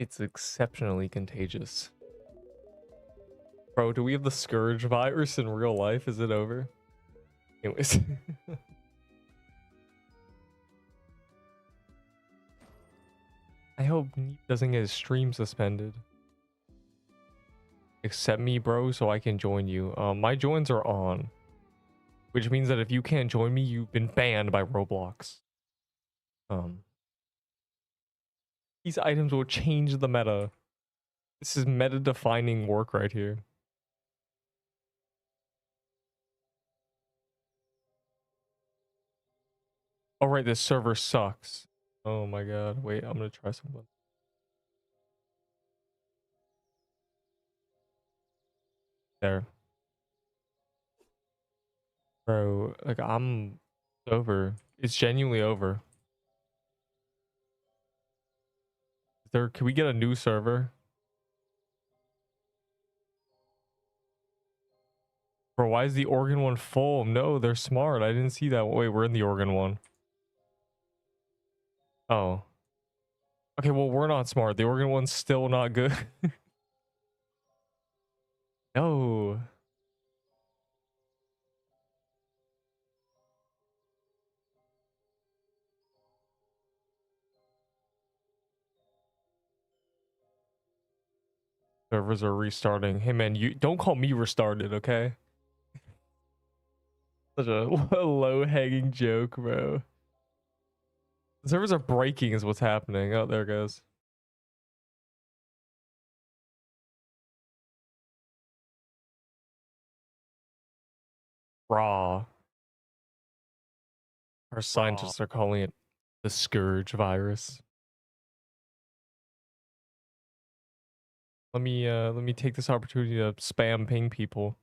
It's exceptionally contagious. Bro, do we have the Scourge virus in real life? Is it over? Anyways. I hope Neep doesn't get his stream suspended. Accept me, bro, so I can join you. My joins are on. Which means that if you can't join me, you've been banned by Roblox. These items will change the meta. This is meta-defining work right here. Oh, right, this server sucks. Oh my god. Wait, I'm gonna try something. There. Bro, like, it's over. It's genuinely over. Can we get a new server? Bro, why is the Oregon one full? No, they're smart. I didn't see that. Wait, we're in the Oregon one. Oh. Okay, well, we're not smart. The Oregon one's still not good. No. Servers are restarting. Hey, man, you don't call me restarted, okay? Such a low-hanging joke, bro. The servers are breaking is what's happening. Oh, there it goes. Raw. Our scientists are calling it the Scourge virus. Let me take this opportunity to spam ping people.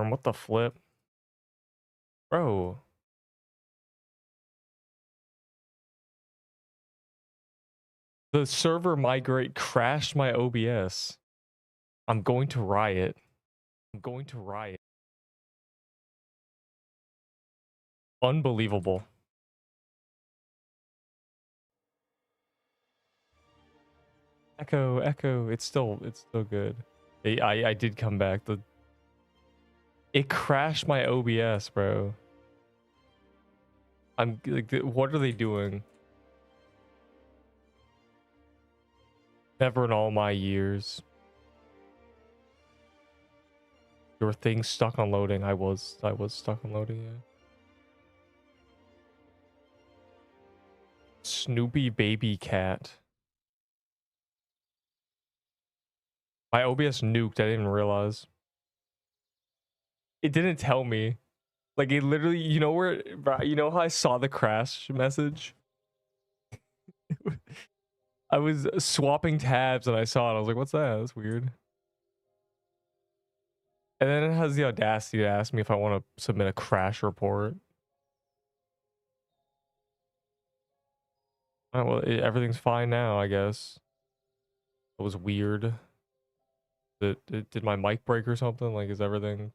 What the flip? Bro. The server migrate crashed my OBS. I'm going to riot. I'm going to riot. Unbelievable. Echo. It's still good. I did come back. It crashed my OBS, bro. I'm like, what are they doing? Never in all my years. Your thing stuck on loading. I was stuck on loading, yeah. Snoopy baby cat. My OBS nuked. I didn't realize. It didn't tell me. Like, it literally, you know how I saw the crash message? I was swapping tabs and I saw it. I was like, what's that? That's weird. And then it has the audacity to ask me if I want to submit a crash report. Oh, well, everything's fine now, I guess. It was weird. Did my mic break or something? Like, is everything...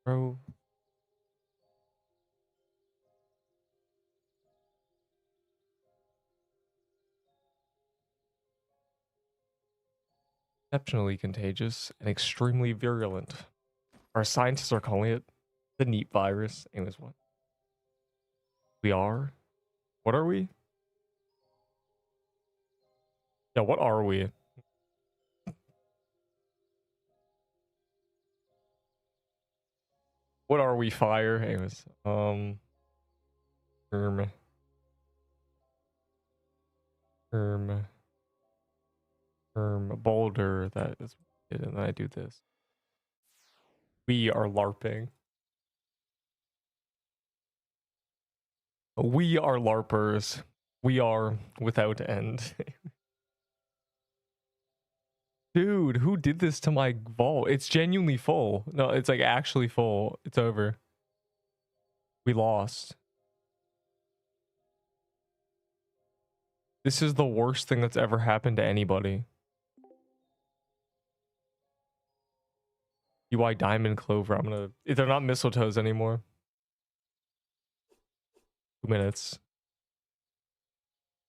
Bro... Exceptionally contagious and extremely virulent. Our scientists are calling it the Neep virus. Anyways, what? We are? What are we? Yeah, what are we? What are we, fire? Anyways, boulder, that is it, and then I do this. We are LARPing. We are LARPers. We are without end. Dude, who did this to my vault? It's genuinely full. No, it's like actually full. It's over. We lost. This is the worst thing that's ever happened to anybody. UI diamond clover. I'm gonna. They're not mistletoes anymore. 2 minutes.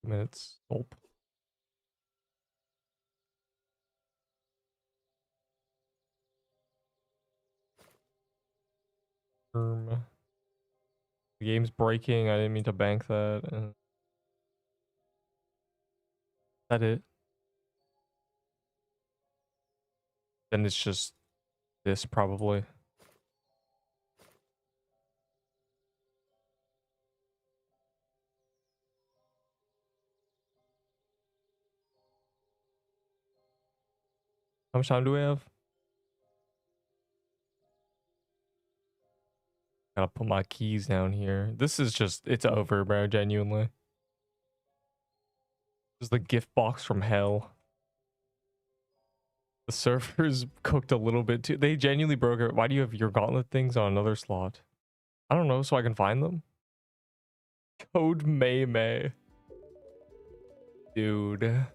2 minutes. Nope. The game's breaking. I didn't mean to bank that. Is that it? Then it's just this probably. How much time do we have? Gotta put my keys down here. This is just, it's over, bro. Genuinely. This is the gift box from hell. The servers cooked a little bit too. They genuinely broke it. Why do you have your gauntlet things on another slot? I don't know, so I can find them. Code May. Dude.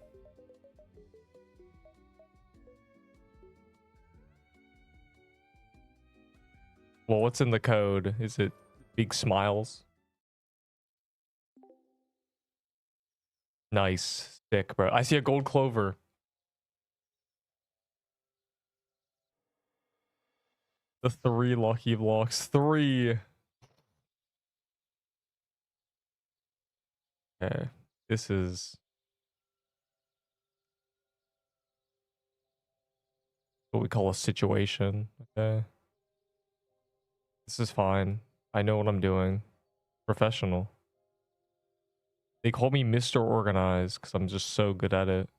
Well, what's in the code? Is it big smiles? Nice. Sick, bro. I see a gold clover. The 3 lucky blocks. 3. Okay. This is what we call a situation. Okay. This is fine. I know what I'm doing. Professional. They call me Mr. Organized because I'm just so good at it.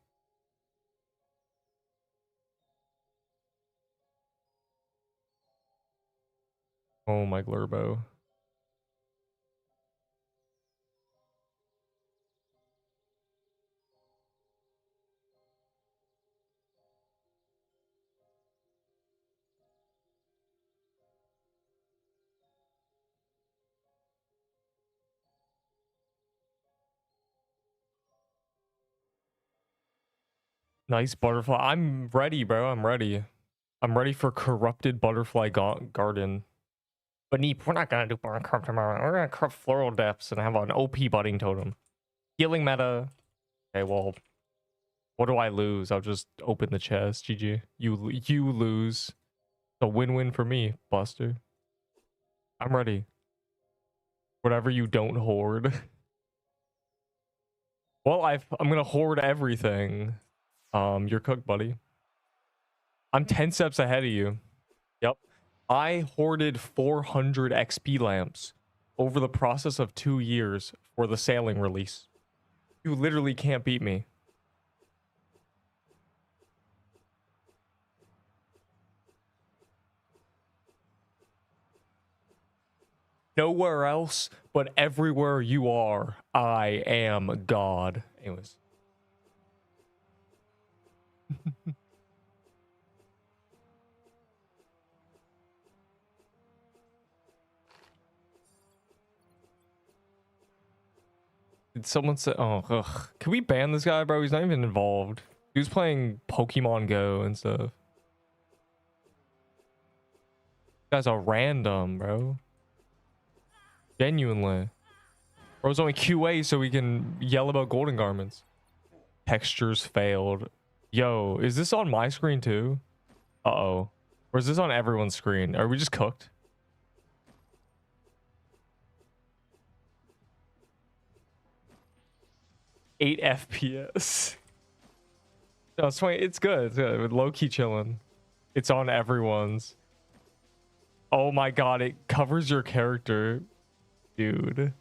Oh my glurbo. Nice butterfly. I'm ready, bro. I'm ready. I'm ready for corrupted butterfly garden. But Neep, we're not gonna do barn corrupt tomorrow. We're gonna corrupt floral depths and have an OP budding totem. Healing meta. Okay, well, what do I lose? I'll just open the chest. GG. You lose. It's a win-win for me, Buster. I'm ready. Whatever you don't hoard. Well, I'm gonna hoard everything. You're cooked, buddy. I'm 10 steps ahead of you. Yep. I hoarded 400 XP lamps over the process of 2 years for the sailing release. You literally can't beat me. Nowhere else, but everywhere you are, I am God. Anyways. Did someone say, oh, ugh. Can we ban this guy, bro? He's not even involved. He was playing Pokemon Go and stuff. This guy's a random, bro. Genuinely. Bro's only QA so we can yell about golden garments. Textures failed. Yo, is this on my screen too? Uh-oh. Or is this on everyone's screen? Are we just cooked? Eight FPS. No, it's funny. It's good. It's good. With low-key chilling. It's on everyone's. Oh my god, it covers your character. Dude.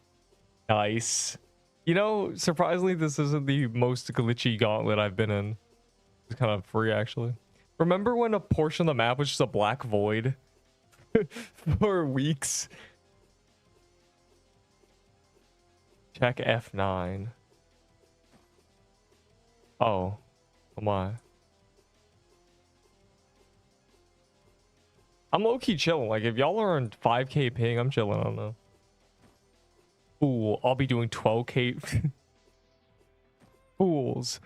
Nice. You know, surprisingly, this isn't the most glitchy gauntlet I've been in. It's kind of free, actually. Remember when a portion of the map was just a black void for weeks? Check F9. Oh, am I? I'm low-key chilling. Like, if y'all are on 5K ping, I'm chilling. I don't know. Ooh, I'll be doing 12K. fools.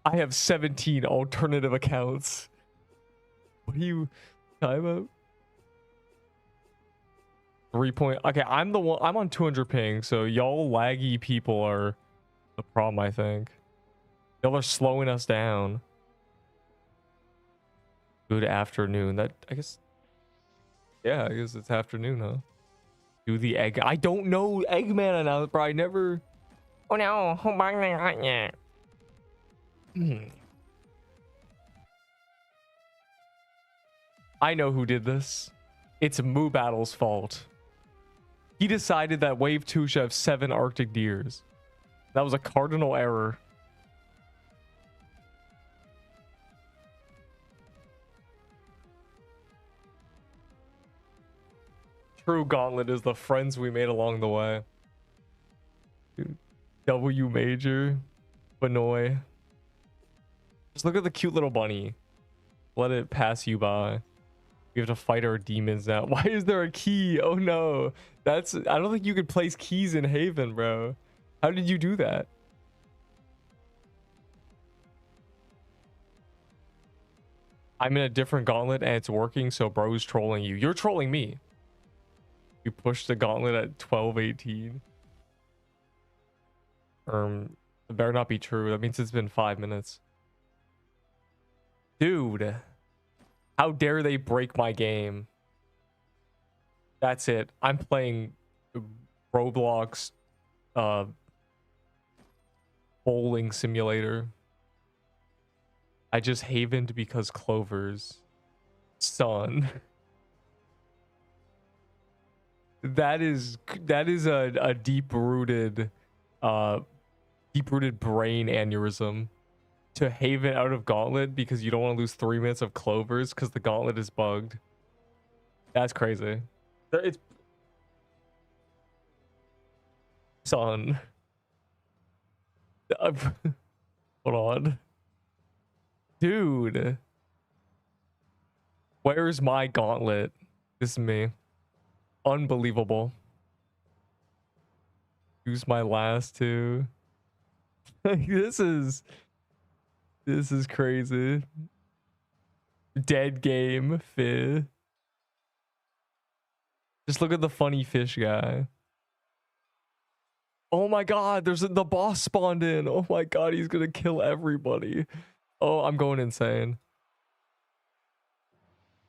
I have 17 alternative accounts. What do you time out? 3 point. Okay, I'm the one. I'm on 200 ping, so y'all laggy people are the problem, I think. Y'all are slowing us down. Good afternoon. That, I guess. Yeah, I guess it's afternoon, huh? Do the egg. I don't know Eggman announced, bro. I never. Oh no. I know who did this. It's Moo Battle's fault. He decided that Wave 2 should have 7 Arctic deers. That was a cardinal error. True gauntlet is the friends we made along the way. Dude, W major. Benoy. Just look at the cute little bunny. Let it pass you by. We have to fight our demons now. Why is there a key? Oh no. I don't think you could place keys in Haven, bro. How did you do that? I'm in a different gauntlet and it's working, so bro's trolling you. You're trolling me. You pushed the gauntlet at 12:18. It better not be true. That means it's been 5 minutes. Dude. How dare they break my game? That's it. I'm playing Roblox bowling simulator. I just havened because Clover's son. That is a deep-rooted brain aneurysm to haven out of gauntlet because you don't want to lose 3 minutes of Clovers because the gauntlet is bugged. That's crazy. It's son. Hold on. Dude. Where's my gauntlet? This is me. Unbelievable. Use my last two. This is crazy. Dead game, Fizz. Just look at the funny fish guy. Oh my god, the boss spawned in. Oh my god, he's gonna kill everybody. Oh, I'm going insane.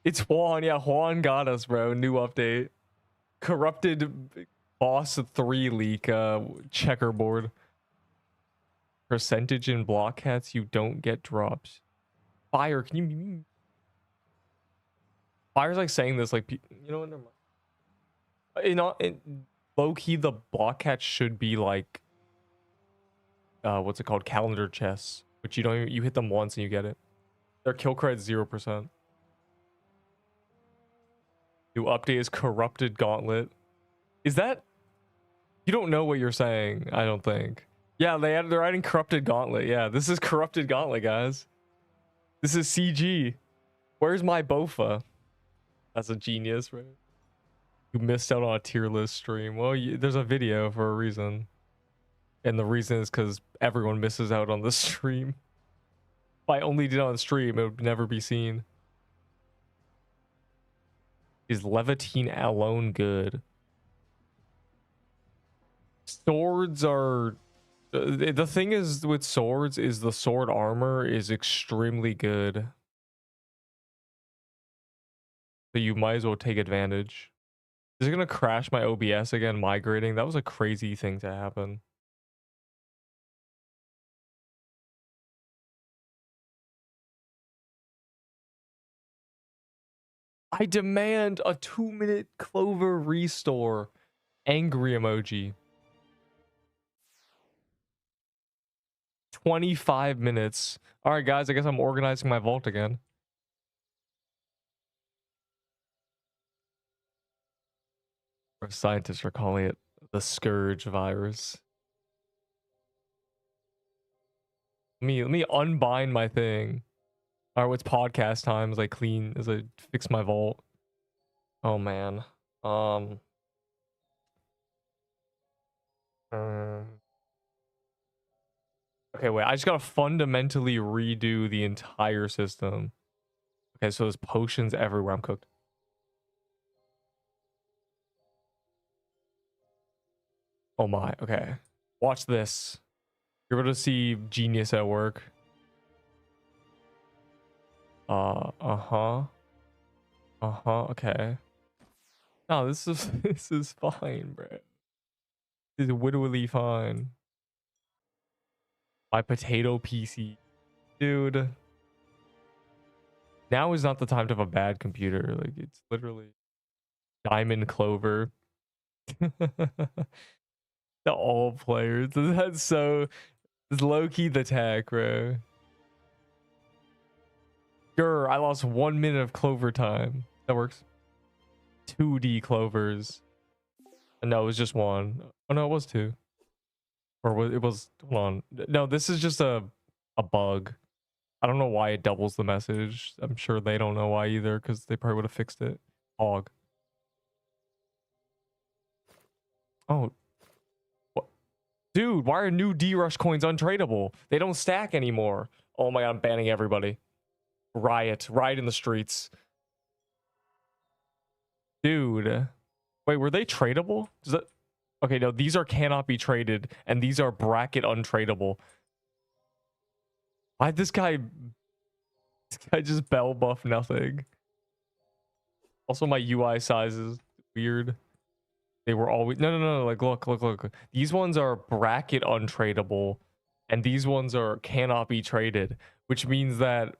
It's Juan. Yeah, Juan got us, bro. New update. Corrupted boss 3 leak checkerboard. Percentage in block hats, you don't get drops. Fire, can you... Fire's like saying this, like, you know what? Never mind. Low-key, the block hats should be like... what's it called? Calendar chests. But you don't even, you hit them once and you get it. Their kill credit 0%. New update is Corrupted Gauntlet. Is that... You don't know what you're saying, I don't think. Yeah, they're adding Corrupted Gauntlet. Yeah, this is Corrupted Gauntlet, guys. This is CG. Where's my Bofa? That's a genius, right? You missed out on a tier list stream. Well, there's a video for a reason. And the reason is because everyone misses out on the stream. If I only did it on stream, it would never be seen. Is Levitine alone good? Swords are... The thing is with swords is the sword armor is extremely good. So you might as well take advantage. Is it going to crash my OBS again, migrating? That was a crazy thing to happen. I demand a 2-minute Clover restore. Angry emoji. 25 minutes. All right, guys, I guess I'm organizing my vault again. Or scientists are calling it the Scourge virus. Let me unbind my thing. All right, what's podcast time as I clean, as I fix my vault? Oh man. Okay, wait. I just gotta fundamentally redo the entire system. Okay, so there's potions everywhere. I'm cooked. Oh my. Okay. Watch this. You're able to see genius at work. Uh-huh. Okay. No, this is this is fine, bro. This is wittily fine. My potato PC. Dude. Now is not the time to have a bad computer. Like, it's literally diamond clover. The all players. That's so... It's low-key the tech, bro. Grr, I lost 1 minute of clover time. That works. 2D clovers. No, it was just one. Oh, no, it was two. Or it was... Hold on. No, this is just a bug. I don't know why it doubles the message. I'm sure they don't know why either, because they probably would have fixed it. Hog. Oh. What? Dude, why are new D-Rush coins untradeable? They don't stack anymore. Oh my god, I'm banning everybody. Riot. Riot in the streets. Dude. Wait, were they tradable? Does that... Okay, no, these are cannot be traded, and these are bracket untradeable. Why'd this guy just bell buff nothing? Also, my UI size is weird. They were always... No. Like, look. These ones are bracket untradeable, and these ones are cannot be traded, which means that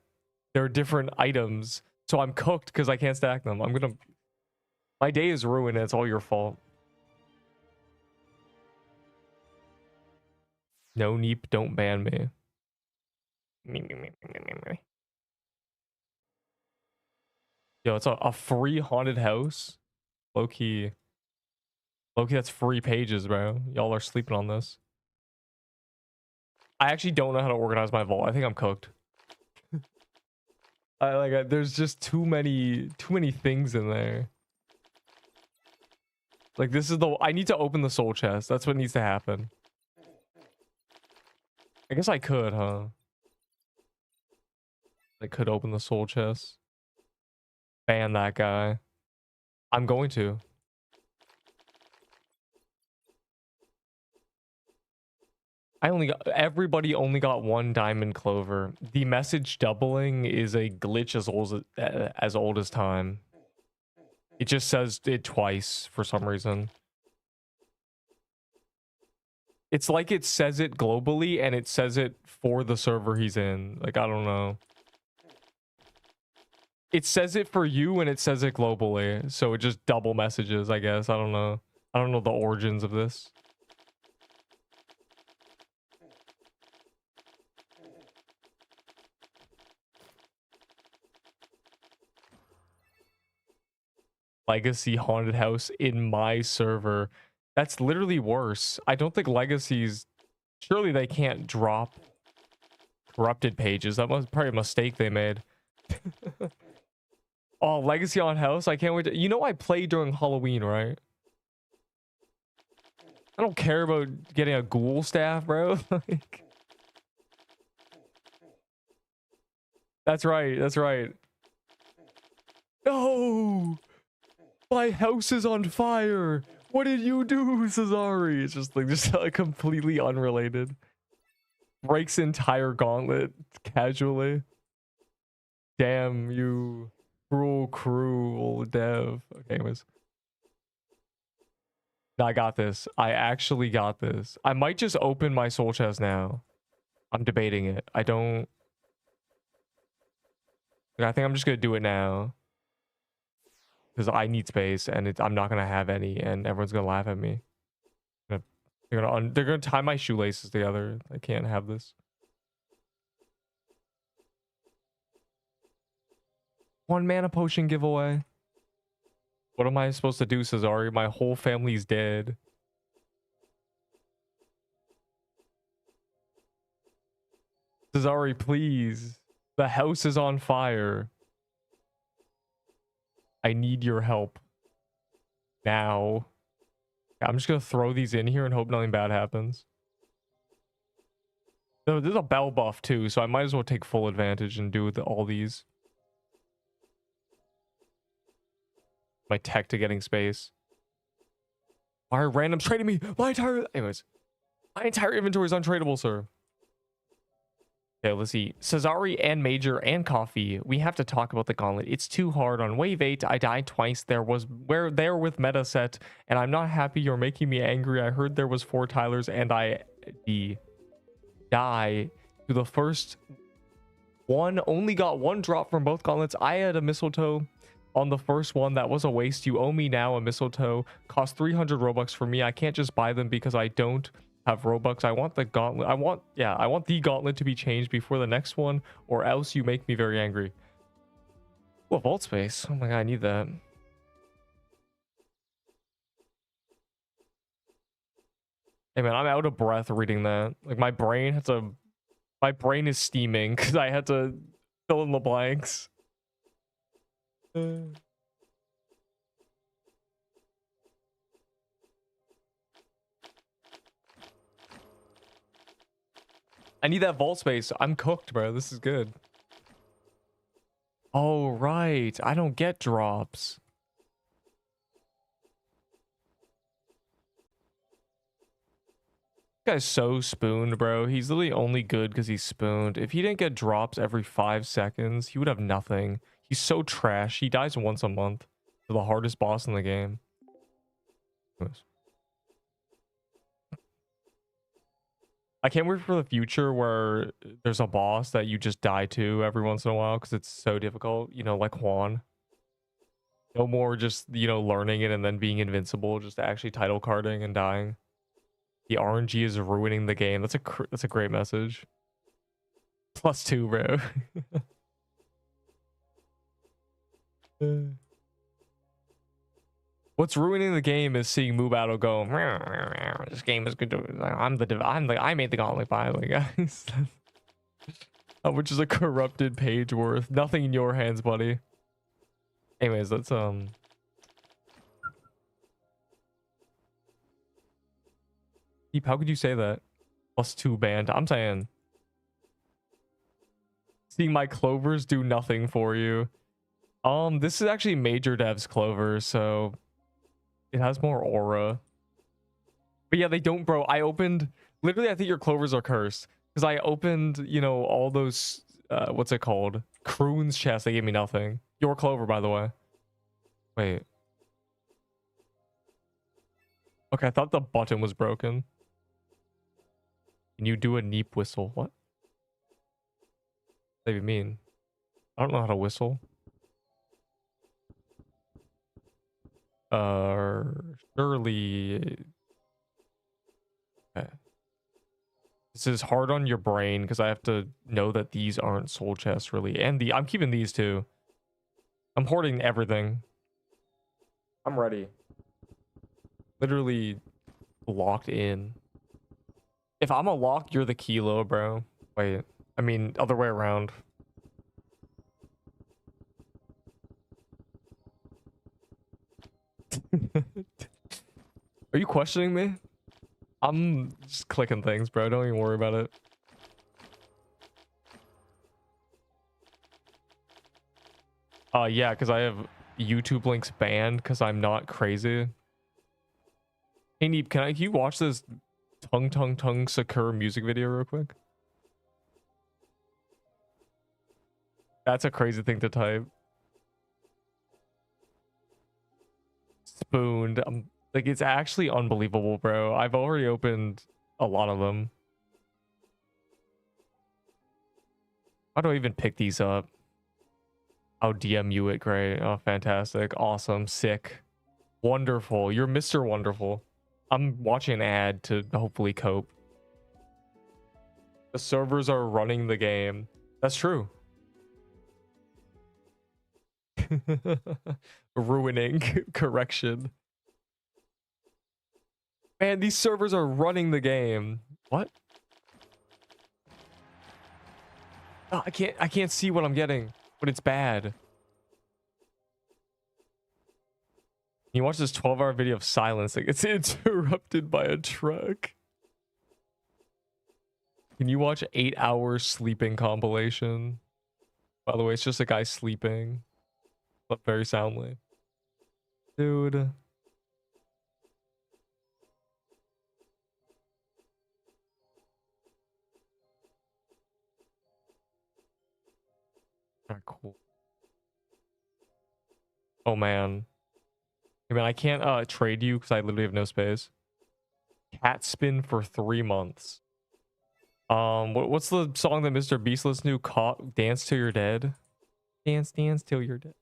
they're different items. So I'm cooked because I can't stack them. I'm gonna... My day is ruined, and it's all your fault. No, Neep, don't ban me. Yo, it's a free haunted house. Low-key, that's free pages, bro. Y'all are sleeping on this. I actually don't know how to organize my vault. I think I'm cooked. There's just too many things in there. Like, this is the... I need to open the soul chest. That's what needs to happen. I guess I could, huh? I could open the soul chest. Ban that guy. I'm going to. Everybody only got one diamond clover. The message doubling is a glitch as old as time. It just says it twice for some reason. It's like it says it globally and it says it for the server he's in. Like, I don't know. It says it for you and it says it globally. So it just double messages, I guess. I don't know. I don't know the origins of this. Legacy haunted house in my server. That's literally worse. I don't think legacies... Surely they can't drop corrupted pages. That was probably a mistake they made. Oh, legacy on house. I can't wait to... You know I played during Halloween, right? I don't care about getting a ghoul staff, bro. Like... That's right. That's right. No! My house is on fire! What did you do, Cesari? It's just like completely unrelated. Breaks entire gauntlet casually. Damn you, cruel dev. Okay, anyways. No, I got this. I actually got this. I might just open my soul chest now. I'm debating it. I think I'm just gonna do it now. Because I need space and I'm not gonna have any, and everyone's gonna laugh at me. They're gonna tie my shoelaces together. I can't have this. One mana potion giveaway. What am I supposed to do, Cesari? My whole family's dead. Cesari, please. The house is on fire. I need your help. Now. I'm just gonna throw these in here and hope nothing bad happens. No, there's a bell buff too, so I might as well take full advantage and do all these. My tech to getting space. Why are randoms trading me? Anyways, my entire inventory is untradeable, sir. Okay, let's see. Cesari and Major and Coffee. We have to talk about the gauntlet. It's too hard. On wave 8, I died twice. There with meta set, and I'm not happy. You're making me angry. I heard there was 4 Tylers, and I die to the first one. Only got 1 drop from both gauntlets. I had a mistletoe on the first one. That was a waste. You owe me now a mistletoe. Cost 300 Robux for me. I can't just buy them because I don't have Robux. I want the gauntlet. I want the gauntlet to be changed before the next one, or else you make me very angry. Well, vault space. Oh my god, I need that. Hey man, I'm out of breath reading that. Like my brain is steaming because I had to fill in the blanks. I need that vault space. I'm cooked, bro. This is good. Oh, right. I don't get drops. This guy's so spooned, bro. He's literally only good because he's spooned. If he didn't get drops every 5 seconds, he would have nothing. He's so trash. He dies once a month to the hardest boss in the game. I can't wait for the future where there's a boss that you just die to every once in a while because it's so difficult, you know, like Juan. No more just, you know, learning it and then being invincible, just actually title carding and dying. The RNG is ruining the game. That's a great message. +2, bro. What's ruining the game is seeing Moo Battle go, this game is good to, I made the gauntlet, by the way, guys. Which is a corrupted page worth. Nothing in your hands, buddy. Anyways, let's Deep, how could you say that? +2 banned. I'm saying seeing my clovers do nothing for you. This is actually Major Dev's clover, so it has more aura. But yeah, they don't, bro. I opened, literally, I think your clovers are cursed. Because I opened, you know, all those, what's it called? Croon's chest, they gave me nothing. Your clover, by the way. Wait. Okay, I thought the button was broken. Can you do a neep whistle? What? What do you mean? I don't know how to whistle. Surely. Okay. This is hard on your brain because I have to know that these aren't soul chests really, and I'm keeping these too. I'm hoarding everything. I'm ready. Literally locked in. If I'm a lock, you're the kilo, bro. Wait, I mean other way around. Are you questioning me? I'm just clicking things, bro. Don't even worry about it. Yeah, because I have YouTube links banned because I'm not crazy. Hey, Neep, can you watch this Tung Sakura music video real quick? That's a crazy thing to type. Spooned. Like, it's actually unbelievable, bro. I've already opened a lot of them. How do I even pick these up? I'll DM you it. Great. Oh, fantastic. Awesome. Sick. Wonderful. You're Mr. Wonderful. I'm watching an ad to hopefully cope. The servers are running the game. That's true. Ruining. Correction. Man, these servers are running the game. What? Oh, I can't see what I'm getting, but it's bad. Can you watch this 12-hour video of silence? Like, it's interrupted by a truck. Can you watch 8 hours sleeping compilation? By the way, it's just a guy sleeping, but very soundly. Dude. Not cool. Oh man. I mean, I can't trade you because I literally have no space. Cat spin for 3 months. What's the song that Mr. Beast listened to? Dance Till You're Dead. Dance, dance till you're dead.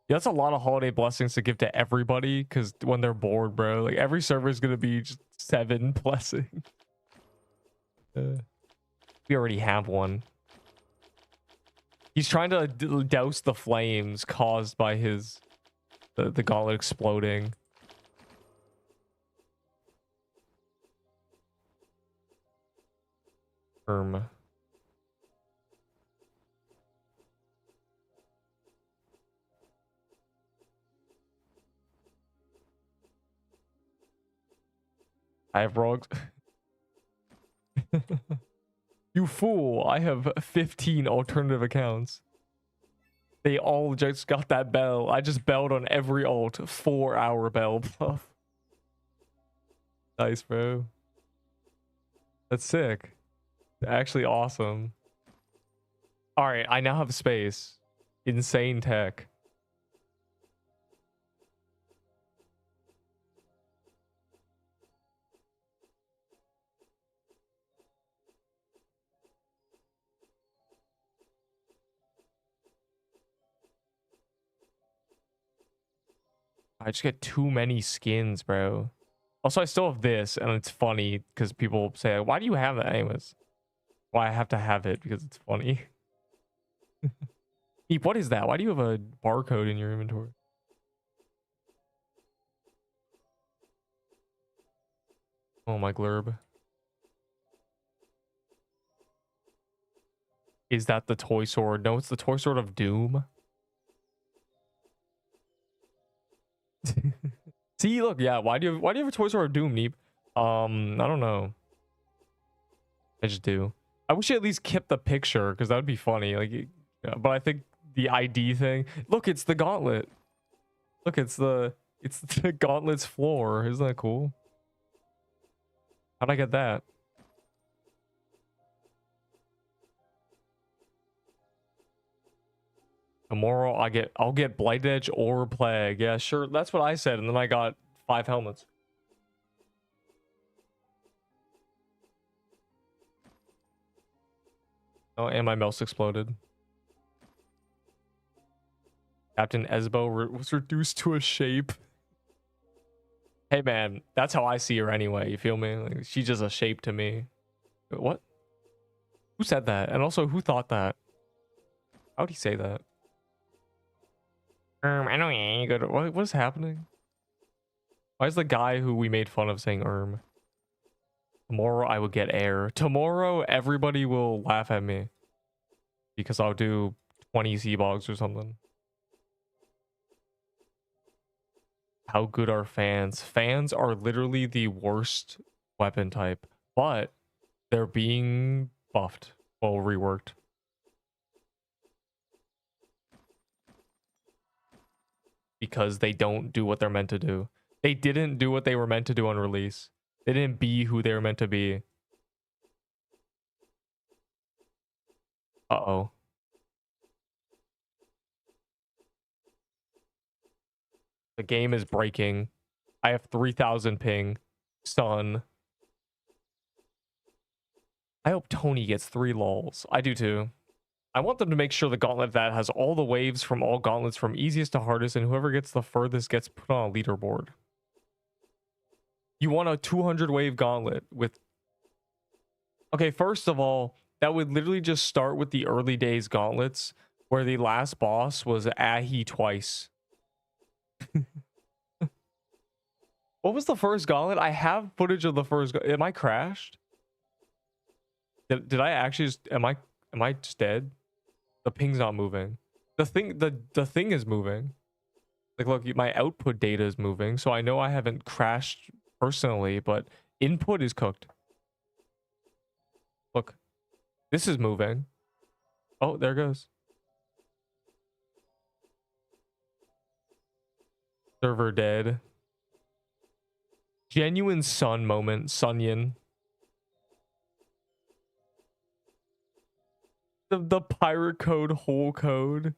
Yeah, that's a lot of holiday blessings to give to everybody because when they're bored, bro, like every server is gonna be just 7 blessings. We already have one. He's trying to douse the flames caused by his the gauntlet exploding. I have rogues. You fool, I have 15 alternative accounts. They all just got that bell. I just belled on every alt. 4-hour bell buff. Nice, bro. That's sick. Actually awesome. Alright, I now have space. Insane tech. I just get too many skins, bro. Also, I still have this, and it's funny because people say, why do you have that anyways? Well, I have to have it because it's funny. Eep, what is that? Why do you have a barcode in your inventory? Oh, my glurb. Is that the toy sword? No, it's the toy sword of doom. See, look, yeah. Why do you have a toy sword of doom, Neep? I don't know. I just do. I wish you at least kept the picture because that would be funny. Like, yeah, but I think the ID thing. Look, it's the gauntlet. Look, it's the gauntlet's floor. Isn't that cool? How'd I get that? Tomorrow I'll get Blight Edge or Plague. Yeah, sure. That's what I said, and then I got 5 helmets. Oh, and my mouse exploded. Captain Esbo was reduced to a shape. Hey man, that's how I see her anyway. You feel me? Like, she's just a shape to me. What? Who said that? And also, who thought that? How'd he say that? I know you go to what is happening? Why is the guy who we made fun of saying Tomorrow I will get air. Tomorrow everybody will laugh at me. Because I'll do 20 Z-Bogs or something. How good are fans? Fans are literally the worst weapon type. But they're being buffed. Well, reworked. Because they don't do what they're meant to do. They didn't do what they were meant to do on release. They didn't be who they were meant to be. Uh-oh. The game is breaking. I have 3,000 ping. Son. I hope Tony gets 3 lols. I do too. I want them to make sure the gauntlet that has all the waves from all gauntlets from easiest to hardest, and whoever gets the furthest gets put on a leaderboard. You want a 200 wave gauntlet with... Okay, first of all, that would literally just start with the early days gauntlets, where the last boss was Ahi twice. What was the first gauntlet? I have footage of the first. Am I crashed? Did I actually just... Am I just dead? The ping's not moving. The thing is moving. Like, look, my output data is moving, so I know I haven't crashed personally, but input is cooked. This is moving. Oh, there goes. Server dead. Genuine sun moment, Sunyan. The pirate code whole code.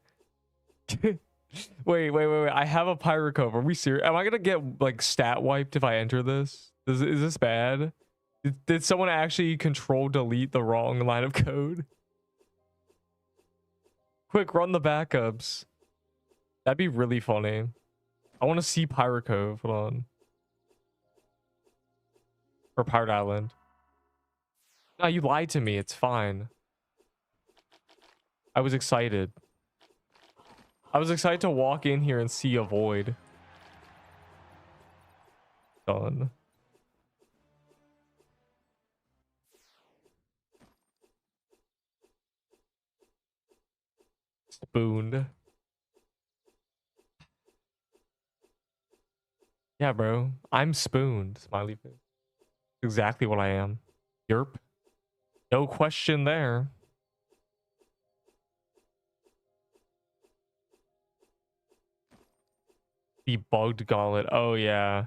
wait. I have a pirate code. Are we serious? Am I gonna get like stat wiped if I enter this? Is this bad? Did someone actually control delete the wrong line of code? Quick, run the backups. That'd be really funny. I want to see Pirate Cove. Hold on. Or Pirate Island. No, you lied to me. It's fine. I was excited. I was excited to walk in here and see a void. Done. Spooned. Yeah, bro. I'm spooned. Smiley face. Exactly what I am. Yerp. No question there. The bugged gauntlet. Oh, yeah.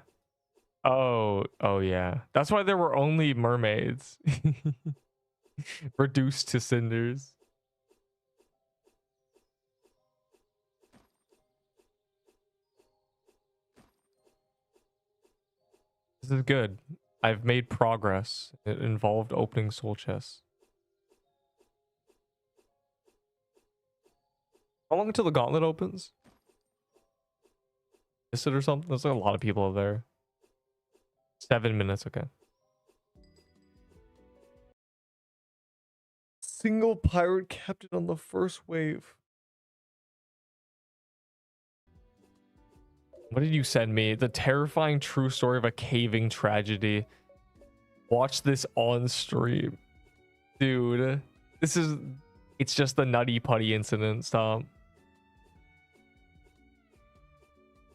Oh yeah. That's why there were only mermaids. Reduced to cinders. This is good. I've made progress. It involved opening soul chests. How long until the gauntlet opens? Is it or something? There's like a lot of people there. 7 minutes, okay. Single pirate captain on the first wave. What did you send me? The terrifying true story of a caving tragedy. Watch this on stream. Dude, it's just the nutty putty incident. Stop.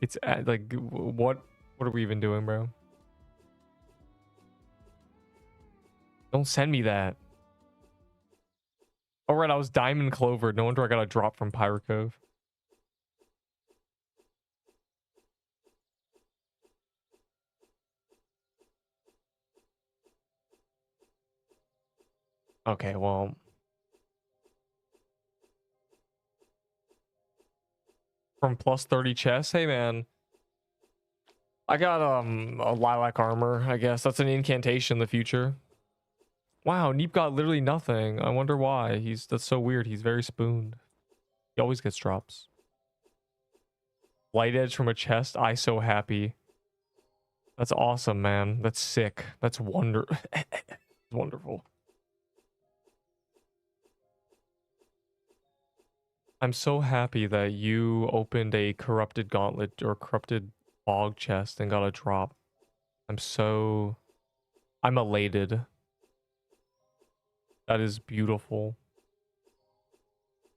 It's like, what are we even doing, bro? Don't send me that. All right, I was diamond clover. No wonder I got a drop from Pirate Cove. Okay, well. From plus 30 chess. Hey, man. I got a lilac armor, I guess. That's an incantation in the future. Wow, Neep got literally nothing. I wonder why. That's so weird. He's very spooned. He always gets drops. Light edge from a chest. I so happy. That's awesome, man. That's sick. That's wonderful. I'm so happy that you opened a corrupted gauntlet or corrupted bog chest and got a drop. I'm elated. That is beautiful.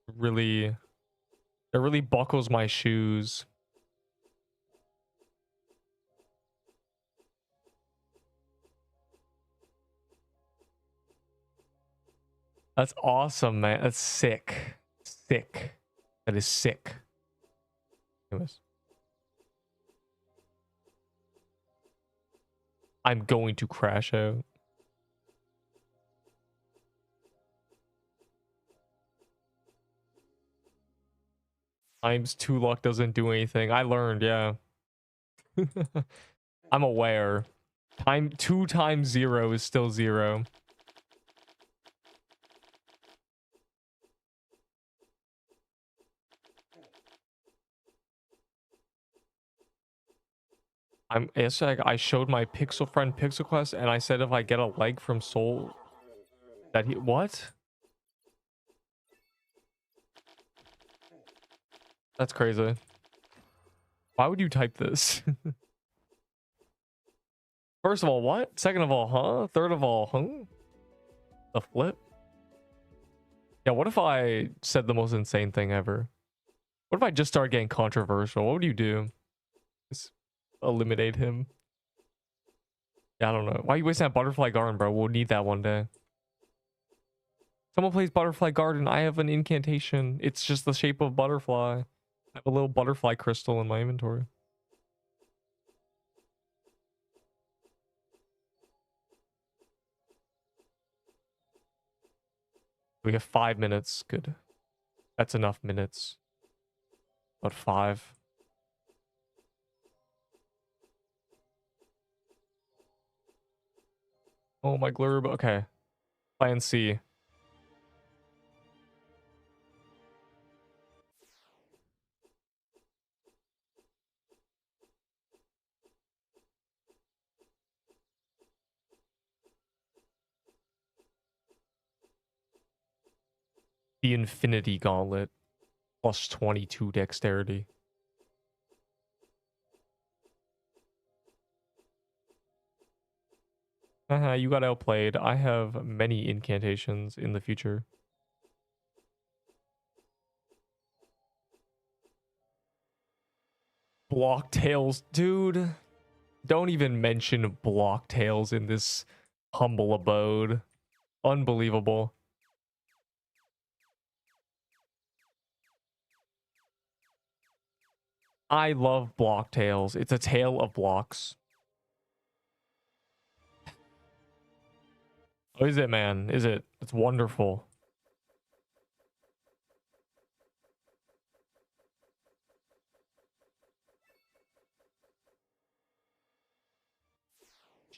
It really buckles my shoes. That's awesome, man. That's sick. Sick. That is sick. Anyways. I'm going to crash out. Times 2 luck doesn't do anything. I learned, yeah. I'm aware. 2 times 0 is still 0. I showed my pixel friend Pixel Quest and I said if I get a leg from Soul that he what? That's crazy. Why would you type this? First of all, what? Second of all, huh? Third of all, huh? The flip? Yeah, what if I said the most insane thing ever? What if I just start getting controversial? What would you do? Just eliminate him. Yeah, I don't know. Why are you wasting that butterfly garden, bro? We'll need that one day. Someone plays Butterfly Garden. I have an incantation. It's just the shape of butterfly. I have a little butterfly crystal in my inventory. We have 5 minutes. Good. That's enough minutes. About 5. Oh, my glurb. Okay. Plan C. The Infinity Gauntlet. Plus 22 dexterity. You got outplayed. I have many incantations in the future. Block tails, dude. Don't even mention block tails in this humble abode. Unbelievable. I love block tails. It's a tale of blocks. Oh, is it, man? Is it? It's wonderful.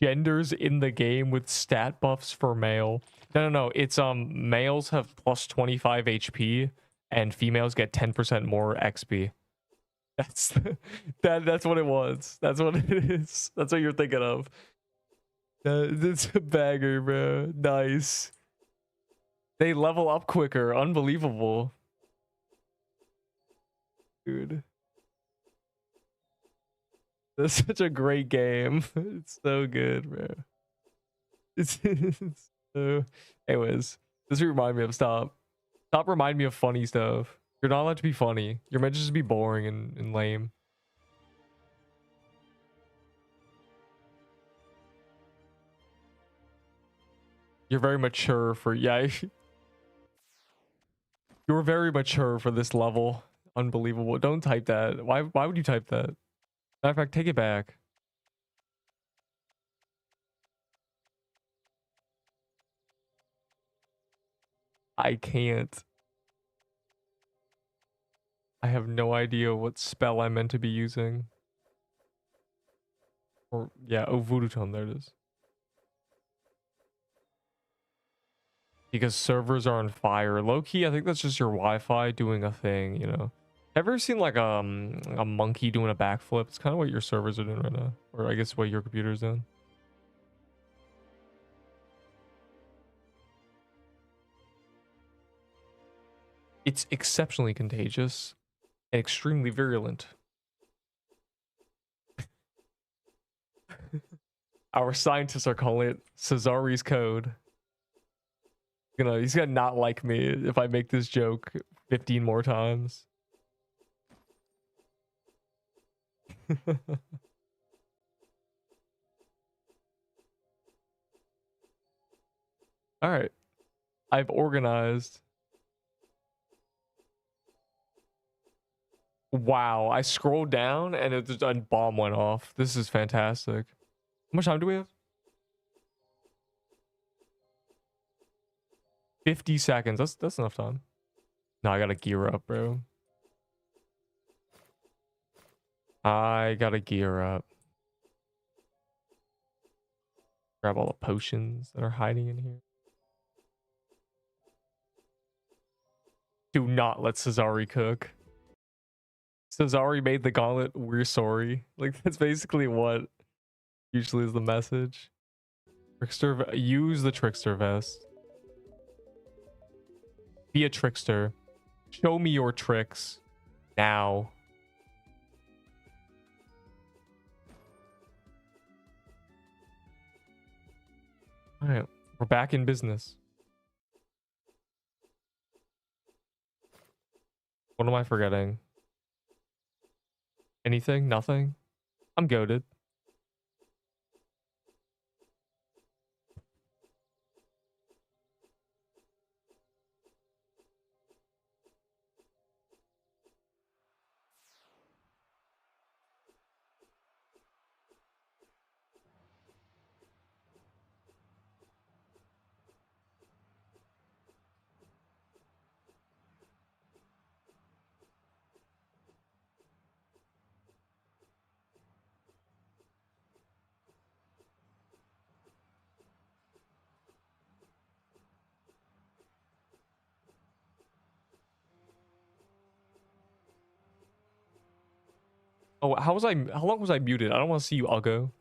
Genders in the game with stat buffs for male. No. It's males have plus 25 HP and females get 10% more XP. That's that's what it was. That's what it is. That's what you're thinking of. It's a bagger, bro. Nice. They level up quicker. Unbelievable. Dude. That's such a great game. It's so good, bro. It's so... Anyways, this remind me of stop remind me of funny stuff. You're not allowed to be funny. You're meant to just be boring and lame. You're very mature for... Yeah. You're very mature for this level. Unbelievable. Don't type that. Why would you type that? Matter of fact, take it back. I can't. I have no idea what spell I'm meant to be using. Or, yeah, oh, Voodoo Tone, there it is. Because servers are on fire. Low-key, I think that's just your Wi-Fi doing a thing, you know? Ever seen, like, a monkey doing a backflip? It's kind of what your servers are doing right now. Or I guess what your computer's doing. It's exceptionally contagious and extremely virulent. Our scientists are calling it Cesari's code. He's gonna not like me if I make this joke 15 more times. All right, I've organized. Wow, I scrolled down and a bomb went off. This is fantastic. How much time do we have? 50 seconds. That's enough time. No, I gotta gear up, bro. I gotta gear up. Grab all the potions that are hiding in here. Do not let Cesari cook. Cesari made the gauntlet. We're sorry. Like, that's basically what usually is the message. Trickster, use the trickster vest. Be a trickster. Show me your tricks now. All right, we're back in business. What am I forgetting? Anything? Nothing? I'm goated. Oh, how long was I muted? I don't want to see you, Uggo.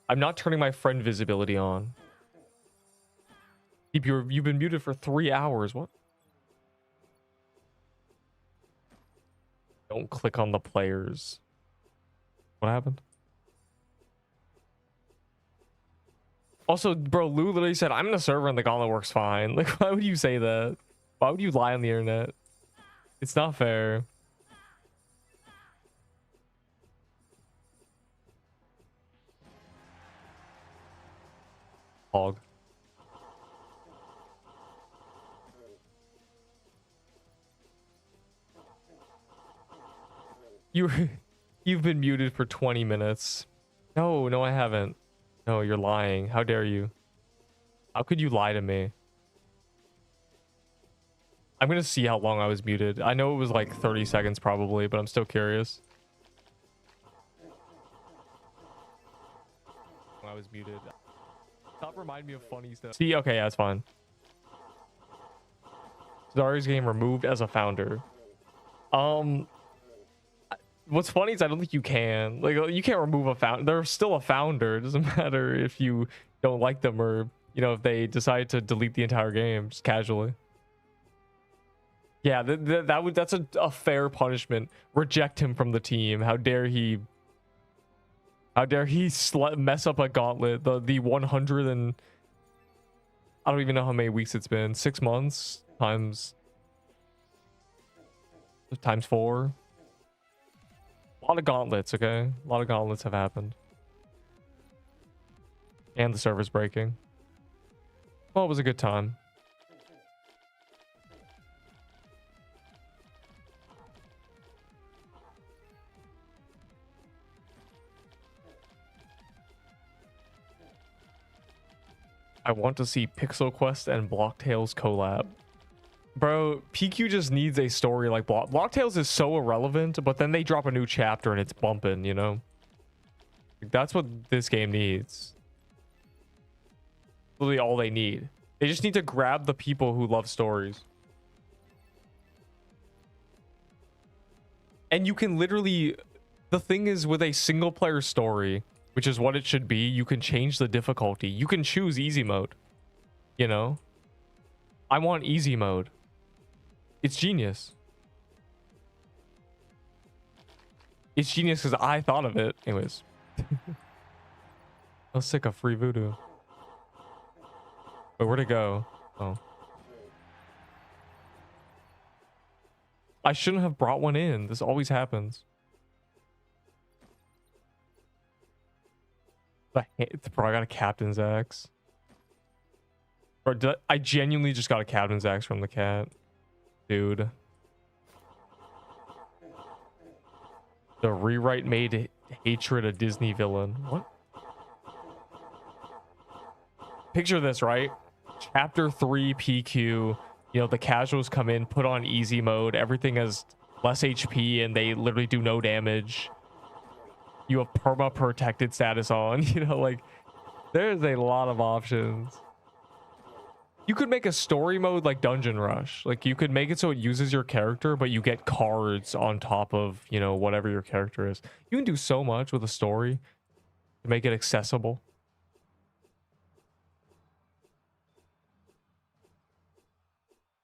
I'm not turning my friend visibility on. You've been muted for 3 hours. What? Don't click on the players. What happened? Also, bro, Lou literally said, I'm in a server and the gauntlet works fine. Like, why would you say that? Why would you lie on the internet? It's not fair. Hog. You've been muted for 20 minutes. No, I haven't. No, you're lying. How dare you? How could you lie to me? I'm gonna see how long I was muted. I know it was like 30 seconds probably, but I'm still curious. I was muted. Stop reminding me of funny stuff. See, okay, yeah, it's fine. Darius game removed as a founder. What's funny is I don't think you can. Like, you can't remove a founder. They're still a founder. It doesn't matter if you don't like them or, you know, if they decide to delete the entire game just casually. Yeah, that's a fair punishment. Reject him from the team. How dare he mess up a gauntlet? The 100 and I don't even know how many weeks it's been. 6 months times 4. A lot of gauntlets, okay? A lot of gauntlets have happened. And the server's breaking. Well, it was a good time. I want to see Pixel Quest and Blocktails collab. Bro, PQ just needs a story like Blocktails is so irrelevant, but then they drop a new chapter and it's bumping, you know? That's what this game needs. Literally all they need. They just need to grab the people who love stories. And you can literally... The thing is, with a single player story, which is what it should be, you can change the difficulty. You can choose easy mode. You know? I want easy mode. It's genius. It's genius because I thought of it. Anyways. I was sick of free voodoo. But where'd it go? Oh. I shouldn't have brought one in. This always happens. Bro, I got a captain's axe. Bro, I genuinely just got a captain's axe from the cat. Dude. The rewrite made hatred a Disney villain. What? Picture this, right? Chapter 3 PQ. You know, the casuals come in, put on easy mode. Everything has less HP and they literally do no damage. You have perma protected status on. You know, like, there's a lot of options. You could make a story mode like Dungeon Rush. Like, you could make it so it uses your character, but you get cards on top of, you know, whatever your character is. You can do so much with a story to make it accessible.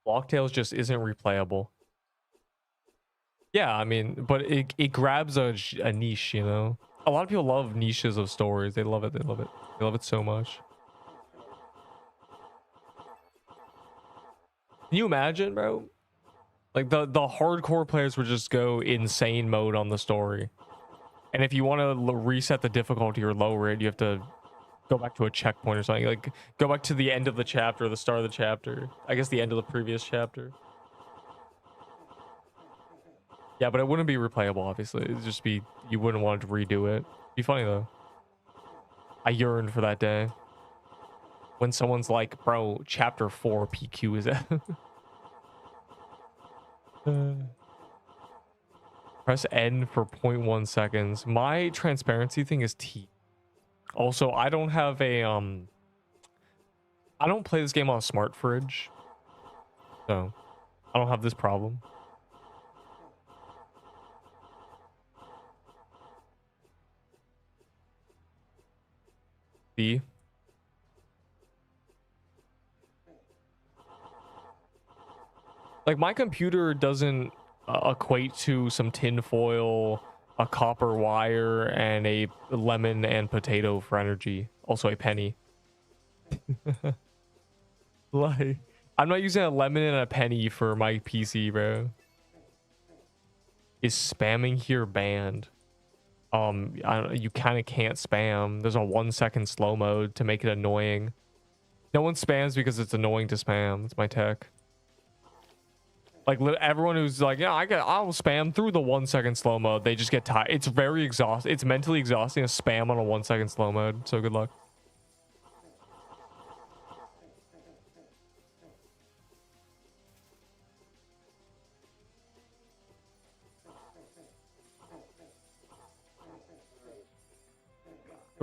Blocktails just isn't replayable. Yeah, I mean, but it grabs a niche, you know? A lot of people love niches of stories. They love it. They love it. They love it so much. Can you imagine, bro? Like, the hardcore players would just go insane mode on the story. And if you want to reset the difficulty or lower it, you have to go back to a checkpoint or something. Like, go back to the end of the chapter, or the start of the chapter. I guess the end of the previous chapter. Yeah, but it wouldn't be replayable, obviously. It'd just be, you wouldn't want to redo it. It'd be funny, though. I yearned for that day. When someone's like, bro, chapter 4 PQ is at. Press N for 0.1 seconds. My transparency thing is T. Also, I don't have a I don't play this game on a smart fridge, so I don't have this problem. See? Like, my computer doesn't equate to some tin foil, a copper wire, and a lemon and potato for energy. Also a penny. Like, I'm not using a lemon and a penny for my PC, bro. Is spamming here banned? You kind of can't spam. There's a 1-second slow mode to make it annoying. No one spams because it's annoying to spam. It's my tech. Like, everyone who's like, yeah, I'll spam through the 1-second slow mode. They just get tired. It's very exhausting. It's mentally exhausting to spam on a 1-second slow mode. So good luck.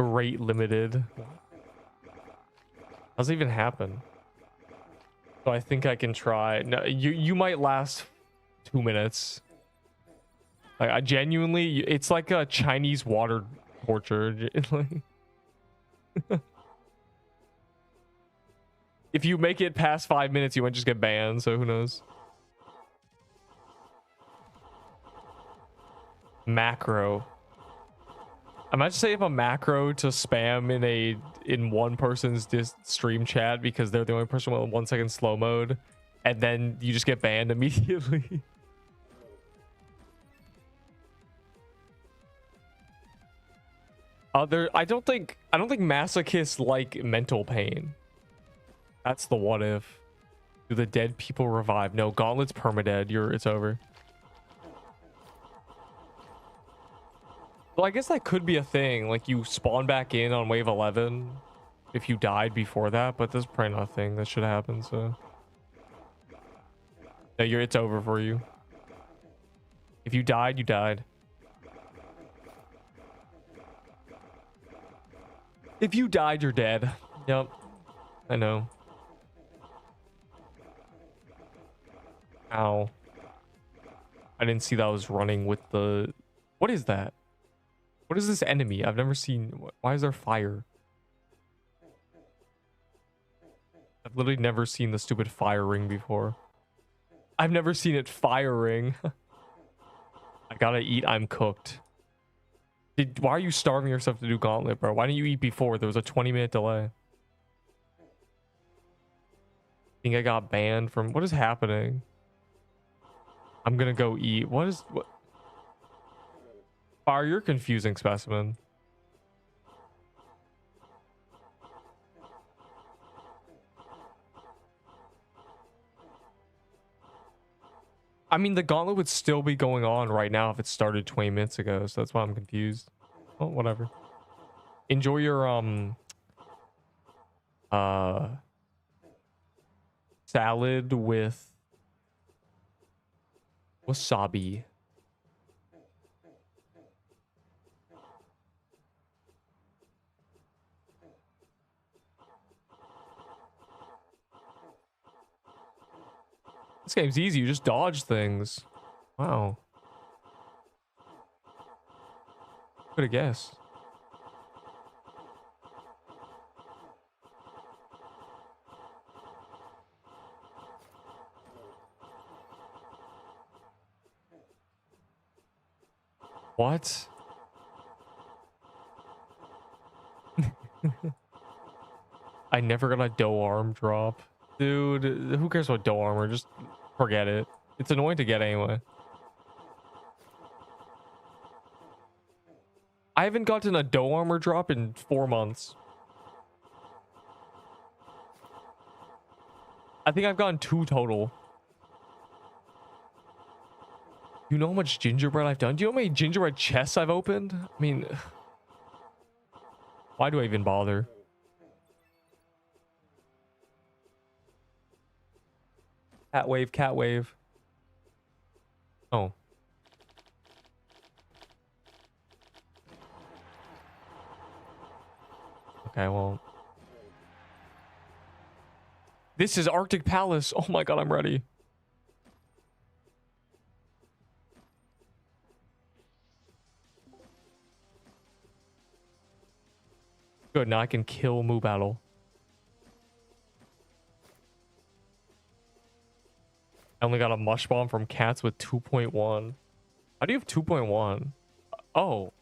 Rate limited. Doesn't even happen. So I think I can try. No, you might last 2 minutes. Like, I genuinely, it's like a Chinese water torture. If you make it past 5 minutes, you might just get banned. So who knows? Macro. I might just say if a macro to spam in one person's stream chat because they're the only person with a 1-second slow mode, and then you just get banned immediately. I don't think masochists like mental pain. That's the what if. Do the dead people revive? No, Gauntlet's permadead. It's over. Well, I guess that could be a thing. Like, you spawn back in on wave 11 if you died before that, but that's probably not a thing that should happen, so. No, it's over for you. If you died, you died. If you died, you're dead. Yep. I know. Ow. I didn't see that I was running with the... What is that? What is this enemy? I've never seen... Why is there fire? I've literally never seen the stupid fire ring before. I've never seen it firing. I gotta eat. I'm cooked. Why are you starving yourself to do gauntlet, bro? Why didn't you eat before? There was a 20-minute delay. I think I got banned from... What is happening? I'm gonna go eat. What? Fire, you're a confusing specimen. I mean, the gauntlet would still be going on right now if it started 20 minutes ago, so that's why I'm confused. Oh, whatever. Enjoy your salad with wasabi. This game's easy. You just dodge things. Wow. Could have guessed. What? I never got a dough arm drop. Dude, who cares about dough armor? Just forget it. It's annoying to get anyway. I haven't gotten a dough armor drop in 4 months. I think I've gotten 2 total. You know how much gingerbread I've done? Do you know how many gingerbread chests I've opened? I mean, why do I even bother? Cat wave, cat wave. Oh. Okay, well. This is Arctic Palace. Oh my god, I'm ready. Good, now I can kill Moo Battle. I only got a mush bomb from cats with 2.1. How do you have 2.1? Oh.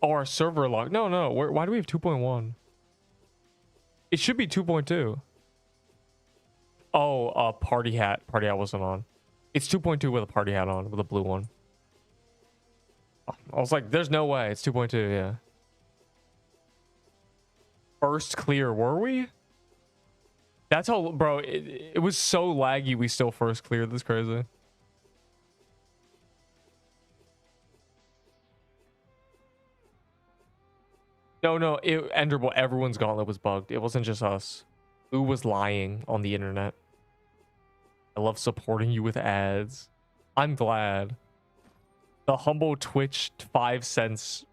Oh, our server lock. No, no. Why do we have 2.1? It should be 2.2. Oh, party hat. Party hat wasn't on. It's 2.2 with a party hat on, with a blue one. I was like, there's no way. It's 2.2, yeah. First clear, were we? That's how, bro, it was so laggy we still first cleared. That's crazy. No, Enderable, everyone's gauntlet was bugged. It wasn't just us. Who was lying on the internet? I love supporting you with ads. I'm glad. The humble Twitch 5 cents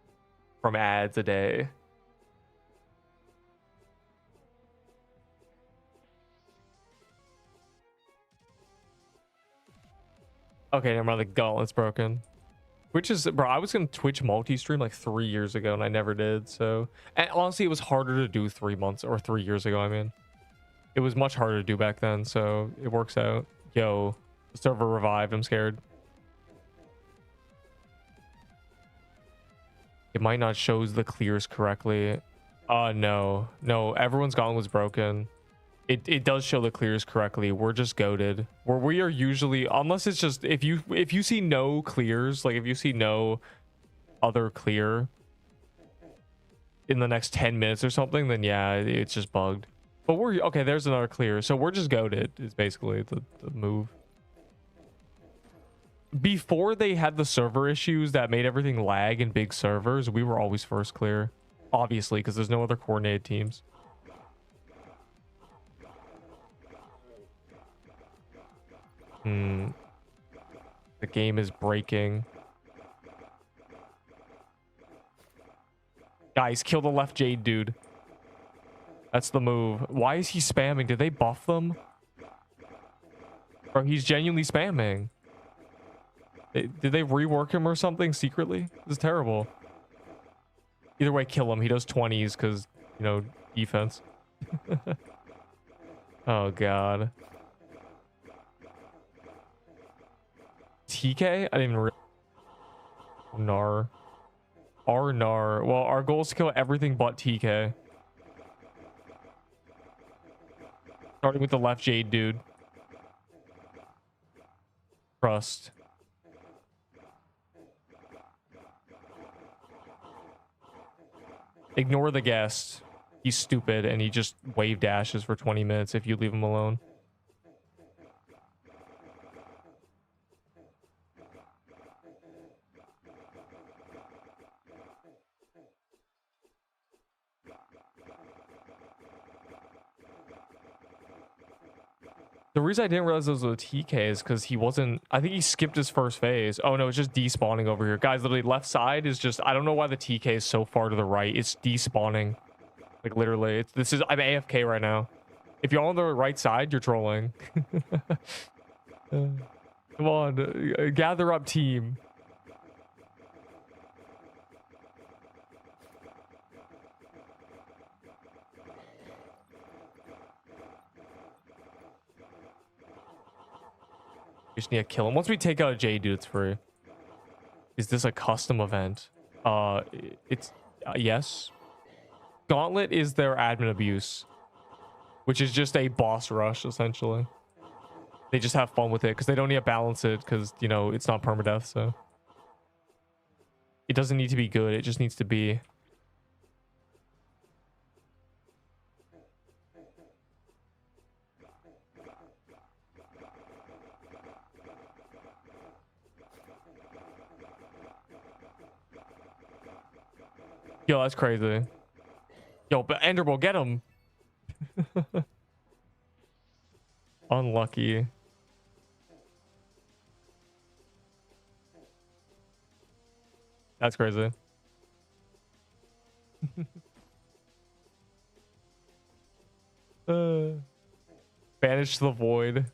from ads a day. Okay, never mind. The gauntlet's broken. Twitch is, bro, I was gonna Twitch multi-stream like 3 years ago and I never did. So, and honestly, it was harder to do 3 months or 3 years ago. I mean, it was much harder to do back then. So it works out. Yo, the server revived. I'm scared. It might not shows the clears correctly. No, everyone's gauntlet was broken. It does show the clears correctly. We're just goated. We are usually, unless it's just, if you see no clears, like if you see no other clear in the next 10 minutes or something, then yeah, it's just bugged. But we're okay. There's another clear, so we're just goated. Is basically the move. Before they had the server issues that made everything lag in big servers, we were always first clear, obviously, because there's no other coordinated teams. The game is breaking. Guys, kill the left Jade dude. That's the move. Why is he spamming? Did they buff them? Bro, he's genuinely spamming. Did they rework him or something secretly? This is terrible. Either way, kill him. He does 20s because, you know, defense. Oh, God. TK? I didn't even Nar. Nar. Well, our goal is to kill everything but TK. Starting with the left Jade dude. Trust. Ignore the guest. He's stupid and he just wave dashes for 20 minutes if you leave him alone. The reason I didn't realize it was a TK is because he wasn't, I think he skipped his first phase. Oh no, it's just despawning over here. Guys, literally left side is just, I don't know why the TK is so far to the right. It's despawning. Like literally, I'm AFK right now. If you're on the right side, you're trolling. Come on, gather up team. Just need to kill him. Once we take out a J dude, it's free. Is this a custom event? It's yes. Gauntlet is their admin abuse, which is just a boss rush essentially. They just have fun with it because they don't need to balance it because, you know, it's not permadeath, so it doesn't need to be good. It just needs to be. Yo, that's crazy. Yo, but Enderable, get him. Unlucky. That's crazy. Vanish to the void.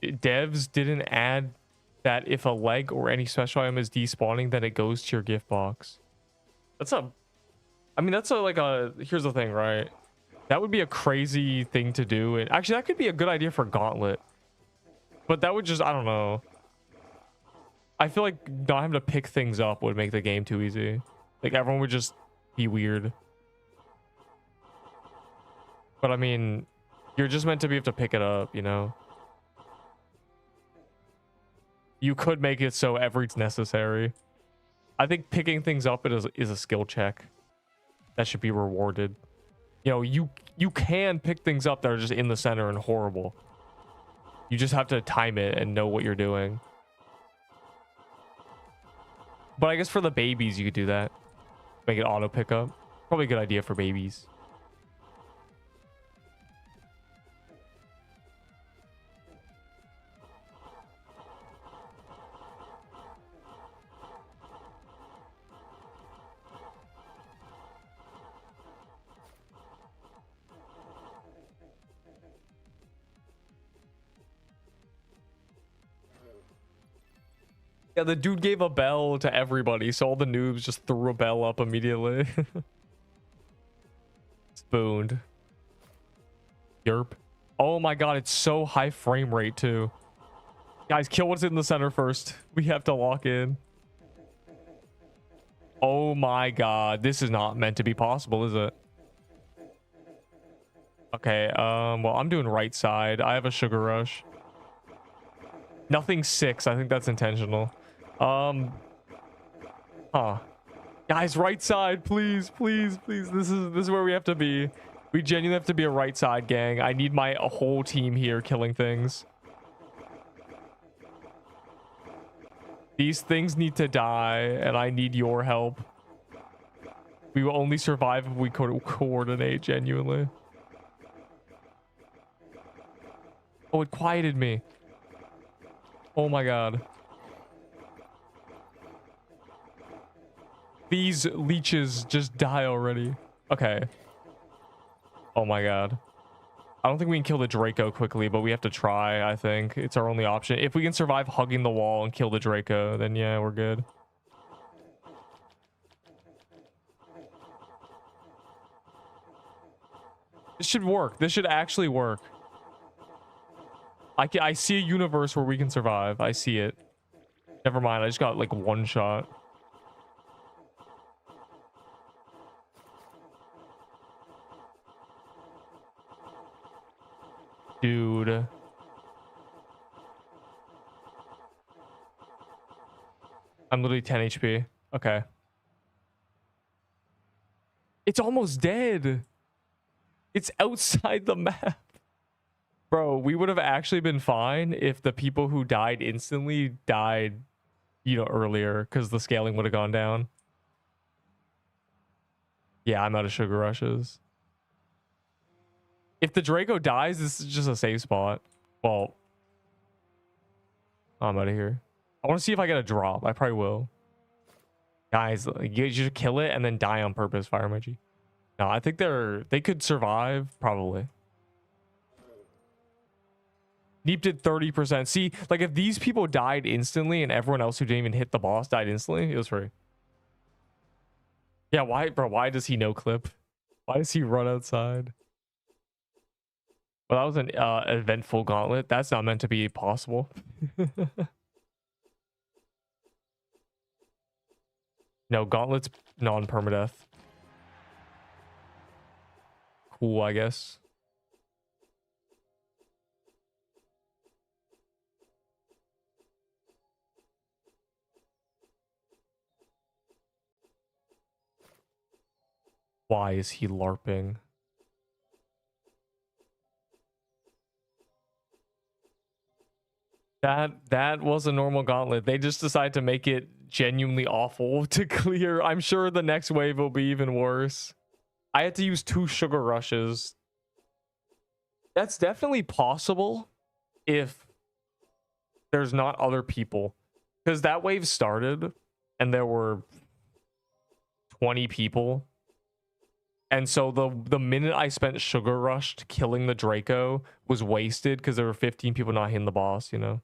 Devs didn't add that if a leg or any special item is despawning, then it goes to your gift box. That's a... I mean, that's a, like a... Here's the thing, right? That would be a crazy thing to do. And actually, that could be a good idea for Gauntlet. But that would just... I don't know. I feel like not having to pick things up would make the game too easy. Like, everyone would just be weird. But I mean, you're just meant to be able to pick it up, you know? You could make it so everything's necessary. I think picking things up is a skill check that should be rewarded. You know, you can pick things up that are just in the center and horrible. You just have to time it and know what you're doing. But I guess for the babies, you could do that. Make it auto pickup. Probably a good idea for babies. Yeah, the dude gave a bell to everybody, so all the noobs just threw a bell up immediately. Spooned. Yerp. Oh my god, it's so high frame rate too. Guys, kill what's in the center first. We have to lock in. Oh my god, this is not meant to be possible, is it? Okay, well, I'm doing right side. I have a sugar rush. Nothing 6. I think that's intentional. Guys, right side, please, please, please. This is where we have to be. We genuinely have to be a right side gang. I need my whole team here killing things. These things need to die, and I need your help. We will only survive if we coordinate genuinely. Oh, it quieted me. Oh my god. These leeches just die already. Okay. Oh my god. I don't think we can kill the Draco quickly, but we have to try, I think. It's our only option. If we can survive hugging the wall and kill the Draco, then yeah, we're good. This should work. This should actually work. I see a universe where we can survive. I see it. Never mind. I just got like one shot. Dude. I'm literally 10 HP. Okay. It's almost dead. It's outside the map. Bro, we would have actually been fine if the people who died instantly died, you know, earlier, because the scaling would have gone down. Yeah, I'm out of sugar rushes. If the Draco dies, this is just a safe spot. Well, I'm out of here. I want to see if I get a drop. I probably will. Guys, you should kill it and then die on purpose, fire emoji. No, I think they could survive, probably. Neep did 30%. See, like if these people died instantly and everyone else who didn't even hit the boss died instantly, it was free. Yeah, why, bro? Why does he no clip? Why does he run outside? Well, that was an eventful gauntlet. That's not meant to be possible. No, gauntlet's non-permadeath. Cool, I guess. Why is he LARPing? That was a normal gauntlet. They just decided to make it genuinely awful to clear. I'm sure the next wave will be even worse. I had to use 2 sugar rushes. That's definitely possible if there's not other people. Because that wave started and there were 20 people. And so the minute I spent sugar rushed killing the Draco was wasted because there were 15 people not hitting the boss, you know?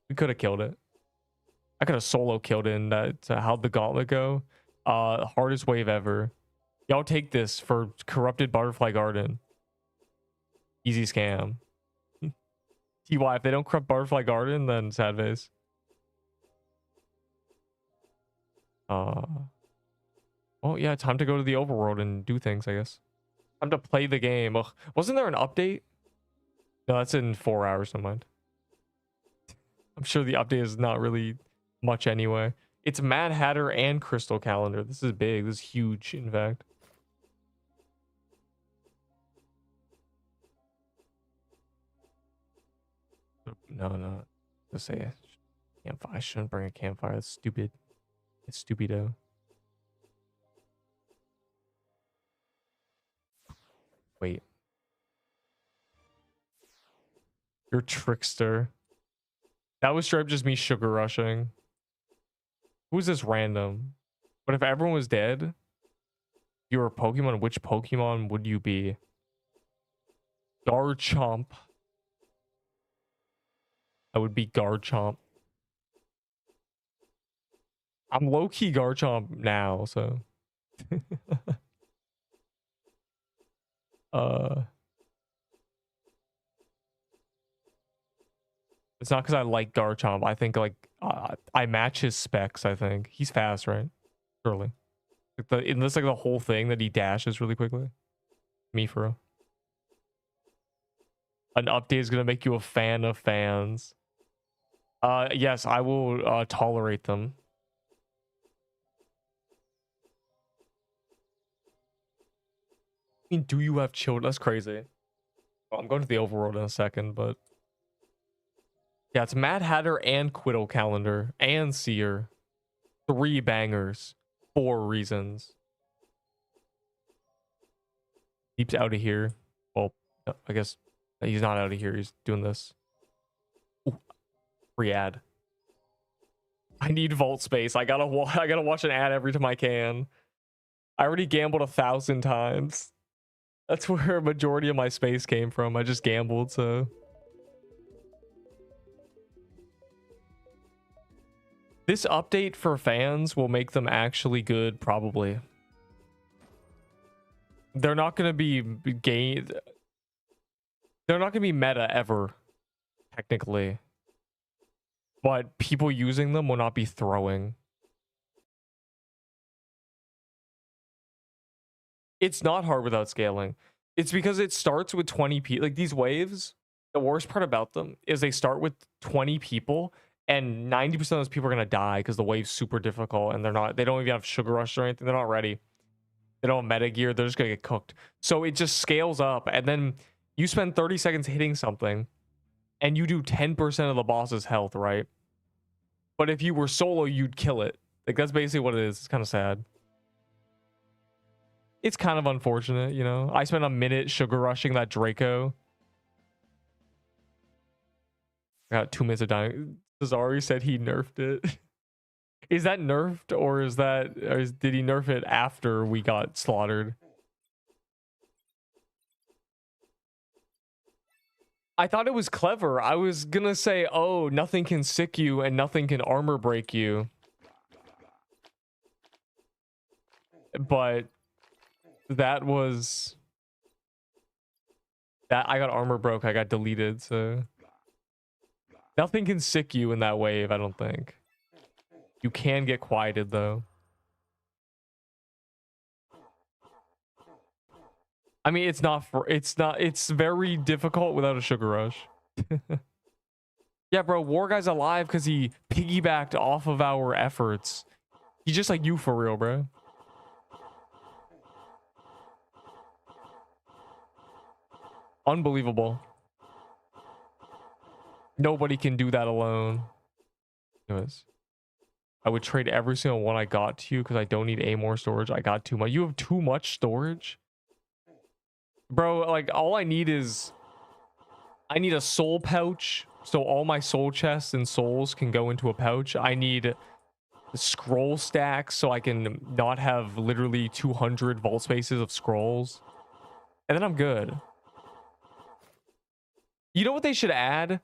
We could have killed it. I could have solo killed it in that. How'd the gauntlet go? Hardest wave ever. Y'all take this for corrupted butterfly garden. Easy scam. TY, if they don't corrupt butterfly garden, then sad face. Well, yeah, time to go to the overworld and do things, I guess. Time to play the game. Ugh. Wasn't there an update? No, that's in 4 hours, never mind. I'm sure the update is not really much anyway. It's Mad Hatter and Crystal Calendar. This is big. This is huge, in fact. No. Let's say campfire. I shouldn't bring a campfire. That's stupid. It's stupido. Wait. You're a trickster. That was straight up just me sugar rushing. Who's this random? But if everyone was dead, if you were a Pokemon, which Pokemon would you be? Garchomp. I would be Garchomp. I'm low-key Garchomp now, so. It's not because I like Garchomp. I think like I match his specs. I think he's fast, right? Surely. Like in this, like the whole thing that he dashes really quickly. Me for real. An update is gonna make you a fan of fans. Yes, I will tolerate them. I mean, do you have children? That's crazy. Well, I'm going to the overworld in a second, but yeah, it's Mad Hatter and Quiddle Calendar and Seer. 3 bangers. 4 reasons. Deep's out of here. Well, I guess he's not out of here. He's doing this. Ooh, free ad. I need vault space. I gotta watch an ad every time I can. I already gambled 1,000 times. That's where a majority of my space came from. I just gambled, so. This update for fans will make them actually good, probably. They're not going to be they're not going to be meta ever, technically. But people using them will not be throwing. It's not hard without scaling. It's because it starts with 20 people. Like these waves, the worst part about them is they start with 20 people. And 90% of those people are going to die because the wave's super difficult and they don't even have sugar rush or anything. They're not ready. They don't have meta gear. They're just going to get cooked. So it just scales up. And then you spend 30 seconds hitting something and you do 10% of the boss's health, right? But if you were solo, you'd kill it. Like that's basically what it is. It's kind of sad. It's kind of unfortunate, you know? I spent a minute sugar rushing that Draco. I got 2 minutes of dying. Cesari said he nerfed it. Is that nerfed or did he nerf it after we got slaughtered? I thought it was clever. I was gonna say, oh, nothing can sick you and nothing can armor break you. But that I got armor broke. I got deleted, so. Nothing can sick you in that wave, I don't think. You can get quieted, though. I mean, it's very difficult without a sugar rush. Yeah, bro, War Guy's alive because he piggybacked off of our efforts. He's just like you for real, bro. Unbelievable. Nobody can do that alone. Anyways, I would trade every single one I got to you because I don't need more storage. I got too much. You have too much storage? Bro, like all I need is I need a soul pouch so all my soul chests and souls can go into a pouch. I need scroll stacks so I can not have literally 200 vault spaces of scrolls. And then I'm good. You know what they should add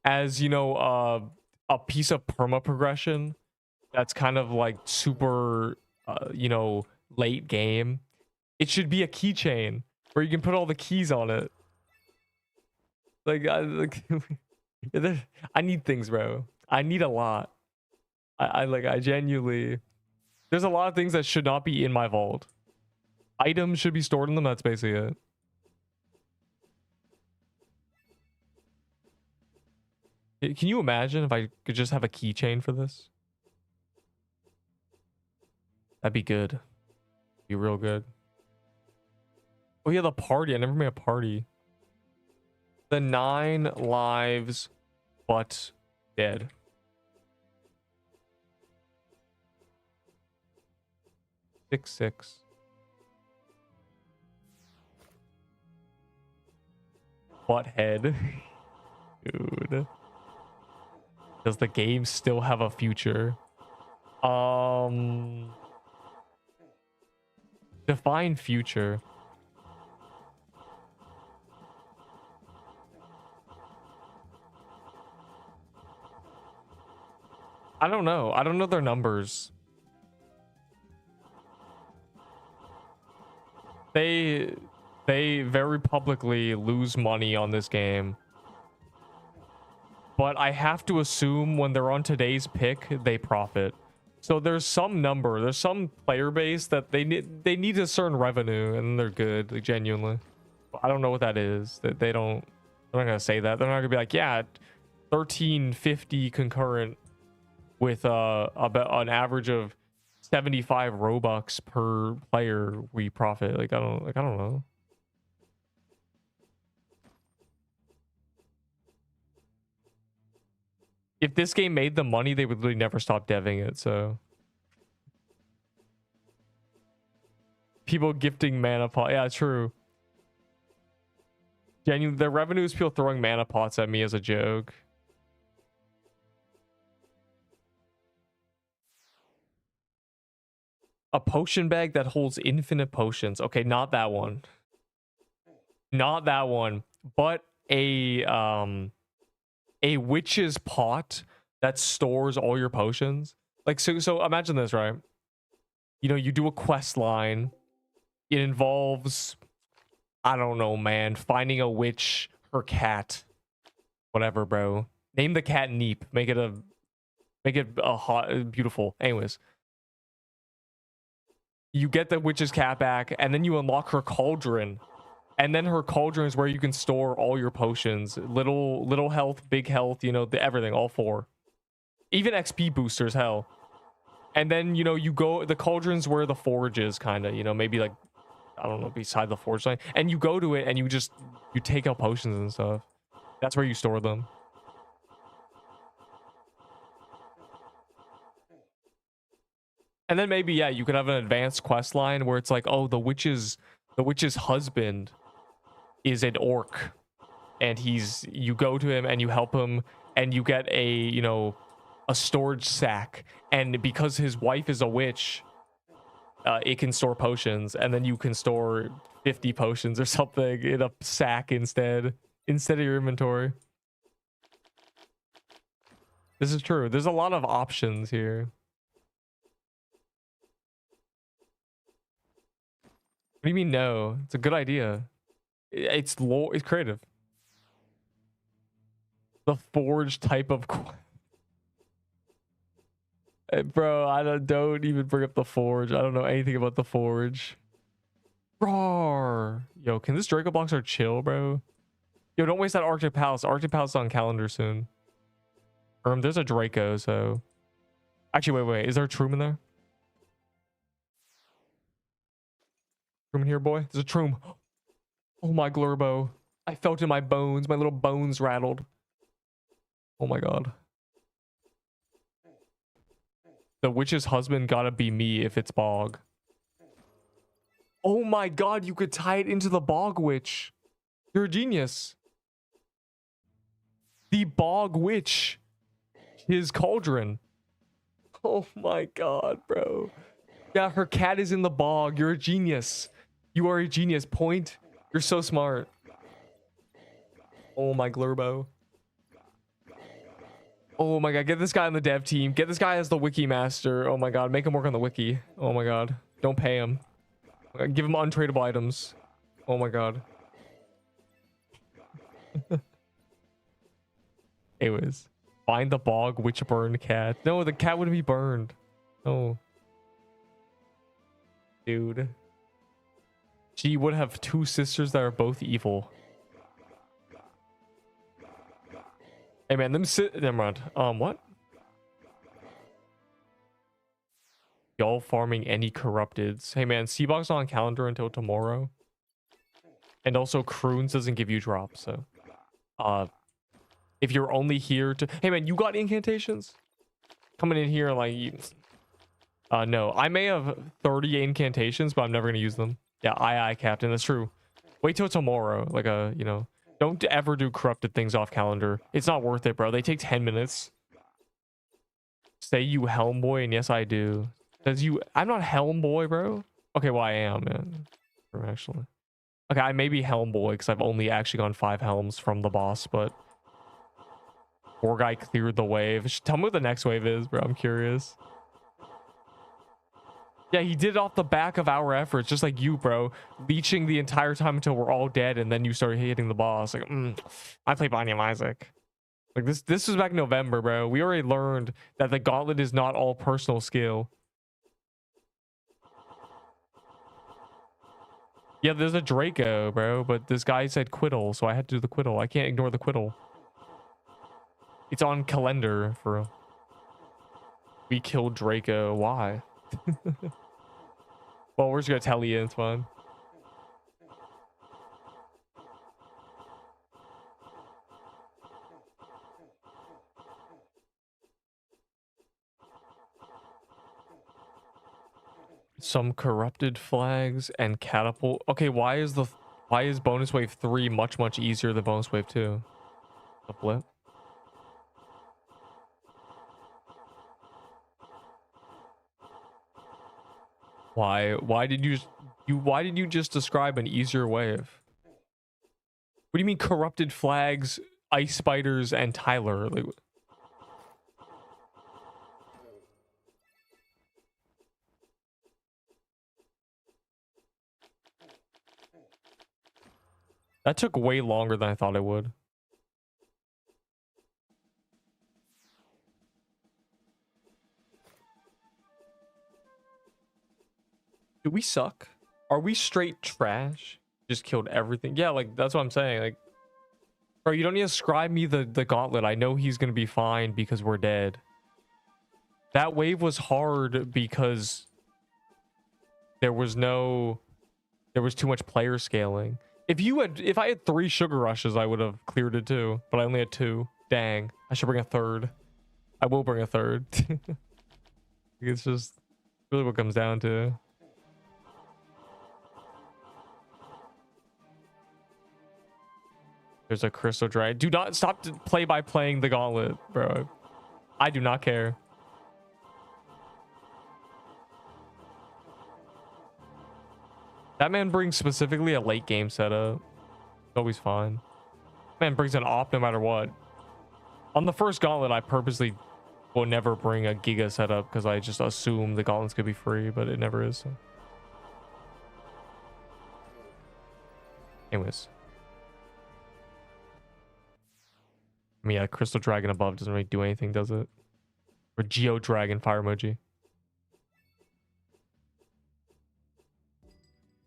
as, you know, a piece of perma progression that's kind of like super, you know, late game? It should be a keychain where you can put all the keys on it. Like, I need things, bro. I need a lot. I genuinely, there's a lot of things that should not be in my vault. Items should be stored in them. That's basically it. Can you imagine if I could just have a keychain for this? That'd be good. Be real good. Oh yeah, the party. I never made a party. The 9 lives, but dead. Six. Butthead. Dude. Does the game still have a future? Define future. I don't know. I don't know their numbers. They very publicly lose money on this game. But I have to assume when they're on today's pick, they profit. So there's some number, there's some player base that they need a certain revenue and they're good, like, genuinely. I don't know what that is. That they're not gonna say that. They're not gonna be like, yeah, 1350 concurrent with about an average of 75 Robux per player, we profit. Like I don't know. If this game made them money, they would literally never stop deving it, so. People gifting mana pot. Yeah, true. Genuinely, the revenue is people throwing mana pots at me as a joke. A potion bag that holds infinite potions. Okay, not that one. Not that one. But a witch's pot that stores all your potions. Like, so imagine this, right? You know, you do a quest line. It involves, I don't know, man, finding a witch, her cat, whatever, bro. Name the cat Neep. Make it a hot, beautiful. Anyways, you get the witch's cat back, and then you unlock her cauldron. And then her cauldron is where you can store all your potions. Little health, big health, you know, everything, all 4. Even XP boosters, hell. And then, you know, you go, the cauldron's where the forge is, kind of, you know, maybe like, I don't know, beside the forge line. And you go to it and you take out potions and stuff. That's where you store them. And then maybe, yeah, you could have an advanced quest line where it's like, oh, the witch's husband is an orc, and you go to him and you help him, and you get a, you know, a storage sack, and because his wife is a witch, it can store potions, and then you can store 50 potions or something in a sack instead of your inventory. This is true. There's a lot of options here. What do you mean no? It's a good idea. It's creative. The forge type of bro, I don't even bring up the forge. I don't know anything about the forge. Roar. Yo, can this Draco Boxer chill, bro? Yo, don't waste that Arctic Palace. Arctic Palace is on calendar soon. There's a Draco, so actually wait. Is there a Troom in there? Troom in here, boy. There's a Troom. Oh my Glurbo. I felt in my bones. My little bones rattled. Oh my god. The witch's husband gotta be me if it's bog. Oh my god, you could tie it into the bog witch. You're a genius. The bog witch. His cauldron. Oh my god, bro. Yeah, her cat is in the bog. You're a genius. You are a genius. Point. You're so smart. Oh my glurbo. Oh my god, get this guy on the dev team. Get this guy as the wiki master. Oh my god, make him work on the wiki. Oh my god. Don't pay him. Give him untradeable items. Oh my god. Anyways, find the bog witch burned cat. No, the cat wouldn't be burned. No. Dude. She would have two sisters that are both evil. Hey man, never mind. What? Y'all farming any corrupteds. Hey man, Seabox on calendar until tomorrow. And also Croons doesn't give you drops, so if you're only here to hey man, you got incantations? Coming in here like no. I may have 30 incantations, but I'm never gonna use them. Yeah, aye Captain, that's true. Wait till tomorrow. Like you know, don't ever do corrupted things off calendar. It's not worth it, bro. They take 10 minutes. Say you Helm Boy, and yes I do. Says you I'm not Helm Boy, bro. Okay, well I am, man. Actually. Okay, I may be Helm Boy because I've only actually gone 5 helms from the boss, but poor guy cleared the wave. Tell me what the next wave is, bro. I'm curious. Yeah, he did it off the back of our efforts, just like you, bro. Leeching the entire time until we're all dead, and then you start hitting the boss. Like, I play Bonnie and Isaac. Like this was back in November, bro. We already learned that the gauntlet is not all personal skill. Yeah, there's a Draco, bro, but this guy said quiddle, so I had to do the quiddle. I can't ignore the quiddle. It's on calendar for we killed Draco. Why? Well, we're just gonna tell you it's fine. Some corrupted flags and catapult. Okay, why is bonus wave 3 much easier than bonus wave 2? The flip. Why did you just describe an easier wave? What do you mean corrupted flags, ice spiders, and Tyler? Like, that took way longer than I thought it would. Do we suck? Are we straight trash? Just killed everything. Yeah, like that's what I'm saying. Like, bro, you don't need to scribe me the gauntlet. I know he's gonna be fine because we're dead. That wave was hard because there was too much player scaling. If I had 3 sugar rushes, I would have cleared it too. But I only had 2. Dang. I should bring a third. I will bring a third. It's just really what it comes down to. There's a crystal dragon. Do not stop to play by playing the gauntlet, bro. I do not care. That man brings specifically a late game setup. It's always fine. Man brings an op no matter what. On the first gauntlet, I purposely will never bring a giga setup because I just assume the gauntlets could be free, but it never is. So. Anyways. I mean, yeah, crystal dragon above doesn't really do anything, does it? Or geo dragon fire emoji.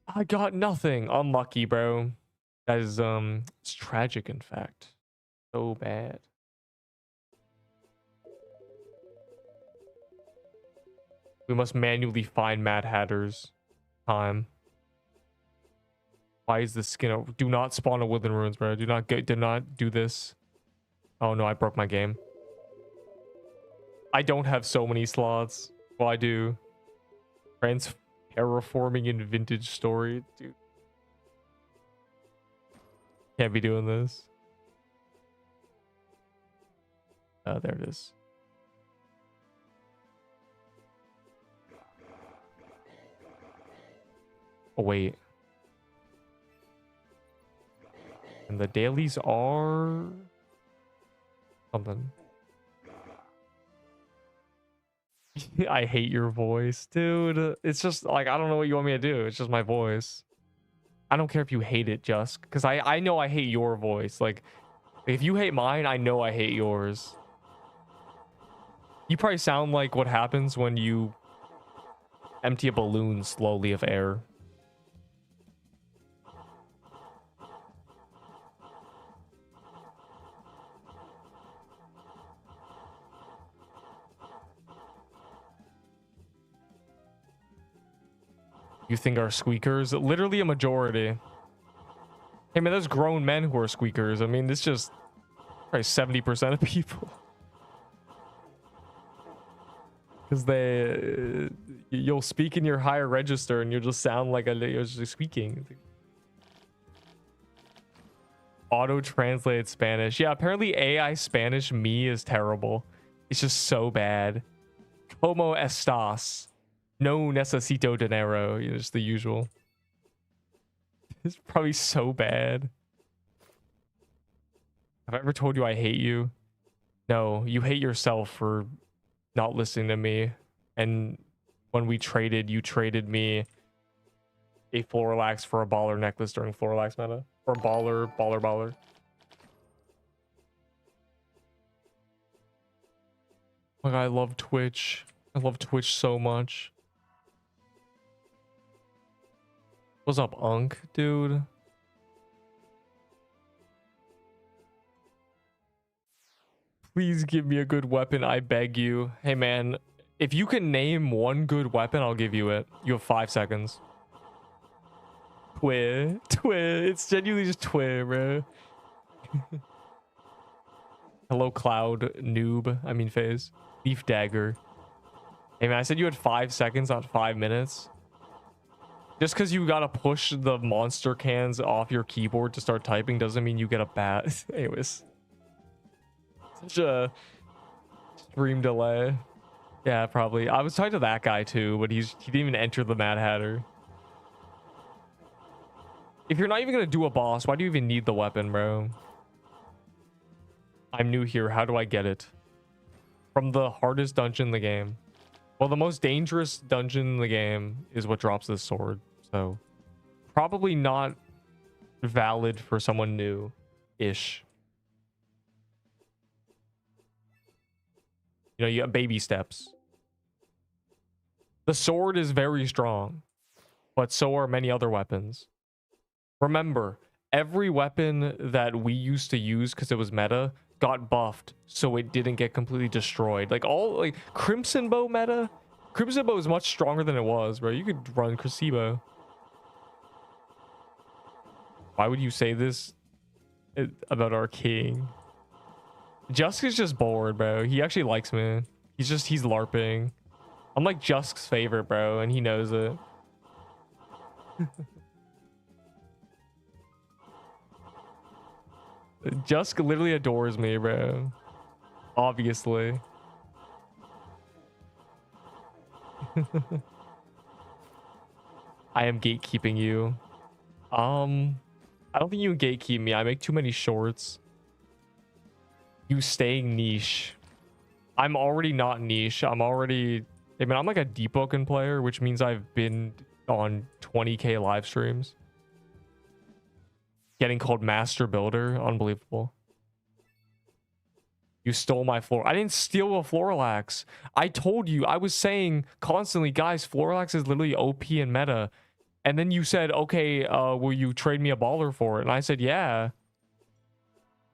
I got nothing. Unlucky, bro. That is it's tragic, in fact. So bad. We must manually find Mad Hatter's time. Why is the skin? Do not spawn a woodland ruins, bro. Do not do this. Oh no, I broke my game. I don't have so many slots. Well, I do. Terraforming in vintage story, dude. Can't be doing this. There it is. Oh, wait. And the dailies are something. I hate your voice, dude. It's just like, I don't know what you want me to do. It's just my voice. I don't care if you hate it, Jusk, because I know I hate your voice. Like, if you hate mine, I know I hate yours. You probably sound like what happens when you empty a balloon slowly of air. You think are squeakers? Literally a majority. Hey man, there's grown men who are squeakers. I mean, it's just probably 70% of people. Because you'll speak in your higher register and you'll just sound like you're just squeaking. Auto-translated Spanish. Yeah, apparently AI Spanish me is terrible. It's just so bad. Como estás? No necesito dinero. You know, just the usual. It's probably so bad. Have I ever told you I hate you? No, you hate yourself for not listening to me. And when we traded, you traded me a Florilax for a baller necklace during Florilax meta. Or baller. Like, I love Twitch. I love Twitch so much. What's up, Unk, dude? Please give me a good weapon, I beg you. Hey, man, if you can name one good weapon, I'll give you it. You have 5 seconds. Twit. It's genuinely just twit, bro. Hello, Cloud noob. I mean, phase. Leaf dagger. Hey, man, I said you had 5 seconds, not 5 minutes. Just because you gotta push the monster cans off your keyboard to start typing doesn't mean you get a bat. Anyways. Such a stream delay. Yeah, probably. I was talking to that guy too, but he didn't even enter the Mad Hatter. If you're not even gonna do a boss, why do you even need the weapon, bro? I'm new here. How do I get it? From the hardest dungeon in the game. Well, the most dangerous dungeon in the game is what drops this sword. So, probably not valid for someone new-ish. You know, you got baby steps. The sword is very strong, but so are many other weapons. Remember, every weapon that we used to use because it was meta got buffed so it didn't get completely destroyed. Like Crimson Bow meta. Crimson Bow is much stronger than it was, bro. You could run Crucibo. Why would you say this about our king? Jusk is just bored, bro. He actually likes me. He's LARPing. I'm like Jusk's favorite, bro, and he knows it. Jusk literally adores me, bro. Obviously. I am gatekeeping you. I don't think you can gatekeep me. I make too many shorts. You staying niche. I'm already not niche. I'm already... I mean, I'm like a Deepwoken player, which means I've been on 20k live streams. Getting called Master Builder. Unbelievable. You stole my floor. I didn't steal a Florilax. I told you. I was saying constantly, guys, Florilax is literally OP and meta. And then you said, okay, will you trade me a baller for it? And I said, yeah.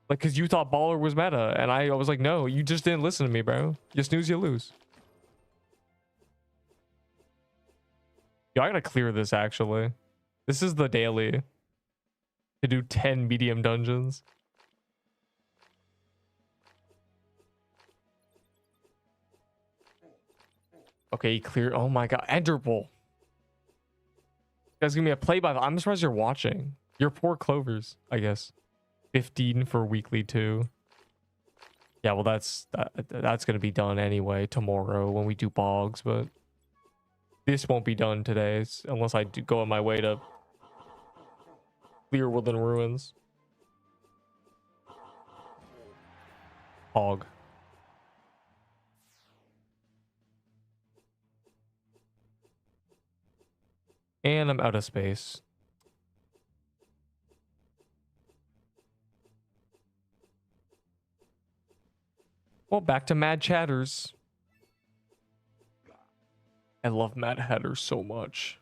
Like, because you thought baller was meta. And I was like, no, you just didn't listen to me, bro. You snooze, you lose. Yo, I gotta clear this, actually. This is the daily. To do 10 medium dungeons. Okay, clear. Oh my god. Enderbull. You guys give me a play-by. I'm surprised you're watching. You're poor clovers, I guess. 15 for weekly 2. Yeah, well, that's gonna be done anyway tomorrow when we do bogs, but this won't be done today unless I do go on my way to clear woodland ruins. Hog. And I'm out of space. Well, back to Mad Chatters. I love Mad Hatters so much.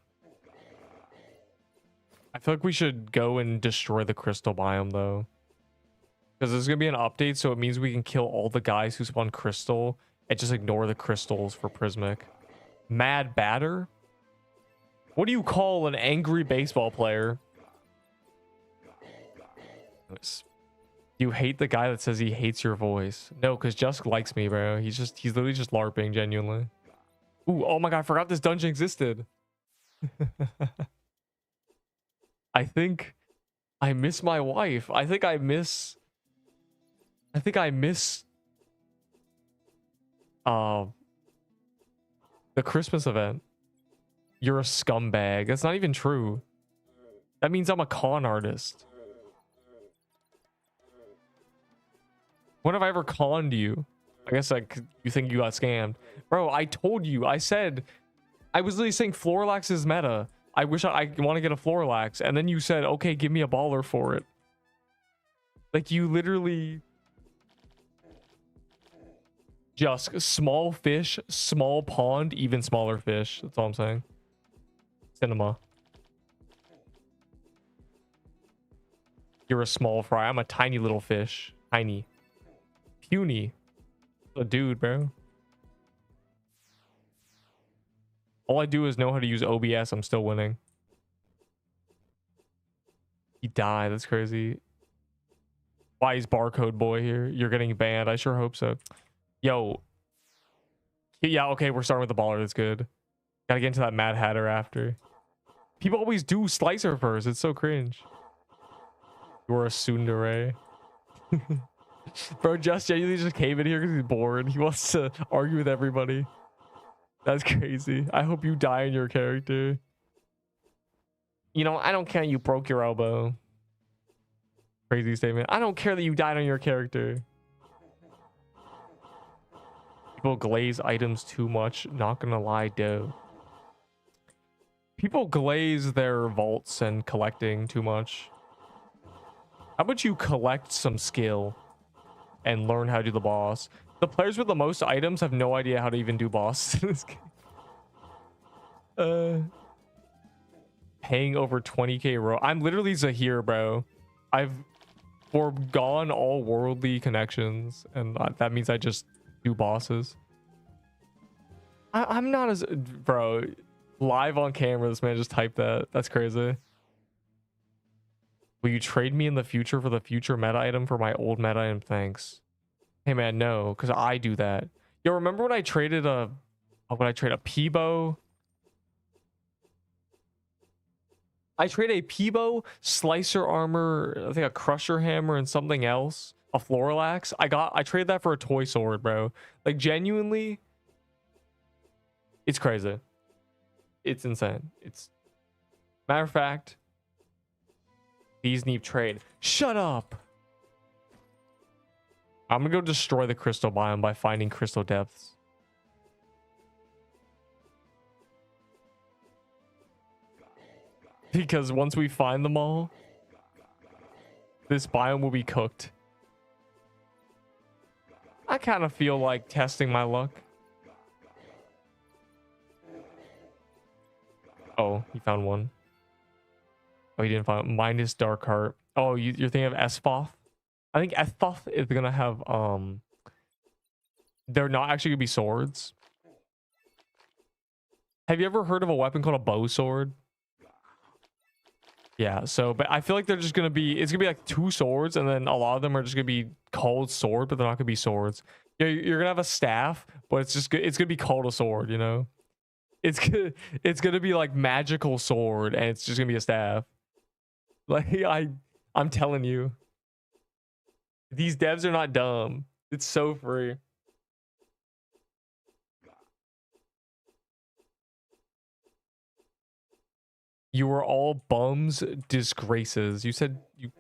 I feel like we should go and destroy the crystal biome though. Because there's going to be an update, so it means we can kill all the guys who spawn crystal and just ignore the crystals for prismic. Mad Batter? What do you call an angry baseball player? You hate the guy that says he hates your voice. No, because Jusk likes me, bro. He's literally just LARPing, genuinely. Ooh, oh my god, I forgot this dungeon existed. I think I miss my wife. I think I miss the Christmas event. You're a scumbag. That's not even true. That means I'm a con artist. When have I ever conned you? I guess you think you got scammed. Bro, I told you. I said, I was literally saying Floralax is meta. I wish I want to get a Floralax. And then you said, okay, give me a baller for it. Like, you literally... Just small fish, small pond, even smaller fish. That's all I'm saying. Cinema. You're a small fry. I'm a tiny little fish. Tiny. Puny. A dude, bro. All I do is know how to use OBS. I'm still winning. He died. That's crazy. Why is barcode boy here? You're getting banned. I sure hope so. Yo. Yeah, okay. We're starting with the baller. That's good. Gotta get into that Mad Hatter after. People always do Slicer first. It's so cringe. You're a tsundere. Bro, just genuinely just came in here because he's bored. He wants to argue with everybody. That's crazy. I hope you die in your character. You know, I don't care you broke your elbow. Crazy statement. I don't care that you died on your character. People glaze items too much. Not gonna lie, dude. People glaze their vaults and collecting too much. How about you collect some skill and learn how to do the boss? The players with the most items have no idea how to even do boss in this game. Paying over 20k. I'm literally Zahir, bro. I've foregone all worldly connections, and that means I just do bosses. I'm not as... Bro, live on camera, this man just typed that. That's crazy. Will you trade me in the future for the future meta item for my old meta item? Thanks. Hey man, no, because I do that. Yo, remember when I traded a... When I trade a Peebo? I trade a Peebo, Slicer Armor, I think a Crusher Hammer, and something else. A Floralax. I traded that for a toy sword, bro. Like, genuinely, it's crazy. It's insane. It's... Matter of fact, these need trade. Shut up! I'm gonna go destroy the crystal biome by finding crystal depths. Because once we find them all, this biome will be cooked. I kind of feel like testing my luck. Oh, he found one. Oh, he didn't find minus dark heart. Oh, you're thinking of Esphoth? I think Esphoth is gonna have they're not actually gonna be swords. Have you ever heard of a weapon called a bow sword? Yeah, so but I feel like they're just gonna be, it's gonna be like 2 swords, and then a lot of them are just gonna be called sword, but they're not gonna be swords. You're gonna have a staff, but it's gonna be called a sword, you know? It's gonna be like magical sword, and it's just gonna be a staff. Like I'm telling you, these devs are not dumb. It's so free. You were all bums, disgraces. You said you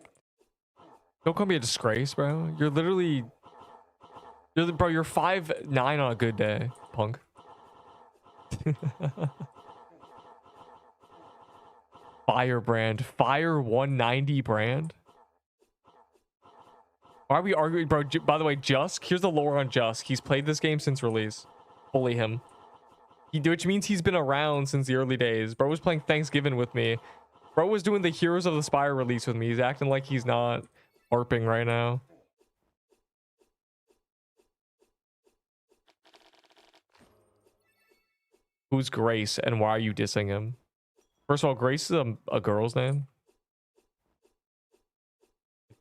don't call me a disgrace, bro. You're literally, bro. You're 5'9" on a good day, punk. Firebrand, Fire 190 brand. Why are we arguing, bro? By the way, Jusk. Here's the lore on Jusk. He's played this game since release. Bully him. Which means he's been around since the early days. Bro was playing Thanksgiving with me. Bro was doing the Heroes of the Spire release with me. He's acting like he's not LARPing right now. Who's Grace and why are you dissing him? First of all, Grace is a girl's name.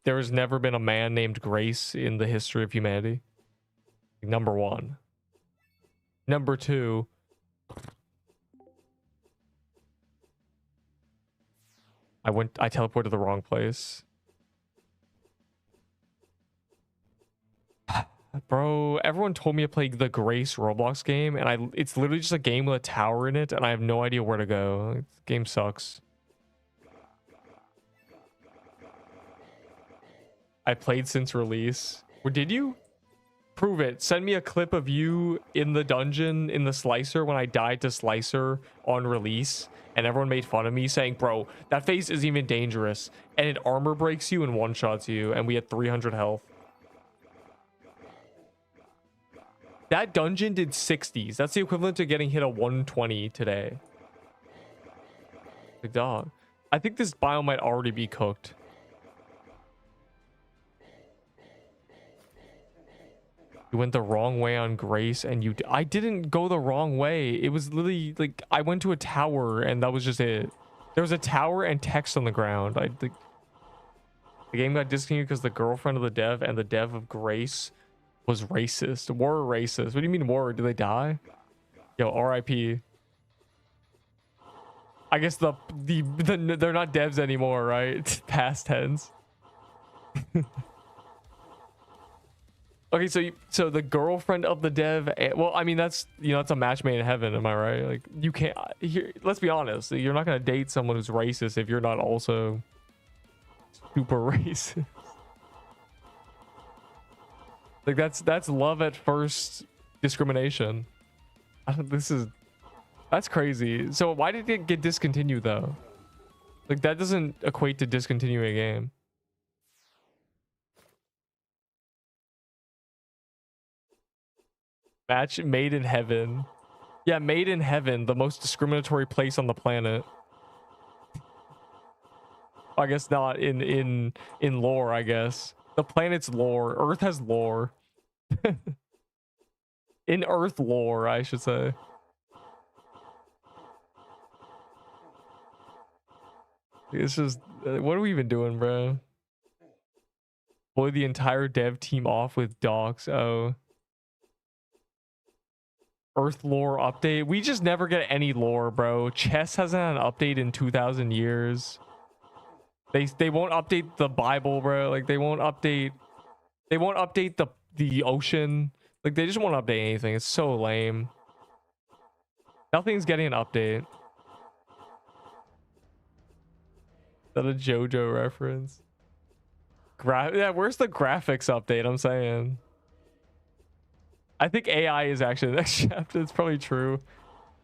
There has never been a man named Grace in the history of humanity. Number one. Number two. I teleported to the wrong place. Bro, everyone told me to play the Grace Roblox game, and it's literally just a game with a tower in it, and I have no idea where to go. This game sucks. I played since release. Or did you? Prove it. Send me a clip of you in the dungeon in the Slicer when I died to Slicer on release, and everyone made fun of me saying, bro, that phase isn't even dangerous, and it armor breaks you and one-shots you, and we had 300 health. That dungeon did 60s. That's the equivalent to getting hit a 120 today. Like, dog. I think this biome might already be cooked. You went the wrong way on Grace, and I didn't go the wrong way. It was literally like I went to a tower, and that was just it. There was a tower and text on the ground. The game got discontinued because the girlfriend of the dev and the dev of Grace was racist. Were racist. What do you mean were? Did they die? Yo, RIP. I guess they're not devs anymore, right? Past tense. Okay, so the girlfriend of the dev, well, I mean, that's, it's a match made in heaven, am I right? Like, you can't, let's be honest, you're not going to date someone who's racist if you're not also super racist. Like, that's love at first discrimination. That's crazy. So why did it get discontinued, though? Like, that doesn't equate to discontinuing a game. Match made in heaven. Yeah, made in heaven, the most discriminatory place on the planet. I guess not in lore, I guess. The planet's lore. Earth has lore. In Earth lore, I should say. It's just, what are we even doing, bro? Blow the entire dev team off with dogs. Oh. Earth lore update. We just never get any lore, bro. Chess hasn't had an update in 2,000 years. They won't update the Bible, bro. Like, they won't update the ocean. Like, they just won't update anything. It's so lame. Nothing's getting an update. Is that a JoJo reference? Yeah, where's the graphics update? I'm saying. I think AI is actually the next chapter. It's probably true.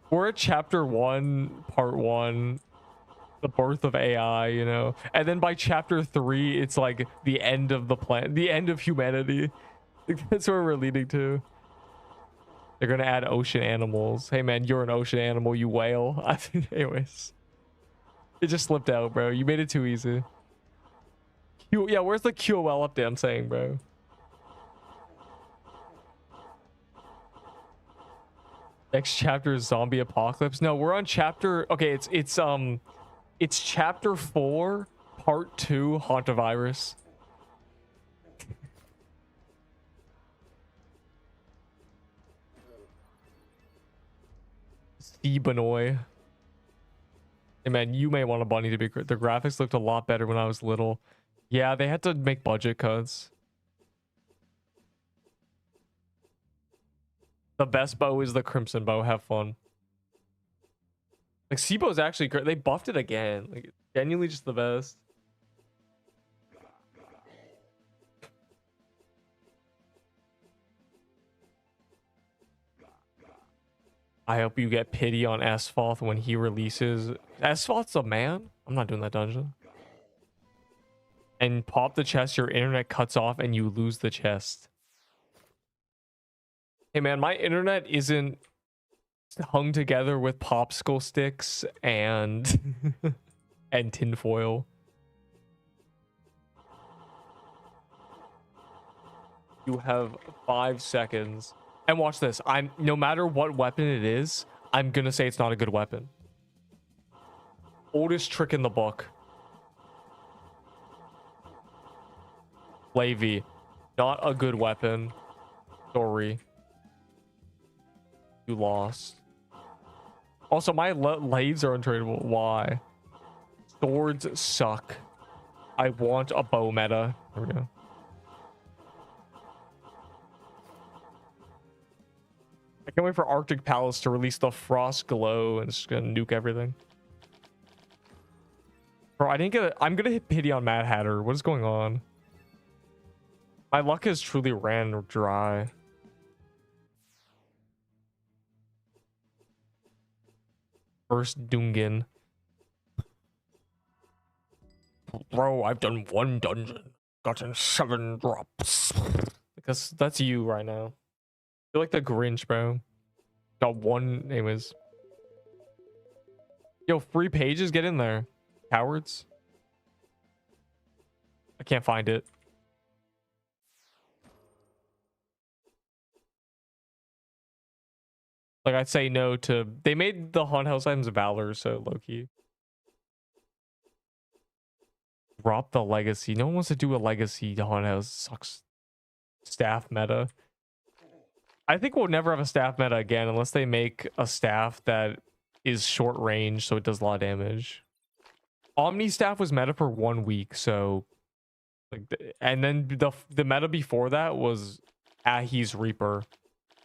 We're at chapter 1, part 1, the birth of AI, and then by chapter 3, it's like the end of the planet, the end of humanity. That's where we're leading to. They're gonna add ocean animals. Hey man, you're an ocean animal, you whale. I think, anyways, it just slipped out, bro. You made it too easy. Yeah, where's the QOL update? I'm saying, bro. Next chapter is zombie apocalypse. No, we're on chapter. Okay, it's chapter 4, part 2, hantavirus. Steve Benoit. Hey man, you may want a bunny to be. The graphics looked a lot better when I was little. Yeah, they had to make budget cuts. The best bow is the crimson bow. Have fun. Like Sibo's actually great. They buffed it again. Like genuinely just the best. I hope you get pity on Asphoth when he releases. Asphoth's a man? I'm not doing that dungeon. And pop the chest, your internet cuts off and you lose the chest. Hey man, my internet isn't hung together with popsicle sticks and and tinfoil. You have 5 seconds. And watch this. I'm no matter what weapon it is, I'm gonna say it's not a good weapon. Oldest trick in the book. Levy, not a good weapon. Sorry. You lost. Also, my lathes are untradeable. Why? Swords suck. I want a bow meta. There we go. I can't wait for Arctic Palace to release the Frost Glow and it's just gonna nuke everything. Bro, I didn't get it. I'm gonna hit pity on Mad Hatter. What is going on? My luck has truly ran dry. First Dungan. Bro, I've done 1 dungeon. Gotten 7 drops. Because that's you right now. You're like the Grinch, bro. Got 1. Anyways. Yo, free pages, get in there. Cowards. I can't find it. Like, I'd say no to... They made the Haunt House items Valor, so low-key. Drop the Legacy. No one wants to do a Legacy Haunt House. Sucks. Staff meta. I think we'll never have a staff meta again unless they make a staff that is short range, so it does a lot of damage. Omni staff was meta for 1 week, so... Like, and then the meta before that was Ahi's Reaper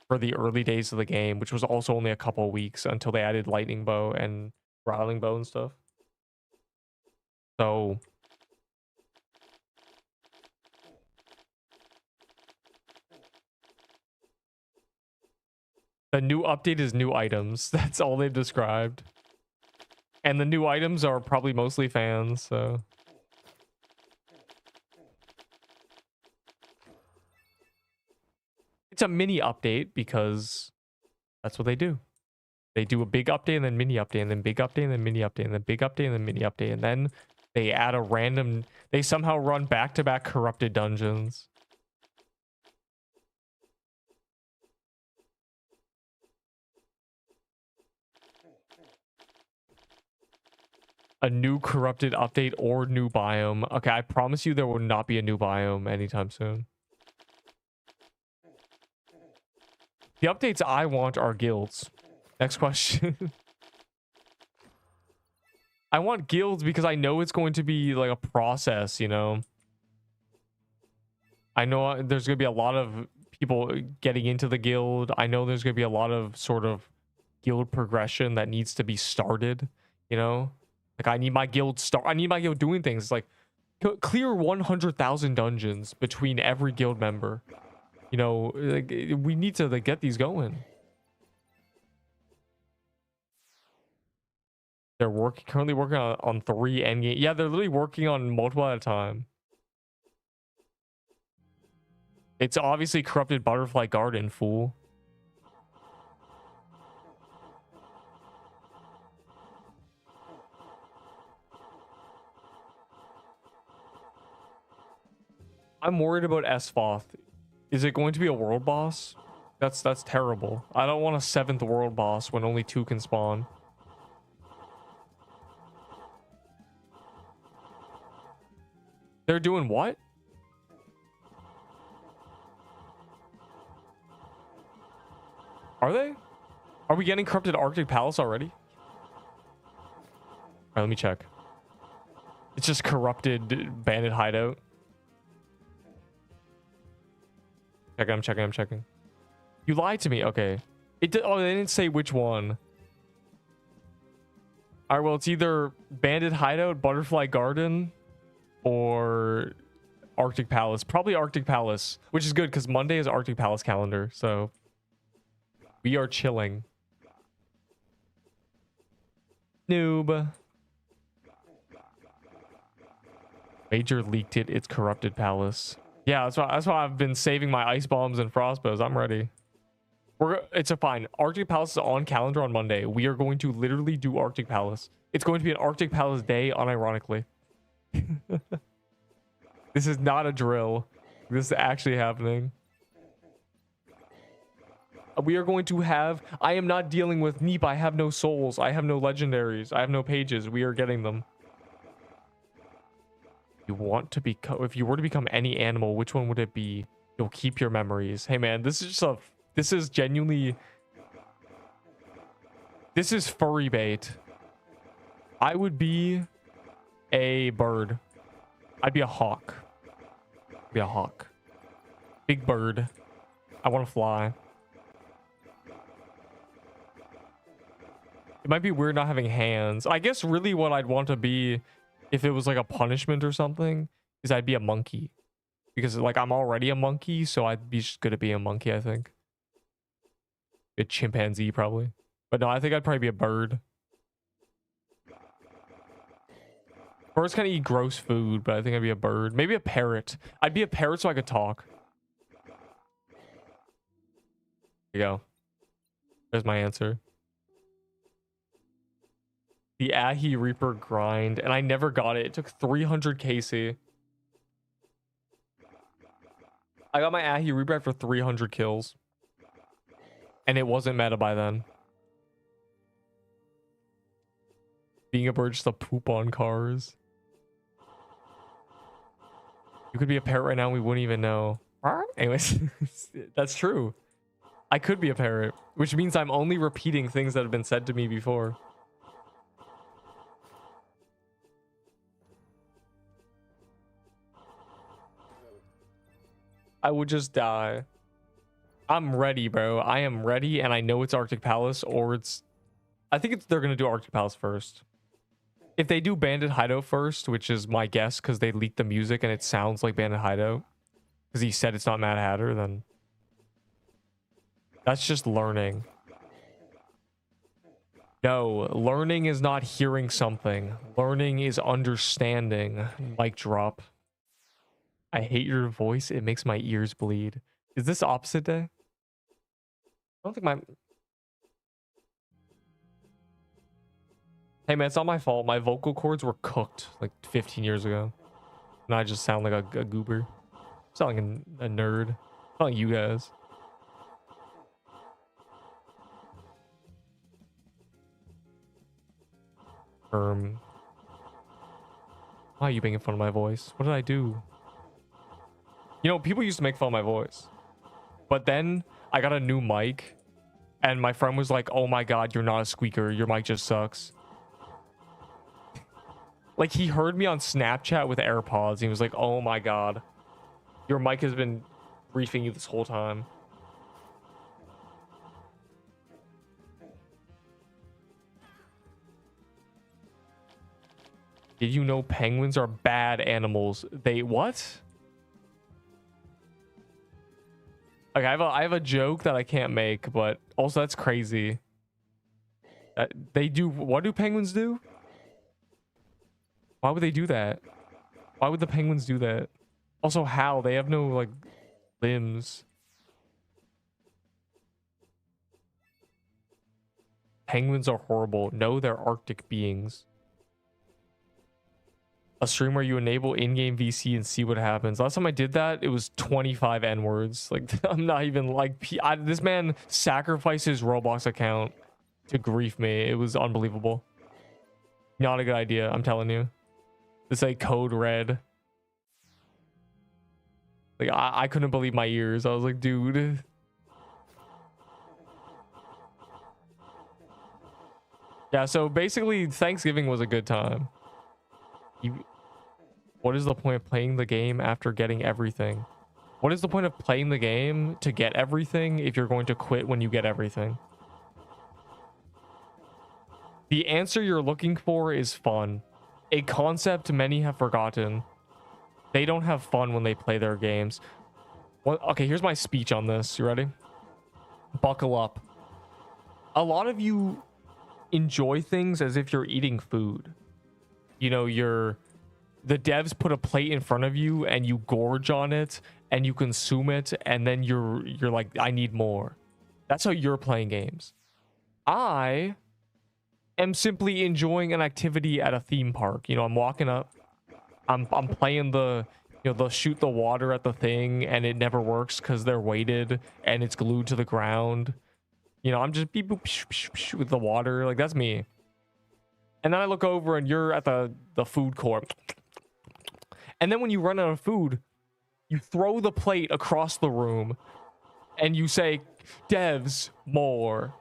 for the early days of the game, which was also only a couple weeks until they added Lightning Bow and Rattling Bow and stuff. So... The new update is new items. That's all they've described. And the new items are probably mostly fans, so... It's a mini update because that's what they do. They do a big update and then mini update and then big update and then mini update and then big update and then mini update. And then they add a random... They somehow run back-to-back corrupted dungeons. A new corrupted update or new biome. Okay, I promise you there will not be a new biome anytime soon. The updates I want are guilds. Next question. I want guilds because I know it's going to be like a process, you know? I know there's going to be a lot of people getting into the guild. I know there's going to be a lot of sort of guild progression that needs to be started, you know? Like, I need my guild doing things like clear 100,000 dungeons between every guild member. You know, like, we need to like, get these going. They're currently working on 3 endgame. Yeah, they're literally working on multiple at a time. It's obviously corrupted Butterfly Garden, fool. I'm worried about Asphoth. Is it going to be a world boss? That's terrible. I don't want a 7th world boss when only 2 can spawn. They're doing what? Are they? Are we getting corrupted Arctic Palace already? Alright, let me check. It's just corrupted bandit hideout. I'm checking. You lied to me. Okay. Oh, they didn't say which one. All right, well, it's either Bandit Hideout, Butterfly Garden, or Arctic Palace. Probably Arctic Palace, which is good because Monday is Arctic Palace calendar. So we are chilling. Noob. Major leaked it. It's corrupted palace. Yeah, that's why I've been saving my ice bombs and frostbows. I'm ready. It's a fine. Arctic Palace is on calendar on Monday. We are going to literally do Arctic Palace. It's going to be an Arctic Palace day, unironically. This is not a drill. This is actually happening. We are going to have... I am not dealing with Neep. I have no souls. I have no legendaries. I have no pages. We are getting them. You want to become... If you were to become any animal, which one would it be? You'll keep your memories. Hey, man, this is just a... This is genuinely... This is furry bait. I would be a bird. I'd be a hawk. Be a hawk. Big bird. I want to fly. It might be weird not having hands. I guess really what I'd want to be, if it was like a punishment or something, is I'd be a monkey. Because like I'm already a monkey, so I'd be just good at being a monkey, I think. A chimpanzee probably. But no, I think I'd probably be a bird. Birds kind of eat gross food, but I think I'd be a bird. Maybe a parrot. I'd be a parrot so I could talk. There you go. There's my answer. The Ahi Reaper grind, and I never got it. It took 300 KC. I got my Ahi Reaper for 300 kills. And it wasn't meta by then. Being a bird just a poop on cars. You could be a parrot right now and we wouldn't even know. Anyways, that's true. I could be a parrot, which means I'm only repeating things that have been said to me before. I would just die. I'm ready, bro. I am ready, and I know it's Arctic Palace, or it's... I think they're going to do Arctic Palace first. If they do Bandit Hideout first, which is my guess, because they leaked the music and it sounds like Bandit Hideout, because he said it's not Mad Hatter, then... That's just learning. No, learning is not hearing something. Learning is understanding. Mic drop. I hate your voice. It makes my ears bleed. Is this opposite day? I don't think my... Hey man, it's not my fault. My vocal cords were cooked like 15 years ago. And I just sound like a goober. I sound like a nerd. Not like you guys. Why are you making fun of my voice? What did I do? You know, people used to make fun of my voice. But then I got a new mic. And my friend was like, oh my god, you're not a squeaker. Your mic just sucks. Like, he heard me on Snapchat with AirPods. And he was like, oh my god. Your mic has been briefing you this whole time. Did you know penguins are bad animals? They what? Okay, I have a joke that I can't make, but also that's crazy. They do... What do penguins do? Why would they do that? Why would the penguins do that? Also, how? They have no, like, limbs. Penguins are horrible. No, they're Arctic beings. A stream where you enable in-game VC and see what happens. Last time I did that, it was 25 N-words. Like, I'm not even like... this man sacrificed his Roblox account to grief me. It was unbelievable. Not a good idea, I'm telling you. This like code red. Like, I couldn't believe my ears. I was like, dude. Yeah, so basically, Thanksgiving was a good time. What is the point of playing the game after getting everything? What is the point of playing the game to get everything if you're going to quit when you get everything? The answer you're looking for is fun. A concept many have forgotten. They don't have fun when they play their games. Well, okay, here's my speech on this. You ready? Buckle up. A lot of you enjoy things as if you're eating food. You know, the devs put a plate in front of you and you gorge on it and you consume it, and then you're like, I need more. That's how you're playing games. I am simply enjoying an activity at a theme park. You know, I'm walking up, I'm playing the, you know, they'll shoot the water at the thing and it never works because they're weighted and it's glued to the ground. You know, I'm just beep, boop, psh, psh, psh, with the water. Like, that's me. And then I look over and you're at the food court. And then when you run out of food, you throw the plate across the room and you say, devs, more.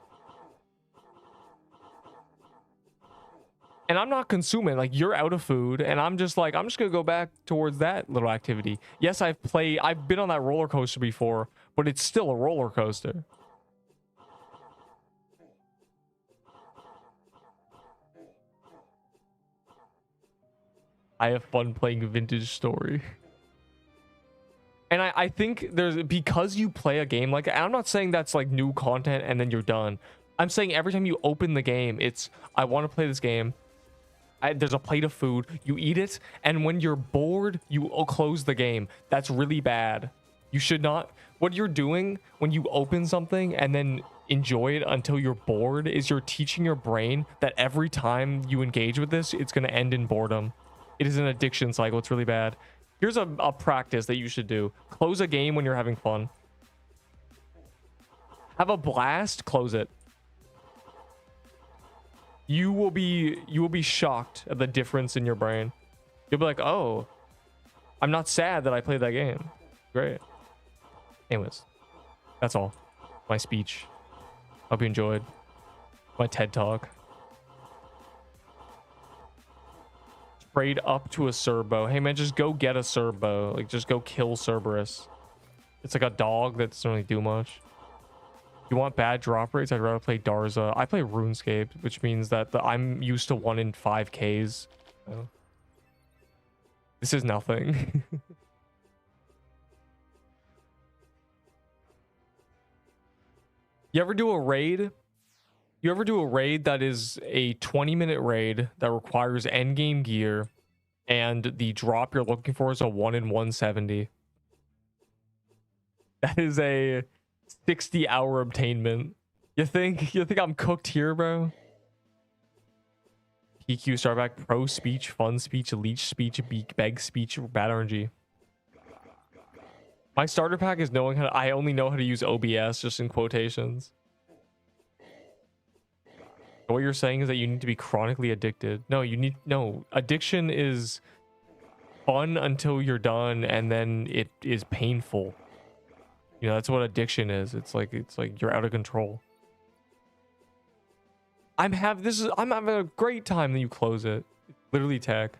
And I'm not consuming. Like, you're out of food and I'm just like, I'm just gonna go back towards that little activity. Yes, I've been on that roller coaster before, but it's still a roller coaster. I have fun playing Vintage Story. And I think there's, because you play a game like, and I'm not saying that's like new content and then you're done. I'm saying every time you open the game, it's, I want to play this game. There's a plate of food, you eat it, and when you're bored, you close the game. That's really bad. You should not. What you're doing when you open something and then enjoy it until you're bored is you're teaching your brain that every time you engage with this, it's going to end in boredom. It is an addiction cycle. It's really bad. Here's a practice that you should do. Close a game when you're having fun. Have a blast, close it. You will be shocked at the difference in your brain. You'll be like, oh, I'm not sad that I played that game. Great. Anyways, that's all. My speech. Hope you enjoyed my TED Talk. Trade up to a Cerbo. Hey man, just go get a Cerbo. Like, just go kill Cerberus. It's like a dog that doesn't really do much. You want bad drop rates? I'd rather play Darza. I play RuneScape, which means that I'm used to 1 in 5Ks. So. This is nothing. You ever do a raid? You ever do a raid that is a 20-minute raid that requires endgame gear, and the drop you're looking for is a 1 in 170? That is a 60-hour obtainment. You think I'm cooked here, bro? PQ, Starback, pro speech, fun speech, leech speech, beg speech, bad RNG. My starter pack is knowing how to, I only know how to use OBS, just in quotations. What you're saying is that you need to be chronically addicted. No, addiction is fun until you're done, and then it is painful. You know, that's what addiction is. It's like you're out of control. I'm having a great time, then you close it. It's literally tech.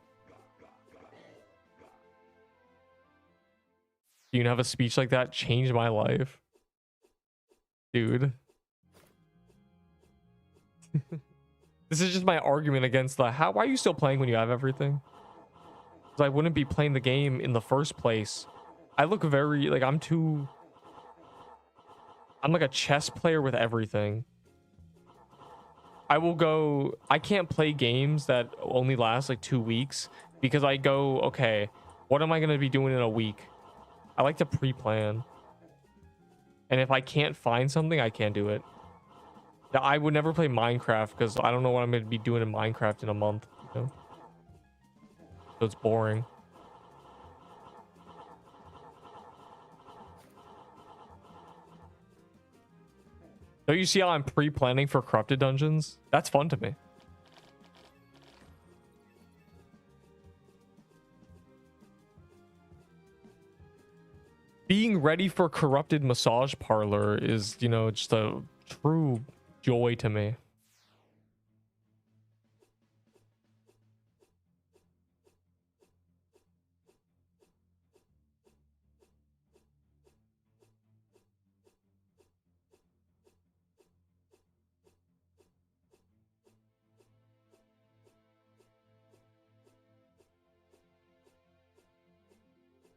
You can have a speech like that change my life. Dude. This is just my argument against why are you still playing when you have everything? Because I wouldn't be playing the game in the first place. I look very, like, I'm like a chess player with everything. I can't play games that only last like 2 weeks because I go, okay, what am I going to be doing in a week? I like to pre-plan. And if I can't find something, I can't do it. I would never play Minecraft because I don't know what I'm going to be doing in Minecraft in a month. You know? So it's boring. Don't you see how I'm pre-planning for corrupted dungeons? That's fun to me. Being ready for corrupted massage parlor is, you know, just a true joy to me.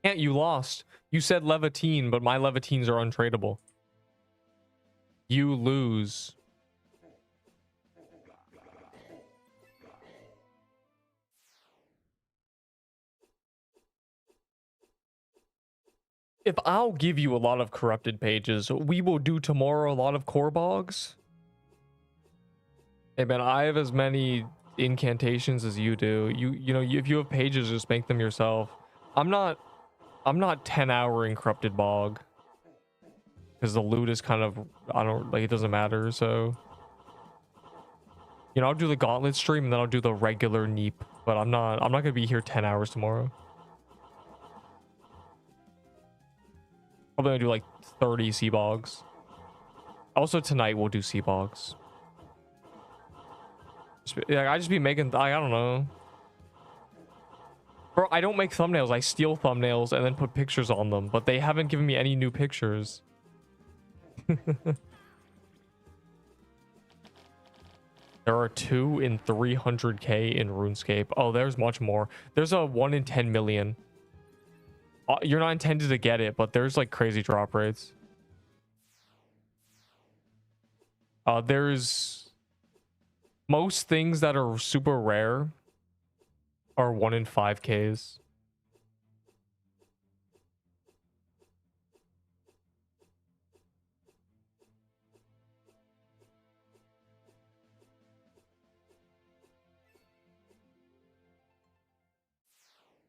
can't. You lost. You said Levitine, but my Levitines are untradeable. You lose. If I'll give you a lot of corrupted pages, we will do tomorrow a lot of core bogs. Hey man, I have as many incantations as you do. You know, if you have pages, just make them yourself. I'm not 10-hour corrupted bog because the loot is kind of, I don't like, it doesn't matter. So you know, I'll do the gauntlet stream and then I'll do the regular Neep, but I'm not gonna be here 10 hours tomorrow. I'm gonna do like 30 sea bogs. Also tonight we'll do sea bogs. I just be making, I don't know. Bro, I don't make thumbnails. I steal thumbnails and then put pictures on them, but they haven't given me any new pictures. There are 2 in 300k in RuneScape. Oh, there's much more. There's a 1 in 10 million. You're not intended to get it, but there's like crazy drop rates. There's most things that are super rare are 1 in 5Ks.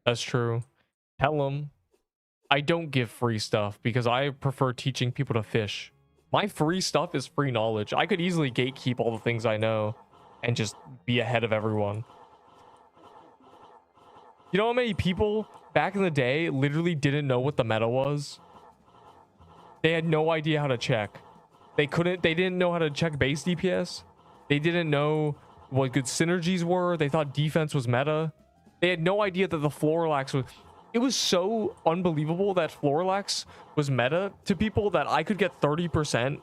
That's true. Tell them I don't give free stuff because I prefer teaching people to fish. My free stuff is free knowledge. I could easily gatekeep all the things I know and just be ahead of everyone. You know how many people back in the day literally didn't know what the meta was? They had no idea how to check. They didn't know how to check base DPS. They didn't know what good synergies were. They thought defense was meta. They had no idea that the Florilax was... It was so unbelievable that Florilax was meta to people that I could get 30%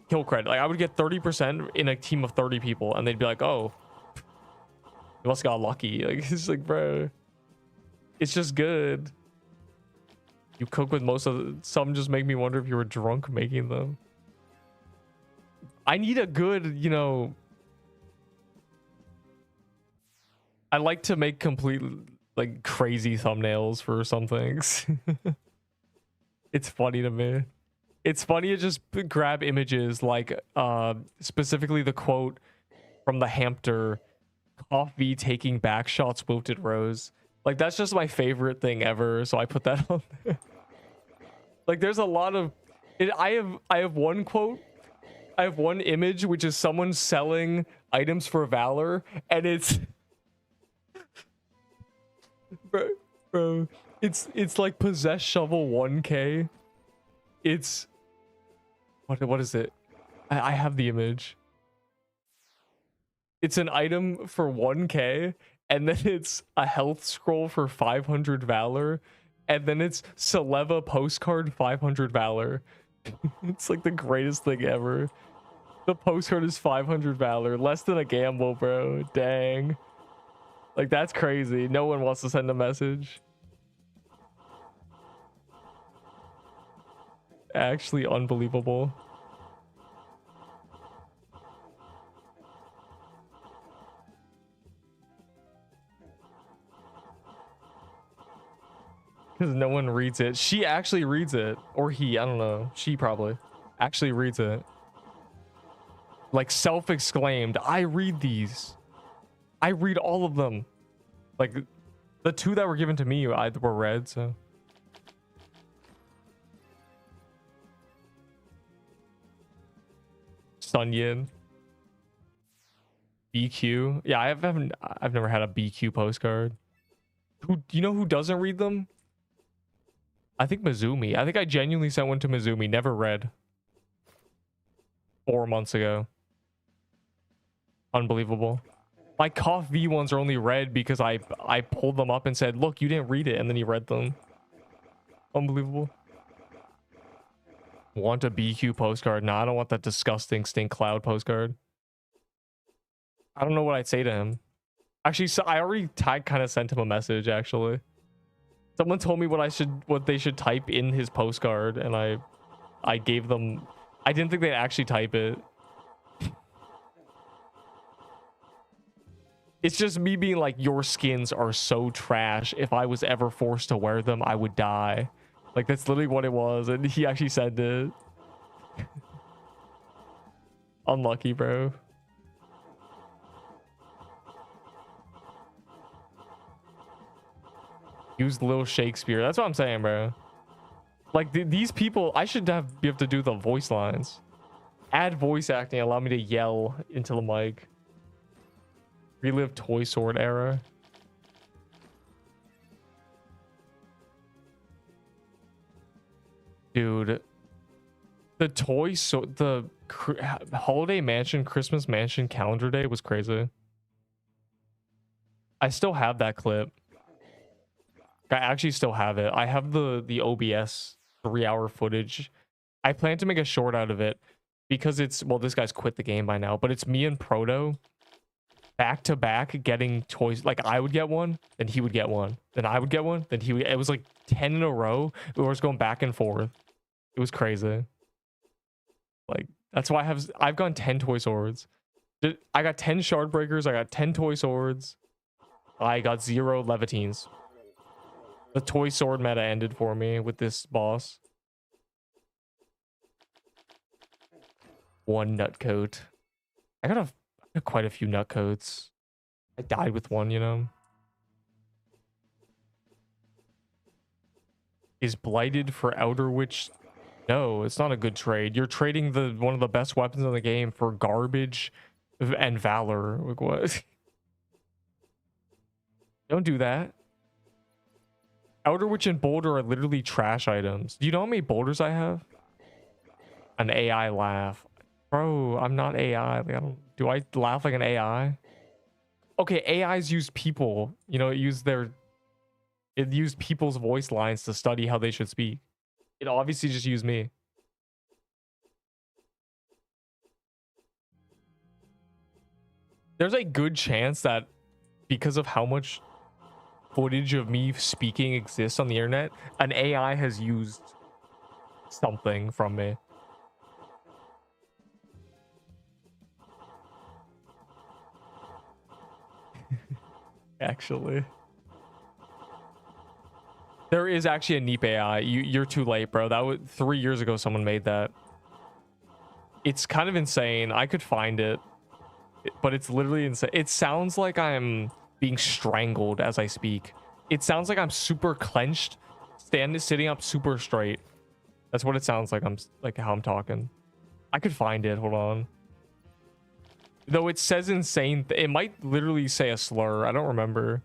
kill credit. Like, I would get 30% in a team of 30 people, and they'd be like, oh, you must have got lucky. Like, it's like, bro, it's just good. You cook with most of the... Some just make me wonder if you were drunk making them. I need a good, you know... I like to make complete... like crazy thumbnails for some things. It's funny to me. It's funny to just grab images like specifically the quote from the Hampter, coffee taking back shots wilted rose. Like, that's just my favorite thing ever, so I put that on there. Like, there's a lot of I have one quote, I have one image which is someone selling items for valor, and it's bro, it's like possess shovel 1k. It's what is it? I have the image. It's an item for 1k, and then it's a health scroll for 500 valor, and then it's Celeva postcard 500 valor. It's like the greatest thing ever. The postcard is 500 valor, less than a gamble, bro. Dang. Like, that's crazy. No one wants to send a message. Actually unbelievable. Because no one reads it. She actually reads it. Or he, I don't know. She probably actually reads it. Like, self-exclaimed, I read these. I read all of them. Like, the 2 that were given to me were read, so. Sun Yin. BQ. Yeah, I've never had a BQ postcard. Do you know who doesn't read them? I think Mizumi. I think I genuinely sent one to Mizumi, never read. 4 months ago. Unbelievable. My Cough V ones are only read because I pulled them up and said, look, you didn't read it, and then he read them. Unbelievable. Want a BQ postcard? Nah, I don't want that disgusting stink cloud postcard. I don't know what I'd say to him. Actually, so I already kind of sent him a message, actually. Someone told me what they should type in his postcard, and I gave them. I didn't think they'd actually type it. It's just me being like, your skins are so trash. If I was ever forced to wear them, I would die. Like, that's literally what it was, and he actually said it. Unlucky, bro. Use Little Shakespeare. That's what I'm saying, bro. Like, these people, I should be able to do the voice lines. Add voice acting, allow me to yell into the mic. Relive Toy Sword era. Dude, the Holiday Mansion, Christmas Mansion calendar day was crazy. I still have that clip. I actually still have it. I have the OBS 3-hour footage. I plan to make a short out of it because it's, well, this guy's quit the game by now, but it's me and Proto back to back getting toys. Like, I would get one, then he would get one, then I would get one, then he would. It was like 10 in a row. We were just going back and forth. It was crazy. Like, that's why I've gone 10 toy swords. I got 10 shard breakers. I got 10 toy swords. I got 0 levitines. The toy sword meta ended for me with this boss. 1 nutcoat. I got quite a few nutcoats. I died with one, you know. Is Blighted for Outer Witch? No, it's not a good trade. You're trading one of the best weapons in the game for garbage and valor. Like, what? Don't do that. Outer Witch and Boulder are literally trash items. Do you know how many boulders I have? An AI laugh. Bro, I'm not AI. Like, do I laugh like an AI? Okay, AIs use people. You know, it used people's voice lines to study how they should speak. It obviously just used me. There's a good chance that because of how much footage of me speaking exists on the internet, an AI has used something from me. Actually, there is actually a Nerp AI. You're too late, bro. That was 3 years ago. Someone made that. It's kind of insane. I could find it, but it's literally insane. It sounds like I'm being strangled as I speak. It sounds like I'm super clenched, sitting up super straight. That's what it sounds like. I'm like how I'm talking. I could find it. Hold on. Though it says insane, it might literally say a slur. I don't remember.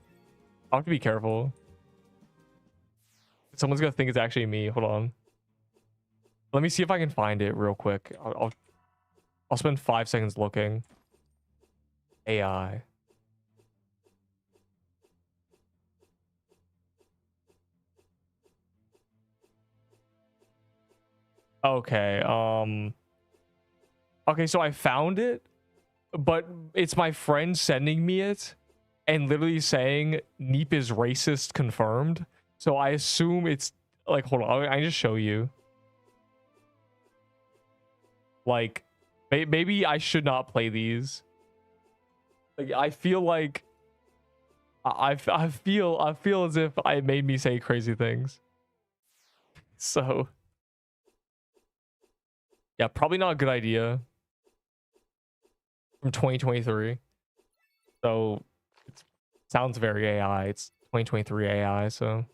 I'll have to be careful. Someone's gonna think it's actually me. Hold on. Let me see if I can find it real quick. I'll spend 5 seconds looking. AI. Okay. Okay, so I found it, but it's my friend sending me it and literally saying Nerp is racist confirmed. So I assume it's like, hold on, I just show you. Like, maybe I should not play these. Like, I feel like I feel as if it made me say crazy things. So yeah, probably not a good idea. From 2023. So it sounds very AI. It's 2023 AI, so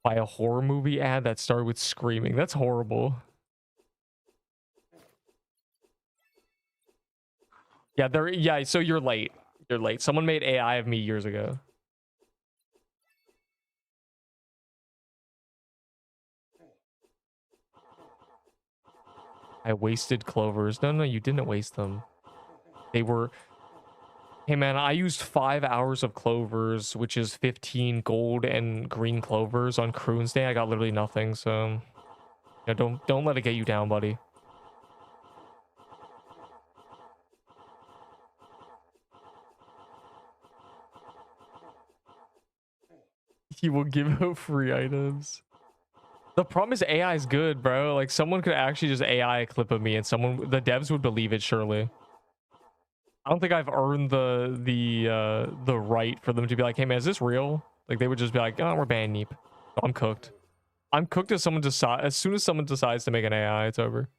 by a horror movie ad that started with screaming. That's horrible. Yeah, so you're late. You're late. Someone made AI of me years ago. I wasted clovers. No, you didn't waste them. They were... Hey man, I used 5 hours of clovers, which is 15 gold and green clovers on Croon's Day. I got literally nothing, so... Yeah, don't let it get you down, buddy. He will give out free items. The problem is AI is good, bro. Like someone could actually just AI a clip of me and the devs would believe it, surely. I don't think I've earned the right for them to be like, hey man, is this real? Like they would just be like, oh, we're banning Neep. I'm cooked. I'm cooked as soon as someone decides to make an AI, it's over.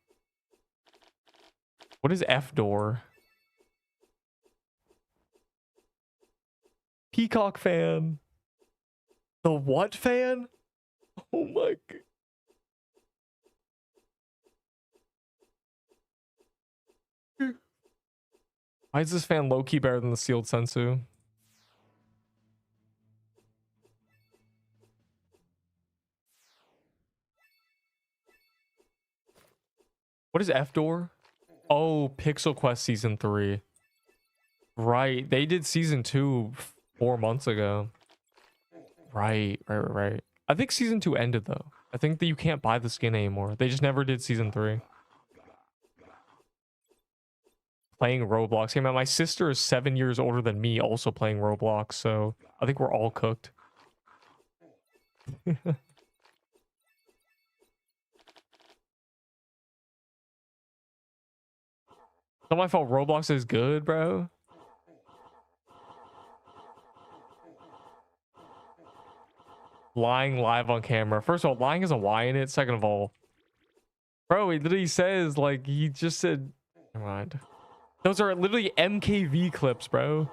What is F door? Peacock fan. The what fan? Oh my god. Why is this fan low-key better than the sealed sensu? What is F door? Oh, Pixel Quest season 3. Right. They did season 2 4 months ago. Right. I think season 2 ended though. I think that you can't buy the skin anymore. They just never did season 3. Playing Roblox. Hey man, my sister is 7 years older than me, also playing Roblox, so I think we're all cooked. Someone felt Roblox is good, bro. Lying live on camera. First of all, lying has a Y in it. Second of all, bro, he literally says, like, he just said, never mind. Those are literally MKV clips, bro.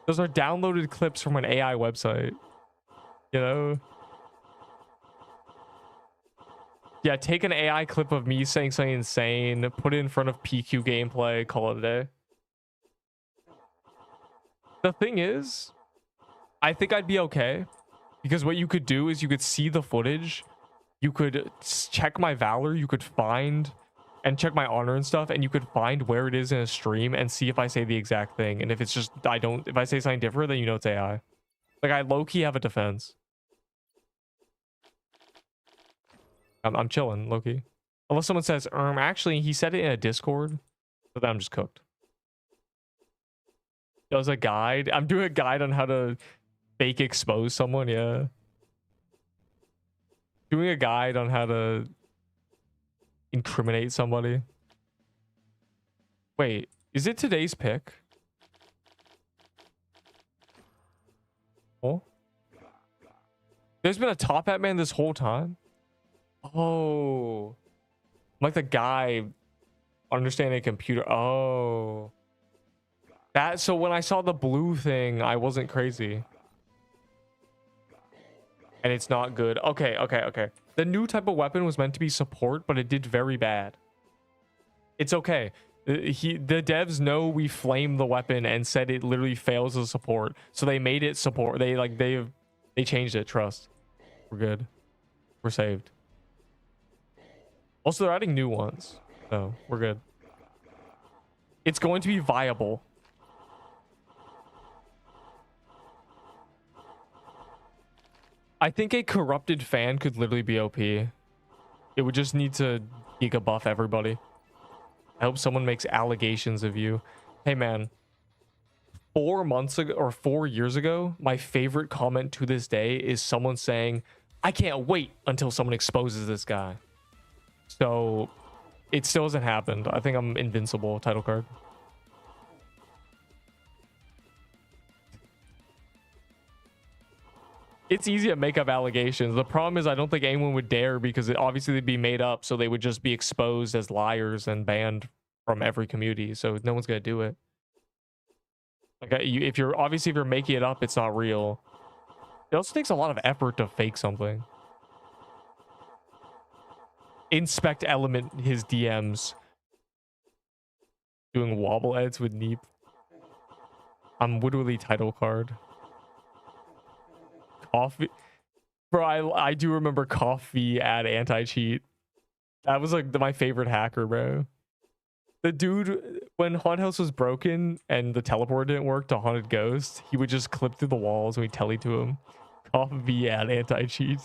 Those are downloaded clips from an AI website. You know? Yeah, take an AI clip of me saying something insane, put it in front of PQ gameplay, call it a day. The thing is, I think I'd be okay. Because what you could do is you could see the footage. You could check my valor. You could find and check my honor and stuff. And you could find where it is in a stream and see if I say the exact thing. And if it's just, if I say something different, then you know it's AI. Like I low-key have a defense. I'm chilling, low-key. Unless someone says, actually, he said it in a Discord. But then I'm just cooked. Does a guide. I'm doing a guide on how to fake expose someone, yeah. Doing a guide on how to incriminate somebody. Wait, is it today's pick? Oh. There's been a top hat man this whole time? Oh. Like the guy understanding a computer. Oh. So when I saw the blue thing, I wasn't crazy. And it's not good. Okay. The new type of weapon was meant to be support, but it did very bad. It's okay. The devs know we flamed the weapon and said it literally fails as support. So they made it support. They changed it. Trust. We're good. We're saved. Also, they're adding new ones. So we're good. It's going to be viable. I think a corrupted fan could literally be OP. It would just need to giga buff everybody. I hope someone makes allegations of you. Hey man, 4 months ago or 4 years ago, my favorite comment to this day is someone saying, I can't wait until someone exposes this guy. So it still hasn't happened. I think I'm invincible title card. It's easy to make up allegations. The problem is I don't think anyone would dare because obviously they'd be made up. So they would just be exposed as liars and banned from every community. So no one's going to do it. Like if you're making it up, it's not real. It also takes a lot of effort to fake something. Inspect element his DMs. Doing wobble heads with Neep. I'm literally title card. Coffee, bro. I do remember coffee ad anti-cheat. That was like my favorite hacker, bro. The dude, when Haunted House was broken and the teleport didn't work to Haunted Ghost, he would just clip through the walls and we'd telly to him. Coffee ad anti-cheat.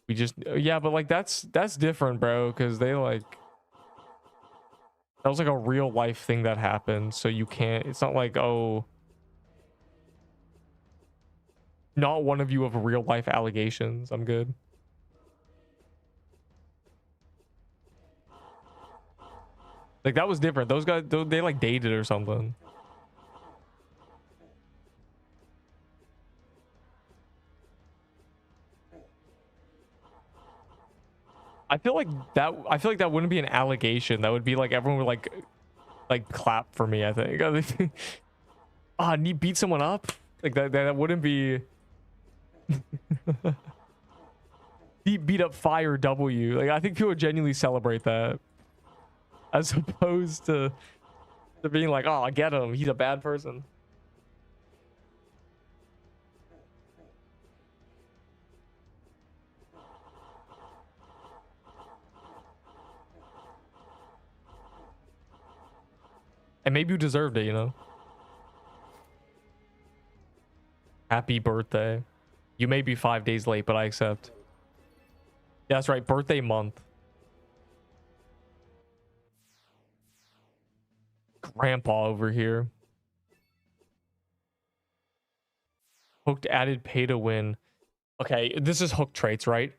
We just, yeah, but like that's different, bro, because they like That was like a real life thing that happened, so you can't, it's not like, oh, not one of you have real life allegations. I'm good. Like that was different. Those guys, they like dated or something. I feel like that wouldn't be an allegation. That would be like everyone would like clap for me, I think. Ah, need beat someone up? Like that wouldn't be beat up fire W. Like I think people would genuinely celebrate that. As opposed to being like, oh, I get him, he's a bad person. And maybe you deserved it, you know? Happy birthday. You may be 5 days late, but I accept. Yeah, that's right. Birthday month. Grandpa over here. Hooked added pay to win. Okay, this is hook traits, right?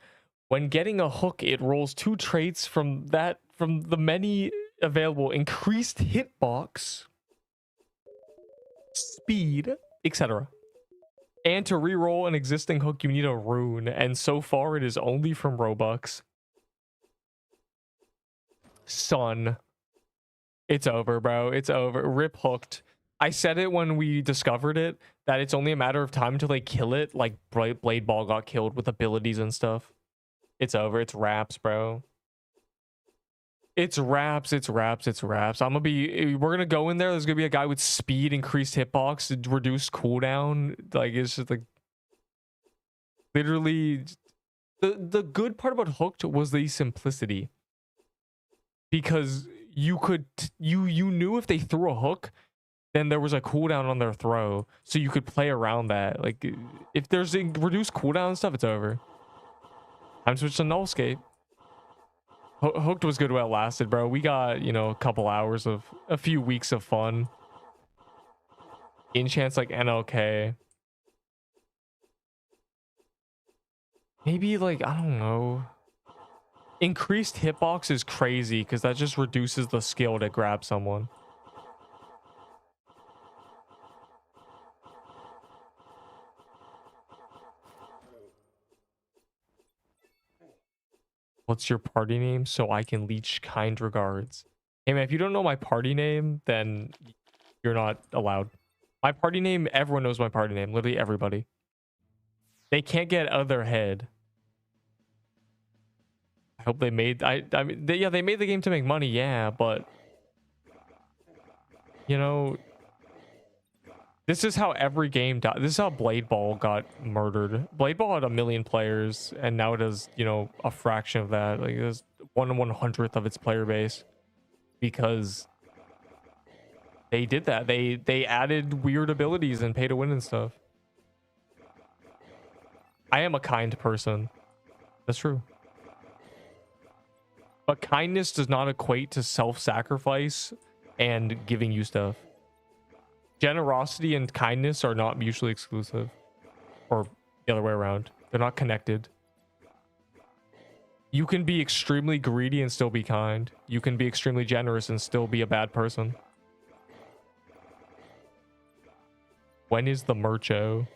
When getting a hook, it rolls 2 traits from the many available: increased hitbox, speed, etc. And to reroll an existing hook, you need a rune, and so far it is only from Robux. Son, it's over, bro. It's over. Rip hooked. I said it when we discovered it, that it's only a matter of time until they kill it, like Blade Ball got killed with abilities and stuff. It's over. It's wraps, bro. It's wraps. It's wraps. It's wraps. We're gonna go in there. There's gonna be a guy with speed, increased hitbox, reduced cooldown. Like, it's just like literally the good part about hooked was the simplicity, because you knew if they threw a hook, then there was a cooldown on their throw, so you could play around that. Like, if there's a reduced cooldown and stuff, it's over. Time to switch to nullscape. Hooked was good while it lasted, bro. We got, you know, a few weeks of fun. Enchants like NLK. Maybe, like, I don't know. Increased hitbox is crazy because that just reduces the skill to grab someone. What's your party name so I can leech kind regards? Hey man, if you don't know my party name, then you're not allowed. My party name, everyone knows my party name. Literally everybody. They can't get out of their head. I hope they made... I mean, they made the game to make money, yeah, but... You know... This is how every game died. This is how Blade Ball got murdered. Blade Ball had 1 million players, and now it has, you know, a fraction of that. Like, it's 1/100th of its player base. Because they did that. They added weird abilities and pay to win and stuff. I am a kind person. That's true. But kindness does not equate to self-sacrifice and giving you stuff. Generosity and kindness are not mutually exclusive, or the other way around. They're not connected. You can be extremely greedy and still be kind. You can be extremely generous and still be a bad person. When is the merch-o?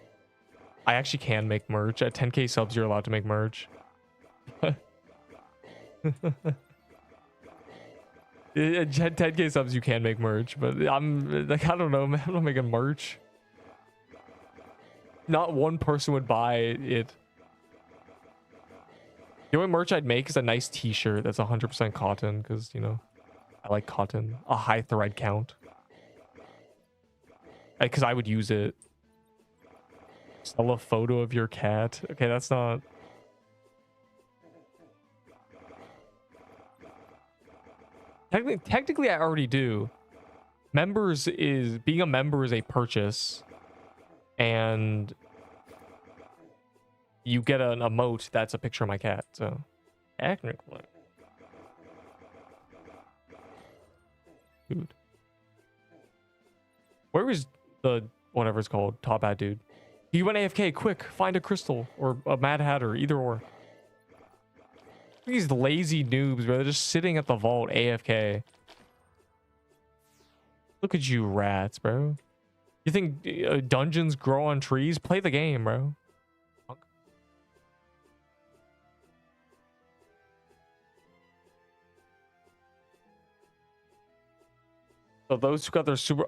I actually can make merch. At 10k subs, you're allowed to make merch. 10k subs, you can make merch, but I'm like, I don't know, man. I'm not making merch. Not one person would buy it. The only merch I'd make is a nice t-shirt that's 100% cotton, because, you know, I like cotton. A high thread count. Because I would use it. Sell a photo of your cat. Okay, that's not... Technically, I already do. Being a member is a purchase, and you get an emote that's a picture of my cat. So technically, dude. Where is the whatever it's called top hat dude? He went AFK. Quick, find a crystal or a Mad Hatter, either or. These lazy noobs, bro. They're just sitting at the vault AFK. Look at you rats, bro. You think dungeons grow on trees? Play the game, bro. So those who got their super...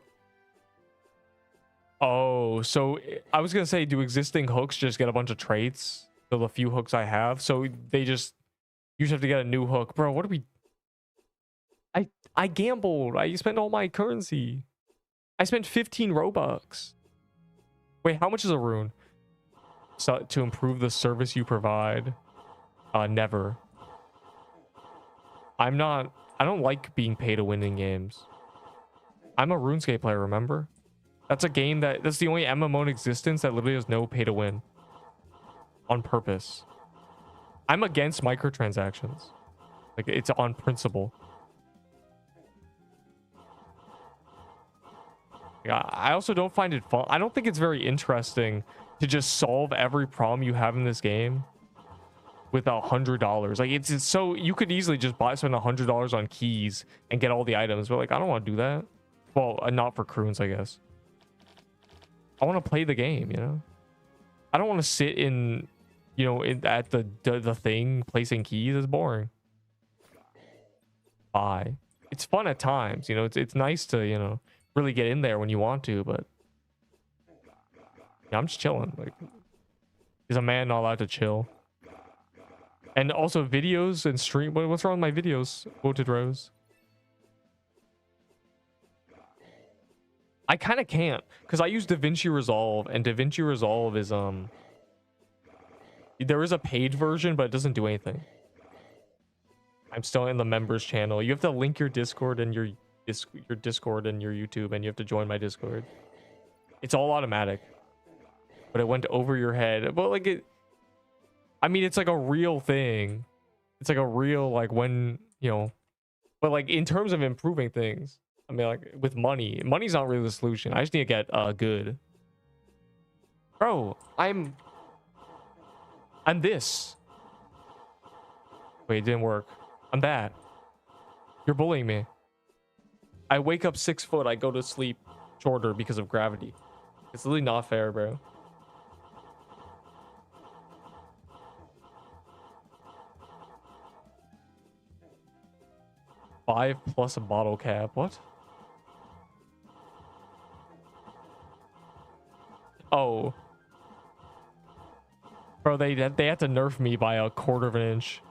Oh, so I was going to say, do existing hooks just get a bunch of traits? So the few hooks I have. So they just... You just have to get a new hook. Bro, what are we... I gambled. I spent all my currency. I spent 15 Robux. Wait, how much is a rune? So to improve the service you provide. Never. I don't like being pay to win in games. I'm a RuneScape player, remember? That's a game that's the only MMO in existence that literally has no pay to win. On purpose. I'm against microtransactions. Like, it's on principle. I also don't find it fun. I don't think it's very interesting to just solve every problem you have in this game with $100. Like, it's so you could easily just spend $100 on keys and get all the items, but like, I don't want to do that. Well, not for croons, I guess. I want to play the game, you know. I don't want to sit in, you know, at the thing placing keys. It's boring. Bye. It's fun at times, you know. It's nice to, you know, really get in there when you want to, but yeah, I'm just chilling. Like, is a man not allowed to chill? And also videos and stream. What's wrong with my videos? Voted Rose. I kind of can't because I use DaVinci Resolve, and DaVinci Resolve is there is a paid version, but it doesn't do anything. I'm still in the members channel. You have to link your Discord and your Discord and your YouTube, and you have to join my Discord. It's all automatic, but it went over your head. But like I mean, it's like a real thing. It's like a real, like, when, you know, but like in terms of improving things, I mean, like with money's not really the solution. I just need to get good. Bro, I'm this. Wait, it didn't work. I'm that. You're bullying me. I wake up 6 foot. I go to sleep shorter because of gravity. It's really not fair, bro. $5 plus a bottle cap. What? Oh. Bro, they had to nerf me by a quarter of an inch.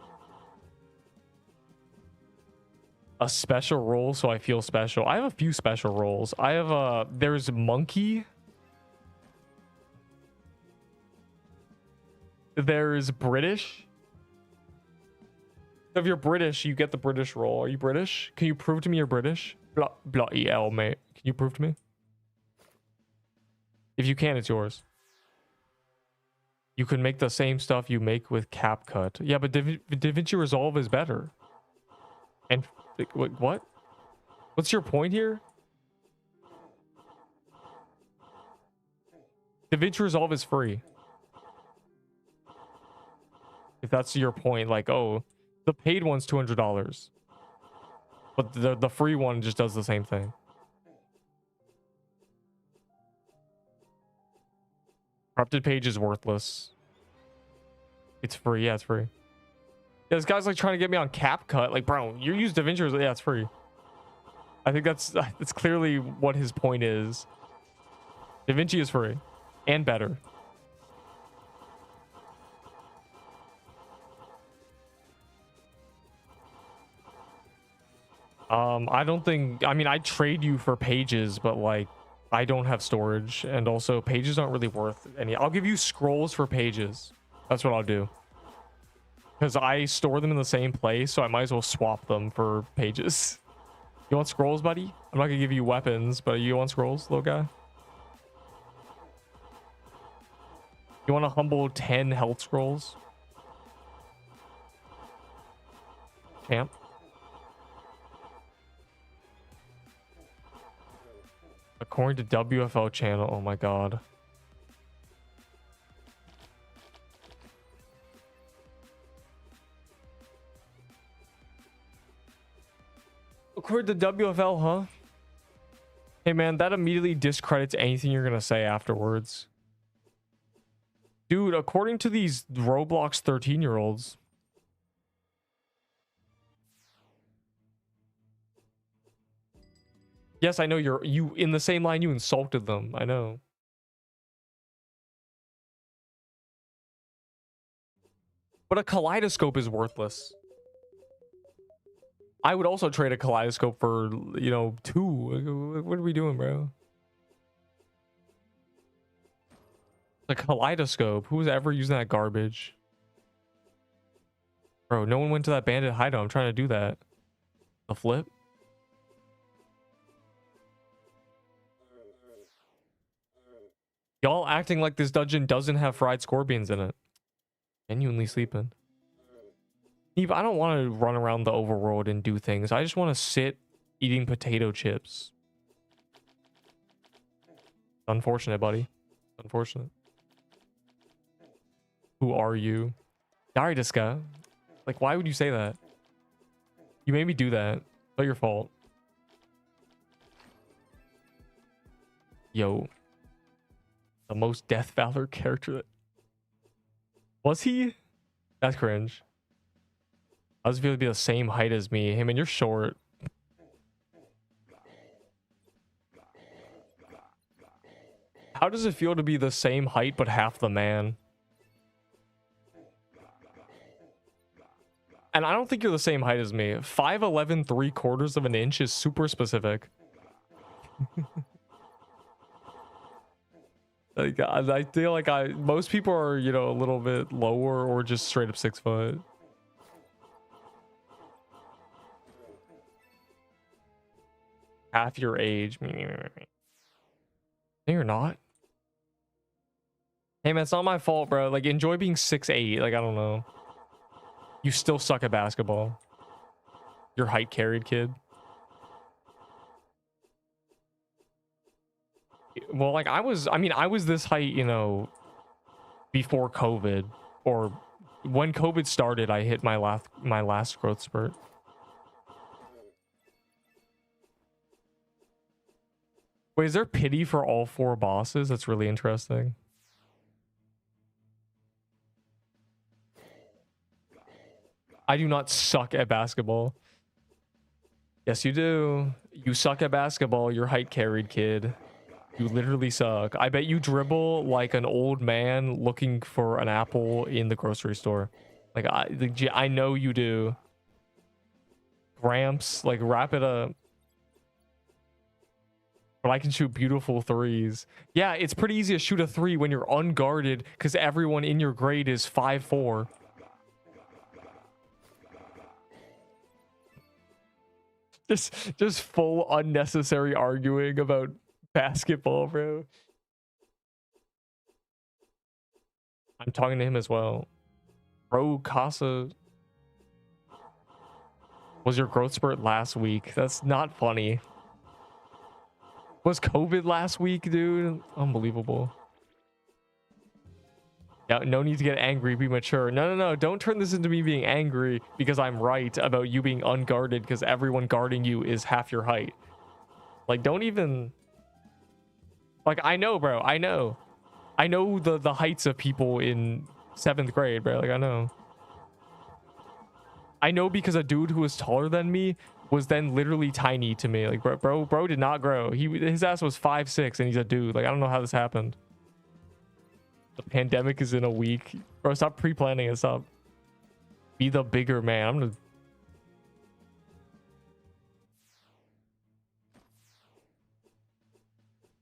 A special role so I feel special. I have a few special roles. I have there's monkey. There's British. If you're British, you get the British role. Are you British? Can you prove to me you're British? Bloody hell, mate. Can you prove to me? If you can, it's yours. You can make the same stuff you make with CapCut. Yeah, but DaVinci Resolve is better. And what? What's your point here? DaVinci Resolve is free. If that's your point, like, oh, the paid one's $200, but the free one just does the same thing. Corrupted page is worthless. It's free. Yeah, it's free. Yeah, this guy's like trying to get me on CapCut. Like, bro, you use DaVinci Resolve. Yeah, it's free. I think that's clearly what his point is. DaVinci is free and better. I don't think, I mean, I trade you for pages, but like, I don't have storage, and also pages aren't really worth any. I'll give you scrolls for pages. That's what I'll do. Because I store them in the same place, so I might as well swap them for pages. You want scrolls, buddy? I'm not gonna give you weapons, but you want scrolls, little guy? You want a humble 10 health scrolls? Champ? According to WFL channel. Oh my god. According to WFL, huh? Hey man, that immediately discredits anything you're gonna say afterwards. Dude, according to these Roblox 13-year-olds. Yes, I know you in the same line you insulted them. I know. But a kaleidoscope is worthless. I would also trade a kaleidoscope for, you know, 2. What are we doing, bro? A kaleidoscope. Who's ever using that garbage? Bro, no one went to that bandit hideout. I'm trying to do that. A flip? Y'all acting like this dungeon doesn't have fried scorpions in it. Genuinely sleeping. Eve, I don't want to run around the overworld and do things. I just want to sit eating potato chips. Unfortunate, buddy. Unfortunate. Who are you? Daridiska. Like, why would you say that? You made me do that. It's not your fault. Yo. The most Death Valor character. Was he? That's cringe. I was feeling to be the same height as me. Hey man, you're short. How does it feel to be the same height but half the man? And I don't think you're the same height as me. 5'11", 3/4 of an inch is super specific. Like, I feel like most people are, you know, a little bit lower or just straight up 6 foot. Half your age. No, you're not. Hey man, it's not my fault, bro. Like, enjoy being 6'8". Like, I don't know. You still suck at basketball. You're height carried, kid. Well, like I was this height, you know, before COVID, or when COVID started, I hit my last growth spurt. Wait, is there pity for all 4 bosses? That's really interesting. I do not suck at basketball. Yes, you do. You suck at basketball. You're height carried, kid. You literally suck. I bet you dribble like an old man looking for an apple in the grocery store. Like, I know you do. Gramps, like, wrap it up. But I can shoot beautiful threes. Yeah, it's pretty easy to shoot a 3 when you're unguarded because everyone in your grade is 5'4". Just full unnecessary arguing about basketball, bro. I'm talking to him as well. Bro, Casa. Was your growth spurt last week? That's not funny. Was COVID last week, dude? Unbelievable. Yeah, no need to get angry, be mature. No. Don't turn this into me being angry because I'm right about you being unguarded because everyone guarding you is half your height. Like, don't even... Like, I know, bro. I know the heights of people in 7th grade, bro. Like, I know because a dude who was taller than me was then literally tiny to me. Like, bro did not grow. His ass was 5'6" and he's a dude. Like, I don't know how this happened. The pandemic is in a week. Bro, stop pre-planning it. Stop. Be the bigger man. I'm gonna...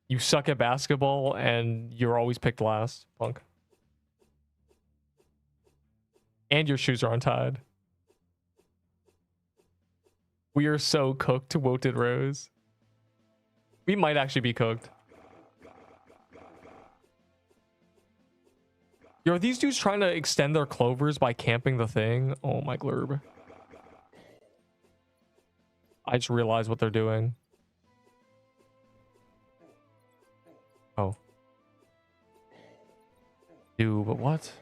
You suck at basketball and you're always picked last, punk. And your shoes are untied. We are so cooked, Woted Rose. We might actually be cooked. Yo, are these dudes trying to extend their clovers by camping the thing? Oh my glurb. I just realized what they're doing. Oh. Dude, but what? Is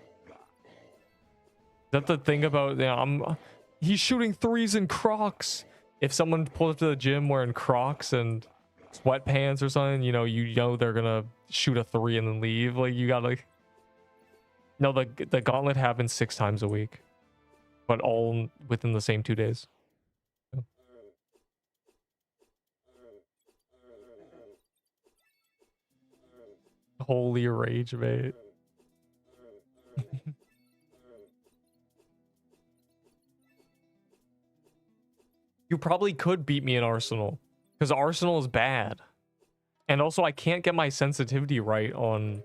that the thing about, yeah, he's shooting threes in Crocs. If someone pulls up to the gym wearing Crocs and sweatpants or something, you know they're gonna shoot a three and then leave. Like, you gotta... No, the gauntlet happens 6 times a week, but all within the same 2 days. Holy rage, mate. You probably could beat me in Arsenal, because Arsenal is bad. And also, I can't get my sensitivity right on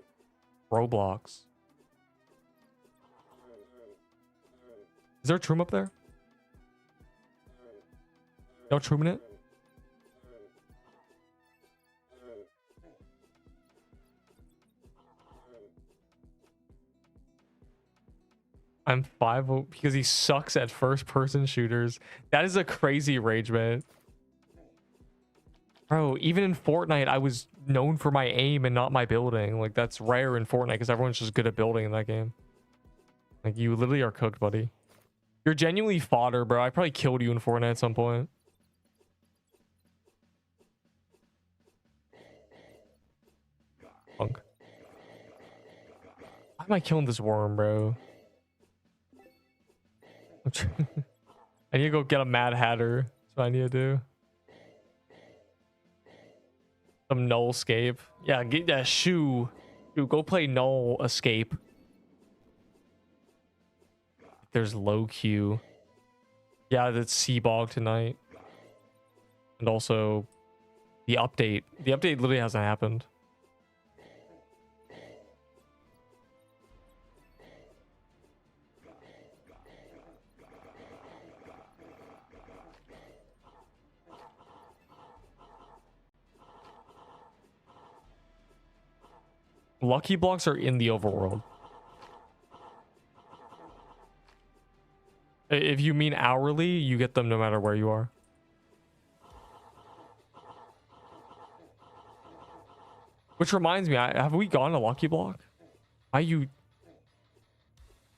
Roblox. Is there a Troom up there? No Troom in it? I'm 5 because he sucks at first-person shooters. That is a crazy rage, man. Bro, even in Fortnite, I was known for my aim and not my building. Like, that's rare in Fortnite because everyone's just good at building in that game. Like, you literally are cooked, buddy. You're genuinely fodder, bro. I probably killed you in Fortnite at some point. Punk. Why am I killing this worm, bro? I need to go get a Mad Hatter. That's what I need to do. Some null escape. Yeah, get that shoe. Dude, go play null escape. There's low Q. Yeah, that's Seabog tonight. And also the update. The update literally hasn't happened. Lucky blocks are in the overworld. If you mean hourly, you get them no matter where you are. Which reminds me, have we gone to Lucky Block? Why you...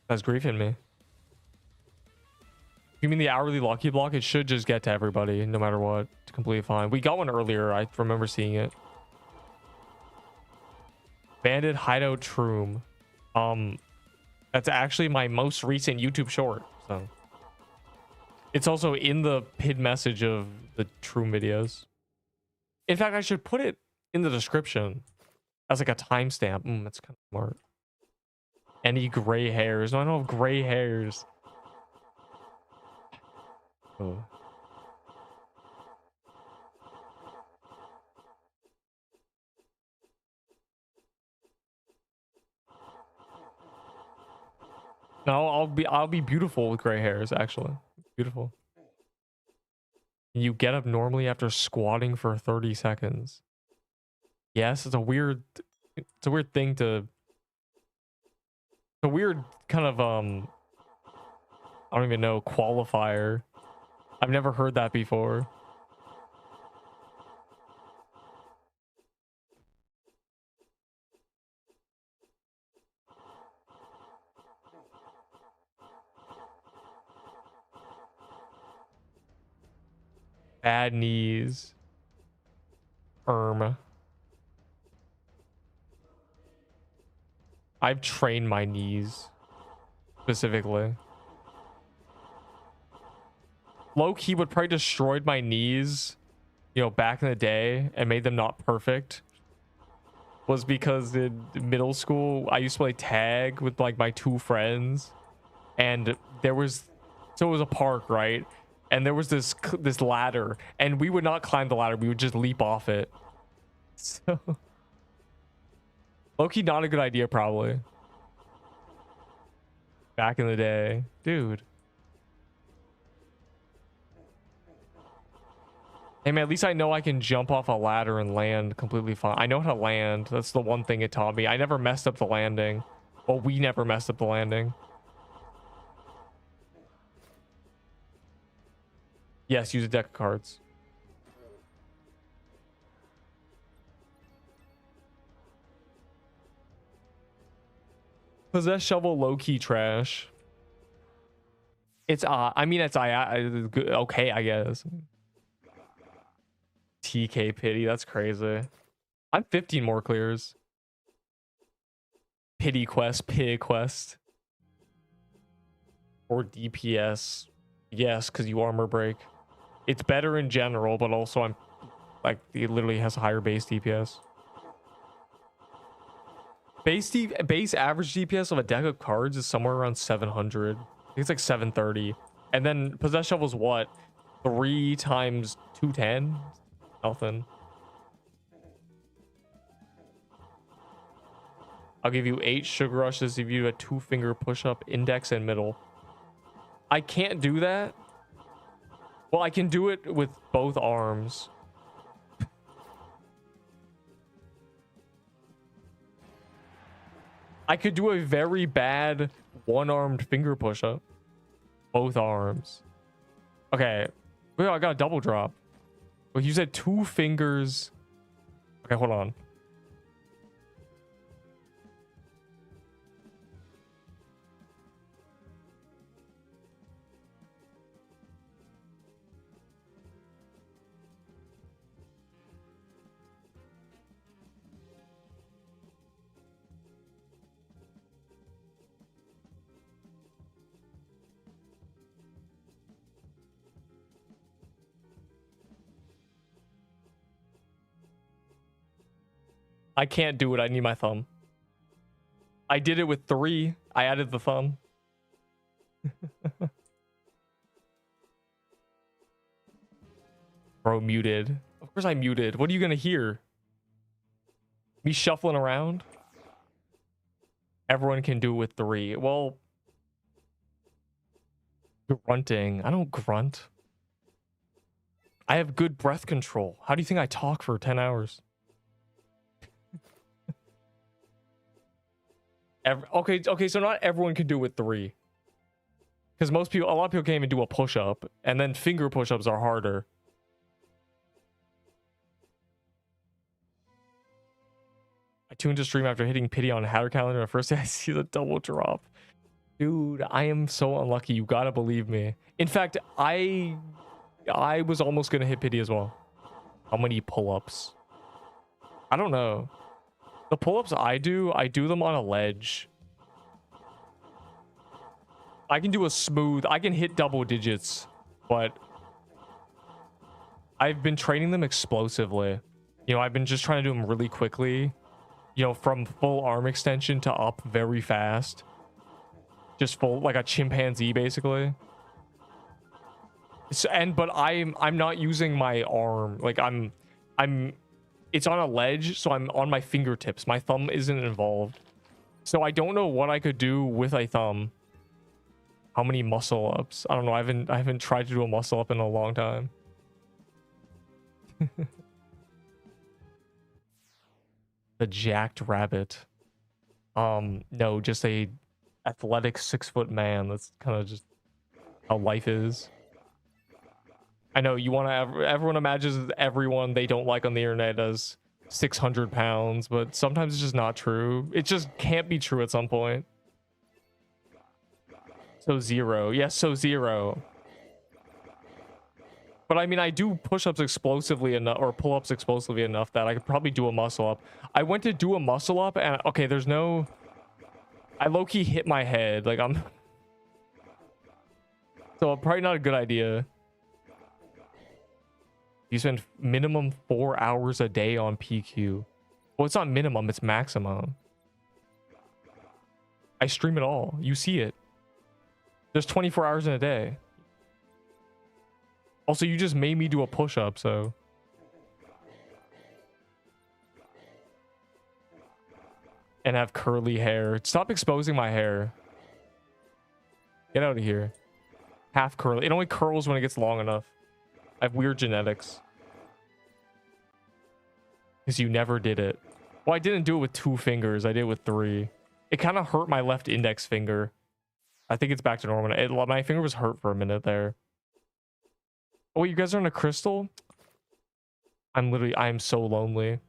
That's griefing me. You mean the hourly Lucky Block? It should just get to everybody, no matter what. It's completely fine. We got one earlier. I remember seeing it. Bandit Hideout Troom. That's actually my most recent YouTube short. So it's also in the pinned message of the Troom videos. In fact, I should put it in the description as like a timestamp. That's kind of smart. Any gray hairs? No, I don't have gray hairs. Oh. No, I'll be beautiful with gray hairs, actually. Beautiful. You get up normally after squatting for 30 seconds. Yes, it's a weird thing to... It's a weird kind of, I don't even know, qualifier. I've never heard that before. Bad knees. I've trained my knees specifically. Low-key would probably destroyed my knees, back in the day and made them not perfect. Was because in middle school, I used to play tag with like my 2 friends. And it was a park, right? And there was this ladder, and we would not climb the ladder. We would just leap off it. So low-key not a good idea, probably. Back in the day. Dude. Hey man, at least I know I can jump off a ladder and land completely fine. I know how to land. That's the one thing it taught me. I never messed up the landing. Well, we never messed up the landing. Yes, use a deck of cards. Possess shovel low-key trash. It's I mean it's okay, I guess. TK pity, that's crazy. I'm 15 more clears. Pity quest, pig quest. Or DPS. Yes, because you armor break. It's better in general, but also I'm like it literally has a higher base DPS. Base average DPS of a deck of cards is somewhere around 700. I think it's like 730. And then possess shovel's what? 3 times 210? Nothing. I'll give you 8 sugar rushes if you do a 2-finger push-up, index and middle. I can't do that. Well, I can do it with both arms. I could do a very bad one-armed finger push-up. Both arms. Okay. Well, I got a double drop. Well, you said 2 fingers. Okay, hold on. I can't do it. I need my thumb. I did it with 3. I added the thumb. Bro, muted. Of course I muted. What are you gonna hear? Me shuffling around? Everyone can do it with 3. Well, grunting. I don't grunt. I have good breath control. How do you think I talk for 10 hours? Okay, so not everyone can do it with 3. Because a lot of people can't even do a push-up. And then finger push-ups are harder. I tuned to stream after hitting pity on Hatter Calendar. The first day I see the double drop. Dude, I am so unlucky. You gotta believe me. In fact, I was almost gonna hit pity as well. How many pull-ups? I don't know. The pull-ups I do them on a ledge. I can do a smooth, I can hit double digits, but I've been training them explosively. You know, I've been just trying to do them really quickly. You know, from full arm extension to up very fast. Just full, like a chimpanzee, basically. But I'm not using my arm. Like it's on a ledge, so I'm on my fingertips. My thumb isn't involved. So I don't know what I could do with a thumb. How many muscle ups? I don't know. I haven't tried to do a muscle up in a long time. The jacked rabbit. No, just a athletic 6-foot man. That's kind of just how life is. I know you want to. Everyone imagines everyone they don't like on the internet as 600 pounds, but sometimes it's just not true. It just can't be true at some point. So 0. Yes, so 0. But I mean, I do push-ups explosively enough, or pull-ups explosively enough that I could probably do a muscle up. I went to do a muscle up, and okay, there's no. I low-key hit my head, like I'm. So probably not a good idea. You spend minimum 4 hours a day on PQ. Well, it's not minimum, it's maximum. I stream it all. You see it. There's 24 hours in a day. Also, you just made me do a push-up, so. And have curly hair. Stop exposing my hair. Get out of here. Half curly. It only curls when it gets long enough. I have weird genetics. Because you never did it. Well, I didn't do it with 2 fingers. I did it with 3. It kind of hurt my left index finger. I think it's back to normal. My finger was hurt for a minute there. Oh, wait, you guys are on a crystal? I'm so lonely.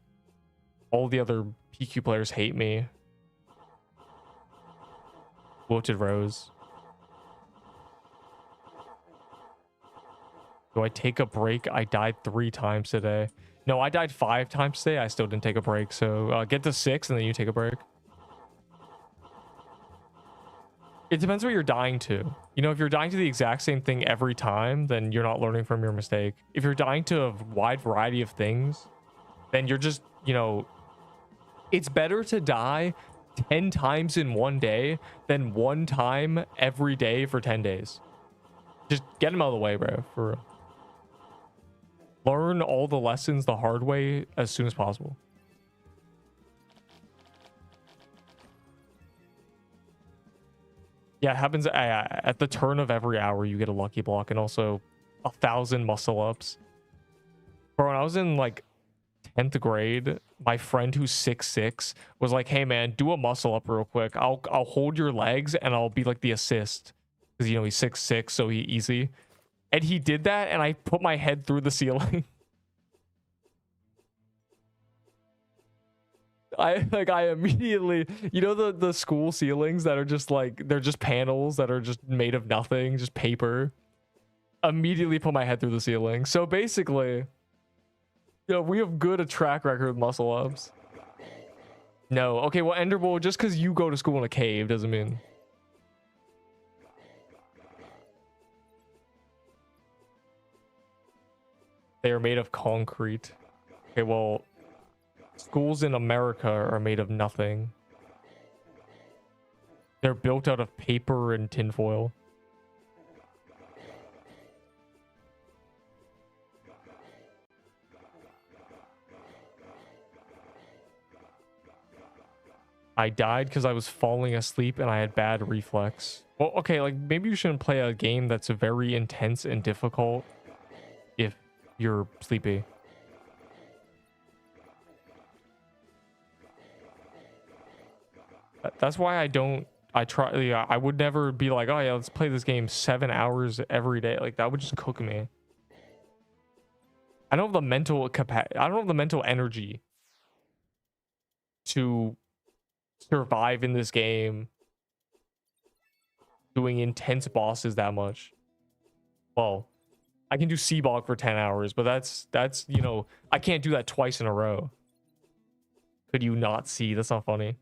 All the other PQ players hate me. Wilted rose. Do I take a break? I died 3 times today. No, I died 5 times today. I still didn't take a break. So get to 6 and then you take a break. It depends what you're dying to. You know, if you're dying to the exact same thing every time, then you're not learning from your mistake. If you're dying to a wide variety of things, then you're just, you know, it's better to die 10 times in one day than 1 time every day for 10 days. Just get them out of the way, bro. For real. Learn all the lessons the hard way as soon as possible. Yeah, it happens at the turn of every hour. You get a lucky block and also 1,000 muscle ups. Bro, when I was in like 10th grade, my friend who's 6'6" was like, "Hey man, do a muscle up real quick. I'll hold your legs and I'll be like the assist." Because, you know, he's 6'6", so he easy. And he did that and I put my head through the ceiling. I immediately, you know, the school ceilings that are just like, they're just panels that are just made of nothing, just paper. Immediately put my head through the ceiling. So basically, you know, we have a track record with muscle ups. No, okay, well, Enderbull, just because you go to school in a cave doesn't mean. They are made of concrete. Okay, well, schools in America are made of nothing. They're built out of paper and tinfoil. I died because I was falling asleep and I had bad reflex. Well, okay, like maybe you shouldn't play a game that's very intense and difficult if you're sleepy. That's why I would never be like, oh yeah, let's play this game 7 hours every day. Like that would just cook me. I don't have the mental capacity. I don't have the mental energy to survive in this game doing intense bosses that much. Well, I can do Seabog for 10 hours, but that's, you know, I can't do that twice in a row. Could you not see? That's not funny.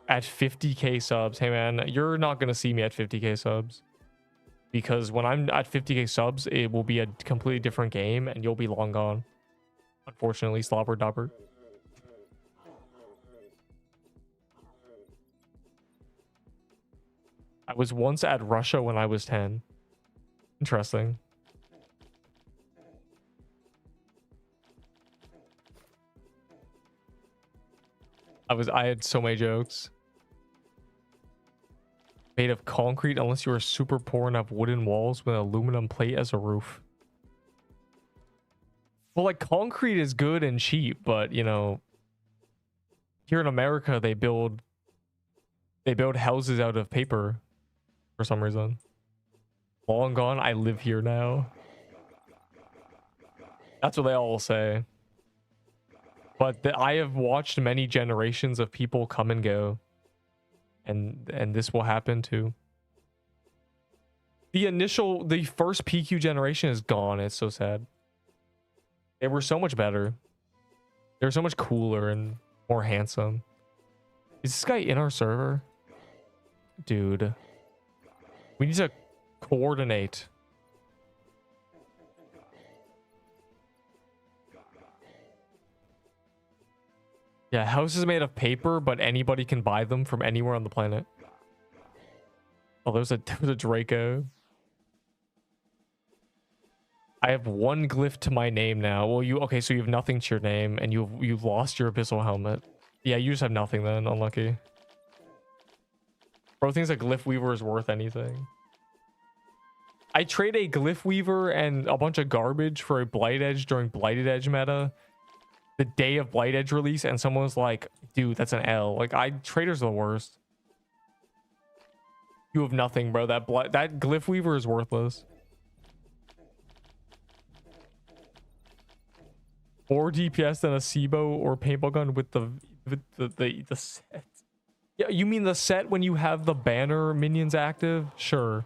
At 50k subs, hey man, you're not gonna see me at 50k subs, because when I'm at 50k subs, it will be a completely different game and you'll be long gone, unfortunately. Slobber Dobber. I was once at Russia when I was 10. Interesting. I had so many jokes. Made of concrete unless you are super poor and have wooden walls with an aluminum plate as a roof. Well, like concrete is good and cheap, but you know, here in America they build houses out of paper for some reason. Long gone, I live here now. That's what they all say. But I have watched many generations of people come and go. And this will happen too. The first PQ generation is gone. It's so sad. They were so much better. They were so much cooler and more handsome. Is this guy in our server? Dude. We need to coordinate. Yeah, houses made of paper, but anybody can buy them from anywhere on the planet. Oh, there's a Draco. I have 1 glyph to my name now. Well, okay, so you have nothing to your name, and you've lost your abyssal helmet. Yeah, you just have nothing then. Unlucky. Bro thinks a glyph weaver is worth anything. I trade a glyph weaver and a bunch of garbage for a blight edge during blighted edge meta the day of blight edge release, and someone was like, dude, that's an L. Like, traders are the worst. You have nothing, bro. That glyph weaver is worthless. More DPS than a SIBO or paintball gun with the set. Yeah, you mean the set when you have the banner minions active? Sure.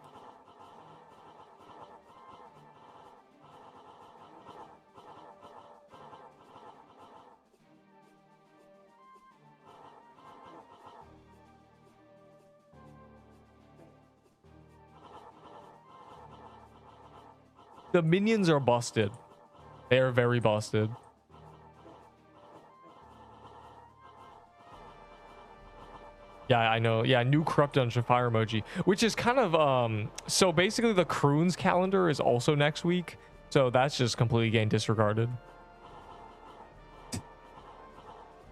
The minions are busted. They are very busted. Yeah, I know. Yeah, new corrupt dungeon fire emoji, which is kind of so basically the Croon's calendar is also next week, so that's just completely getting disregarded.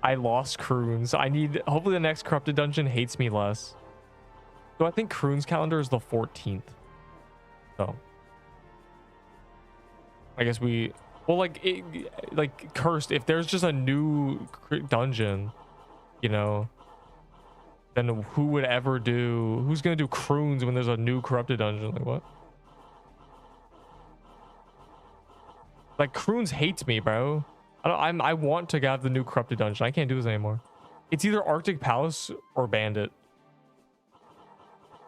I lost Croon's. I need, hopefully the next corrupted dungeon hates me less. So I think Croon's calendar is the 14th. So I guess we, well, like cursed, if there's just a new dungeon, you know, then who would ever do, who's gonna do Croons when there's a new corrupted dungeon? Like what? Like Croons hates me, bro. I want to have the new corrupted dungeon. I can't do this anymore. It's either Arctic Palace or Bandit.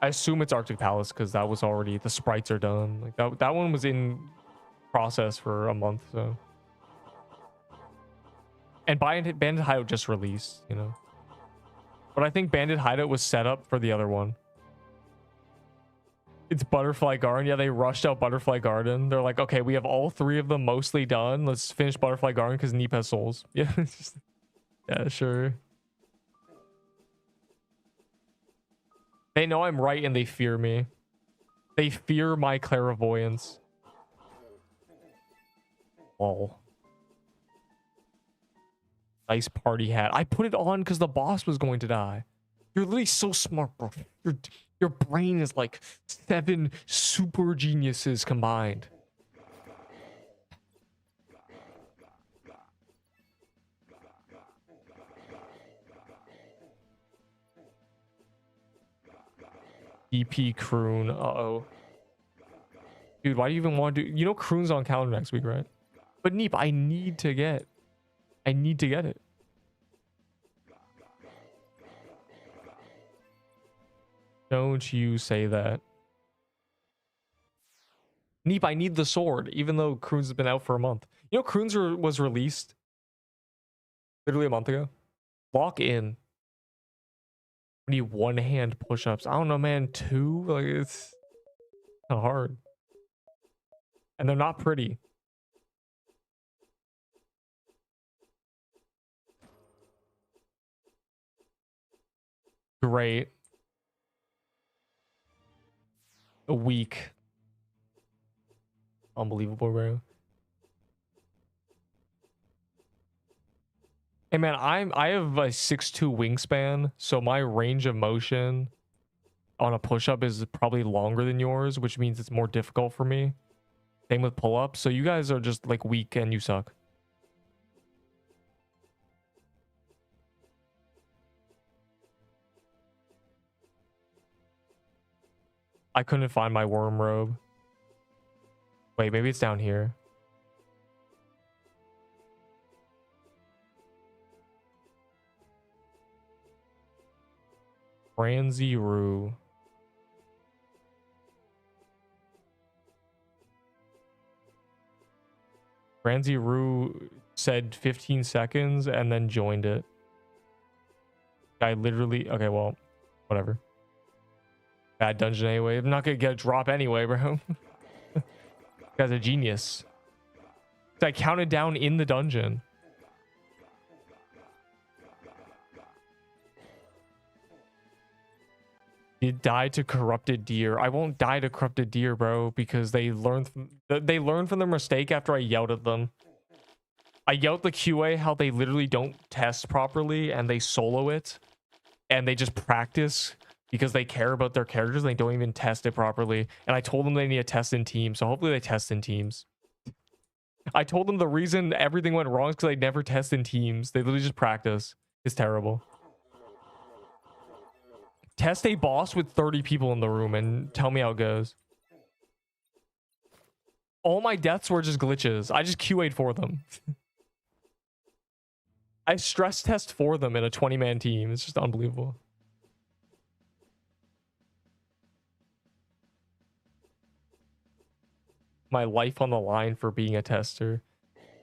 I assume it's Arctic Palace because that was already, the sprites are done. Like that one was in process for a month, so. And Bandit Hideout just released, you know. But I think Bandit Hideout was set up for the other one. It's Butterfly Garden. Yeah, they rushed out Butterfly Garden. They're like, okay, we have all three of them mostly done. Let's finish Butterfly Garden because Neep has souls. Yeah, yeah, sure. They know I'm right and they fear me. They fear my clairvoyance. Oh. Nice party hat. I put it on because the boss was going to die. You're literally so smart, bro. Your brain is like 7 super geniuses combined. EP Croon. Uh-oh. Dude, why do you even want to do... You know Croon's on calendar next week, right? But Neep, I need to get it. Don't you say that. Neep, I need the sword, even though Croon's has been out for a month. You know Croon's was released literally a month ago. Lock in. We need one-hand push-ups. I don't know, man. 2? Like, it's kind of hard. And they're not pretty. Great. A week. Unbelievable, bro. Hey man, I have a 6'2" wingspan, so my range of motion on a push-up is probably longer than yours, which means it's more difficult for me. Same with pull-ups. So you guys are just like weak and you suck. I couldn't find my worm robe. Wait, maybe it's down here. Franzi Roo. Franzi Roo said 15 seconds and then joined it. I literally... Okay, well, whatever. Bad dungeon anyway. I'm not gonna get a drop anyway, bro. Guy's a genius. I counted down in the dungeon. You die to corrupted deer. I won't die to corrupted deer, bro, because they learned from their mistake after I yelled at them. I yelled the QA how they literally don't test properly and they solo it and they just practice because they care about their characters and they don't even test it properly. And I told them they need to test in teams, so hopefully they test in teams. I told them the reason everything went wrong is because they never test in teams. They literally just practice. It's terrible. Test a boss with 30 people in the room and tell me how it goes. All my deaths were just glitches. I just QA'd for them. I stress test for them in a 20-man team. It's just unbelievable. My life on the line for being a tester.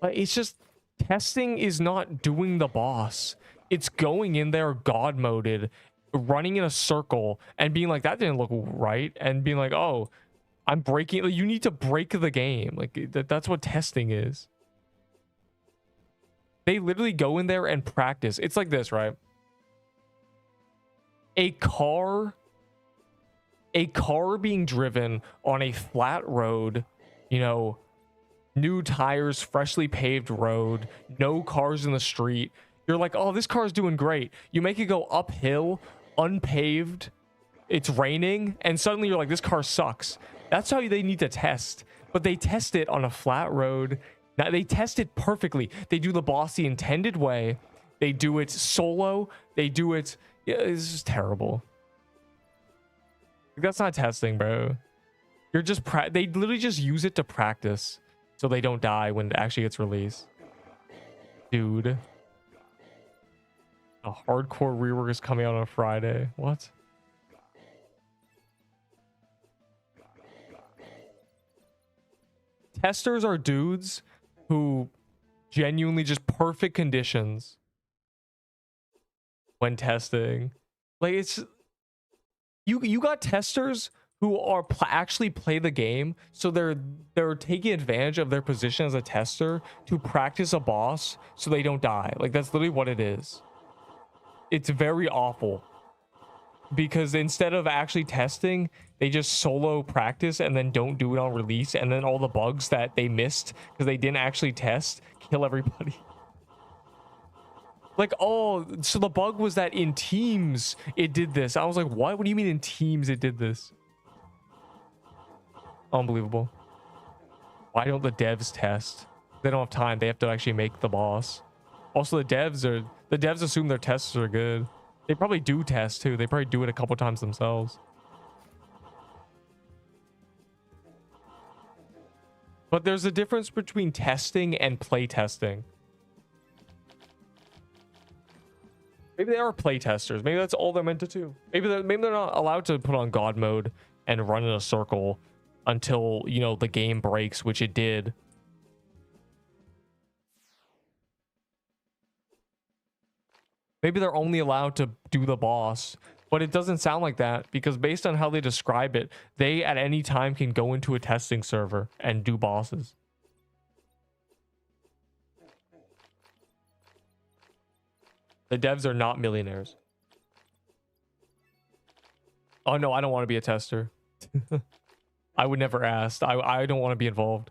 But it's just, testing is not doing the boss. It's going in there god moded, running in a circle and being like, that didn't look right, and being like, oh, I'm breaking. You need to break the game. Like that's what testing is. They literally go in there and practice. It's like this, right? A car being driven on a flat road, you know, new tires, freshly paved road, no cars in the street. You're like, oh, this car's doing great. You make it go uphill, unpaved, it's raining, and suddenly you're like, this car sucks. That's how they need to test. But they test it on a flat road. Now they test it perfectly. They do the boss the intended way. They do it solo. They do it. Yeah, it's just terrible. That's not testing, bro. You're just they literally just use it to practice so they don't die when it actually gets released. Dude. A hardcore rework is coming out on Friday. What? Testers are dudes who genuinely just perfect conditions when testing. Like it's you got testers who are actually play the game, so they're taking advantage of their position as a tester to practice a boss so they don't die. Like that's literally what it is. It's very awful. Because instead of actually testing, they just solo practice and then don't do it on release, and then all the bugs that they missed because they didn't actually test kill everybody. Like, oh, so the bug was that in teams it did this. I was like, what do you mean in teams it did this? Unbelievable. Why don't the devs test? They don't have time. They have to actually make the boss. Also, the devs assume their tests are good. They probably do test too. They probably do it a couple times themselves. But there's a difference between testing and play testing. Maybe they are play testers. Maybe that's all they're meant to do. Maybe they're not allowed to put on God mode and run in a circle until, you know, the game breaks, which it did. Maybe they're only allowed to do the boss, but it doesn't sound like that because based on how they describe it, they at any time can go into a testing server and do bosses. The devs are not millionaires. Oh no, I don't want to be a tester. I would never ask. I don't want to be involved.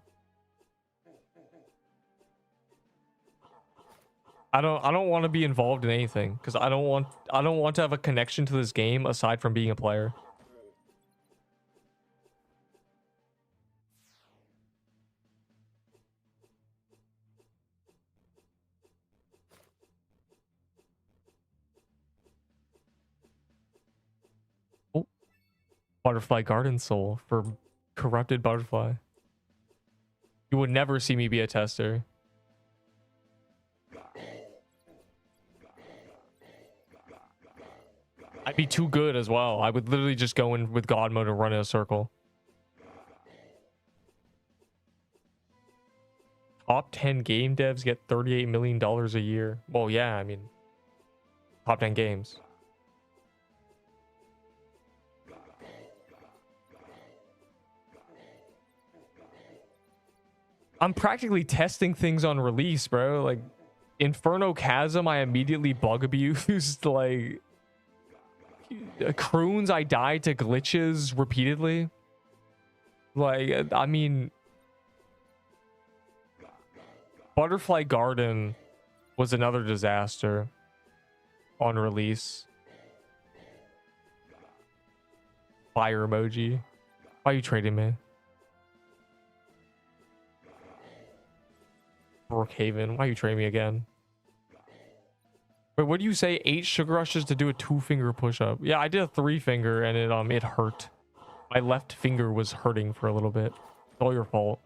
I don't want to be involved in anything because I don't want to have a connection to this game aside from being a player. Oh, Butterfly Garden Soul for corrupted butterfly. You would never see me be a tester. I'd be too good as well. I would literally just go in with God mode and run in a circle. Top 10 game devs get $38 million a year. Well, yeah, I mean, top 10 games. I'm practically testing things on release, bro. Like, Inferno Chasm, I immediately bug abused. Like, Croons, I died to glitches repeatedly. Like, I mean, Butterfly Garden was another disaster on release. Fire emoji. Why are you trading me? Brookhaven, why are you trading me again? Wait, what do you say? 8 sugar rushes to do a 2-finger push-up. Yeah, I did a 3-finger and it hurt. My left finger was hurting for a little bit. It's all your fault.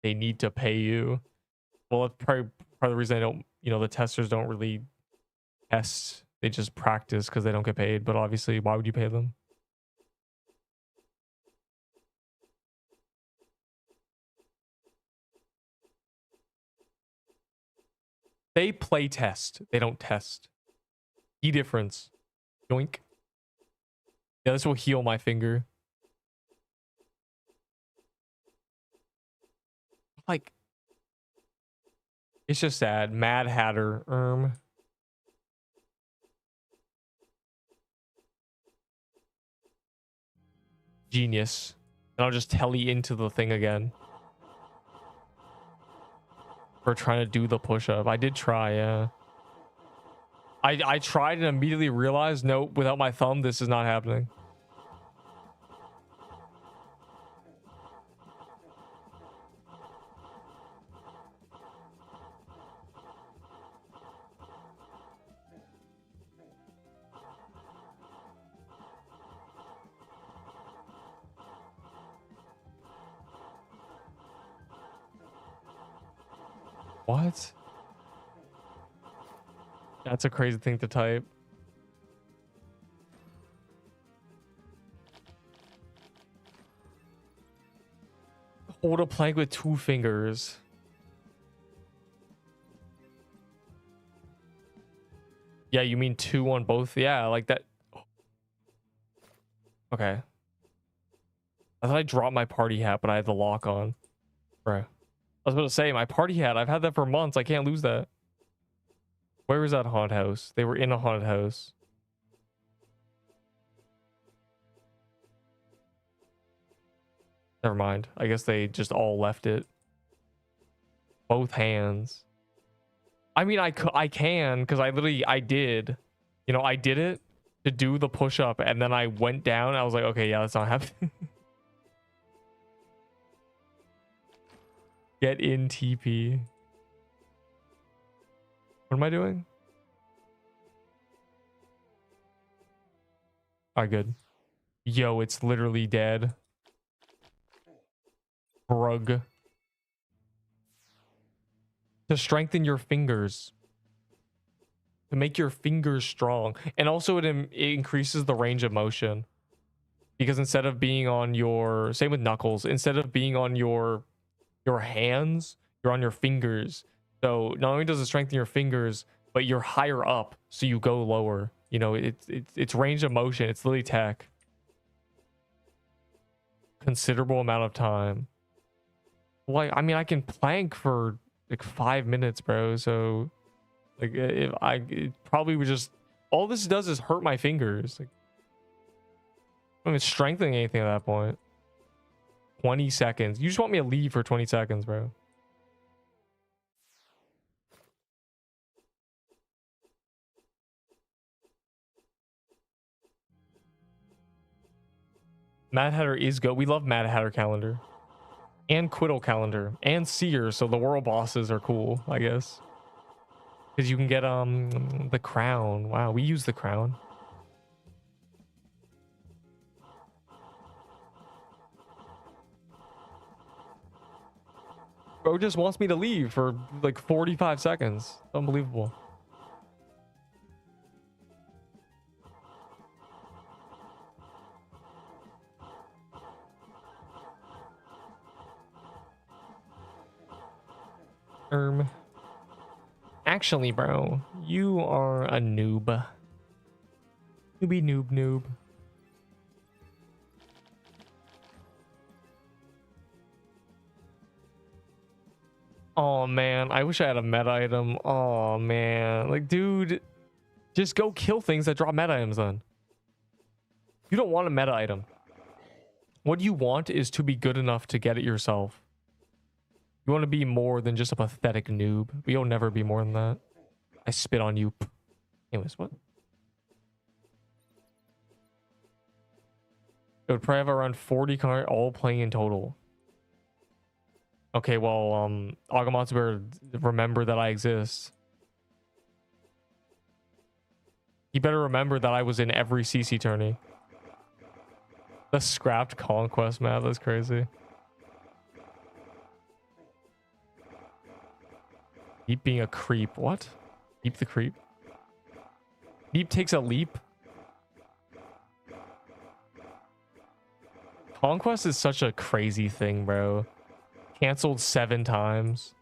they need to pay you. Well, that's probably part of the reason I don't, you know, the testers don't really test. They just practice because they don't get paid. But obviously, why would you pay them? They play test. They don't test. Key difference. Yoink. Yeah, this will heal my finger. Like, it's just sad. Mad Hatter. Genius. And I'll just telly into the thing again. For trying to do the push-up. I did try, yeah. I tried and immediately realized, nope, without my thumb, this is not happening. What? That's a crazy thing to type. Hold a plank with 2 fingers. Yeah, you mean 2 on both? Yeah, like that. Okay. I thought I dropped my party hat, but I had the lock on. Bro. I was about to say, my party hat, I've had that for months. I can't lose that. Where was that haunted house? They were in a haunted house. Never mind. I guess they just all left it. Both hands. I mean, I can, because I did. You know, I did it to do the push-up, and then I went down. I was like, okay, yeah, that's not happening. Get in TP. What am I doing? Alright, good. Yo, it's literally dead. Brug. To strengthen your fingers. To make your fingers strong. And also it increases the range of motion. Because instead of being on your... Same with knuckles. Instead of being on your hands, you're on your fingers. So not only does it strengthen your fingers, but you're higher up, so you go lower. You know, it's range of motion. It's literally tech. Considerable amount of time. Like, I mean, I can plank for like 5 minutes, bro. So, like, it probably would just... All this does is hurt my fingers. Like, I don't even strengthening anything at that point. 20 seconds. You just want me to leave for 20 seconds, bro. Mad Hatter is good. We love Mad Hatter calendar. And Quiddle calendar. And Seer, so the world bosses are cool, I guess. Because you can get the crown. Wow, we use the crown. Bro just wants me to leave for like 45 seconds. Unbelievable. Actually, bro, you are a noob. Newbie noob. Oh man, I wish I had a meta item. Oh man, like dude, just go kill things that drop meta items then. You don't want a meta item. What you want is to be good enough to get it yourself. You want to be more than just a pathetic noob. But you'll never be more than that. I spit on you. Anyways, what? It would probably have around 40 cards all playing in total. Okay, well, Agamatsu better remember that I exist. He better remember that I was in every CC tourney. The scrapped conquest map, that's crazy. Deep being a creep. What? Deep the creep? Deep takes a leap? Conquest is such a crazy thing, bro. Canceled 7 times.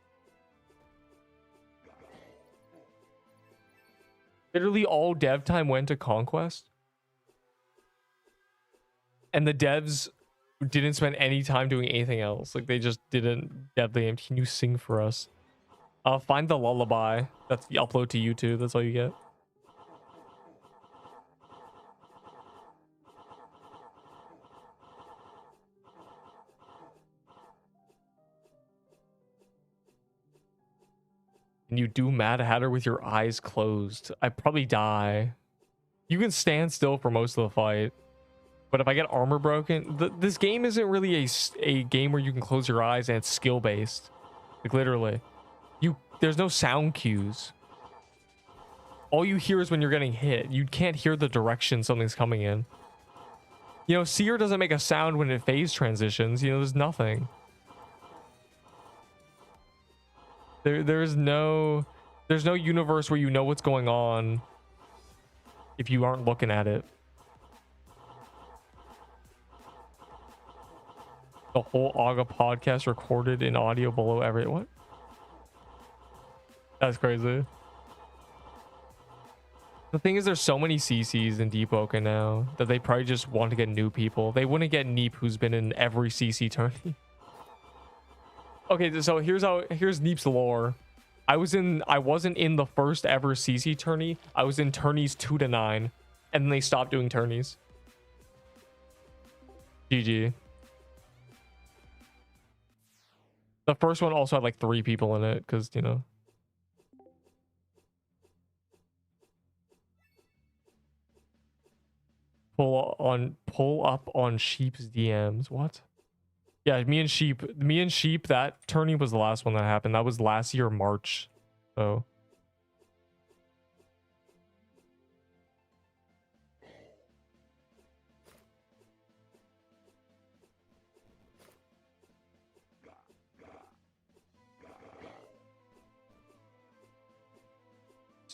Literally all dev time went to Conquest. And the devs didn't spend any time doing anything else. Like, they just didn't dev the game. Can you sing for us? Find the lullaby. That's the upload to YouTube. That's all you get. And you do Mad Hatter with your eyes closed. I'd probably die. You can stand still for most of the fight. But if I get armor broken... This game isn't really a game where you can close your eyes and it's skill-based. Like, literally. There's no sound cues. All you hear is when you're getting hit. You can't hear the direction something's coming in. You know, Seer doesn't make a sound when it phase transitions. You know, there's nothing. There's no universe where you know what's going on if you aren't looking at it. The whole Aga podcast recorded in audio below every... What? That's crazy. The thing is, there's so many CCs in Deepwoken now that they probably just want to get new people. They wouldn't get Neep, who's been in every CC tourney. Okay, so here's Neep's lore. I wasn't in the first ever CC tourney. I was in tourneys 2 to 9, and then they stopped doing tourneys. GG. The first one also had like 3 people in it, because, you know. Pull up on Sheep's DMs. What? Yeah, me and Sheep, that tourney was the last one that happened. That was last year, March. So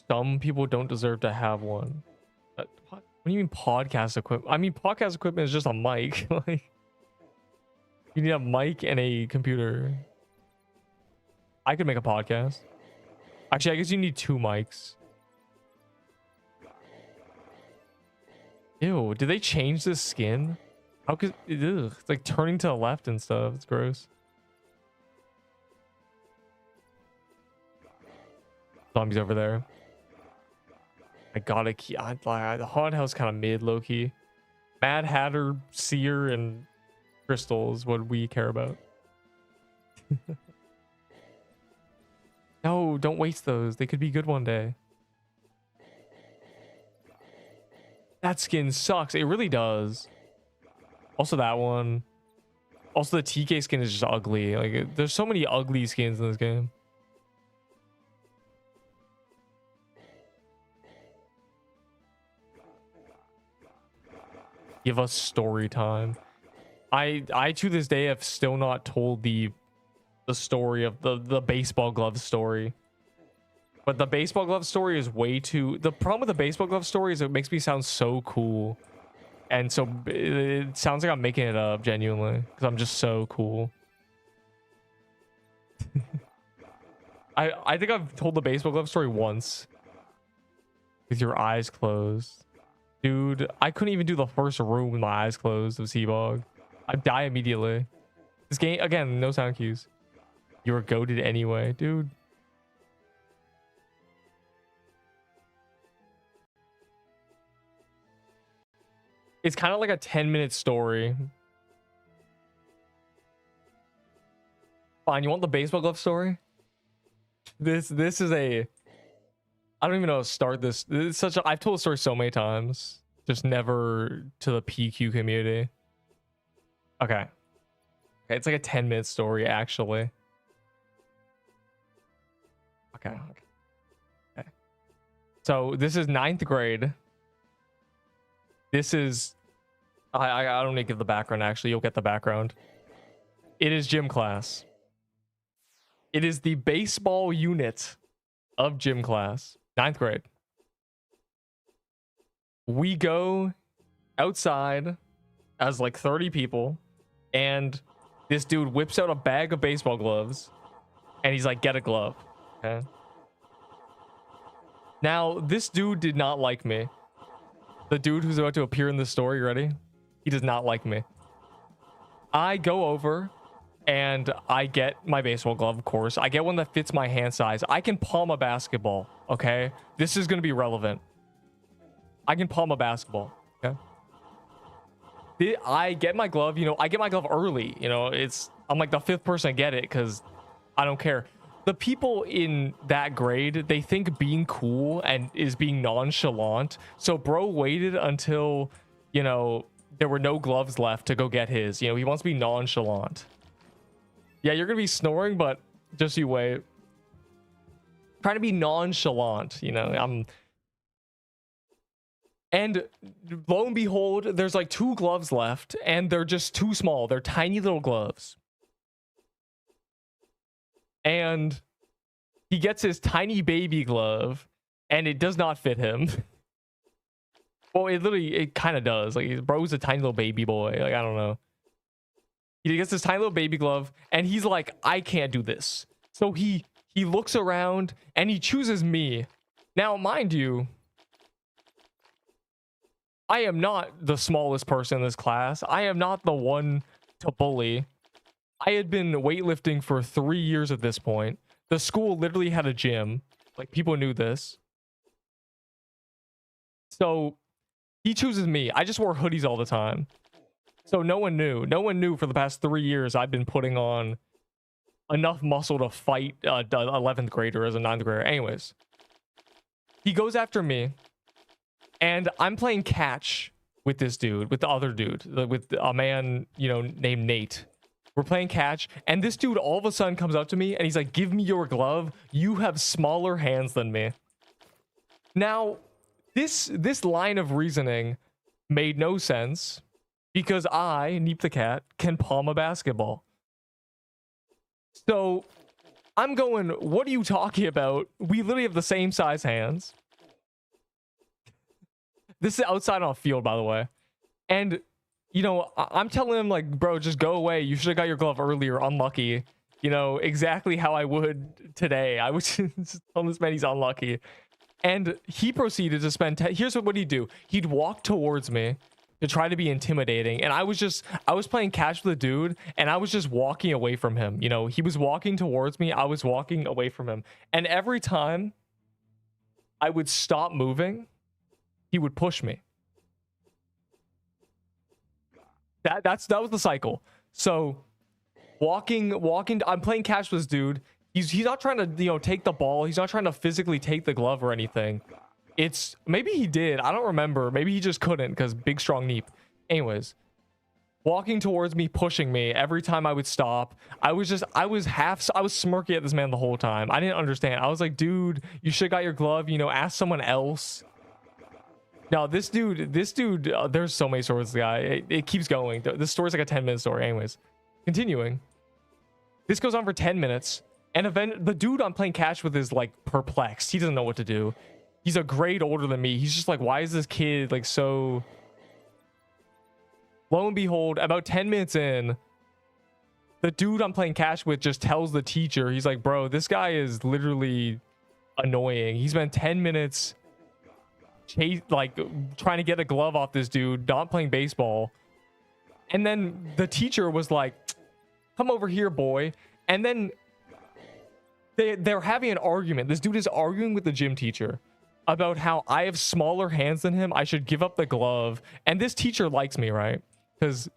some people don't deserve to have one. What do you mean podcast equipment? I mean, podcast equipment is just a mic. Like, you need a mic and a computer. I could make a podcast. Actually, I guess you need 2 mics. Ew, did they change the skin? How could... Ugh, it's like turning to the left and stuff. It's gross. Zombies over there. I gotta keep... the haunted house kind of mid, low-key. Mad Hatter, Seer, and Crystal is what we care about. No, don't waste those. They could be good one day. That skin sucks. It really does. Also that one. Also the TK skin is just ugly. Like, there's so many ugly skins in this game. Give us story time. I to this day have still not told the story of the baseball glove story. But the baseball glove story is way too... The problem with the baseball glove story is it makes me sound so cool. And so it sounds like I'm making it up, genuinely. Because I'm just so cool. I think I've told the baseball glove story once. With your eyes closed. Dude, I couldn't even do the first room with my eyes closed of Seabog. I'd die immediately. This game, again, no sound cues. You were goated anyway, dude. It's kind of like a 10-minute story. Fine, you want the baseball glove story? This is a... I don't even know how to start this. It's such a... I've told the story so many times. Just never to the PQ community. Okay. Okay, it's like a 10-minute story, actually. Okay. So this is 9th grade. This is... I don't need to give the background, actually. You'll get the background. It is gym class. It is the baseball unit of gym class, 9th grade. We go outside as like 30 people, and this dude whips out a bag of baseball gloves, and he's like, get a glove. Okay. Now, this dude did not like me. The dude who's about to appear in this story, ready? He does not like me. I go over and I get my baseball glove, of course. I get one that fits my hand size. I can palm a basketball, okay? This is going to be relevant. I can palm a basketball, okay? I get my glove, you know, I get my glove early, you know, I'm like the 5th person to get it because I don't care. The people in that grade, they think being cool and is being nonchalant. So bro waited until, you know, there were no gloves left to go get his. You know, he wants to be nonchalant. Yeah, you're going to be snoring, but just you wait. Trying to be nonchalant, you know, and lo and behold, there's like 2 gloves left, and they're just too small. They're tiny little gloves. And he gets his tiny baby glove, and it does not fit him. Well, it kind of does. Like, bro's a tiny little baby boy. Like, I don't know. He gets this tiny little baby glove, and he's like, I can't do this. So he looks around, and he chooses me. Now, mind you, I am not the smallest person in this class. I am not the one to bully. I had been weightlifting for 3 years at this point. The school literally had a gym. Like, people knew this. So he chooses me. I just wore hoodies all the time. So no one knew. No one knew for the past 3 years I've been putting on enough muscle to fight an 11th grader as a 9th grader. Anyways, he goes after me, and I'm playing catch with this dude, with the other dude, with a man, you know, named Nate. We're playing catch, and this dude all of a sudden comes up to me, and he's like, give me your glove. You have smaller hands than me. Now, this line of reasoning made no sense because I, Neep the cat, can palm a basketball. So I'm going, what are you talking about? We literally have the same size hands. This is outside on a field, by the way. And, you know, I'm telling him, like, bro, just go away. You should have got your glove earlier. Unlucky. You know, exactly how I would today. I was just telling this man he's unlucky. And he proceeded to spend... Here's what would he do. He'd walk towards me to try to be intimidating. And I was playing catch with a dude, and I was just walking away from him. You know, he was walking towards me. I was walking away from him. And every time I would stop moving, he would push me. That was the cycle. So walking, I'm playing catch with this dude. He's not trying to, you know, take the ball. He's not trying to physically take the glove or anything. It's maybe he did. I don't remember. Maybe he just couldn't because big strong Neep. Anyways, walking towards me, pushing me every time I would stop. I was smirky at this man the whole time. I didn't understand. I was like, dude, you should have got your glove, you know, ask someone else. No, this dude, there's so many stories. This guy, it keeps going. This story's like a 10-minute story. Anyways, continuing. This goes on for 10 minutes. And the dude I'm playing catch with is like perplexed. He doesn't know what to do. He's a grade older than me. He's just like, why is this kid like so... Lo and behold, about 10 minutes in, the dude I'm playing catch with just tells the teacher, he's like, bro, this guy is literally annoying. He spent 10 minutes trying to get a glove off this dude, not playing baseball. And then the teacher was like, come over here, boy. And then they're having an argument. This dude is arguing with the gym teacher about how I have smaller hands than him. I should give up the glove. And this teacher likes me, right? Because,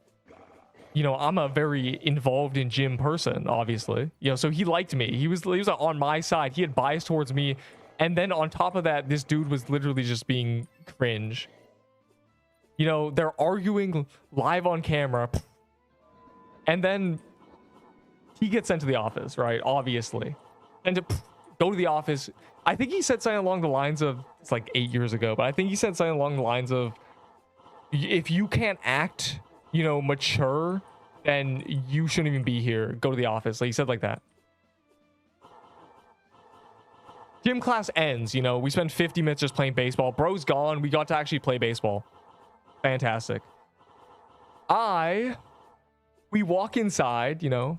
you know, I'm a very involved in gym person, obviously. You know, so he liked me. He was on my side. He had bias towards me. And then on top of that, this dude was literally just being cringe. You know, they're arguing live on camera. And then he gets sent to the office, right? Obviously. And to go to the office, I think he said something along the lines of, it's like 8 years ago, but I think he said something along the lines of, if you can't act, you know, mature, then you shouldn't even be here. Go to the office. Like, he said like that. Gym class ends, you know, we spend 50 minutes just playing baseball. Bro's gone. We got to actually play baseball. Fantastic. We walk inside, you know,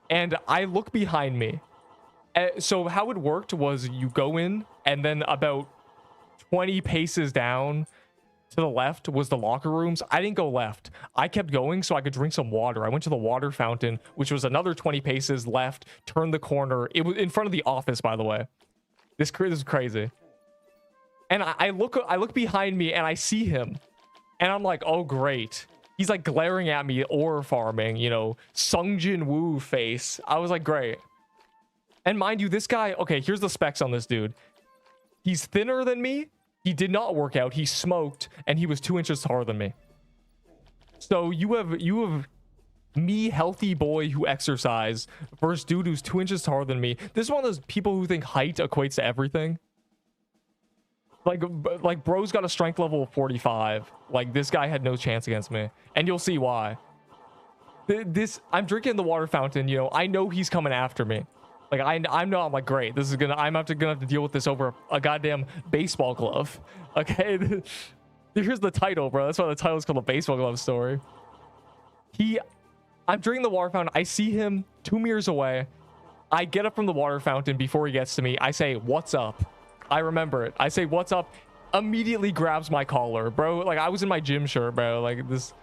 and I look behind me. So how it worked was you go in, and then about 20 paces down to the left was the locker rooms. I didn't go left. I kept going so I could drink some water. I went to the water fountain, which was another 20 paces left, turned the corner. It was in front of the office, by the way. This is crazy. And I look behind me, and I see him. And I'm like, oh, great. He's like glaring at me, ore farming, you know, Sung Jin Woo face. I was like, great. And mind you, this guy, okay, here's the specs on this dude. He's thinner than me. He did not work out. He smoked, and he was 2 inches taller than me. So you have me, healthy boy who exercise, versus dude who's 2 inches taller than me. This is one of those people who think height equates to everything. Like bro's got a strength level of 45. Like, this guy had no chance against me, and you'll see why. I'm drinking the water fountain, you know, I know he's coming after me. Like, I'm not, I'm like, great, this is gonna have to deal with this over a goddamn baseball glove. Okay. Here's the title, bro. That's why the title is called A Baseball Glove Story. I'm drinking the water fountain. I see him 2 meters away. I get up from the water fountain before he gets to me. I say, what's up? I remember it. I say, what's up? Immediately grabs my collar, bro. Like, I was in my gym shirt, bro. Like, this,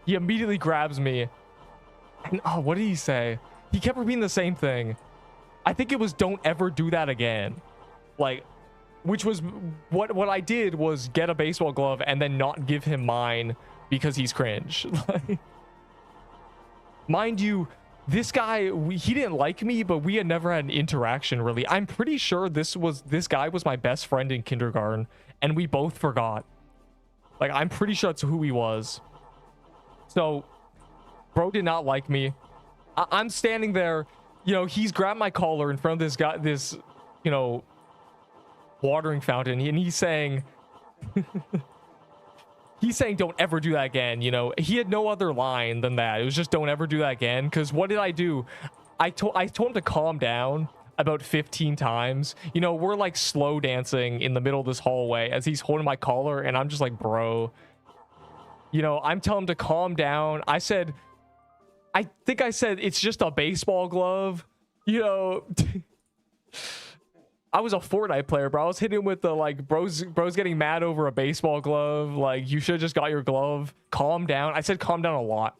he immediately grabs me. And, oh, what did he say? He kept repeating the same thing. I think it was, don't ever do that again. Like, which was what I did was get a baseball glove and then not give him mine because he's cringe. Like, mind you, this guy, he didn't like me, but we had never had an interaction, really. I'm pretty sure this guy was my best friend in kindergarten, and we both forgot. Like, I'm pretty sure that's who he was. So, bro did not like me. I'm standing there, you know, he's grabbed my collar in front of this guy, this, you know, watering fountain, and he's saying... He's saying, don't ever do that again, you know. He had no other line than that. It was just, don't ever do that again. Because what did I do? I told him to calm down about 15 times. You know, we're like slow dancing in the middle of this hallway as he's holding my collar, and I'm just like, bro. You know, I'm telling him to calm down. I think I said, it's just a baseball glove. You know... I was a Fortnite player, bro. I was hitting him with the, like, bro's getting mad over a baseball glove. Like, you should have just got your glove. Calm down. I said calm down a lot.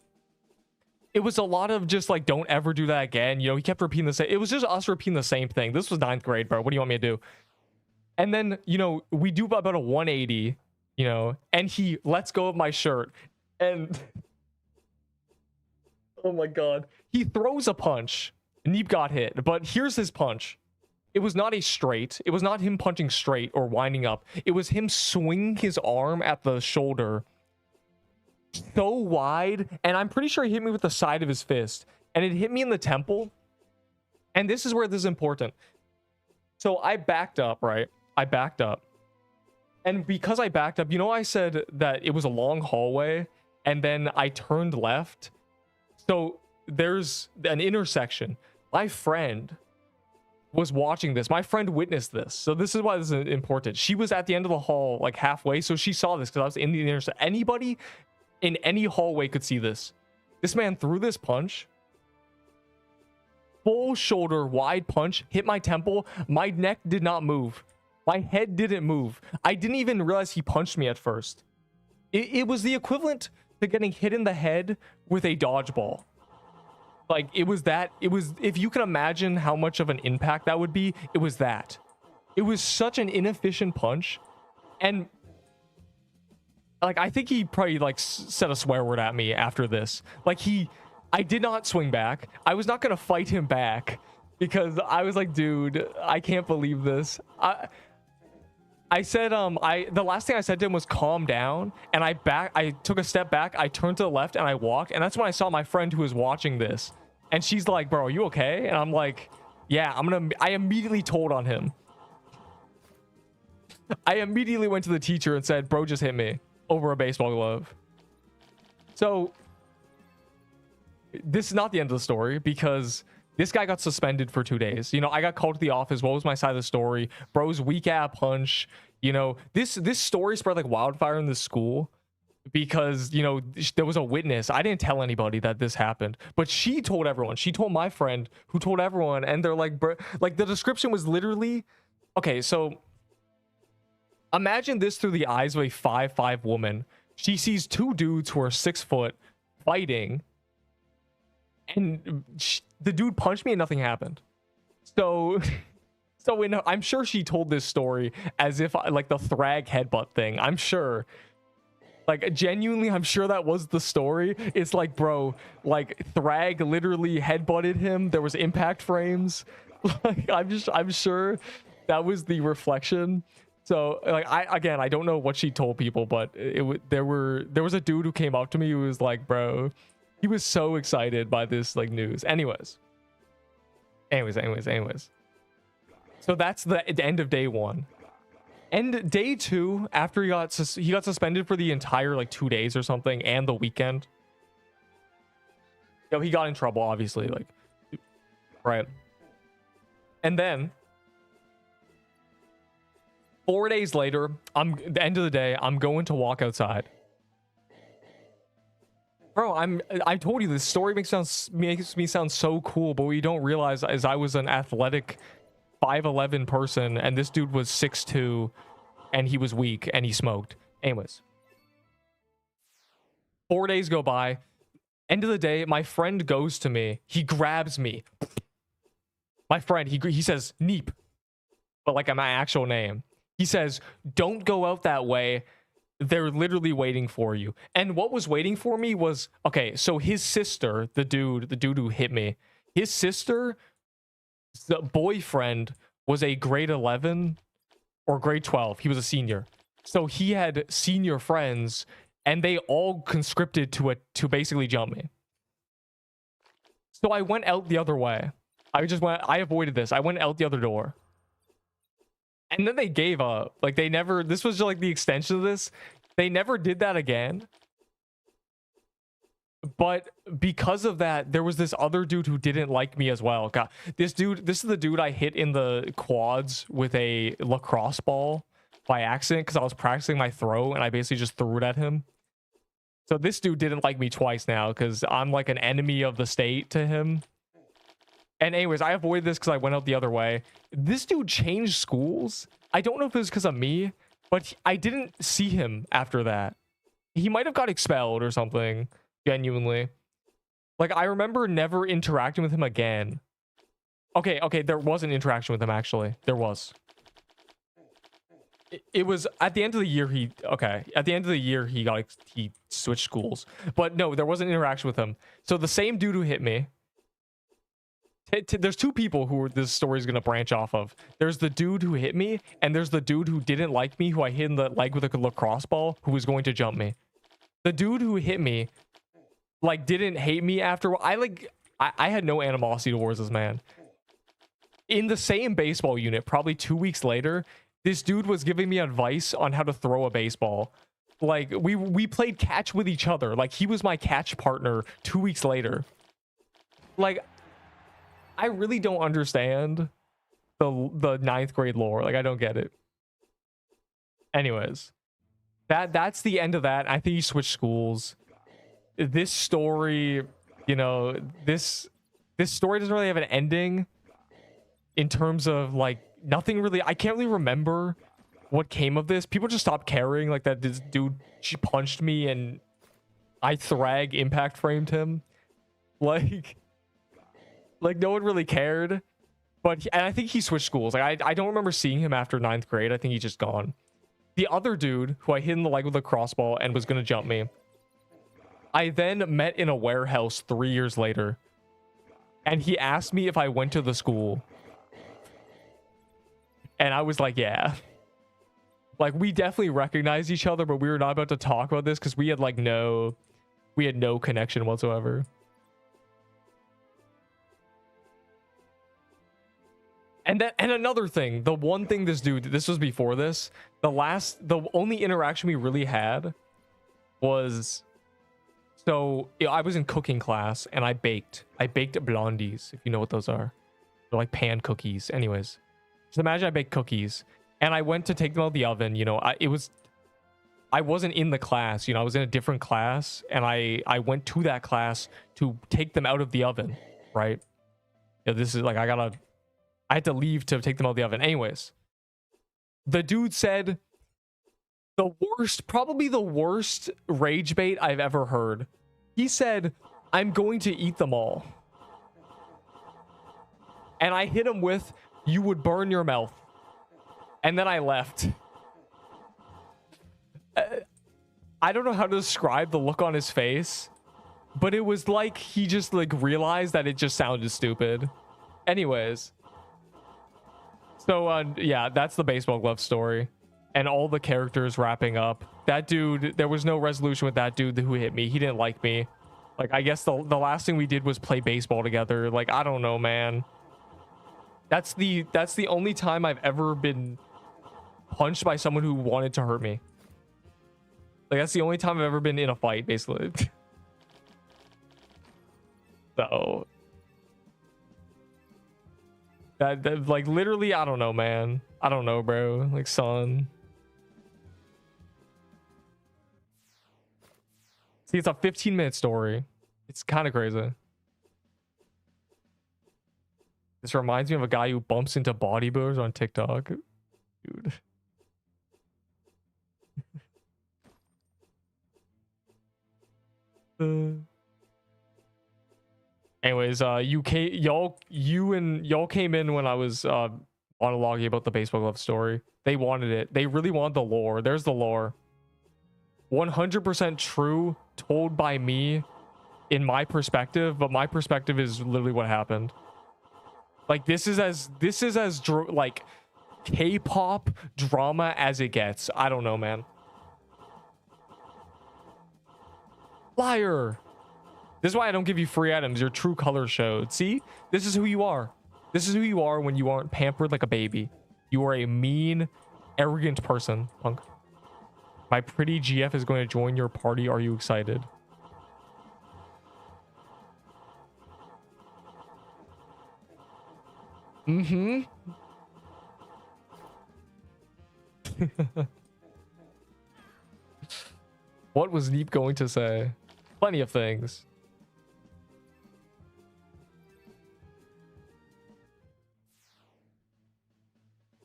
It was a lot of just, like, don't ever do that again. You know, he kept repeating the same. It was just us repeating the same thing. This was 9th grade, bro. What do you want me to do? And then, you know, we do about a 180, you know, and he lets go of my shirt. And... oh, my God. He throws a punch. Neep got hit. But here's his punch. It was not a straight. It was not him punching straight or winding up. It was him swinging his arm at the shoulder so wide. And I'm pretty sure he hit me with the side of his fist. And it hit me in the temple. And this is where this is important. So I backed up, right? I backed up. And because I backed up, you know, I said that it was a long hallway. And then I turned left. So there's an intersection. My friend... was watching this. My friend witnessed this. So this is why this is important. She was at the end of the hall, like halfway. So she saw this because I was in the intersection. Anybody in any hallway could see this. This man threw this punch. Full shoulder, wide punch. Hit my temple. My neck did not move. My head didn't move. I didn't even realize he punched me at first. It was the equivalent to getting hit in the head with a dodgeball. Like, it was, if you can imagine how much of an impact that would be, it was that. It was such an inefficient punch. And, like, I think he probably, like, said a swear word at me after this. Like, I did not swing back. I was not going to fight him back because I was like, dude, I can't believe this. I said, the last thing I said to him was calm down, and I took a step back, I turned to the left, and I walked, and that's when I saw my friend who was watching this, and she's like, bro, are you okay? And I'm like, yeah, I immediately told on him. I immediately went to the teacher and said, bro just hit me over a baseball glove. So, this is not the end of the story, because This guy got suspended for 2 days. You know, I got called to the office. What was my side of the story? Bro's weak ass punch. You know, this story spread like wildfire in the school because, you know, there was a witness. I didn't tell anybody that this happened, but she told everyone. She told my friend, who told everyone, and they're like, bro, like the description was literally, okay, so imagine this through the eyes of a 5'5" woman. She sees two dudes who are 6 foot fighting, and the dude punched me and nothing happened. So I'm sure she told this story as if like the Thrag headbutt thing. I'm sure, like genuinely, I'm sure that was the story. It's like, bro, like Thrag literally headbutted him. There was impact frames. Like I'm sure that was the reflection. So like I don't know what she told people, but there was a dude who came up to me who was like, bro, he was so excited by this like news. Anyways. So that's the end of day 1. And day 2, after he got suspended for the entire like 2 days or something, and the weekend. You know, he got in trouble, obviously, like, right. And then 4 days later, the end of the day, I'm going to walk outside. Bro, I told you this story makes me sound so cool, but what you don't realize is I was an athletic 5'11" person, and this dude was 6'2", and he was weak, and he smoked. Anyways, 4 days go by. End of the day, my friend goes to me. He grabs me. My friend, he says, Neep, but like my actual name. He says, don't go out that way. They're literally waiting for you. And what was waiting for me was, okay, so his sister, the dude who hit me, his sister, the boyfriend was a grade 11 or grade 12. He was a senior. So he had senior friends, and they all conscripted to basically jump me. So I went out the other way. I avoided this. I went out the other door. And then they gave up. Like, this was just like the extension of this. They never did that again. But because of that, there was this other dude who didn't like me as well. God, this is the dude I hit in the quads with a lacrosse ball by accident because I was practicing my throw and I basically just threw it at him. So this dude didn't like me twice now because I'm like an enemy of the state to him. And anyways, I avoided this because I went out the other way. This dude changed schools. I don't know if it was because of me, but I didn't see him after that. He might have got expelled or something, genuinely. Like, I remember never interacting with him again. Okay, there was an interaction with him, actually. There was. It was at the end of the year at the end of the year he switched schools. But no, there was an interaction with him. So the same dude who hit me, there's two people who this story is going to branch off of. There's the dude who hit me, and there's the dude who didn't like me, who I hit in the leg with a lacrosse ball, who was going to jump me. The dude who hit me, like, didn't hate me after. I had no animosity towards this man. In the same baseball unit, probably 2 weeks later, this dude was giving me advice on how to throw a baseball. Like, we played catch with each other. Like, he was my catch partner 2 weeks later. Like, I really don't understand the 9th grade lore. Like, I don't get it. Anyways, that's the end of that. I think he switched schools. This story, you know, this story doesn't really have an ending in terms of, like, nothing really. I can't really remember what came of this. People just stopped caring, like, that this dude, she punched me and I Thrag impact framed him. Like no one really cared. But and I think he switched schools. Like, I don't remember seeing him after 9th grade. I think he's just gone. The other dude who I hit in the leg with a crossball and was going to jump me, I then met in a warehouse 3 years later. And he asked me if I went to the school. And I was like, yeah. Like, we definitely recognized each other, but we were not about to talk about this because we had no connection whatsoever. And another thing, the one thing this was before this, the only interaction we really had was, So I was in cooking class and I baked blondies, if you know what those are. They're like pan cookies. Anyways, just imagine I baked cookies and I went to take them out of the oven. You know, I wasn't in the class, you know, I was in a different class and I went to that class to take them out of the oven, right? You know, this is like, I had to leave to take them out of the oven. Anyways, the dude said probably the worst rage bait I've ever heard. He said, "I'm going to eat them all." And I hit him with, "You would burn your mouth." And then I left. I don't know how to describe the look on his face, but it was like he just like realized that it just sounded stupid. Anyways. So yeah, that's the baseball glove story. And all the characters wrapping up. That dude, there was no resolution with that dude who hit me. He didn't like me. Like, I guess the last thing we did was play baseball together. Like, I don't know, man. That's the only time I've ever been punched by someone who wanted to hurt me. Like, that's the only time I've ever been in a fight, basically. So that like literally, I don't know, man. I don't know, bro. Like, son. See, it's a 15-minute story. It's kind of crazy. This reminds me of a guy who bumps into bodybuilders on TikTok. Dude. Anyways, y'all came in when I was monologuing about the baseball glove story. They wanted it. They really want the lore. There's the lore. 100% true, told by me in my perspective, but my perspective is literally what happened. Like, this is as like K-pop drama as it gets. I don't know, man. Liar. This is why I don't give you free items. Your true color showed. See? This is who you are. This is who you are when you aren't pampered like a baby. You are a mean, arrogant person, punk. My pretty GF is going to join your party. Are you excited? Mm-hmm. What was Neep going to say? Plenty of things.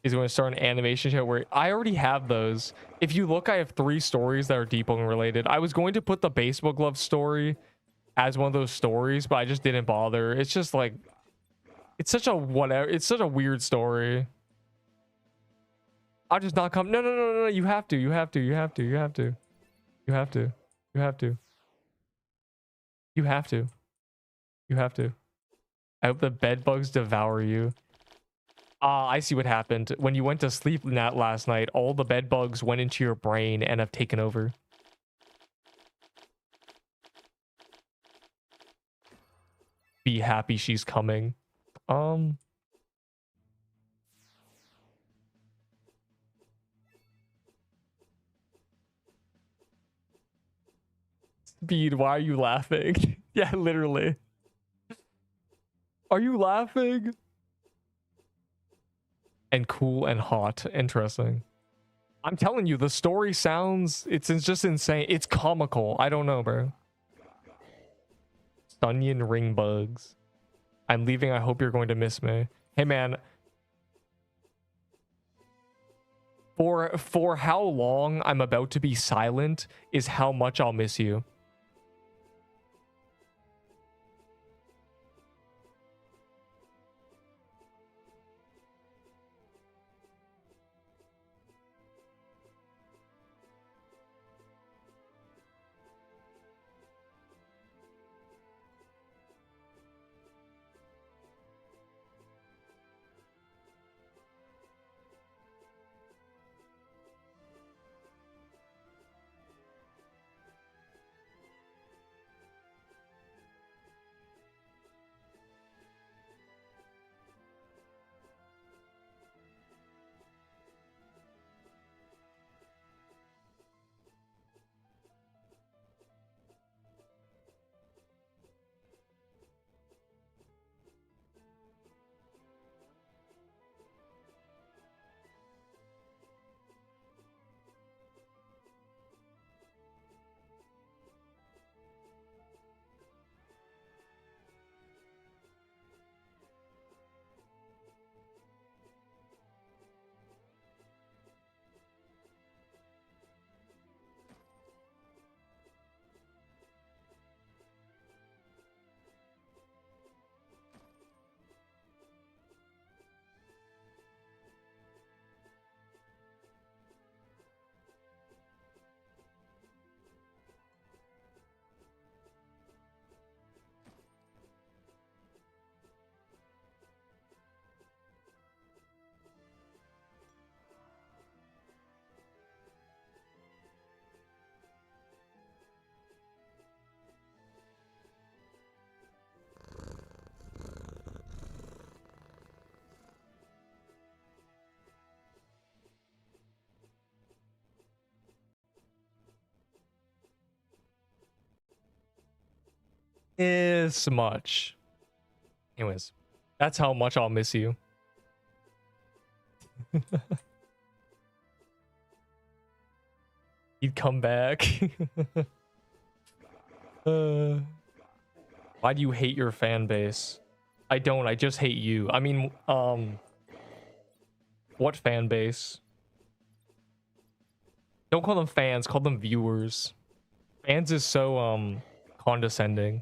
He's going to start an animation show where I already have those. If you look, I have 3 stories that are Deepwoken related. I was going to put the baseball glove story as one of those stories, but I just didn't bother. It's just like, it's such a whatever. It's such a weird story. I'll just not come. No. You have to. You have to. You have to. You have to. You have to. You have to. You have to. You have to. I hope the bed bugs devour you. I see what happened. When you went to sleep last night, all the bed bugs went into your brain and have taken over. Be happy she's coming. Speed, why are you laughing? Yeah, literally. Are you laughing? And cool and hot. Interesting. I'm telling you, the story sounds... It's just insane. It's comical. I don't know, bro. Stunyon ring bugs. I'm leaving. I hope you're going to miss me. Hey, man. For how long I'm about to be silent is how much I'll miss you. this much. Anyways, that's how much I'll miss you. He'd come back. Why do you hate your fan base? I don't, I just hate you. I mean, what fan base? Don't call them fans, call them viewers. Fans is so condescending.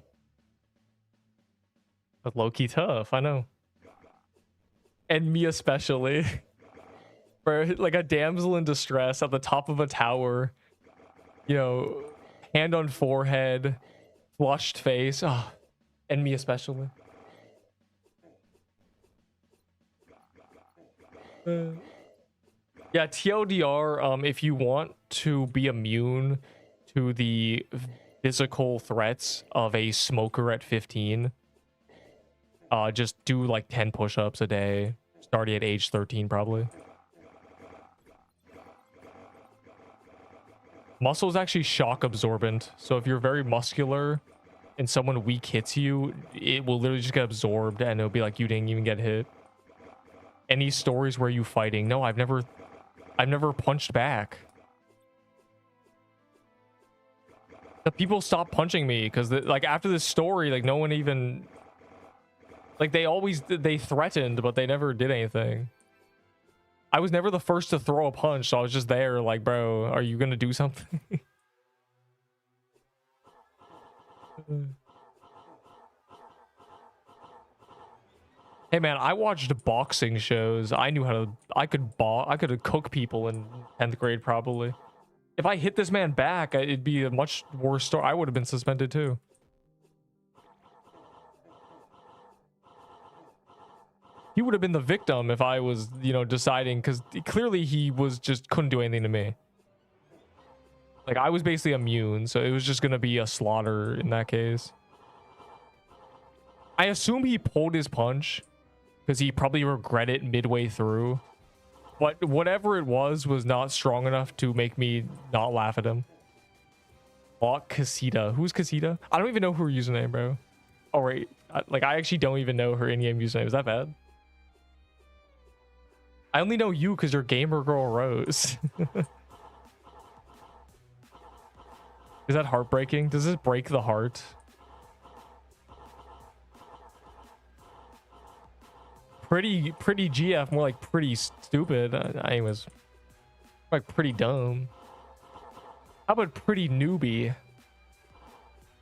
But low-key tough, I know. And me especially. For like a damsel in distress at the top of a tower. You know, hand on forehead, flushed face. Oh, and me especially. Yeah, TLDR, if you want to be immune to the physical threats of a smoker at 15, just do like 10 push-ups a day, starting at age 13 probably. Muscle is actually shock absorbent, so if you're very muscular and someone weak hits you, it will literally just get absorbed and it'll be like you didn't even get hit. Any stories where you fighting? No, I've never punched back. The people stopped punching me because like after this story, like no one even, like they threatened, but they never did anything. I was never the first to throw a punch, so I was just there like, bro, are you gonna do something? Hey man, I watched boxing shows. I knew how to, I could cook people in 10th grade probably. If I hit this man back, it'd be a much worse story. I would have been suspended too. He would have been the victim if I was, you know, deciding, because clearly he was just couldn't do anything to me. Like I was basically immune, so it was just gonna be a slaughter in that case. I assume he pulled his punch because he probably regretted it midway through. But whatever it was not strong enough to make me not laugh at him. Lock Casita. Who's Casita? I don't even know her username, bro. Oh, wait. Like, I actually don't even know her in-game username. Is that bad? I only know you because you're Gamer Girl Rose. Is that heartbreaking? Does this break the heart? Pretty GF, more like pretty stupid. Anyways, like pretty dumb. How about pretty newbie?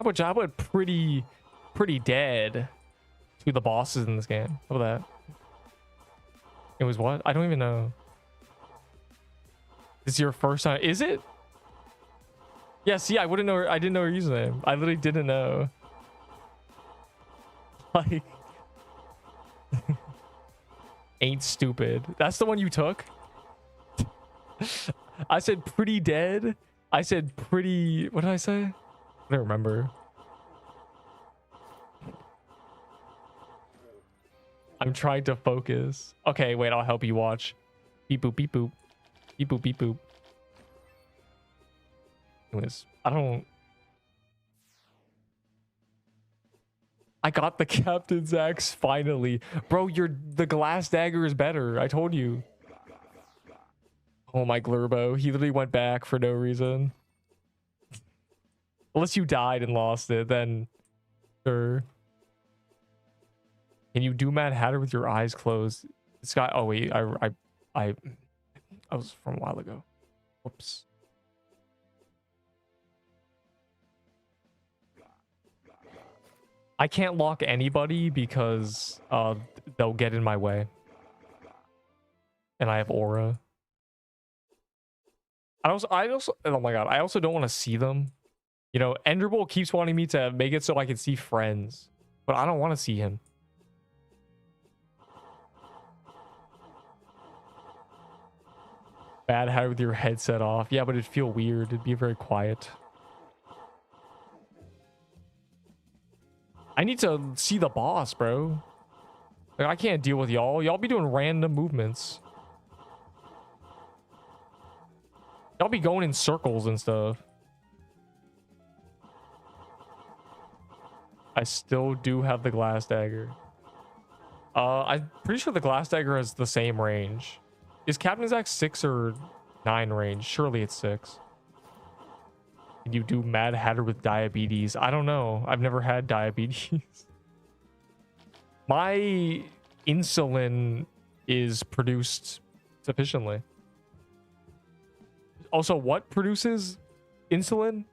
How about pretty dead to the bosses in this game? How about that? It was what? I don't even know. This is your first time? Is it? Yeah, see, I wouldn't know. I didn't know her username. I literally didn't know. Like, ain't stupid. That's the one you took? I said pretty dead. I said pretty, what did I say? I don't remember. I'm trying to focus. Okay, wait, I'll help you watch. Beep boop, beep boop. Beep boop, beep boop. Anyways, I got the Captain's Axe finally. Bro, the glass dagger is better. I told you. Oh my Glurbo. He literally went back for no reason. Unless you died and lost it, then sure. Can you do Mad Hatter with your eyes closed? This guy, oh wait, I was from a while ago. Whoops. I can't lock anybody because they'll get in my way. And I have aura. I also oh my god, I also don't want to see them. You know, Enderbull keeps wanting me to make it so I can see friends, but I don't want to see him. Bad Hatter with your headset off. Yeah, but it'd feel weird. It'd be very quiet. I need to see the boss, bro. Like, I can't deal with y'all. Y'all be doing random movements. Y'all be going in circles and stuff. I still do have the glass dagger. I'm pretty sure the glass dagger has the same range. Is Captain's Axe 6 or 9 range? Surely it's 6. Can you do Mad Hatter with diabetes? I don't know. I've never had diabetes. My insulin is produced sufficiently. Also, what produces insulin?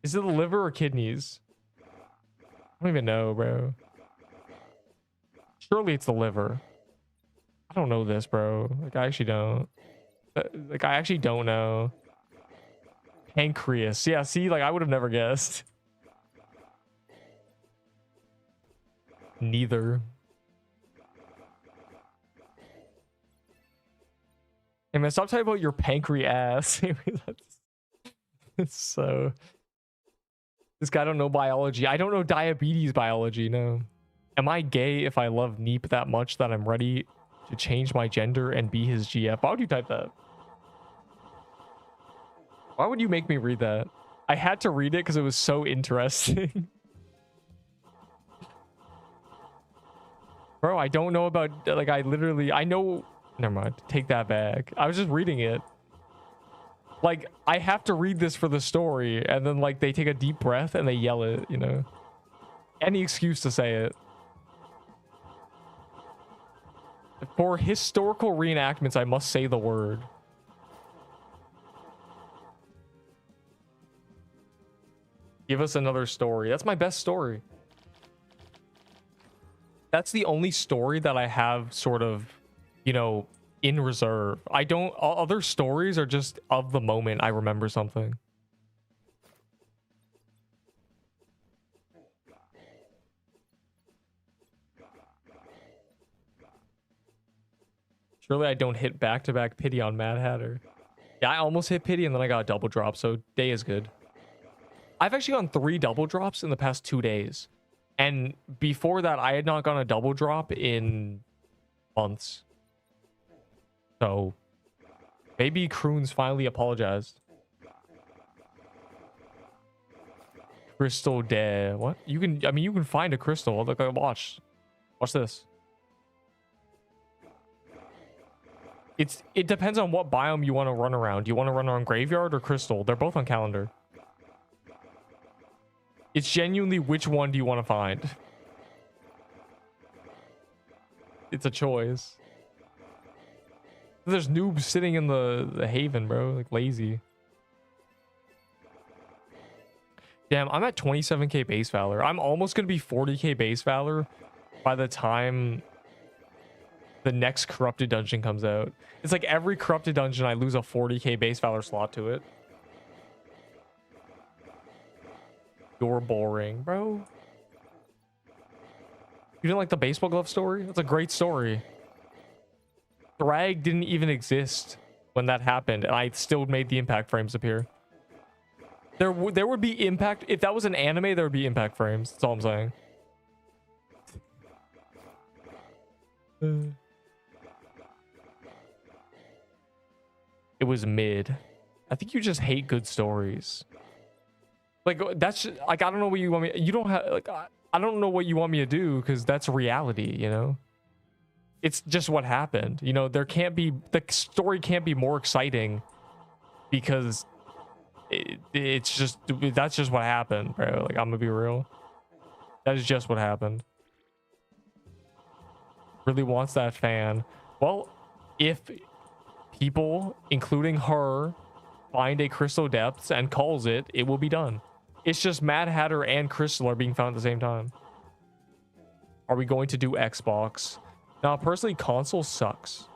Is it the liver or kidneys? I don't even know, bro. Surely it's the liver. I don't know this, bro. Like, I actually don't. Like, I actually don't know. Pancreas. Yeah, see, like, I would have never guessed. Neither. Hey, man, stop talking about your pancreas. It's so... This guy don't know biology. I don't know diabetes biology, no. Am I gay if I love Neep that much that I'm ready to change my gender and be his GF? Why would you type that? Why would you make me read that? I had to read it because it was so interesting. Bro, I don't know about... Like, I know... Never mind. Take that back. I was just reading it. Like, I have to read this for the story, and then, like, they take a deep breath and they yell it, you know? Any excuse to say it. For historical reenactments, I must say the word. Give us another story. That's my best story. That's the only story that I have sort of, you know, in reserve. I don't... Other stories are just of the moment I remember something. Surely I don't hit back-to-back pity on Mad Hatter. Yeah, I almost hit pity and then I got a double drop, so day is good. I've actually gotten 3 double drops in the past 2 days. And before that, I had not gotten a double drop in months. So, maybe Kroon's finally apologized. Crystal Dare. What? You can... I mean, you can find a crystal. Look, watch. Watch this. It depends on what biome you want to run around. Do you want to run around Graveyard or Crystal? They're both on calendar. It's genuinely which one do you want to find? It's a choice. There's noobs sitting in the haven, bro. Like, lazy. Damn, I'm at 27k base valor. I'm almost going to be 40k base valor by the time the next corrupted dungeon comes out. It's like every corrupted dungeon, I lose a 40k base valor slot to it. You're boring, bro. You didn't like the baseball glove story? That's a great story. Thrag didn't even exist when that happened, and I still made the impact frames appear. There would be impact... If that was an anime, there would be impact frames. That's all I'm saying. It was mid. I think you just hate good stories. Like, that's just, like, I don't know what you want me... You don't have... Like, I don't know what you want me to do, because that's reality, you know? It's just what happened. You know, there can't be... The story can't be more exciting, because it's just... That's just what happened, bro. Like, I'm gonna be real. That is just what happened. Really wants that fan. Well, if people, including her, find a Crystal Depths and calls it, it will be done. It's just Mad Hatter and Crystal are being found at the same time. Are we going to do Xbox? Now, personally, console sucks.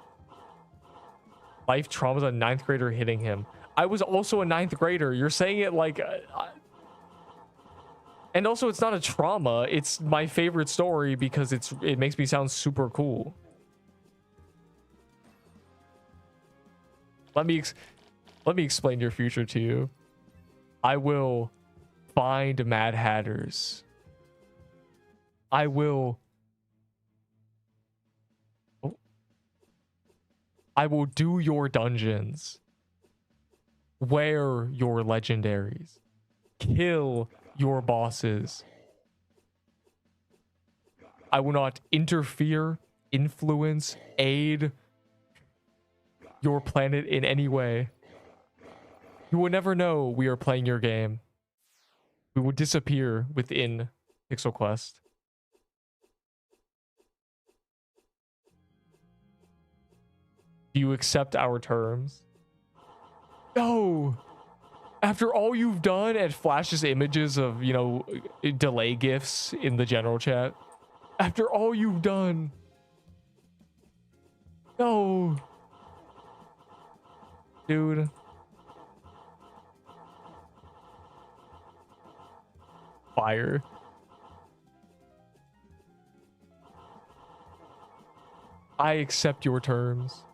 Life trauma's a 9th grader hitting him. I was also a 9th grader. You're saying it like... And also, it's not a trauma. It's my favorite story because it makes me sound super cool. Let me explain your future to you. I will find Mad Hatters. I will do your dungeons. Wear your legendaries. Kill your bosses. I will not interfere, influence, aid your planet in any way. You will never know we are playing your game. We will disappear within Pixel Quest. Do you accept our terms? No! After all you've done, it flashes images of, you know, delay gifs in the general chat. After all you've done. No. Dude. Fire. I accept your terms.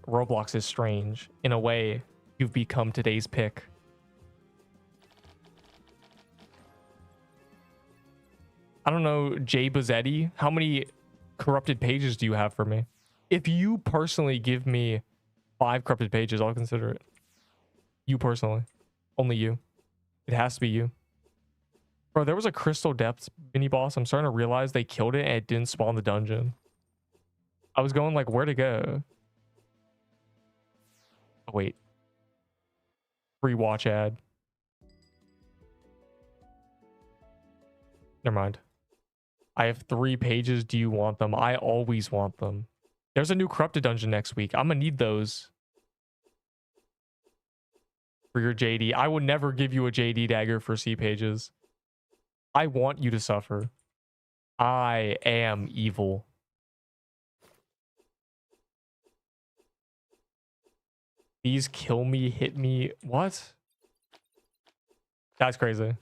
Roblox is strange. In a way, you've become today's pick. I don't know, Jay Bazzetti, how many corrupted pages do you have for me? If you personally give me 5 corrupted pages, I'll consider it. You personally. Only you. It has to be you. Bro, there was a Crystal Depths mini boss. I'm starting to realize they killed it and it didn't spawn the dungeon. I was going like, where to go? Oh, wait. Free watch ad. Never mind. I have 3 pages. Do you want them? I always want them. There's a new corrupted dungeon next week. I'm gonna need those. For your JD. I would never give you a JD dagger for C pages. I want you to suffer. I am evil. These kill me, hit me. What? That's crazy.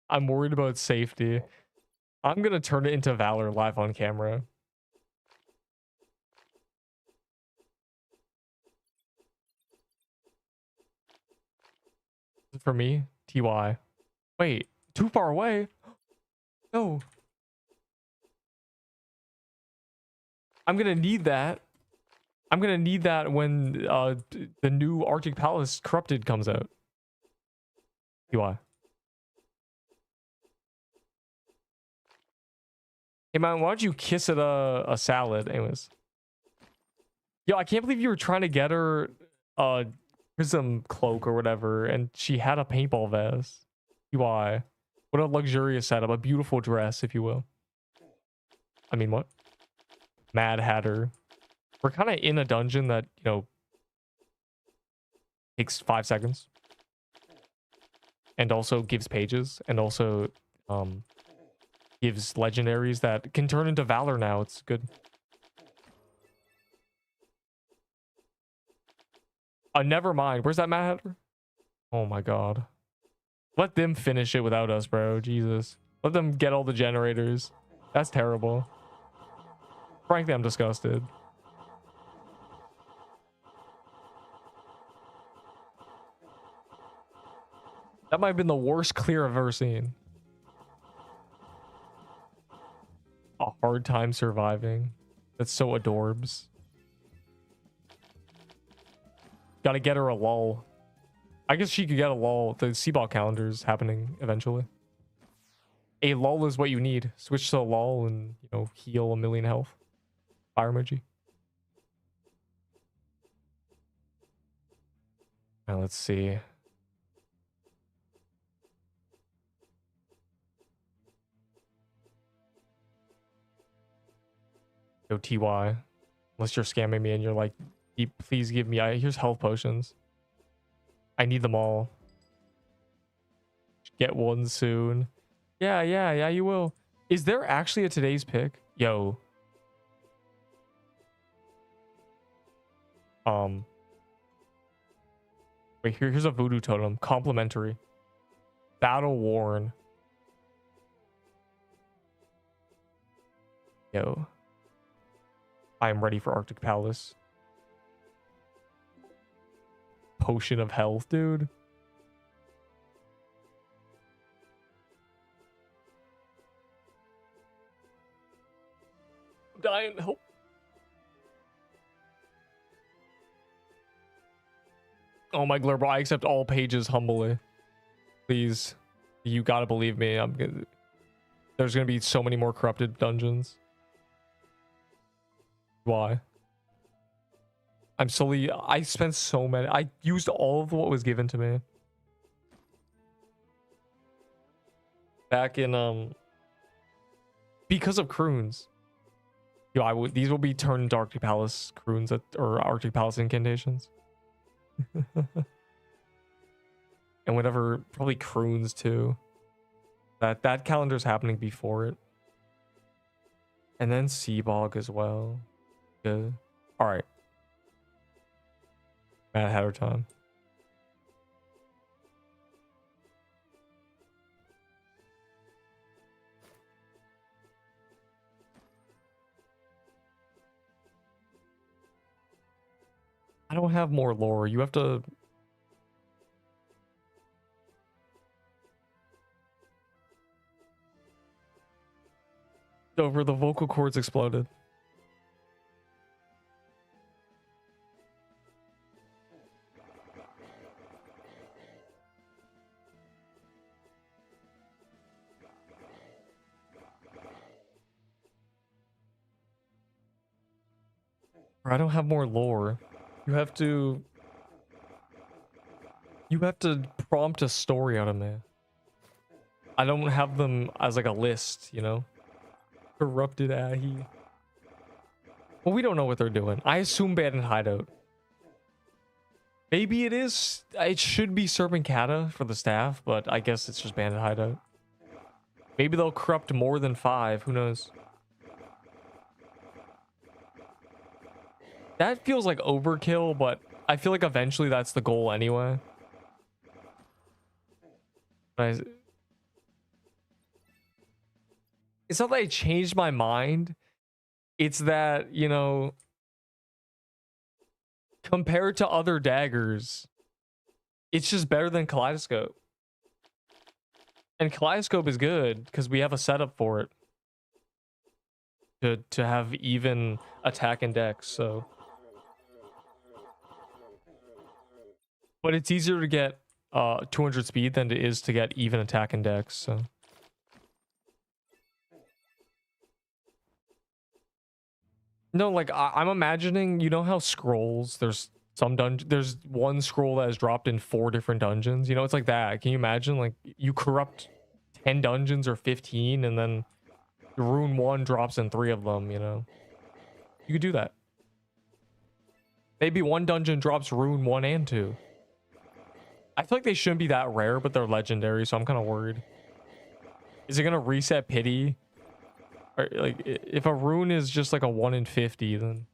I'm worried about safety. I'm gonna turn it into Valor live on camera. For me, TY. Wait, too far away? No. I'm gonna need that. I'm gonna need that when the new Arctic Palace Corrupted comes out. TY. Hey man, why don't you kiss at a salad? Anyways. Yo, I can't believe you were trying to get her a prism cloak or whatever, and she had a paintball vest. UI. What a luxurious setup. A beautiful dress, if you will. I mean, what? Mad Hatter. We're kind of in a dungeon that, you know, takes 5 seconds. And also gives pages. And also gives legendaries that can turn into Valor now. It's good. Never mind. Where's that Mad Hatter? Oh my god. Let them finish it without us, bro. Jesus. Let them get all the generators. That's terrible. Frankly, I'm disgusted. That might have been the worst clear I've ever seen. A hard time surviving. That's so adorbs. Gotta get her a lull. I guess she could get a lull. The Seaball calendar is happening eventually. A lull is what you need. Switch to a lull and, you know, heal 1,000,000 health. Fire emoji. Now let's see. Yo, TY. Unless you're scamming me and you're like, please give me, here's health potions. I need them all. Get one soon. Yeah, you will. Is there actually a today's pick? Yo. Wait, here's a voodoo totem. Complimentary. Battle worn. Yo. I am ready for Arctic Palace. Potion of health, dude. I'm dying. Help. Oh my Glurble, I accept all pages humbly. Please. You gotta believe me. There's gonna be so many more corrupted dungeons. Why? I spent so many. I used all of what was given to me. Back in, because of Croons. Yo, these will be turned into Arctic Palace Croons or Arctic Palace incantations. And whatever, probably Croons too. That calendar's happening before it. And then Seabog as well. Good. Alright. Mad Hatter time. I don't have more lore. You have to... Over the vocal cords exploded. I don't have more lore. You have to prompt a story out of me. I don't have them as like a list, you know? Corrupted Ahi. Well, we don't know what they're doing. I assume Bandit Hideout. Maybe it is. It should be Serpent for the staff, but I guess it's just Bandit Hideout. Maybe they'll corrupt more than 5. Who knows? That feels like overkill, but I feel like eventually that's the goal anyway. It's not that I changed my mind. It's that, you know, compared to other daggers, it's just better than Kaleidoscope. And Kaleidoscope is good because we have a setup for it. To have even attack and dex, so. But it's easier to get 200 speed than it is to get even attack and dex, so. No, like I'm imagining, you know how scrolls, there's one scroll that is dropped in 4 different dungeons, you know, it's like that. Can you imagine, like, you corrupt 10 dungeons or 15 and then rune 1 drops in 3 of them, you know? You could do that. Maybe one dungeon drops rune 1 and 2. I feel like they shouldn't be that rare, but they're legendary, so I'm kind of worried. Is it gonna reset pity? Or, like, if a rune is just like a 1 in 50, then...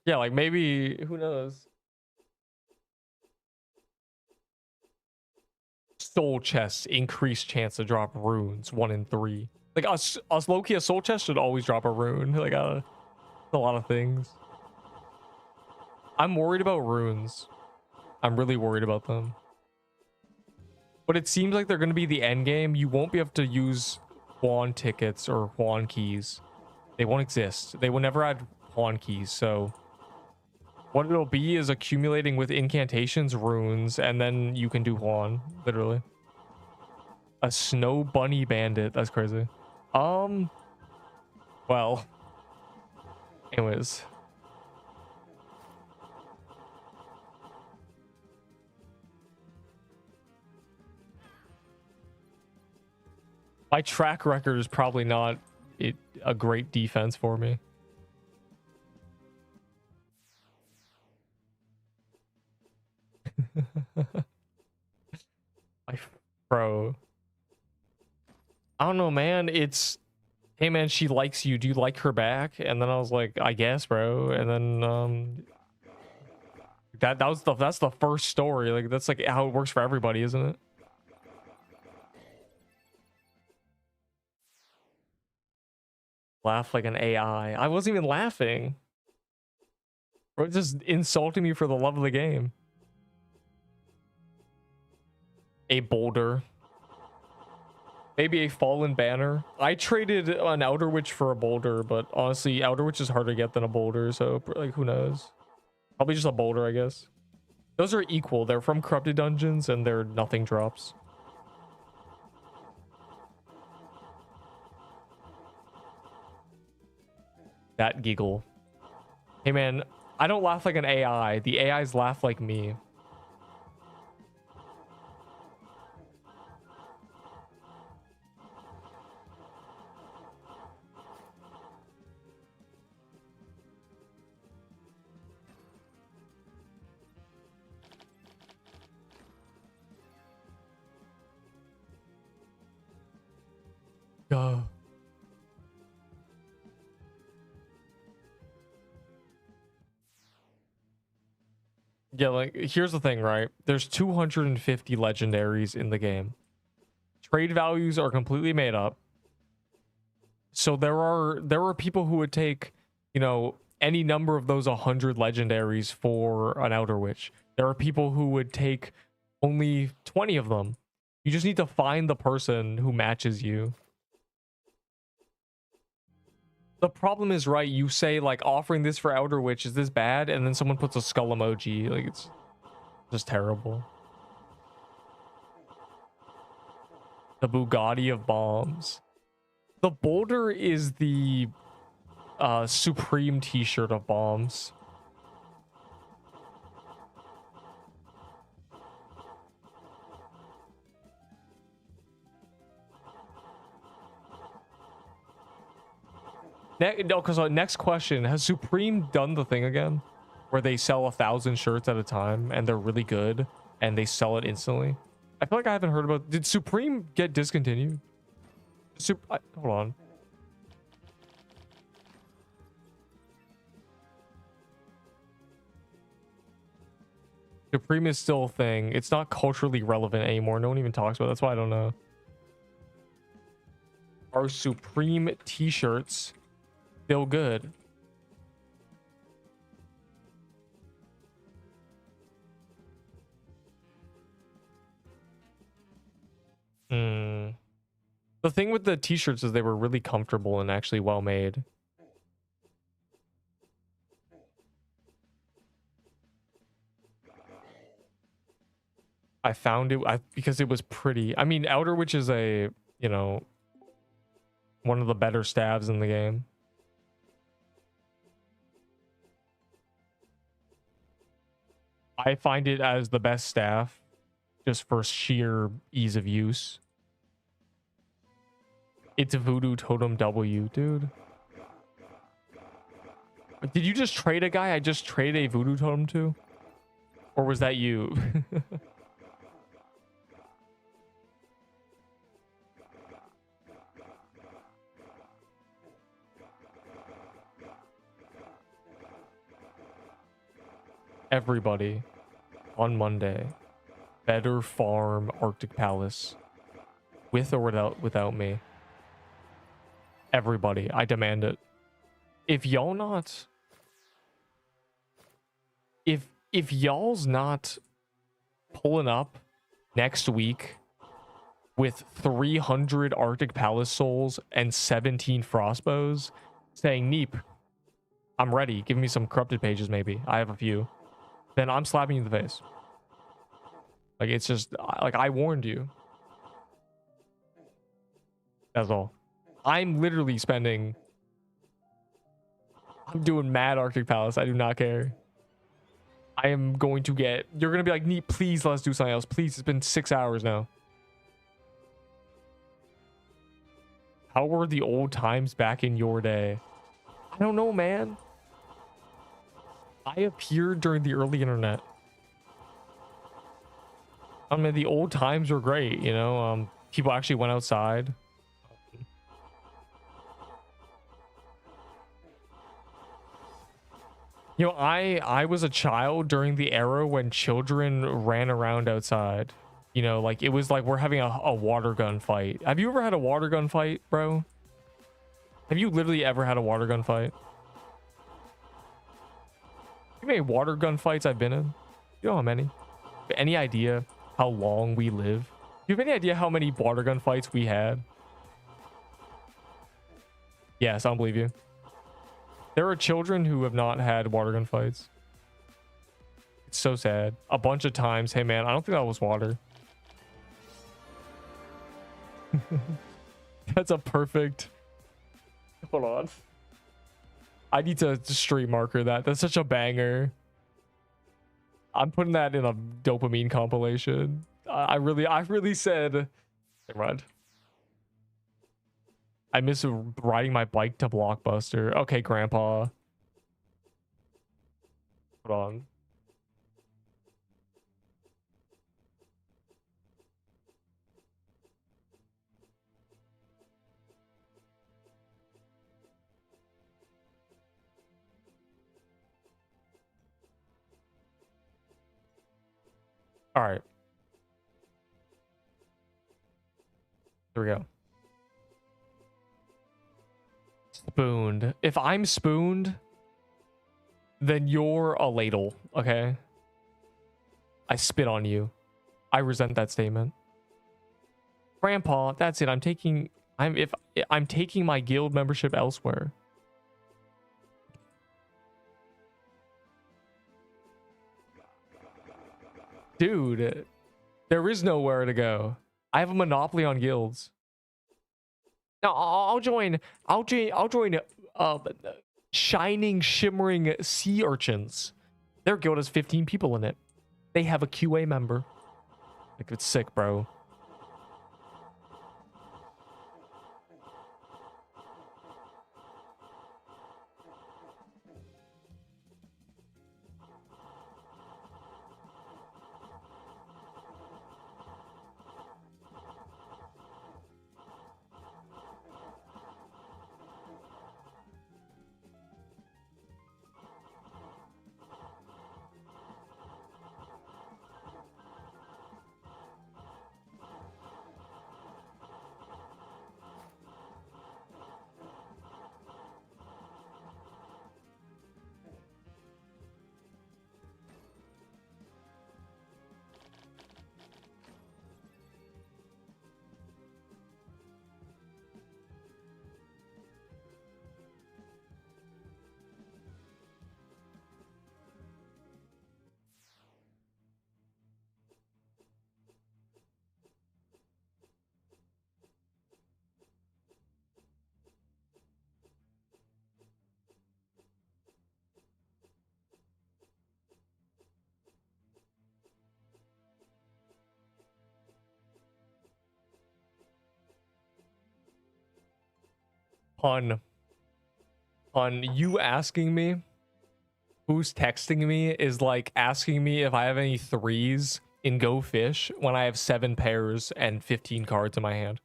Yeah, like maybe, who knows? Soul chests increase chance to drop runes 1 in 3. Like us low-key, a soul chest should always drop a rune. Like a lot of things. I'm worried about runes. I'm really worried about them. But it seems like they're going to be the end game. You won't be able to use Juan tickets or Juan keys. They won't exist. They will never add Juan keys. So what it'll be is accumulating with incantations, runes, and then you can do Juan, literally. A snow bunny bandit. That's crazy. Well, anyways. My track record is probably not a great defense for me. Bro. I don't know, man. It's, hey, man, she likes you. Do you like her back? And then I was like, I guess, bro. And then, that's the first story. Like, that's like how it works for everybody, isn't it? Laugh like an AI. I wasn't even laughing. Bro, just insulting me for the love of the game. A boulder. Maybe a fallen banner. I traded an Outer Witch for a boulder, but honestly, Outer Witch is harder to get than a boulder, so like who knows? Probably just a boulder, I guess. Those are equal. They're from corrupted dungeons and they're nothing drops. That giggle. Hey man, I don't laugh like an AI. The AIs laugh like me. Go. Yeah, like here's the thing, right? There's 250 legendaries in the game. Trade values are completely made up. So there are people who would take, you know, any number of those 100 legendaries for an Outer Witch. There are people who would take only 20 of them. You just need to find the person who matches you. The problem is, right, you say like offering this for Outer Witch, is this bad? And then someone puts a skull emoji. Like it's just terrible. The Bugatti of bombs. The boulder is the Supreme t-shirt of bombs. No, because next question, has Supreme done the thing again where they sell 1,000 shirts at a time and they're really good and they sell it instantly? I feel like I haven't heard about. Did Supreme get discontinued? Hold on. Supreme is still a thing. It's not culturally relevant anymore. No one even talks about it. That's why I don't know. Are Supreme t-shirts still good? The thing with the t-shirts is they were really comfortable and actually well made. I found it because it was pretty. I mean, Outer Witch is a, you know, one of the better stabs in the game. I find it as the best staff just for sheer ease of use. It's Voodoo Totem W, dude. Did you just trade a guy I just traded a Voodoo Totem to? Or was that you? Everybody on Monday better farm Arctic Palace with or without me. Everybody, I demand it. If y'all not, if y'all's not pulling up next week with 300 Arctic Palace souls and 17 frostbows saying, Neep, I'm ready, give me some corrupted pages maybe, I have a few, then I'm slapping you in the face. Like, it's just, like, I warned you. That's all. I'm literally spending... I'm doing mad Arctic Palace. I do not care. I am going to get... You're going to be like, Neat, please let's do something else. Please, it's been 6 hours now. How were the old times back in your day? I don't know, man. I appeared during the early internet. I mean, the old times were great, you know? People actually went outside. You know, I was a child during the era when children ran around outside. You know, like, it was like we're having a water gun fight. Have you ever had a water gun fight, bro? Have you literally ever had a water gun fight? You know how many water gun fights I've been in? You know how many? Any idea how long we live? you have any idea how many water gun fights we had? Yes, I don't believe you. There are children who have not had water gun fights. It's so sad. A bunch of times. Hey, man, I don't think that was water. That's a perfect... Hold on. I need to stream marker that. That's such a banger. I'm putting that in a dopamine compilation. I really said... Never mind. I miss riding my bike to Blockbuster. Okay, Grandpa. Hold on. All right. Here we go. Spooned. If I'm spooned, then you're a ladle, okay? I spit on you. I resent that statement. Grandpa, that's it. I'm taking my guild membership elsewhere. Dude, there is nowhere to go. I have a monopoly on guilds. No, I'll join shining shimmering sea urchins. Their guild has 15 people in it. They have a QA member. Like, it's sick, bro. On you asking me who's texting me is like asking me if I have any threes in Go Fish when I have 7 pairs and 15 cards in my hand.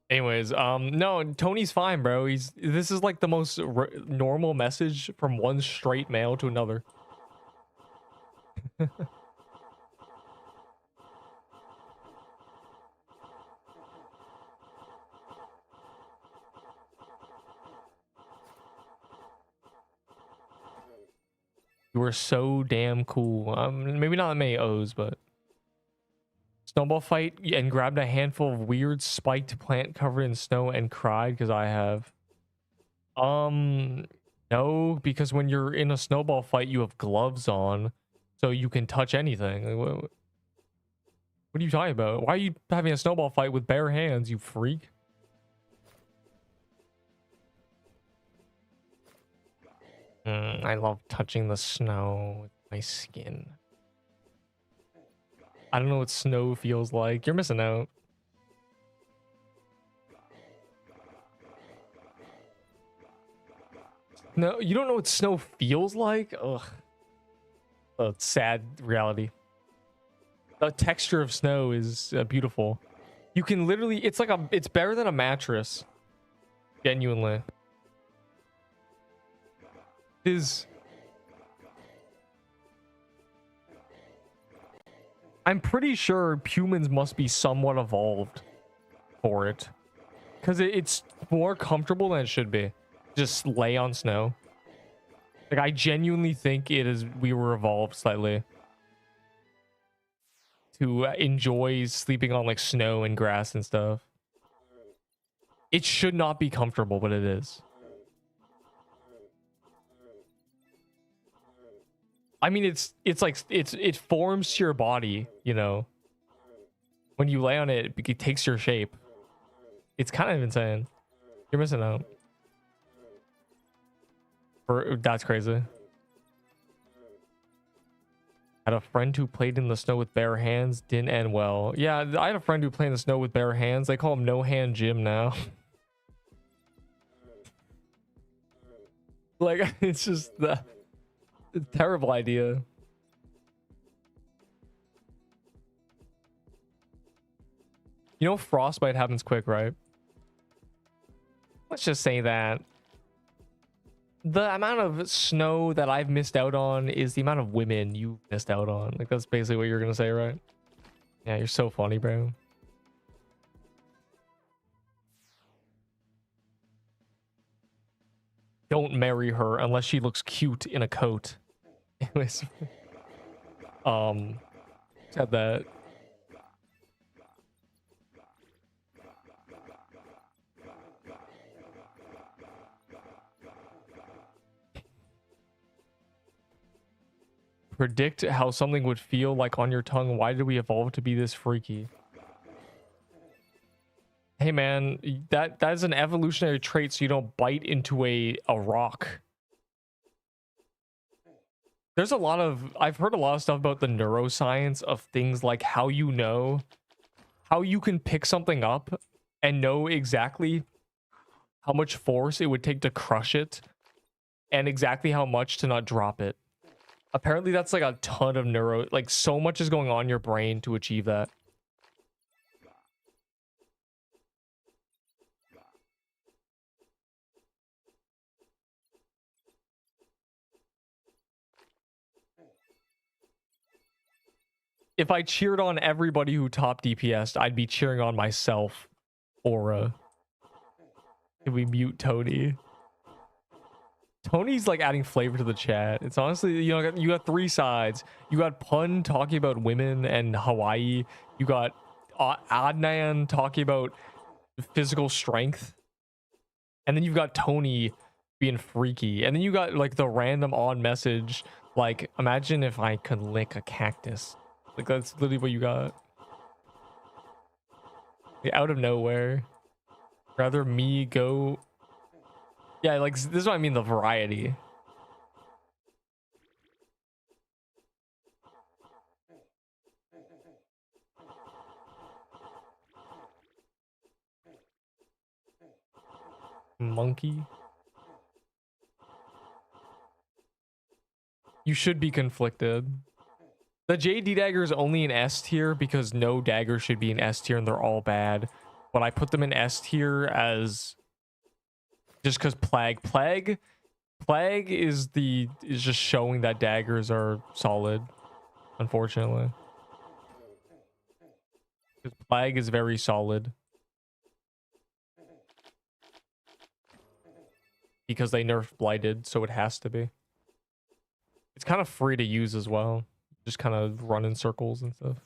Anyways, no, Tony's fine, bro. This is like the most normal message from one straight male to another. You were so damn cool. Maybe not that many O's, but snowball fight and grabbed a handful of weird spiked plant covered in snow and cried because I have. No, because when you're in a snowball fight, you have gloves on, so you can touch anything. Like, what are you talking about? Why are you having a snowball fight with bare hands, you freak? I love touching the snow with my skin. I don't know what snow feels like. You're missing out. No, you don't know what snow feels like? Ugh. A sad reality. The texture of snow is beautiful. You can literally, it's better than a mattress. Genuinely. I'm pretty sure humans must be somewhat evolved for it, because it's more comfortable than it should be. Just lay on snow. Like, I genuinely think we were evolved slightly. to enjoy sleeping on like snow and grass and stuff. It should not be comfortable, but it is. I mean, it forms to your body, you know. When you lay on it, it takes your shape. It's kind of insane. You're missing out. That's crazy. Had a friend who played in the snow with bare hands, didn't end well. Yeah, I had a friend who played in the snow with bare hands. They call him No Hand Jim now. Like, it's just the terrible idea. You know, frostbite happens quick, right? Let's just say that the amount of snow that I've missed out on is the amount of women you missed out on. Like, that's basically what you're gonna say, right? Yeah, you're so funny, bro. Don't marry her unless she looks cute in a coat. Anyways, said that. Predict how something would feel like on your tongue. Why did we evolve to be this freaky? Hey man, that is an evolutionary trait, so you don't bite into a rock. There's a lot of, I've heard a lot of stuff about the neuroscience of things like how you know, how you can pick something up and know exactly how much force it would take to crush it and exactly how much to not drop it. Apparently that's like a ton of like so much is going on in your brain to achieve that. If I cheered on everybody who top DPS'd, I'd be cheering on myself. Aura. If we mute Tony. Tony's like adding flavor to the chat. It's honestly, you know, you got three sides. You got Pun talking about women and Hawaii. You got Adnan talking about physical strength. And then you've got Tony being freaky. And then you got like the random odd message. Like, imagine if I could lick a cactus. Like, that's literally what you got. Like, out of nowhere. Rather me go... Yeah, like, this is what I mean, the variety. Monkey. You should be conflicted. The JD dagger is only an S tier because no dagger should be an S tier and they're all bad. But I put them in S tier as... just because plague is just showing that daggers are solid, unfortunately. Because plague is very solid because they nerfed blighted, so it has to be. It's kind of free to use as well, just kind of run in circles and stuff.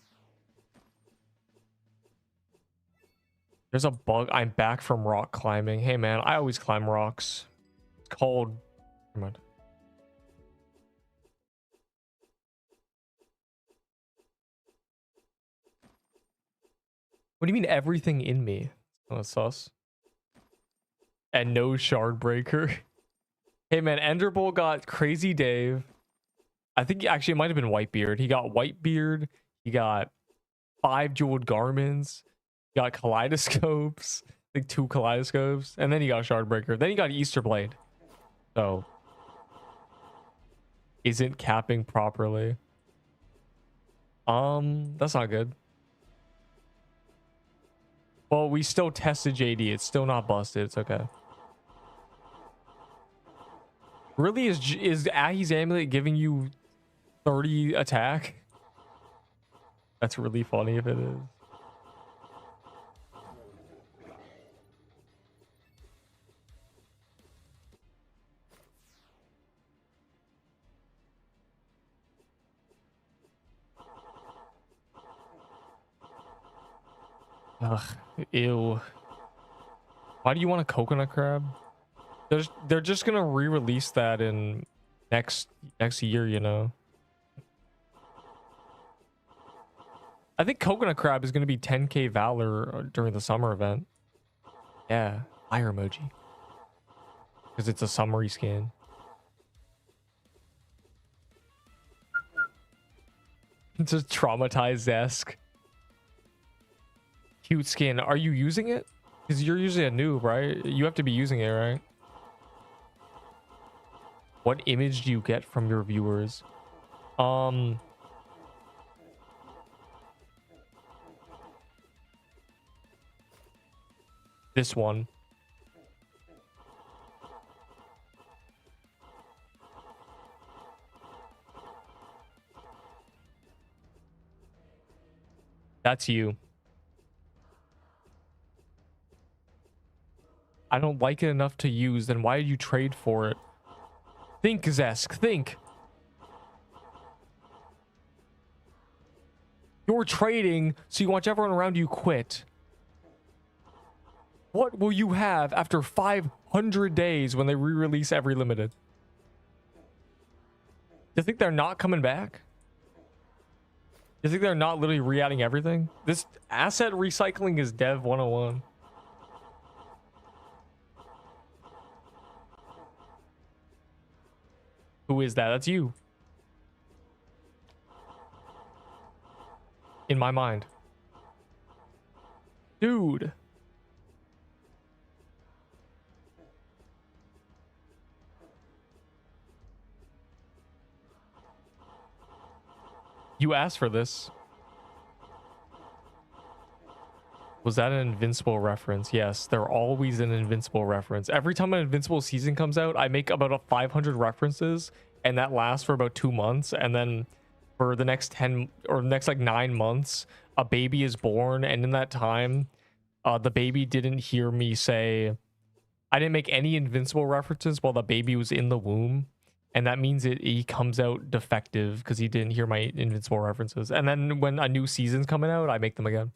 There's a bug. I'm back from rock climbing. Hey man, I always climb rocks. It's called... Never mind. What do you mean everything in me? Oh, that's sus. And no shard breaker. Hey man, Enderbolt got Crazy Dave. I think actually it might have been Whitebeard. He got Whitebeard. He got 5 jeweled garments. He got kaleidoscopes. Like 2 kaleidoscopes. And then he got Shardbreaker. Then he got Easter Blade. So isn't capping properly. That's not good. Well, we still tested JD. It's still not busted. It's okay. Really, is Ahi's amulet giving you 30 attack? That's really funny if it is. Ugh, ew. Why do you want a coconut crab? They're just gonna re-release that in next year, you know. I think coconut crab is gonna be 10k valor during the summer event. Yeah, fire emoji. Because it's a summary skin. It's a traumatized Zesk. Cute skin. Are you using it? Because you're usually a noob, right? You have to be using it, right? What image do you get from your viewers? This one. That's you. I don't like it enough to use. Then why did you trade for it? Think, Zesk. Think. You're trading so you watch everyone around you quit. What will you have after 500 days when they re-release every limited? You think they're not coming back? You think they're not literally re-adding everything? This asset recycling is Dev 101. Who is that? That's you. In my mind. Dude. You asked for this. Was that an Invincible reference? Yes, they're always an Invincible reference. Every time an Invincible season comes out, I make about 500 references, and that lasts for about 2 months. And then for the next 10 or next like 9 months, a baby is born. And in that time, the baby didn't hear me say, I didn't make any Invincible references while the baby was in the womb. And that means he comes out defective because he didn't hear my Invincible references. And then when a new season's coming out, I make them again.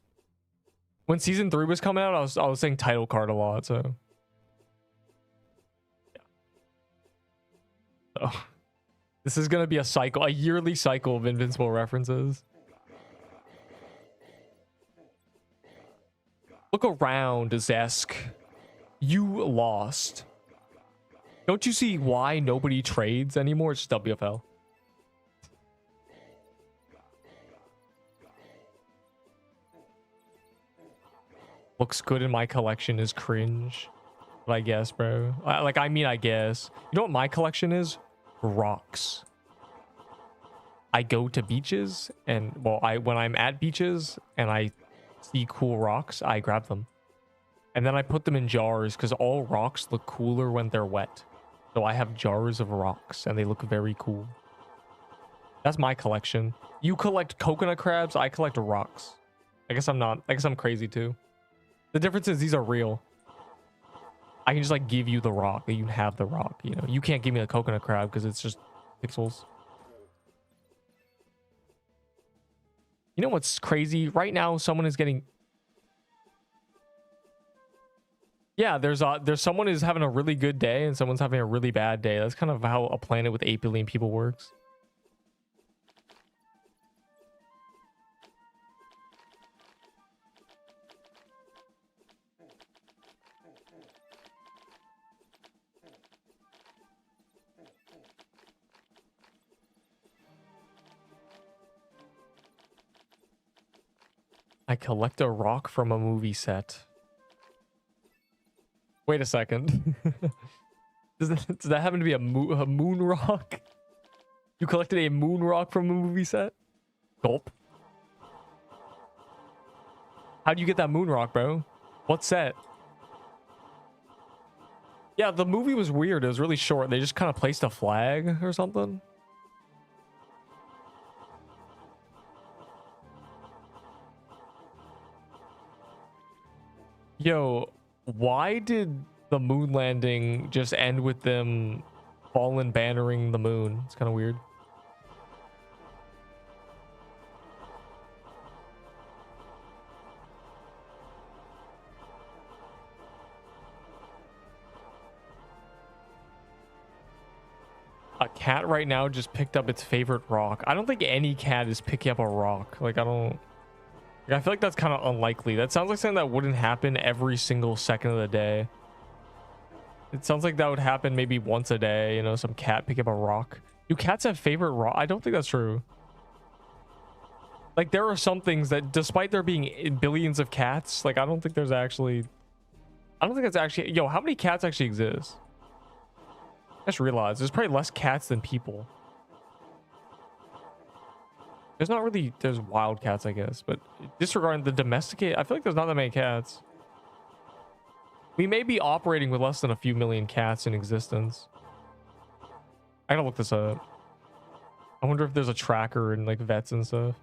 When season 3 was coming out, I was saying title card a lot, so yeah. So this is gonna be a cycle, a yearly cycle of Invincible references. Look around, Zesk. You lost. Don't you see why nobody trades anymore? It's just WFL. Looks good in my collection is cringe. But I guess, bro. I guess. You know what my collection is? Rocks. I go to beaches and, well, when I'm at beaches and I see cool rocks, I grab them. And then I put them in jars because all rocks look cooler when they're wet. So I have jars of rocks and they look very cool. That's my collection. You collect coconut crabs, I collect rocks. I guess I'm crazy too. The difference is these are real. I can just like give you the rock. You can have the rock, you know. You can't give me a coconut crab because it's just pixels. You know what's crazy? Right now, someone is getting... Yeah, there's someone is having a really good day and someone's having a really bad day. That's kind of how a planet with 8 billion people works. I collect a rock from a movie set. Wait a second. Does that happen to be a moon rock? You collected a moon rock from a movie set? Gulp. How'd you get that moon rock, bro? What set? Yeah, the movie was weird. It was really short. They just kind of placed a flag or something. Yo, why did the moon landing just end with them fallen bannering the moon? It's kind of weird. cat right now just picked up its favorite rock. I don't think any cat is picking up a rock. Like, I don't... Like, I feel like that's kind of unlikely. That sounds like something that wouldn't happen every single second of the day. It sounds like that would happen maybe once a day, you know, some cat pick up a rock. Do cats have favorite rock? I don't think that's true. Like, there are some things that, despite there being billions of cats, like, I don't think there's actually... I don't think that's actually... Yo, how many cats actually exist? I just realized there's probably less cats than people. There's not really... There's wild cats, I guess. But disregarding the domesticated... I feel like there's not that many cats. We may be operating with less than a few million cats in existence. I gotta look this up. I wonder if there's a tracker and like vets and stuff.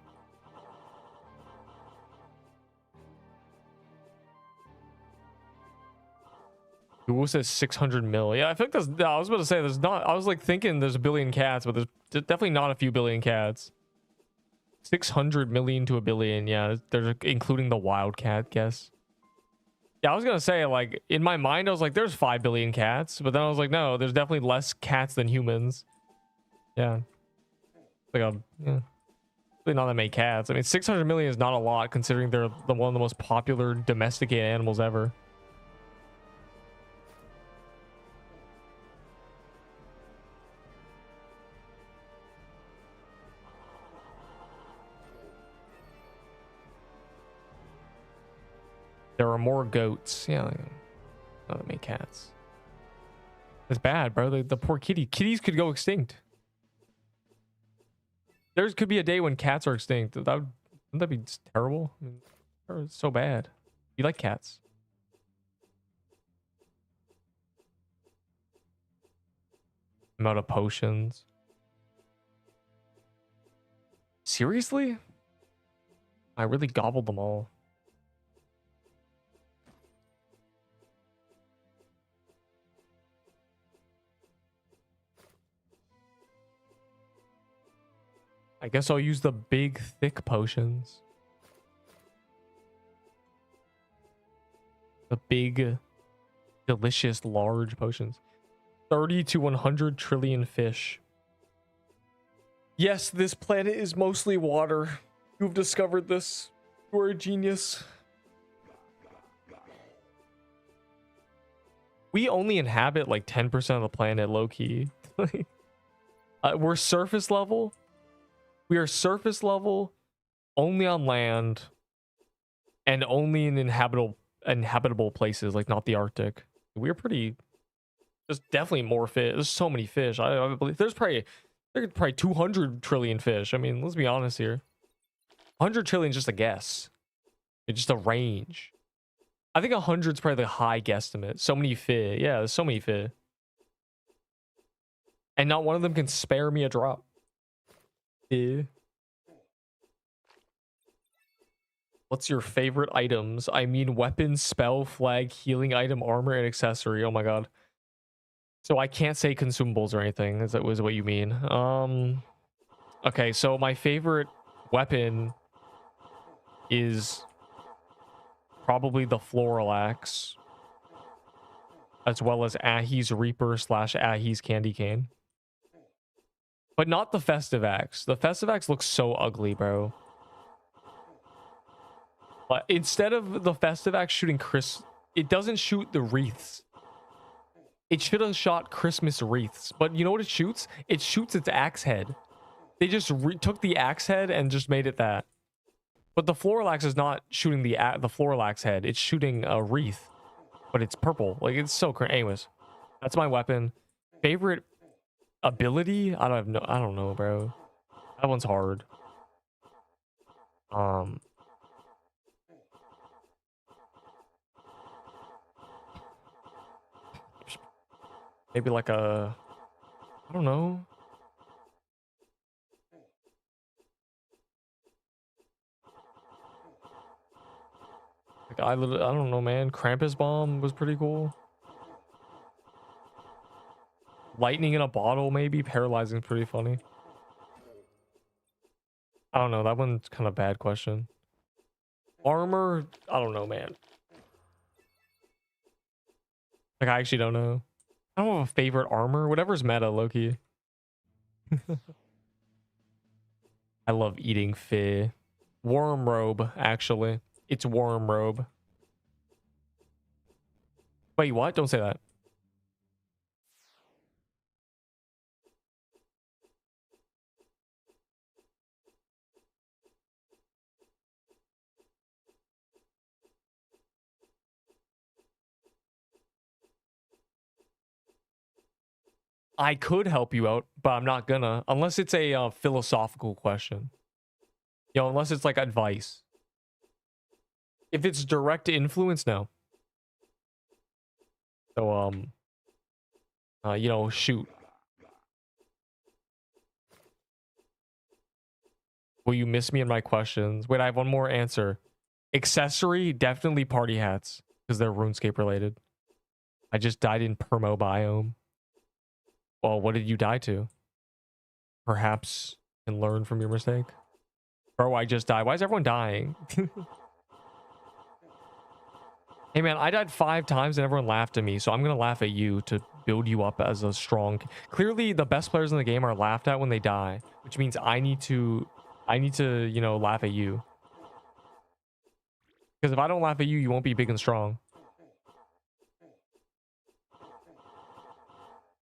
Google says 600 mil. Yeah, I think that's... I was about to say there's not... I was like thinking there's a billion cats, but there's definitely not a few billion cats. 600 million to a billion. Yeah, there's including the wild cat guess. Yeah, I was gonna say, like, in my mind I was like there's 5 billion cats, but then I was like no, there's definitely less cats than humans. Yeah, like yeah, really not that many cats. I mean, 600 million is not a lot considering they're one of the most popular domesticated animals ever. There are more goats. Yeah, not that many cats. It's bad, bro. The poor kitties could go extinct. There could be a day when cats are extinct. Wouldn't that be terrible? I mean, it's so bad. You like cats? Amount of potions. Seriously? I really gobbled them all. I guess I'll use the big, thick potions. The big, delicious, large potions. 30 to 100 trillion fish. Yes, this planet is mostly water. You've discovered this. You are a genius. We only inhabit like 10% of the planet, low-key. We're surface level. We are surface level, only on land, and only in inhabitable places, like not the Arctic. We're pretty... There's definitely more fish. There's so many fish. I believe there's probably 200 trillion fish. I mean, let's be honest here. 100 trillion is just a guess. It's just a range. I think 100 is probably the high guesstimate. So many fish. Yeah, there's so many fish. And not one of them can spare me a drop. Yeah. What's your favorite items? I mean, weapon, spell, flag, healing item, armor, and accessory. Oh my god. So I can't say consumables or anything. Is that what you mean? Okay, so my favorite weapon is probably the floral axe, as well as Ahi's Reaper / Ahi's Candy Cane. But not the festive axe. The festive axe looks so ugly, bro. But instead of the festive axe shooting it doesn't shoot the wreaths. It should have shot Christmas wreaths. But you know what it shoots? It shoots its axe head. They just took the axe head and just made it that. But the floral axe is not shooting the floral axe head. It's shooting a wreath. But it's purple. Like, it's so crazy. Anyways, that's my weapon. Favorite ability? I don't know, bro. That one's hard. Maybe like I don't know. Like I don't know, man. Krampus bomb was pretty cool. Lightning in a bottle, maybe. Paralyzing is pretty funny. I don't know. That one's kind of a bad question. Armor? I don't know, man. Like, I actually don't know. I don't have a favorite armor. Whatever's meta, Loki. I love eating fish. Worm robe, actually. It's worm robe. Wait, what? Don't say that. I could help you out, but I'm not gonna. Unless it's a philosophical question. Unless it's like advice. If it's direct influence, no. So, shoot. Will you miss me in my questions? Wait, I have one more answer. Accessory, definitely party hats, because they're RuneScape related. I just died in Permo biome. Well, what did you die to? Perhaps and learn from your mistake. Bro, I just died. Why is everyone dying? Hey man, I died 5 times and everyone laughed at me, so I'm gonna laugh at you to build you up as a strong. Clearly, the best players in the game are laughed at when they die, which means I need to, laugh at you. Because if I don't laugh at you, you won't be big and strong.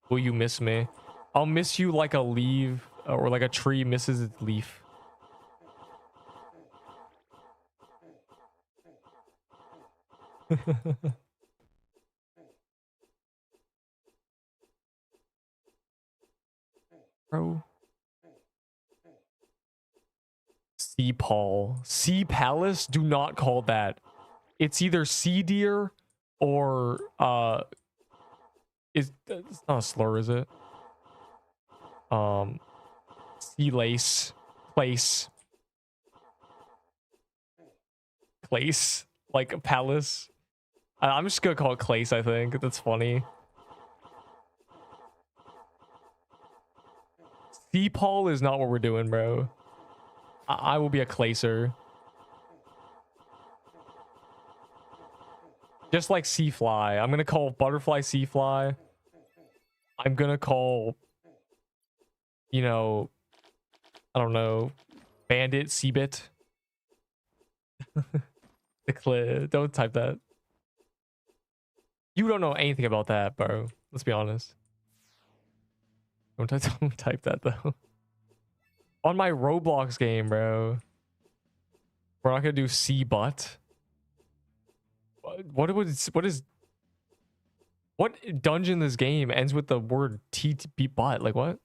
Will you miss me? I'll miss you like a leaf or like a tree misses its leaf. Bro. Sea Paul. Sea Palace? Do not call that. It's either sea deer or it's not a slur, is it? Sea lace. Place. Place. Like a palace. I'm just gonna call it Clace, I think. That's funny. Sea Paul is not what we're doing, bro. I will be a Clacer. Just like Sea Fly. I'm gonna call Butterfly Sea Fly. I'm gonna call, I don't know, Bandit Seabit. Don't type that. You don't know anything about that, bro. Let's be honest. Don't type that, though. On my Roblox game, bro. We're not gonna do sea butt. What dungeon in this game ends with the word T butt? Like what?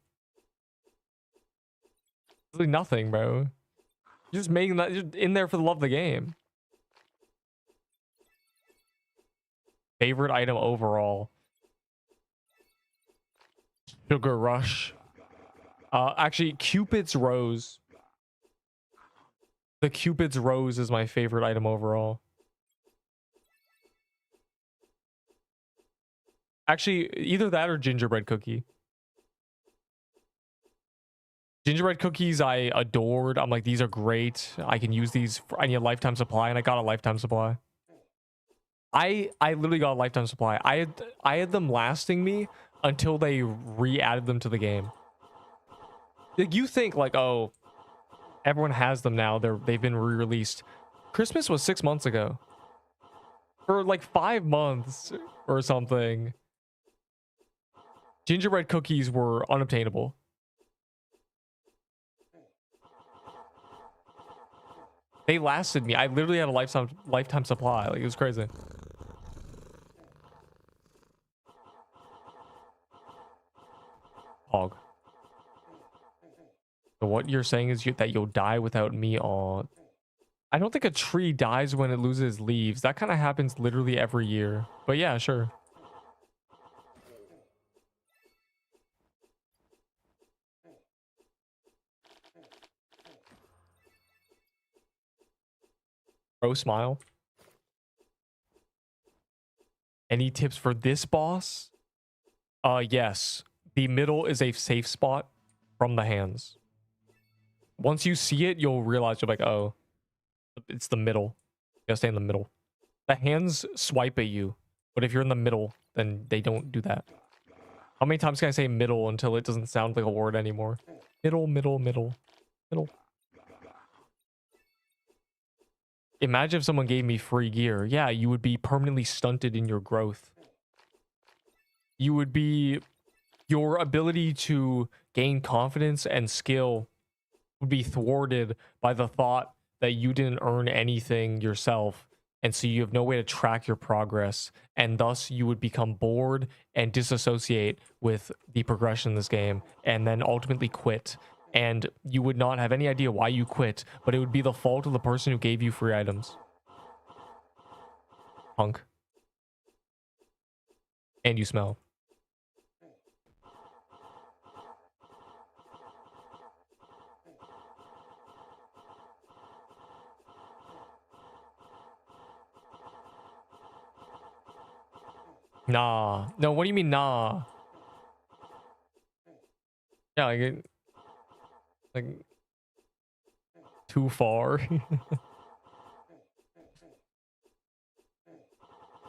Like nothing, bro. You're just making that, just in there for the love of the game. Favorite item overall. Sugar Rush. Actually, Cupid's Rose. The Cupid's Rose is my favorite item overall. Actually, either that or gingerbread cookie. Gingerbread cookies I adored. I'm like, these are great. I can use these. I need a lifetime supply, and I got a lifetime supply. I literally got a lifetime supply. I had them lasting me until they re-added them to the game. Like, you think like, oh, everyone has them now. They've been re-released. Christmas was 6 months ago. For like 5 months or something. Gingerbread cookies were unobtainable. They lasted me. I literally had a lifetime supply. Like, it was crazy. Hog. So what you're saying is that you'll die without me on. I don't think a tree dies when it loses leaves. That kind of happens literally every year. But yeah, sure. Bro, smile. Any tips for this boss? Yes. The middle is a safe spot from the hands. Once you see it, you'll realize, you're like, oh, it's the middle. You gotta stay in the middle. The hands swipe at you, but if you're in the middle, then they don't do that. How many times can I say middle until it doesn't sound like a word anymore? Middle, middle, middle, middle. Imagine if someone gave me free gear. Yeah, you would be permanently stunted in your growth. You would be... Your ability to gain confidence and skill would be thwarted by the thought that you didn't earn anything yourself, and so you have no way to track your progress, and thus you would become bored and disassociate with the progression in this game, and then ultimately quit. And you would not have any idea why you quit, but it would be the fault of the person who gave you free items. Punk. And you smell. Nah. No, what do you mean, nah? Yeah, like too far.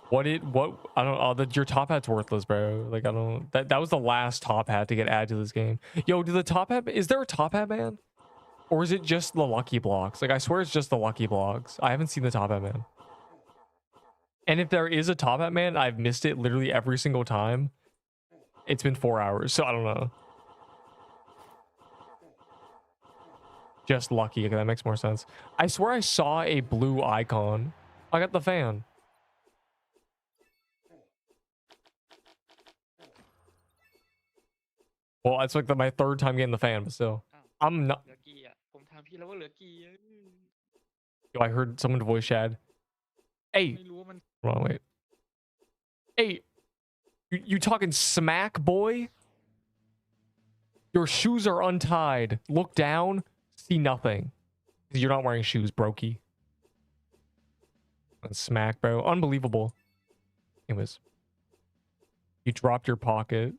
What I don't know, that your top hat's worthless, bro. Like, I don't, that was the last top hat to get added to this game. Yo, do the top hat, is there a top hat man? Or is it just the lucky blocks? Like, I swear it's just the lucky blocks. I haven't seen the top hat man. And if there is a top hat man, I've missed it literally every single time. It's been 4 hours, so I don't know. Just lucky. Okay, that makes more sense. I swear I saw a blue icon. I got the fan. Well, it's like my third time getting the fan, but still. I'm not... Yo, I heard someone voice Shad. Hey. Hold on, wait. Hey. You talking smack, boy? Your shoes are untied. Look down. See nothing. You're not wearing shoes, brokey. Smack, bro. Unbelievable. Anyways. You dropped your pocket.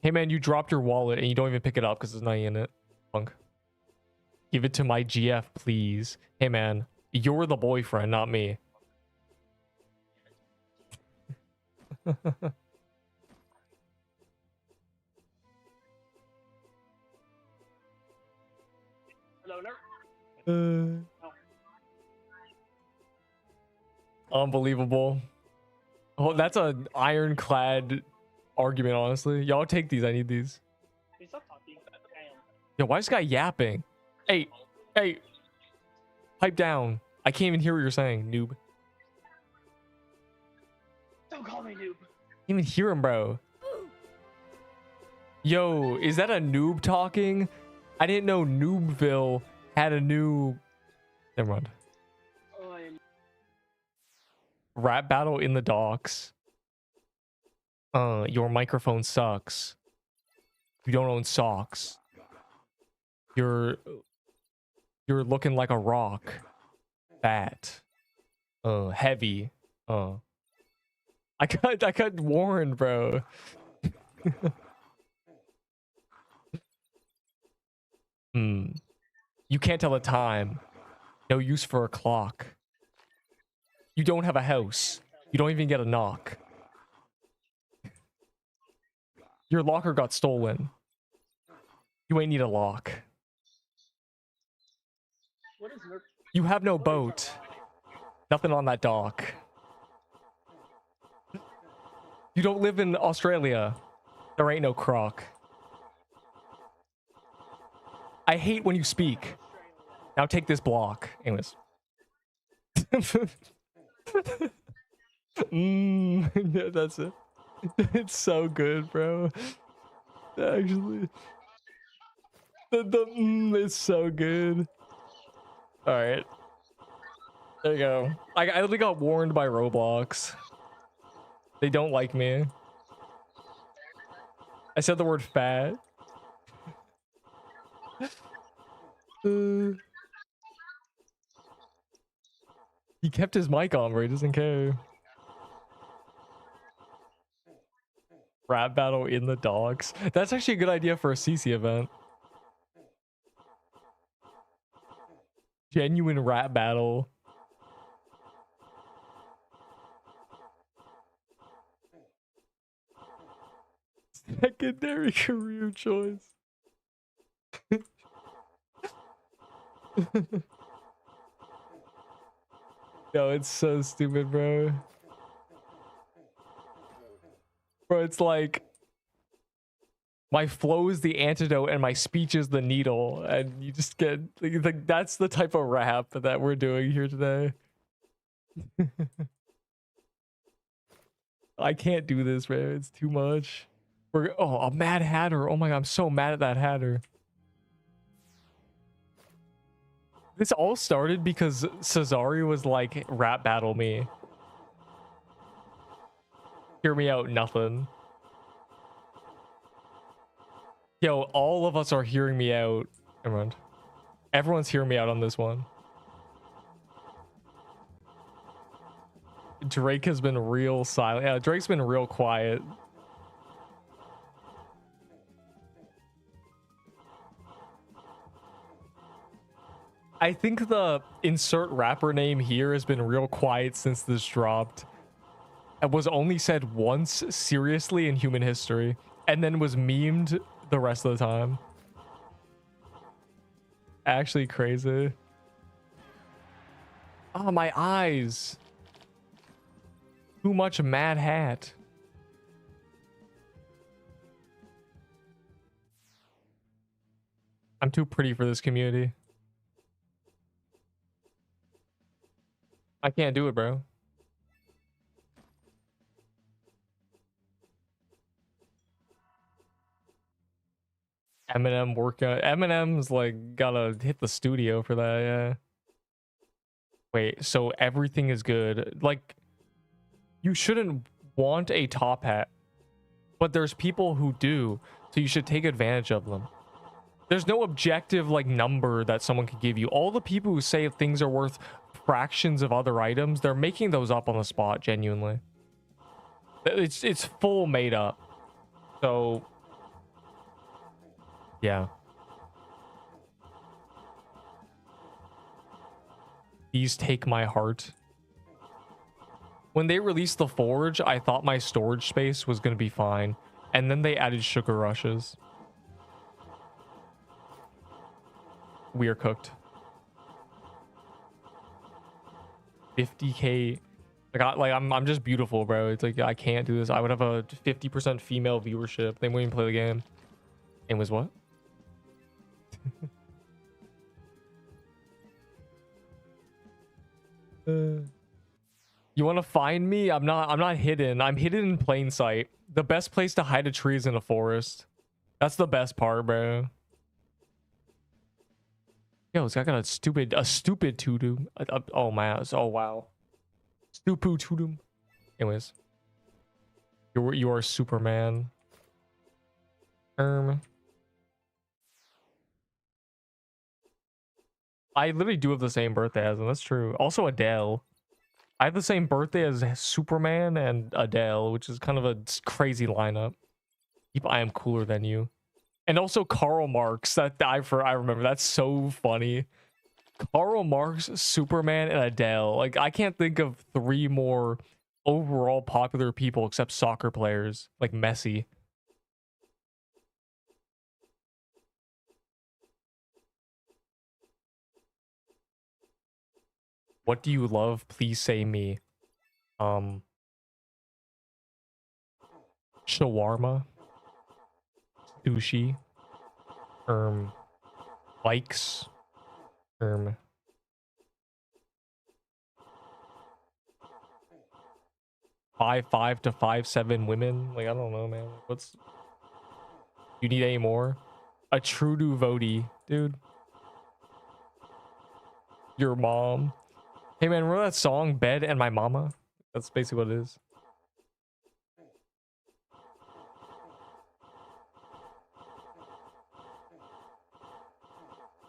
Hey, man, you dropped your wallet and you don't even pick it up because there's nothing in it. Punk. Give it to my GF, please. Hey, man. You're the boyfriend, not me. Hello, Nerp. Unbelievable. Oh, that's an ironclad argument, honestly. Y'all take these. I need these. Stop talking. Yo, why is this guy yapping? Hey, hey. Pipe down. I can't even hear what you're saying, noob. Don't call me noob. Can't even hear him, bro. Yo, is that a noob talking? I didn't know Noobville had a new... Never mind. Rap battle in the docks. Your microphone sucks. You don't own socks. You're looking like a rock. Fat. Heavy. I got warned, bro. You can't tell the time. No use for a clock. You don't have a house. You don't even get a knock. Your locker got stolen. You ain't need a lock. What is Nerp? You have no boat. Nothing on that dock. You don't live in Australia. There ain't no croc. I hate when you speak. Now take this block. Anyways. Yeah, that's it. It's so good, bro. Actually. It's so good. Alright. There you go. I literally got warned by Roblox. They don't like me. I said the word fat. He kept his mic on, bro. He doesn't care. Rap battle in the dogs. That's actually a good idea for a CC event. Genuine rap battle. Secondary career choice. No, it's so stupid, bro. Bro, it's like my flow is the antidote and my speech is the needle, and you just get like that's the type of rap that we're doing here today. I can't do this, man. It's too much. A Mad Hatter. Oh my god, I'm so mad at that Hatter. This all started because Cesari was like, rap battle me. Hear me out, nothing. Yo, all of us are hearing me out. Never mind. Everyone's hearing me out on this one. Drake has been real silent. Yeah, Drake's been real quiet. I think the insert rapper name here has been real quiet since this dropped. It was only said once seriously in human history, and then was memed the rest of the time. Actually crazy. Oh, my eyes. Too much Mad Hat. I'm too pretty for this community. I can't do it, bro. Eminem workout. Eminem's like gotta hit the studio for that, yeah. Wait, so everything is good. Like, you shouldn't want a top hat, but there's people who do, so you should take advantage of them. There's no objective like number that someone could give you. All the people who say things are worth fractions of other items, they're making those up on the spot, genuinely. It's full made up. So yeah. These take my heart. When they released the Forge, I thought my storage space was going to be fine. And then they added sugar rushes. We are cooked. 50k. I'm just beautiful, bro. It's like I can't do this. I would have a 50% female viewership. They wouldn't even play the game. And was what? You want to find me? I'm not hidden. I'm hidden in plain sight. The best place to hide a tree is in a forest. That's the best part, bro. Yo, this guy got a stupid Tudum. Oh my ass. Oh wow. Stupid Tudum. Anyways. You are Superman. I literally do have the same birthday as him. That's true. Also Adele. I have the same birthday as Superman and Adele, which is kind of a crazy lineup. I am cooler than you. And also Karl Marx. I remember. That's so funny. Karl Marx, Superman, and Adele. Like, I can't think of 3 more overall popular people except soccer players. Like Messi. What do you love? Please say me. Shawarma. Sushi. Bikes. 5 to 5'7" women. Like, I don't know, man. What's you need any more? A true devotee, dude. Your mom. Hey man, remember that song Bed and My Mama? That's basically what it is.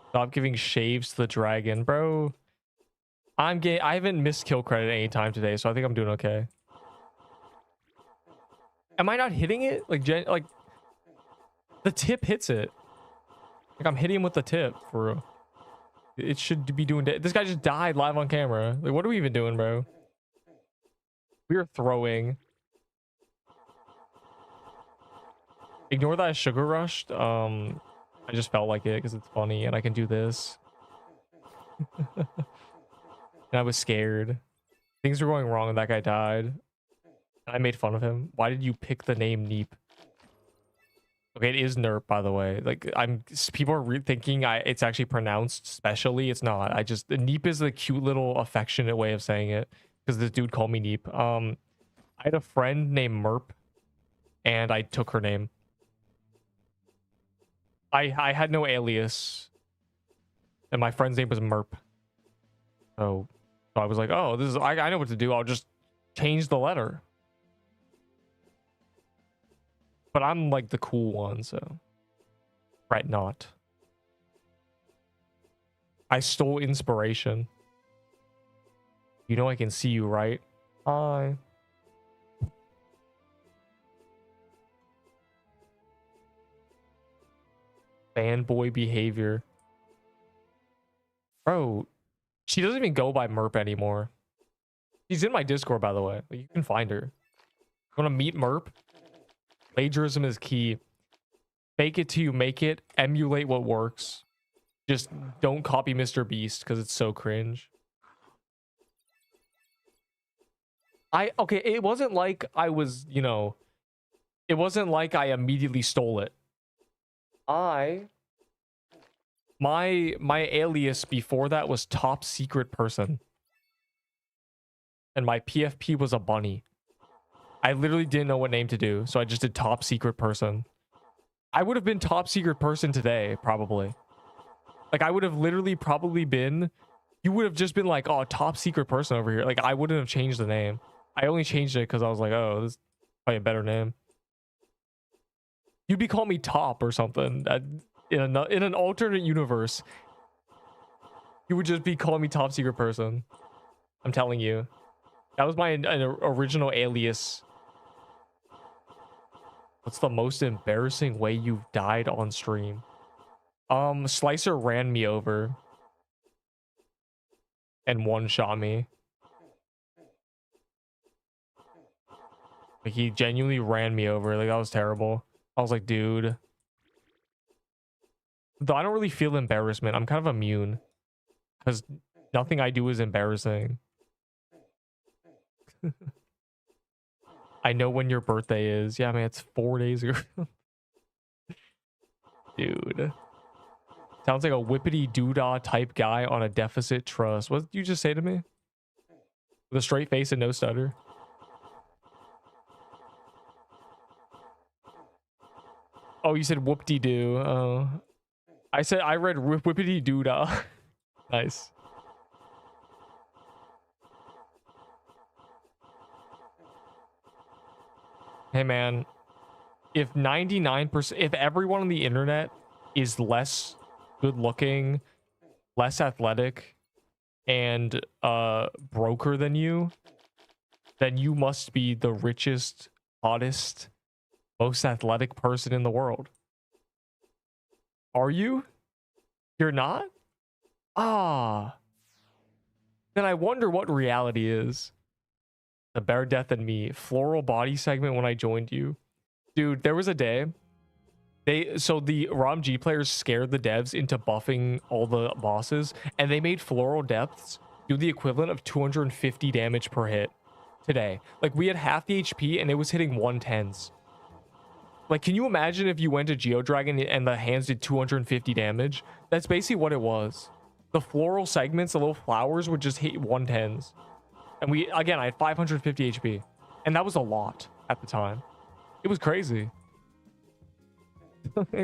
Stop giving shaves to the dragon, bro. I haven't missed kill credit any time today, so I think I'm doing okay. Am I not hitting it? Like the tip hits it. Like I'm hitting him with the tip for real. It should be doing this guy just died live on camera. Like, what are we even doing, bro? We are throwing. Ignore that I sugar rushed. I just felt like it because it's funny and I can do this. And I was scared. Things were going wrong and that guy died. I made fun of him. Why did you pick the name Neep? Okay, it is Nerp, by the way. Like, people are thinking it's actually pronounced specially. It's not. Neep is a cute little affectionate way of saying it because this dude called me Neep. I had a friend named Merp, and I took her name. I had no alias, and my friend's name was Merp. So I was like, oh, this is I know what to do. I'll just change the letter. But I'm like the cool one, so right not. I stole inspiration. You know I can see you, right? Hi. Fanboy behavior. Bro, she doesn't even go by Merp anymore. She's in my Discord, by the way. You can find her. You want to meet Merp? Plagiarism is key. Fake it till you make it. Emulate what works. Just don't copy Mr. Beast because it's so cringe. Okay, it wasn't like I was, you know, it wasn't like I immediately stole it. My alias before that was top secret person. And my PFP was a bunny. I literally didn't know what name to do, so I just did top secret person. I would have been top secret person today, probably. Like, I would have literally probably been... You would have just been like, oh, top secret person over here. Like, I wouldn't have changed the name. I only changed it because I was like, oh, this is probably a better name. You'd be calling me Top or something. In an alternate universe, you would just be calling me top secret person. I'm telling you. That was my original alias. What's the most embarrassing way you've died on stream? Slicer ran me over and one-shot me. Like, he genuinely ran me over. Like, that was terrible. I was like, dude. Though I don't really feel embarrassment. I'm kind of immune. Because nothing I do is embarrassing. I know when your birthday is. Yeah, man, it's 4 days ago. Dude. Sounds like a whippity doodah type guy on a deficit trust. What did you just say to me? With a straight face and no stutter. Oh, you said whoop-de-doo. Oh. I read whippity doodah. Nice. Hey man, if 99%, if everyone on the internet is less good looking, less athletic, and broker than you, then you must be the richest, hottest, most athletic person in the world. Are you? You're not? Ah. Then I wonder what reality is. The Bear Death and Me floral body segment when I joined you. Dude, there was a day. So the ROM-G players scared the devs into buffing all the bosses, and they made floral depths do the equivalent of 250 damage per hit today. Like, we had half the HP and it was hitting 110s. Like, can you imagine if you went to Geodragon and the hands did 250 damage? That's basically what it was. The floral segments, the little flowers, would just hit 110s. And I had 550 HP. And that was a lot at the time. It was crazy.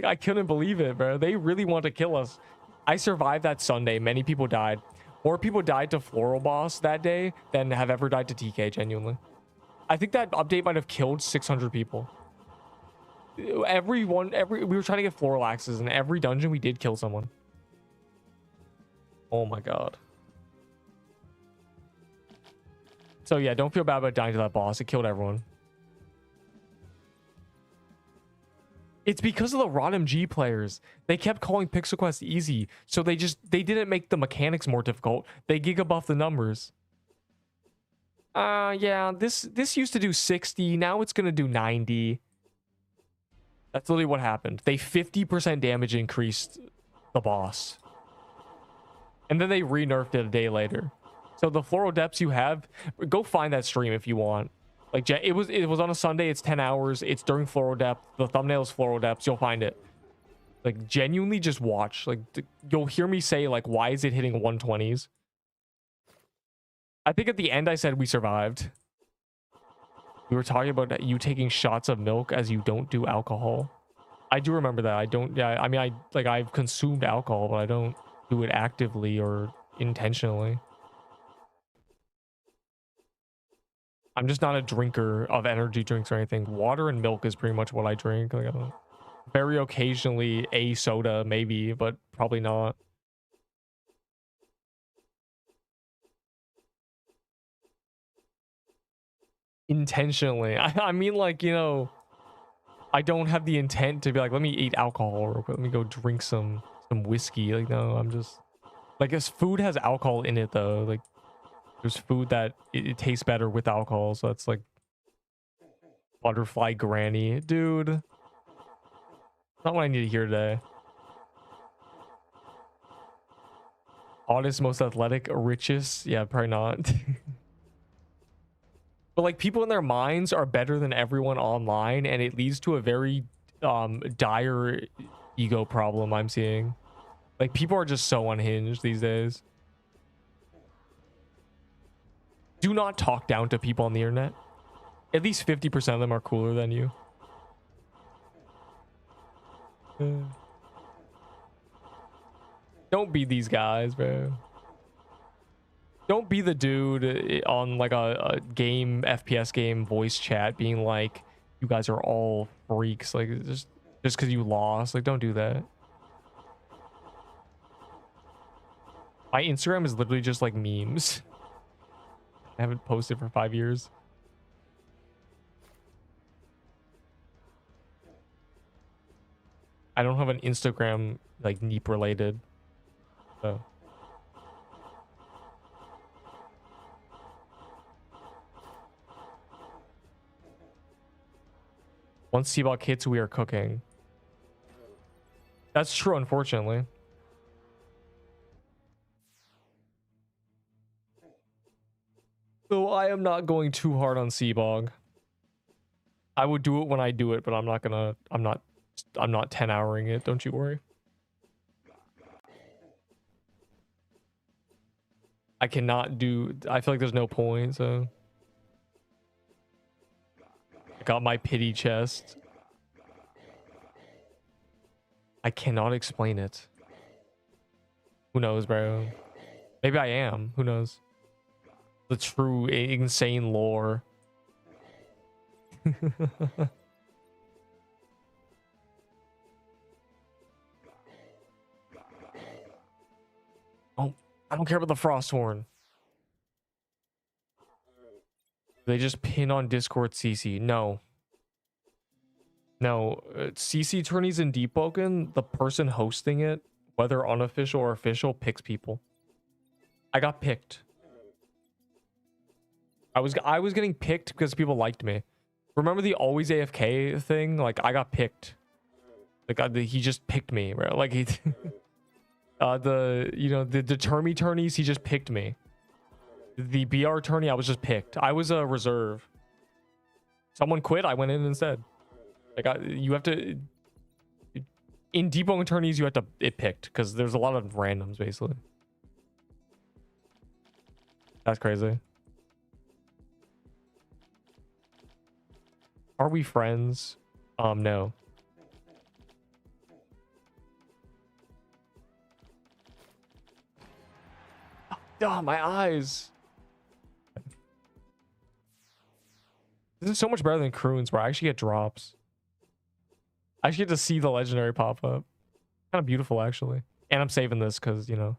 I couldn't believe it, bro. They really want to kill us. I survived that Sunday. Many people died. More people died to Floral Boss that day than have ever died to TK, genuinely. I think that update might have killed 600 people. We were trying to get floral axes, and every dungeon we did kill someone. Oh my god. So yeah, don't feel bad about dying to that boss. It killed everyone. It's because of the ROM-G players. They kept calling Pixel Quest easy, so they didn't make the mechanics more difficult. They gigabuffed the numbers. Yeah, this used to do 60, now it's gonna do 90. That's literally what happened. They 50% damage increased the boss. And then they re-nerfed it a day later. So the floral depths you have, go find that stream if you want. Like it was on a Sunday, it's 10 hours, it's during floral depth, the thumbnail is floral depths, you'll find it. Like genuinely just watch. Like you'll hear me say like, why is it hitting 120s? I think at the end I said we survived. We were talking about you taking shots of milk as you don't do alcohol. I do remember that. I don't, yeah, I mean, I've consumed alcohol, but I don't do it actively or intentionally. I'm just not a drinker of energy drinks or anything. Water and milk is pretty much what I drink. Like, I don't, very occasionally a soda, maybe, but probably not. Intentionally. I mean, like, you know, I don't have the intent to be like, let me eat alcohol real quick. Let me go drink some whiskey. Like, no, I'm just like, this food has alcohol in it though. Like, there's food that it tastes better with alcohol. So that's like butterfly granny, dude. Not what I need to hear today. Oddest, most athletic, richest. Yeah, probably not. But like people in their minds are better than everyone online, and it leads to a very dire ego problem I'm seeing. Like people are just so unhinged these days. Do not talk down to people on the internet. At least 50% of them are cooler than you. Don't be these guys, bro. Don't be the dude on like a game, FPS game voice chat being like, you guys are all freaks. Like just because you lost. Like, don't do that. My Instagram is literally just like memes. I haven't posted for 5 years. I don't have an Instagram like Neep related. So. Once Seabog hits, we are cooking. That's true, unfortunately. So I am not going too hard on Seabog. I would do it when I do it, but I'm not 10-houring it, don't you worry. I cannot do, I feel like there's no point, so. I got my pity chest. I cannot explain it. Who knows, bro? Maybe I am. Who knows? The true insane lore. Oh, I don't care about the frost horn. They just pin on Discord CC. No. No. CC tourneys in Deepwoken, the person hosting it, whether unofficial or official, picks people. I got picked. I was getting picked because people liked me. Remember the always AFK thing? Like I got picked. Like he just picked me, bro. Like he the Termy tourneys, he just picked me. The BR tourney, I was just picked. I was a reserve. Someone quit, I went in instead. Like you have to in Deepwoken tourneys, you have to it picked because there's a lot of randoms basically. That's crazy. Are we friends? No. Oh, my eyes. This is so much better than Croons, where I actually get drops. I actually get to see the legendary pop up. Kind of beautiful, actually. And I'm saving this because, you know,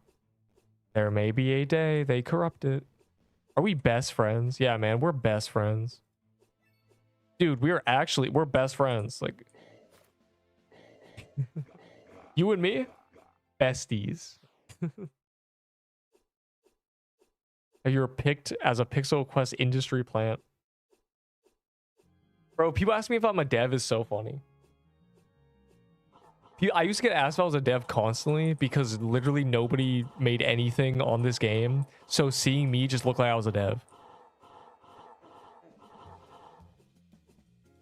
there may be a day they corrupt it. Are we best friends? Yeah, man, we're best friends. Dude, we're best friends. Like, you and me, besties. You're picked as a Pixel Quest industry plant. Bro, people ask me if I'm a dev is so funny. I used to get asked if I was a dev constantly because literally nobody made anything on this game. So seeing me just looked like I was a dev.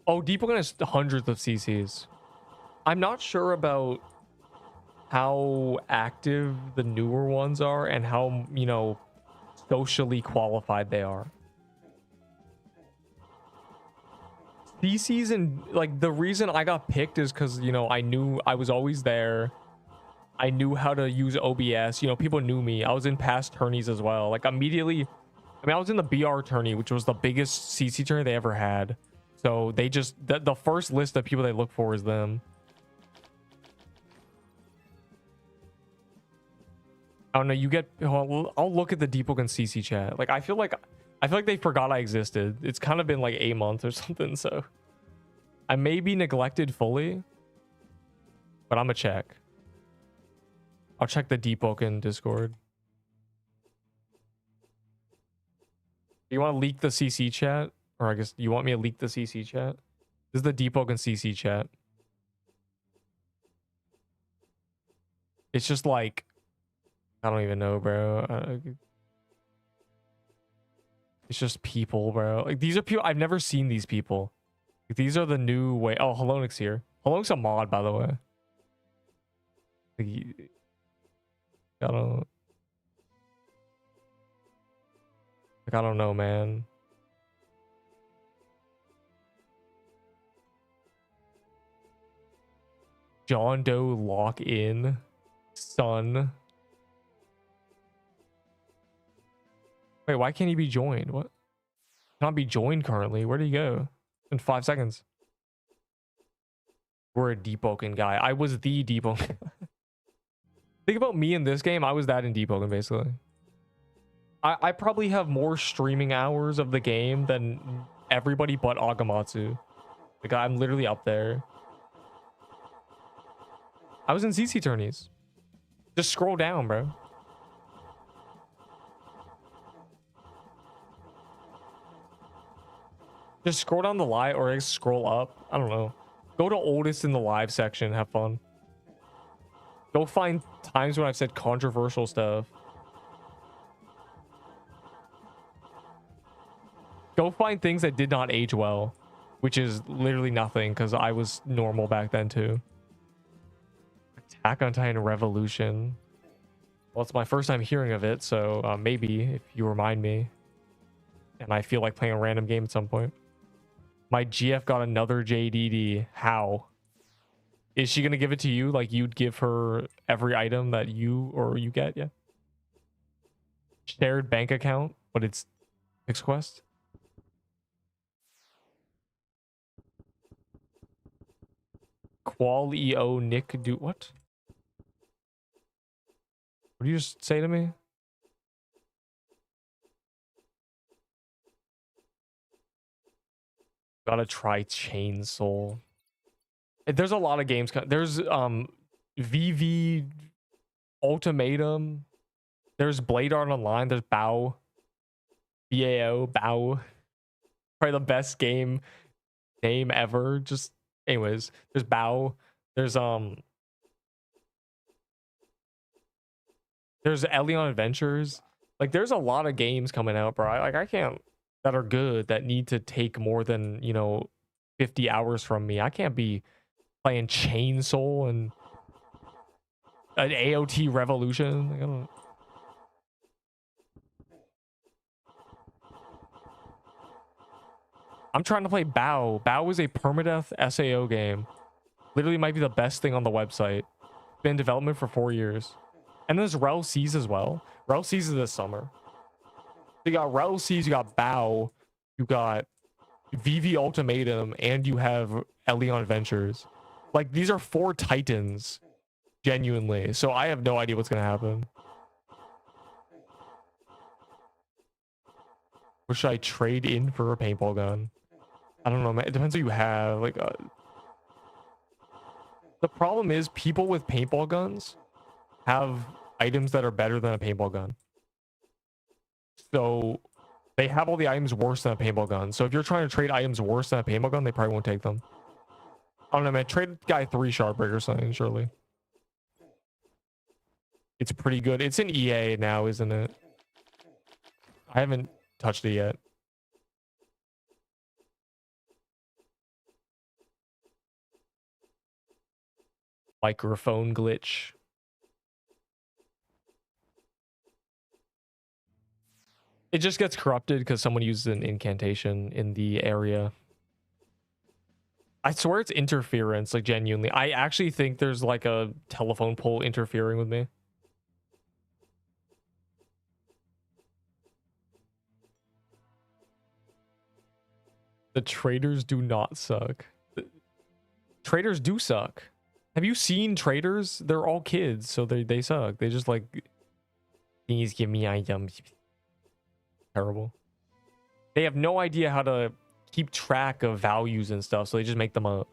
Oh, Deepwoken has hundreds of CCs. I'm not sure about how active the newer ones are and how, you know, socially qualified they are. CCs, and like the reason I got picked is because, you know, I knew I was always there. I knew how to use OBS. You know, people knew me. I was in past tourneys as well. Like immediately, I mean, I was in the BR tourney, which was the biggest CC tourney they ever had. So they just, the first list of people they look for is them. I don't know. You get, I'll look at the Deepwoken CC chat. Like, I feel like they forgot I existed. It's kind of been like 8 months or something. So I may be neglected fully, but I'm gonna check. I'll check the Deepwoken Discord. You want to leak the CC chat? Or I guess you want me to leak the CC chat? This is the Deepwoken CC chat. It's just like, I don't even know, bro. It's just people, bro. Like, these are people. I've never seen these people. Like, these are the new way. Oh, Halonix here. Halonix a mod, by the way. Like, I don't know, man. John Doe lock in. Son. Wait, why can't he be joined? What? Cannot be joined currently. Where did he go? In 5 seconds. We're a Deepwoken guy. I was the Deepwoken. Think about me in this game. I was that in Deepwoken, basically. I probably have more streaming hours of the game than everybody but Agamatsu. Like, I'm literally up there. I was in CC tourneys. Just scroll down, bro. Just scroll down the live, or scroll up. I don't know. Go to oldest in the live section. Have fun. Go find times when I've said controversial stuff. Go find things that did not age well, which is literally nothing because I was normal back then too. Attack on Titan Revolution. Well, it's my first time hearing of it, so maybe if you remind me and I feel like playing a random game at some point. My GF got another JDD. How? Is she going to give it to you like you'd give her every item that you get? Yeah. Shared bank account, but it's Pix Quest. Qual EO Nick do what? What did you just say to me? Gotta try Chainsaw. There's a lot of games. There's VV Ultimatum. There's Blade Art Online. There's BAO. BAO. BAO. Probably the best game name ever. Just anyways, there's BAO. There's Elion Adventures. Like, there's a lot of games coming out, bro. I can't, that are good, that need to take more than, you know, 50 hours from me. I can't be playing Chainsaw and an AOT Revolution. Like, I don't. I'm trying to play BAO. BAO is a permadeath SAO game. Literally might be the best thing on the website. Been in development for 4 years. And there's Rel Seas as well. Rel Seas is this summer. So you got Rel Seas, you got BAO, you got VV Ultimatum, and you have Elion Adventures. Like, these are 4 titans, genuinely. So I have no idea what's gonna happen. Or should I trade in for a paintball gun? I don't know, man. It depends what you have. Like, the problem is people with paintball guns have items that are better than a paintball gun. So they have all the items worse than a paintball gun. So if you're trying to trade items worse than a paintball gun, they probably won't take them. I don't know, man. Trade guy 3 sharp break or something, surely. It's pretty good. It's in EA now, isn't it? I haven't touched it yet. Microphone glitch. It just gets corrupted because someone uses an incantation in the area. I swear it's interference, like genuinely. I actually think there's like a telephone pole interfering with me. The traders do not suck. Traders do suck. Have you seen traders? They're all kids, so they suck. They just like, please give me items. Terrible. They have no idea how to keep track of values and stuff, so they just make them up.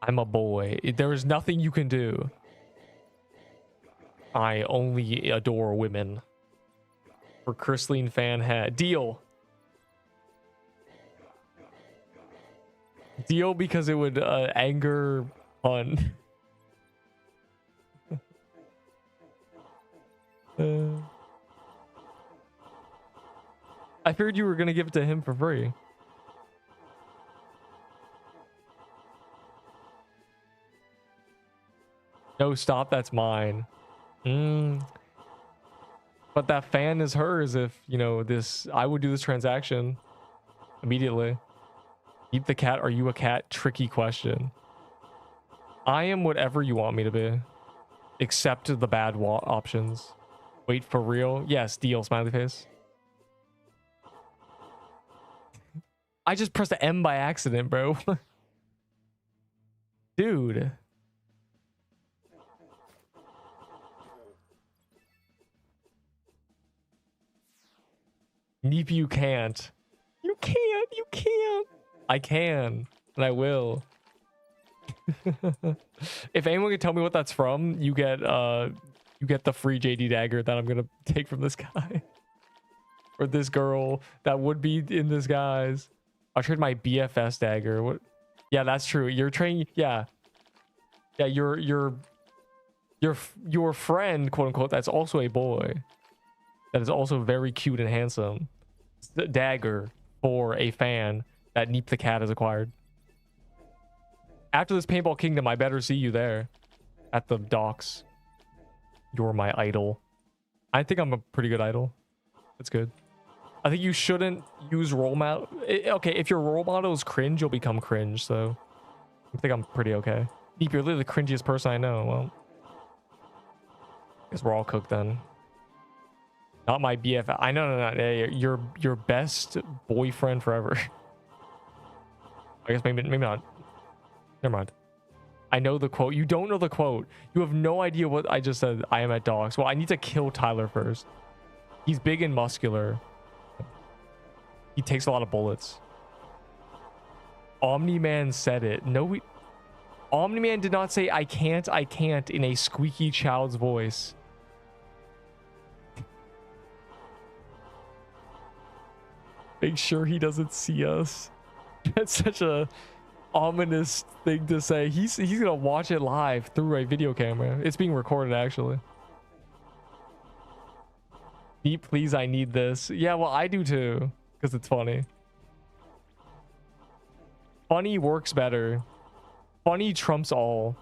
I'm a boy. There is nothing you can do. I only adore women. For Crystalline fan hat. Deal. Deal because it would anger Pun. I figured you were gonna give it to him for free. No, stop, that's mine. But that fan is hers if, you know, this... I would do this transaction immediately. Eat the cat, are you a cat? Tricky question. I am whatever you want me to be. Except the bad options. Wait, for real? Yes, deal, smiley face. I just pressed the M by accident, bro. Dude. Neep, you can't. You can't, you can't. I can, and I will. If anyone can tell me what that's from, you get the free JD dagger that I'm gonna take from this guy. Or this girl that would be in disguise. I'll trade my BFS dagger. What? Yeah, that's true. You're trading. Yeah. Yeah, your friend, quote unquote, that's also a boy. That is also very cute and handsome. The dagger for a fan that Neep the cat has acquired. After this paintball kingdom, I better see you there. At the docks. You're my idol. I think I'm a pretty good idol. That's good. I think you shouldn't use role model. Okay, if your role model is cringe, you'll become cringe, so I think I'm pretty okay. Neep, you're literally the cringiest person I know. Well, I guess we're all cooked then. Not my BFF. I know, no. Your best boyfriend forever. I guess maybe not. Never mind. I know the quote. You don't know the quote. You have no idea what I just said. I am at dogs. Well, I need to kill Tyler first. He's big and muscular. He takes a lot of bullets. Omni-Man said it. No, Omni-Man did not say I can't in a squeaky child's voice. Make sure he doesn't see us. That's such a ominous thing to say. He's gonna watch it live through a video camera. It's being recorded, actually. Deep, please, I need this. Yeah, well, I do too, because it's funny. Funny works better. Funny trumps all.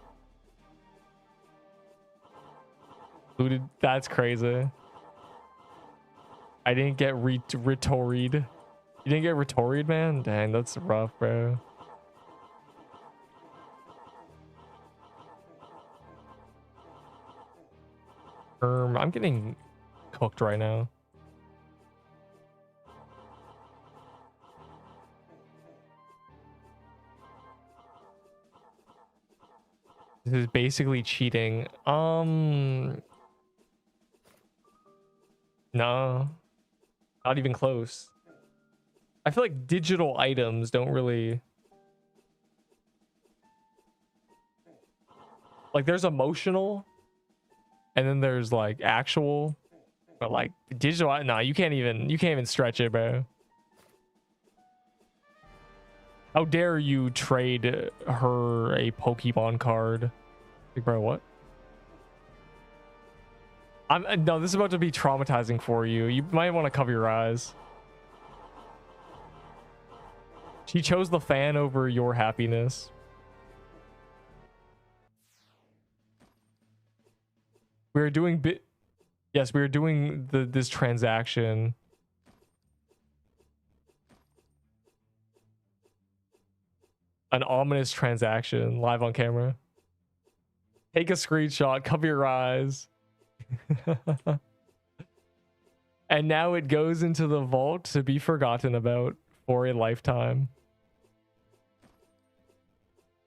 Looted. That's crazy. I didn't get retoried. You didn't get retoried, man? Dang, that's rough, bro. I'm getting cooked right now. This is basically cheating. No. Not even close. I feel like digital items don't really... Like, there's emotional, and then there's like actual, but like digital... No, you can't even stretch it, bro. How dare you trade her a Pokemon card? Like, bro, what? No, this is about to be traumatizing for you. You might want to cover your eyes. She chose the fan over your happiness. We're doing yes, we are doing this transaction. An ominous transaction live on camera. Take a screenshot, cover your eyes. And now it goes into the vault to be forgotten about for a lifetime.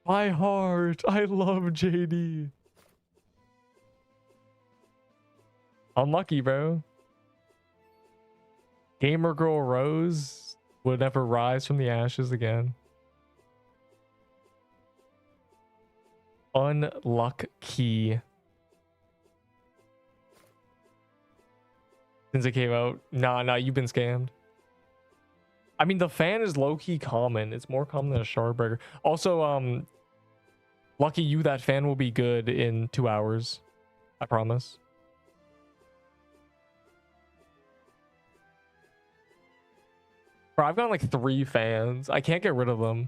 My heart, I love JD. Unlucky, bro. Gamer girl Rose would never rise from the ashes again. Unlucky. Since it came out. Nah, you've been scammed. I mean, the fan is low-key common. It's more common than a shardbreaker. Also, lucky you, that fan will be good in 2 hours. I promise. Bro, I've got like 3 fans. I can't get rid of them.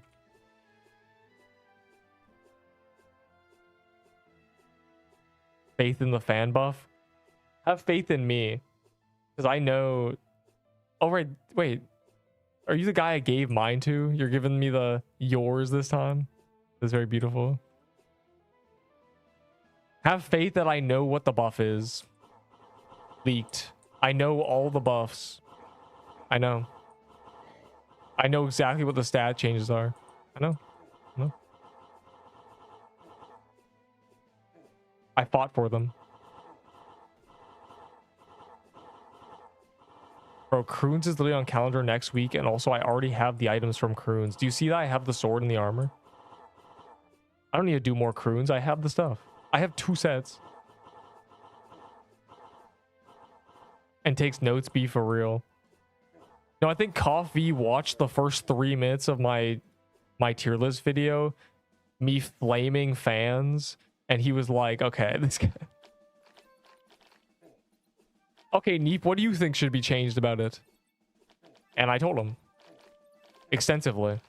Faith in the fan buff? Have faith in me. Because I know... Oh, right. Wait. Are you the guy I gave mine to? You're giving me the yours this time? That's very beautiful. Have faith that I know what the buff is. Leaked. I know all the buffs. I know. I know exactly what the stat changes are. I know. I fought for them. Bro, Croons is literally on calendar next week, and also I already have the items from Croons. Do you see that I have the sword and the armor? I don't need to do more Croons. I have the stuff. I have 2 sets. And takes notes, be for real. No, I think Coffee watched the first 3 minutes of my tier list video, me flaming fans, and he was like, okay, this guy... Okay, Neep, what do you think should be changed about it? And I told him. Extensively.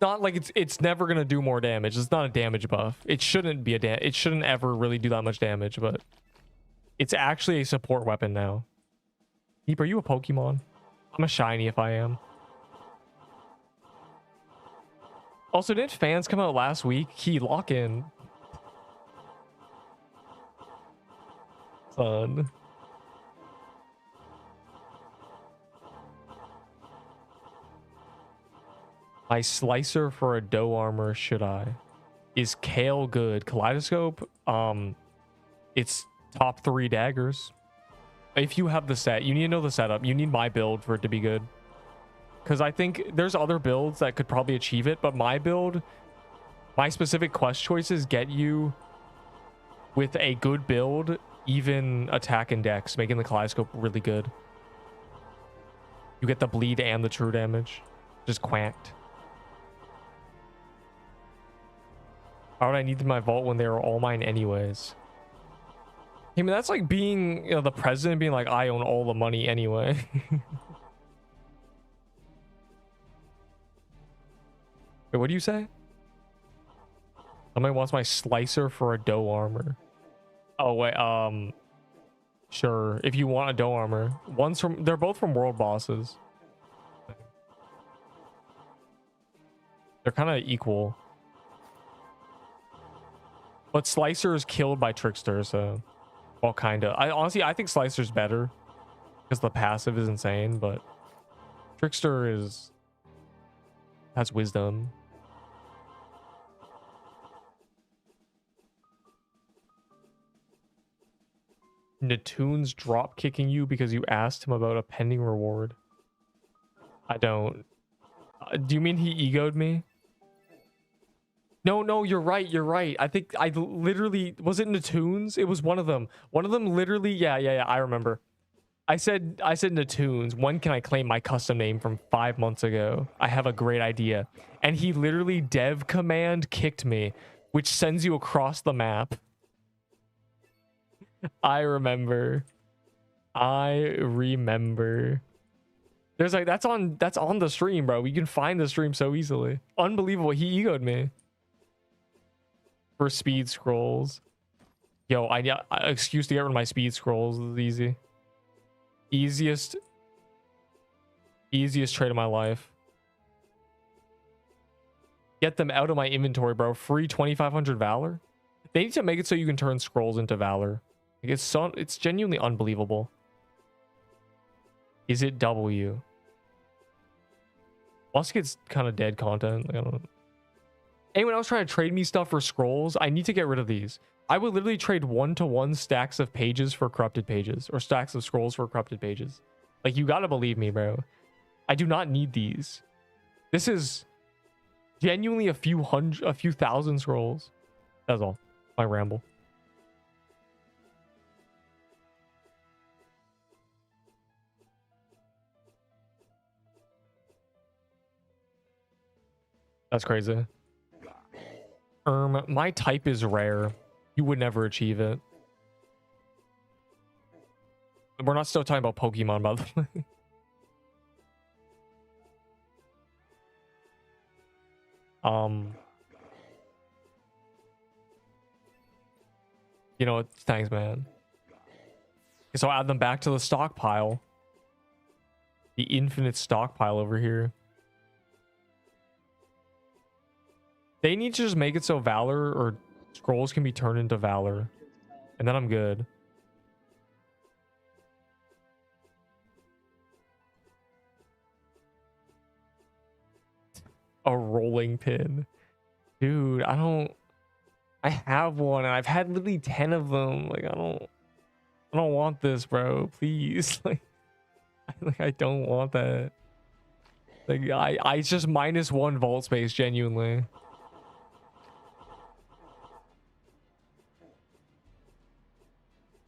Not like it's never gonna do more damage. It's not a damage buff. It shouldn't be it shouldn't ever really do that much damage, but it's actually a support weapon now. Deep, are you a Pokemon? I'm a shiny if I am. Also, didn't fans come out last week? Key lock in. Son. My slicer for a dough armor, should I? Is Kale good? Kaleidoscope? It's top 3 daggers. If you have the set, you need to know the setup. You need my build for it to be good. Because I think there's other builds that could probably achieve it, but my build, my specific quest choices get you with a good build, even attack and dex, making the Kaleidoscope really good. You get the bleed and the true damage. Just quacked. Why would I need my vault when they were all mine anyways? I mean, that's like being, you know, the president being like, I own all the money anyway. Wait, what do you say? Somebody wants my slicer for a dough armor. Oh, wait, sure. If you want a dough armor. They're both from world bosses. They're kind of equal. But Slicer is killed by Trickster, so... Well, kind of. Honestly, I think Slicer's better. Because the passive is insane, but... Trickster has wisdom. Natoon's drop kicking you because you asked him about a pending reward. I don't... do you mean he egoed me? No, you're right. You're right. I think I literally was it in the tunes? It was one of them. One of them literally. Yeah. I remember. I said in the tunes. When can I claim my custom name from 5 months ago? I have a great idea. And he literally dev command kicked me, which sends you across the map. I remember. There's like that's on the stream, bro. You can find the stream so easily. Unbelievable. He egoed me. For speed scrolls. Yo, I excuse to get rid of my speed scrolls. This is easy. Easiest trade of my life. Get them out of my inventory, bro. Free 2500 valor. They need to make it so you can turn scrolls into valor. Like, it's genuinely unbelievable. Is it W? Musket's kind of dead content. Like, I don't know. Anyone else trying to trade me stuff for scrolls? I need to get rid of these. I would literally trade 1-to-1 stacks of pages for corrupted pages, or stacks of scrolls for corrupted pages. Like, you gotta believe me, bro. I do not need these. This is genuinely a few thousand scrolls. That's all. My ramble. That's crazy. My type is rare. You would never achieve it. We're not still talking about Pokemon, by the way. You know, thanks, man. So I'll add them back to the stockpile. The infinite stockpile over here. They need to just make it so valor or scrolls can be turned into valor. And then I'm good. A rolling pin. Dude, I have one and I've had literally 10 of them. Like, I don't want this, bro. Please. I don't want that. Like, I just -1 vault space, genuinely.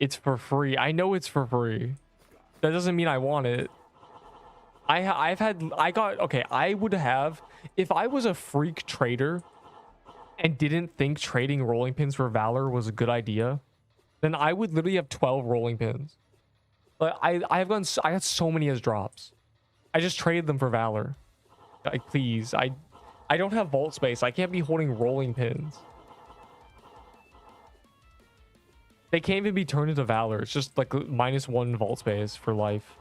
It's for free. I know it's for free. That doesn't mean I want it. I would have, if I was a freak trader and didn't think trading rolling pins for valor was a good idea, then I would literally have 12 rolling pins. But I got so many as drops. I just traded them for valor. Like, please, I don't have vault space. I can't be holding rolling pins. They can't even be turned into valor. It's just like -1 vault space for life.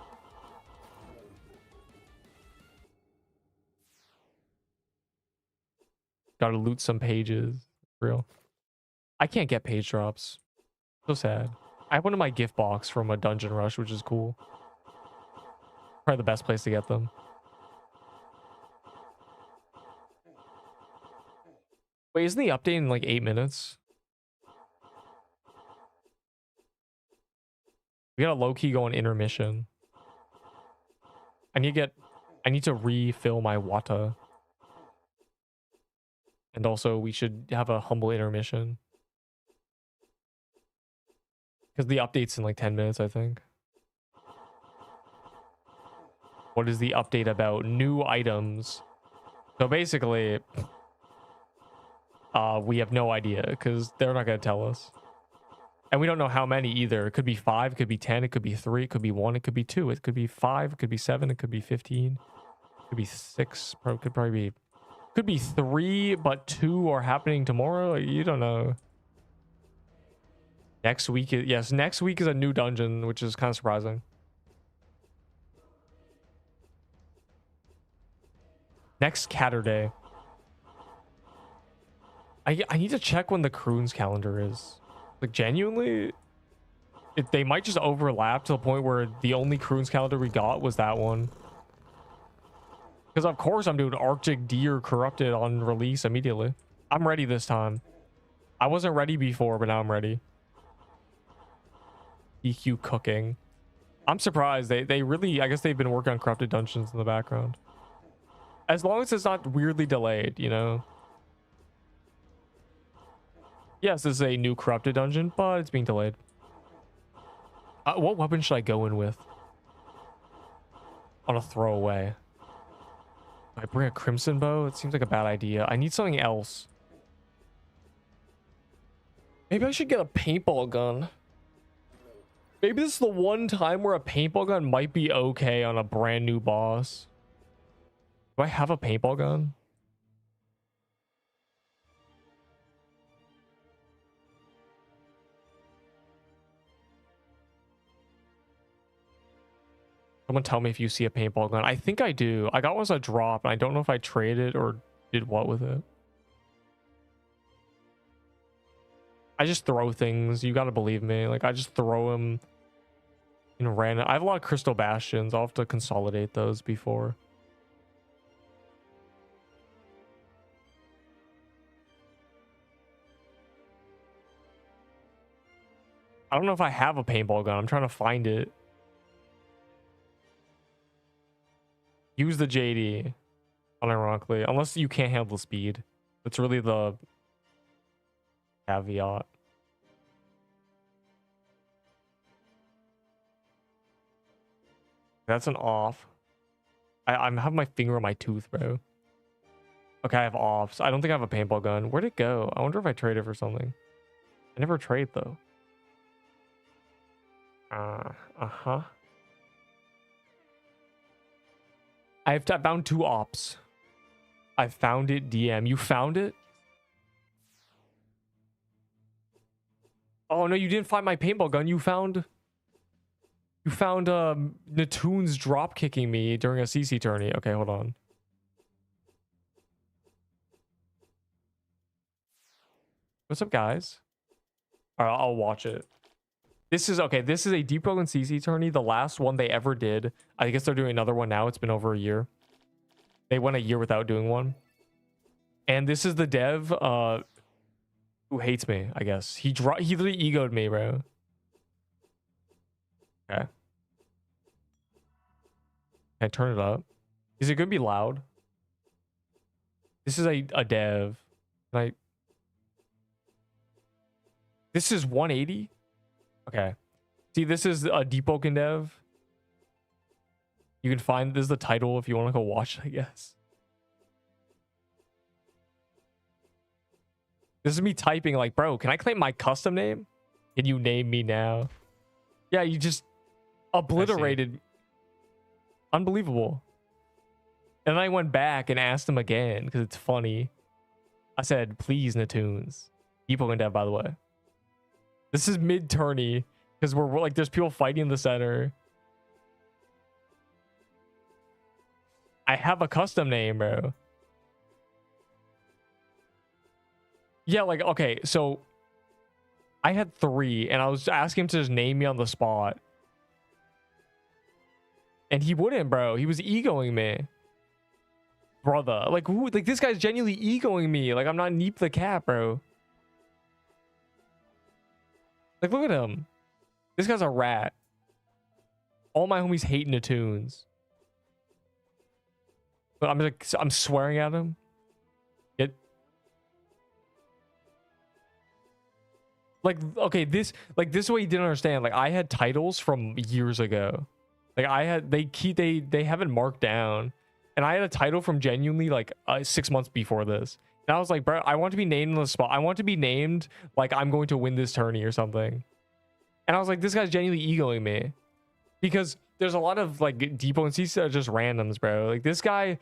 Gotta loot some pages. Real. I can't get page drops. So sad. I have one in my gift box from a dungeon rush, which is cool. Probably the best place to get them. Wait, isn't the update in like 8 minutes? We gotta low-key go on intermission. I need to refill my Wata. And also we should have a humble intermission. Because the update's in like 10 minutes, I think. What is the update about? New items. So basically, we have no idea because they're not gonna tell us. And we don't know how many either. It could be 5, it could be 10, it could be 3, it could be 1, it could be 2, it could be 5, it could be 7, it could be 15, it could be 6, could probably be, could be 3, but 2 are happening tomorrow. Like, you don't know. Next week is, yes, next week is a new dungeon, which is kind of surprising. Next Catterday. I need to check when the Croon's calendar is. Like, genuinely, they might just overlap to the point where the only Croon's calendar we got was that one. Because of course I'm doing Arctic Deer Corrupted on release immediately. I'm ready this time. I wasn't ready before, but now I'm ready. EQ cooking. I'm surprised. They really, I guess they've been working on Corrupted Dungeons in the background. As long as it's not weirdly delayed, you know? Yes, this is a new corrupted dungeon, but it's being delayed. What weapon should I go in with? On a throwaway. I bring a crimson bow? It seems like a bad idea. I need something else. Maybe I should get a paintball gun. Maybe this is the one time where a paintball gun might be okay on a brand new boss. Do I have a paintball gun? Someone tell me if you see a paintball gun. I think I do. I got one as a drop, and I don't know if I traded or did what with it. I just throw things. You gotta believe me. Like, I just throw them in random. I have a lot of crystal bastions. I'll have to consolidate those before. I don't know if I have a paintball gun. I'm trying to find it. Use the JD, unironically, unless you can't handle speed. That's really the caveat. That's an off. I'm having my finger on my tooth, bro. Okay, I have offs. I don't think I have a paintball gun. Where'd it go? I wonder if I traded for something. I never trade though. Uh-huh. I found 2 ops. I found it, DM. You found it? Oh no, you didn't find my paintball gun. You found Natoon's drop kicking me during a CC tourney. Okay, hold on. What's up, guys? All right, I'll watch it. This is okay. This is a Deepwoken CC tourney, the last one they ever did. I guess they're doing another one now. It's been over a year. They went a year without doing one. And this is the dev who hates me, I guess. He literally egoed me, bro. Okay. Can I turn it up? Is it gonna be loud? This is a dev. This is 180? Okay. See, this is a Deepwoken dev. You can find this is the title if you want to go watch it, I guess. This is me typing like, bro, can I claim my custom name? Can you name me now? Yeah, you just obliterated. Unbelievable. And then I went back and asked him again because it's funny. I said, please, Natoons. Deepwoken dev, by the way. This is mid-tourney because we're like, there's people fighting in the center. I have a custom name, bro. Yeah, like, okay, so I had 3 and I was asking him to just name me on the spot. And he wouldn't, bro. He was egoing me. Brother. Like, who? Like, this guy's genuinely egoing me. Like, I'm not Neep the cat, bro. Like, look at him. This guy's a rat. All my homies hate Natoons. But I'm swearing at him. Like, okay, this is what he didn't understand. Like, I had titles from years ago. Like, they haven't marked down. And I had a title from genuinely like 6 months before this. And I was like, bro, I want to be named on the spot. I want to be named like I'm going to win this tourney or something. And I was like, this guy's genuinely egoing me. Because there's a lot of like Deepwoken CC that are just randoms, bro. Like this guy,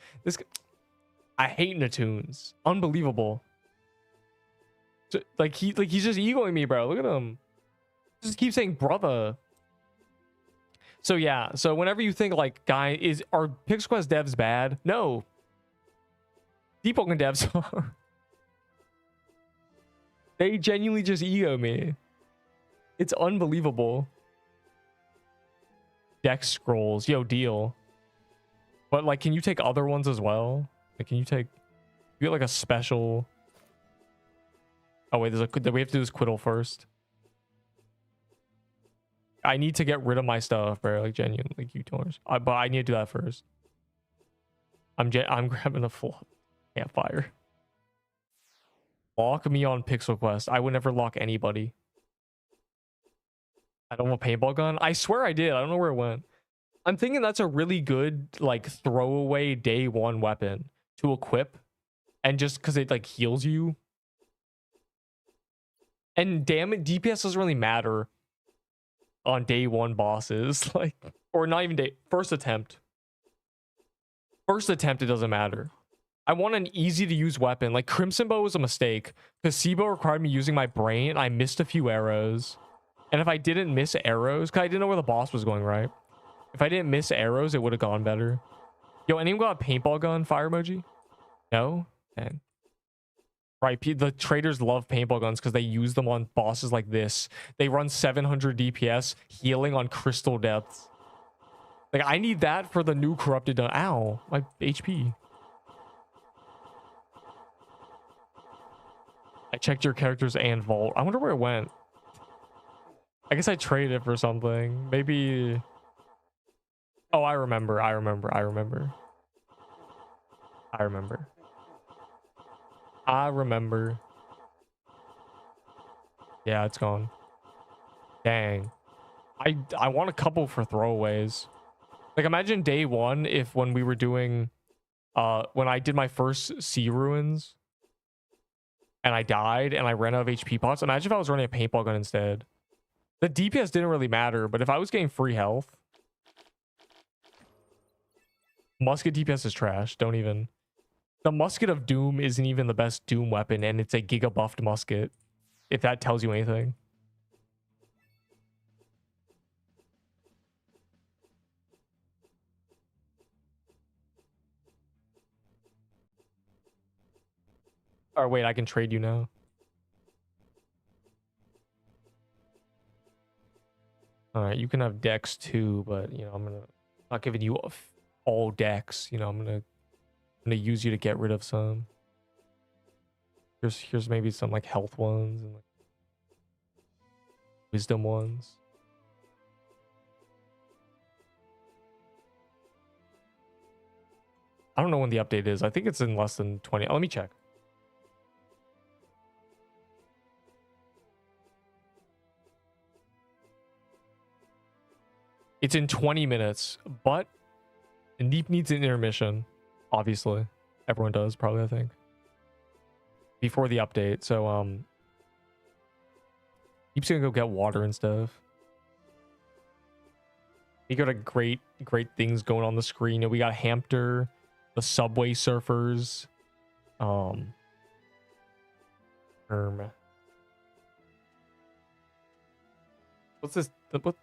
I hate Natoons. Unbelievable. Like he's just egoing me, bro. Look at him. Just keep saying brother. So yeah, so whenever you think like, are PixQuest devs bad? No. Deepwoken devs are. They genuinely just ego me. It's unbelievable. Dex scrolls, yo, deal. But like, can you take other ones as well? Like, can you get like a special? Oh wait, we have to do this quiddle first. I need to get rid of my stuff, bro. Like genuinely, like you told us. But I need to do that first. I'm grabbing a full campfire. Lock me on Pixel Quest. I would never lock anybody. I don't have a paintball gun. I swear I did. I don't know where it went. I'm thinking that's a really good like throwaway day one weapon to equip, and just because it like heals you. And damn it, DPS doesn't really matter on day one bosses, like, or not even first attempt. First attempt, it doesn't matter. I want an easy to use weapon. Like Crimson Bow was a mistake because Sibo required me using my brain. I missed a few arrows, and if I didn't miss arrows, because I didn't know where the boss was going, right? If I didn't miss arrows, it would have gone better. Yo, anyone got a paintball gun? Fire emoji? No? Dang. Right, the traders love paintball guns because they use them on bosses like this. They run 700 DPS, healing on crystal depths. Like, I need that for the new corrupted... Ow, my HP. I checked your characters and vault. I wonder where it went. I guess I traded it for something. Maybe... Oh, I remember. I remember. Yeah, it's gone. Dang. I want a couple for throwaways. Like, imagine day one if when we were doing... when I did my first sea ruins... and I died and I ran out of HP pots. Imagine if I was running a paintball gun instead. The DPS didn't really matter, but if I was getting free health... Musket DPS is trash. Don't even... The Musket of Doom isn't even the best Doom weapon, and it's a Giga buffed musket. If that tells you anything. Or wait, I can trade you now. Alright, you can have Dex too, but, you know, I'm not giving you all Dex. You know, I'm gonna use you to get rid of some. Here's maybe some like health ones and like wisdom ones. I don't know when the update is. I think it's in less than 20. Oh, let me check. It's in 20 minutes, but Neep needs an intermission. Obviously. Everyone does, probably, I think. Before the update. So, Neep's gonna go get water and stuff. We got a great things going on the screen. We got Hamter, the Subway Surfers, what's this?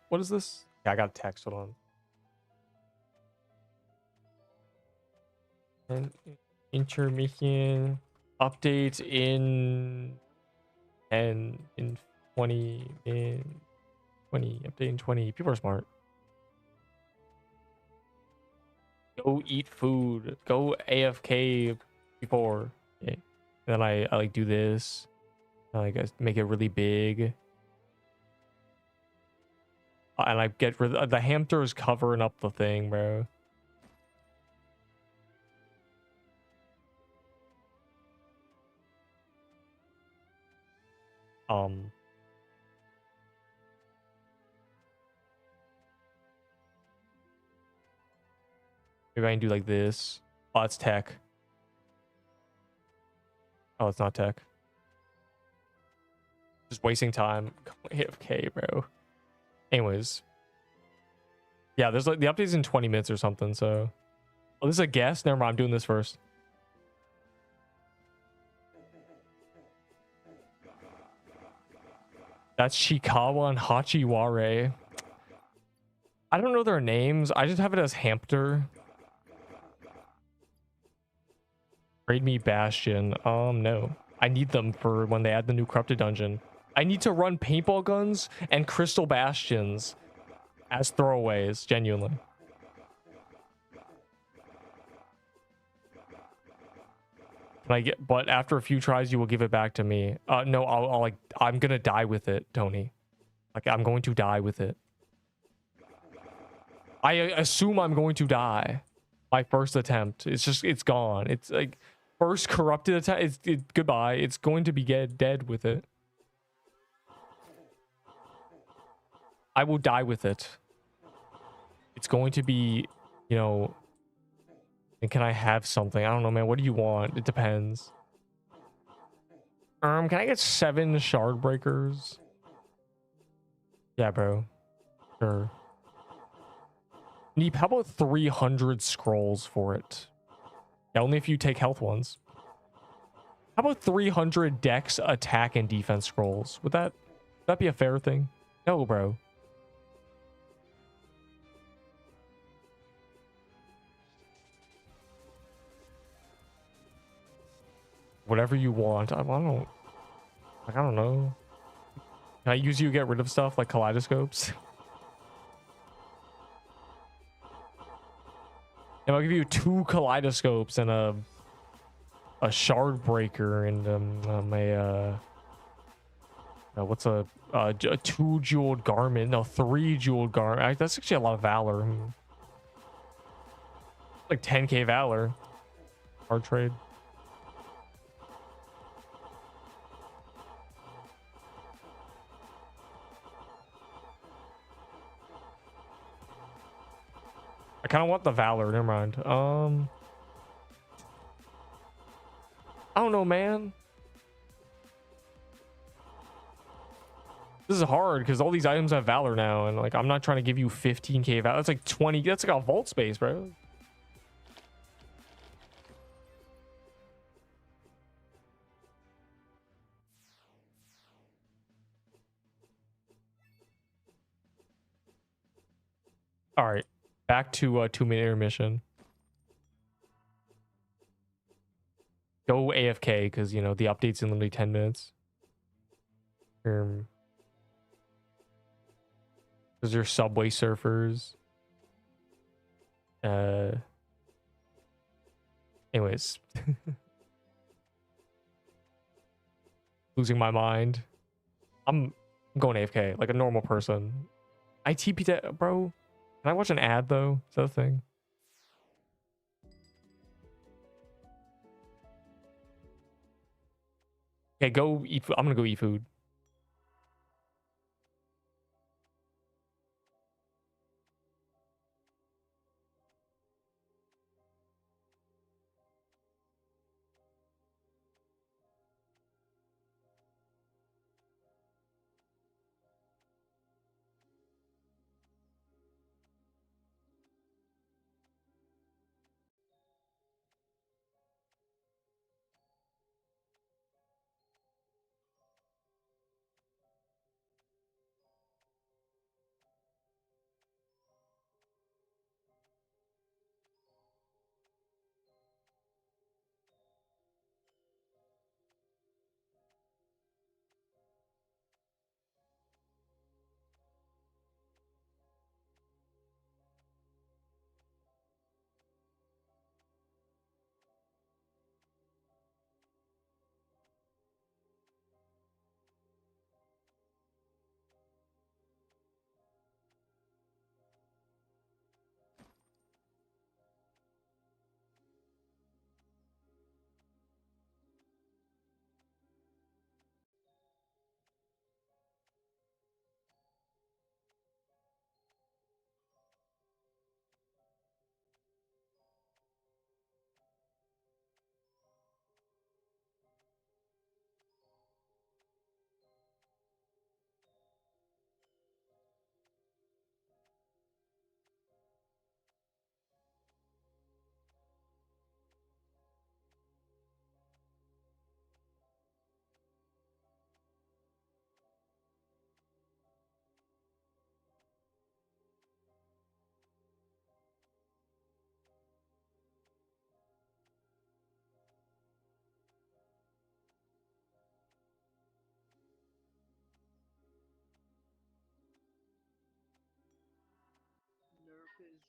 What is this? Yeah, I got a text. Hold on. And intermission update in 20 update in 20. People are smart. Go eat food. Go AFK before. Okay. And then I like do this. I like make it really big. And I get rid of the hamster is covering up the thing, bro. Maybe I can do like this. Oh, it's tech. Oh, it's not tech. Just wasting time. AFK, bro. Anyways. Yeah, there's like the update's in 20 minutes or something, so. Oh, this is a guess? Never mind, I'm doing this first. That's Chikawa and Hachiware. I don't know their names. I just have it as Hamter. Trade me Bastion. No. I need them for when they add the new corrupted dungeon. I need to run paintball guns and crystal bastions as throwaways, genuinely. Can I get, but after a few tries, you will give it back to me. No, I'll like, I'm gonna die with it, Tony. Like, I'm going to die with it. I assume I'm going to die. My first attempt. It's just, it's gone. It's like, First corrupted attack. Goodbye. It's going to be dead with it. I will die with it. It's going to be, you know. And can I have something? I don't know, man. What do you want? It depends. Can I get 7 shard breakers? Yeah, bro. Sure. Neep, how about 300 scrolls for it? Yeah, only if you take health ones. How about 300 dex attack and defense scrolls? Would that be a fair thing? No, bro. Whatever you want. I don't know. Can I use you to get rid of stuff like kaleidoscopes? And I'll give you 2 kaleidoscopes and a shard breaker and what's a 2 jeweled garment? No, 3 jeweled garment. That's actually a lot of valor. Like 10k valor. Hard trade. I kind of want the valor. Never mind. I don't know, man. This is hard because all these items have valor now, and like I'm not trying to give you 15k valor. That's like 20. That's like a vault space, bro. All right, back to 2-minute intermission. Go AFK because you know the update's in literally 10 minutes. Because you're subway surfers. Anyways. Losing my mind. I'm going AFK like a normal person. I TP to, bro. Can I watch an ad though? Is that a thing? Okay, go eat food. I'm gonna go eat food. Nerp is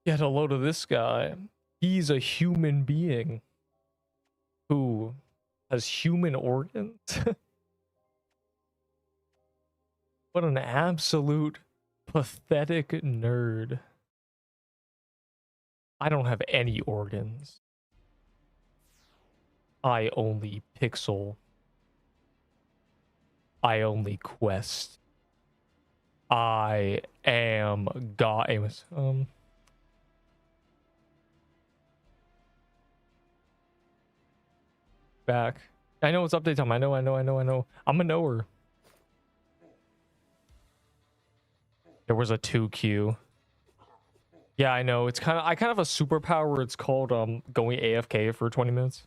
Get a load of this guy. He's a human being who has human organs. What an absolute pathetic nerd. I don't have any organs. I only pixel. I only quest. I am God. Amos. Back. I know it's update time. I know. I'm a knower. There was a 2Q. Yeah, I know. It's I kind of have a superpower where it's called going AFK for 20 minutes.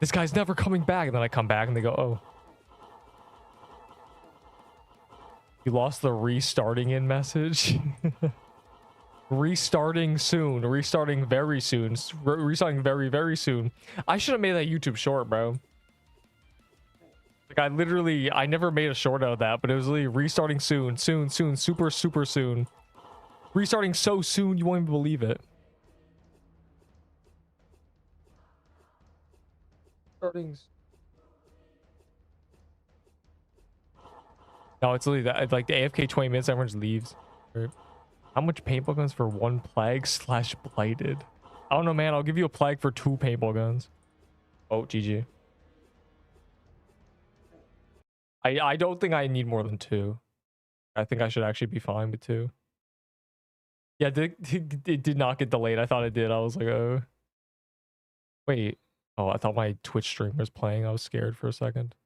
This guy's never coming back, and then I come back and they go, "Oh. You lost the restarting in message." Restarting soon. Restarting very soon. Restarting very, very soon. I should have made that YouTube short, bro. Like, I never made a short out of that, but it was literally restarting soon. Soon. Super, super soon. Restarting so soon, you won't even believe it. Starting. No, it's literally that. Like, the AFK 20 minutes, everyone just leaves. Right. How much paintball guns for 1 plague / blighted? I don't know, man. I'll give you a plague for 2 paintball guns. Oh, GG. I don't think I need more than 2. I think I should actually be fine with 2. Yeah, it did not get delayed. I thought it did. I was like, oh. Wait. Oh, I thought my Twitch stream was playing. I was scared for a second.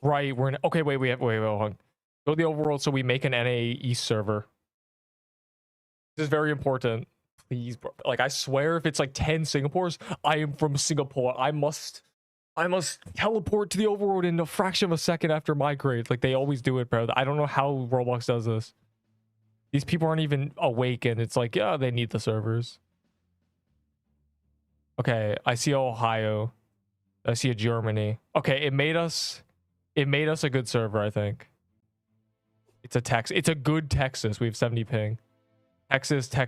Right, we're in. Okay, wait, hold on. Go to the overworld so we make an NA East server. This is very important. Please, bro. Like, I swear if it's like 10 Singapores, I am from Singapore. I must teleport to the overworld in a fraction of a second after my grade. Like, they always do it, bro. I don't know how Roblox does this. These people aren't even awake, and it's like, yeah, they need the servers. Okay, I see Ohio. I see a Germany. Okay, it made us a good server, I think. It's a good Texas. We have 70 ping. Texas. I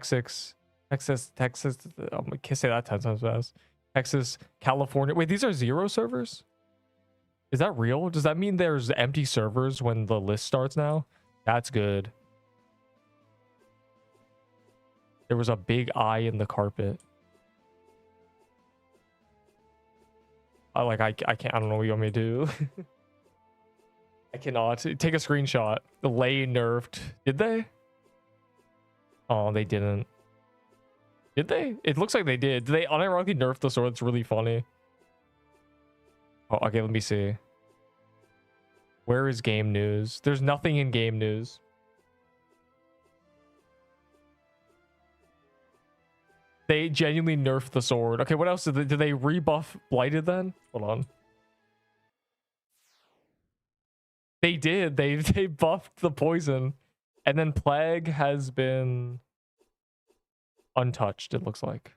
can't say that 10 times fast. Texas, California. Wait, these are 0 servers? Is that real? Does that mean there's empty servers when the list starts now? That's good. There was a big eye in the carpet. I can't. I don't know what you want me to do. I cannot take a screenshot. The lay nerfed. Did they? Oh, they didn't. Did they? It looks like they did. Did they unironically nerf the sword? It's really funny. Oh, okay, let me see. Where is game news? There's nothing in game news. They genuinely nerfed the sword. Okay, what else did they rebuff blighted then? Hold on. They did. They buffed the poison. And then plague has been untouched, it looks like.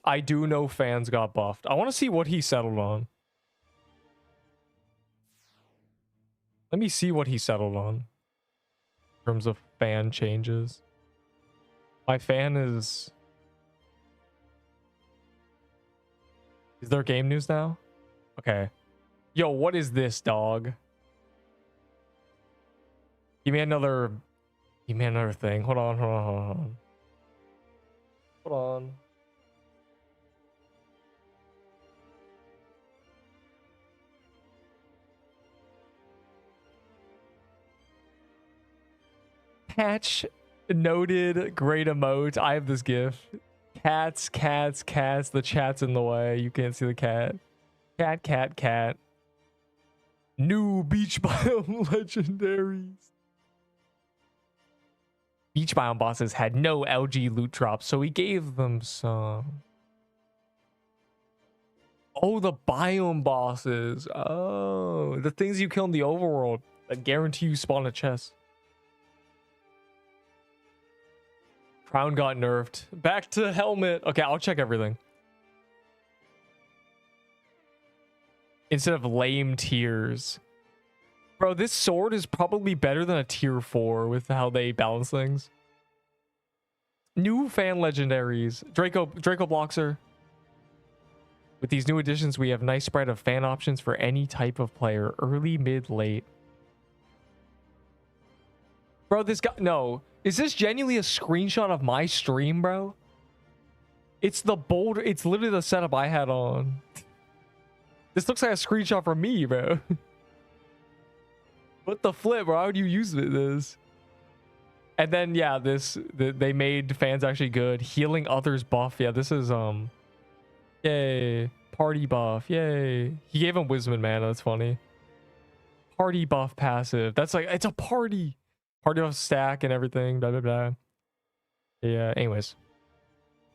I do know fans got buffed. I want to see what he settled on. Let me see what he settled on. In terms of fan changes. My fan is... Is there game news now? Okay. Yo, what is this, dog? Give me another thing. Hold on. Hold on. Patch noted. Great emote. I have this gif. Cats. The chat's in the way. You can't see the cat. Cat. New beach biome legendaries. Beach biome bosses had no LG loot drops, so he gave them some. Oh, the biome bosses. Oh, the things you kill in the overworld that guarantee you spawn a chest. Crown got nerfed. Back to helmet. Okay, I'll check everything. Instead of lame tiers. Bro, this sword is probably better than a tier 4 with how they balance things. New fan legendaries. Draco Bloxer. With these new additions, we have nice spread of fan options for any type of player. Early, mid, late. Bro, this guy... No. Is this genuinely a screenshot of my stream, bro? It's the boulder... It's literally the setup I had on. This looks like a screenshot from me, bro. What the flip, bro? How would you use this? And then, yeah, they made fans actually good. Healing others buff. Yeah, this is, yay. Party buff. Yay. He gave him Wisdom and Mana. That's funny. Party buff passive. That's like, it's a party. Party buff stack and everything. Blah, blah, blah. Yeah, anyways.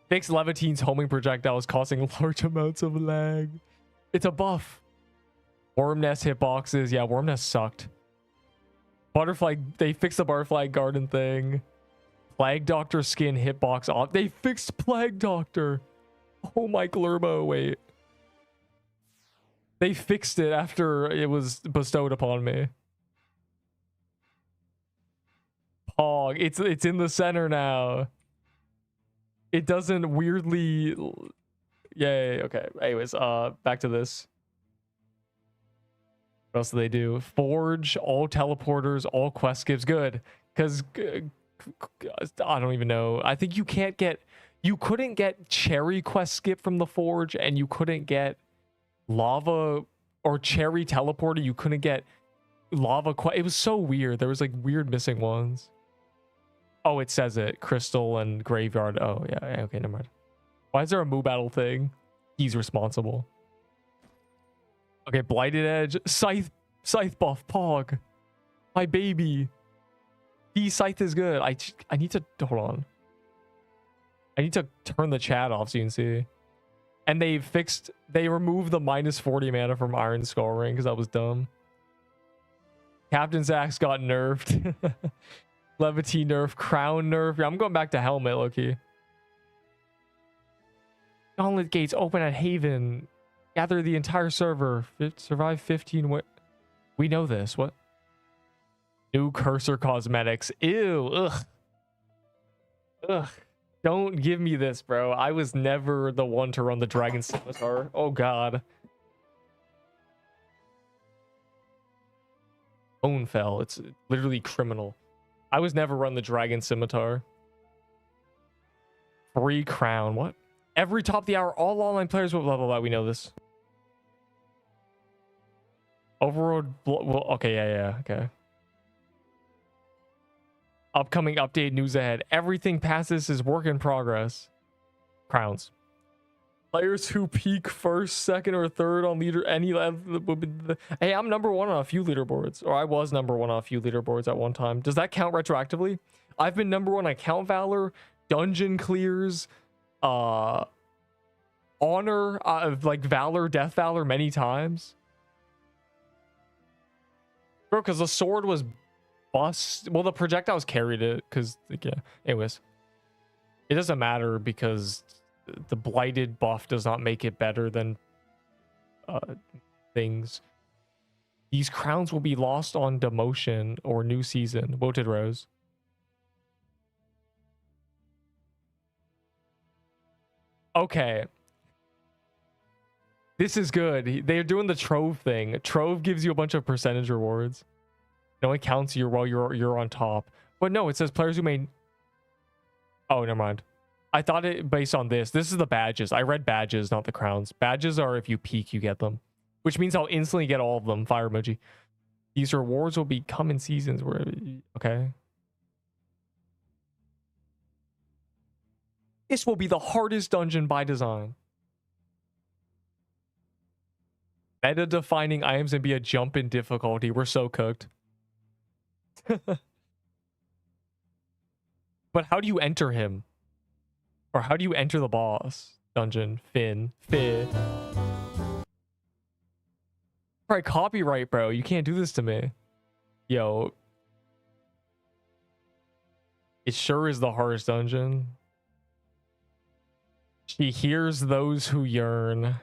Fixed Levitine's homing projectiles causing large amounts of lag. It's a buff. Worm Nest hitboxes. Yeah, Worm Nest sucked. Butterfly, they fixed the Butterfly Garden thing. Plague Doctor skin hitbox off. They fixed Plague Doctor. Oh my Glurbo, wait. They fixed it after it was bestowed upon me. Pog, it's in the center now. It doesn't weirdly... Yay, okay. Anyways, back to this. What else do they do? Forge, all teleporters, all quest skips. Good. Because I don't even know. I think you can't get... You couldn't get Cherry quest skip from the Forge, and you couldn't get Lava or Cherry teleporter. You couldn't get Lava quest. It was so weird. There was like weird missing ones. Oh, it says it. Crystal and Graveyard. Oh, yeah. Okay, never mind. Why is there a Moo Battle thing? He's responsible. Okay, Blighted Edge. Scythe buff. Pog. My baby. Scythe is good. I need to... Hold on. I need to turn the chat off so you can see. And they removed the minus 40 mana from Iron Skull Ring because that was dumb. Captain's Axe got nerfed. Levity nerf. Crown nerf. Yeah, I'm going back to Helmet, Loki. Gauntlet gates open at Haven. Gather the entire server. Survive 15... We know this. What? New cursor cosmetics. Ew. Ugh. Ugh. Don't give me this, bro. I was never the one to run the Dragon Scimitar. Oh, God. Bone fell. It's literally criminal. I was never run the Dragon Scimitar. Free crown. What? Every top of the hour, all online players will blah, blah, blah. We know this. Overworld. Well, okay, yeah, okay. Upcoming update news ahead. Everything past this is work in progress. Crowns. Players who peak first, second, or third on leader any hey, I'm number one on a few leaderboards, or I was number one on a few leaderboards at one time. Does that count retroactively? I've been number one on Count Valor, Dungeon Clears, Honor, like Valor, Death Valor many times. Bro, because the sword was bust. Well, the projectiles carried it because, yeah. Anyways, it doesn't matter because the blighted buff does not make it better than things. These crowns will be lost on demotion or new season. Wilted Rose. Okay. This is good. They're doing the Trove thing. Trove gives you a bunch of percentage rewards. It only counts you while you're on top. But no, it says players who may... Oh, never mind. I thought it based on this. This is the badges. I read badges, not the crowns. Badges are if you peak, you get them. Which means I'll instantly get all of them. Fire emoji. These rewards will become in seasons where... Okay. This will be the hardest dungeon by design. Meta-defining items and be a jump in difficulty. We're so cooked. But how do you enter him? Or how do you enter the boss dungeon? Finn. Probably copyright, bro. You can't do this to me. Yo. It sure is the hardest dungeon. She hears those who yearn.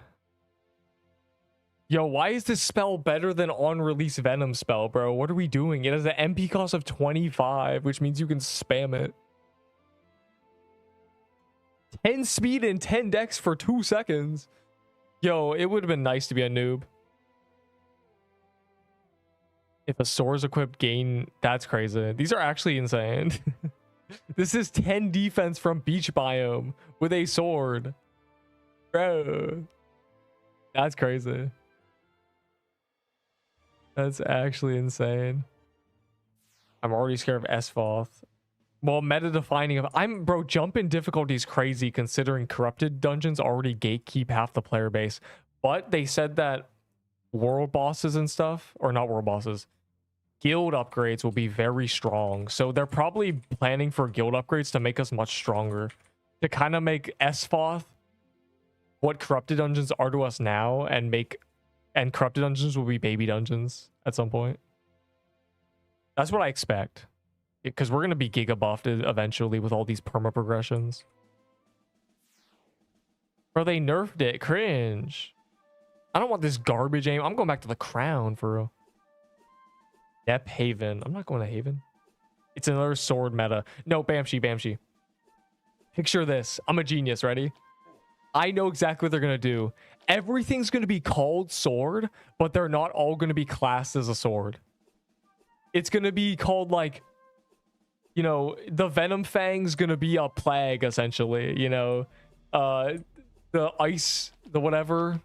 Yo, why is this spell better than on-release Venom spell, bro? What are we doing? It has an MP cost of 25, which means you can spam it. 10 speed and 10 dex for 2 seconds. Yo, it would have been nice to be a noob. If a sword is equipped, gain... That's crazy. These are actually insane. This is 10 defense from beach biome with a sword. Bro. That's crazy. That's actually insane. I'm already scared of Esfoth. Well, meta defining of bro, jump in difficulty is crazy considering corrupted dungeons already gatekeep half the player base. But they said that world bosses and stuff, or not world bosses, guild upgrades will be very strong. So they're probably planning for guild upgrades to make us much stronger. To kind of make Esfoth what corrupted dungeons are to us now, and corrupted dungeons will be baby dungeons at some point. That's what I expect. Because we're going to be giga buffed eventually with all these perma progressions. Bro, they nerfed it. Cringe. I don't want this garbage aim. I'm going back to the crown for real. Yep, Haven. I'm not going to Haven. It's another sword meta. No, Banshee. Picture this. I'm a genius. Ready? I know exactly what they're going to do. Everything's going to be called sword, but they're not all going to be classed as a sword. It's going to be called like, you know, the Venom Fang's going to be a plague, essentially. You know, the ice, the whatever,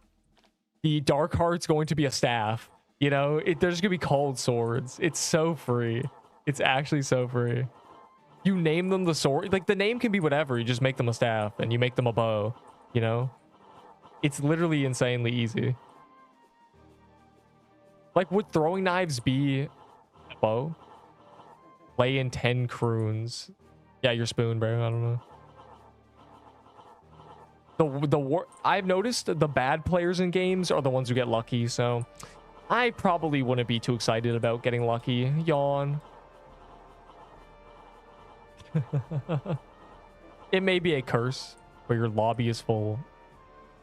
the Dark Heart's going to be a staff. You know, they're just going to be called swords. It's so free. It's actually so free. You name them the sword. Like, the name can be whatever. You just make them a staff and you make them a bow. You know? It's literally insanely easy. Like, would throwing knives be a bow? Lay in 10 croons. Yeah, your spoon, bro. I don't know. I've noticed the bad players in games are the ones who get lucky, so I probably wouldn't be too excited about getting lucky. Yawn. It may be a curse where your lobby is full.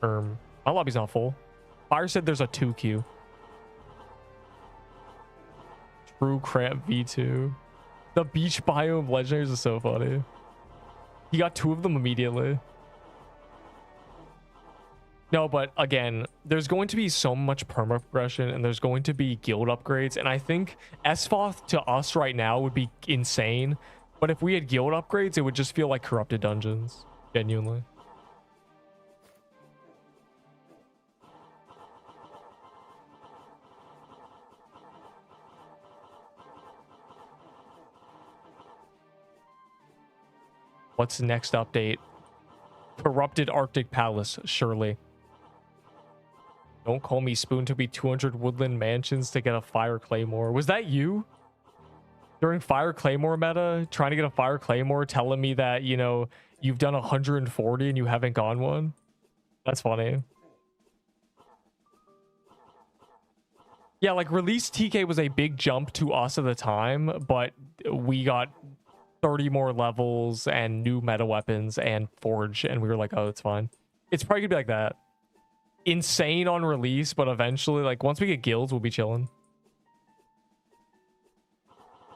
My lobby's not full. Fire said there's a 2 queue. True Cramp V2. The beach biome legendaries is so funny. He got 2 of them immediately. No, but again, there's going to be so much perma progression and there's going to be guild upgrades. And I think Esfoth to us right now would be insane. But if we had guild upgrades, it would just feel like corrupted dungeons. Genuinely. What's the next update? Corrupted Arctic Palace, surely. Don't call me Spoon to be 200 woodland mansions to get a fire claymore. Was that you? During fire claymore meta, trying to get a fire claymore, telling me that, you know, you've done 140 and you haven't gone one? That's funny. Yeah, like, release TK was a big jump to us at the time, but we got 30 more levels and new meta weapons and forge, and we were like, oh, it's fine. It's probably gonna be like that. Insane on release, but eventually, like, once we get guilds, we'll be chilling.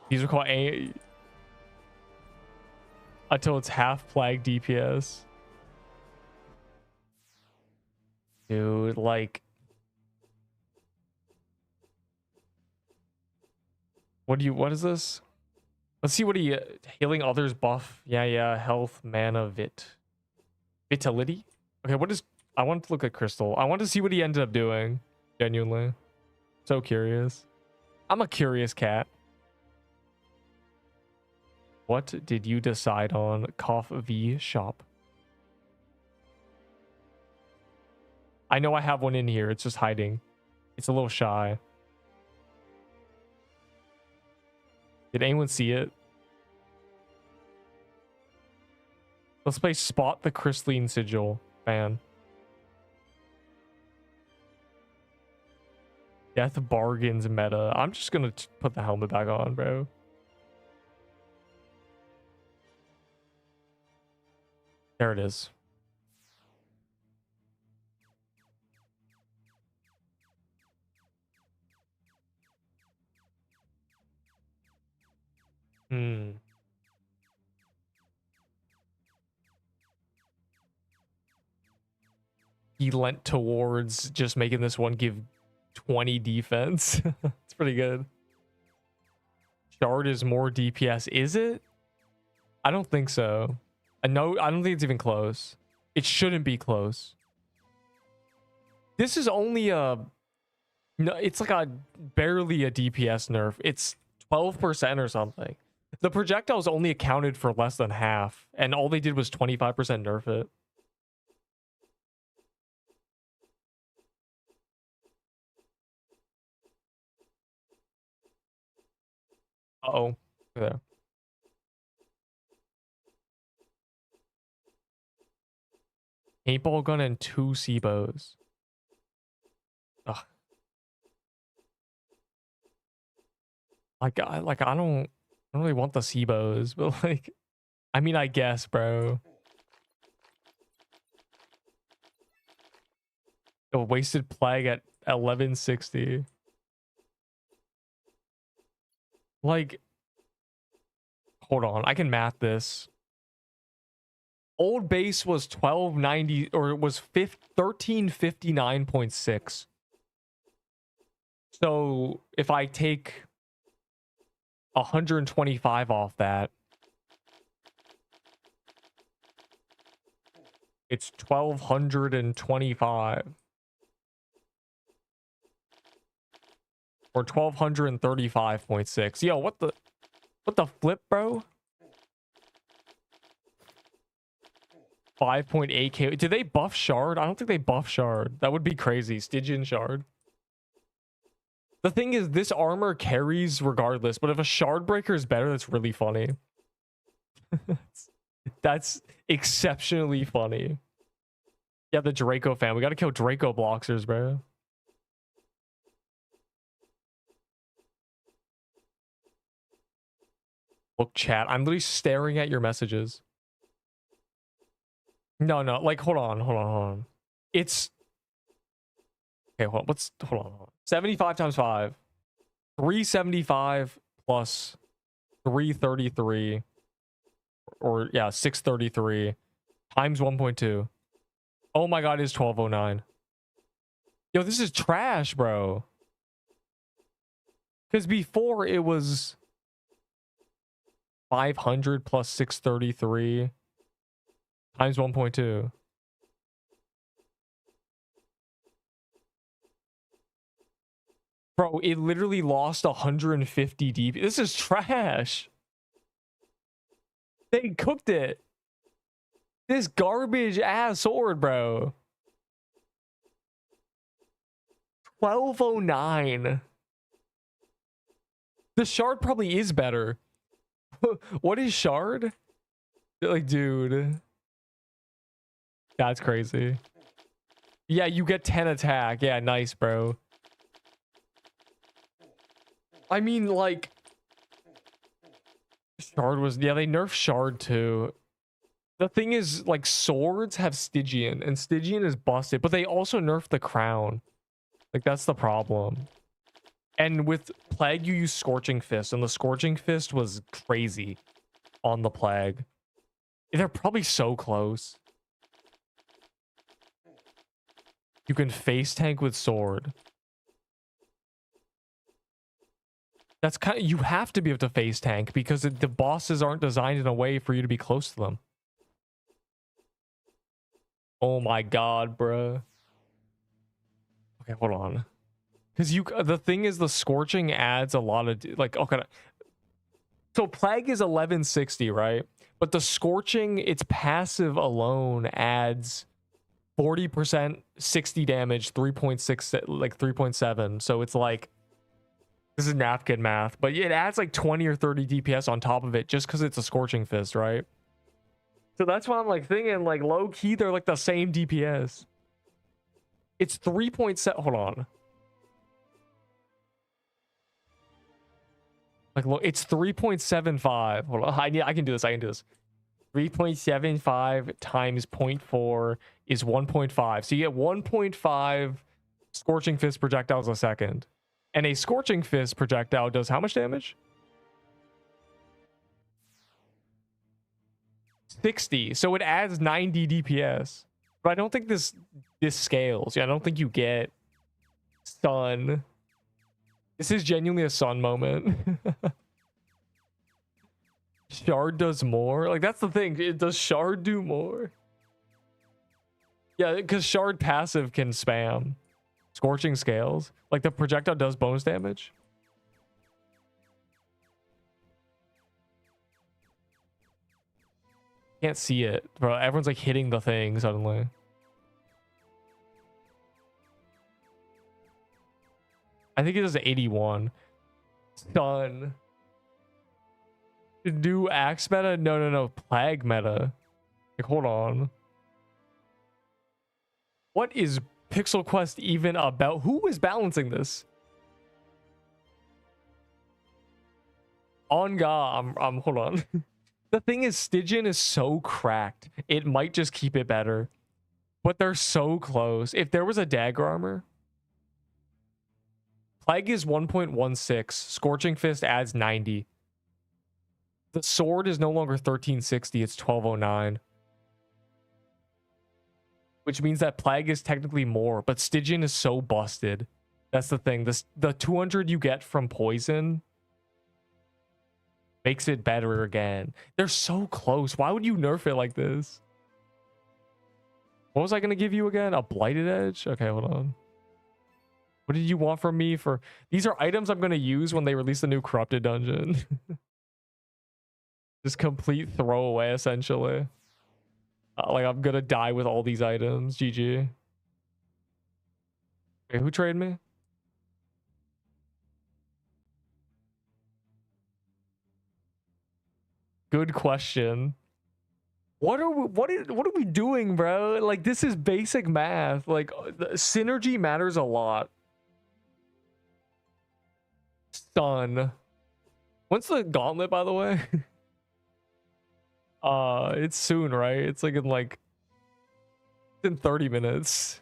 These are called until it's half plague DPS. Dude, like, what is this? Let's see what he healing others buff. Yeah, health, mana, vitality. Okay, what is, I want to look at Crystal. I want to see what he ended up doing. Genuinely. So curious. I'm a curious cat. What did you decide on? Cough V shop. I know I have one in here. It's just hiding. It's a little shy. Did anyone see it? Let's play Spot the Crystalline Sigil. Fan. Death bargains meta. I'm just gonna put the helmet back on, bro. There it is. Hmm. He lent towards just making this one give 20 defense. It's pretty good. Shard is more DPS. Is it? I don't think so. No, I don't think it's even close. It shouldn't be close. This is only a... No, it's like a barely a DPS nerf. It's 12% or something. The projectiles only accounted for less than half, and all they did was 25% nerf it. Uh-oh. There. Paintball gun and 2 C-bows. Ugh. I don't really want the C-bows, but like, I mean, I guess, bro. A wasted plague at 1160. Like, hold on, I can math this. Old base was 1290, or it was 1359.6. So if I take 125 off that, it's 1225. Or 1235.6. Yo, what the flip, bro? 5.8k. Did they buff shard? I don't think they buff shard. That would be crazy. Stygian shard. The thing is, this armor carries regardless, but if a shard breaker is better, that's really funny. That's exceptionally funny. Yeah, the Draco fan. We gotta kill Draco bloxers, bro. Look, chat. I'm literally staring at your messages. No, like, hold on. It's... Okay, hold on. Hold on. 75 times 5. 375 plus 333. Or, yeah, 633. Times 1.2. Oh my god, it's 1209. Yo, this is trash, bro. Because before it was 500 plus 633 times 1.2. Bro, it literally lost 150 DP. This is trash. They cooked it. This garbage ass sword, bro. 1209. The shard probably is better. What is shard? Like, dude. That's crazy. Yeah, you get 10 attack. Yeah, nice, bro. I mean, like... Shard was... Yeah, they nerfed shard too. The thing is, like, swords have Stygian, and Stygian is busted, but they also nerfed the crown. Like, that's the problem. And with Plague, you use Scorching Fist, and the Scorching Fist was crazy on the Plague. They're probably so close. You can face tank with sword. That's kind of... You have to be able to face tank, because the bosses aren't designed in a way for you to be close to them. Oh my god, bruh. Okay, hold on. Because the thing is, the Scorching adds a lot of... Like, okay. So Plague is 1160, right? But the Scorching, its passive alone adds 40%, 60 damage, 3.6, like 3.7. So it's like... This is napkin math. But it adds like 20 or 30 DPS on top of it just because it's a Scorching Fist, right? So that's why I'm like thinking, like, low key, they're like the same DPS. It's 3.7. Hold on. Like, look, it's 3.75. Hold on, I can do this. I can do this. 3.75 times 0.4 is 1.5. So you get 1.5 Scorching Fist projectiles a second. And a Scorching Fist projectile does how much damage? 60. So it adds 90 DPS. But I don't think this scales. Yeah, I don't think you get stun. This is genuinely a sun moment. Shard does more? Like, that's the thing. Does Shard do more? Yeah, because Shard passive can spam. Scorching scales. Like, the projectile does bonus damage. Can't see it, bro. Everyone's like hitting the thing suddenly. I think it is 81. Stun. Do axe meta? No. Plague meta. Like, hold on. What is Pixel Quest even about? Who is balancing this? On God, I'm hold on. The thing is, Stygian is so cracked. It might just keep it better. But they're so close. If there was a dagger armor, Plague is 1.16. Scorching Fist adds 90. The sword is no longer 1360, it's 1209. Which means that Plague is technically more, but Stygian is so busted. That's the thing. The 200 you get from poison makes it better again. They're so close. Why would you nerf it like this? What was I going to give you again? A blighted edge? Okay, hold on. What did you want from me for... These are items I'm going to use when they release the new corrupted dungeon. Just complete throwaway, essentially. Like, I'm gonna die with all these items. GG. Wait, who traded me? Good question. What are we doing, bro? Like, this is basic math. Like, the synergy matters a lot. Stun. When's the gauntlet, by the way? It's soon, right? It's like in 30 minutes.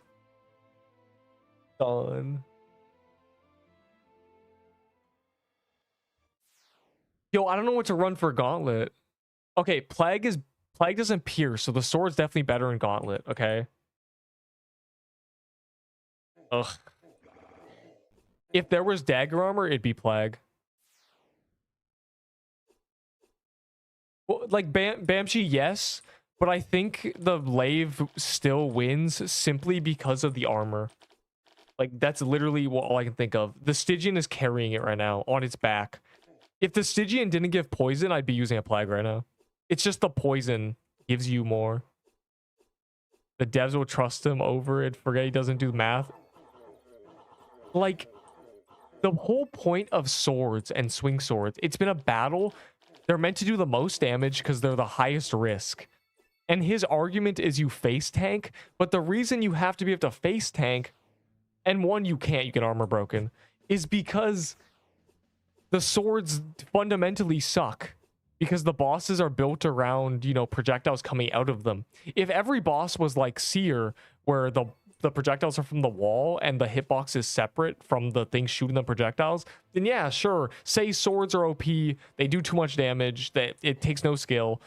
Done. Yo, I don't know what to run for gauntlet. Okay, plague doesn't pierce, so the sword's definitely better in gauntlet, okay? Ugh. If there was dagger armor, it'd be plague. Well, like Bamchi, yes, but I think the Lave still wins simply because of the armor. Like, that's literally all I can think of. The Stygian is carrying it right now on its back. If the Stygian didn't give poison, I'd be using a plague right now. It's just the poison gives you more. The devs will trust him over it. Forget he doesn't do math. Like, the whole point of swords and swing swords, it's been a battle. They're meant to do the most damage because they're the highest risk. And his argument is you face tank, but the reason you have to be able to face tank, and one, you can't, you get armor broken, is because the swords fundamentally suck. Because the bosses are built around, you know, projectiles coming out of them. If every boss was like Seer, where the projectiles are from the wall and the hitbox is separate from the thing shooting the projectiles, then yeah, sure. Say swords are OP, they do too much damage, that it takes no skill.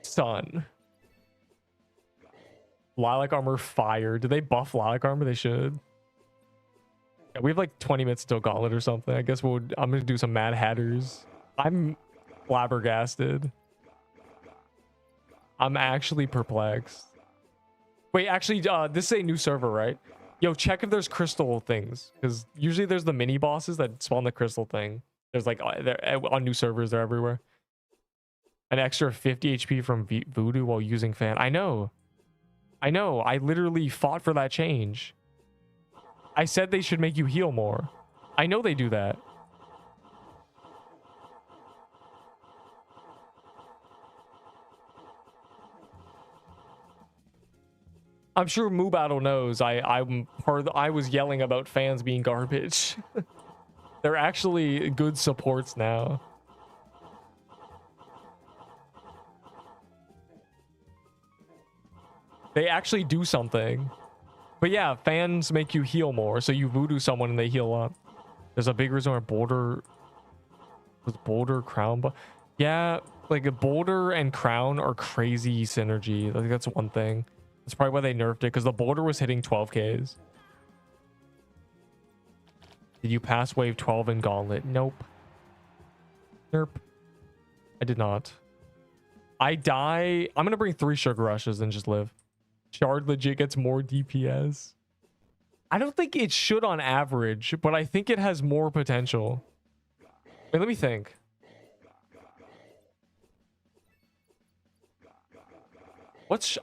Stun. Lilac armor fire. Do they buff lilac armor? They should. Yeah, we have like 20 minutes till gauntlet or something. I guess I'm gonna do some Mad Hatters. I'm flabbergasted. I'm actually perplexed. Wait, actually, this is a new server, right? Yo, check if there's crystal things, because usually there's the mini bosses that spawn the crystal thing. There's like on new servers, they're everywhere. An extra 50 HP from Voodoo while using fan. I know. I literally fought for that change. I said they should make you heal more. I know they do that. I'm sure Moo Battle knows I was yelling about fans being garbage. They're actually good supports now. They actually do something. But yeah, fans make you heal more. So you voodoo someone and they heal up. There's a big reason why Boulder... Was Boulder Crown? But yeah, like a Boulder and Crown are crazy synergy. I think that's one thing. That's probably why they nerfed it, because the Boulder was hitting 12Ks. Did you pass wave 12 in Gauntlet? Nope. Nerp. I did not. I die. I'm going to bring 3 Sugar Rushes and just live. Shard legit gets more DPS. I don't think it should on average, but I think it has more potential. Wait, let me think.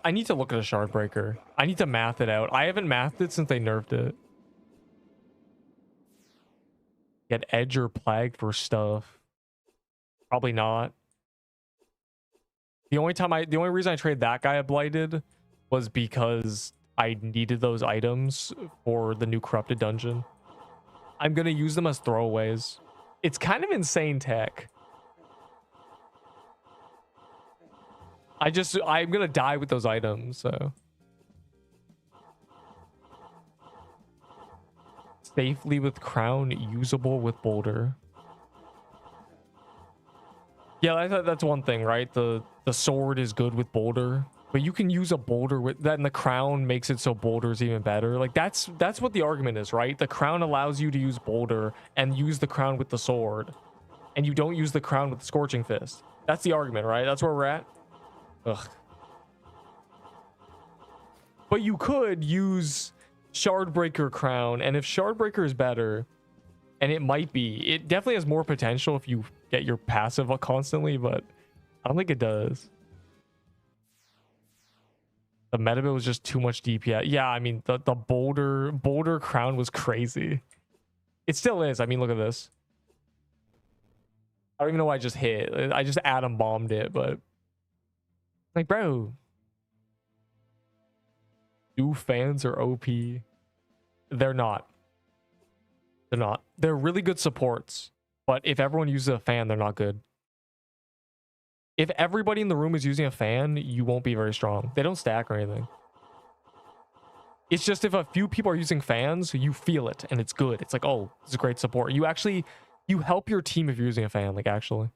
I need to look at a Shard Breaker. I need to math it out. I haven't mathed it since they nerfed it. Get Edge or Plague for stuff. Probably not. The only reason I trade that guy a Blighted was because I needed those items for the new Corrupted Dungeon. I'm gonna use them as throwaways. It's kind of insane tech. I'm gonna die with those items, so. Safely with Crown, usable with Boulder. Yeah, that's one thing, right? The sword is good with Boulder, but you can use a Boulder with that, and the Crown makes it so Boulder is even better. Like that's what the argument is, right? The Crown allows you to use Boulder and use the Crown with the sword, and you don't use the Crown with the Scorching Fist. That's the argument, right? That's where we're at. Ugh. But you could use Shardbreaker Crown, and if Shardbreaker is better, and it might be, it definitely has more potential if you get your passive constantly, but I don't think it does. The meta build was just too much DPS. Yeah, I mean, the Boulder Crown was crazy. It still is. I mean, look at this. I don't even know what I just hit. I just atom bombed it, but like, bro, do fans are OP? They're not. They're not. They're really good supports, but if everyone uses a fan, they're not good. If everybody in the room is using a fan, you won't be very strong. They don't stack or anything. It's just if a few people are using fans, you feel it and it's good. It's like, oh, this is great support. You help your team if you're using a fan, like actually.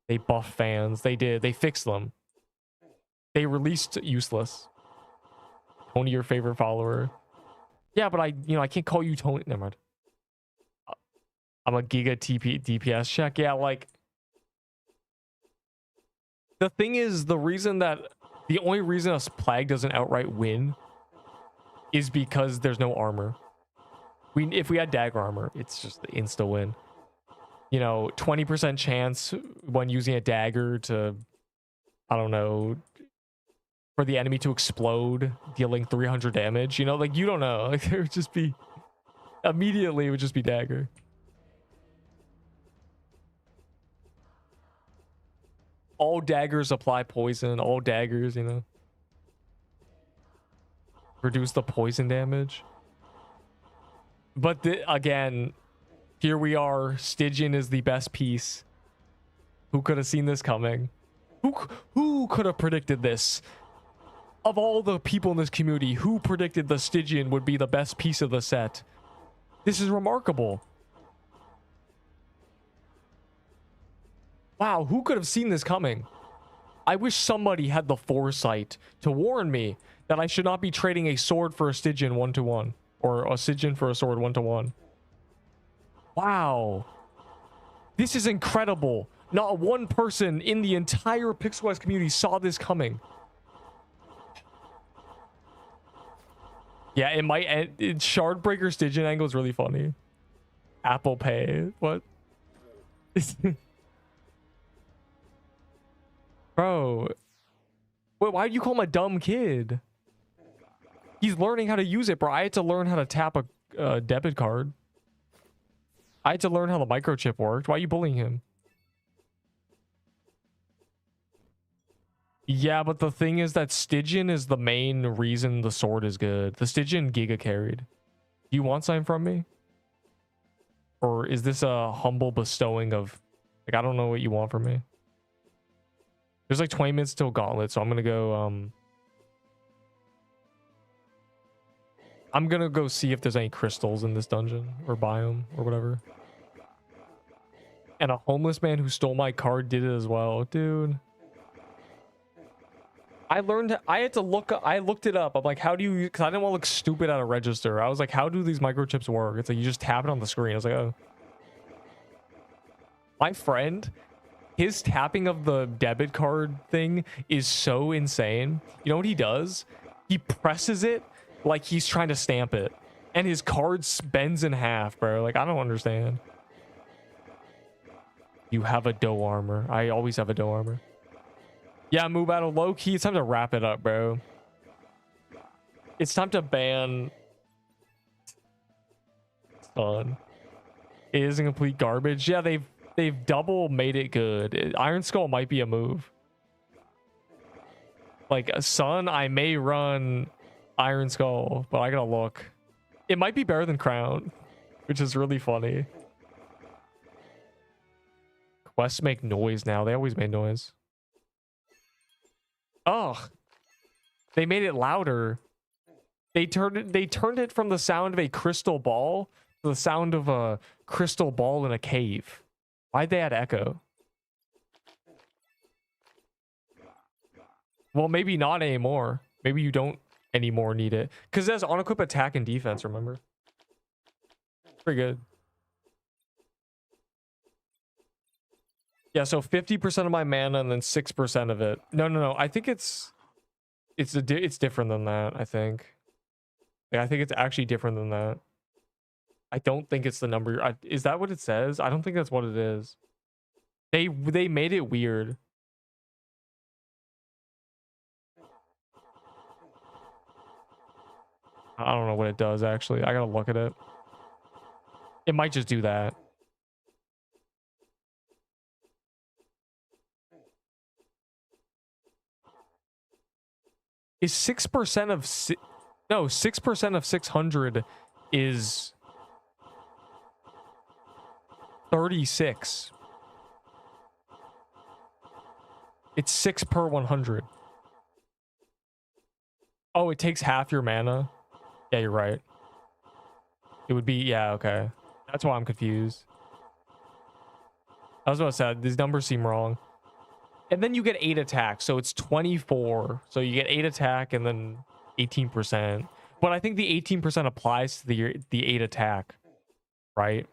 They buff fans. They fixed them. They released useless. Tony, your favorite follower. Yeah, but I can't call you Tony. Never mind. I'm a Giga TP DPS check. Yeah, like the thing is, the only reason a Plague doesn't outright win is because there's no armor. If we had dagger armor, it's just the insta win. 20% chance when using a dagger to, I don't know, for the enemy to explode, dealing 300 damage. Like you don't know. Like there would just be immediately it would just be dagger. All daggers apply poison. All daggers, reduce the poison damage. But again, here we are. Stygian is the best piece. Who could have seen this coming? Who could have predicted this? Of all the people in this community, who predicted the Stygian would be the best piece of the set? This is remarkable. Wow, who could have seen this coming? I wish somebody had the foresight to warn me that I should not be trading a sword for a Stygian 1-to-1, or a Stygian for a sword 1-to-1. Wow. This is incredible. Not one person in the entire Pixelwise community saw this coming. Yeah, it might. Shardbreaker Stygian angle is really funny. Apple Pay. What? Bro. Wait, why do you call him a dumb kid? He's learning how to use it, bro. I had to learn how to tap a debit card. I had to learn how the microchip worked. Why are you bullying him? Yeah, but the thing is that Stygian is the main reason the sword is good. The Stygian Giga carried. Do you want something from me? Or is this a humble bestowing of, like, I don't know what you want from me. There's like 20 minutes till gauntlet, so I'm gonna go see if there's any crystals in this dungeon or biome or whatever. And a homeless man who stole my card did it as well, dude. I looked it up. I'm like, how do you, because I didn't want to look stupid at a register. I was like, how do these microchips work? It's like you just tap it on the screen. I was like, oh. My friend, his tapping of the debit card thing is so insane. You know what he does? He presses it like he's trying to stamp it. And his card bends in half, bro. Like, I don't understand. You have a dough armor. I always have a dough armor. Yeah, move out of low key. It's time to wrap it up, bro. It's time to ban Sun. It isn't complete garbage. Yeah, they've double made it good. Iron Skull might be a move. Like Sun, I may run Iron Skull, but I gotta look. It might be better than Crown, which is really funny. Quests make noise now. They always made noise. Oh, they made it louder. They turned it from the sound of a crystal ball to the sound of a crystal ball in a cave. Why'd they add echo? Well, maybe not anymore. Maybe you don't anymore need it. Because it has on-equip attack and defense, remember? Pretty good. Yeah, so 50% of my mana and then 6% of it. No. I think it's different than that, I think. Yeah, I think it's actually different than that. I don't think it's the number. Is that what it says? I don't think that's what it is. They made it weird. I don't know what it does, actually. I gotta look at it. It might just do that. Is 6% of 6% of 600 is 36. It's 6 per 100. Oh, it takes half your mana. Yeah, you're right. It would be, yeah, okay. That's why I'm confused. I was about to say, these numbers seem wrong. And then you get 8 attack, so it's 24. So you get 8 attack and then 18%. But I think the 18% applies to the 8 attack, right?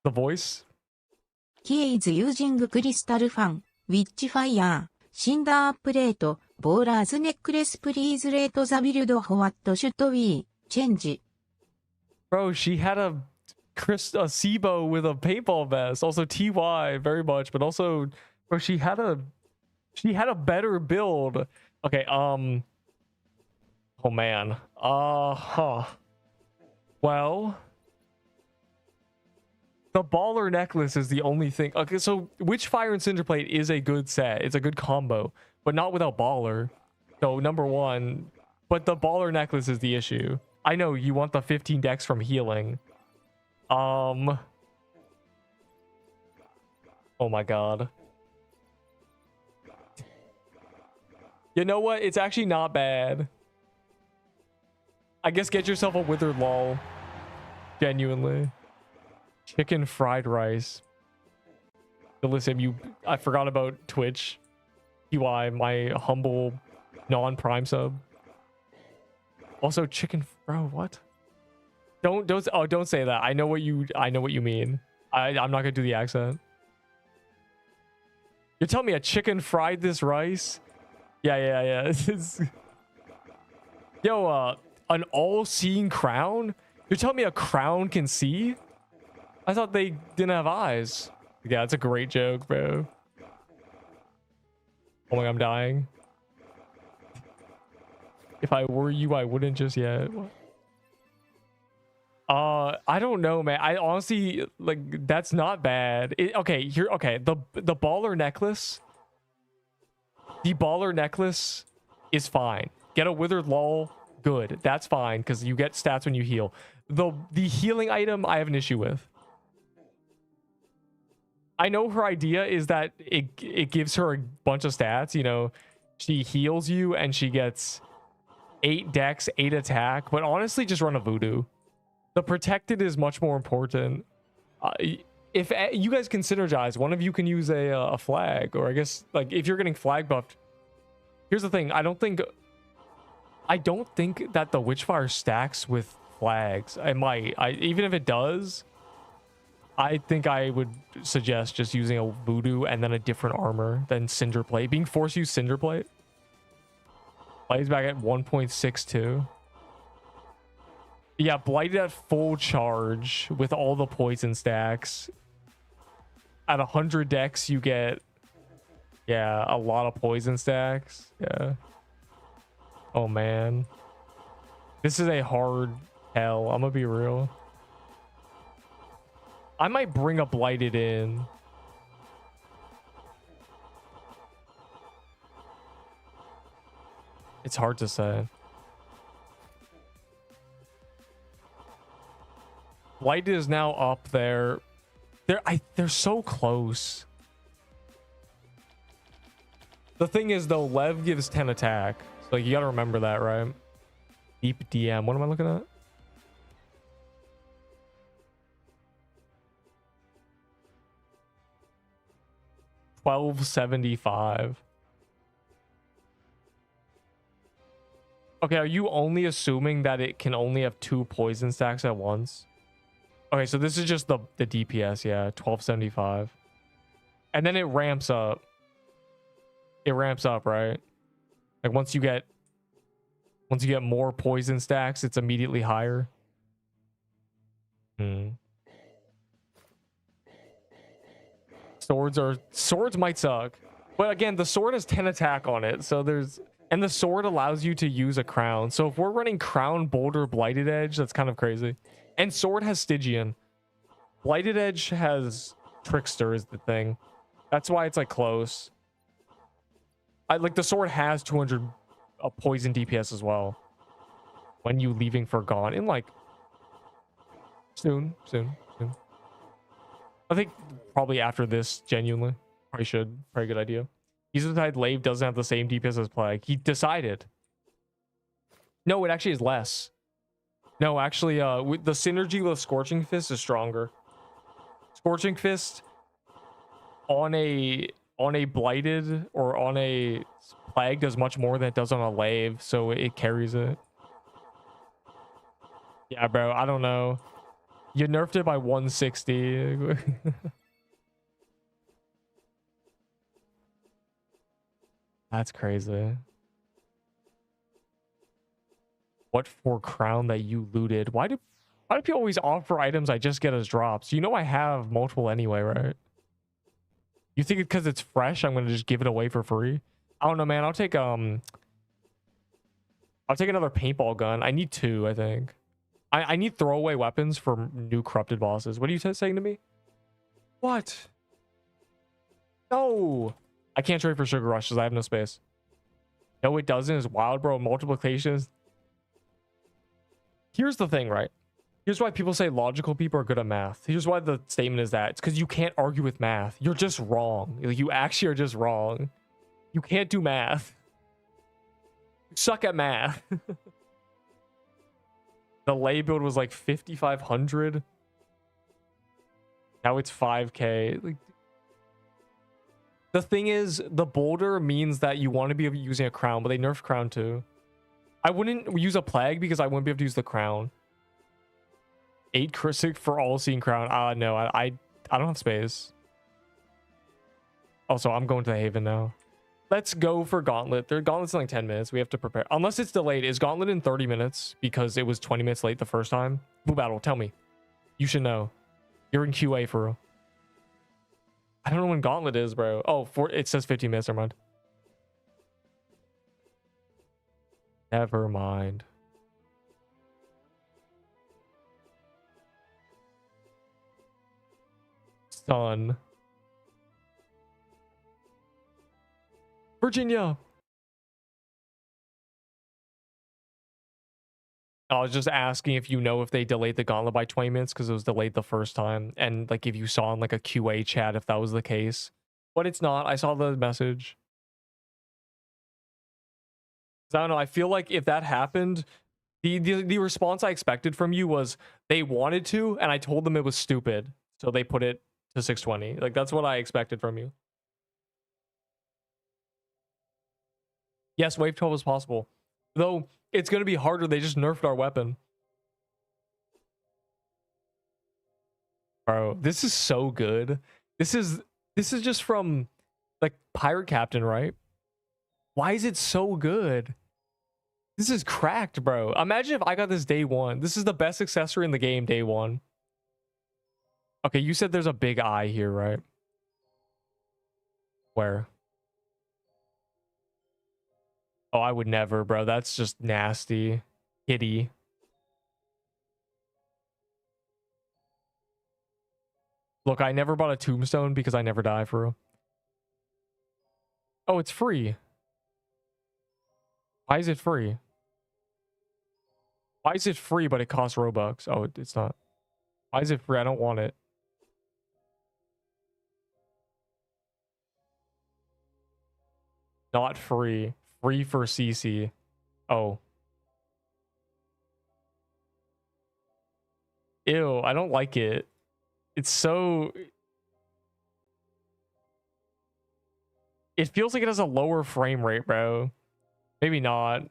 The voice? He is using crystal fan, Witchfire, Cinder plate, Bolar's necklace. Please rate the build. What should we change? Bro, she had a SIBO with a paintball vest. Also TY very much, but also, bro, she had a better build. Okay, oh man. Well, the baller necklace is the only thing. Okay, so Witchfire and Cinderplate is a good set. It's a good combo, but not without baller. So number one, but the baller necklace is the issue. I know you want the 15 dex from healing. Oh my god. You know what? It's actually not bad. I guess get yourself a withered lol. Genuinely. Chicken fried rice. So listen, I forgot about Twitch. TY, my humble non-prime sub. Also chicken, bro, what? Don't say that. I know what you mean. I'm not gonna do the accent. You're telling me a chicken fried this rice? Yeah. Yo, an all-seeing crown? You're telling me a crown can see? I thought they didn't have eyes. Yeah, it's a great joke, bro. Oh my god, I'm dying. If I were you, I wouldn't just yet. What? I don't know, man. I honestly, like, that's not bad. Okay, the baller necklace. The baller necklace is fine. Get a withered lull. Good. That's fine because you get stats when you heal. The healing item I have an issue with. I know her idea is that it gives her a bunch of stats. You know, she heals you and she gets 8 dex, 8 attack. But honestly, just run a voodoo. The protected is much more important. If you guys can synergize, one of you can use a flag, or I guess like if you're getting flag buffed. Here's the thing: I don't think that the Witchfire stacks with flags. It might. Even if it does, I think I would suggest just using a voodoo and then a different armor than Cinder Plate. Being forced to use Cinder Plate. Plays back at 1.62. Yeah, Blighted at full charge with all the poison stacks. At 100 dex, you get, yeah, a lot of poison stacks. Yeah. Oh, man. This is a hard hell. I'm gonna be real. I might bring a Blighted in. It's hard to say. Blighted is now up there. They're so close. The thing is, though, Lev gives 10 attack. So you gotta remember that, right? Deep DM. What am I looking at? $12.75. Okay, are you only assuming that it can only have 2 poison stacks at once? Okay, so this is just the DPS, yeah, $12.75. And then it ramps up. It ramps up, right? Like once you get more poison stacks, it's immediately higher. Swords might suck. But again, the sword has 10 attack on it, so and the sword allows you to use a crown. So if we're running crown, boulder, blighted edge, that's kind of crazy. And sword has Stygian. Blighted edge has trickster is the thing. That's why it's like close. Like the sword has 200 poison DPS as well. When you leaving for gone in like soon. I think probably after this, genuinely. Probably a good idea. He's decided Lave doesn't have the same DPS as Plague. He decided. No, it actually is less. No, actually, with the synergy with Scorching Fist is stronger. Scorching Fist on a blighted or on a plague does much more than it does on a lave, so it carries it. Yeah, bro, I don't know. You nerfed it by 160. That's crazy. What for crown that you looted? Why do people always offer items I just get as drops? You know I have multiple anyway, right? You think because it's fresh, I'm gonna just give it away for free? I don't know, man. I'll take another paintball gun. I need 2, I think. I need throwaway weapons for new corrupted bosses. What are you saying to me? What? No. I can't trade for sugar rushes. I have no space. No, it doesn't. It's wild, bro. Multiplications. Here's the thing, right? Here's why people say logical people are good at math. Here's why the statement is that. It's because you can't argue with math. You're just wrong. You actually are just wrong. You can't do math. You suck at math. The lay build was like 5,500. Now it's 5K. Like, the thing is, the boulder means that you want to be using a crown, but they nerfed crown too. I wouldn't use a plague because I wouldn't be able to use the crown. 8 Christic for all seeing crown. No, I don't have space. Also, I'm going to the Haven now. Let's go for Gauntlet. Their Gauntlet's in like 10 minutes. We have to prepare. Unless it's delayed. Is Gauntlet in 30 minutes because it was 20 minutes late the first time? Blue Battle, tell me. You should know. You're in QA for real. I don't know when Gauntlet is, bro. Oh, it says 15 minutes. Never mind. Never mind. Son. Virginia. I was just asking if you know if they delayed the gauntlet by 20 minutes because it was delayed the first time, and like if you saw in like a QA chat if that was the case. But it's not. I saw the message. I don't know. I feel like if that happened, the response I expected from you was they wanted to, and I told them it was stupid, so they put it to 620. Like that's what I expected from you. Yes, wave 12 is possible, though it's gonna be harder. They just nerfed our weapon. Bro, this is so good. This is just from like Pirate Captain, right? Why is it so good? This is cracked, bro. Imagine if I got this day one. This is the best accessory in the game day one. Okay, you said there's a big eye here, right? Where? Oh, I would never, bro. That's just nasty. Kitty. Look, I never bought a tombstone because I never die for real. Oh, it's free. Why is it free? Why is it free, but it costs Robux? Oh, it's not. Why is it free? I don't want it. Not free. Free for CC. Oh. Ew, I don't like it. It's so... It feels like it has a lower frame rate, bro. Maybe not.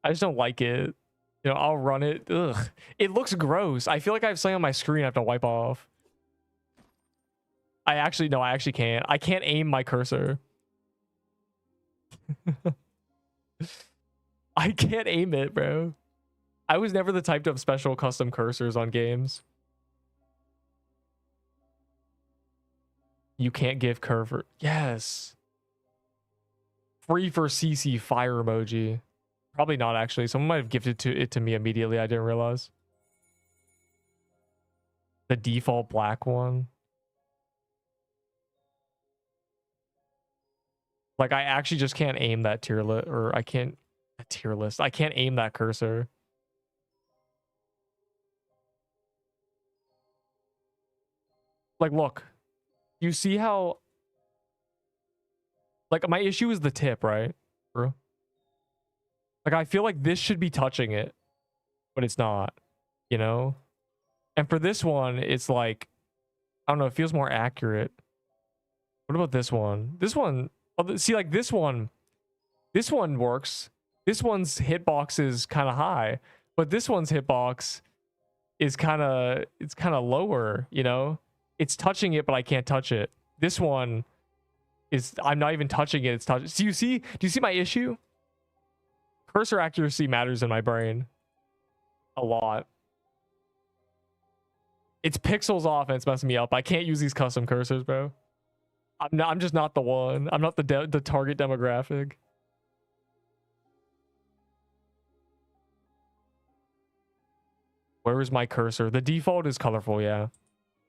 I just don't like it. You know, I'll run it. Ugh. It looks gross. I feel like I have something on my screen I have to wipe off. I actually can't. I can't aim my cursor. I can't aim it, bro. I was never the type to have special custom cursors on games. You can't give curve. Yes. Free for CC fire emoji. Probably not actually. Someone might have gifted it to me immediately. I didn't realize. The default black one. Like I actually just can't aim that tier list, or I can't a tier list. I can't aim that cursor. Like look. You see how like my issue is the tip, right? Bro. Like I feel like this should be touching it, but it's not, you know? And for this one, it's like I don't know, it feels more accurate. What about this one? This one, see like this one works. This one's hitbox is kind of high, but this one's hitbox is kind of lower, you know? It's touching it, but I can't touch it. This one is I'm not even touching it. It's touching. Do you see my issue? Cursor accuracy matters in my brain a lot. It's pixels off and it's messing me up. I can't use these custom cursors, bro. I'm just not the one. I'm not the target demographic. Where is my cursor? The default is colorful, yeah.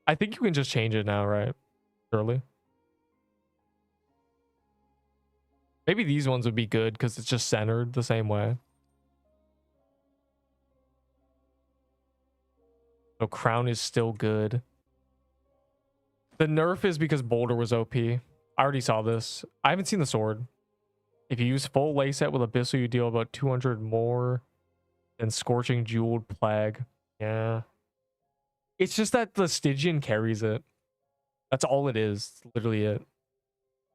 I think you can just change it now, right? Surely. Maybe these ones would be good because it's just centered the same way. So crown is still good. The nerf is because Boulder was OP. I already saw this. I haven't seen the sword. If you use full lay set with Abyssal, you deal about 200 more than Scorching Jeweled Plague. Yeah. It's just that the Stygian carries it. That's all it is. It's literally it.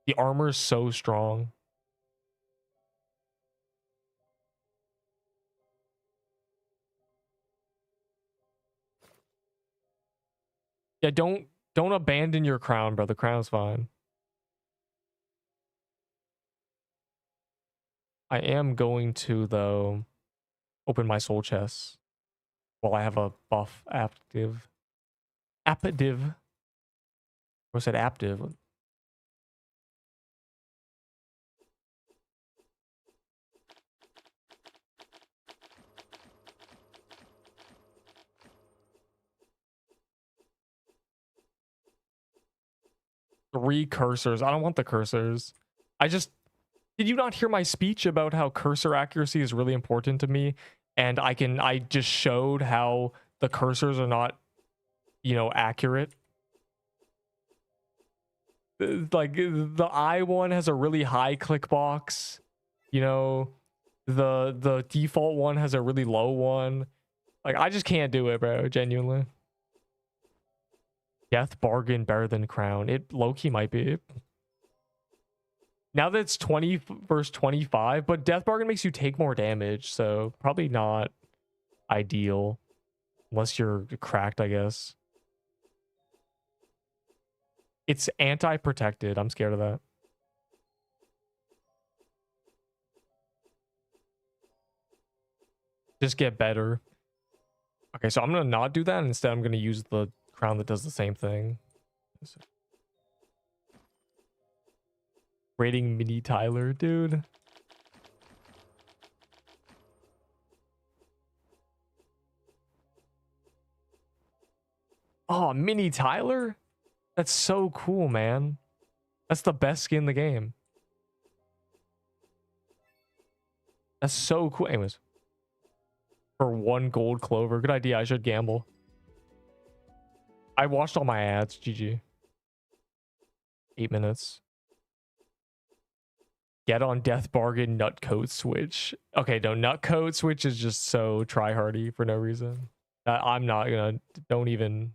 The armor is so strong. Yeah, don't abandon your crown, bro. The crown's fine. I am going to, though, open my soul chest while I have a buff active. Aptive. Or said active. Three cursors. I don't want the cursors. Did you not hear my speech about how cursor accuracy is really important to me? and I just showed how the cursors are not, you know, accurate. Like the I one has a really high click box, you know, the default one has a really low one. Like I just can't do it, bro, genuinely. Death bargain better than crown. It low-key might be. Now that it's 20 versus 25, but death bargain makes you take more damage, so probably not ideal unless you're cracked, I guess. It's anti-protected. I'm scared of that. Just get better. Okay, so I'm gonna not do that. Instead, I'm gonna use the crown that does the same thing. Rating mini Tyler, dude. Oh, mini Tyler? That's so cool, man. That's the best skin in the game. That's so cool. Anyways. For 1 gold clover. Good idea. I should gamble. I watched all my ads. GG. 8 minutes. Get on death bargain nutcoat switch. Okay, no, nutcoat switch is just so try-hardy for no reason. I'm not gonna. Don't even.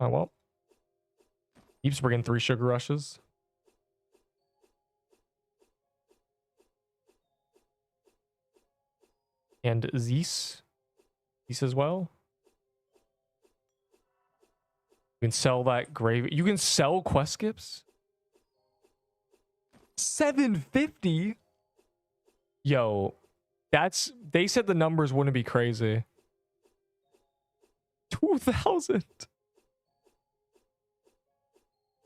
Oh well. Keeps bringing 3 sugar rushes. And Zeus as well. You can sell that grave. You can sell quest skips. 750. Yo, that's. They said the numbers wouldn't be crazy. 2,000.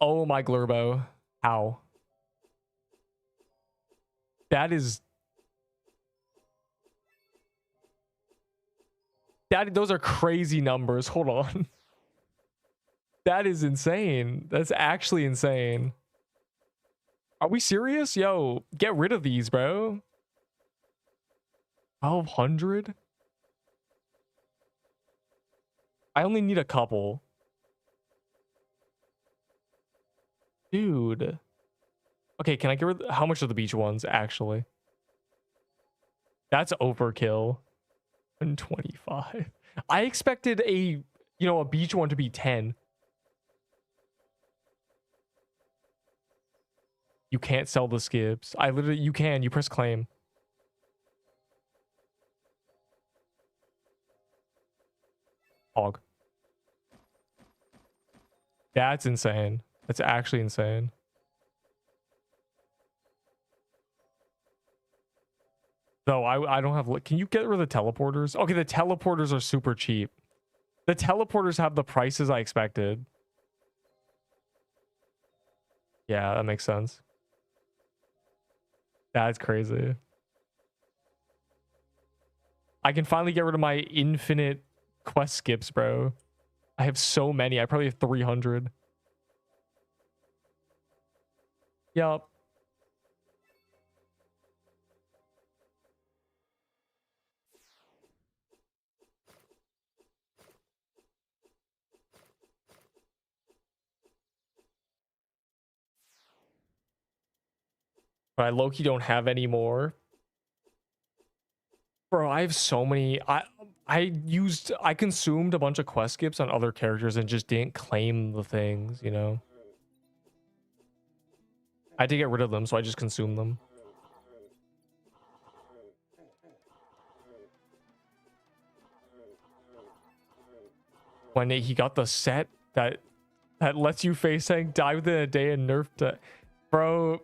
Oh my Glurbo. How? That is. Those are crazy numbers. Hold on. That is insane. That's actually insane. Are we serious? Yo, get rid of these, bro. 1,200? I only need a couple. Dude. Okay, can I get rid of... How much are the beach ones, actually? That's overkill. 125. I expected a beach one to be 10. You can't sell the skips. You can. You press claim. Hog. That's insane. That's actually insane. No, I don't have... Can you get rid of the teleporters? Okay, the teleporters are super cheap. The teleporters have the prices I expected. Yeah, that makes sense. That's crazy. I can finally get rid of my infinite quest skips, bro. I have so many. I probably have 300. Yup. But I low-key don't have any more. Bro, I have so many. I consumed a bunch of quest skips on other characters and just didn't claim the things, you know? I had to get rid of them, so I just consumed them. When he got the set that lets you face tank, die within a day and nerf to... Bro...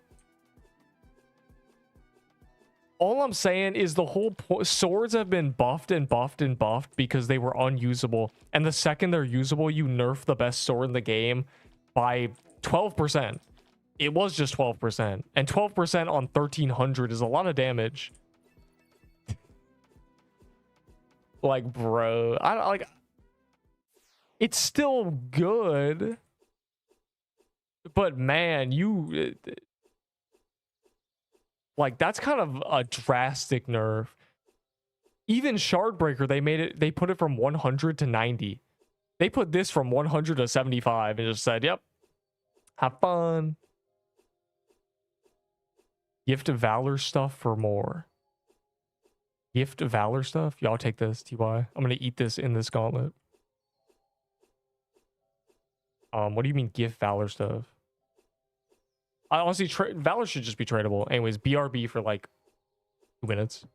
All I'm saying is the whole swords have been buffed and buffed and buffed because they were unusable. And the second they're usable, you nerf the best sword in the game by 12%. It was just 12%. And 12% on 1,300 is a lot of damage. Like, bro. I don't like... It's still good. But man, you like that's kind of a drastic nerf. Even Shardbreaker, they put it from 100 to 90. They put this from 100 to 75 and just said, "Yep, have fun." Gift of Valor stuff for more. Gift of Valor stuff? Y'all take this, TY. I'm gonna eat this in this gauntlet. What do you mean gift Valor stuff? I honestly, Valor should just be tradable. Anyways, BRB for like 2 minutes.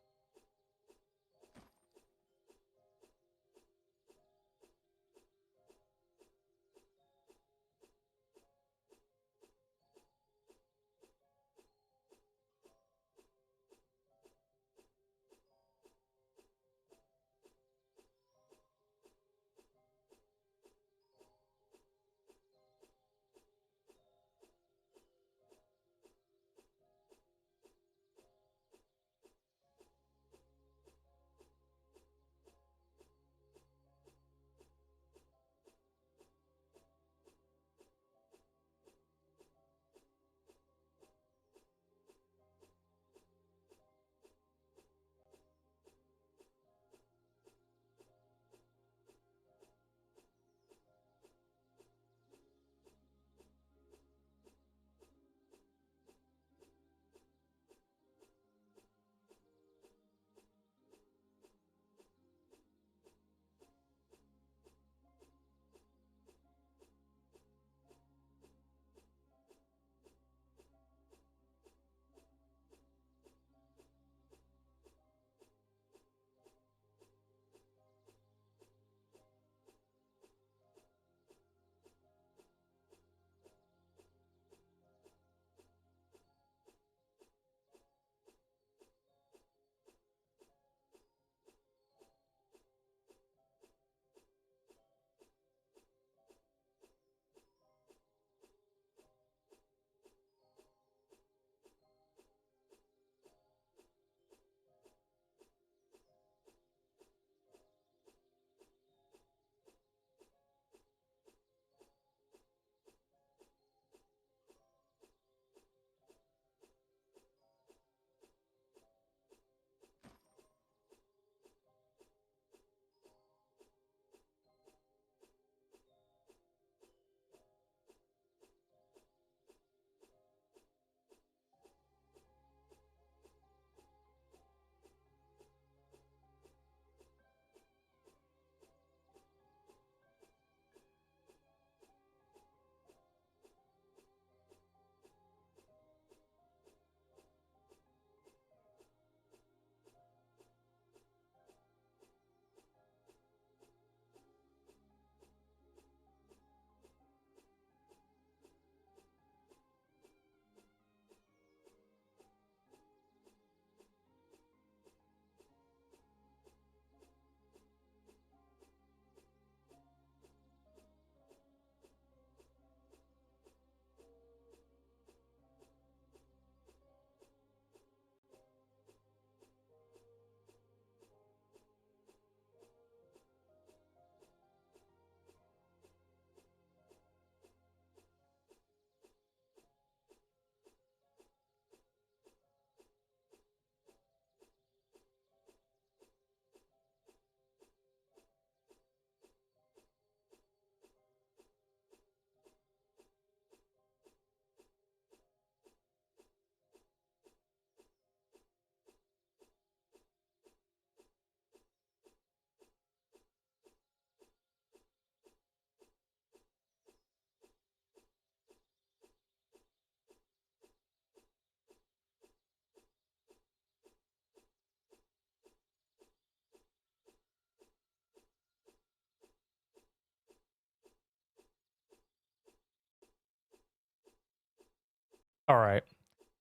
All right.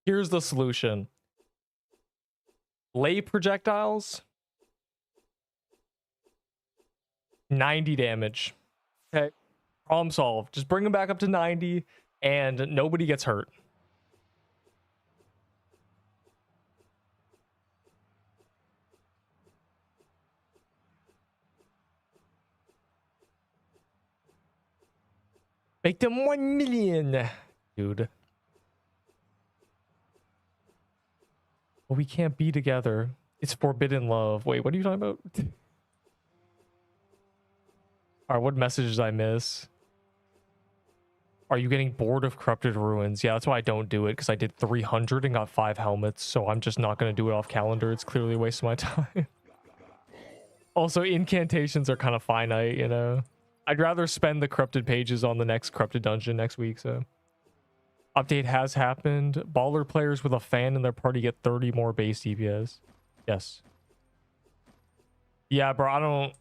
Here's the solution. Lay projectiles. 90 damage. Okay. Problem solved. Just bring them back up to 90 and nobody gets hurt. Make them 1 million. Dude. But we can't be together. It's forbidden love. Wait, what are you talking about? Alright, what messages I miss? Are you getting bored of Corrupted Ruins? Yeah, that's why I don't do it, because I did 300 and got 5 helmets, so I'm just not going to do it off calendar. It's clearly a waste of my time. Also, incantations are kind of finite, you know? I'd rather spend the corrupted pages on the next corrupted dungeon next week, so... Update has happened. Baller players with a fan in their party get 30 more base DPS. Yes. Yeah, bro, I don't...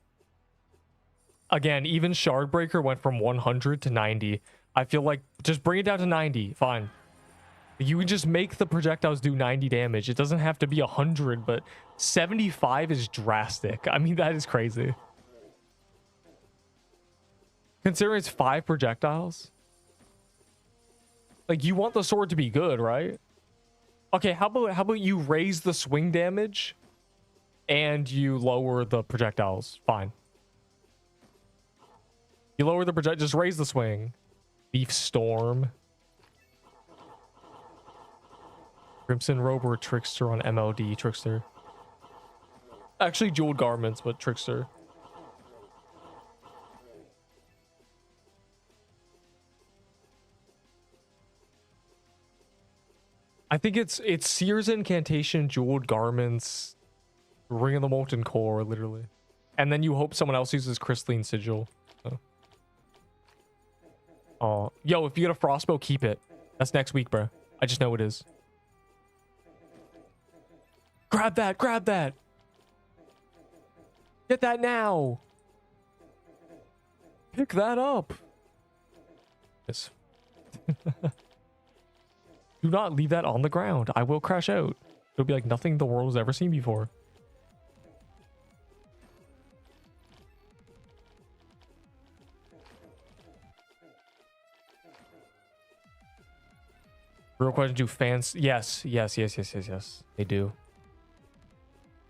Again, even Shardbreaker went from 100 to 90. I feel like just bring it down to 90. Fine. You can just make the projectiles do 90 damage. It doesn't have to be 100, but 75 is drastic. I mean, that is crazy. Considering it's 5 projectiles. Like, you want the sword to be good, right? Okay, how about you raise the swing damage and you lower the projectiles? Fine. You lower the project, just raise the swing. Beef Storm. Crimson Robe or Trickster on MLD. Trickster. Actually, Jeweled Garments, but Trickster. I think it's Seer's Incantation, Jeweled Garments, Ring of the Molten Core, literally. And then you hope someone else uses Crystalline Sigil. So. Oh, yo, if you get a Frostbow, keep it. That's next week, bro. I just know it is. Grab that, grab that. Get that now. Pick that up. Yes. Do not leave that on the ground. I will crash out. It'll be like nothing the world has ever seen before. Real question, do fans... Yes. They do.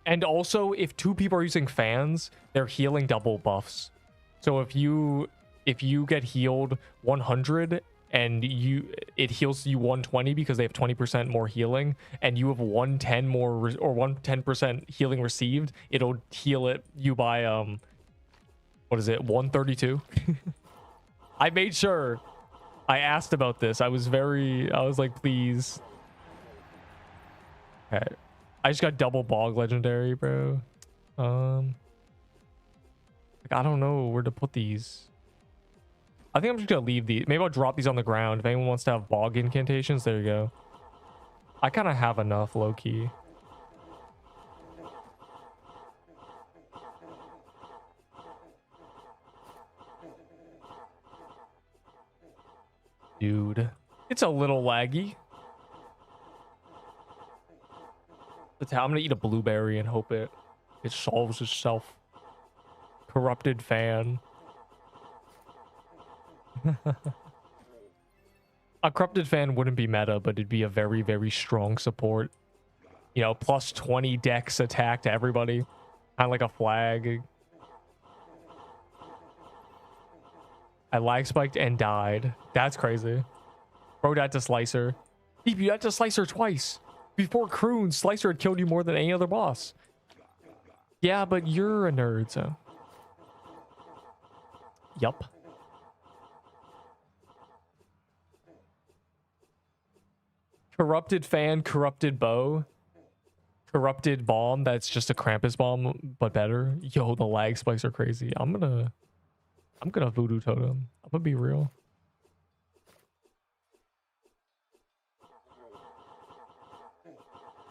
And also, if 2 people are using fans, they're healing double buffs. So if you get healed 100 and it heals you 120 because they have 20% more healing, and you have 110 more or 110% healing received, it'll heal you by what is it, 132? I made sure. I asked about this. I was like, please. Okay. I just got double bog legendary, bro. Like, I don't know where to put these. I think I'm just gonna leave these. Maybe I'll drop these on the ground. If anyone wants to have bog incantations, there you go. I kind of have enough, low-key. Dude, it's a little laggy. I'm gonna eat a blueberry and hope it solves itself. Corrupted fan. A corrupted fan wouldn't be meta, but it'd be a very, very strong support. You know, plus 20 dex attack to everybody. Kind of like a flag. I lag spiked and died. That's crazy. Bro died to Slicer. Deep, you died to Slicer twice. Before Croon, Slicer had killed you more than any other boss. Yeah, but you're a nerd, so. Yup. Corrupted fan, corrupted bow. Corrupted bomb, that's just a Krampus bomb, but better. Yo, the lag spikes are crazy. I'm gonna voodoo totem. I'm gonna be real.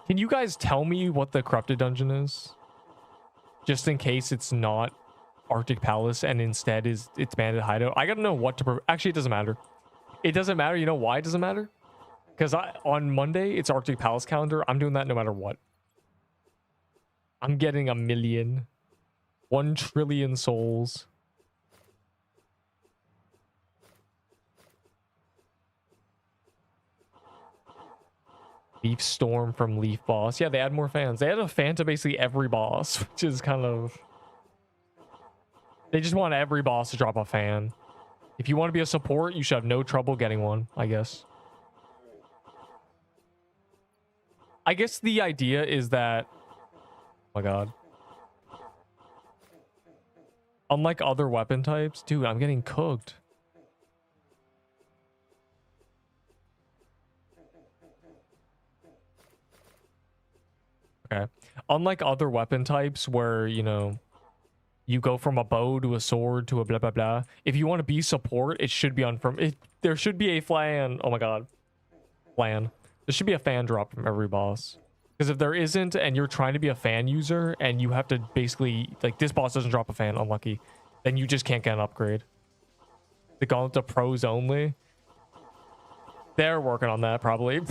Can you guys tell me what the corrupted dungeon is? Just in case it's not Arctic Palace and instead it's Bandit Hideout. I gotta know what to... Actually, it doesn't matter. It doesn't matter. You know why it doesn't matter? Because on Monday, it's Arctic Palace calendar. I'm doing that no matter what. I'm getting 1 million. 1 trillion souls. Beef Storm from Leaf Boss. Yeah, they add more fans. They add a fan to basically every boss, which is kind of... They just want every boss to drop a fan. If you want to be a support, you should have no trouble getting one, I guess. I guess the idea is that, oh my god, unlike other weapon types, dude, I'm getting cooked. Okay. Unlike other weapon types where, you know, you go from a bow to a sword to a blah, blah, blah. If you want to be support, it should be on from it. There should be a flan. Oh my god. Flan. There should be a fan drop from every boss. Because if there isn't and you're trying to be a fan user and you have to basically, like, this boss doesn't drop a fan, unlucky, then you just can't get an upgrade. The gauntlet to pros only. They're working on that probably.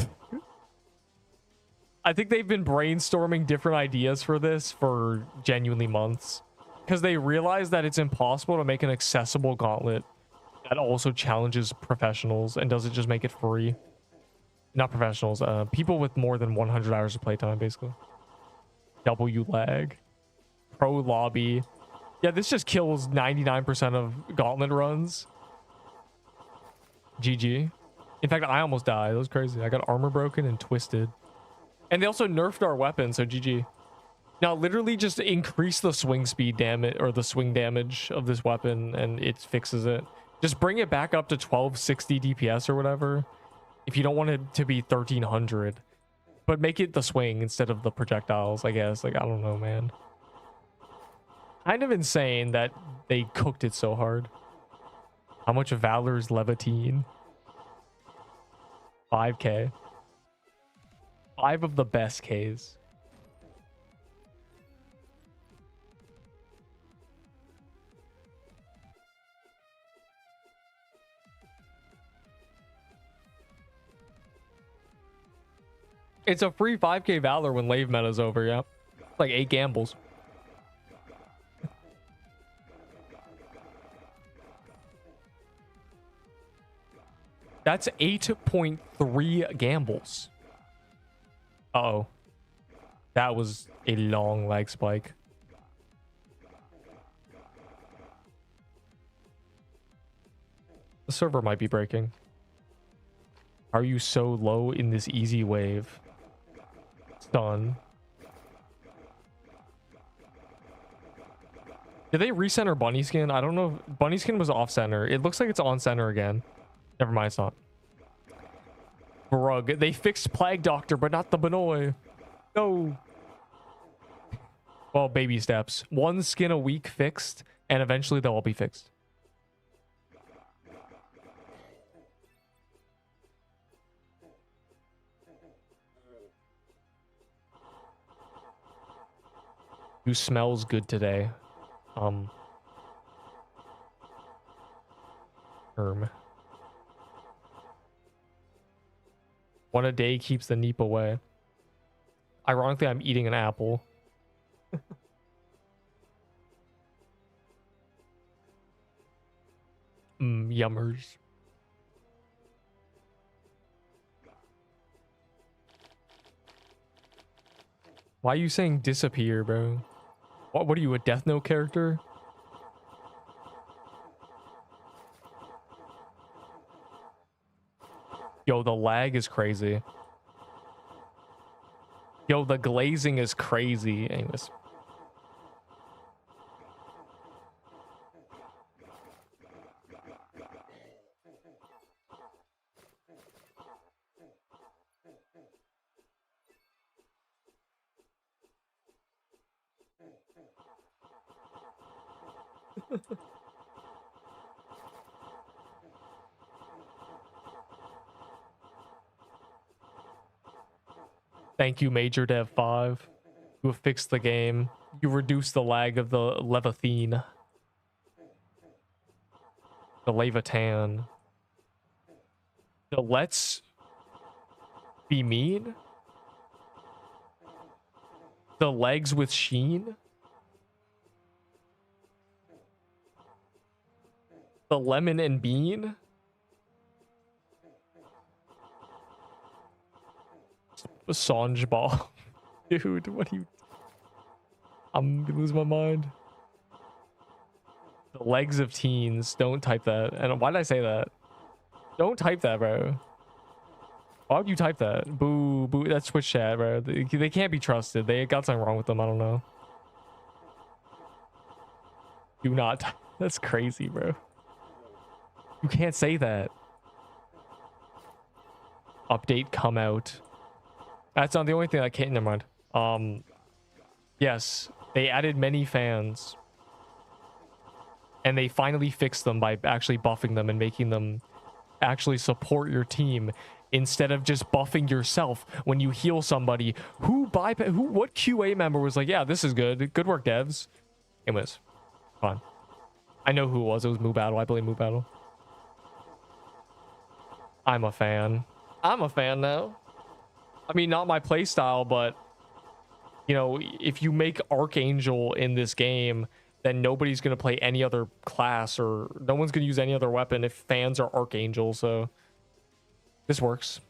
I think they've been brainstorming different ideas for this for genuinely months. Because they realize that it's impossible to make an accessible gauntlet that also challenges professionals and doesn't just make it free. Not professionals, people with more than 100 hours of playtime, basically. W lag. Pro lobby. Yeah, this just kills 99% of gauntlet runs. GG. In fact, I almost died. That was crazy. I got armor broken and twisted. And they also nerfed our weapon, so GG. Now, literally just increase the swing speed damage or the swing damage of this weapon and it fixes it. Just bring it back up to 1260 DPS or whatever. If you don't want it to be 1300. But make it the swing instead of the projectiles, I guess. Like, I don't know, man. Kind of insane that they cooked it so hard. How much of Valor's Levantine? 5k. 5 of the best Ks. It's a free 5k Valor when Lave meta's over, yeah. Like 8 gambles. That's 8.3 gambles. Uh-oh. That was a long lag spike. The server might be breaking. Are you so low in this easy wave? Stun. Did they recenter bunny skin? I don't know. Bunny skin was off center. It looks like it's on center again. Never mind, it's not. Brug. They fixed Plague Doctor, but not the Benoy. No. Well, baby steps. 1 skin a week fixed, and eventually they'll all be fixed. Who smells good today? One a day keeps the neep away. Ironically, I'm eating an apple. Yummers. Why are you saying disappear, bro? What are you, a Death Note character? Yo, the lag is crazy. Yo, the glazing is crazy. Anyways. Thank you, Major Dev 5. You have fixed the game. You reduced the lag of the Leviathan. The Leviathan. The let's be mean? The legs with sheen? The lemon and bean? Sanj ball. Dude, what are you... I'm gonna lose my mind. The legs of teens. Don't type that. And why did I say that? Don't type that, bro. Why would you type that? Boo, boo. That's Twitch chat, bro. They can't be trusted. They got something wrong with them. I don't know. Do not. That's crazy, bro. You can't say that. Update come out. That's not the only thing I can't. Never mind. Yes, they added many fans, and they finally fixed them by actually buffing them and making them actually support your team instead of just buffing yourself when you heal somebody. What QA member was like, yeah, this is good. Good work, devs. Anyways, fine. I know who it was. It was Moo Battle. I blame Moo Battle. I'm a fan. I'm a fan now. I mean, not my playstyle, but you know, if you make Archangel in this game, then nobody's going to play any other class, or no one's going to use any other weapon if fans are Archangel, so this works.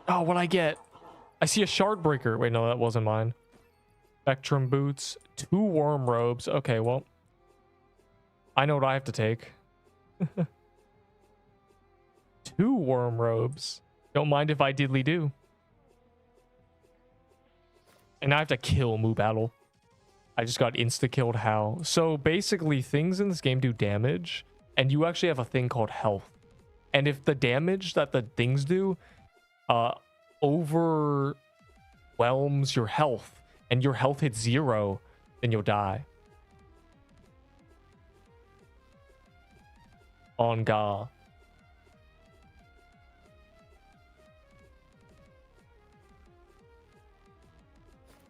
Oh, what'd I get? I see a shard breaker. Wait, no, that wasn't mine. Spectrum boots, 2 worm robes. Okay, well, I know what I have to take. 2 worm robes. Don't mind if I diddly do. And I have to kill Moo Battle. I just got insta-killed. How? So basically, things in this game do damage, and you actually have a thing called health. And if the damage that the things do overwhelms your health, and your health hits 0, then you'll die. On God.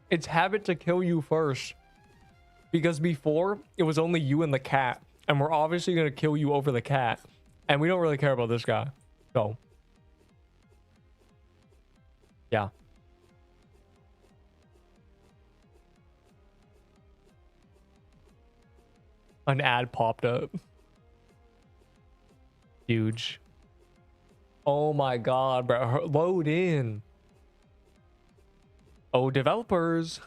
It's habit to kill you first. Because before, it was only you and the cat. And we're obviously going to kill you over the cat. And we don't really care about this guy. So. Yeah. An ad popped up. Huge. Oh my God, bro. Load in. Oh, developers.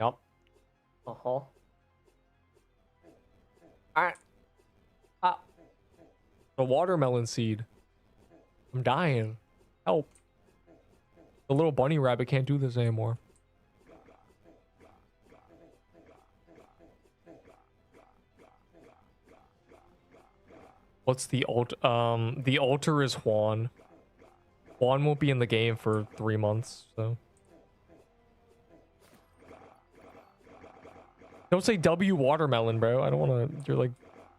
Yep. Uh-huh. The watermelon seed. I'm dying. Help. The little bunny rabbit can't do this anymore. What's the the altar is Juan. Juan won't be in the game for 3 months, so. Don't say W watermelon, bro. I don't want to. You're like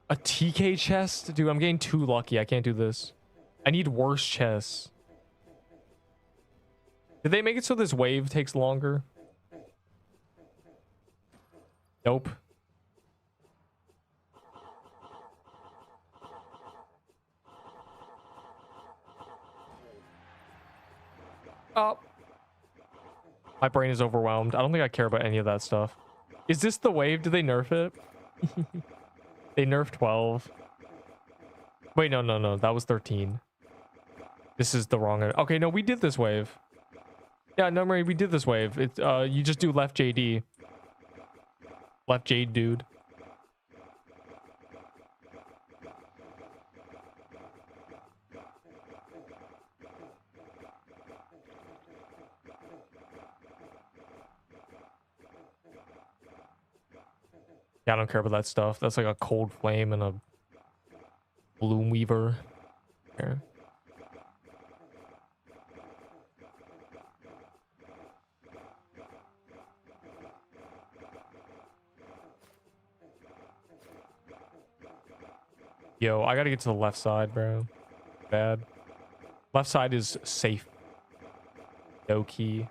a TK chest? Dude, I'm getting too lucky. I can't do this. I need worse chests. Did they make it so this wave takes longer? Nope. Oh. My brain is overwhelmed. I don't think I care about any of that stuff. Is this the wave? Did they nerf it? They nerfed 12. Wait, no. That was 13. This is the wrong... Okay, no, we did this wave. Yeah, no, Marie, we did this wave. It's you just do left JD. Left Jade dude. Yeah, I don't care about that stuff. That's like a cold flame and a bloom weaver. Here. Yo, I gotta get to the left side, bro. Bad. Left side is safe. No key.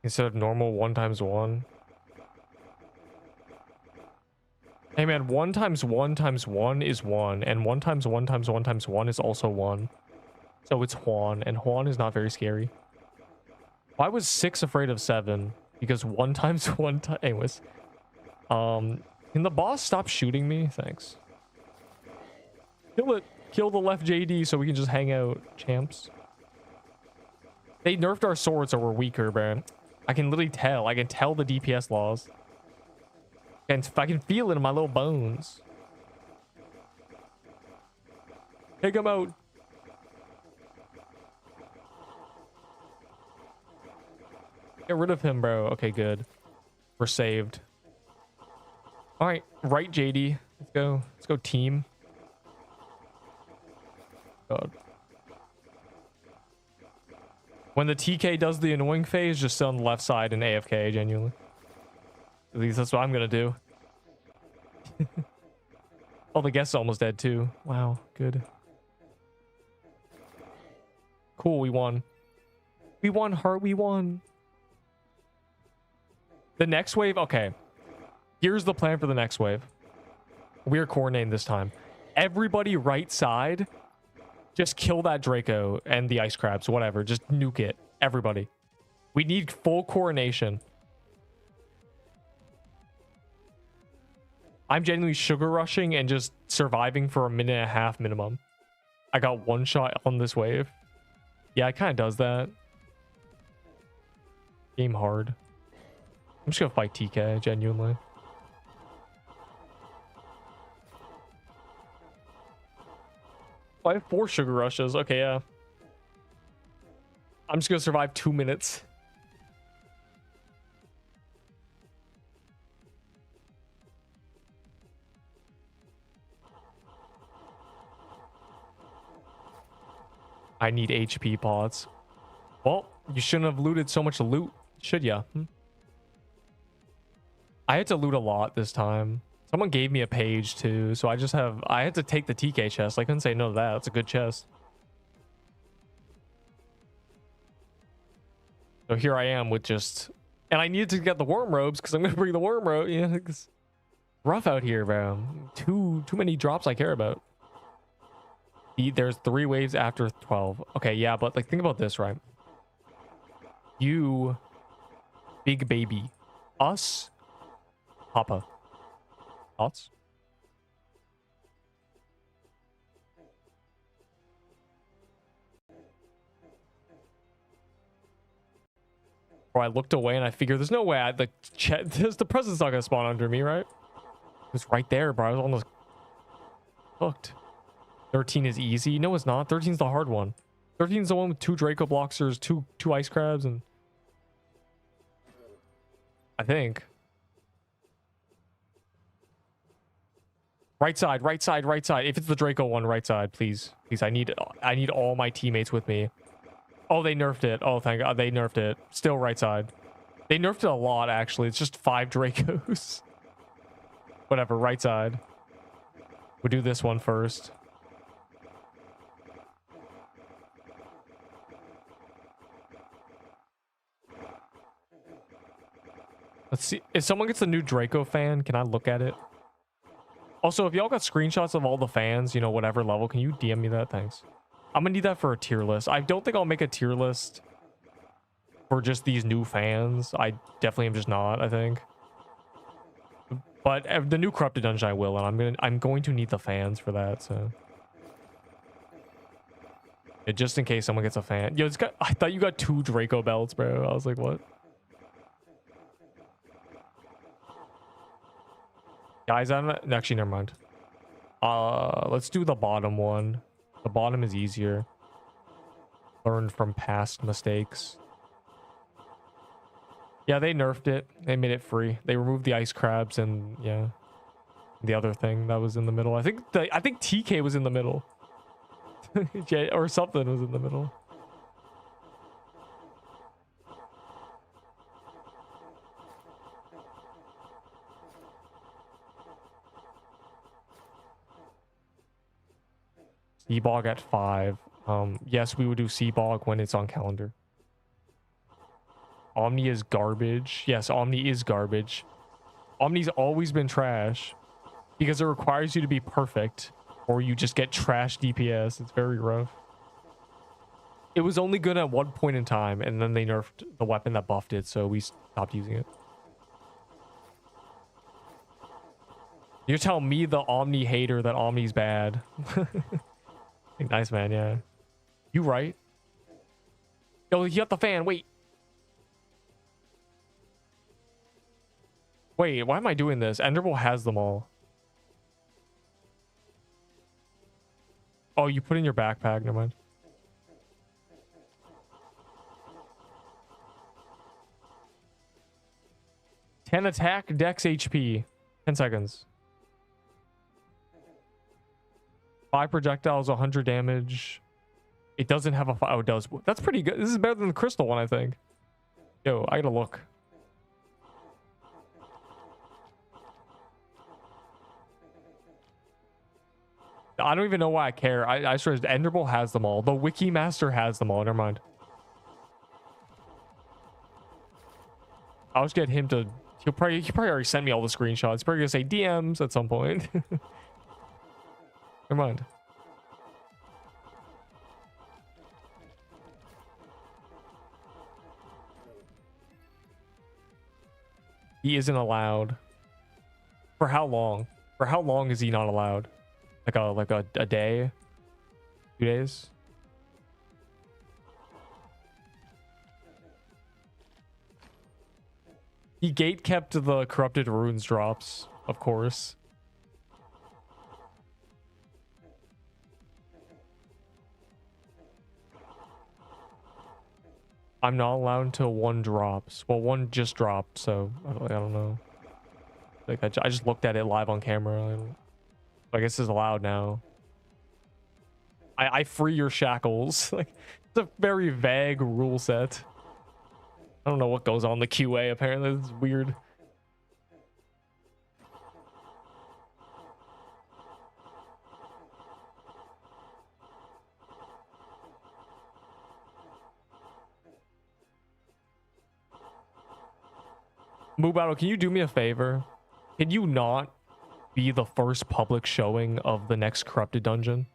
Instead of normal 1 times 1. Hey man, 1 times 1 times 1 is 1, and 1 times 1 times 1 times 1 is also 1. So it's Juan, and Juan is not very scary. Why was 6 afraid of 7? Because one times one time. Anyways. Can the boss stop shooting me? Thanks. Kill it. Kill the left JD so we can just hang out, champs. They nerfed our swords so we're weaker, man. I can literally tell. I can tell the DPS laws. And I can feel it in my little bones. Take him out. Get rid of him, bro. Okay, good. We're saved. All right, right, JD. Let's go. Let's go, team. God. When the TK does the annoying phase, just sit on the left side and AFK, genuinely. At least that's what I'm gonna do. Oh, the guest's almost dead too. Wow, good. Cool, we won. We won, Heart, we won. The next wave, okay. Here's the plan for the next wave. We're coordinating this time. Everybody right side, just kill that Draco and the ice crabs, whatever. Just nuke it. Everybody. We need full coordination. I'm genuinely sugar rushing and just surviving for a minute and a half minimum. I got one shot on this wave. Yeah, it kind of does that. Game hard. I'm just gonna fight TK, genuinely. Oh, I have 4 sugar rushes. Okay, yeah. I'm just gonna survive 2 minutes. I need HP pods. Well, you shouldn't have looted so much loot, should ya? I had to loot a lot this time. Someone gave me a page too, so I had to take the TK chest. I couldn't say no to that. That's a good chest. So here I am with just, and I needed to get the worm robes because I'm gonna bring the worm robe. Yeah, it's rough out here, bro. Too many drops I care about. There's 3 waves after 12. Okay, yeah, but like think about this, right? You, big baby, us, Papa. Thoughts? Bro, I looked away and I figured there's no way the present's not gonna spawn under me, right? It's right there, bro. I was almost hooked. 13 is easy. No, it's not. 13's the hard one. 13's the one with 2 Draco Bloxers, two ice crabs, and I think. Right side, right side, right side. If it's the Draco one, right side, please. Please, I need all my teammates with me. Oh, they nerfed it. Oh, thank God. They nerfed it. Still right side. They nerfed it a lot, actually. It's just 5 Dracos. Whatever, right side. We'll do this one first. Let's see. If someone gets a new Draco fan, can I look at it? Also, if y'all got screenshots of all the fans, you know, whatever level, can you DM me that? Thanks. I'm gonna need that for a tier list. I don't think I'll make a tier list for just these new fans. I definitely am just not, I think. But the new corrupted dungeon I will, and I'm going to need the fans for that, so. Yeah, just in case someone gets a fan. Yo, I thought you got 2 Draco belts, bro. I was like, what? Guys, actually, never mind. Let's do the bottom one. The bottom is easier. Learned from past mistakes. Yeah, they nerfed it. They made it free. They removed the ice crabs and yeah, the other thing that was in the middle. I think TK was in the middle. Or something was in the middle. Seabog at 5. Yes, we would do Seabog when it's on calendar. Omni is garbage. Yes, Omni is garbage. Omni's always been trash because it requires you to be perfect or you just get trash DPS. It's very rough. It was only good at one point in time, and then they nerfed the weapon that buffed it, so we stopped using it. You're telling me, the Omni hater, that Omni's bad. Nice, man, yeah. You right. Yo, you got the fan, wait. Wait, why am I doing this? Enderable has them all. Oh, you put in your backpack, never mind. Ten attack, dex HP. 10 seconds. 5 projectiles, 100 damage. It doesn't have a... Oh, it does. That's pretty good. This is better than the crystal one, I think. Yo, I gotta look. I don't even know why I care. I swear, Enderable has them all. The Wiki Master has them all. Never mind. I'll just get him to... He probably already sent me all the screenshots. He's probably gonna say DMs at some point. Never mind. He isn't allowed. For how long? For how long is he not allowed? Like a day? 2 days? He gate kept the corrupted runes drops, of course. I'm not allowed until 1 drops. Well, 1 just dropped, so I don't know. Like I just looked at it live on camera. I guess it's allowed now. I free your shackles. Like, it's a very vague rule set. I don't know what goes on in the QA. Apparently, it's weird. Mubato, can you do me a favor? Can you not be the first public showing of the next corrupted dungeon?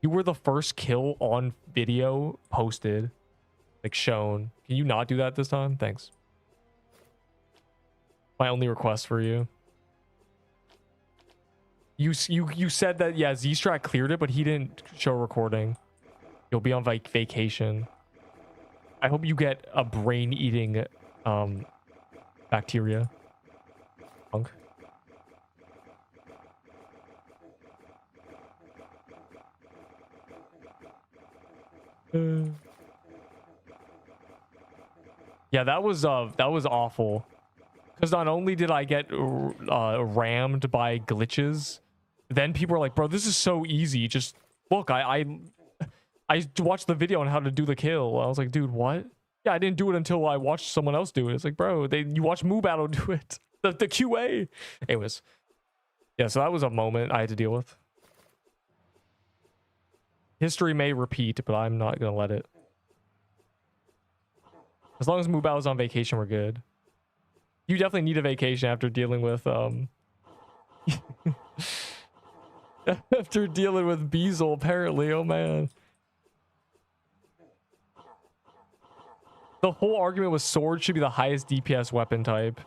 You were the first kill on video posted, like shown. Can you not do that this time? Thanks. My only request for you. You said that, yeah, Z-Strat cleared it, but he didn't show recording. You'll be on vacation. I hope you get a brain-eating bacteria. Punk. Yeah, that was awful. Because not only did I get rammed by glitches, then people were like, "Bro, this is so easy. Just look, I watched the video on how to do the kill." I was like, "Dude, what?" Yeah, I didn't do it until I watched someone else do it. It's like, bro, you watched Mubato do it. The QA. Anyways, yeah. So that was a moment I had to deal with. History may repeat, but I'm not gonna let it. As long as Mubato's on vacation, we're good. You definitely need a vacation after dealing with after dealing with Beazle, apparently. Oh man. The whole argument was sword should be the highest DPS weapon type.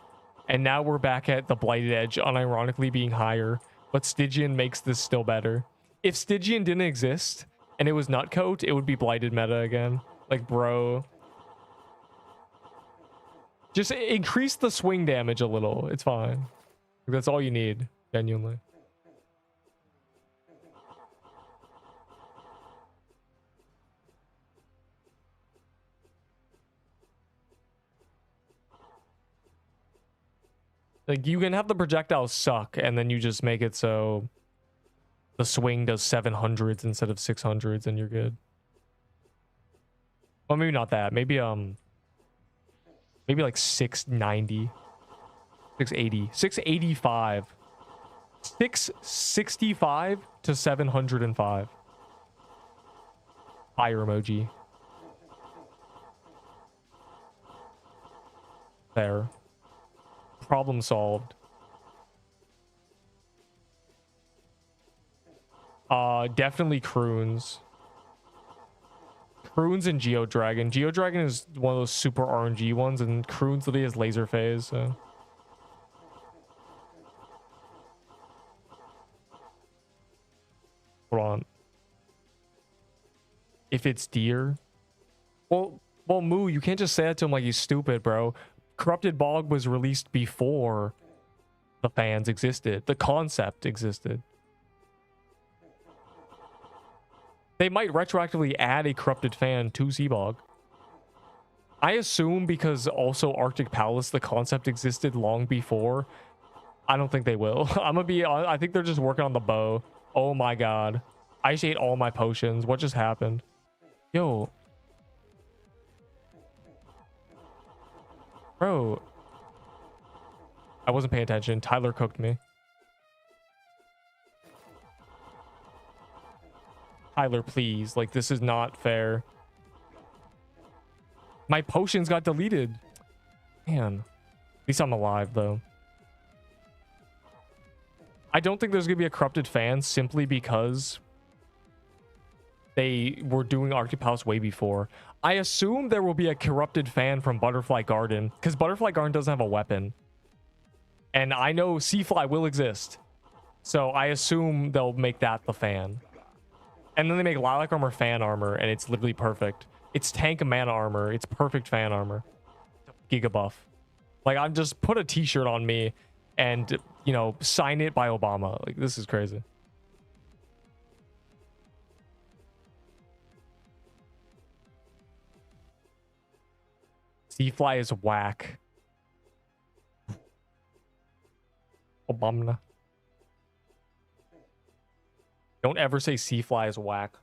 And now we're back at the Blighted Edge unironically being higher. But Stygian makes this still better. If Stygian didn't exist and it was Nutcoat, it would be Blighted meta again. Like, bro. Just increase the swing damage a little. It's fine. That's all you need, genuinely. Like, you can have the projectiles suck, and then you just make it so the swing does 700s instead of 600s, and you're good. Well, maybe not that. Maybe like 690, 680, 685, 665 to 705. Fire emoji. There. Problem solved. Definitely croons. Croons and Geodragon. Geodragon is one of those super RNG ones, and Croons literally has laser phase. So. Hold on. If it's deer, well, Moo, you can't just say that to him like he's stupid, bro. Corrupted Bog was released before the fans existed. The concept existed. They might retroactively add a corrupted fan to Seabog. I assume because also Arctic Palace, the concept existed long before. I don't think they will. I'm gonna be honest, I think they're just working on the bow. Oh my god. I just ate all my potions. What just happened? Yo. Bro. I wasn't paying attention. Tyler cooked me. Tyler, please. Like, this is not fair. My potions got deleted. Man. At least I'm alive, though. I don't think there's going to be a corrupted fan simply because they were doing Arctic Palace way before. I assume there will be a corrupted fan from Butterfly Garden because Butterfly Garden doesn't have a weapon. And I know Seafly will exist. So I assume they'll make that the fan. And then they make Lilac Armor fan armor, and it's literally perfect. It's tank mana armor. It's perfect fan armor. Giga buff. Like, I'm just put a t-shirt on me and, you know, sign it by Obama. Like, this is crazy. Seafly is whack. Obama. Don't ever say Seafly is whack.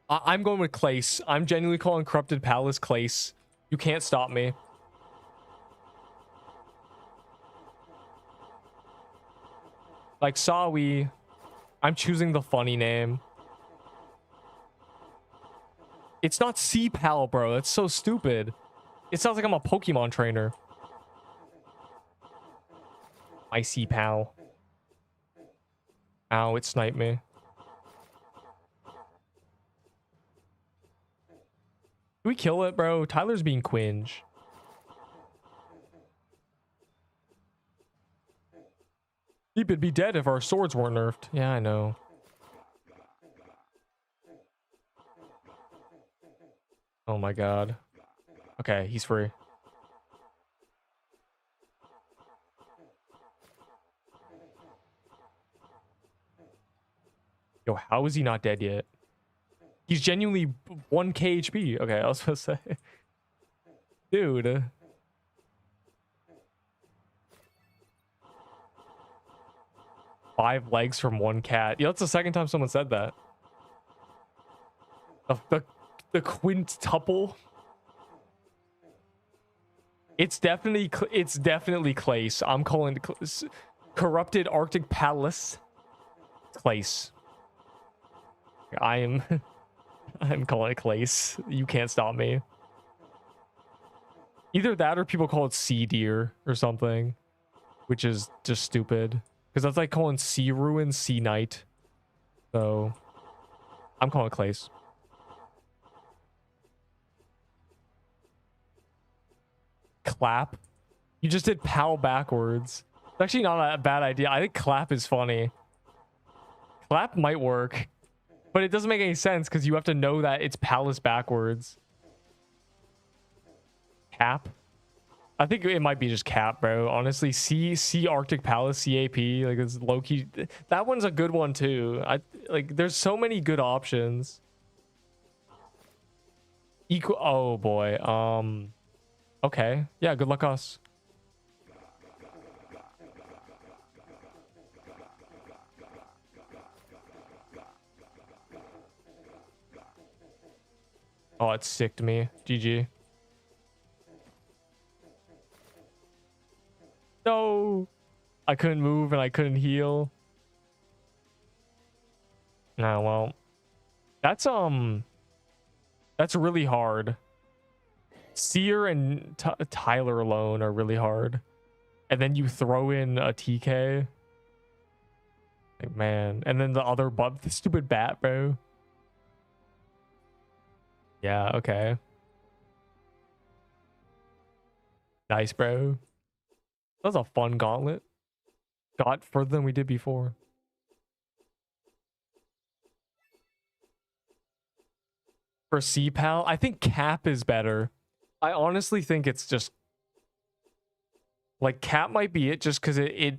I'm going with Clace. I'm genuinely calling Corrupted Palace Clace. You can't stop me. Like Sawi, I'm choosing the funny name. It's not Sea Pal, bro. That's so stupid. It sounds like I'm a Pokemon trainer. My Sea Pal. Ow, it sniped me. Can we kill it, bro? Tyler's being quinge. He'd be dead if our swords weren't nerfed. Yeah, I know. Oh my god. Okay, he's free. Yo, how is he not dead yet? He's genuinely 1k HP. Okay, I was supposed to say. Dude. Five legs from one cat. Yeah, that's the second time someone said that. The quintuple. It's definitely Clace. I'm calling it Corrupted Arctic Palace. Clace. I'm calling it Clace. You can't stop me. Either that or people call it Sea Deer or something, which is just stupid. Because that's like calling Sea Ruin Sea Knight. So I'm calling it Clace. Clap. You just did POW backwards. It's actually not a bad idea. I think clap is funny. Clap might work. But it doesn't make any sense because you have to know that it's palace backwards. Cap? I think it might be just cap, bro. Honestly, C Arctic Palace, CAP. Like, it's low-key. That one's a good one, too. There's so many good options. Equal. Oh, boy. Okay. Yeah, good luck us. Oh, it sicked me. GG. No. I couldn't move and I couldn't heal. Nah, well. That's really hard. Seer and Tyler alone are really hard. And then you throw in a TK. Like, man. And then the other the stupid bat, bro. Yeah, okay. Nice, bro. That was a fun gauntlet. Got further than we did before. For C-Pal, I think Cap is better. I honestly think it's just... Like, Cap might be it just because it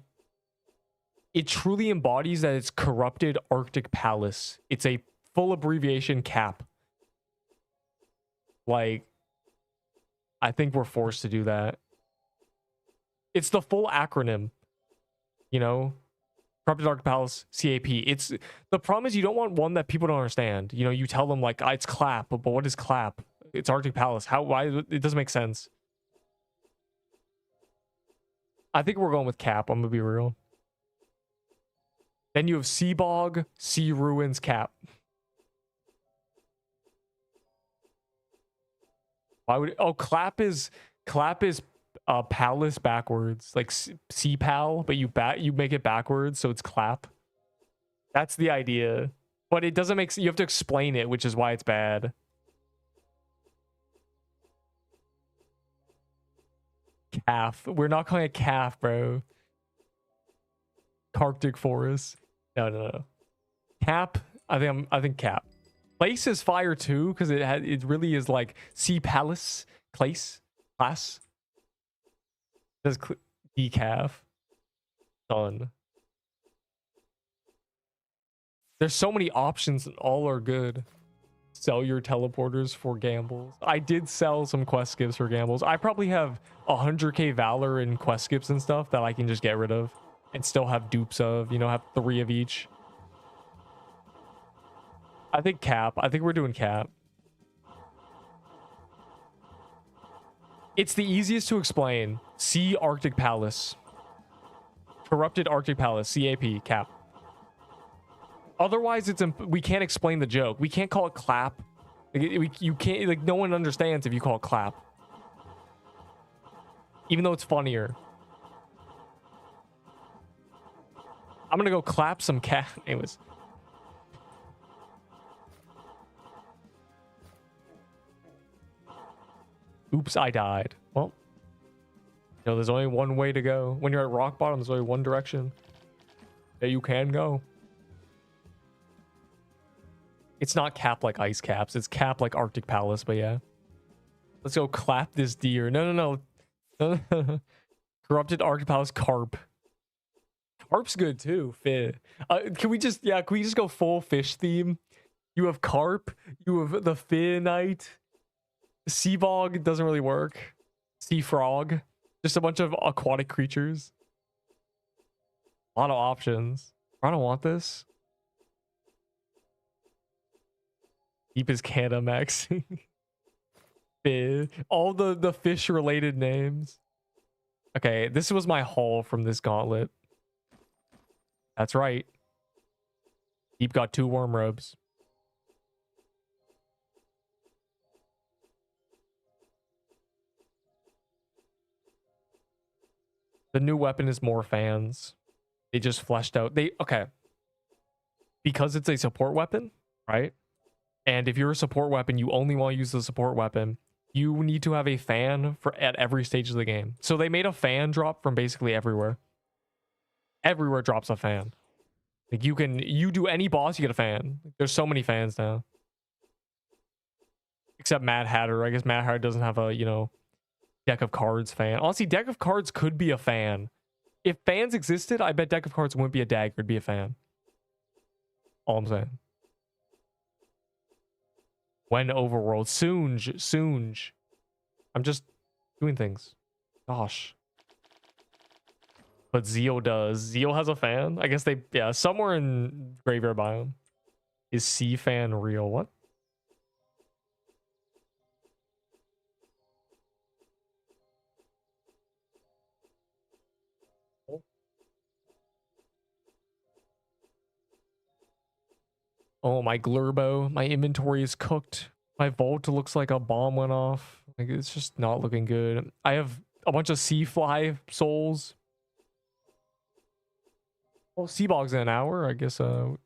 truly embodies that it's corrupted Arctic Palace. It's a full abbreviation Cap. Like, I think we're forced to do that. It's the full acronym, you know? Corrupted Arctic Palace, CAP. It's the problem is you don't want one that people don't understand. You know, you tell them like it's clap, but what is clap? It's Arctic Palace. Why it doesn't make sense. I think we're going with Cap, I'm gonna be real. Then you have Sea Bog, Sea Ruins, Cap. Why would clap is palace backwards, like sea pal, but you make it backwards, so it's clap. That's the idea, but it doesn't make. You have to explain it, which is why it's bad. Calf. We're not calling it calf, bro. Arctic forest. No. Cap. I think cap. Place is fire too, because it really is like sea palace, place, class. Does decaf. Done. There's so many options and all are good. Sell your teleporters for gambles. I did sell some quest skips for gambles. I probably have 100k valor in quest skips and stuff that I can just get rid of and still have dupes of, you know, have 3 of each. I think cap. I think we're doing cap. It's the easiest to explain. See Arctic Palace. Corrupted Arctic Palace. CAP. Cap. Otherwise, we can't explain the joke. We can't call it clap. You can't, like, no one understands if you call it clap. Even though it's funnier. I'm gonna go clap some cat. Anyways. Oops, I died. Well, you know, there's only one way to go. When you're at rock bottom, there's only one direction that you can go. It's not cap like ice caps. It's cap like Arctic Palace, but yeah. Let's go clap this deer. No. Corrupted Arctic Palace carp. Carp's good too. Fish. Can we just go full fish theme? You have carp. You have the finite. Sea bog doesn't really work. Sea frog. Just a bunch of aquatic creatures. A lot of options. I don't want this. Deep as Canada maxing. All the fish related names. Okay, this was my haul from this gauntlet. That's right. Deep got 2 worm robes. The new weapon is more fans. They just fleshed out. Okay. Because it's a support weapon, right? And if you're a support weapon, you only want to use the support weapon. You need to have a fan at every stage of the game. So they made a fan drop from basically everywhere. Everywhere drops a fan. Like you do any boss, you get a fan. There's so many fans now. Except Mad Hatter. I guess Mad Hatter doesn't have a, you know, deck of cards fan. Honestly, deck of cards could be a fan. If fans existed, I bet deck of cards wouldn't be a dagger, it'd be a fan. All I'm saying. When overworld. Soonj. I'm just doing things. Gosh. But Zeo does. Zeo has a fan? I guess yeah, somewhere in Graveyard Biome. Is C fan real? What? Oh, my Glurbo. My inventory is cooked. My vault looks like a bomb went off. Like, it's just not looking good. I have a bunch of sea fly souls. Well, Seabog's in an hour. I guess, should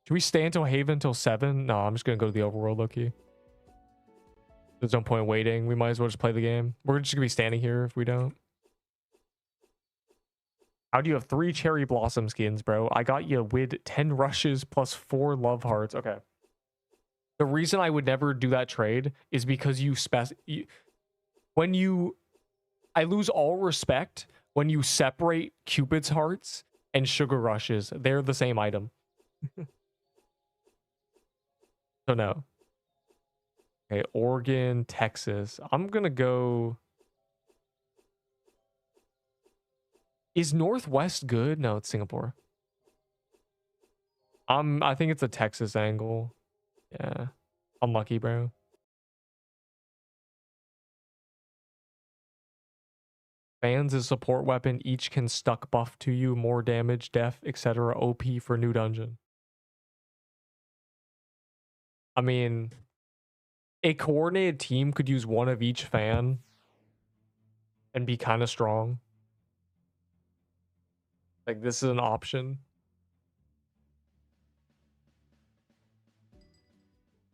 we stay until Haven until 7? No, I'm just gonna go to the overworld, low-key. There's no point waiting. We might as well just play the game. We're just gonna be standing here if we don't. How do you have 3 cherry blossom skins, bro? I got you with 10 rushes plus 4 love hearts. Okay. The reason I would never do that trade is because I lose all respect when you separate Cupid's hearts and sugar rushes. They're the same item. So no. Okay, Oregon, Texas. I'm gonna go. Is Northwest good? No, it's Singapore. I think it's a Texas angle. Yeah. Unlucky, bro. Fans is support weapon. Each can stuck buff to you, more damage, def, etc. OP for new dungeon. I mean, a coordinated team could use one of each fan and be kind of strong. Like, this is an option.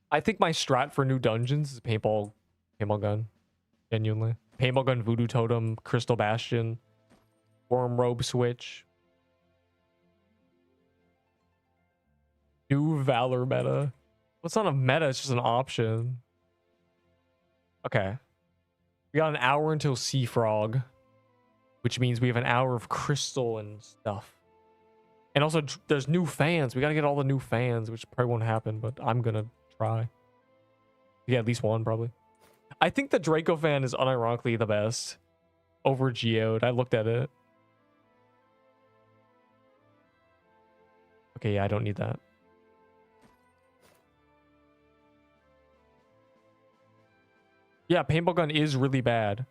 I think my strat for new dungeons is paintball gun. Genuinely. Paintball gun, voodoo totem, crystal bastion, worm robe switch. New valor meta. Well, it's not a meta, it's just an option. Okay. We got an hour until Sea Frog, which means we have an hour of crystal and stuff. And also, there's new fans. We gotta get all the new fans, which probably won't happen, but I'm gonna try. Yeah, at least one, probably. I think the Draco fan is unironically the best over Geode. I looked at it. Okay, yeah, I don't need that. Yeah, paintball gun is really bad.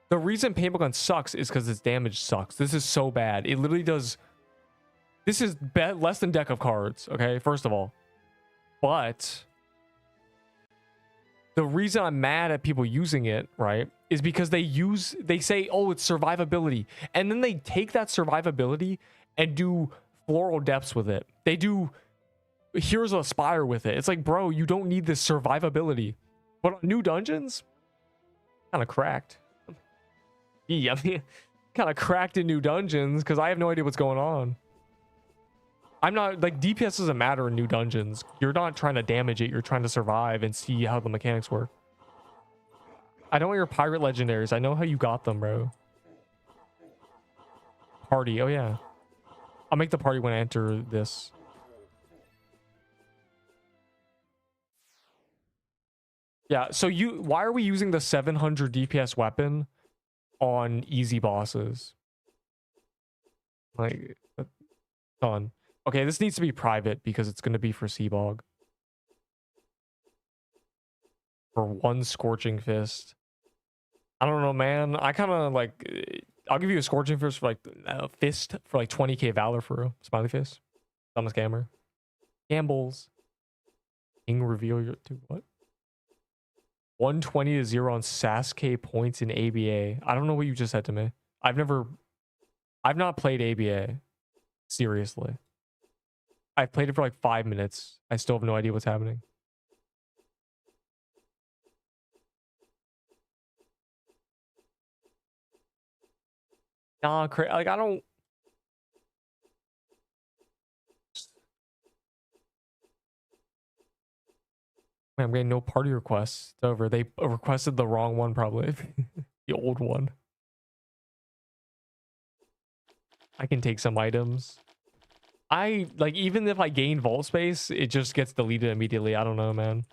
The reason paintball gun sucks is because its damage sucks. This is so bad. It literally does... This is less than deck of cards, okay? First of all. But... the reason I'm mad at people using it, right, is because they say, oh, it's survivability. And then they take that survivability and do floral depths with it. They do Heroes of Aspire with it. It's like, bro, you don't need this survivability. But on new dungeons, kind of cracked. Yeah, I mean, kind of cracked in new dungeons because I have no idea what's going on. I'm not, like, DPS doesn't matter in new dungeons. You're not trying to damage it. You're trying to survive and see how the mechanics work. I know your pirate legendaries. I know how you got them, bro. Party. Oh, yeah. I'll make the party when I enter this. Yeah, so why are we using the 700 DPS weapon on easy bosses? Like, done. Okay, this needs to be private because it's going to be for Seabog. For one Scorching Fist. I don't know, man. I kind of like... I'll give you a Scorching Fist for like... fist for like 20k Valor for real. Smiley face. I'm a scammer. Gambles. King reveal your... Dude, what? 120 to 0 on Sasuke points in ABA. I don't know what you just said to me. I've not played ABA. Seriously. I've played it for like 5 minutes. I still have no idea what's happening. Nah, like, I don't... Wait, I'm getting no party requests. It's over. They requested the wrong one, probably. The old one. I can take some items. Like, even if I gain vault space, it just gets deleted immediately. I don't know, man.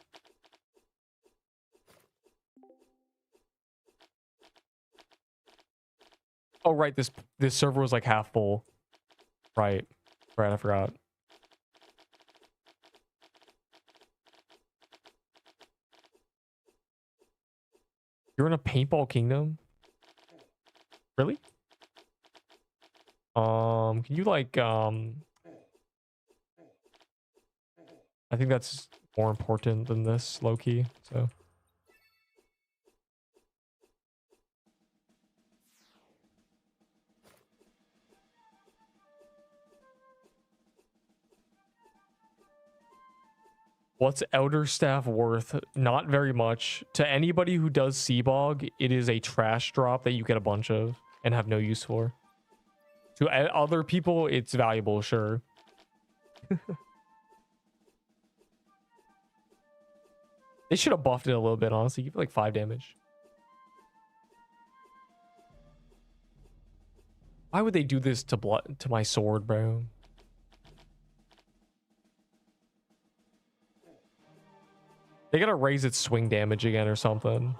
Oh, right. This server was like half full. Right. Right, I forgot. You're in a paintball kingdom? Really? Can you like I think that's more important than this, low key. So what's Elder Staff worth? Not very much. To anybody who does Seabog, it is a trash drop that you get a bunch of and have no use for. To other people, it's valuable, sure. They should have buffed it a little bit, honestly. Give it like 5 damage. Why would they do this to my sword, bro? They gotta raise its swing damage again or something.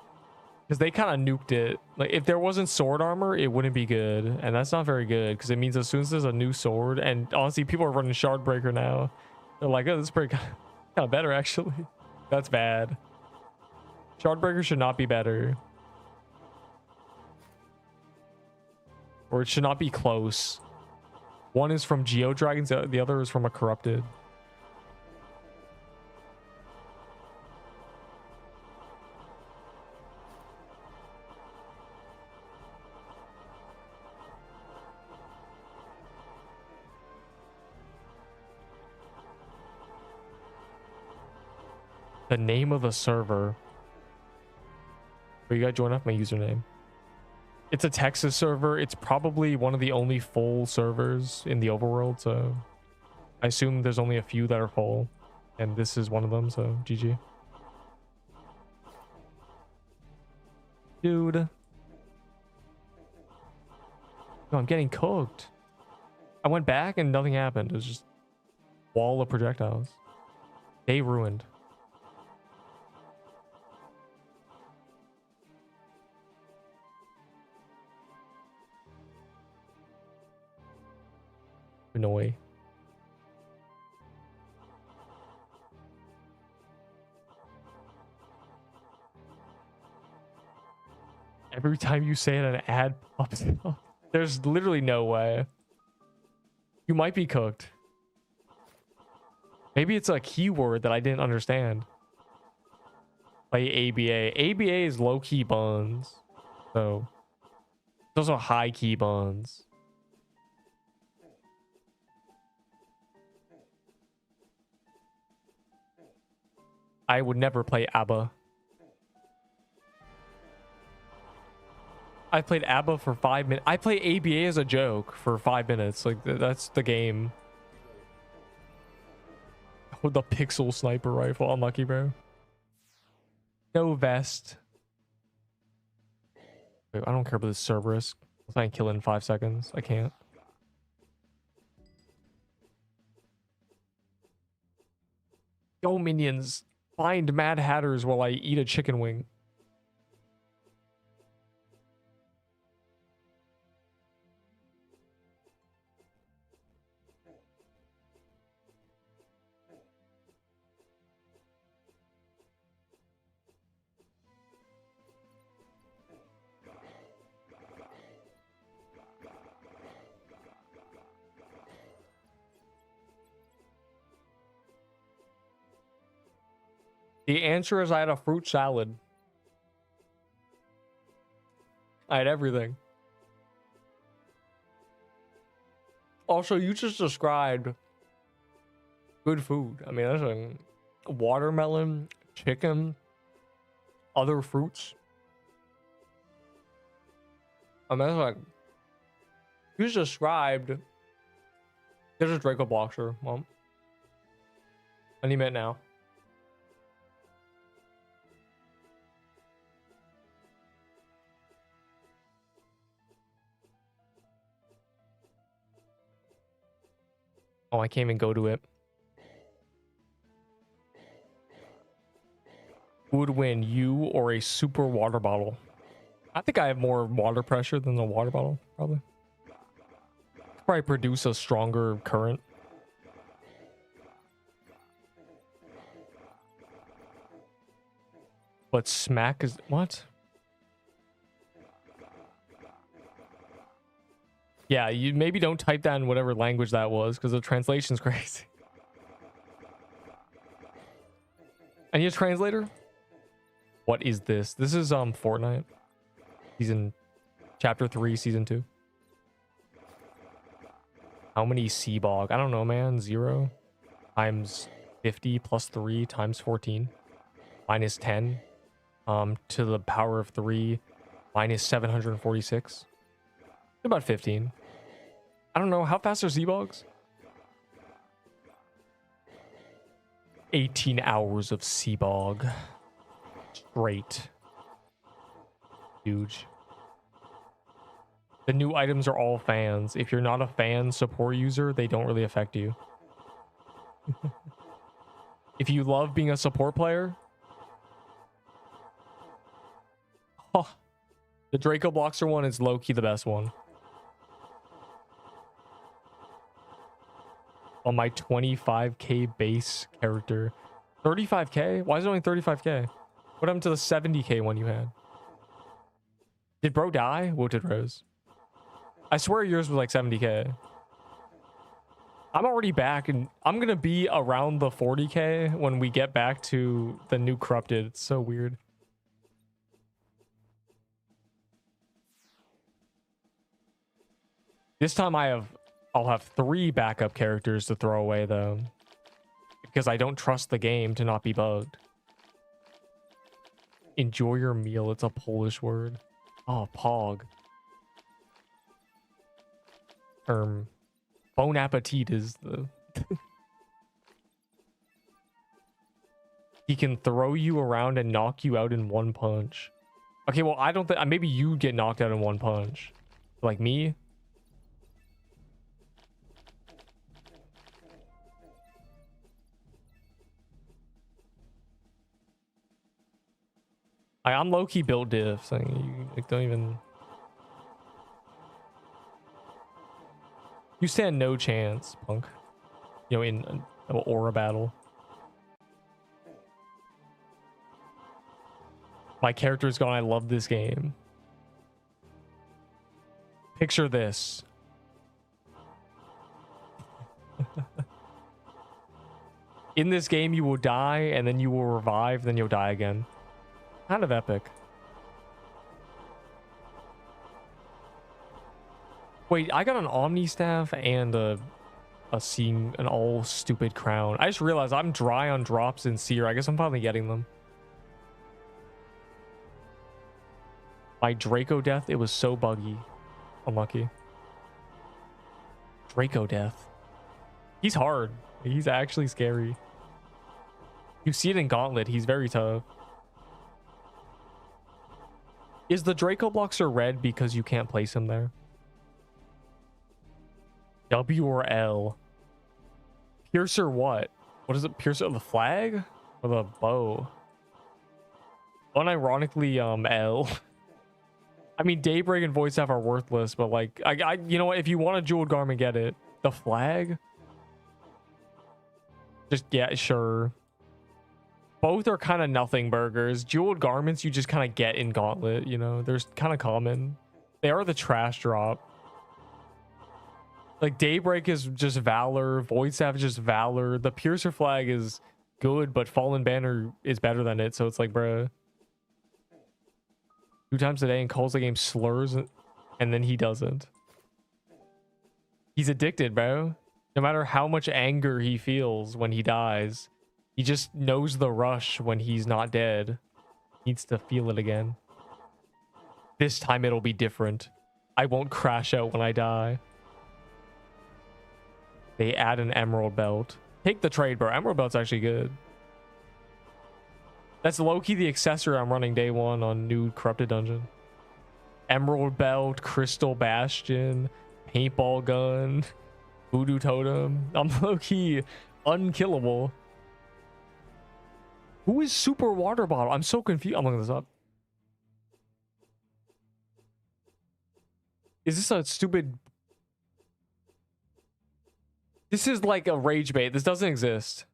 Because they kind of nuked it. Like, if there wasn't sword armor, it wouldn't be good. And that's not very good, because it means as soon as there's a new sword, and honestly, people are running Shardbreaker now. They're like, oh, this is pretty kind of better, actually. That's bad. Shardbreaker should not be better. Or it should not be close. One is from Geodragons, the other is from a Corrupted. The name of the server. You gotta join up my username. It's a Texas server. It's probably one of the only full servers in the overworld, so I assume there's only a few that are full, and this is one of them, so GG. Dude. No, I'm getting cooked. I went back and nothing happened. It was just wall of projectiles. They ruined. Annoy. Every time you say it, an ad pops up. There's literally no way. You might be cooked. Maybe it's a keyword that I didn't understand. Like ABA. ABA is low-key buns. So, those are high-key buns. I would never play ABBA. I played ABBA for 5 minutes. I play ABA as a joke for 5 minutes. Like, that's the game. With the pixel sniper rifle. Unlucky, bro. No vest. Wait, I don't care about this Cerberus. I'll try and kill it in 5 seconds. I can't. Go, minions. Find Mad Hatters while I eat a chicken wing. The answer is I had a fruit salad. I had everything. Also, you just described good food. I mean, that's a watermelon, chicken, other fruits. I mean, that's like, you just described. There's a Draco Boxer. Well, I need it now. Oh, I can't even go to it. Who would win, you or a super water bottle? I think I have more water pressure than the water bottle, probably. Could probably produce a stronger current. But smack is what? Yeah, you maybe don't type that in whatever language that was because the translation's crazy. I need a translator. What is this? This is Fortnite. Season chapter 3, season 2. How many sea bog? I don't know, man. 0 times 50 plus 3 times 14 minus 10 to the power of 3 minus 746. About 15. I don't know. How fast are sea bogs? 18 hours of sea bog. Straight. Huge. The new items are all fans. If you're not a fan support user, they don't really affect you. If you love being a support player, oh, the Draco Bloxer one is low-key the best one. On my 25k base character. 35k? Why is it only 35k? What happened to the 70k one you had? Did bro die? What did Rose? I swear yours was like 70k. I'm already back and I'm gonna be around the 40k when we get back to the new corrupted. It's so weird. This time I'll have 3 backup characters to throw away though, because I don't trust the game to not be bugged. Enjoy your meal. It's a Polish word. Oh, pog. Bon appetit is the... He can throw you around and knock you out in one punch. Okay, well, I don't think... Maybe you get knocked out in one punch. Like me? I'm low-key built diff, so you like, don't even... You stand no chance, punk. You know, in an aura battle. My character's gone. I love this game. Picture this. In this game, you will die, and then you will revive, then you'll die again. Kind of epic. Wait, I got an Omni Staff and an all stupid crown. I just realized I'm dry on drops in Seer. I guess I'm finally getting them. My Draco Death, it was so buggy. Unlucky. Draco Death. He's hard. He's actually scary. You see it in Gauntlet. He's very tough. Is the Draco Bloxer red because you can't place him there? W or L? Piercer what? What is it? Piercer the flag? Or the bow? Unironically, L. I mean, Daybreak and Void Staff are worthless, but like, you know what? If you want a jeweled garment, get it. The flag? Just, yeah, sure. Both are kind of nothing burgers. Jeweled garments you just kind of get in Gauntlet, you know? They're kind of common. They are the trash drop. Like, Daybreak is just Valor. Void Staff is just Valor. The Piercer flag is good, but Fallen Banner is better than it. So it's like, bruh. 2 times a day and calls the game slurs, and then he doesn't. He's addicted, bro. No matter how much anger he feels when he dies, he just knows the rush when he's not dead. Needs to feel it again. This time it'll be different. I won't crash out when I die. They add an emerald belt. Take the trade, bro. Emerald belt's actually good. That's low-key the accessory I'm running day 1 on new corrupted dungeon. Emerald belt, crystal bastion, paintball gun, voodoo totem. I'm low-key unkillable. Who is super water bottle? I'm so confused. I'm looking this up. Is this a stupid... This is like a rage bait. This doesn't exist.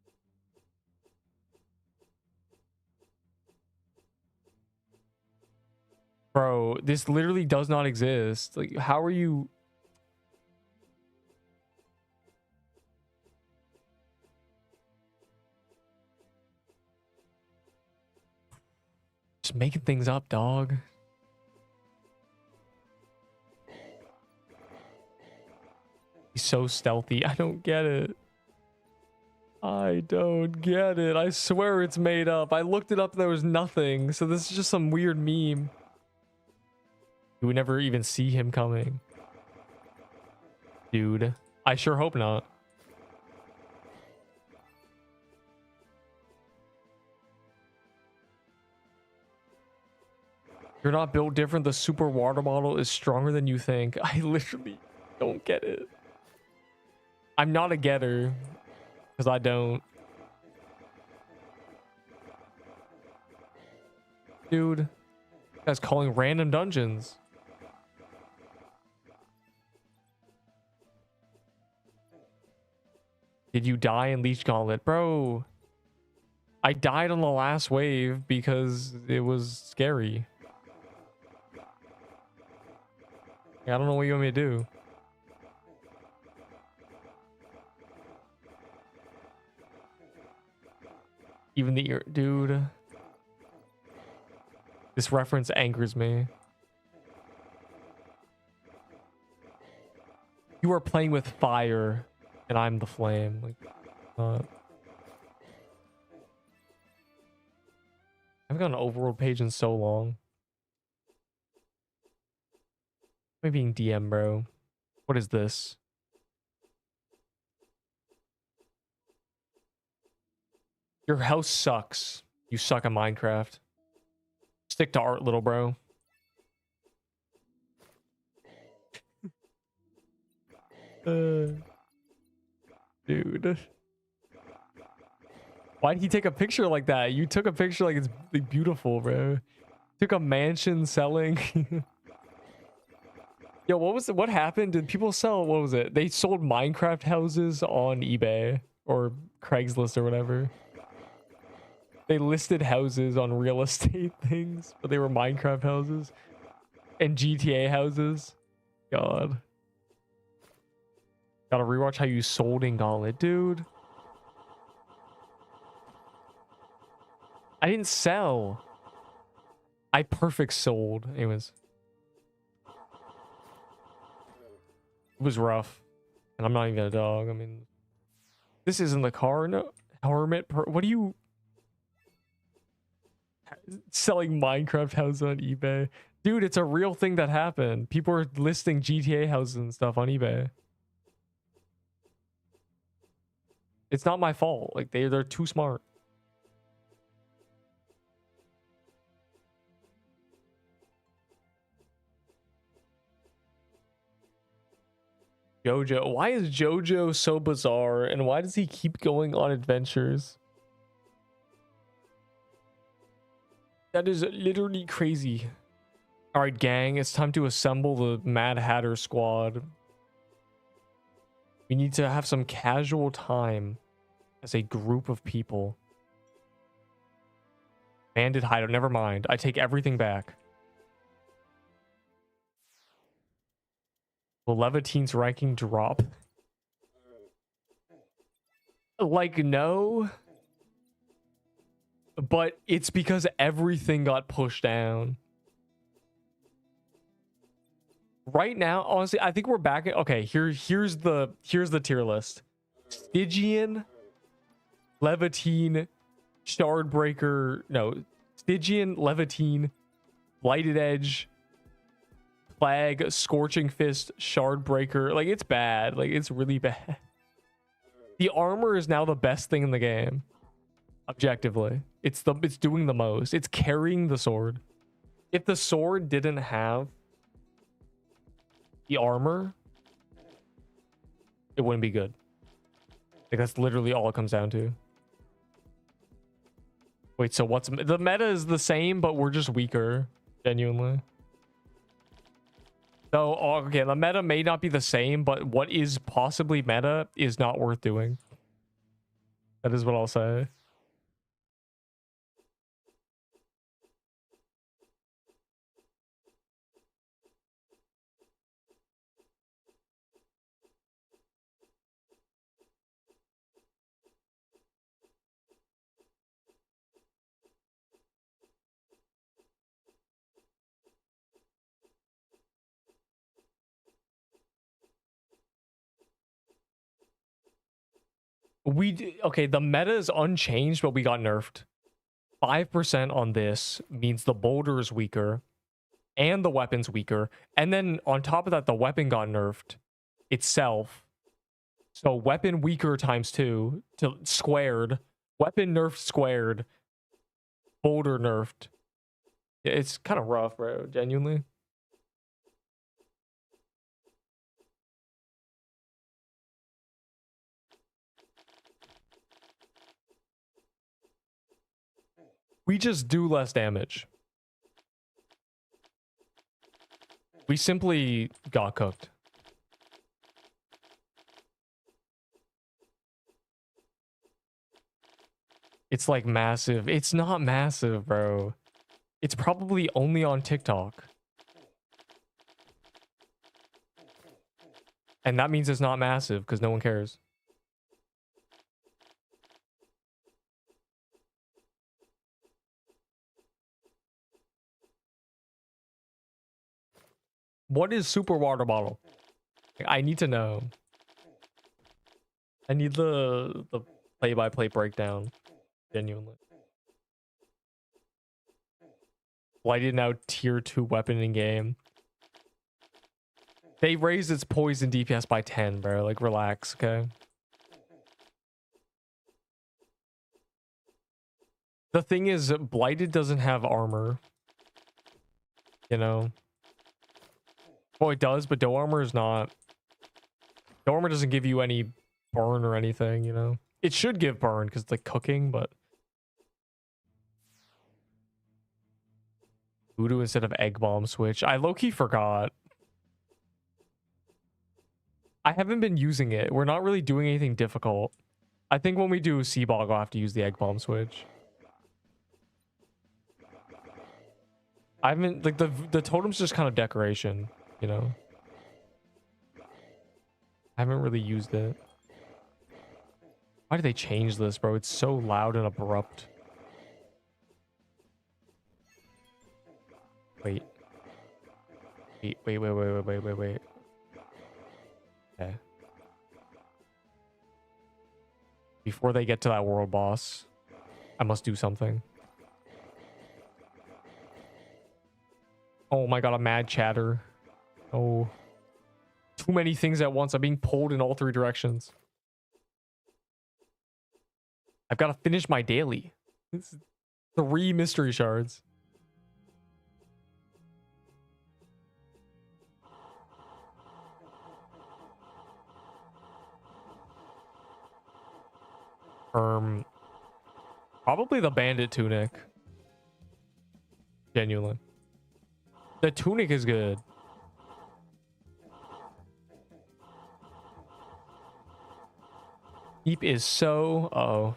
Bro, this literally does not exist. Like, how are you... Just making things up, dog. He's so stealthy. I don't get it. I don't get it. I swear it's made up. I looked it up and there was nothing. So this is just some weird meme. You would never even see him coming. Dude. I sure hope not. You're not built different. The super water bottle is stronger than you think. I literally don't get it. I'm not a getter. Because I don't. Dude. This guy's calling random dungeons. Did you die in Leech Gauntlet? Bro. I died on the last wave because it was scary. I don't know what you want me to do. Even the ear, dude. This reference angers me. You are playing with fire, and I'm the flame. Like, I haven't got an overworld page in so long. Am I being DM, bro? What is this? Your house sucks. You suck at Minecraft. Stick to art, little bro. Dude. Why did he take a picture like that? You took a picture like it's like, beautiful, bro. Took a mansion selling. Yo, what happened? Did people sell, what was it? They sold Minecraft houses on eBay or Craigslist or whatever. They listed houses on real estate things, but they were Minecraft houses and GTA houses. God. Gotta rewatch how you sold in Gauntlet, dude. I didn't sell. I perfect sold. Anyways. It was rough. And I'm not even a dog. I mean, this isn't the car. No. Hermit. What are you selling Minecraft houses on eBay? Dude, it's a real thing that happened. People are listing GTA houses and stuff on eBay. It's not my fault. Like they're too smart. Jojo. Why is Jojo so bizarre? And why does he keep going on adventures? That is literally crazy. All right, gang. It's time to assemble the Mad Hatter squad. We need to have some casual time as a group of people. Bandit hideout. Never mind. I take everything back. Will Levitine's ranking drop? Like, no. But it's because everything got pushed down. Right now, honestly, I think we're back at, okay, here's the tier list. Stygian, Levitine, Shardbreaker, no, Stygian, Levitine, Lighted Edge, Plague, Scorching Fist, Shardbreaker. Like, it's bad. Like, it's really bad. The armor is now the best thing in the game. Objectively. It's doing the most. It's carrying the sword. If the sword didn't have the armor, it wouldn't be good. Like, that's literally all it comes down to. Wait, so what's the meta is the same, but we're just weaker, genuinely. So, okay, the meta may not be the same, but what is possibly meta is not worth doing. That is what I'll say. Okay, the meta is unchanged, but we got nerfed. 5% on this means the boulder is weaker and the weapon's weaker. And then on top of that, the weapon got nerfed itself. So weapon weaker times 2 to squared. Weapon nerfed squared. Boulder nerfed. It's kind of rough, bro. Genuinely. We just do less damage. We simply got cooked. It's like massive. It's not massive, bro. It's probably only on TikTok. And that means it's not massive because no one cares. What is super water bottle? I need to know. I need the play-by-play breakdown. Genuinely. Blighted now tier 2 weapon in game. They raised its poison DPS by 10, bro. Like, relax, okay? The thing is, Blighted doesn't have armor. You know? Well, it does, but dough armor is not. Dough armor doesn't give you any burn or anything, you know? It should give burn because it's like cooking, but... Voodoo instead of egg bomb switch. I low-key forgot. I haven't been using it. We're not really doing anything difficult. I think when we do Seabog, I'll have to use the egg bomb switch. I haven't, like, the totem's just kind of decoration, you know? I haven't really used it. Why did they change this, bro? It's so loud and abrupt. Wait. Wait. Okay. Before they get to that world boss, I must do something. Oh my god, a mad chatter. Oh. Too many things at once. I'm being pulled in all 3 directions. I've got to finish my daily. It's 3 mystery shards. Probably the bandit tunic. Genuinely. The tunic is good. Deep is so... Uh-oh.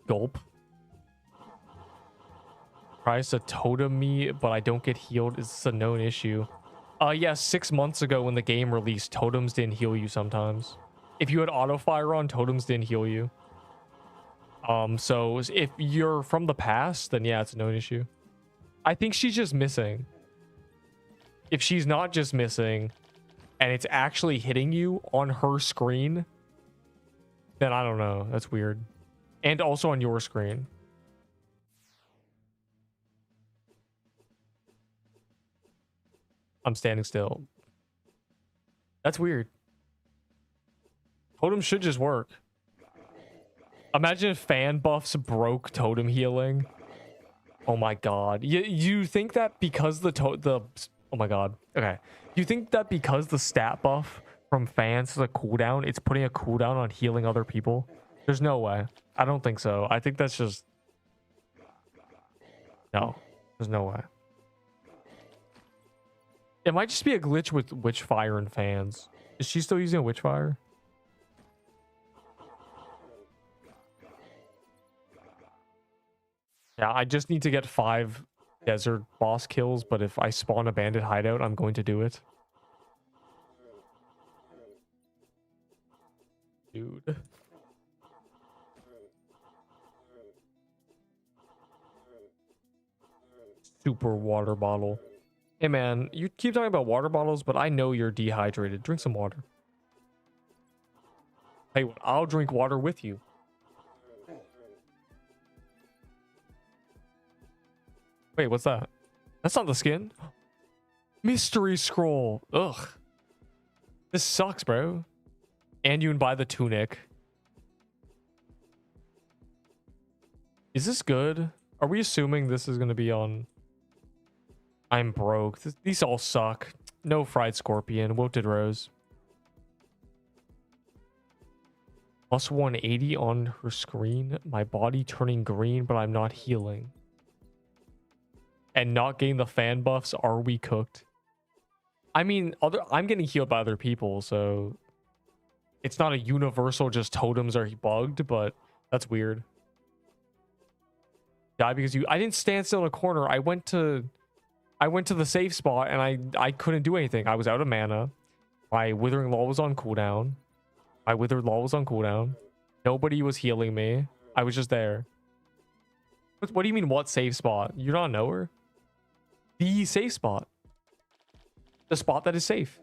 Gulp. Tries to totem me, but I don't get healed. Is this a known issue? Yeah, 6 months ago when the game released, totems didn't heal you sometimes. If you had auto fire on, totems didn't heal you. So if you're from the past, then yeah, it's a known issue. I think she's just missing. If she's not just missing, and it's actually hitting you on her screen, then I don't know. That's weird. And also on your screen. I'm standing still. That's weird. Totem should just work. Imagine if fan buffs broke totem healing. Oh my god. You think that because oh my god. Okay. You think that because the stat buff from fans is a cooldown, it's putting a cooldown on healing other people? There's no way. I don't think so. I think that's just... No. There's no way. It might just be a glitch with Witchfire and fans. Is she still using a Witchfire? Yeah, I just need to get 5 desert boss kills, but if I spawn a bandit hideout, I'm going to do it. Dude. Super water bottle. Hey man, you keep talking about water bottles, but I know you're dehydrated. Drink some water. Hey, what? I'll drink water with you. Wait, what's that? That's not the skin. Mystery scroll. Ugh. This sucks, bro. And you can buy the tunic. Is this good? Are we assuming this is going to be on... I'm broke. These all suck. No fried scorpion. Wilted rose. Plus 180 on her screen. My body turning green, but I'm not healing. And not getting the fan buffs. Are we cooked? I mean, I'm getting healed by other people, so... It's not a universal just totems are bugged, but that's weird. Die because you... I didn't stand still in a corner. I went to the safe spot and I couldn't do anything. I was out of mana. My withering law was on cooldown. My withered law was on cooldown. Nobody was healing me. I was just there. What do you mean, what safe spot? You're not a knower? The safe spot. The spot that is safe.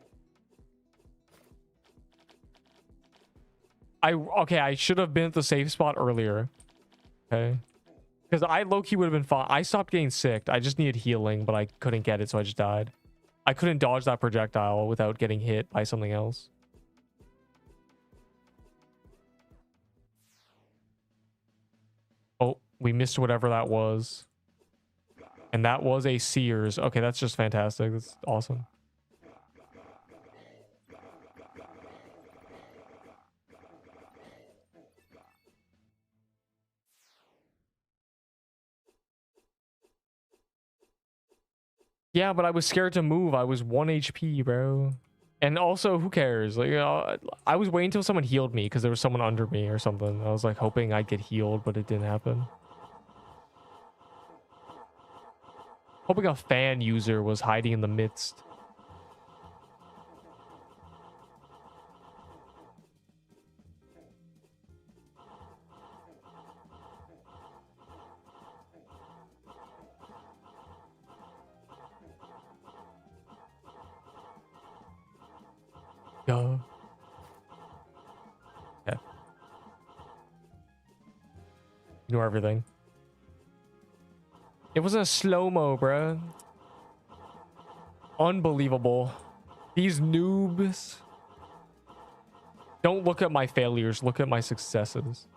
Okay, I should have been at the safe spot earlier. Okay. Because I low-key would have been fine. I stopped getting sick. I just needed healing, but I couldn't get it, so I just died. I couldn't dodge that projectile without getting hit by something else. Oh, we missed whatever that was. And that was a Sears. Okay, that's just fantastic. That's awesome. Yeah, but I was scared to move. I was 1 HP, bro. And also, who cares? Like, I was waiting until someone healed me because there was someone under me or something. I was like hoping I'd get healed, but it didn't happen. Hoping a fan user was hiding in the midst. Yeah. Yeah. Ignore everything. It was a slow-mo, bruh. Unbelievable. These noobs. Don't look at my failures. Look at my successes.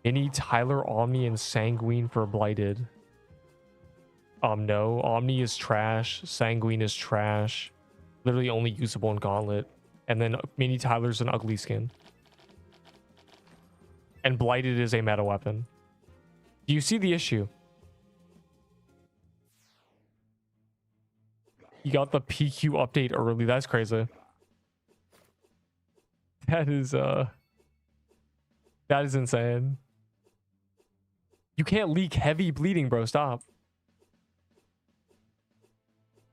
Any Tyler, Omni, and Sanguine for Blighted. No. Omni is trash. Sanguine is trash. Literally only usable in Gauntlet. And then Mini Tyler's an ugly skin. And Blighted is a meta weapon. Do you see the issue? You got the PQ update early. That's crazy. That is insane. You can't leak heavy bleeding, bro. Stop.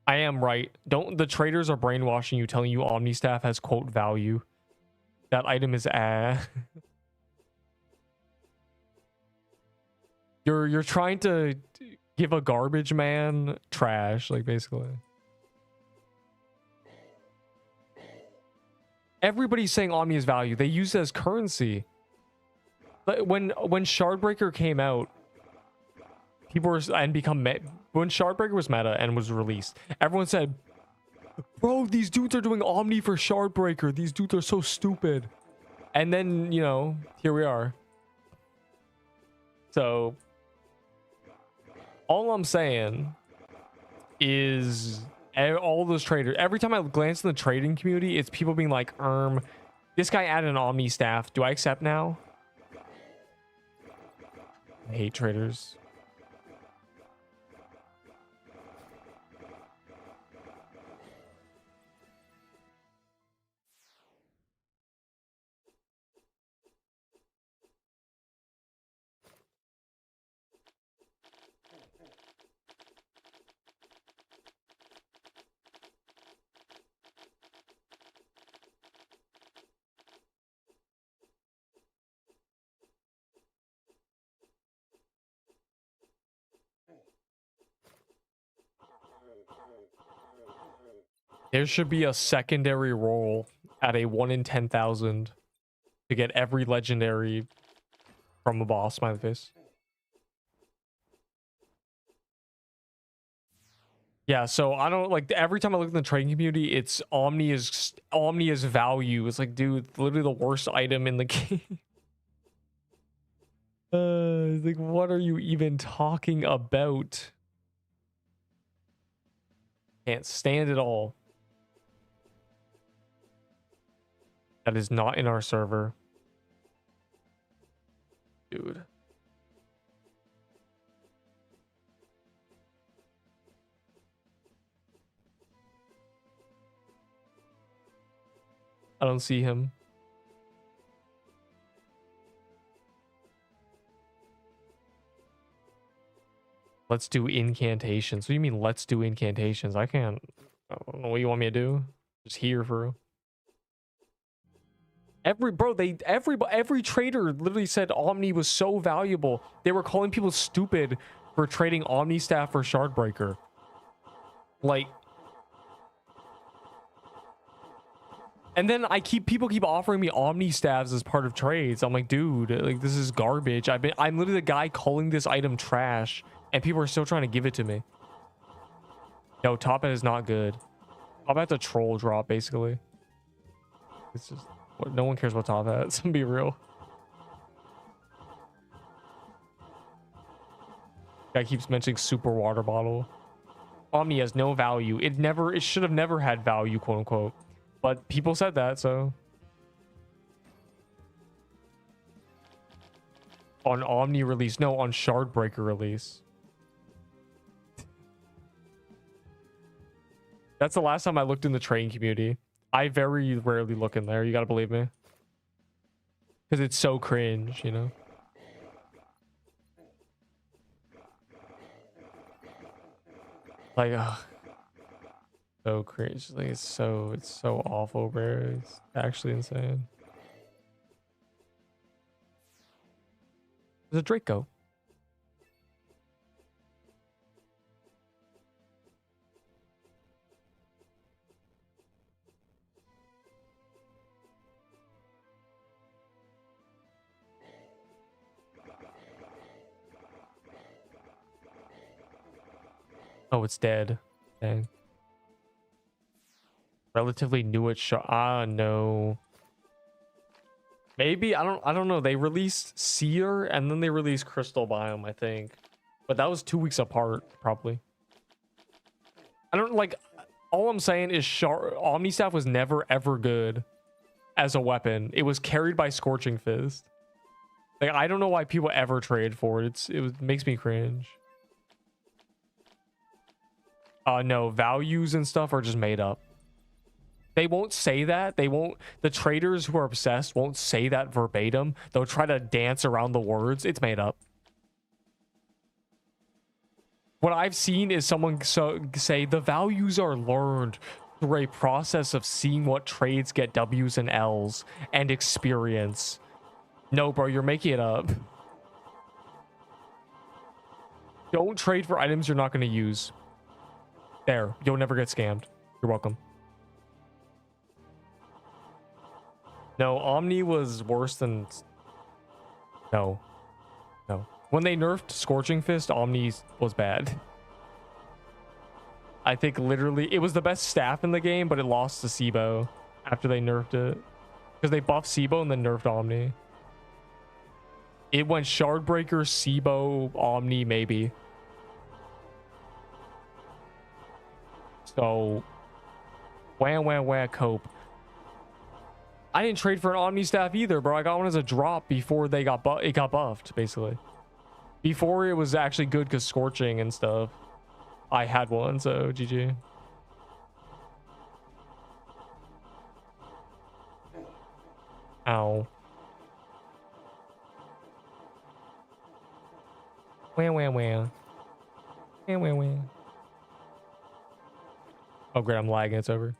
I am right. Don't the traders are brainwashing you, telling you Omni Staff has quote value. That item is You're trying to give a garbage man trash, like basically. Everybody's saying Omni is value. They use it as currency. But when Shardbreaker came out, people were and become when Shardbreaker was meta and was released, everyone said, "Bro, these dudes are doing Omni for Shardbreaker. These dudes are so stupid." And then, you know, here we are. So all I'm saying is all those traders, every time I glance in the trading community, it's people being like, this guy added an Omni staff. Do I accept now? I hate traders. There should be a secondary role at a 1 in 10,000 to get every legendary from a boss. Smiley face. Yeah, so I don't like every time I look in the trading community, it's Omni is value. It's like, dude, literally the worst item in the game. It's like, what are you even talking about? Can't stand it all. That is not in our server. Dude. I don't see him. Let's do incantations. What do you mean, let's do incantations? I don't know what you want me to do. Just here for every trader literally said Omni was so valuable. They were calling people stupid for trading Omni staff for Shardbreaker. Like, and then people keep offering me Omni staves as part of trades. I'm like, dude, like, this is garbage. I'm literally the guy calling this item trash, and people are still trying to give it to me. No, top hat is not good. Top hat's a troll drop, basically. It's just, no one cares about top hats. Be real. Guy keeps mentioning super water bottle. Omni has no value. It should have never had value, quote unquote. But people said that, so. On Omni release. No, on Shardbreaker release. That's the last time I looked in the trading community. I very rarely look in there. You gotta believe me. Because it's so cringe, you know? Like, ugh. So cringe. Like, it's so awful, bro. It's actually insane. There's a Draco. Oh, it's dead. Dang. Relatively new at no. Maybe I don't know. They released Seer and then they released Crystal Biome, I think. But that was 2 weeks apart, probably. I don't like, all I'm saying is Omni Staff was never ever good as a weapon. It was carried by Scorching Fist. Like, I don't know why people ever trade for it. It makes me cringe. No, values and stuff are just made up. They won't say that. The traders who are obsessed won't say that verbatim. They'll try to dance around the words. It's made up. What I've seen is someone say the values are learned through a process of seeing what trades get W's and L's and experience. No, bro, you're making it up. Don't trade for items you're not going to use. There, you'll never get scammed. You're welcome. No, Omni was worse than... No. When they nerfed Scorching Fist, Omni was bad. I think literally... It was the best staff in the game, but it lost to Sibo after they nerfed it. Because they buffed Sibo and then nerfed Omni. It went Shardbreaker, Sibo, Omni, maybe. So... Wah, cope. I didn't trade for an Omni staff either, bro. I got one as a drop before it got buffed, basically. Before it was actually good because Scorching and stuff. I had one, so GG. Ow. Wah. Oh, great, I'm lagging. It's over.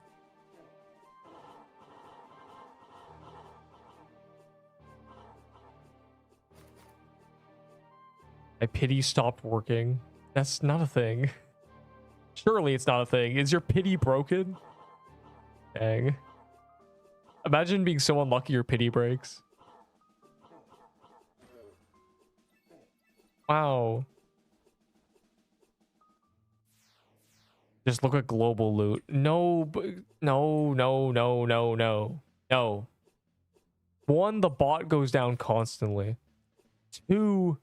My pity stopped working. That's not a thing. Surely it's not a thing. Is your pity broken? Dang. Imagine being so unlucky your pity breaks. Wow. Just look at global loot. No, no, no, no, no, no. No. One, the bot goes down constantly. Two,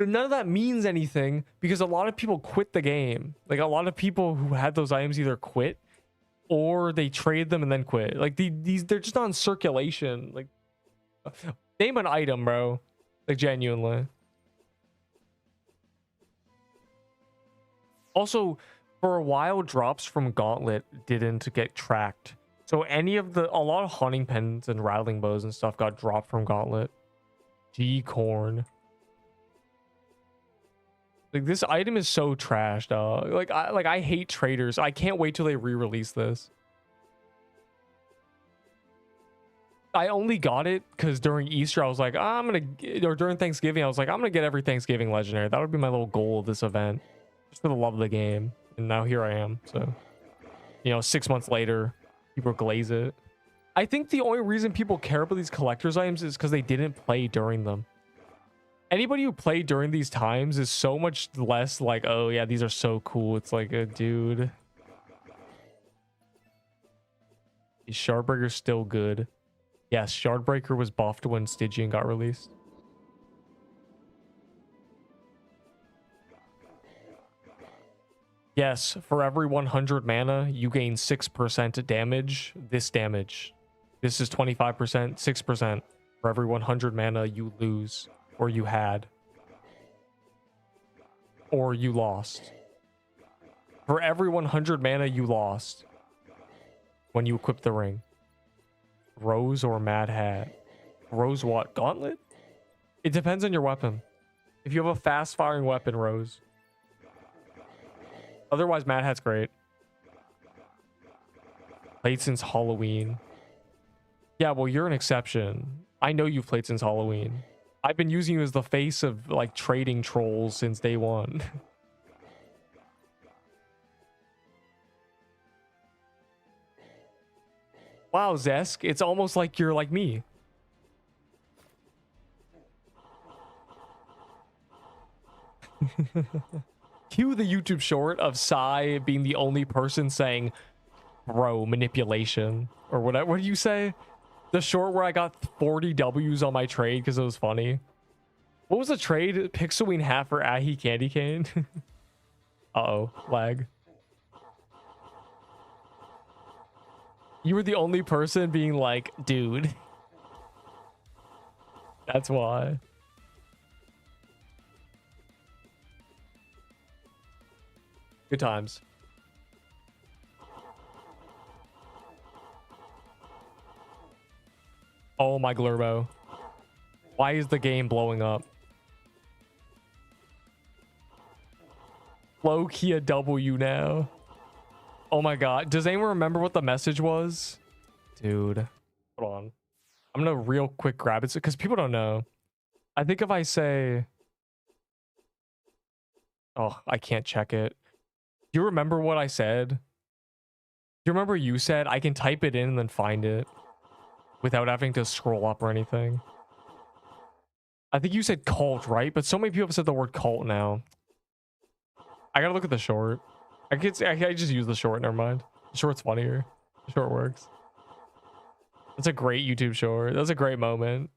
none of that means anything because a lot of people quit the game. Like a lot of people who had those items either quit or they trade them and then quit. Like these they're just not in circulation. Like name an item, bro. Like genuinely. Also, for a while, drops from Gauntlet didn't get tracked. So a lot of hunting pens and rattling bows and stuff got dropped from Gauntlet. G-corn. Like this item is so trash, dog. Like I hate traders. I can't wait till they re-release this. I only got it because during Easter I was like, or during Thanksgiving I was like, I'm gonna get every Thanksgiving legendary. That would be my little goal of this event, just for the love of the game. And now here I am. So, 6 months later, people glaze it. I think the only reason people care about these collector's items is because they didn't play during them. Anybody who played during these times is so much less like, oh yeah, these are so cool. It's like, dude, is Shardbreaker still good? Yes, Shardbreaker was buffed when Stygian got released. Yes, for every 100 mana, you gain 6% damage. This is 25%, 6%. For every 100 mana, you lose, or you had, or you lost. For every 100 mana, you lost when you equip the ring. Rose or Mad Hat? Rose what? Gauntlet? It depends on your weapon. If you have a fast-firing weapon, Rose. Otherwise, Mad Hat's great. Played since Halloween. Yeah, well, you're an exception. I know you've played since Halloween. I've been using you as the face of, like, trading trolls since day one. Wow, Zesk, it's almost like you're like me. Cue the YouTube short of Sai being the only person saying, bro, manipulation. Or whatever. What do you say? The short where I got 40 W's on my trade because it was funny. What was the trade? Pixelween half for Ahi Candy Cane? Uh-oh, lag. You were the only person being like, dude. That's why. Good times. Oh my Glurbo. Why is the game blowing up? Low-key a W now. Oh my god. Does anyone remember what the message was? Dude. Hold on. I'm gonna real quick grab it because people don't know. I think if I say... Oh, I can't check it. Do you remember what I said? Do you remember you said I can type it in and then find it without having to scroll up or anything? I think you said cult, right? But so many people have said the word cult now. I gotta look at the short. I just use the short. Never mind. The short's funnier. The short works. That's a great YouTube short. That's a great moment.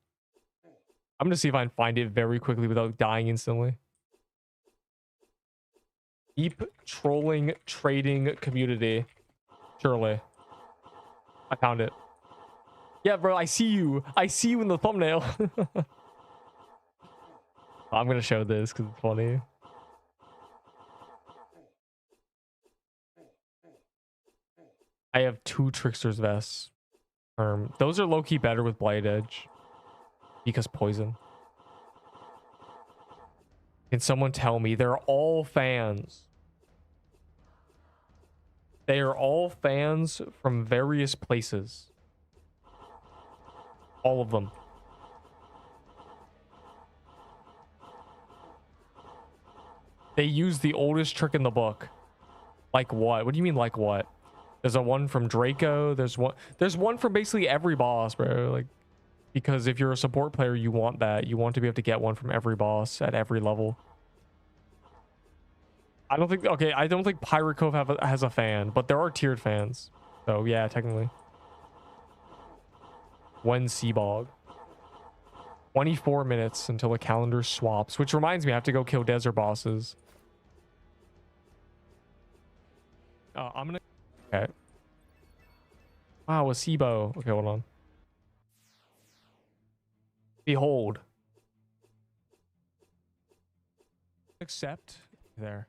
I'm gonna see if I can find it very quickly without dying instantly. Deep trolling trading community. Surely. I found it. Yeah, bro, I see you. I see you in the thumbnail. I'm gonna show this because it's funny. I have 2 Trickster's Vests. Those are low-key better with Blight Edge. Because poison. Can someone tell me? They're all fans. They are all fans from various places. All of them. They use the oldest trick in the book. Like what? What do you mean like what? There's a one from Draco. There's one from basically every boss, bro. Like, because if you're a support player, you want that. You want to be able to get one from every boss at every level. I don't think, okay, I don't think Pirate Cove has a fan, but there are tiered fans. So yeah, technically. One Seabog. 24 minutes until the calendar swaps, which reminds me I have to go kill desert bosses. I'm gonna, okay. Wow, a Seabo. Okay, hold on. Behold. Accept. There.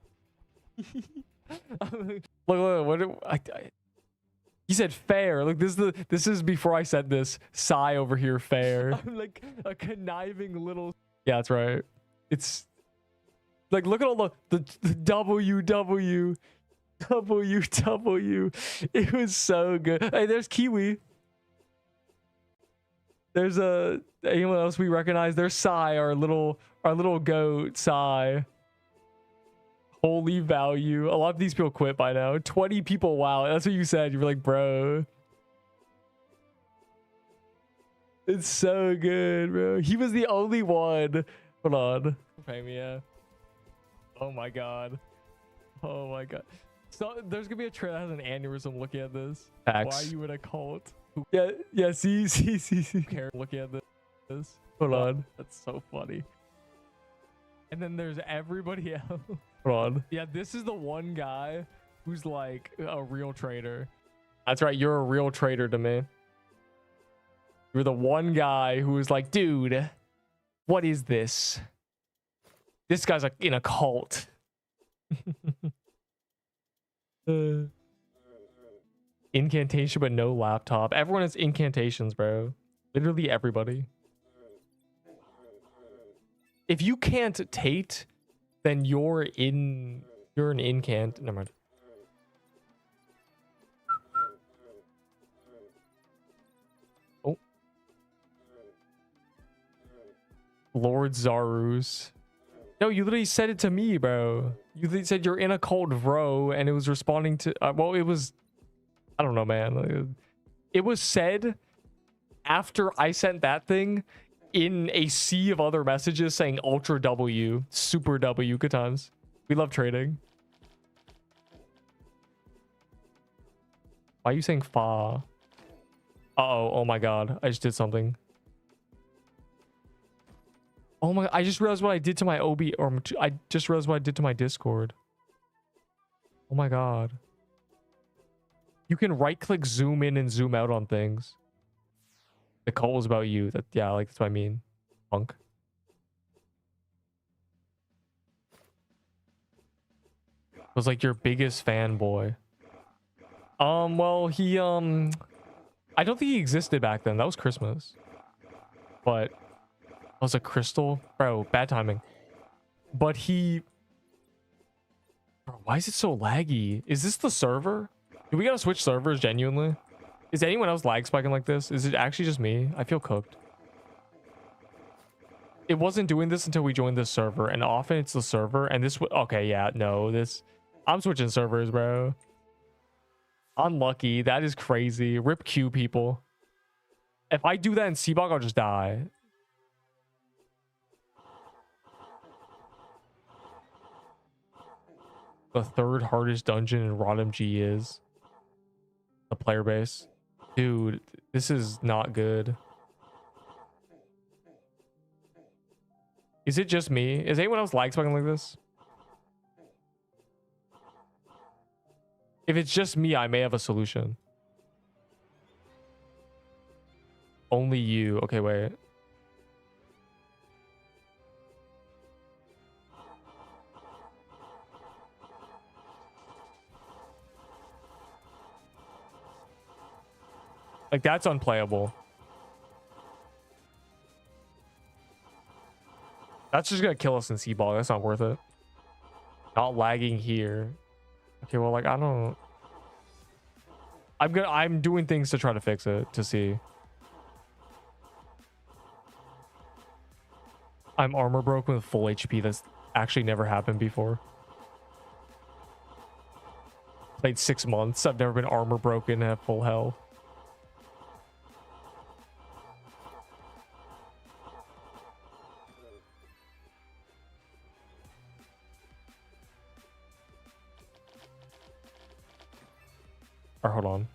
Look, what he said fair. Look, this is before I said this. Sigh over here, fair. I'm like a conniving little. Yeah, that's right. It's like, look at all the WW. It was so good. Hey, there's Kiwi. There's anyone else we recognize? There's Sai, our little goat, Sai. Holy value. A lot of these people quit by now. 20 people. Wow, that's what you said. You were like, bro. It's so good, bro. He was the only one. Hold on. Yeah. Oh my god. Oh my god. So there's gonna be a trailer that has an aneurysm looking at this. Facts. Why are you in a cult? Yeah, see. Care looking at this. Hold on. That's so funny. And then there's everybody else. Hold on. Yeah, this is the one guy who's like a real traitor. That's right, you're a real traitor to me. You're the one guy who was like, dude, what is this? This guy's like in a cult. Incantation, but no laptop. Everyone has incantations, bro. Literally everybody. If you can't Tate, then you're an incant. Never mind. Oh. Lord Zarus. No, you literally said it to me, bro. You literally said you're in a cult, bro, and it was responding to well, it was, I don't know, man. It was said after I sent that thing in a sea of other messages saying Ultra W, Super W. Good times. We love trading. Why are you saying fa? Uh-oh, oh my god. I just did something. Oh my, I just realized what I did to my OB, or I just realized what I did to my Discord. Oh my god. You can right click zoom in and zoom out on things. The call is about you. That, yeah, like that's what I mean. Punk. Was like your biggest fanboy. Well, he I don't think he existed back then. That was Christmas. But that was a crystal. Bro, bad timing. But he, bro, why is it so laggy? Is this the server? Do we gotta switch servers genuinely? Is anyone else lag spiking like this? Is it actually just me? I feel cooked. It wasn't doing this until we joined this server, and often it's the server, and this, okay, yeah, no, this, I'm switching servers, bro. Unlucky. That is crazy. Rip Q, people. If I do that in Seabog, I'll just die. The third hardest dungeon in ROTMG is the player base. Dude, this is not good. Is it just me? Is anyone else lag spiking like this? If it's just me, I may have a solution. Only you. Okay, wait. Like, that's unplayable. That's just gonna kill us in Seaball. That's not worth it. Not lagging here. Okay, well, like, I don't... I'm doing things to try to fix it, to see. I'm armor broken with full HP. That's actually never happened before. Played 6 months. I've never been armor broken at full health. Or hold on.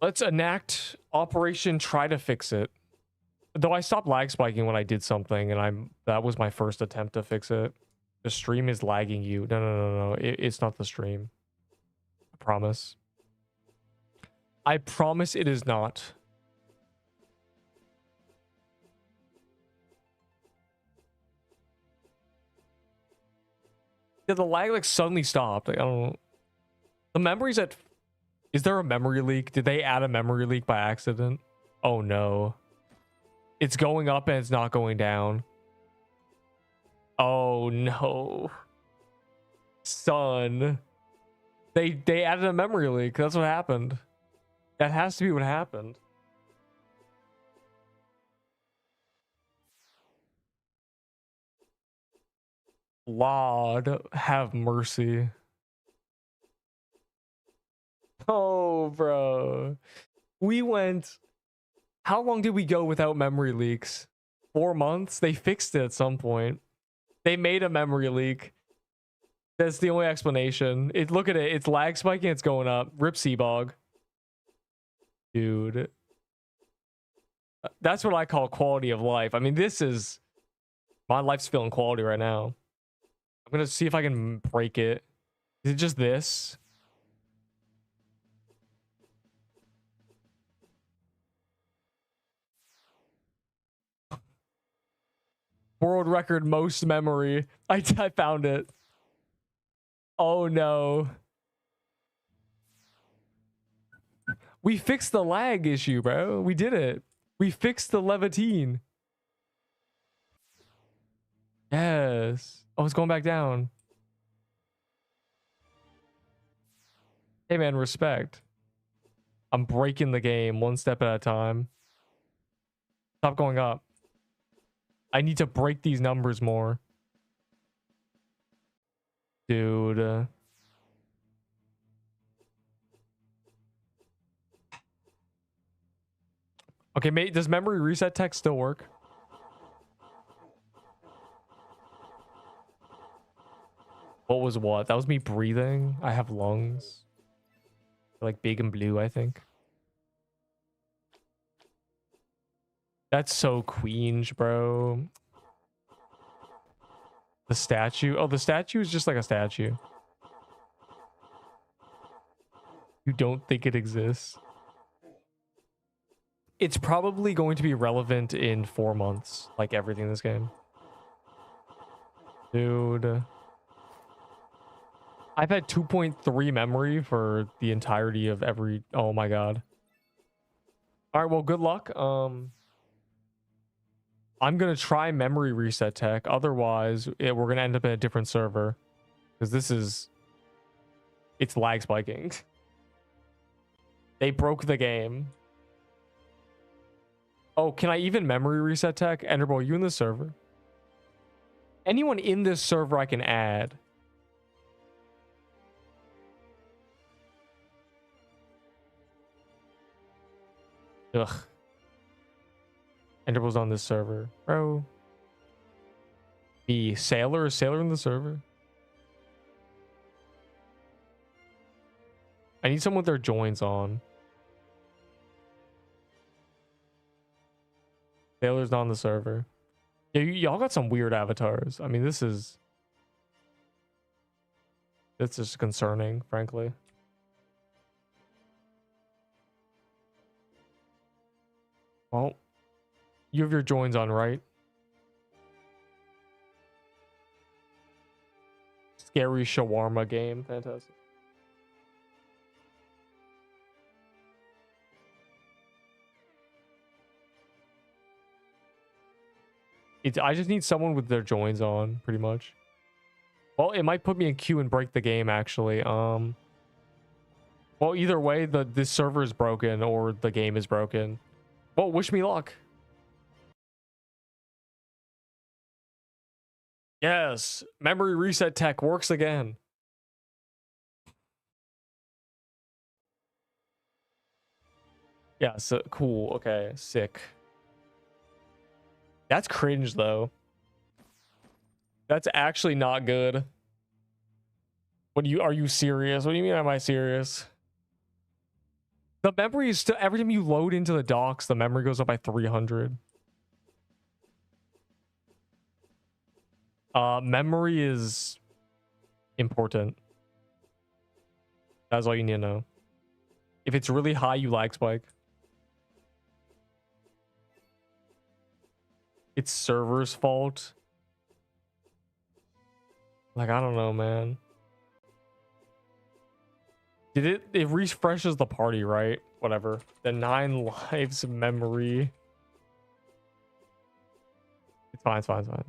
Let's enact Operation Try to Fix It. Though I stopped lag spiking when I did something, and that was my first attempt to fix it. The stream is lagging you. No. It's not the stream. I promise. I promise it is not. Yeah, the lag like suddenly stopped. Like, I don't know. The memory's at... Is there a memory leak? Did they add a memory leak by accident? Oh no. It's going up and it's not going down. Oh no. Son. They added a memory leak. That's what happened. That has to be what happened. Lord, have mercy. Oh, bro. We went... How long did we go without memory leaks? 4 months? They fixed it at some point. They made a memory leak. That's the only explanation. Look at it. It's lag spiking. It's going up. Rip Seabog. Dude. That's what I call quality of life. I mean, this is... My life's feeling quality right now. I'm going to see if I can break it. Is it just this? World record most memory. I found it. Oh no. We fixed the lag issue, bro. We did it. We fixed the levitine. Yes. Oh, it's going back down. Hey man, respect. I'm breaking the game one step at a time. Stop going up. I need to break these numbers more. Dude. Okay, mate, does memory reset tech still work? What was what? That was me breathing. I have lungs. They're like big and blue, I think. That's so queenge, bro. The statue. Oh, the statue is just like a statue. You don't think it exists? It's probably going to be relevant in 4 months, like everything in this game. Dude. I've had 2.3 memory for the entirety of every... Oh my god. Alright, well, good luck. I'm going to try memory reset tech. Otherwise, we're going to end up in a different server. Because this is... It's lag spiking. They broke the game. Oh, can I even memory reset tech? Enderbo, are you in this server? Anyone in this server I can add. Ugh. Enderbo's on this server. Bro. The Sailor? Is Sailor in the server? I need someone with their joins on. Sailor's not on the server. Yeah, y'all got some weird avatars. I mean, this is... It's just concerning, frankly. Well, you have your joins on, right? Scary shawarma game. Fantastic. I just need someone with their joins on, pretty much. Well, it might put me in queue and break the game, actually. Well, either way, this server is broken or the game is broken. Well, wish me luck. Yes, memory reset tech works again. Yeah, so cool. Okay, sick. That's cringe though. That's actually not good. What do you, are you serious? What do you mean am I serious? The memory is still, every time you load into the docks, the memory goes up by 300. Memory is important. That's all you need to know. If it's really high, you lag spike. It's server's fault. Like, I don't know, man. It refreshes the party, right? Whatever. The 9 lives memory. It's fine, it's fine, it's fine.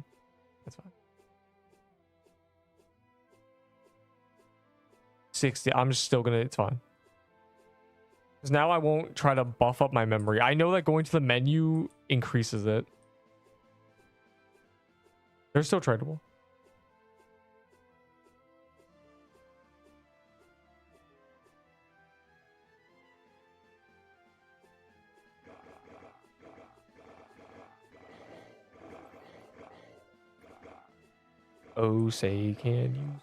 It's fine. 60. I'm just still gonna, it's fine. Because now I won't try to buff up my memory. I know that going to the menu increases it. They're still tradable. Oh, say can you?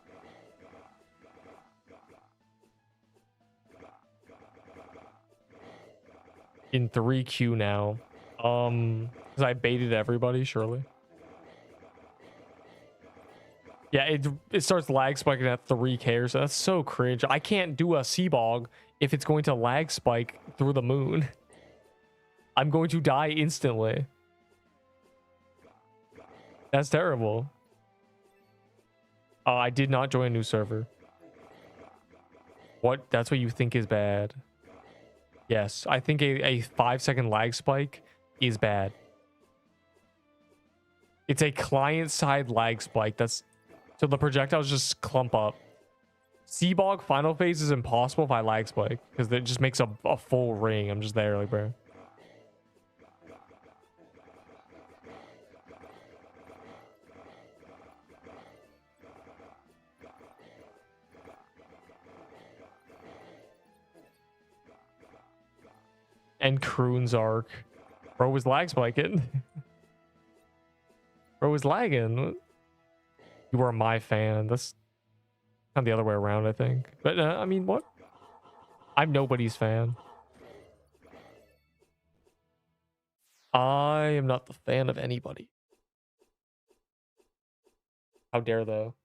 In 3Q now. Because I baited everybody, surely. Yeah, it starts lag spiking at 3K, so that's so cringe. I can't do a Seabog if it's going to lag spike through the moon. I'm going to die instantly. That's terrible. I did not join a new server. What? That's what you think is bad. Yes, I think a 5-second lag spike is bad. It's a client-side lag spike. That's so the projectiles just clump up. Seabog final phase is impossible if I lag spike because it just makes a full ring. I'm just there, like, bro. And Kroon's arc. Bro was lag spiking. Bro was lagging. You are my fan. That's kind of the other way around, I think. But I mean, what? I'm nobody's fan. I am not the fan of anybody. How dare though?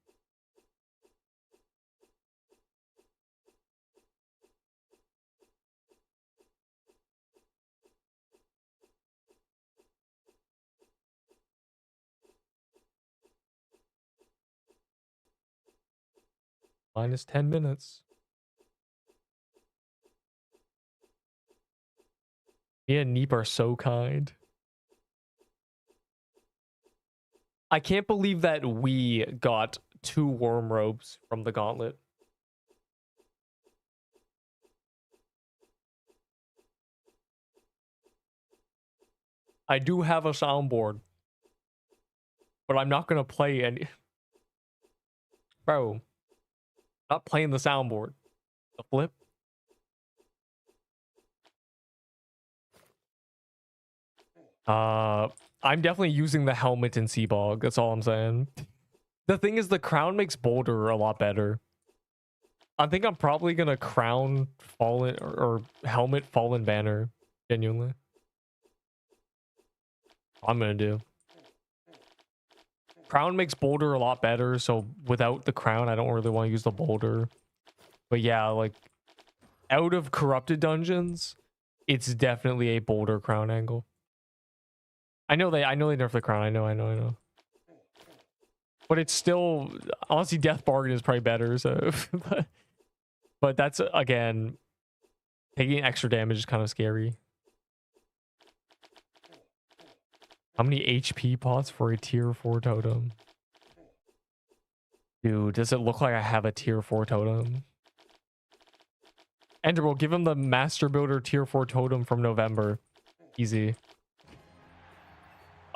Minus 10 minutes. Me and Neep are so kind. I can't believe that we got 2 worm ropes from the gauntlet. I do have a soundboard, but I'm not gonna play any. Bro, not playing the soundboard. The flip. I'm definitely using the helmet in Seabog. That's all I'm saying. The thing is, the crown makes Boulder a lot better. I think I'm probably gonna crown fallen or helmet fallen banner. Genuinely, I'm gonna do. Crown makes Boulder a lot better, so without the crown, I don't really want to use the Boulder. But yeah, like out of corrupted dungeons, it's definitely a Boulder crown angle. I know they nerfed the crown. I know. But it's still, honestly, Death Bargain is probably better. So, but that's again, taking extra damage is kind of scary. How many HP pots for a tier 4 totem? Dude, does it look like I have a tier 4 totem? Enderbo, give him the Master Builder tier 4 totem from November. Easy.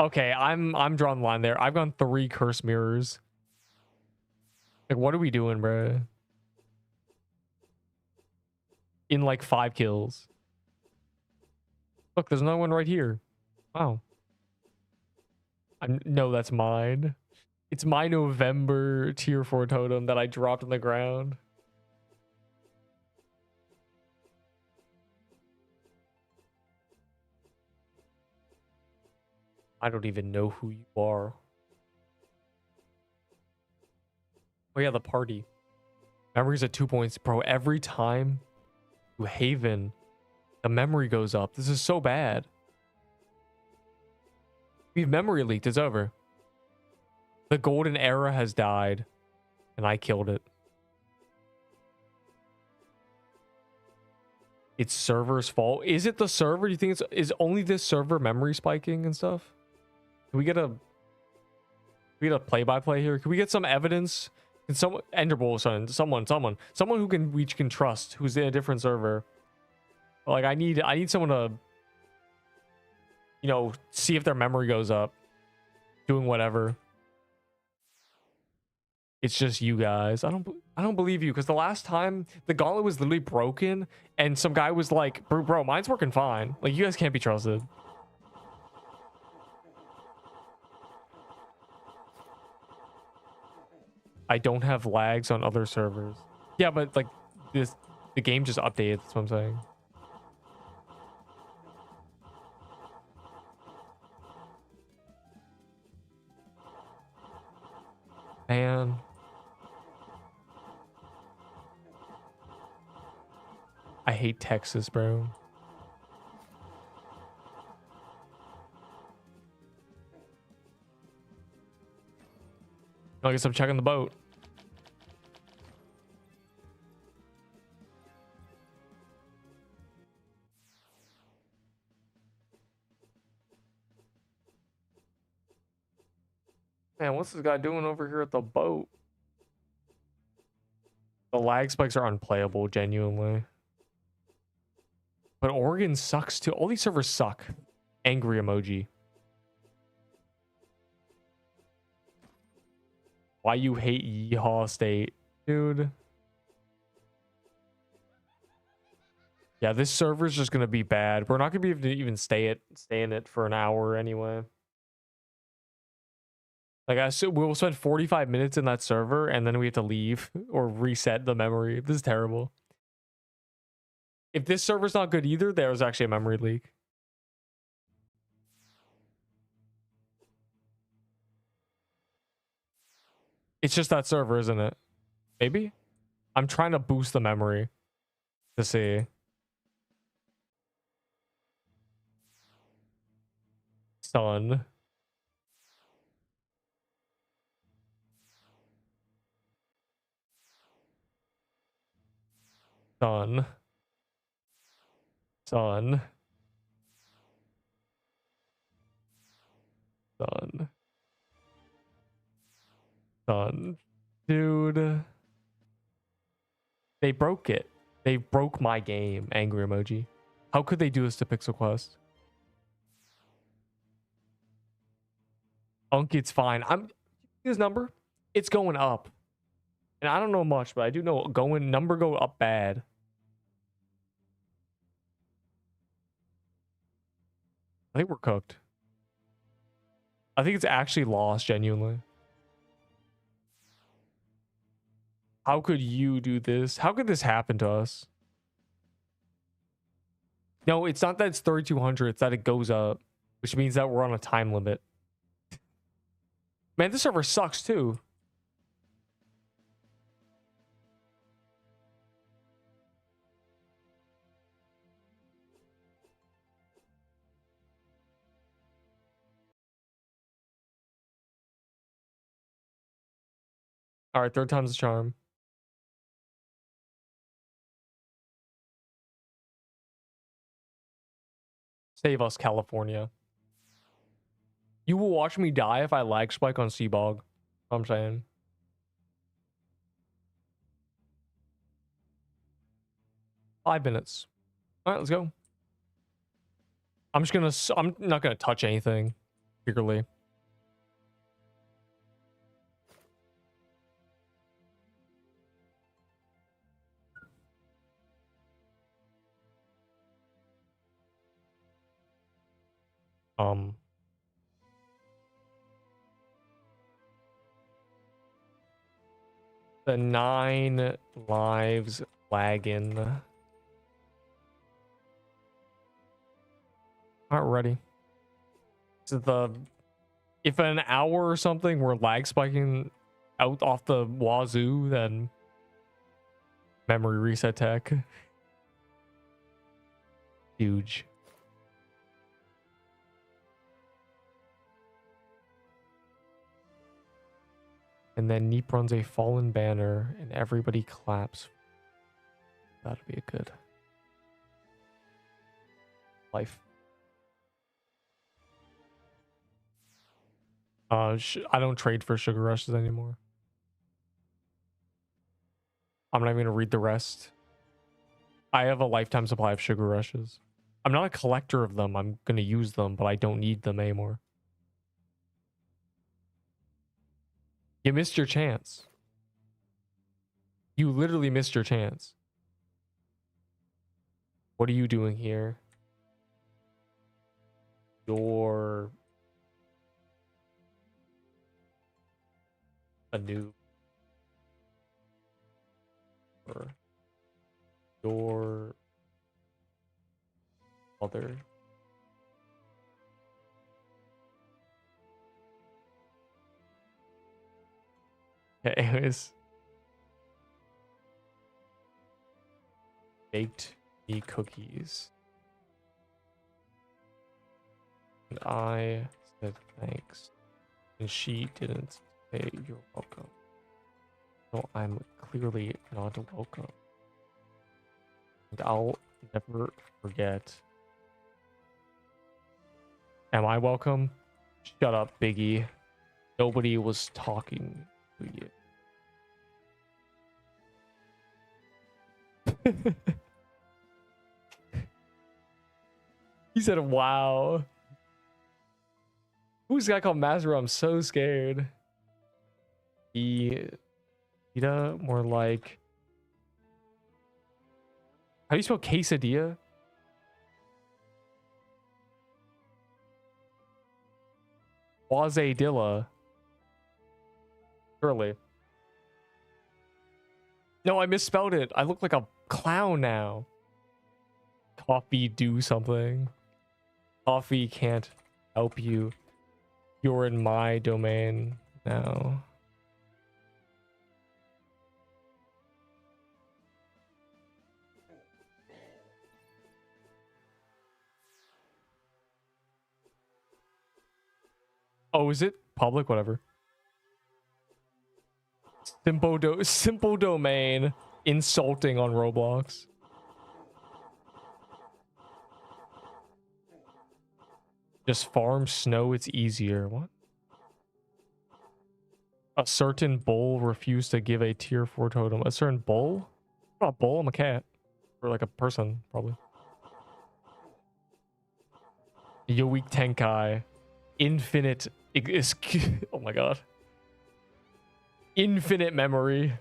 Okay, I'm drawing the line there. I've gone 3 curse mirrors. Like, what are we doing, bro? In like 5 kills. Look, there's another one right here. Wow. No, that's mine. It's my November tier 4 totem that I dropped on the ground. I don't even know who you are. Oh yeah, the party. Memory's at 2 points. Bro, every time you Haven, the memory goes up. This is so bad. We've memory leaked. It's over. The golden era has died. And I killed it. It's server's fault. Is it the server? Do you think is only this server memory spiking and stuff? Can we get a play-by-play here? Can we get some evidence? Can someone someone who we can trust, who's in a different server? Like I need someone to, you know, see if their memory goes up. Doing whatever. It's just you guys. I don't believe you, because the last time the gauntlet was literally broken and some guy was like, bro, mine's working fine. Like, you guys can't be trusted. I don't have lags on other servers. Yeah, but like the game just updated. That's what I'm saying. Man. I hate Texas, bro. I guess I'm checking the boat. Man, what's this guy doing over here at the boat? The lag spikes are unplayable, genuinely. But Oregon sucks too. All these servers suck. Angry emoji. Why you hate Yeehaw State, dude? Yeah, this server's just gonna be bad. We're not gonna be able to even stay in it for an hour anyway. Like, I assume we'll spend 45 minutes in that server and then we have to leave or reset the memory. This is terrible. If this server's not good either, there was actually a memory leak. It's just that server, isn't it? Maybe? I'm trying to boost the memory to see. Son. Son. Son. Son. Son. Dude. They broke it. They broke my game, angry emoji. How could they do this to Pixel Quest? Unk, it's fine. His number, it's going up. And I don't know much, but I do know number go up bad. I think we're cooked. I think it's actually lost, genuinely. How could you do this? How could this happen to us? No, it's not that it's 3,200. It's that it goes up, which means that we're on a time limit. Man, this server sucks too. All right, third time's the charm. Save us, California. You will watch me die if I lag spike on Seabog. I'm saying. Five minutes. All right, let's go. I'm not gonna touch anything. Clearly. The 9 lives lagging. Not ready. So if in an hour or something we're lag spiking out off the wazoo, then memory reset tech. Huge. And then Neep runs a fallen banner and everybody claps. That'd be a good life. I don't trade for sugar rushes anymore. I'm not even gonna read the rest. I have a lifetime supply of sugar rushes. I'm not a collector of them. I'm gonna use them, but I don't need them anymore. You missed your chance. You literally missed your chance. What are you doing here? You're a noob. Or your mother. Okay, anyways. Baked me cookies. And I said thanks. And she didn't say you're welcome. So I'm clearly not welcome. And I'll never forget. Am I welcome? Shut up, Biggie. Nobody was talking to you. He said, wow. Who's this guy called Mazro? I'm so scared. Ida, more like. How do you spell quesadilla? Wazadilla. Surely. No, I misspelled it. I look like a clown now. Coffee, do something. Coffee can't help you. You're in my domain now. Oh, is it public? Whatever. Simple domain insulting on Roblox. Just farm snow, it's easier. What? A certain bull refused to give a tier 4 totem. A certain bull? I'm not a bull, I'm a cat. Or like a person, probably. Yoik Tenkai. Infinite. Oh my god. Infinite memory.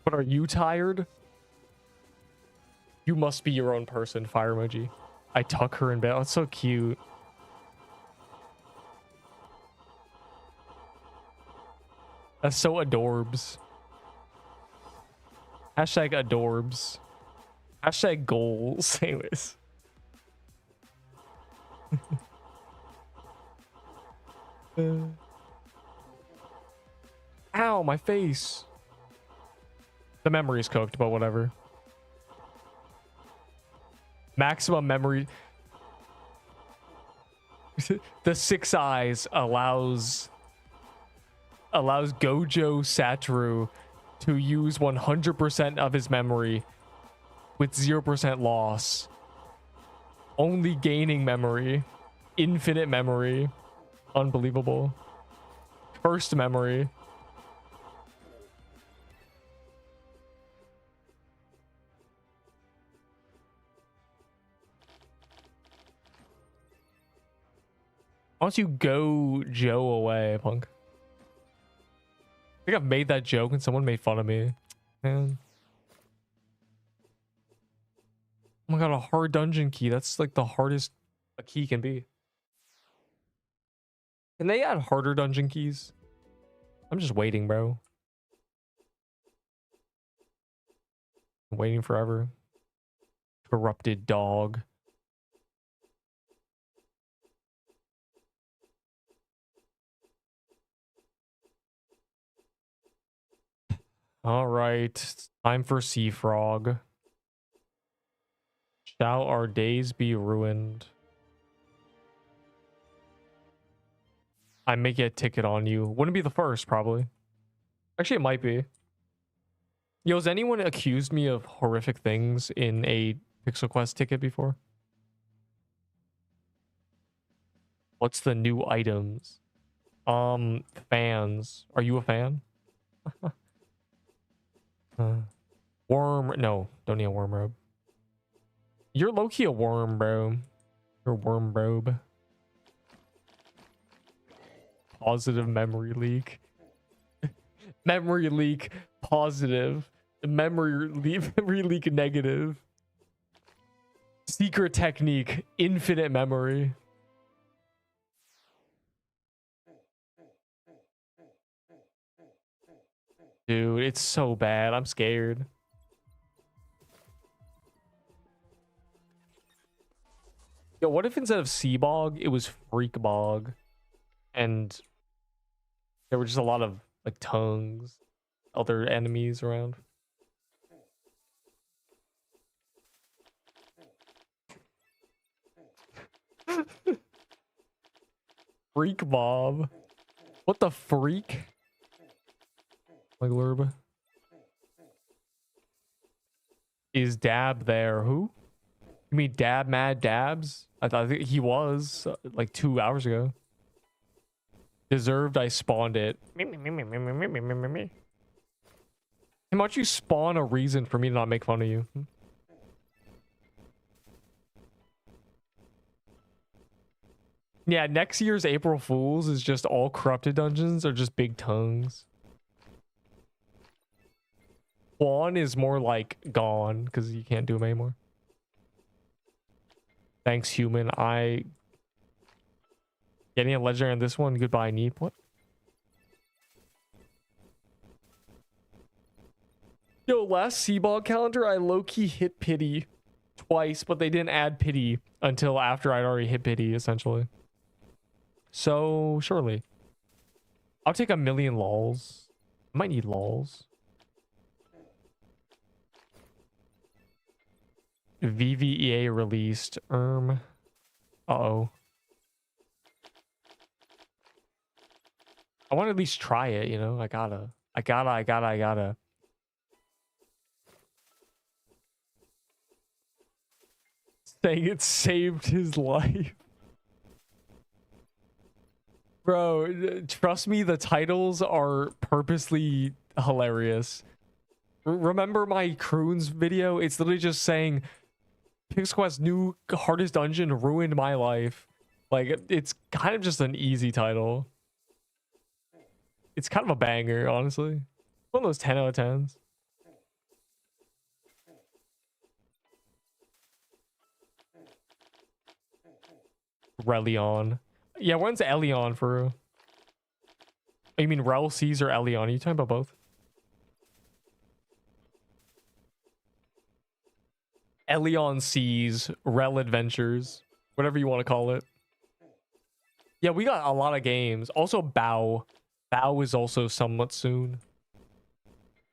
But are you tired? You must be your own person, fire emoji. I tuck her in bed. Oh, it's so cute. That's so adorbs. Hashtag adorbs. Hashtag goals. Anyways. Ow, my face. The memory's cooked, but whatever. Maximum memory. The 6 eyes allows Gojo Satoru to use 100% of his memory with 0% loss. Only gaining memory. Infinite memory. Unbelievable. First memory. Why don't you go Joe away, punk? I think I've made that joke and someone made fun of me. Man. Oh my god, a hard dungeon key. That's like the hardest a key can be. Can they add harder dungeon keys? I'm just waiting, bro. I'm waiting forever. Corrupted dog. All right, it's time for Sea Frog. Shall our days be ruined? I may get a ticket on you. Wouldn't be the first, probably. Actually, it might be. Yo, has anyone accused me of horrific things in a Pixel Quest ticket before? What's the new items? Fans. Are you a fan? Worm. No, don't need a worm robe. You're low-key a worm, bro. You're a worm robe. Positive memory leak. Memory leak positive. Memory leak negative. Secret technique infinite memory. Dude, it's so bad. I'm scared. Yo, what if instead of sea bog, it was freak bog? And there were just a lot of like tongues, other enemies around. Freak mob. What the freak? Like Lurb. Is Dab there? Who? You mean Dab Mad Dabs? I think he was like 2 hours ago. Deserved I spawned it. Hey, why don't you spawn a reason for me to not make fun of you? Yeah, next year's April Fools is just all corrupted dungeons or just big tongues. Juan is more like gone because you can't do them anymore. Thanks, human. Getting a legendary on this one. Goodbye, Neep. What? Yo, last Seabog calendar, I low-key hit pity twice, but they didn't add pity until after I'd already hit pity, essentially. So, surely. I'll take 1,000,000 lols. I might need lols. VVEA released. Uh-oh. I want to at least try it, you know? I gotta. Saying it saved his life. Bro, trust me, the titles are purposely hilarious. Remember my Croons video? It's literally just saying, Pixel Quest new hardest dungeon ruined my life. Like, it's kind of just an easy title. It's kind of a banger, honestly. One of those 10 out of 10s. Relion. Yeah, when's Elion for real? Oh, you mean Rel Seas or Elion? Are you talking about both? Elion Seas, Rel Adventures, whatever you want to call it. Yeah, we got a lot of games. Also, Bow. Bow is also somewhat soon.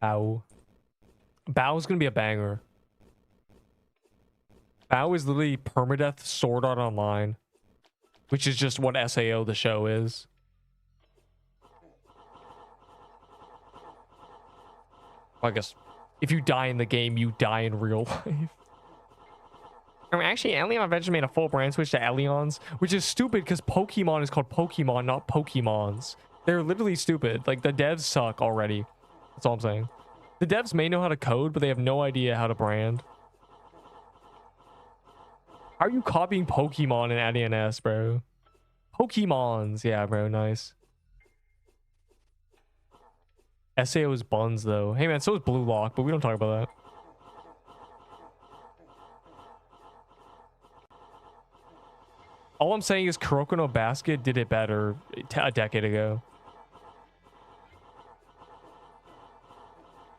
Bow. Bow is going to be a banger. Bow is literally permadeath Sword Art Online, which is just what SAO the show is. I guess if you die in the game, you die in real life. Actually, Elion Adventure made a full brand switch to Elions, which is stupid because Pokemon is called Pokemon, not Pokemons. They're literally stupid. Like, the devs suck already. That's all I'm saying. The devs may know how to code, but they have no idea how to brand. How are you copying Pokemon and adding an S, bro? Pokemons. Yeah, bro. Nice. SAO is buns, though. Hey, man, so is Blue Lock, but we don't talk about that. All I'm saying is Kuroko no Basket did it better a decade ago.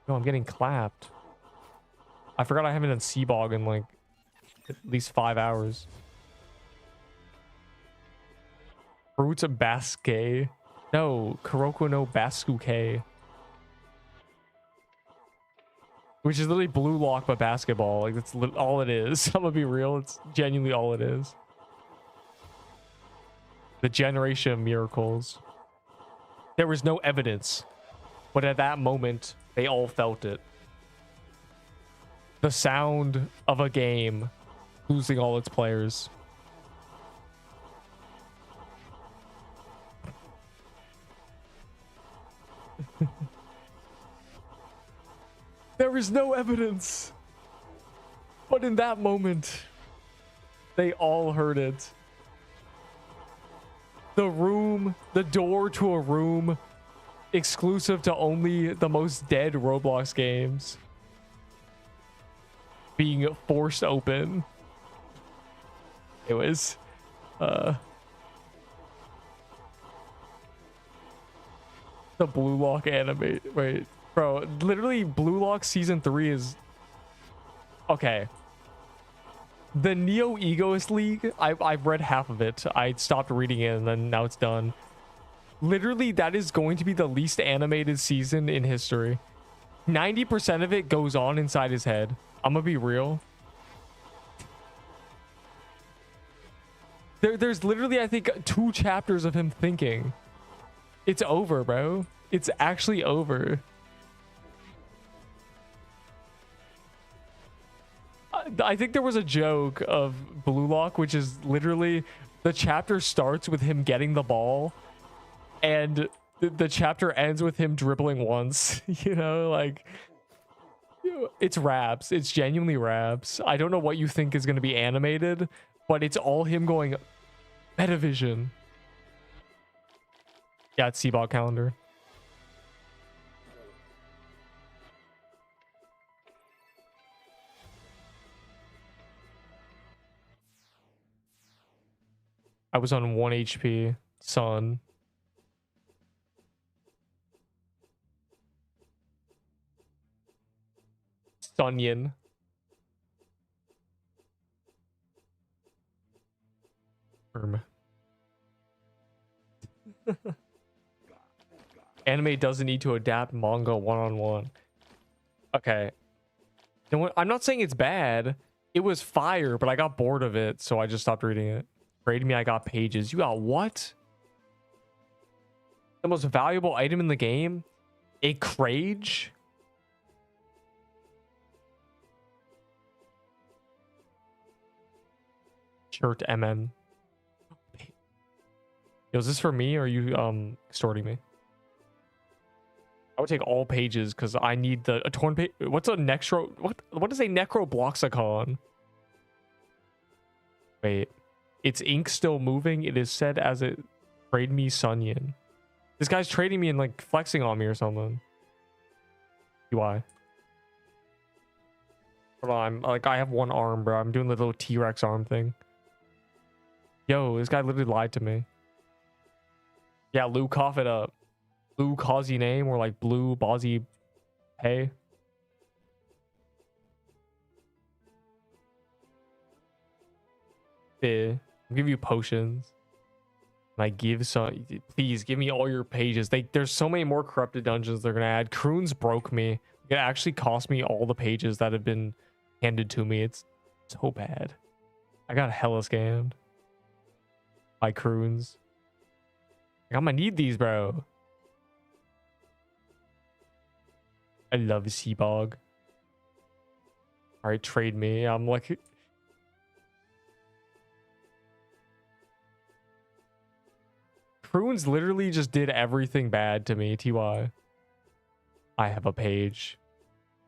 No, I'm getting clapped. I forgot I haven't done Seabog in like at least 5 hours. Fruits of Basque. No, Kuroko no Basuke. Which is literally Blue Lock but basketball. Like that's all it is. I'm gonna be real. It's genuinely all it is. The generation of miracles. There was no evidence, but at that moment, they all felt it. The sound of a game losing all its players. There is no evidence, but in that moment, they all heard it. The door to a room exclusive to only the most dead Roblox games being forced open. It was the Blue Lock anime. Wait, bro, literally Blue Lock season 3 is okay. The Neo Egoist League, I've read half of it. I stopped reading it and then now it's done. Literally, that is going to be the least animated season in history. 90% of it goes on inside his head. I'm gonna be real. There's literally, I think, 2 chapters of him thinking. It's over, bro. It's actually over. I think there was a joke of Blue Lock, which is literally the chapter starts with him getting the ball and the chapter ends with him dribbling once. You know, like, it's raps. It's genuinely raps. I don't know what you think is going to be animated, but it's all him going Metavision. Yeah, it's Seabog calendar. I was on 1 HP. Son. Sunyon. Anime doesn't need to adapt manga one-on-one. Okay. I'm not saying it's bad. It was fire, but I got bored of it, so I just stopped reading it. Grade me, I got pages. You got what? The most valuable item in the game? A Crage? Shirt MN. Yo, is this for me or are you extorting me? I would take all pages because I need a torn page. What's a necro? What is a necrobloxicon? Wait, its ink still moving. It is said as it trade me Sunyon. This guy's trading me and like flexing on me or something. UI. Hold on, I have one arm, bro. I'm doing the little T-Rex arm thing. Yo, this guy literally lied to me. Yeah, Lou, cough it up. Blue Causey name or like Blue Bozzy Pay. Yeah, I'll give you potions. And I give some. Please give me all your pages. There's so many more corrupted dungeons they're gonna add. Croons broke me. It actually cost me all the pages that have been handed to me. It's so bad. I got hella scammed by Croons. I'm gonna need these, bro. I love Seabog. All right, trade me. I'm like, Croons literally just did everything bad to me. TY. I have a page.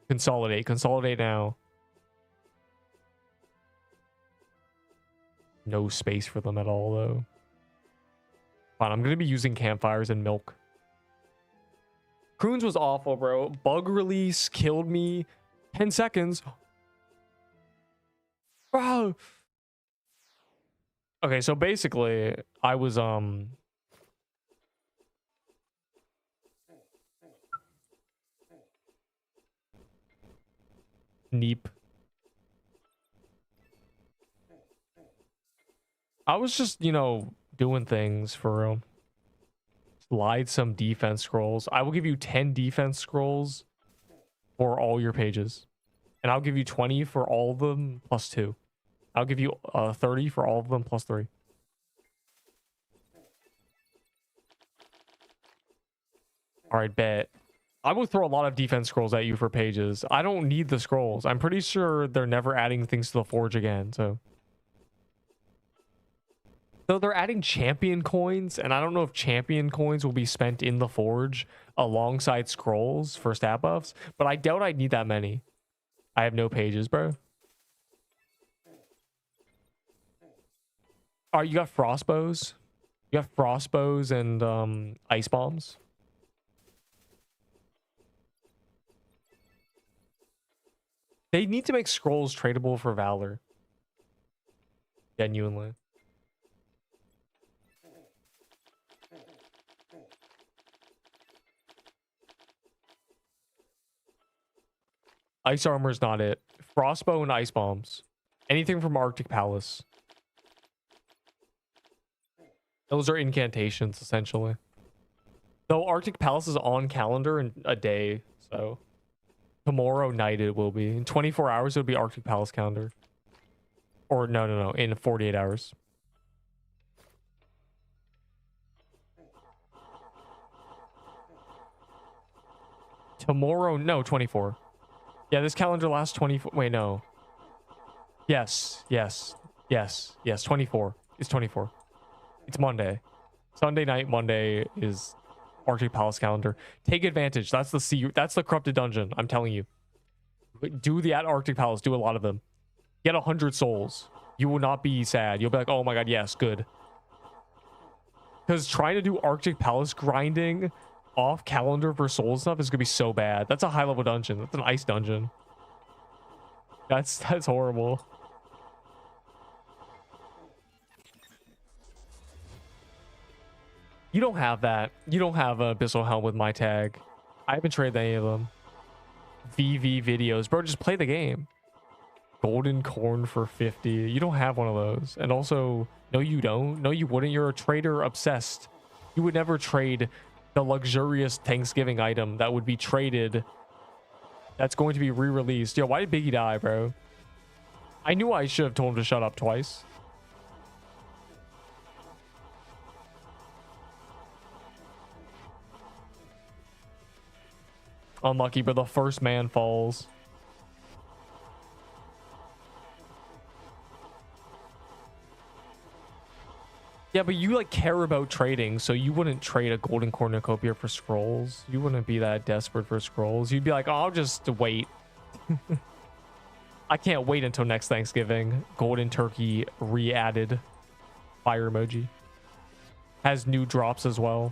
Consolidate. Consolidate now. No space for them at all, though. Fine, I'm gonna be using campfires and milk. Croons was awful, bro. Bug release killed me. 10 seconds. Bro. Okay, so basically, I was Neep. I was just, you know, doing things for real. Slide some defense scrolls. I will give you 10 defense scrolls for all your pages. And I'll give you 20 for all of them plus 2. I'll give you 30 for all of them plus 3. All right, bet. I will throw a lot of defense scrolls at you for pages. I don't need the scrolls. I'm pretty sure they're never adding things to the forge again, so. So they're adding champion coins, and I don't know if champion coins will be spent in the forge alongside scrolls for stat buffs, but I doubt I'd need that many. I have no pages, bro. All right, you got frostbows. You got frostbows and ice bombs. They need to make scrolls tradable for valor. Genuinely. Ice armor is not it. Frostbow and ice bombs. Anything from Arctic Palace. Those are incantations, essentially. Though Arctic Palace is on calendar in a day, so tomorrow night it will be. In 24 hours, it'll be Arctic Palace calendar. Or no, in 48 hours. Tomorrow, no, 24. Yeah, this calendar lasts 24. Wait, no. Yes. 24. It's 24. It's Monday. Sunday night, Monday is Arctic Palace calendar. Take advantage. That's the corrupted dungeon. I'm telling you. Do the at Arctic Palace. Do a lot of them. Get 100 souls. You will not be sad. You'll be like, oh my god, yes, good. Because trying to do Arctic Palace grinding off calendar for soul stuff is gonna be so bad. That's a high level dungeon. That's an ice dungeon. That's horrible. You don't have that. You don't have a Abyssal Helm with my tag. I haven't traded any of them. VV videos. Bro, just play the game. Golden corn for 50. You don't have one of those. And also, no, you don't. No, you wouldn't. You're a trader obsessed. You would never trade the luxurious Thanksgiving item that would be traded. That's going to be re-released. Yo, why did Biggie die, bro? I knew I should have told him to shut up twice. Unlucky, but the first man falls. Yeah, but you like care about trading, so you wouldn't trade a golden cornucopia for scrolls. You wouldn't be that desperate for scrolls. You'd be like, oh, I'll just wait. I can't wait until next Thanksgiving. Golden turkey re-added. Fire emoji. Has new drops as well.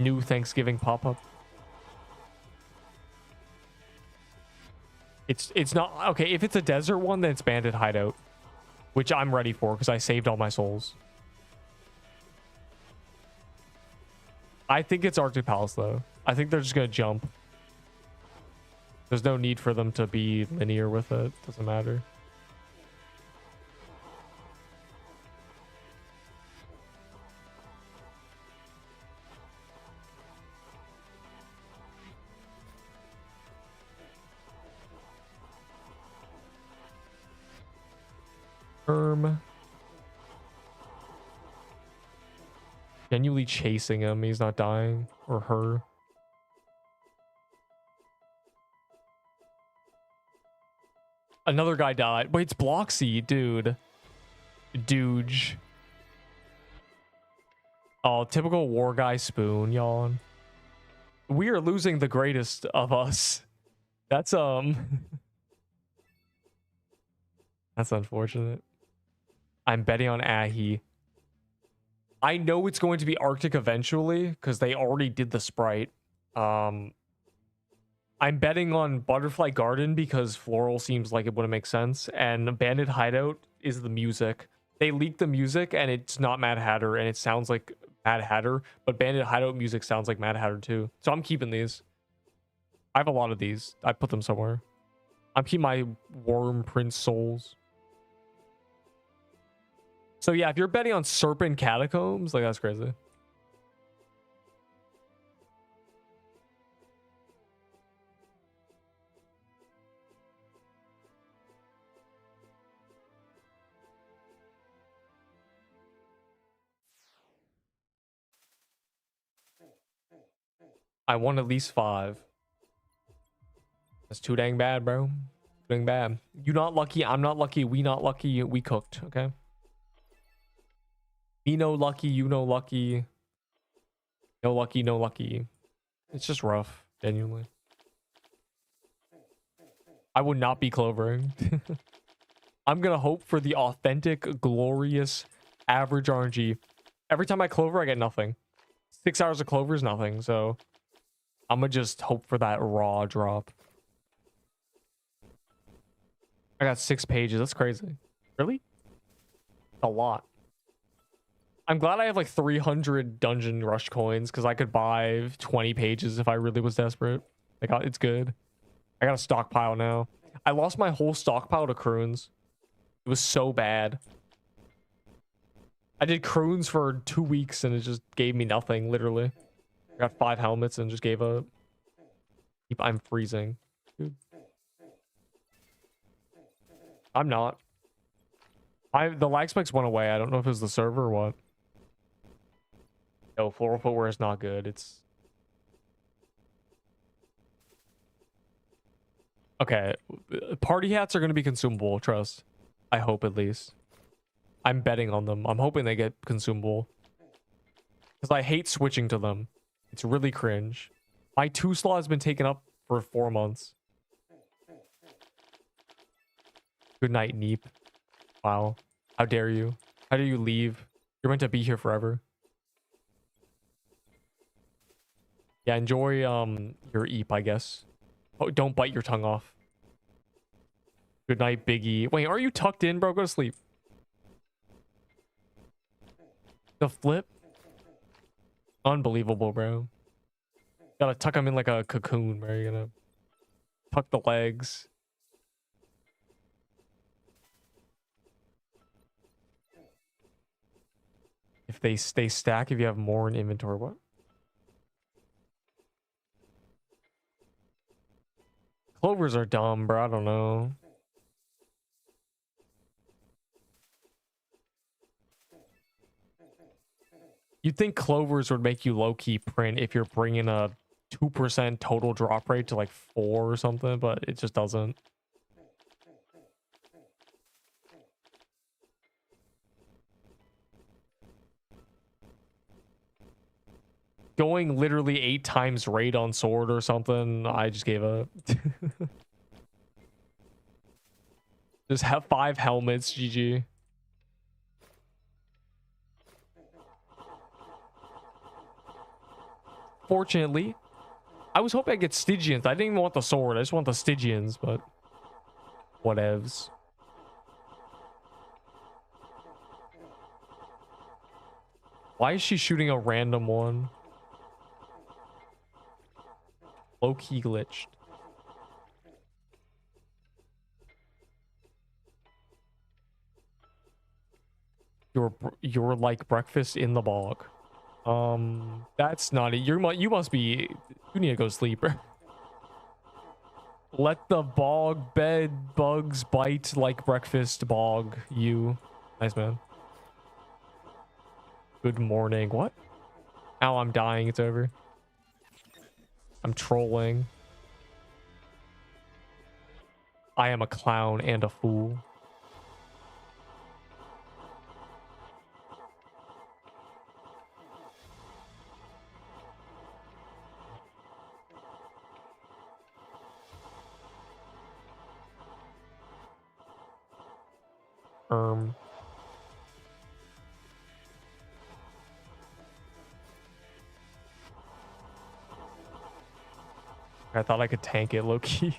New Thanksgiving pop-up. It's not okay. If it's a desert one, then it's bandit hideout, which I'm ready for because I saved all my souls. I think it's Arctic Palace though. I think they're just gonna jump. There's no need for them to be linear with it. Doesn't matter. Genuinely chasing him. He's not dying. Or her. Another guy died. Wait, it's Bloxy, dude. Dooge. Oh, typical war guy spoon, y'all. We are losing the greatest of us. That's that's unfortunate. I'm betting on Ahi. I know it's going to be Arctic eventually because they already did the sprite. I'm betting on Butterfly Garden because Floral seems like it wouldn't make sense. And Bandit Hideout is the music. They leaked the music and it's not Mad Hatter and it sounds like Mad Hatter, but Bandit Hideout music sounds like Mad Hatter too. So I'm keeping these. I have a lot of these. I put them somewhere. I'm keeping my Worm Prince souls. So yeah, if you're betting on Serpent Catacombs, like that's crazy. I won at least 5. That's too dang bad, bro. Too dang bad. You not lucky. I'm not lucky. We not lucky. We cooked. Okay. Me no lucky. You no lucky. No lucky. No lucky. It's just rough. Genuinely. I would not be clovering. I'm gonna hope for the authentic, glorious, average RNG. Every time I clover, I get nothing. 6 hours of clover is nothing. So I'm gonna just hope for that raw drop. I got 6 pages. That's crazy. Really? A lot. I'm glad I have like 300 dungeon rush coins because I could buy 20 pages if I really was desperate. Like, it's good. I got a stockpile now. I lost my whole stockpile to Croons. It was so bad. I did Croons for 2 weeks and it just gave me nothing, literally. I got 5 helmets and just gave up. I'm freezing. Dude. I'm not. The lag spikes went away. I don't know if it was the server or what. No, floral footwear is not good. It's okay. Party hats are going to be consumable, trust. I hope at least. I'm betting on them. I'm hoping they get consumable. Because I hate switching to them. It's really cringe. My 2 slot has been taken up for 4 months. Good night, Neep. Wow. How dare you? How dare you leave? You're meant to be here forever. Yeah, enjoy your eep, I guess. Oh, don't bite your tongue off. Good night, Biggie. Wait, are you tucked in, bro? Go to sleep. The flip? Unbelievable, bro. Gotta tuck him in like a cocoon, bro. You're gonna tuck the legs. If they stay stack, if you have more in inventory, what? Clovers are dumb, bro. I don't know. You'd think clovers would make you low-key print if you're bringing a 2% total drop rate to like 4 or something, but it just doesn't. Going literally 8 times rate on sword or something, I just gave up. Just have 5 helmets, GG. Fortunately, I was hoping I get Stygians. I didn't even want the sword. I just want the Stygians, but whatevs. Why is she shooting a random one? Low-key glitched. You're like breakfast in the bog. That's not it. You must be. You need to go sleep. Let the bog bed bugs bite like breakfast bog. You. Nice, man. Good morning. What? Ow, I'm dying. It's over. I'm trolling. I am a clown and a fool. I thought I could tank it low-key.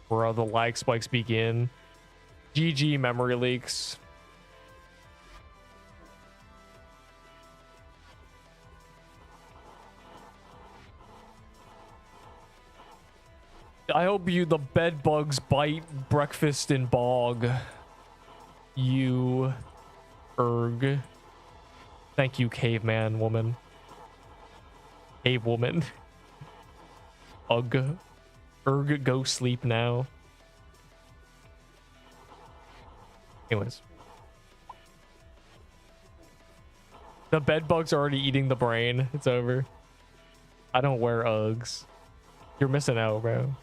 Bro, the lag spikes begin. GG memory leaks. I hope you the bed bugs bite breakfast in bog. You erg. Thank you, caveman woman. Cave woman. Ugh. Erg, go sleep now. Anyways. The bed bugs are already eating the brain. It's over. I don't wear Uggs. You're missing out, bro.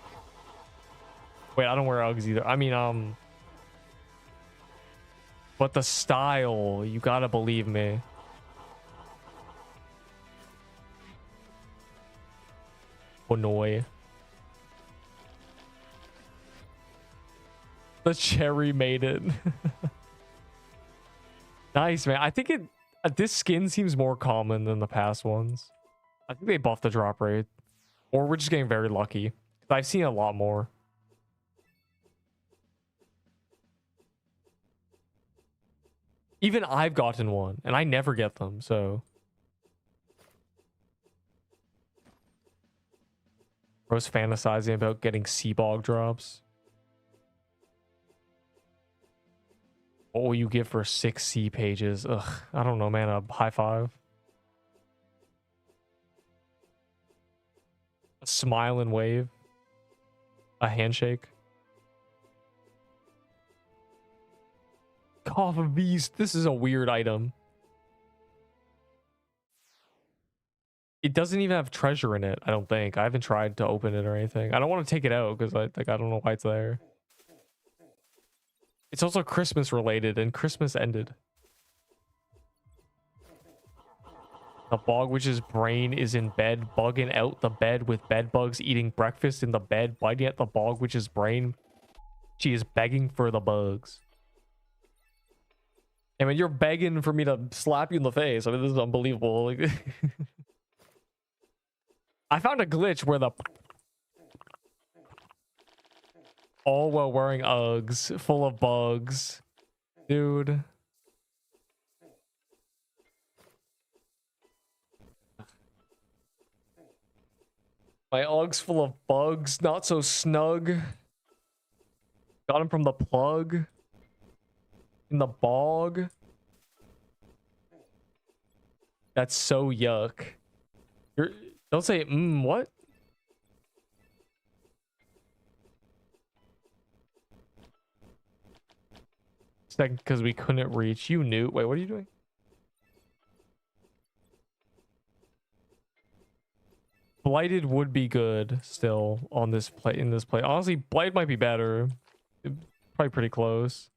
Wait, I don't wear Uggs either. I mean, but the style, you gotta believe me. Annoy. The cherry made it. Nice, man. I think this skin seems more common than the past ones. I think they buffed the drop rate. Or we're just getting very lucky. I've seen a lot more. Even I've gotten one, and I never get them, so. I was fantasizing about getting Seabog drops. What will you get for 6 C pages? Ugh, I don't know, man. A high five. A smile and wave. A handshake. Cough of Beast. This is a weird item. It doesn't even have treasure in it, I don't think. I haven't tried to open it or anything. I don't want to take it out because I don't know why it's there. It's also Christmas related, and Christmas ended. The bog witch's brain is in bed, bugging out the bed with bed bugs, eating breakfast in the bed, biting at the bog witch's brain. She is begging for the bugs. I mean, you're begging for me to slap you in the face. I mean, this is unbelievable. Like, I found a glitch where the all while wearing Uggs, full of bugs, dude. My Uggs full of bugs, not so snug. Got him from the plug. In the bog. That's so yuck. Don't say what? Second, because we couldn't reach. You knew. Wait, what are you doing? Blighted would be good still on this play. In this play, honestly, Blight might be better. Probably pretty close.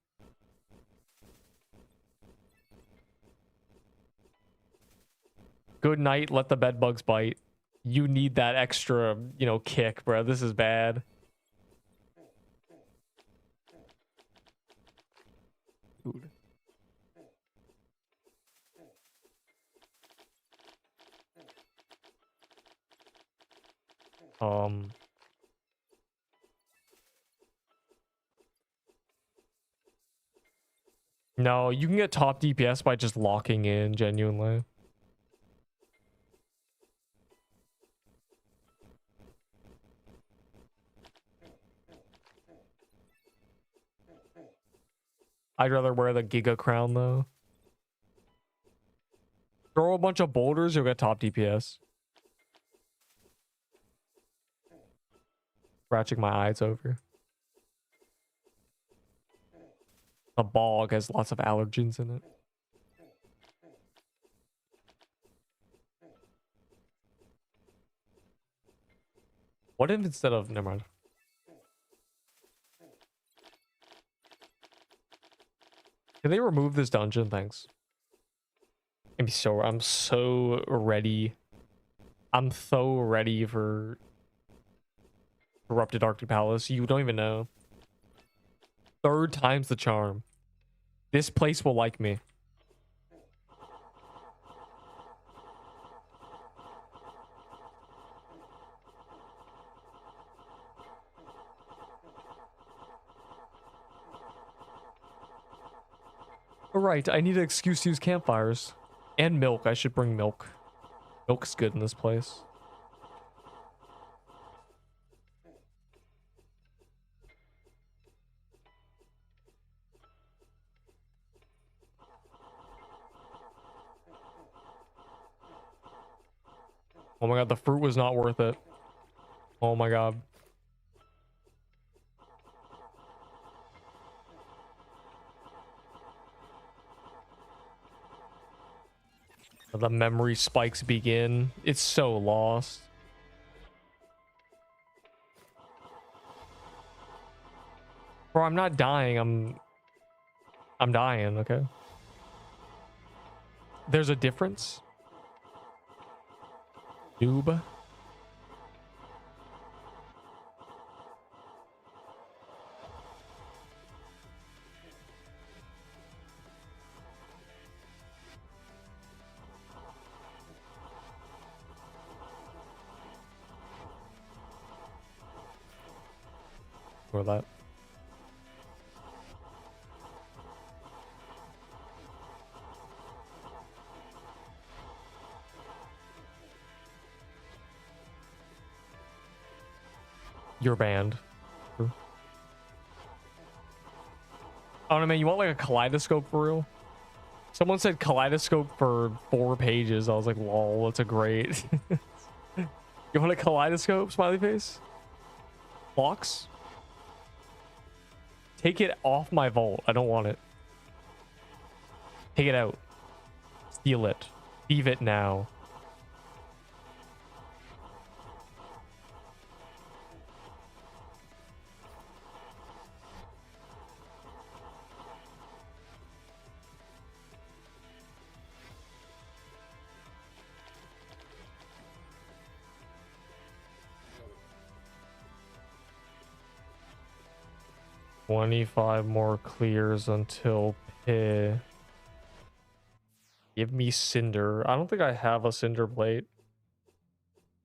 Good night. Let the bed bugs bite. You need that extra, you know, kick, bro. This is bad. Dude. No, you can get top DPS by just locking in, genuinely. I'd rather wear the Giga Crown, though. Throw a bunch of boulders, you'll get top DPS. Scratching my eyes over. The bog has lots of allergens in it. What if instead of... Never mind. Can they remove this dungeon? Thanks. I'm so ready. I'm so ready for Corrupted Arctic Palace. You don't even know. Third time's the charm. This place will like me. Alright, I need an excuse to use campfires. And milk. I should bring milk. Milk's good in this place. Oh my god, the fruit was not worth it. Oh my god. The memory spikes begin. It's so lost. Bro, I'm not dying. I'm dying, okay? There's a difference. Noob. Or that. You're banned. I don't know, man. You want like a kaleidoscope for real? Someone said kaleidoscope for 4 pages. I was like, lol, that's a great. You want a kaleidoscope, smiley face? Box? Take it off my vault. I don't want it. Take it out. Steal it. Thieve it now. $25 more clears until pit. Give me cinder. I don't think I have a cinder plate.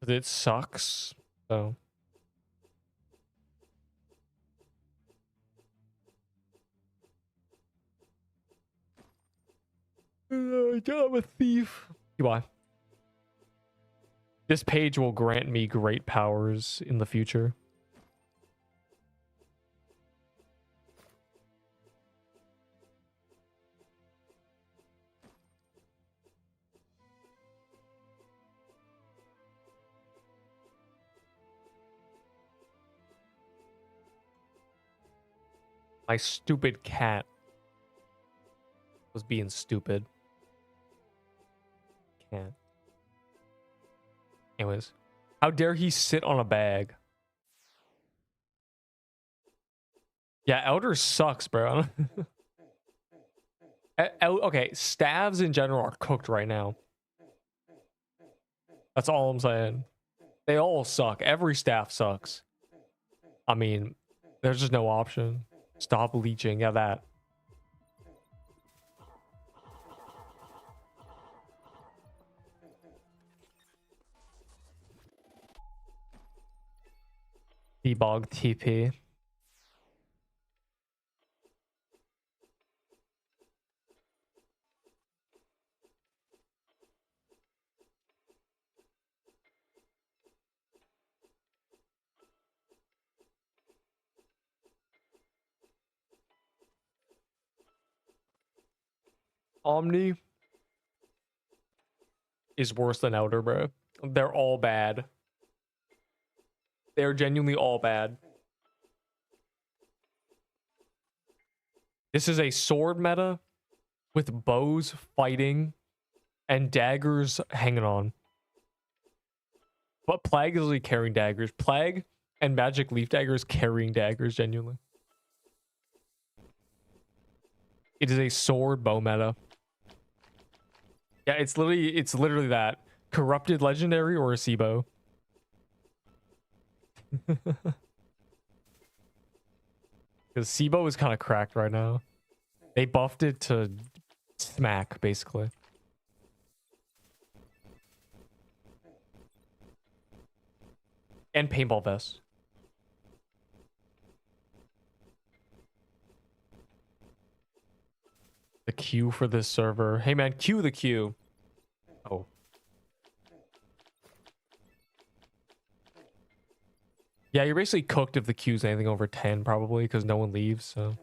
It sucks. So. I'm a thief. Goodbye. This page will grant me great powers in the future. My stupid cat was being stupid. Cat. Anyways, how dare he sit on a bag? Yeah, Elder sucks, bro. Okay, staves in general are cooked right now. That's all I'm saying. They all suck. Every staff sucks. I mean, there's just no option. Stop leeching. Yeah, that. Debug TP. Omni is worse than Elder, bro. They're all bad. They're genuinely all bad. This is a sword meta with bows fighting and daggers hanging on. But Plague is really carrying daggers. Plague and Magic Leaf Daggers carrying daggers, genuinely. It is a sword bow meta. Yeah, it's literally that. Corrupted Legendary or a Seabow. Because SIBO is kind of cracked right now. They buffed it to smack, basically. And paintball vests. The queue for this server. Hey man, queue the queue. Oh. Yeah, you're basically cooked if the queue's anything over 10, probably, because no one leaves, so.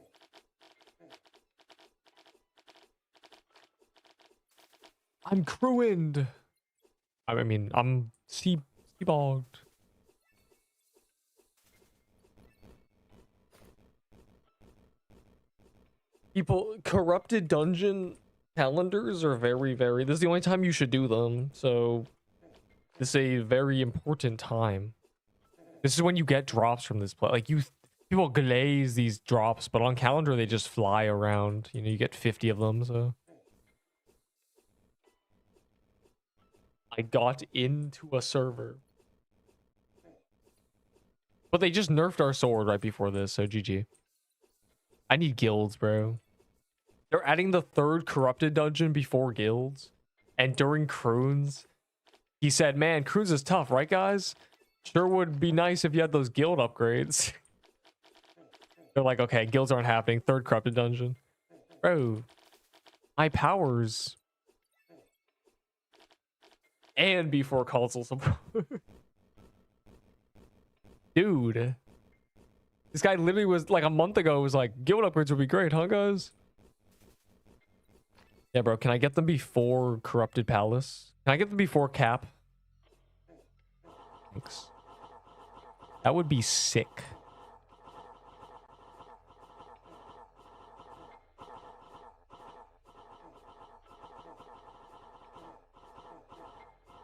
I'm crewined. I mean, I'm sea-bogged. People, corrupted dungeon calendars are very, very... This is the only time you should do them, so... This is a very important time. This is when you get drops from this place. Like, people glaze these drops, but on calendar, they just fly around. You know, you get 50 of them, so... I got into a server. But they just nerfed our sword right before this, so GG. I need guilds, bro. They're adding the 3rd corrupted dungeon before guilds. And during Croons, he said, man, Croons is tough, right, guys? Sure would be nice if you had those guild upgrades. They're like, okay, guilds aren't happening. 3rd corrupted dungeon. Bro, my powers. And before console support. Dude. This guy literally was like a month ago was like, guild upgrades would be great, huh, guys? Yeah, bro, can I get them before Corrupted Palace? Can I get them before Cap? Thanks. That would be sick.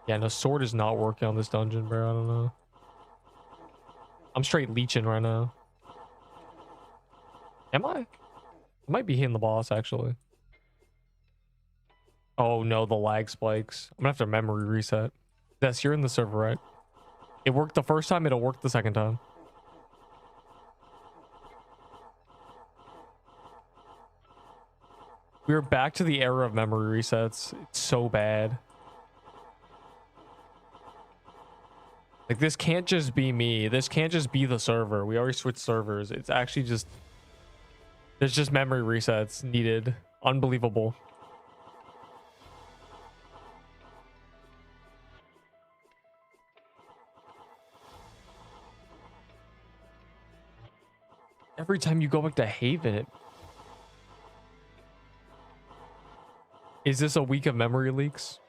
Yeah, no, sword is not working on this dungeon, bro. I don't know. I'm straight leeching right now. Am I? I might be hitting the boss, actually. Oh, no, the lag spikes. I'm gonna have to memory reset. Yes, you're in the server, right? It worked the first time, it'll work the second time. We're back to the era of memory resets. It's so bad. Like, this can't just be me. This can't just be the server. We already switched servers. It's actually just... There's just memory resets needed. Unbelievable. Every time you go back to Haven, is this a week of memory leaks?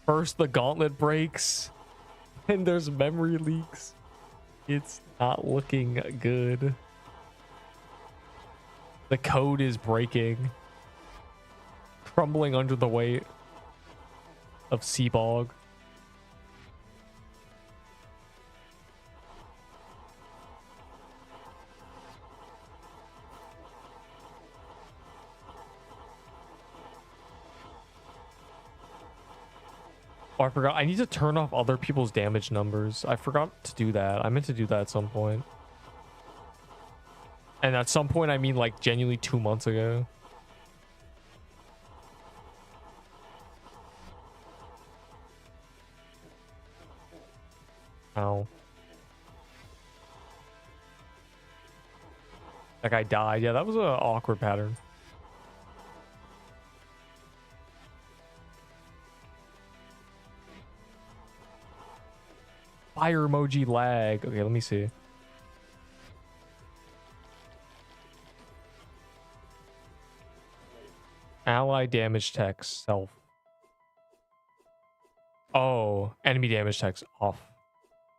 First, the gauntlet breaks, and there's memory leaks. It's not looking good. The code is breaking. Crumbling under the weight of Seabog. Oh, I forgot. I need to turn off other people's damage numbers. I forgot to do that. I meant to do that at some point. And at some point, I mean like genuinely 2 months ago. Ow. That guy died. Yeah, that was an awkward pattern. Fire emoji lag. Okay, let me see. Ally damage text self. Oh, enemy damage text off.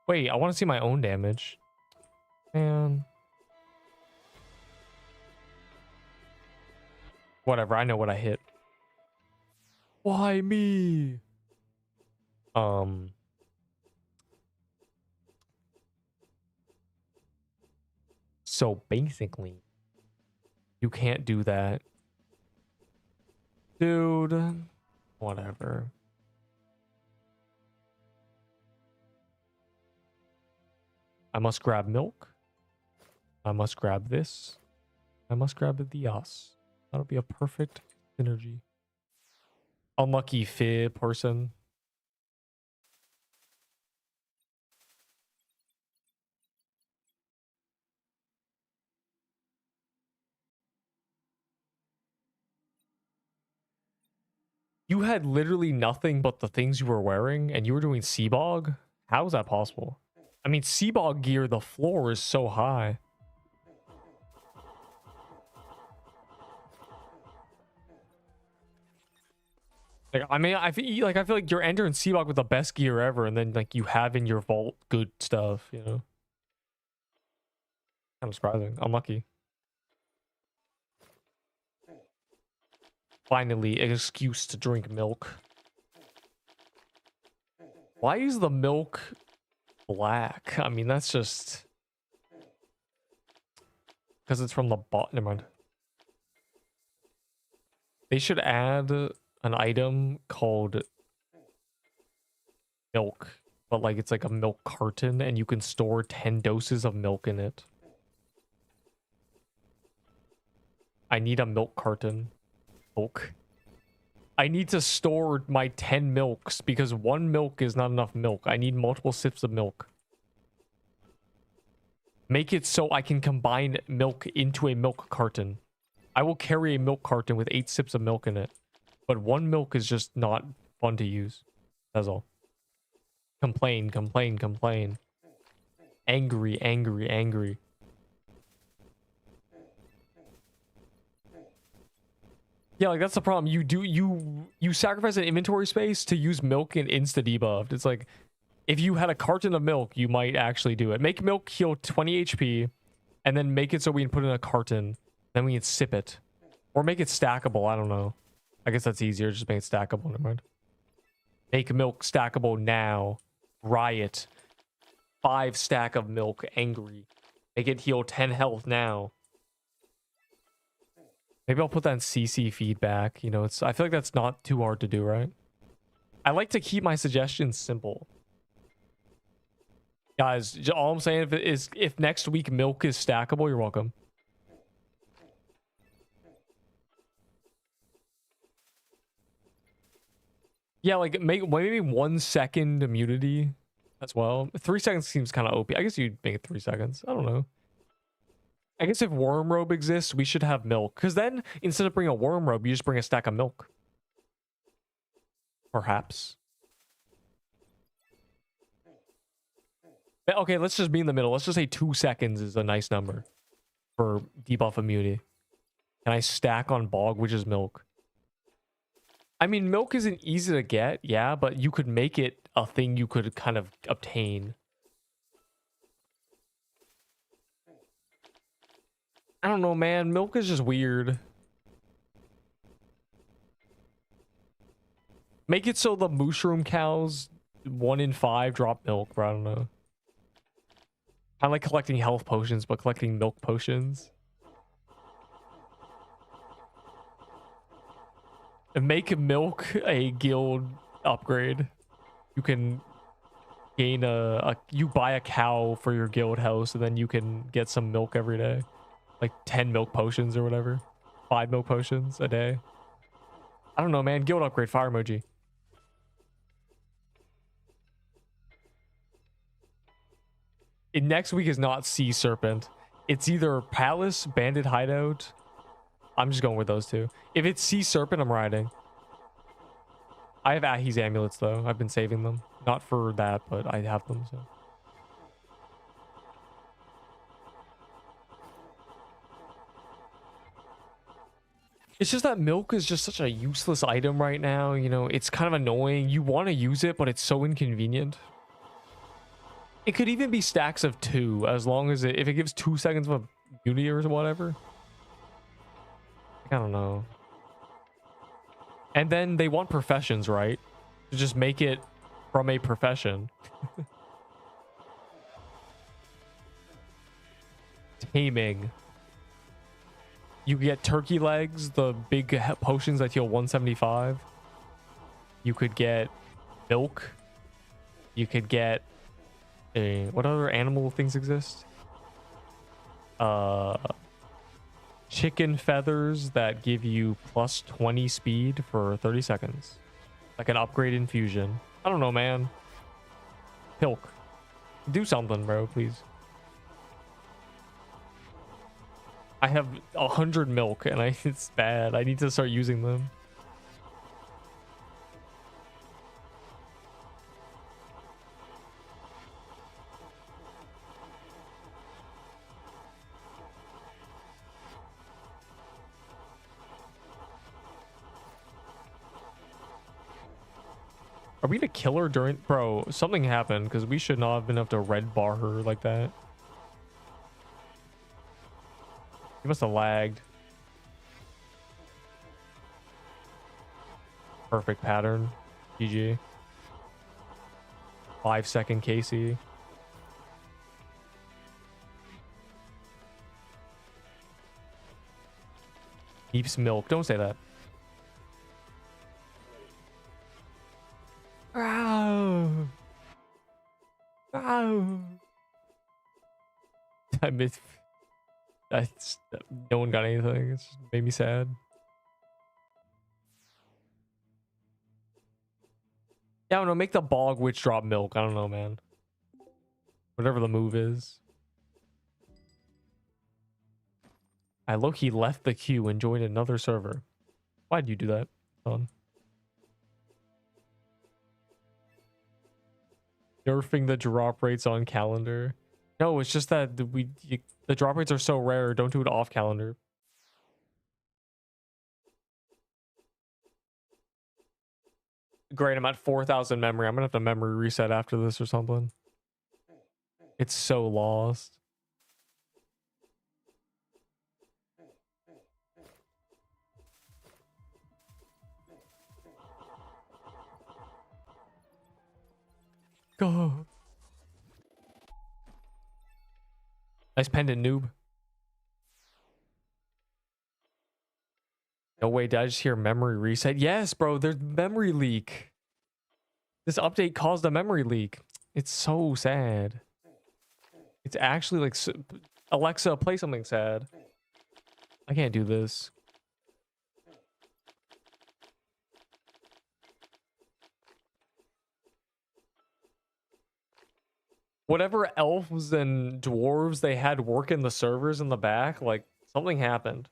Wait, I want to see my own damage. Man. Whatever, I know what I hit. Why me? So basically, you can't do that. Dude, whatever. I must grab milk. I must grab this. I must grab the yas. That'll be a perfect synergy. Unlucky fib person. You had literally nothing but the things you were wearing, and you were doing Seabog? How is that possible? I mean, Seabog gear, the floor is so high. Like, I mean, I feel like you're entering Seabog with the best gear ever, and then like you have in your vault good stuff, you know? Kind of surprising. Unlucky. Finally, an excuse to drink milk. Why is the milk black? I mean, that's just because it's from the bot. Never mind. They should add an item called milk, but like it's like a milk carton, and you can store 10 doses of milk in it. I need a milk carton. Milk. I need to store my 10 milks because one milk is not enough milk. I need multiple sips of milk. Make it so I can combine milk into a milk carton. I will carry a milk carton with 8 sips of milk in it. But one milk is just not fun to use. That's all. Complain, complain, complain. Angry, angry, angry. Yeah, like that's the problem. You sacrifice an inventory space to use milk and insta debuffed. It's like if you had a carton of milk, you might actually do it. Make milk heal 20 HP, and then make it so we can put it in a carton. Then we can sip it, or make it stackable. I don't know. I guess that's easier. Just make it stackable. Never mind. Make milk stackable now. Riot. 5 stack of milk. Angry. Make it heal 10 health now. Maybe I'll put that in CC feedback. You know, I feel like that's not too hard to do, right? I like to keep my suggestions simple. Guys, all I'm saying is if next week milk is stackable, you're welcome. Yeah, like make maybe 1 second immunity as well. 3 seconds seems kind of OP. I guess you'd make it 3 seconds. I don't know. I guess if worm robe exists, we should have milk. Because then, instead of bringing a worm robe, you just bring a stack of milk. Perhaps. Okay, let's just be in the middle. Let's just say 2 seconds is a nice number for debuff immunity. Can I stack on bog, which is milk? I mean, milk isn't easy to get, yeah, but you could make it a thing you could kind of obtain. I don't know, man. Milk is just weird. Make it so the mushroom cows, 1 in 5 drop milk, bro. I don't know. I like collecting health potions, but collecting milk potions. And make milk a guild upgrade. You can gain you buy a cow for your guild house, and then you can get some milk every day. Like 10 milk potions or whatever. 5 milk potions a day. I don't know, man. Guild upgrade, fire emoji. Next week is not Sea Serpent. It's either Palace, Bandit Hideout. I'm just going with those two. If it's Sea Serpent, I'm riding. I have Ahi's amulets, though. I've been saving them. Not for that, but I have them, so. It's just that milk is just such a useless item right now. You know, it's kind of annoying. You want to use it, but it's so inconvenient. It could even be stacks of 2, as long as if it gives 2 seconds of immunity or whatever. I don't know. And then they want professions, right? To just make it from a profession. Taming. You get turkey legs, the big potions that heal 175. You could get milk. You could get what other animal things exist? Chicken feathers that give you plus 20 speed for 30 seconds. Like an upgrade infusion. I don't know, man. Milk. Do something, bro, please. I have 100 milk and it's bad. I need to start using them. Are we gonna kill her during... Bro, something happened because we should not have been able to red bar her like that. He must have lagged. Perfect pattern. GG. 5-second Casey. Heaps milk. Don't say that. Ow. Ow. I missed. That's no one got anything. It just made me sad. Yeah, I don't know. Make the bog witch drop milk. I don't know, man. Whatever the move is. I low-key left the queue and joined another server. Why'd you do that, son? Nerfing the drop rates on calendar. No, it's just that the drop rates are so rare. Don't do it off calendar. Great, I'm at 4,000 memory. I'm gonna have to memory reset after this or something. It's so lost. Go. Nice pendant, noob. No way, did I just hear memory reset? Yes, bro, there's memory leak. This update caused a memory leak. It's so sad. It's actually like... Alexa, play something sad. I can't do this. Whatever elves and dwarves they had working the servers in the back, like, something happened.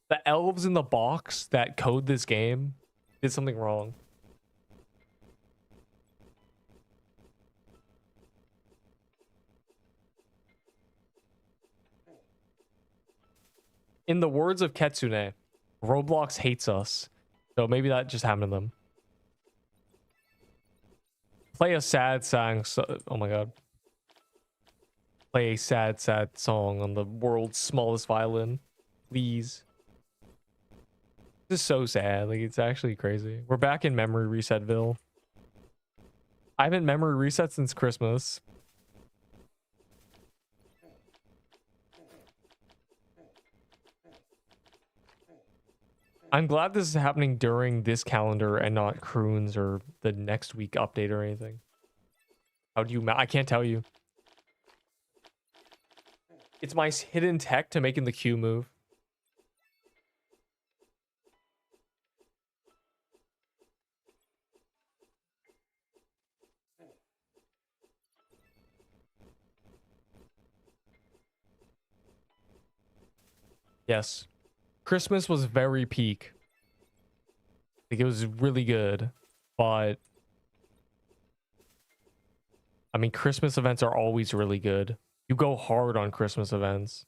The elves in the box that code this game did something wrong. In the words of Ketsune, Roblox hates us. So maybe that just happened to them. Play a sad song. Oh my god. Play a sad, sad song on the world's smallest violin. Please. This is so sad. Like, it's actually crazy. We're back in memory resetville. I haven't memory reset since Christmas. I'm glad this is happening during this calendar and not Croons or the next week update or anything. How do you... I can't tell you. It's my hidden tech to making the Q move. Yes. Christmas was very peak. Like, it was really good, but I mean, Christmas events are always really good. You go hard on Christmas events.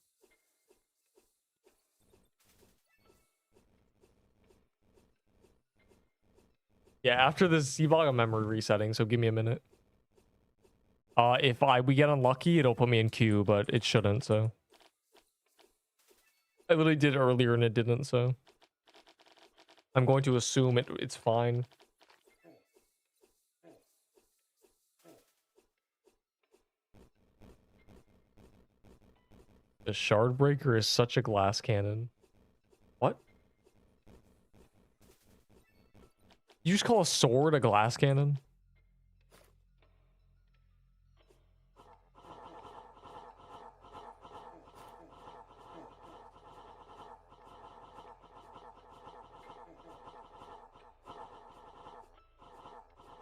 Yeah, after this, you've got memory resetting, so give me a minute. If we get unlucky, it'll put me in queue, but it shouldn't, so. I literally did it earlier and it didn't, so. I'm going to assume it's fine. The shard breaker is such a glass cannon. What? You just call a sword a glass cannon?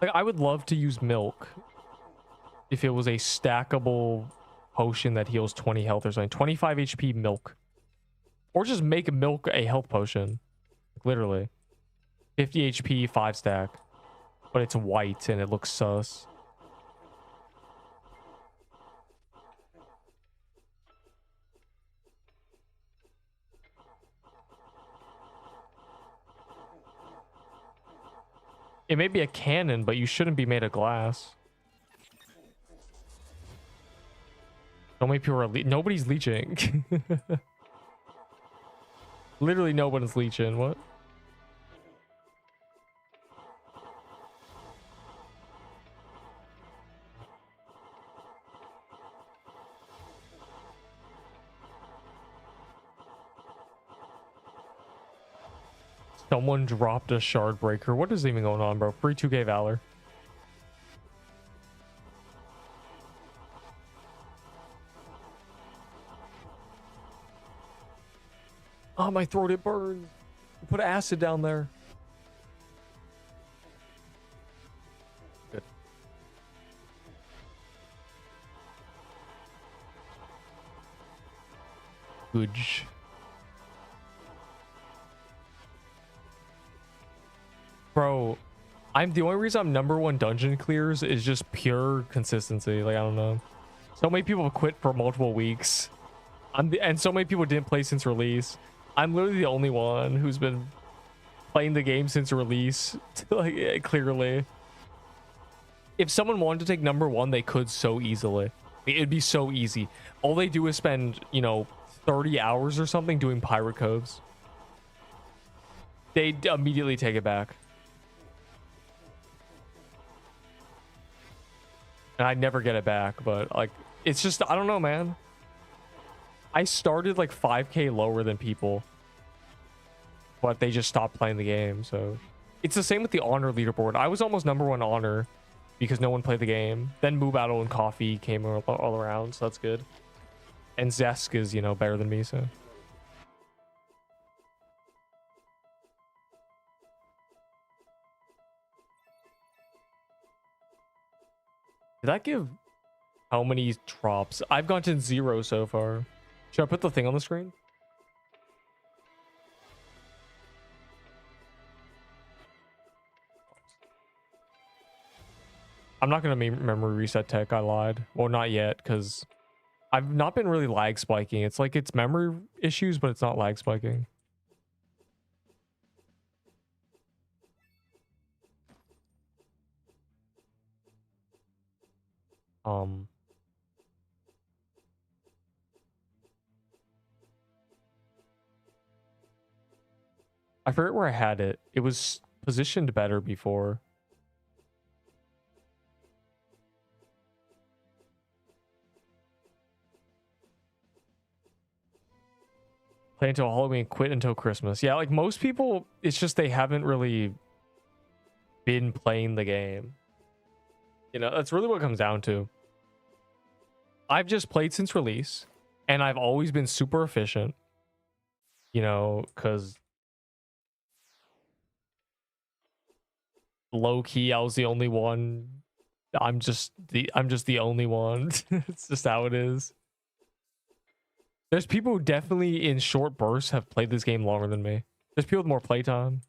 Like, I would love to use milk if it was a stackable potion that heals 20 health or something. 25 HP milk. Or just make milk a health potion. Literally. 50 HP, 5 stack. But it's white and it looks sus. It may be a cannon, but you shouldn't be made of glass. So many people are nobody's leeching. Literally no one is leeching. What? Someone dropped a shard breaker. What is even going on, bro? Free 2k Valor. Oh, my throat, it burns. Put acid down there. Good. Good. Bro, the only reason I'm #1 dungeon clears is just pure consistency. Like, I don't know. So many people have quit for multiple weeks. And so many people didn't play since release. I'm literally the only one who's been playing the game since release. Like, yeah, clearly. If someone wanted to take #1, they could so easily. It'd be so easy. All they do is spend, 30 hours or something doing pirate coves. They'd immediately take it back. And I'd never get it back, but like, it's just, I don't know, man. I started like 5k lower than people, but they just stopped playing the game. So it's the same with the honor leaderboard. I was almost #1 honor because no one played the game. Then Moo Battle and Coffee came all around, so that's good. And Zesk is, better than me, so. Did that give how many drops? I've gotten 0 so far. Should I put the thing on the screen? I'm not going to memory reset tech. I lied. Well, not yet, because I've not been really lag spiking. It's like it's memory issues, but it's not lag spiking. I forget where I had it. It was positioned better before. Play until Halloween, quit until Christmas. Yeah, like most people, it's just they haven't really been playing the game. That's really what it comes down to. I've just played since release, and I've always been super efficient. Because low key, I was the only one. I'm just the only one. It's just how it is. There's people who definitely in short bursts have played this game longer than me. There's people with more playtime.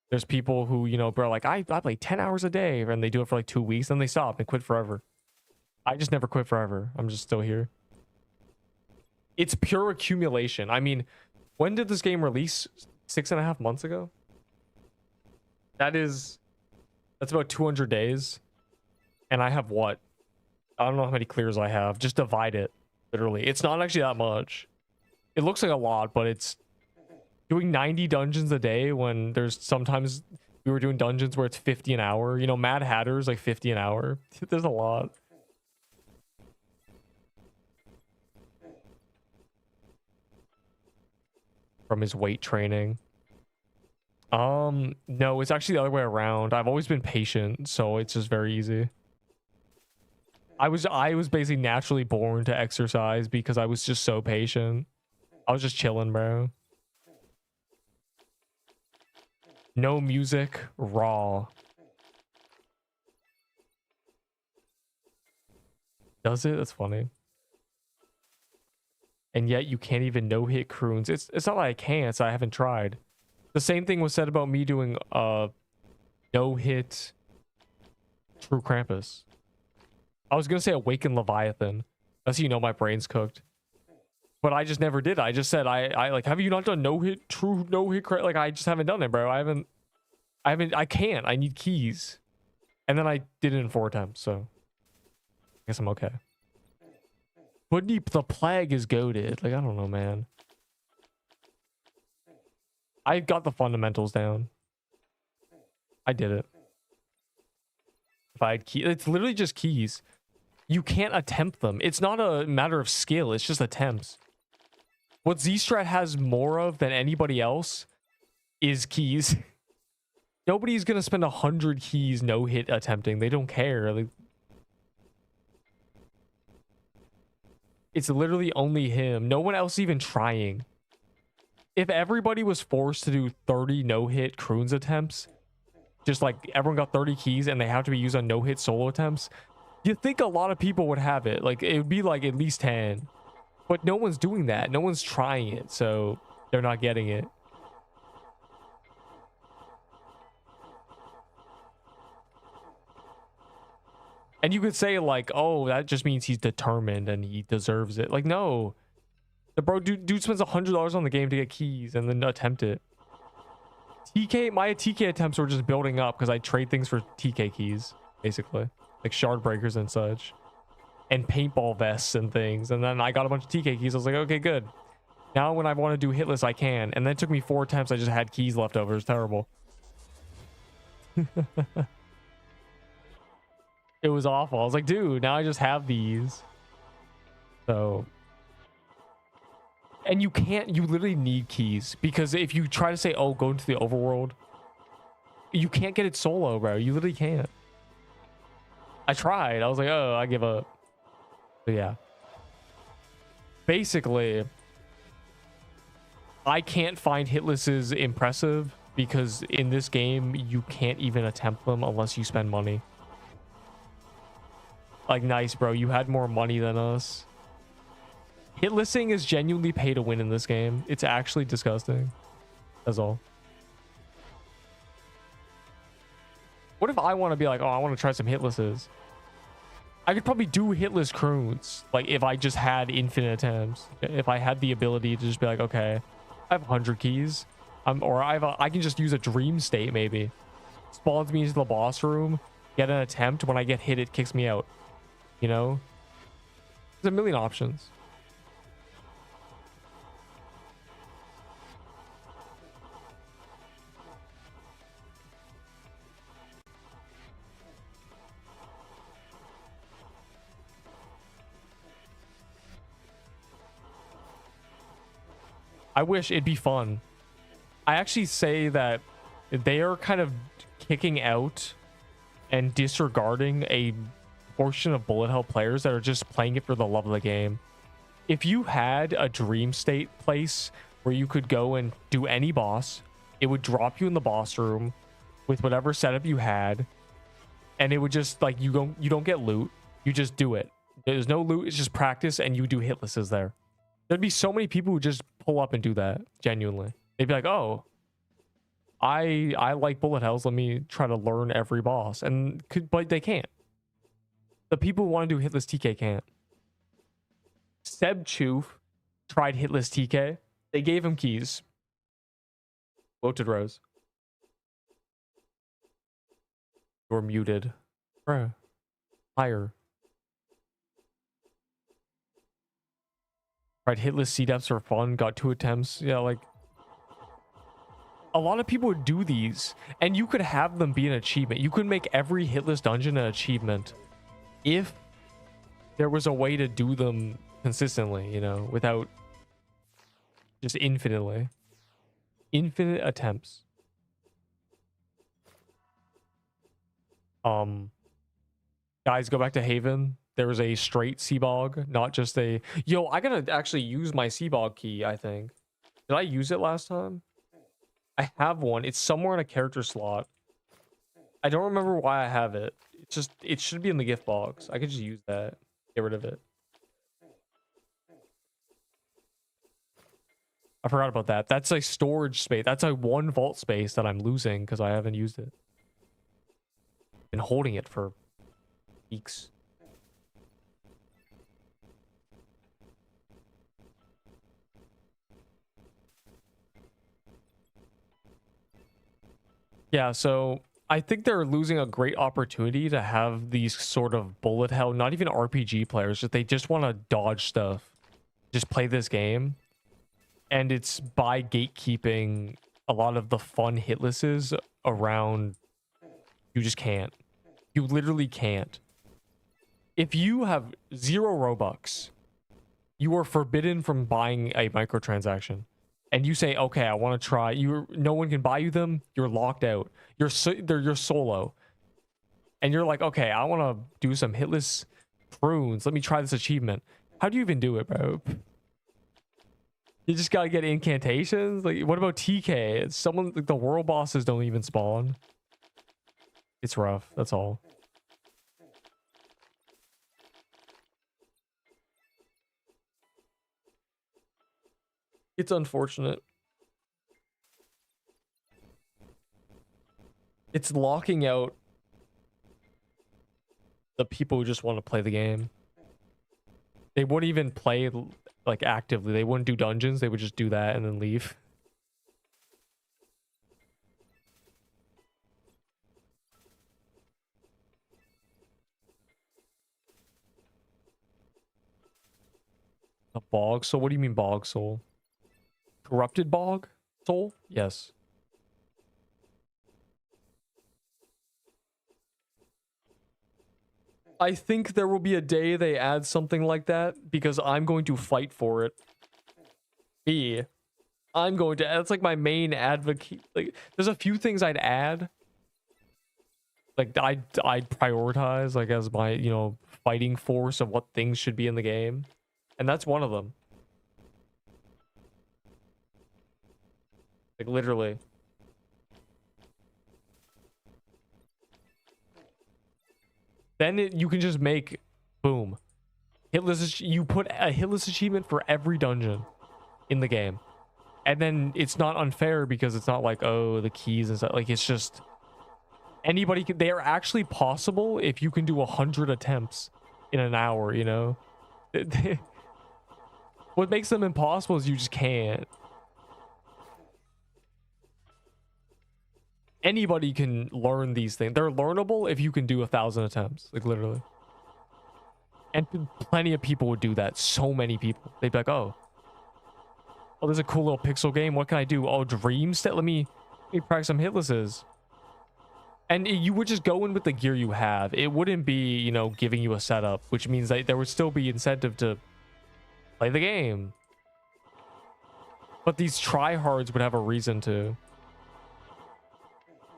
There's people who, bro, like I play 10 hours a day and they do it for like 2 weeks, then they stop and quit forever. I just never quit forever. I'm just still here. It's pure accumulation. I mean, when did this game release? 6.5 months ago? That's about 200 days. And I have what? I don't know how many clears I have. Just divide it. Literally. It's not actually that much. It looks like a lot, but it's doing 90 dungeons a day when there's sometimes we were doing dungeons where it's 50 an hour. Mad Hatter's like 50 an hour. There's a lot. from his weight training. No, it's actually the other way around. I've always been patient, so it's just very easy. I was basically naturally born to exercise because I was just so patient. I was just chilling, bro. No music, raw. Does it? That's funny. And yet you can't even no-hit croons. It's not like I can't, it's I haven't tried. The same thing was said about me doing no-hit True Krampus. I was gonna say Awaken Leviathan. That's how you know my brain's cooked. But I just never did. I just said I like, have you not done no-hit true no-hit like I just haven't done it, bro. I can't. I need keys. And then I did it in 4 attempts, so I guess I'm okay. But the plague is goated. Like, I don't know, man. I got the fundamentals down. I did it. If I had keys, it's literally just keys. You can't attempt them. It's not a matter of skill. It's just attempts. What Z-Strat has more of than anybody else is keys. Nobody's gonna spend 100 keys no-hit attempting. They don't care. Like, it's literally only him. No one else even trying. If everybody was forced to do 30 no-hit croons attempts, just like everyone got 30 keys and they have to be used on no-hit solo attempts, you think a lot of people would have it. Like, it would be like at least 10. But no one's doing that. No one's trying it, so they're not getting it. And you could say like, oh, that just means he's determined and he deserves it. Like, no. The dude spends $100 on the game to get keys and then attempt it. My TK attempts were just building up because I trade things for TK keys, basically. Like shard breakers and such. And paintball vests and things. And then I got a bunch of TK keys. I was like, okay, good. Now when I want to do hitless, I can. And then it took me 4 attempts. I just had keys left over. It was terrible. It was awful. I was like, dude, now I just have these. So... And you literally need keys, because if you try to say, oh, go into the overworld, you can't get it solo, bro. You literally can't. I tried. I was like, oh, I give up. But yeah. Basically, I can't find hitlesses impressive because in this game, you can't even attempt them unless you spend money. Like, nice, bro. You had more money than us. Hitlessing is genuinely pay to win in this game. It's actually disgusting. That's all. What if I want to be like, oh, I want to try some hitlesses? I could probably do hitless croons. Like, if I just had infinite attempts. If I had the ability to just be like, okay, I have 100 keys. I can just use a dream state, maybe. Spawns me into the boss room. Get an attempt. When I get hit, it kicks me out. You know? There's a million options. I wish it'd be fun. I actually say that they are kind of kicking out and disregarding a portion of bullet hell players that are just playing it for the love of the game. If you had a dream state place where you could go and do any boss, it would drop you in the boss room with whatever setup you had, and it would just like, you don't get loot, you just do it. There's no loot, it's just practice, and you do hitlesses there. There'd be so many people who just pull up and do that, genuinely. They'd be like, oh, I like bullet hells, let me try to learn every boss. But they can't. The people who want to do hitless TK can't. Seb Choof tried hitless TK. They gave him keys. Voted Rose. You're muted. Bruh. Higher. Right, hitless C-depths are fun. Got 2 attempts. Yeah, like... A lot of people would do these, and you could have them be an achievement. You could make every hitless dungeon an achievement if there was a way to do them consistently, you know, without just infinitely. Infinite attempts. Guys, go back to Haven. There was a straight Seabog, not just a... Yo, I gotta actually use my Seabog key, I think. Did I use it last time? I have one. It's somewhere in a character slot. I don't remember why I have it. It's just... It should be in the gift box. I could just use that. Get rid of it. I forgot about that. That's a storage space. That's a one vault space that I'm losing because I haven't used it. Been holding it for weeks. Yeah, so I think they're losing a great opportunity to have these sort of bullet hell, not even RPG players, just they just want to dodge stuff. Just play this game. And it's by gatekeeping a lot of the fun hitlesses around. You just can't. You literally can't. If you have 0 Robux, you are forbidden from buying a microtransaction. And you say, okay, I want to try. No one can buy you them. You're locked out. You're solo. And you're like, okay, I want to do some hitless prunes. Let me try this achievement. How do you even do it, bro? You just gotta get incantations. Like, what about TK? It's someone like the world bosses don't even spawn. It's rough. That's all. It's unfortunate. It's locking out the people who just want to play the game. They wouldn't even play like actively. They wouldn't do dungeons. They would just do that and then leave. A bog soul? What do you mean bog soul? Corrupted bog soul? Yes. I think there will be a day they add something like that because I'm going to fight for it. I'm going to... That's like my main advocate. Like, there's a few things I'd add. Like, I'd prioritize, like, as my, you know, fighting force of what things should be in the game. And that's one of them. Like, literally. Then you can just make, boom. Hitless, you put a hitless achievement for every dungeon in the game. And then it's not unfair because it's not like, oh, the keys and stuff. Like, it's just... Anybody can... They are actually possible if you can do 100 attempts in an hour, you know? What makes them impossible is you just can't. Anybody can learn these things. They're learnable if you can do 1,000 attempts, like literally. And plenty of people would do that. So many people. They'd be like, oh, there's a cool little pixel game. What can I do? Oh, dream set. Let me practice some hitlesses. And you would just go in with the gear you have. It wouldn't be, you know, giving you a setup, which means that there would still be incentive to play the game. But these tryhards would have a reason to.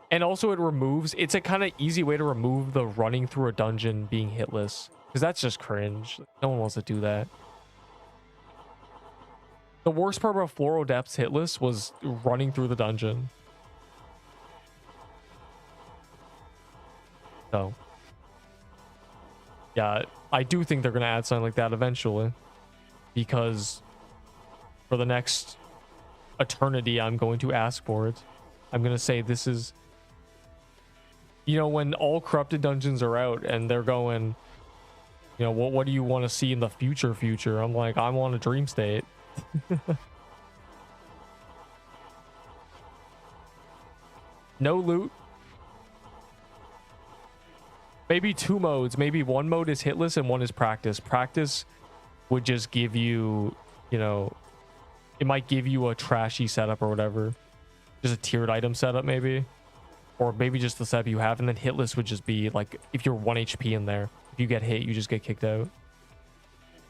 And also it removes... It's a kind of easy way to remove the running through a dungeon being hitless. Because that's just cringe. No one wants to do that. The worst part about Floral Depths hitless was running through the dungeon. So. Yeah, I do think they're going to add something like that eventually. Because for the next eternity, I'm going to ask for it. I'm going to say this is... You know, when all corrupted dungeons are out and they're going, you know, what do you want to see in the future? I'm like, I want a dream state. No loot. Maybe 2 modes. Maybe 1 mode is hitless and 1 is practice. Practice would just give you, you know, it might give you a trashy setup or whatever. Just a tiered item setup maybe. Or maybe just the setup you have, and then hitless would just be like if you're 1 HP in there. If you get hit, you just get kicked out.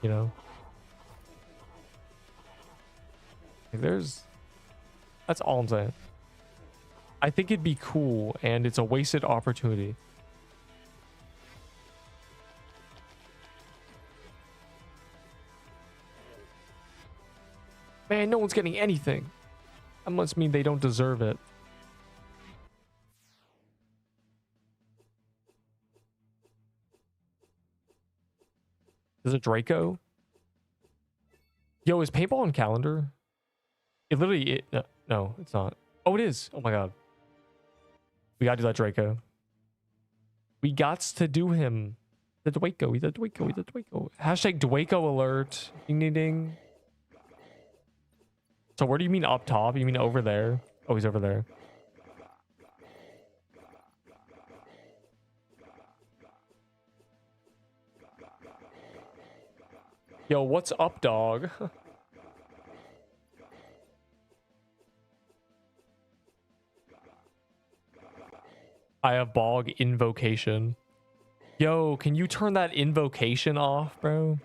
You know? Like That's all I'm saying. I think it'd be cool, and it's a wasted opportunity. Man, no one's getting anything. That must mean they don't deserve it. Is it Draco? Yo, is paintball on calendar? It literally... no, it's not. Oh, it is. Oh my god. We gotta do that Draco. We gots to do him. The Dwaco. He's a Dwaco. He's a Dwaco. Hashtag Dwaco alert. Ding, ding, ding. So where do you mean up top? You mean over there? Oh, he's over there. Yo, what's up, dog? I have bog invocation. Yo, can you turn that invocation off, bro?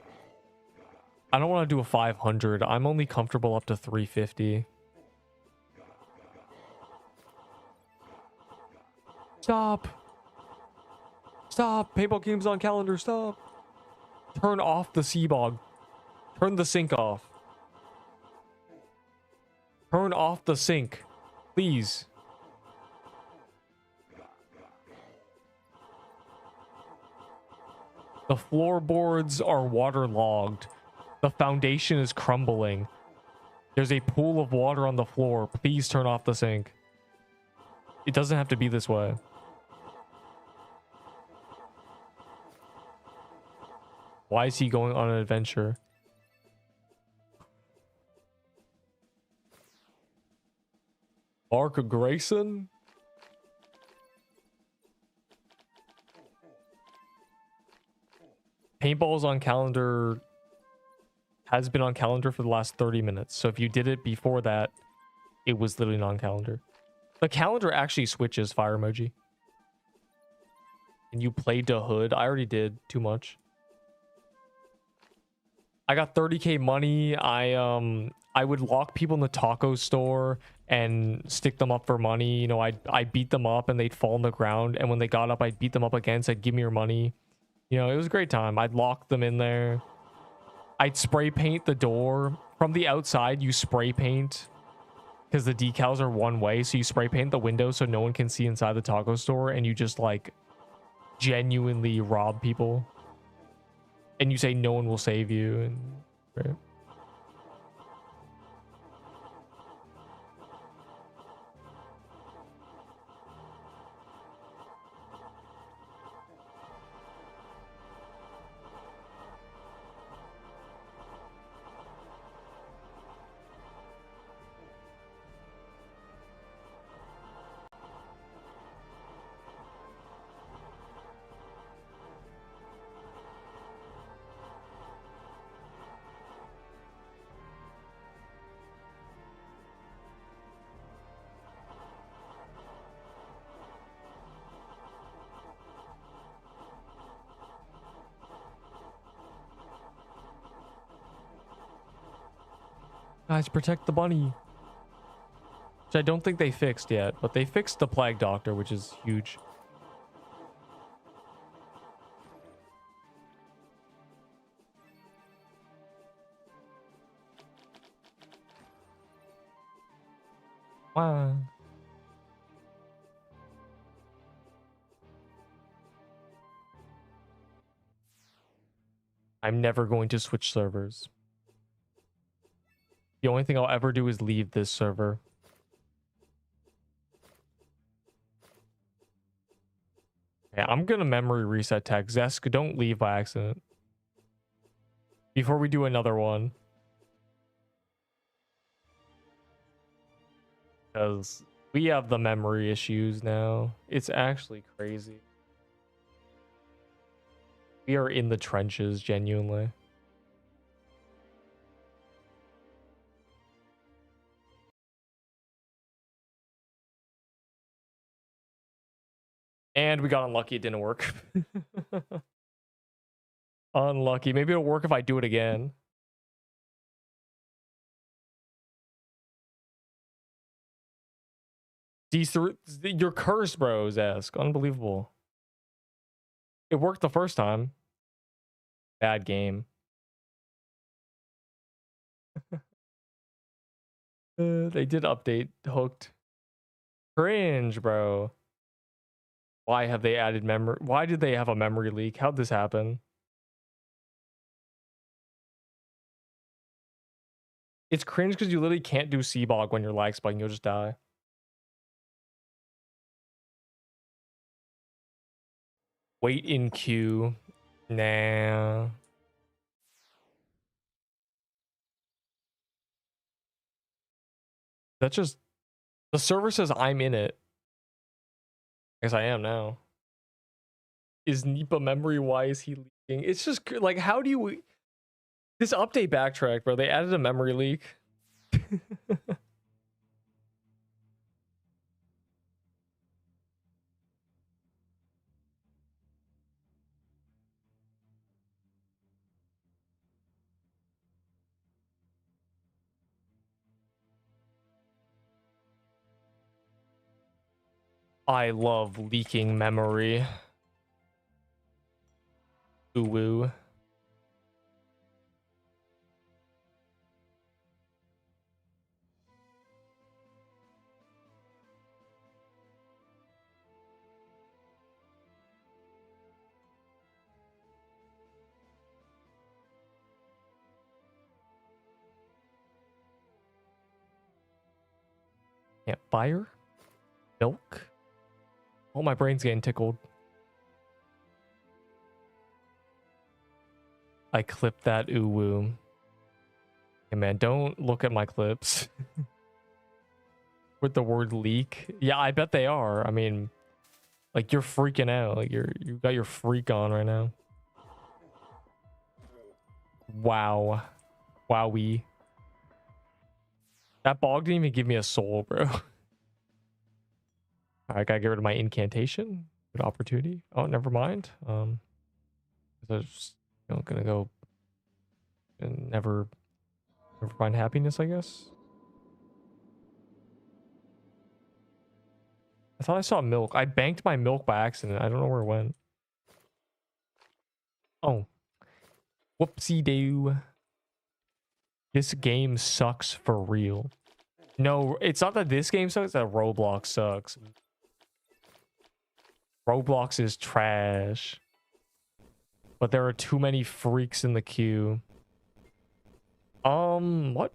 I don't want to do a 500. I'm only comfortable up to 350. Stop. Stop. Paintball games on calendar. Stop. Turn off the sea bog. Turn the sink off. Turn off the sink. Please. The floorboards are waterlogged. The foundation is crumbling. There's a pool of water on the floor. Please turn off the sink. It doesn't have to be this way. Why is he going on an adventure? Mark Grayson? Paintball's on calendar. Has been on calendar for the last 30 minutes. So if you did it before that, it was literally non-calendar. The calendar actually switches fire emoji. And you played the hood. I already did too much. I got 30k money. I would lock people in the taco store and stick them up for money. You know, I beat them up and they'd fall on the ground. And when they got up, I'd beat them up again. Said, give me your money. You know, it was a great time. I'd lock them in there. I'd spray paint the door. From the outside, you spray paint. Because the decals are one way. So you spray paint the window so no one can see inside the taco store. And you just, like, genuinely rob people. And you say no one will save you. And right? Guys, protect the bunny. Which I don't think they fixed yet, but they fixed the plague doctor, which is huge. Wow. I'm never going to switch servers. The only thing I'll ever do is leave this server. Yeah, I'm gonna memory reset tag. Zesk, don't leave by accident. Before we do another one. Because we have the memory issues now. It's actually crazy. We are in the trenches, genuinely. And we got unlucky, it didn't work. Unlucky. Maybe it'll work if I do it again. You're cursed, bro, Zask. Unbelievable. It worked the first time. Bad game. They did update hooked. Cringe, bro. Why have they added memory? Why did they have a memory leak? How'd this happen? It's cringe because you literally can't do Seabog when you're lag spiking. You'll just die. Wait in queue. Nah. That's just... The server says I'm in it. I guess I am now. Is Nipa memory? Why is he leaking? It's just like, how do you... This update backtrack, bro. They added a memory leak. I love leaking memory. Ooh woo. Yeah, fire? Milk? Oh, my brain's getting tickled. I clipped that ooh woo. Hey man, don't look at my clips. With the word leak. Yeah, I bet they are. I mean, like, you're freaking out. Like, you got your freak on right now. Wow. Wowie. That bog didn't even give me a soul, bro. I gotta get rid of my incantation. Good opportunity. Oh, never mind. I was just, gonna go and never find happiness, I guess. I thought I saw milk. I banked my milk by accident. I don't know where it went. Oh. Whoopsie doo. This game sucks for real. No, it's not that this game sucks, that Roblox sucks. Roblox is trash. But there are too many freaks in the queue. What?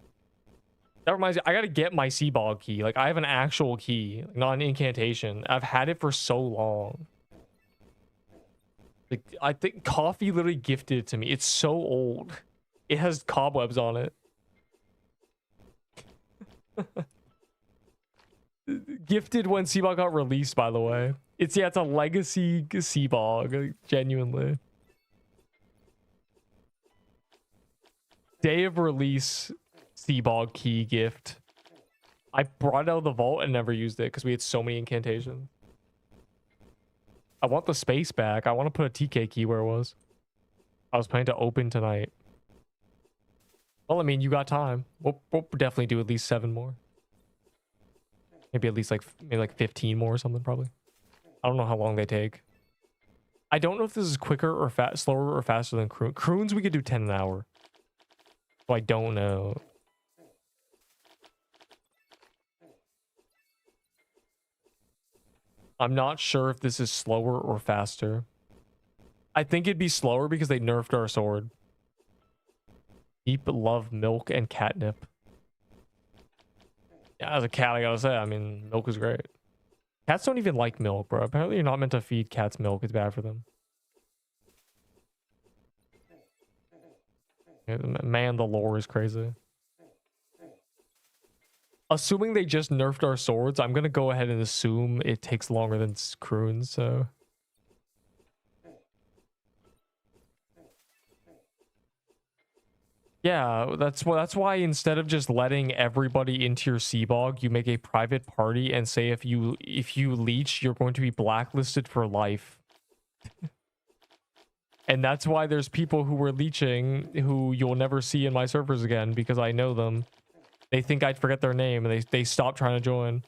That reminds me, I gotta get my Seabog key. Like, I have an actual key, not an incantation. I've had it for so long. Like, I think Coffee literally gifted it to me. It's so old. It has cobwebs on it. Gifted when Seabog got released, by the way. It's a legacy Seabog, genuinely. Day of release Seabog key gift. I brought it out of the vault and never used it because we had so many incantations. I want the space back. I want to put a TK key where it was. I was planning to open tonight. Well, I mean, you got time. We'll definitely do at least 7 more. Maybe at least maybe 15 more or something, probably. I don't know how long they take. I don't know if this is quicker or slower or faster than Croons. We could do 10 an hour. So I don't know. I'm not sure if this is slower or faster. I think it'd be slower because they nerfed our sword. Deep love milk and catnip. Yeah, as a cat, I gotta say, I mean, milk is great. Cats don't even like milk, bro. Apparently you're not meant to feed cats milk. It's bad for them. Yeah, man, the lore is crazy. Assuming they just nerfed our swords, I'm gonna go ahead and assume it takes longer than Croons, so... Yeah, that's why instead of just letting everybody into your Seabog, you make a private party and say if you leech, you're going to be blacklisted for life. And that's why there's people who were leeching who you'll never see in my servers again because I know them. They think I'd forget their name and they stopped trying to join.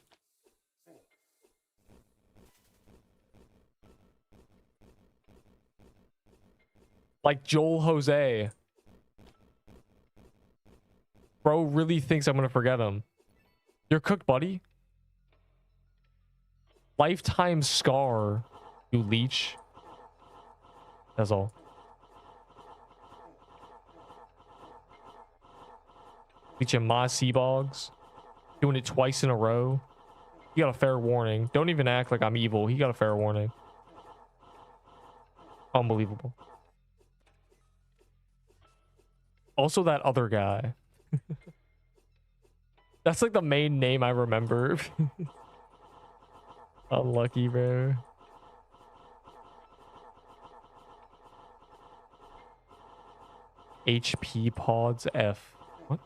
Like Joel Jose. Bro really thinks I'm gonna forget him. You're cooked, buddy. Lifetime scar, you leech. That's all. Leeching my sea bogs. Doing it twice in a row. He got a fair warning. Don't even act like I'm evil. He got a fair warning. Unbelievable. Also that other guy. That's like the main name I remember. Unlucky, bro. HP pods F. What?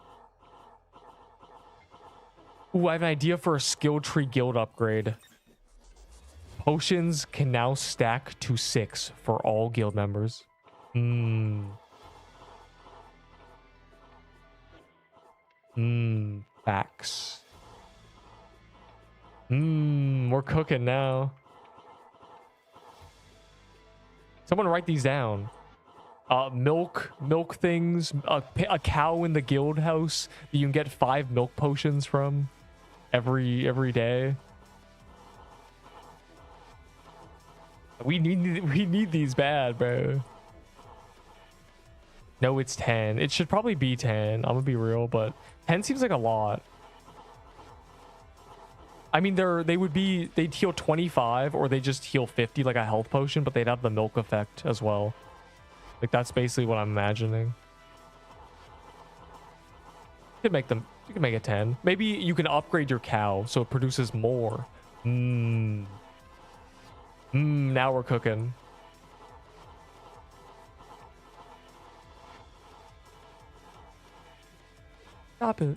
Ooh, I have an idea for a skill tree guild upgrade. Potions can now stack to 6 for all guild members. Facts. We're cooking now. Someone write these down. Milk things. A cow in the guild house that you can get 5 milk potions from every day. We need these bad, bro. No, it's 10. It should probably be 10. I'm gonna be real, but 10 seems like a lot. I mean, they'd heal 25 or they just heal 50 like a health potion, but they'd have the milk effect as well. Like that's basically what I'm imagining. You can make it 10. Maybe you can upgrade your cow so it produces more. Now we're cooking. Stop it.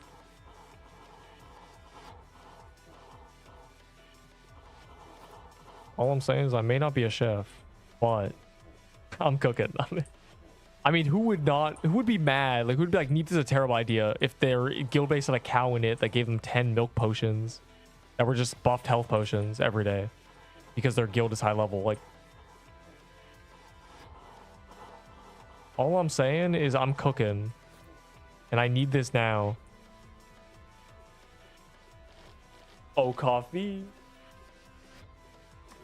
All I'm saying is I may not be a chef, but I'm cooking. I mean, who would be mad? Like, who would be like, "Neat, this is a terrible idea," if their guild base had a cow in it that gave them 10 milk potions that were just buffed health potions every day because their guild is high level. Like, all I'm saying is I'm cooking and I need this now. Oh, coffee.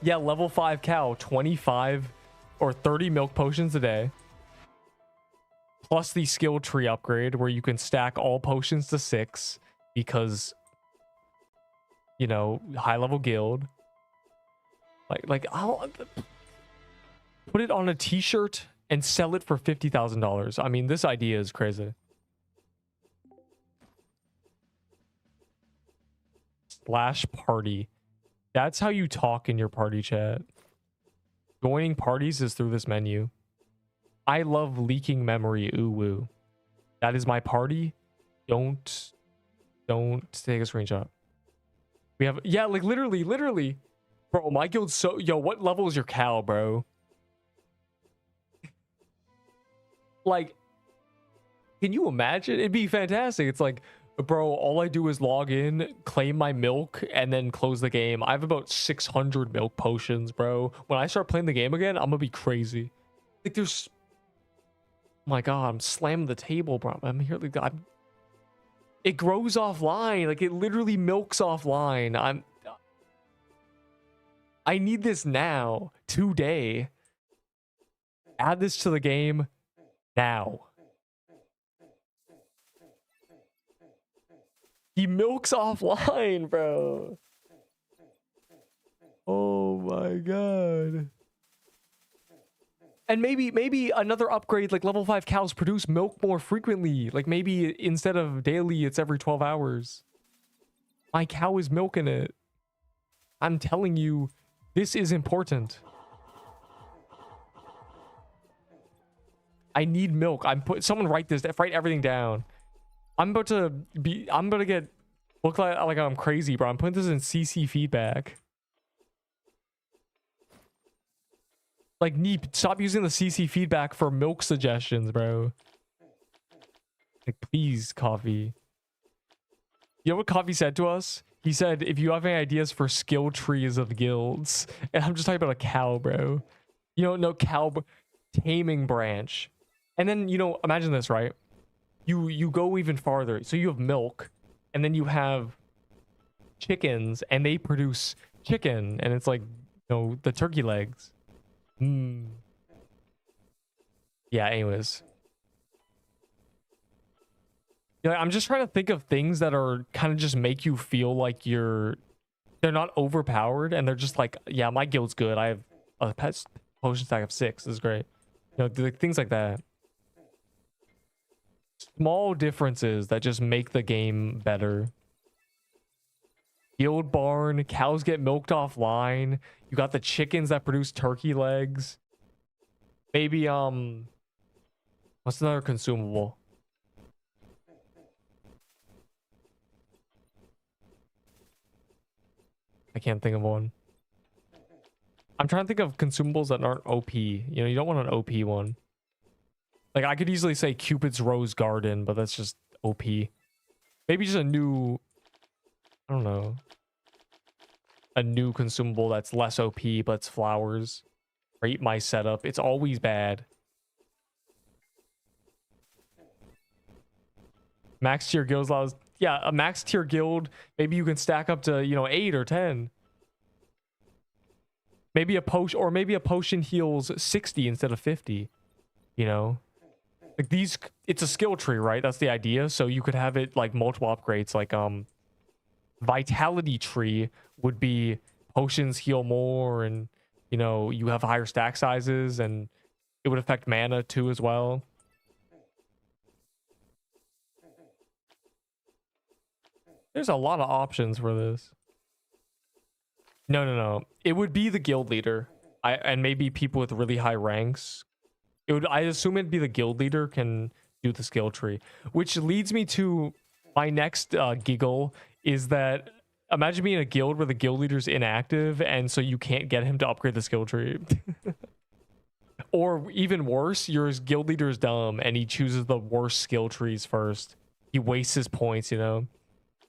Yeah, level 5 cow, 25 or 30 milk potions a day. Plus the skill tree upgrade where you can stack all potions to 6 because, you know, high level guild. Like I'll put it on a t-shirt and sell it for $50,000. I mean, this idea is crazy. Slash party. That's how you talk in your party chat. Joining parties is through this menu. I love leaking memory. Ooh woo. That is my party. Don't take a screenshot. We have, yeah, like literally. Bro, my guild's so, yo, what level is your cow, bro? Like, can you imagine? It'd be fantastic. It's like, bro, all I do is log in, claim my milk, and then close the game. I have about 600 milk potions, bro. When I start playing the game again, I'm gonna be crazy. Like, there's... Oh my god, I'm slamming the table, bro. I'm here, like, it grows offline. Like, it literally milks offline. I need this now. Today. Add this to the game now. He milks offline, bro. Oh my god. And maybe another upgrade, like level 5 cows produce milk more frequently. Like maybe instead of daily, it's every 12 hours. My cow is milking it. I'm telling you, this is important. I need milk. Someone write everything down. I'm about to look like I'm crazy, bro. I'm putting this in CC feedback. Like, Neep, stop using the CC feedback for milk suggestions, bro. Like, please, Coffee. You know what Coffee said to us? He said, if you have any ideas for skill trees of guilds. And I'm just talking about a cow, bro. You don't know cow... taming branch. And then, you know, imagine this, right? You go even farther. So you have milk, and then you have chickens, and they produce chicken, and it's like, you know, the turkey legs. Yeah, anyways. You know, I'm just trying to think of things that are kind of just make you feel like they're not overpowered, and they're just like, yeah, my guild's good. I have a potion stack of 6. This is great. You know, things like that. Small differences that just make the game better. Guild barn, cows get milked offline. You got the chickens that produce turkey legs. Maybe what's another consumable? I can't think of one. I'm trying to think of consumables that aren't OP. You know, you don't want an OP one. Like, I could easily say Cupid's Rose Garden, but that's just OP. Maybe just a new, I don't know, a new consumable that's less OP, but it's flowers. Rate my setup. It's always bad. Max tier guilds allows, yeah, a max tier guild. Maybe you can stack up to, you know, 8 or 10. Maybe a potion, or maybe a potion heals 60 instead of 50. You know, like these, it's a skill tree, right? That's the idea. So you could have it like multiple upgrades, like vitality tree would be potions heal more, and you know, you have higher stack sizes, and it would affect mana too as well. There's a lot of options for this. No. It would be the guild leader. And maybe people with really high ranks. I assume it'd be the guild leader can do the skill tree. Which leads me to my next giggle, is that imagine being a guild where the guild leader's inactive, and so you can't get him to upgrade the skill tree. Or even worse, your guild leader is dumb and he chooses the worst skill trees first. He wastes his points, you know.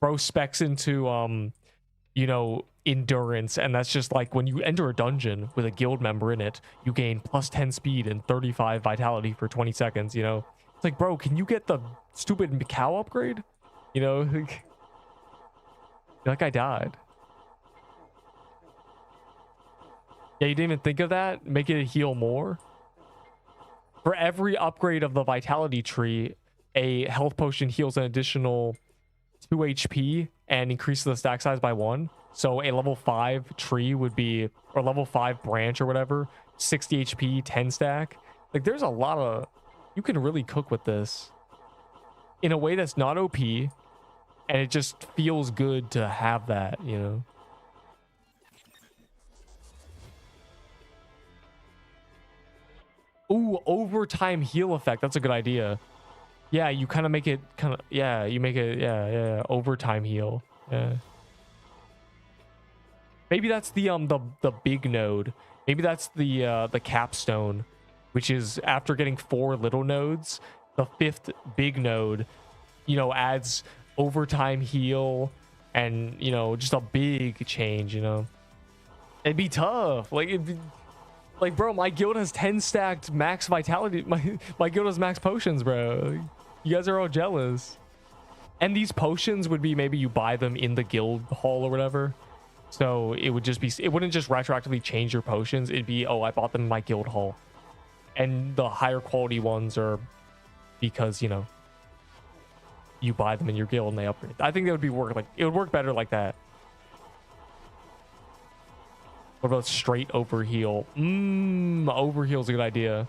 Bro specs into you know, endurance, and that's just like when you enter a dungeon with a guild member in it, you gain plus 10 speed and 35 vitality for 20 seconds, you know. It's like, bro, can you get the stupid cow upgrade? You know, that guy died. Yeah, you didn't even think of that? Make it heal more? For every upgrade of the vitality tree, a health potion heals an additional 2 HP and increases the stack size by 1. So a level 5 tree would be, or level 5 branch or whatever, 60 HP, 10 stack. Like, there's a lot of, you can really cook with this in a way that's not OP, and it just feels good to have that, you know. Ooh, overtime heal effect. That's a good idea. Yeah, you kind of make it you make it, yeah, overtime heal. Yeah. Maybe that's the big node. Maybe that's the capstone, which is after getting 4 little nodes, the 5th big node, you know, adds overtime heal and, you know, just a big change, you know. It'd be tough. Like, bro, my guild has 10 stacked max vitality. My guild has max potions, bro. You guys are all jealous. And these potions would be, maybe you buy them in the guild hall or whatever. So it would just be, it wouldn't just retroactively change your potions. It'd be, oh, I bought them in my guild hall. And the higher quality ones are because, you know, you buy them in your guild and they upgrade. I think that would be it would work better like that. What about straight overheal? Overheal's a good idea.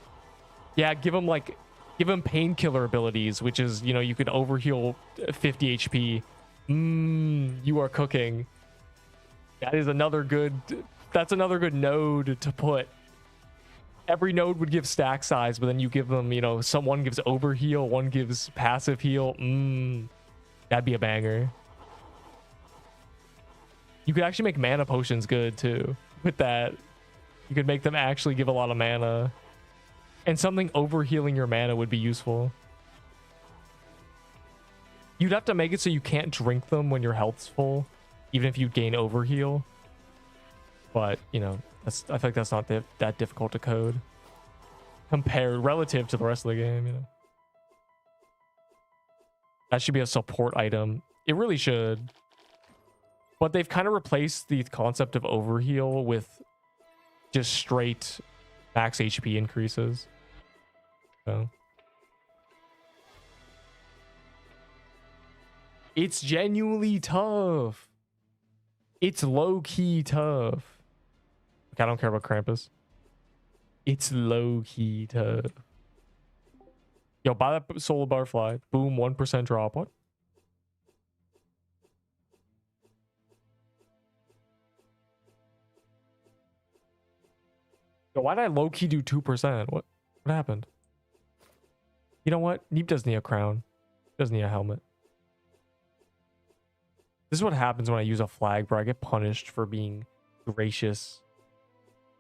Yeah, give him painkiller abilities, which is, you know, you can overheal 50 HP. You are cooking. That's another good node to put. Every node would give stack size, but then you give them, you know, one gives overheal, one gives passive heal. That'd be a banger. You could actually make mana potions good too. With that, you could make them actually give a lot of mana, and something overhealing your mana would be useful. You'd have to make it so you can't drink them when your health's full, even if you gain overheal. But, you know, I feel like that's not that difficult to code. compared relative to the rest of the game, you know. That should be a support item. It really should. But they've kind of replaced the concept of overheal with just straight max HP increases. So it's genuinely tough. It's low-key tough. Like, I don't care about Krampus. It's low-key tough. Yo, buy that solo butterfly. Boom, 1% drop. What? Yo, why did I low-key do 2%? What happened? You know what? Neep doesn't need a crown. Doesn't need a helmet. This is what happens when I use a flag, bro. I get punished for being gracious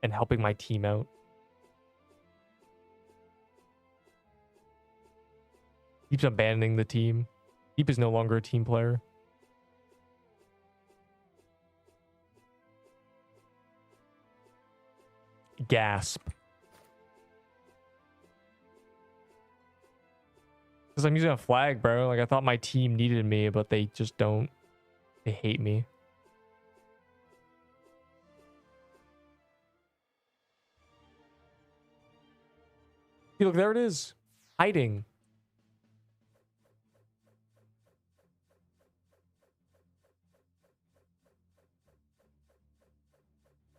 and helping my team out. Keeps abandoning the team. Deep is no longer a team player. Gasp. Because I'm using a flag, bro. Like, I thought my team needed me, but they just don't. They hate me. See, look, there it is. Hiding.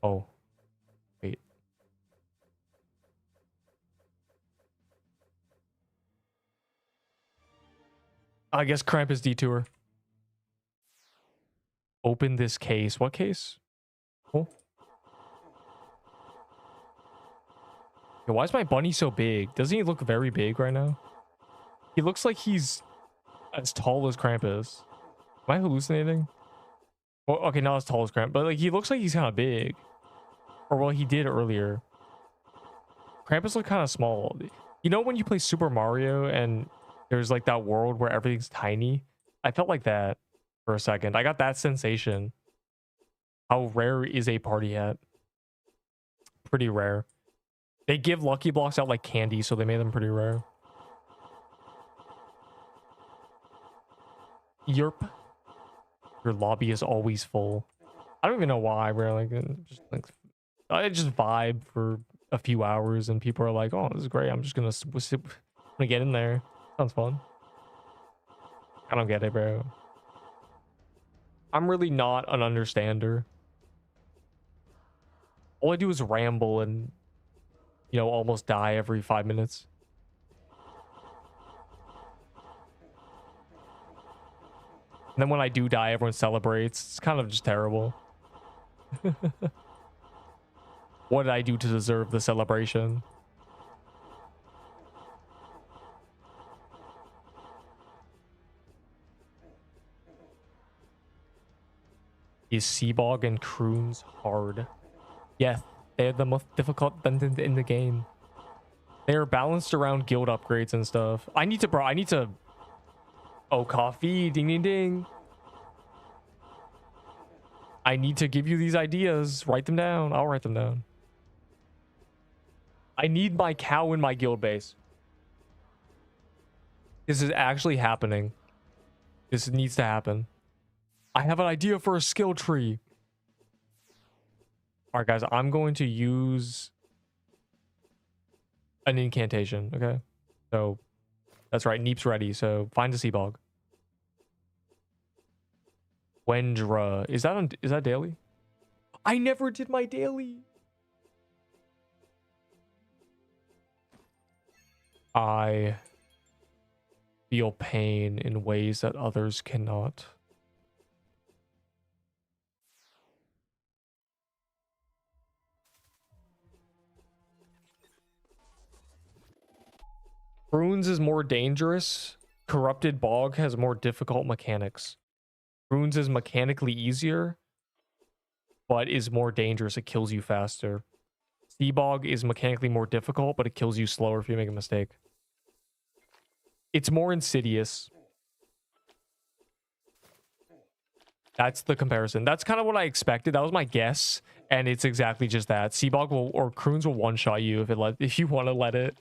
Oh. Wait. I guess Krampus detour. Open this case. What case? Oh. Yo, why is my bunny so big? Doesn't he look very big right now? He looks like he's as tall as Krampus. Am I hallucinating? Well, okay, not as tall as Krampus, but like he looks like he's kind of big. Or well, he did earlier. Krampus looked kind of small. You know when you play Super Mario and there's like that world where everything's tiny? I felt like that for a second. I got that sensation. How rare is a party hat? Pretty rare. They give lucky blocks out like candy, so they made them pretty rare. Yerp. Your lobby is always full. I don't even know why, bro. Like, I just vibe for a few hours and people are like, oh, this is great. I'm just gonna get in there. Sounds fun. I don't get it, bro. I'm really not an understander. All I do is ramble and, you know, almost die every 5 minutes. And then when I do die, everyone celebrates. It's kind of just terrible. What did I do to deserve the celebration? Is Seabog and Croons hard? Yeah, they're the most difficult dungeons in the game. They are balanced around guild upgrades and stuff. I need to... Oh, coffee. Ding, ding, ding. I need to give you these ideas. Write them down. I'll write them down. I need my cow in my guild base. This is actually happening. This needs to happen. I have an idea for a skill tree. All right, guys. I'm going to use an incantation. Okay. So that's right. Neep's ready. So find a Seabog. Wendra. Is that daily? I never did my daily. I feel pain in ways that others cannot. Runes is more dangerous. Corrupted Bog has more difficult mechanics. Runes is mechanically easier, but is more dangerous. It kills you faster. Seabog is mechanically more difficult, but it kills you slower if you make a mistake. It's more insidious. That's the comparison. That's kind of what I expected. That was my guess. And it's exactly just that. Seabog will, or Croons will one-shot you if you want to let it.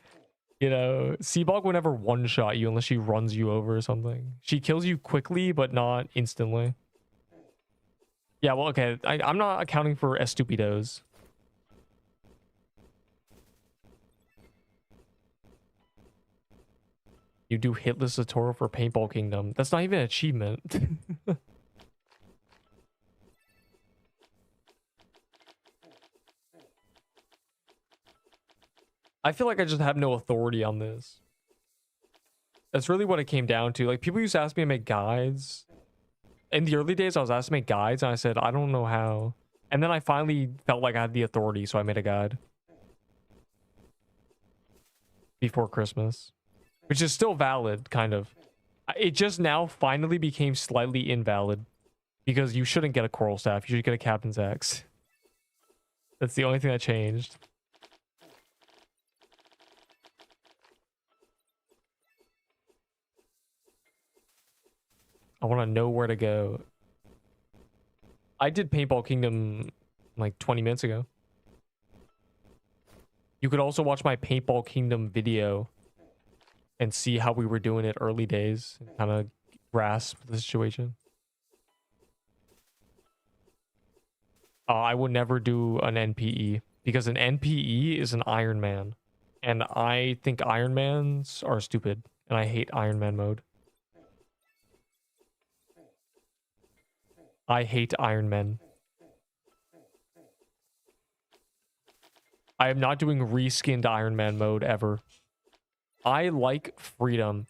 You know, Seabog will never one-shot you unless she runs you over or something. She kills you quickly, but not instantly. Yeah, well, okay. I'm not accounting for estupidos. You do hitless tutorial for Paintball Kingdom. That's not even an achievement. I feel like I just have no authority on this. That's really what it came down to. Like, people used to ask me to make guides. In the early days, I was asked to make guides, and I said, I don't know how. And then I finally felt like I had the authority, so I made a guide. Before Christmas. Which is still valid, kind of. It just now finally became slightly invalid. Because you shouldn't get a coral staff, you should get a captain's axe. That's the only thing that changed. I want to know where to go. I did Paintball Kingdom like 20 minutes ago. You could also watch my Paintball Kingdom video and see how we were doing it early days and kind of grasp the situation. I would never do an NPE because an NPE is an Iron Man. And I think Iron Mans are stupid and I hate Iron Man mode. I hate Iron Men. I am not doing reskinned Iron Man mode ever. I like freedom.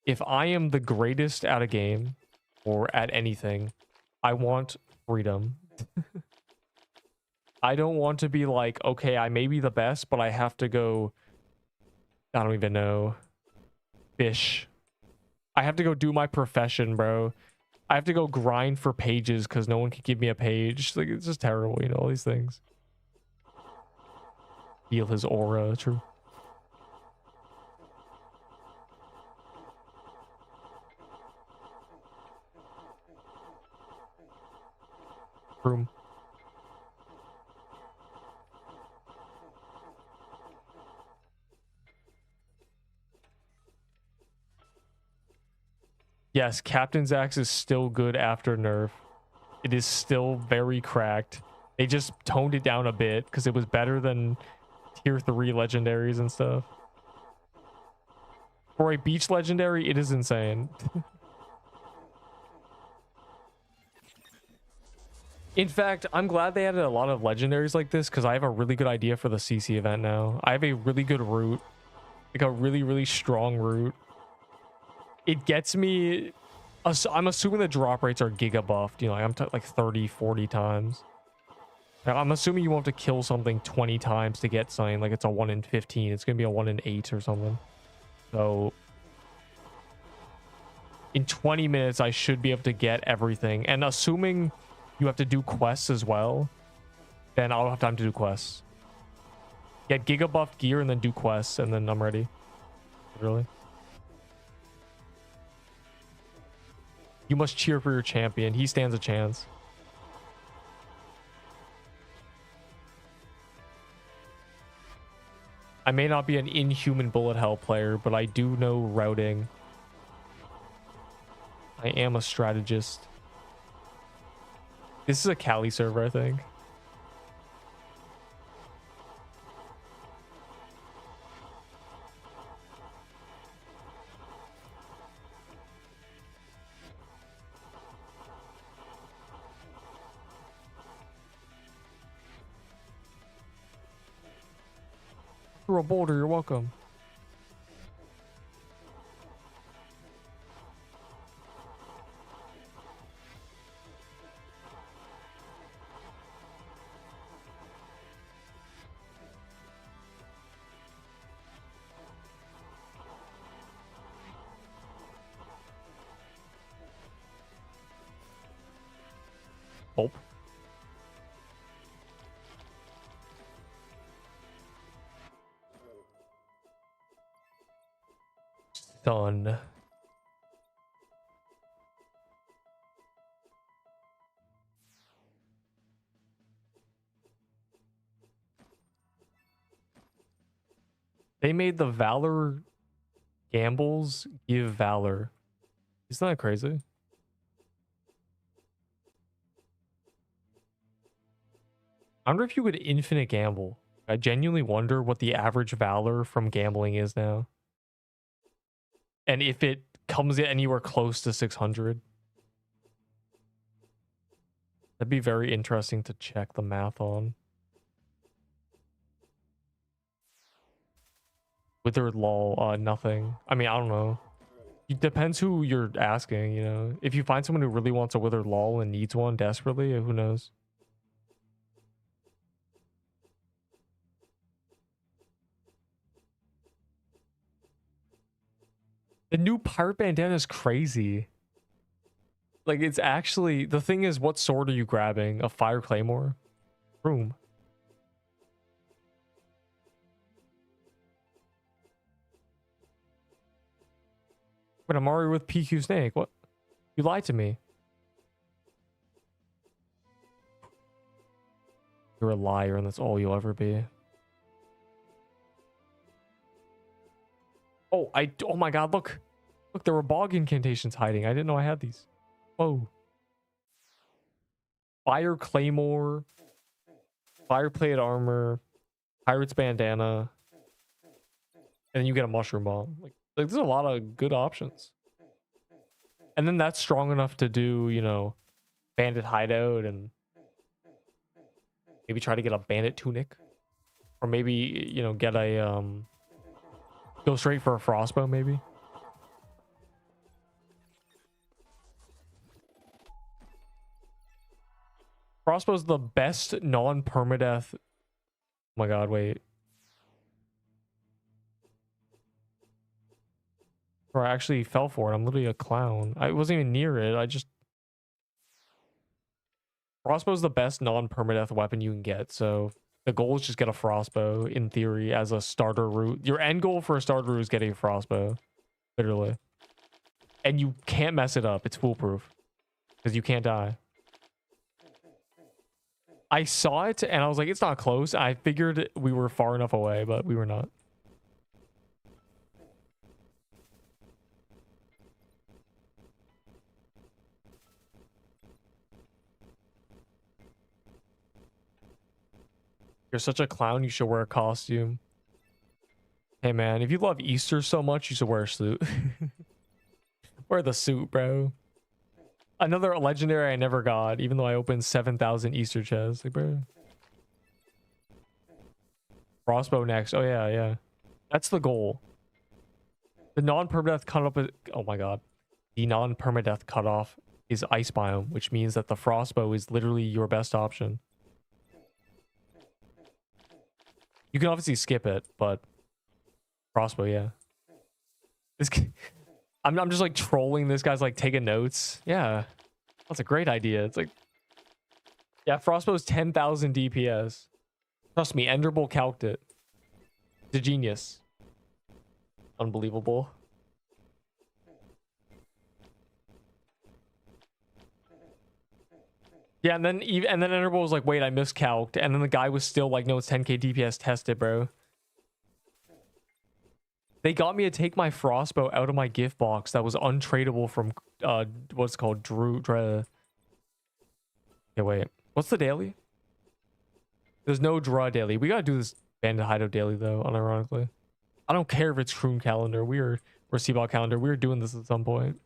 If I am the greatest at a game or at anything, I want freedom. I don't want to be like, okay, I may be the best, but I have to go, I don't even know, fish. I have to go do my profession, bro. I have to go grind for pages because no one can give me a page. Like, it's just terrible, you know, all these things. Feel his aura, true. Room. Yes, Captain's Axe is still good after nerf. It is still very cracked. They just toned it down a bit because it was better than tier 3 legendaries and stuff. For a beach legendary, it is insane. In fact, I'm glad they added a lot of legendaries like this because I have a really good idea for the CC event now. I have a really good route. Like a really, really strong route. It gets me... I'm assuming the drop rates are giga buffed. You know, I'm like 30, 40 times. Now, I'm assuming you won't have to kill something 20 times to get something. Like it's a 1 in 15. It's going to be a 1 in 8 or something. So... in 20 minutes, I should be able to get everything. And assuming you have to do quests as well, then I'll have time to do quests. Get giga buffed gear and then do quests, and then I'm ready. Really? You must cheer for your champion. He stands a chance. I may not be an inhuman bullet hell player, but I do know routing. I am a strategist. This is a Cali server, I think. Through a boulder, you're welcome. Pulp. Done. They made the Valor gambles give Valor. Isn't that crazy? I wonder if you could infinite gamble. I genuinely wonder what the average Valor from gambling is now. And if it comes anywhere close to 600. That'd be very interesting to check the math on. Withered lol, nothing. I mean, I don't know. It depends who you're asking, you know. If you find someone who really wants a withered lol and needs one desperately, who knows? The new pirate bandana is crazy. Like, it's actually... The thing is, what sword are you grabbing? A fire claymore? Room. But I'm already with PQ Snake. What? You lied to me. You're a liar, and that's all you'll ever be. Oh, oh my god, look. Look, there were bog incantations hiding. I didn't know I had these. Oh. Fire Claymore. Fire Plate Armor. Pirate's Bandana. And then you get a Mushroom Bomb. Like, there's a lot of good options. And then that's strong enough to do, you know, Bandit Hideout and maybe try to get a Bandit Tunic. Or maybe, you know, get a, go straight for a Frostbow, maybe. Frostbow's the best non-permadeath. Oh my god, wait. Or I actually fell for it. I'm literally a clown. I wasn't even near it. I just... Frostbow's the best non-permadeath weapon you can get, so the goal is just get a Frostbow, in theory, as a starter route. Your end goal for a starter route is getting a Frostbow. Literally. And you can't mess it up. It's foolproof. Because you can't die. I saw it, and I was like, it's not close. I figured we were far enough away, but we were not. You're such a clown, you should wear a costume. Hey man, if you love Easter so much, you should wear a suit. Wear the suit, bro. Another legendary I never got, even though I opened 7,000 Easter chests. Like, bro. Crossbow next. Oh yeah, yeah. That's the goal. The non-permadeath cutoff is... Oh my god. The non-permadeath cutoff is ice biome, which means that the Frostbow is literally your best option. You can obviously skip it, but Crossbow, yeah. This I'm just like trolling this guy's like taking notes. Yeah. That's a great idea. It's like, yeah, Frostbow's 10,000 DPS. Trust me, Enderbull calced it. It's a genius. Unbelievable. Yeah, and then Enderbull was like, wait, I miscalced. And then the guy was still like, no, it's 10k DPS, test it, bro. They got me to take my Frostbow out of my gift box that was untradeable from, what's it called? Yeah, wait. What's the daily? There's no draw daily. We gotta do this Bandit Hideout daily, though, unironically. I don't care if it's Kroon calendar. or Seaball calendar. We're doing this at some point.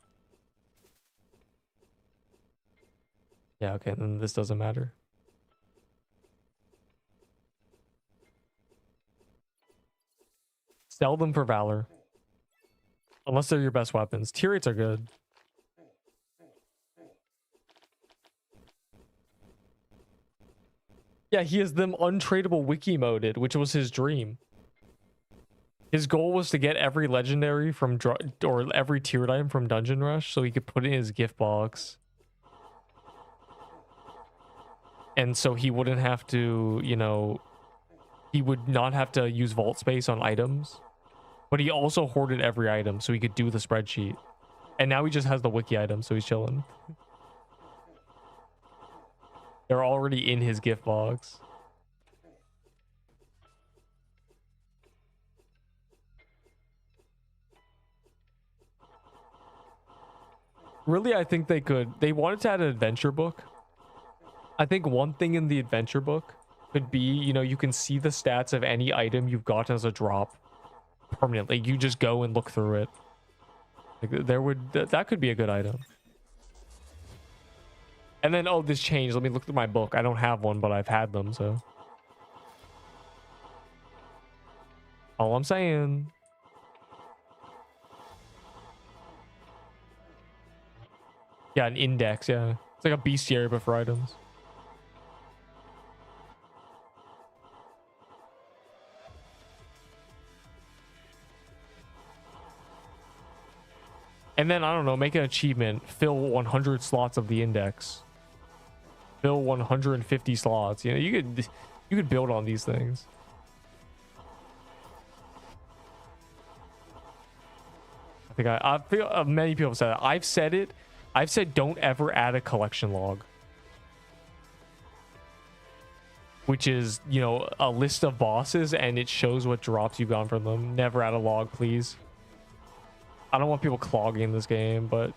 Yeah, okay, then this doesn't matter. Sell them for Valor. Unless they're your best weapons. Tier rates are good. Yeah, he has them untradeable wiki moded, which was his dream. His goal was to get every legendary from or every tiered item from Dungeon Rush so he could put it in his gift box. And so he wouldn't have to, you know, he would not have to use vault space on items. But he also hoarded every item so he could do the spreadsheet. And now he just has the wiki item, so he's chilling. They're already in his gift box. Really, I think they could. They wanted to add an adventure book. I think one thing in the adventure book could be, you know, you can see the stats of any item you've got as a drop permanently. You just go and look through it. Like, there would that could be a good item. And then, oh, this changed. Let me look through my book. I don't have one, but I've had them, so. All I'm saying. Yeah, an index, yeah. It's like a bestiary, but for items. And then, I don't know, make an achievement. Fill 100 slots of the index. Fill 150 slots. You know, you could build on these things. I think I feel many people have said that. I've said it. I've said don't ever add a collection log. Which is, you know, a list of bosses and it shows what drops you've gotten from them. Never add a log, please. I don't want people clogging this game, but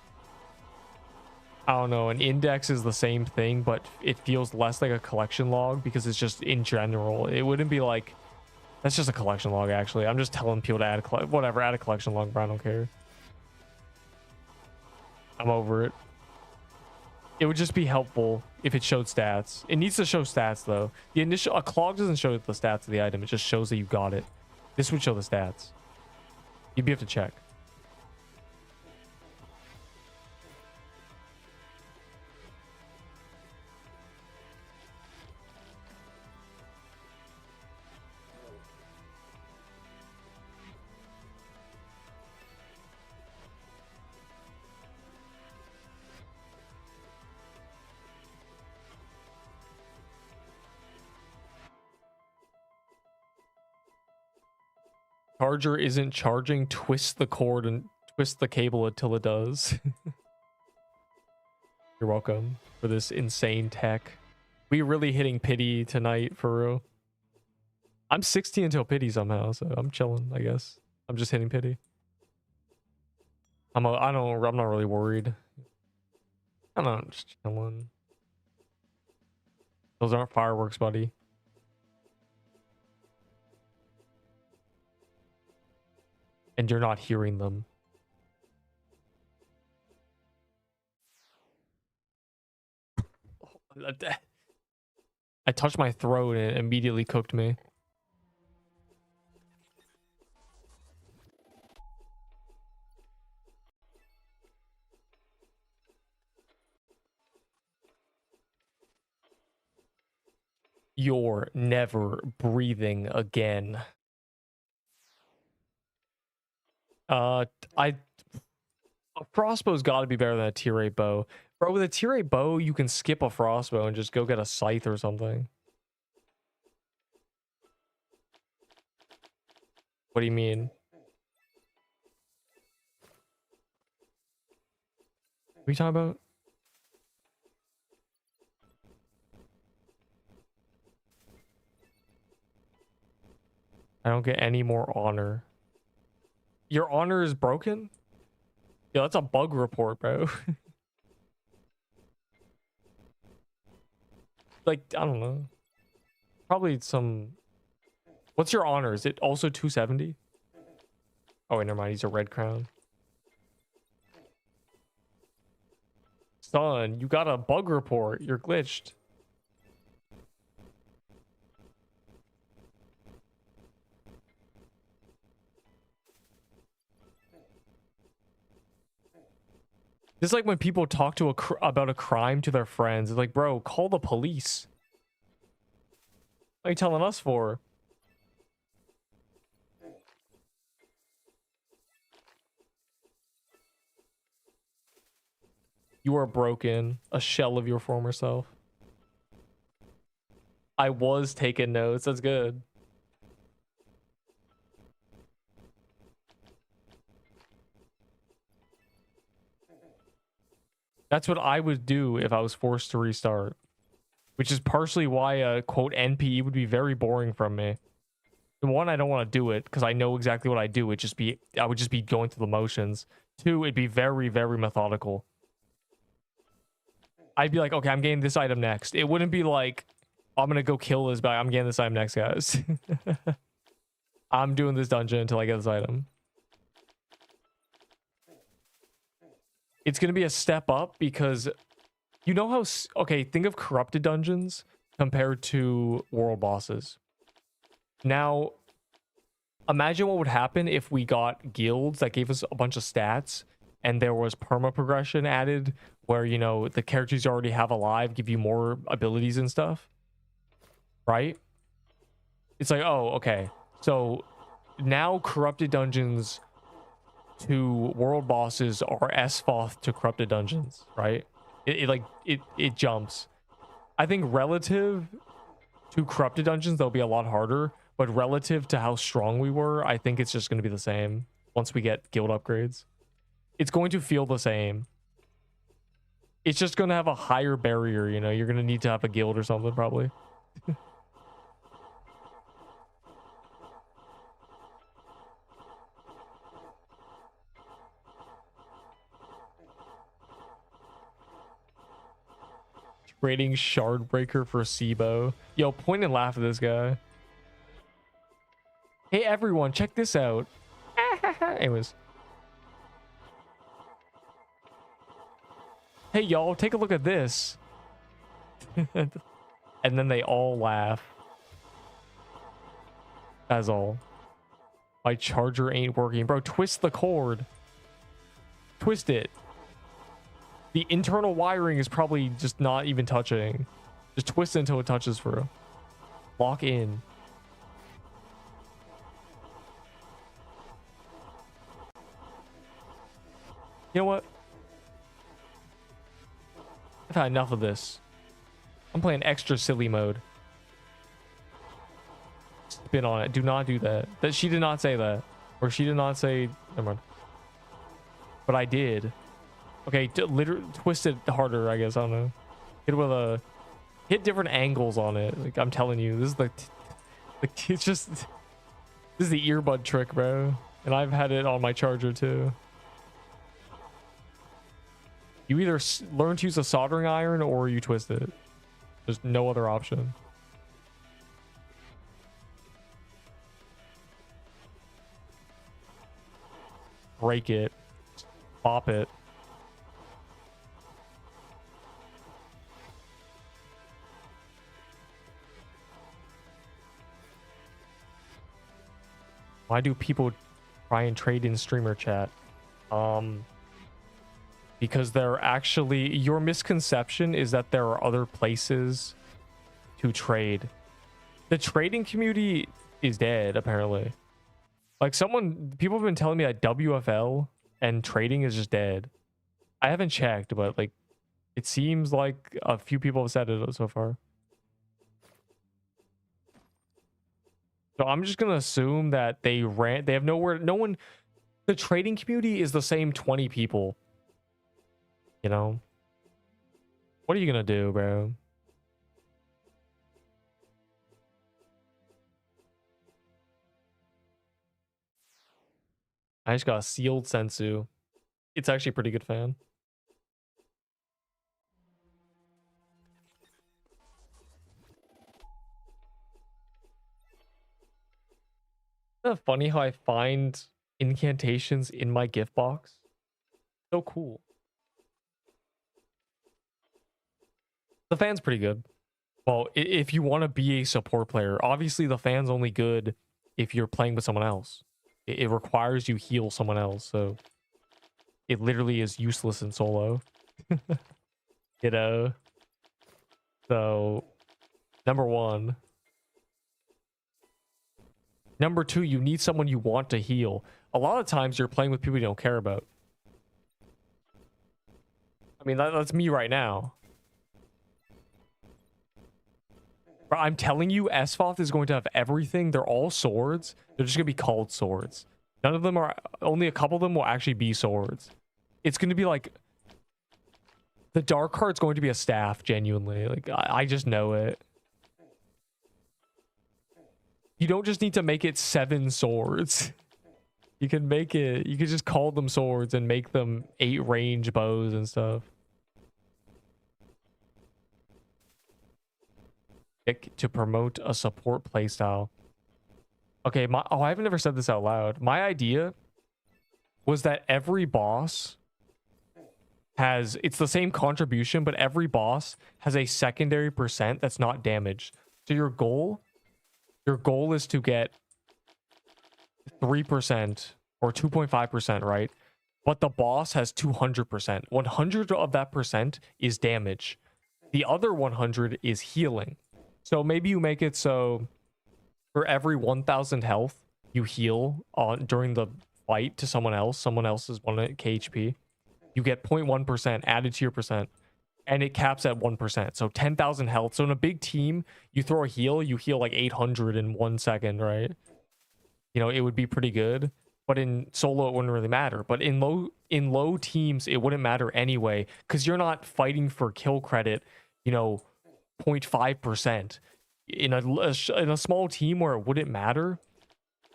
I don't know. An index is the same thing, but it feels less like a collection log because it's just in general. It wouldn't be like, that's just a collection log, actually. I'm just telling people to add whatever, add a collection log, but I don't care. I'm over it. It would just be helpful if it showed stats. It needs to show stats, though. The initial, a clog doesn't show the stats of the item. It just shows that you got it. This would show the stats. You'd be able to check. Charger isn't charging. Twist the cord and twist the cable until it does. You're welcome for this insane tech. We really hitting pity tonight, for real. I'm 16 until pity somehow, so I'm chilling, I guess. I'm just hitting pity. I'm not really worried. I don't know, I'm just chilling. Those aren't fireworks, buddy. And you're not hearing them. I touched my throat and it immediately cooked me. You're never breathing again. A crossbow's got to be better than a tier 8 bow. Bro, with a tier 8 bow, you can skip a crossbow and just go get a scythe or something. What do you mean? What are you talking about? I don't get any more honor. Your honor is broken? Yeah, that's a bug report, bro. Like, I don't know. Probably some... What's your honor? Is it also 270? Oh, wait, never mind. He's a red crown. Son, you got a bug report. You're glitched. It's like when people talk to about a crime to their friends. It's like, bro, call the police. What are you telling us for? You are broken. A shell of your former self. I was taking notes. That's good. That's what I would do if I was forced to restart. Which is partially why a quote NPE would be very boring from me. The one, I don't want to do it because I know exactly what I do. I would just be going through the motions. Two, it'd be very, very methodical. I'd be like, okay, I'm getting this item next. It wouldn't be like, I'm gonna go kill this guy. I'm getting this item next, guys. I'm doing this dungeon until I get this item. It's gonna be a step up because you know how, okay, think of corrupted dungeons compared to world bosses. Now, imagine what would happen if we got guilds that gave us a bunch of stats and there was perma progression added where, you know, the characters you already have alive give you more abilities and stuff. Right? It's like, oh, okay. So now corrupted dungeons to world bosses are SFOF to corrupted dungeons, right? It jumps. I think relative to corrupted dungeons, they'll be a lot harder, but relative to how strong we were, I think it's just going to be the same once we get guild upgrades. It's going to feel the same. It's just going to have a higher barrier, you know? You're going to need to have a guild or something, probably. Trading Shardbreaker for Sibo. Yo, point and laugh at this guy. Hey, everyone, check this out. Anyways. Hey, y'all, take a look at this. And then they all laugh. That's all. My charger ain't working. Bro, twist the cord. Twist it. The internal wiring is probably just not even touching. Just twist it until it touches for real. Lock in. You know what? I've had enough of this. I'm playing extra silly mode. Spin on it. Do not do that. That she did not say that. Or she did not say... Never mind. But I did. Okay, literally twist it harder, I guess. I don't know. Hit with a... Hit different angles on it. Like, I'm telling you. This is the... It's just... This is the earbud trick, bro. And I've had it on my charger, too. You either learn to use a soldering iron or you twist it. There's no other option. Break it. Pop it. Why do people try and trade in streamer chat? Because they're actually... Your misconception is that there are other places to trade. The trading community is dead, apparently. Like, people have been telling me that WFL and trading is just dead. I haven't checked, but, like, it seems like a few people have said it so far. So I'm just gonna assume that they have nowhere... No one... The trading community is the same 20 people. You know? What are you gonna do, bro? I just got a sealed sensu. It's actually a pretty good fan. Isn't it funny how I find incantations in my gift box? So cool. The fan's pretty good. Well, if you want to be a support player, obviously the fan's only good if you're playing with someone else. It requires you heal someone else, so it literally is useless in solo. You know? So, number one. Number two, you need someone you want to heal. A lot of times you're playing with people you don't care about. I mean, that's me right now. But I'm telling you, SFOF is going to have everything. They're all swords. They're just going to be called swords. None of them are... Only a couple of them will actually be swords. It's going to be like... The dark heart's going to be a staff, genuinely. Like, I just know it. You don't just need to make it 7 swords. You can make it... You can just call them swords and make them 8 range bows and stuff. to promote a support playstyle. Okay, I've never said this out loud. My idea was that every boss has, it's the same contribution, but every boss has a secondary percent that's not damaged. So your goal is to get 3% or 2.5%, right? But the boss has 200%. 100 of that percent is damage. The other 100 is healing. So maybe you make it so for every 1000 health you heal during the fight to someone else's 1k HP, you get 0.1% added to your percent, and it caps at 1%. So 10,000 health. So in a big team, you throw a heal, you heal like 800 in 1 second, right? You know, it would be pretty good. But in solo, it wouldn't really matter. But in low teams, it wouldn't matter anyway, because you're not fighting for kill credit, you know, 0.5%. In a small team where it wouldn't matter,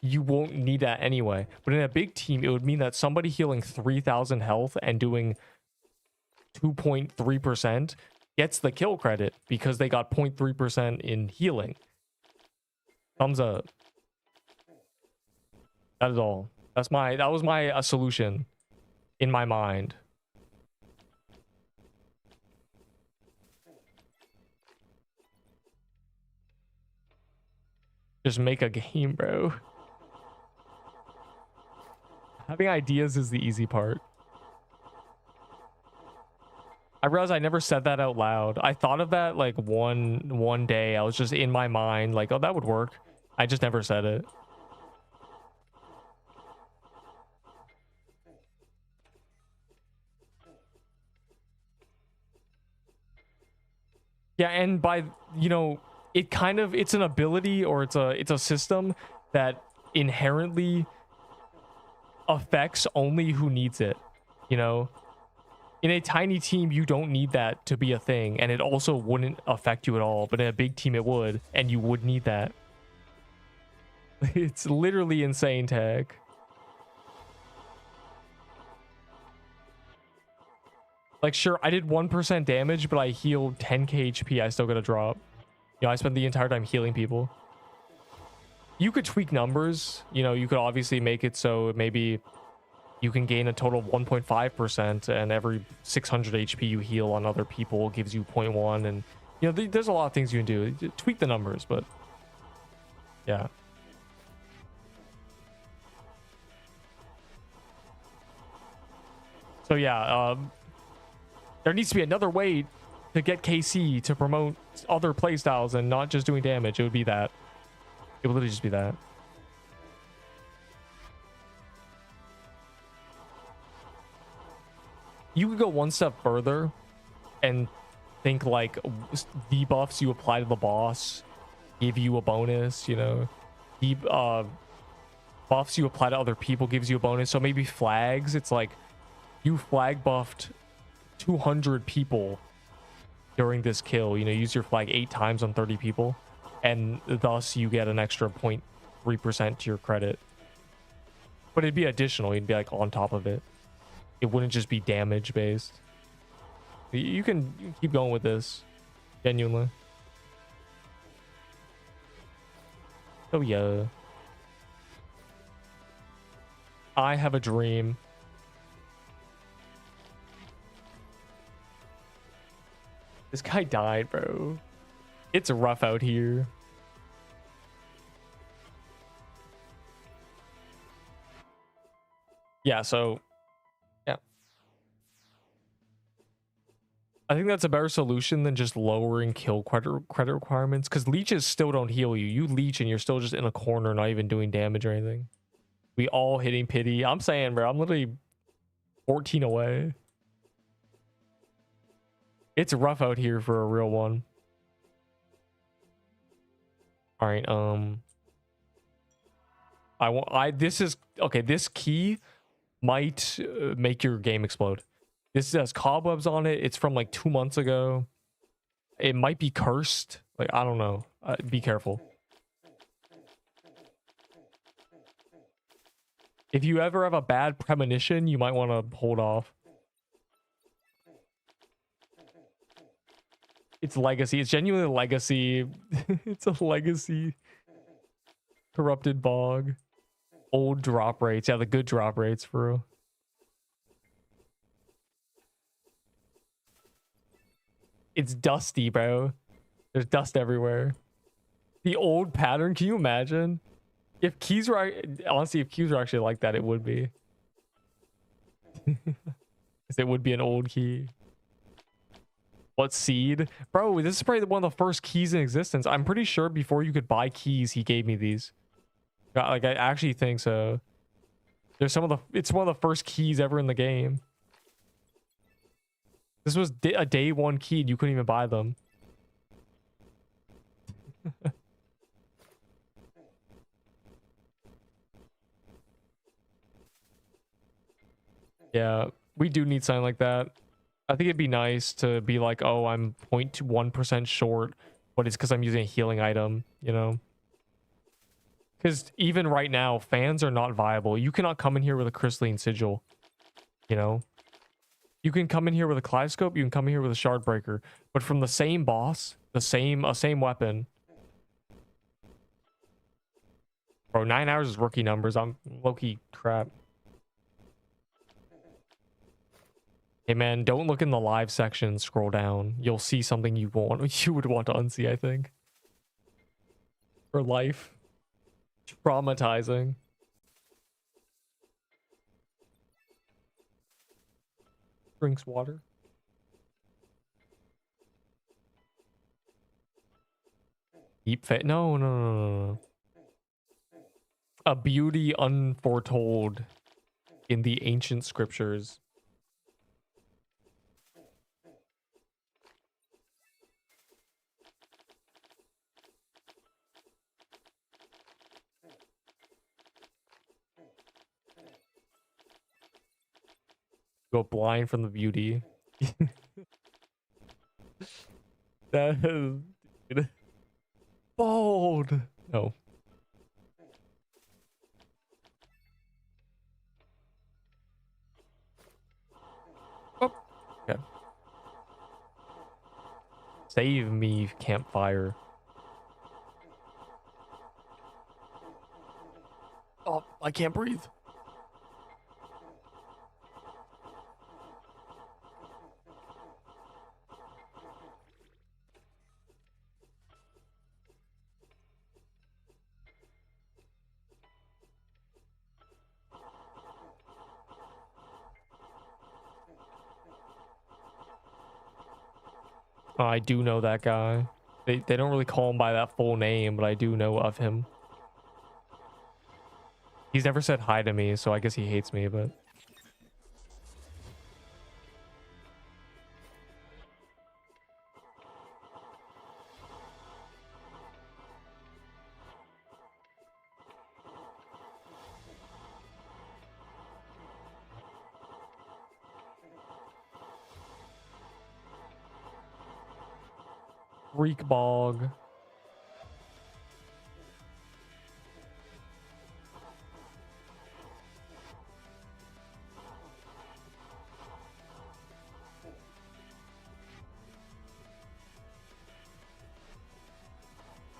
you won't need that anyway. But in a big team, it would mean that somebody healing 3,000 health and doing 2.3% gets the kill credit because they got 0.3% in healing. Thumbs up. That is all. That was my solution in my mind. Just make a game, bro. Having ideas is the easy part. I realized I never said that out loud. I thought of that like one day. I was just in my mind like, oh, that would work. I just never said it. Yeah, and by, you know, it's an ability, or it's a system that inherently affects only who needs it, you know? In a tiny team, you don't need that to be a thing, and it also wouldn't affect you at all, but in a big team it would, and you would need that. It's literally insane tech. Like, sure, I did 1% damage, but I healed 10k HP. I still got a drop. You know, I spent the entire time healing people. You could tweak numbers. You know, you could obviously make it so maybe you can gain a total of 1.5%, and every 600 HP you heal on other people gives you 0.1. And, you know, there's a lot of things you can do. Tweak the numbers, but yeah. So yeah, there needs to be another way to get KC to promote other playstyles and not just doing damage. It would be that. It would literally just be that. You could go one step further and think like debuffs you apply to the boss give you a bonus, you know. Buffs you apply to other people gives you a bonus. So maybe flags, it's like you flag buffed 200 people during this kill. You know, use your flag 8 times on 30 people, and thus you get an extra 0.3% to your credit. But it'd be additional. You'd be like on top of it. It wouldn't just be damage based. You can keep going with this, genuinely. Oh yeah. I have a dream. This guy died, bro. It's rough out here. Yeah, so yeah. I think that's a better solution than just lowering kill credit requirements, because leeches still don't heal you. You leech and you're still just in a corner, not even doing damage or anything. We all hitting pity. I'm saying, bro, I'm literally 14 away. It's rough out here for a real one. All right, this key might make your game explode. This has cobwebs on it. It's from like 2 months ago. It might be cursed. Like, I don't know. Be careful. If you ever have a bad premonition, you might want to hold off. It's legacy. It's genuinely legacy. It's a legacy. Corrupted bog. Old drop rates. Yeah, the good drop rates for real. It's dusty, bro. There's dust everywhere. The old pattern, can you imagine? If keys were, honestly, if keys were actually like that, it would be. It would be an old key. What seed? Bro, this is probably one of the first keys in existence. I'm pretty sure before you could buy keys, he gave me these. Like, I actually think so. There's some of the, it's one of the first keys ever in the game. This was a day one key and you couldn't even buy them. Yeah, we do need something like that. I think it'd be nice to be like, oh, I'm 0.1% short, but it's because I'm using a healing item, you know? Because even right now, fans are not viable. You cannot come in here with a crystalline sigil, you know? You can come in here with a kaleidoscope, you can come in here with a shard breaker, but from the same boss, a same weapon. Bro, 9 hours is rookie numbers. I'm low-key crap. Hey man, don't look in the live section, scroll down. You'll see something you would want to unsee, I think. For life. Traumatizing. Drinks water. Deep fit. No. A beauty unforetold in the ancient scriptures. Go blind from the beauty. That is, dude. Bold. No. Oh. Okay. Save me, campfire. Oh, I can't breathe. Oh, I do know that guy. They don't really call him by that full name, but I do know of him. He's never said hi to me, so I guess he hates me, but... Freak bog.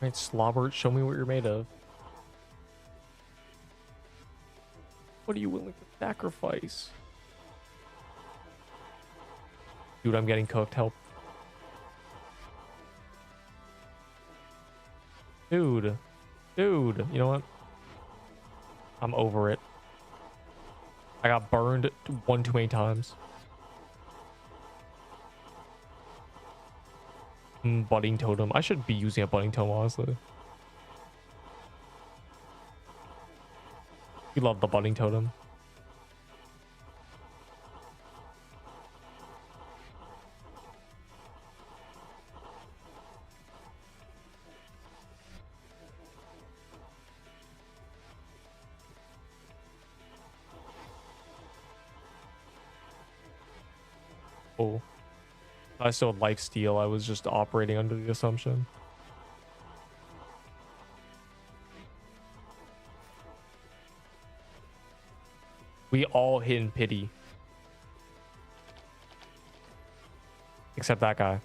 Right, Slobbert, show me what you're made of. What are you willing to sacrifice? Dude, I'm getting cooked. Help. Dude. Dude. You know what? I'm over it. I got burned one too many times. Budding totem. I should be using a budding totem, honestly. We love the budding totem. Oh. I still had lifesteal. I was just operating under the assumption. We all hit in pity. Except that guy.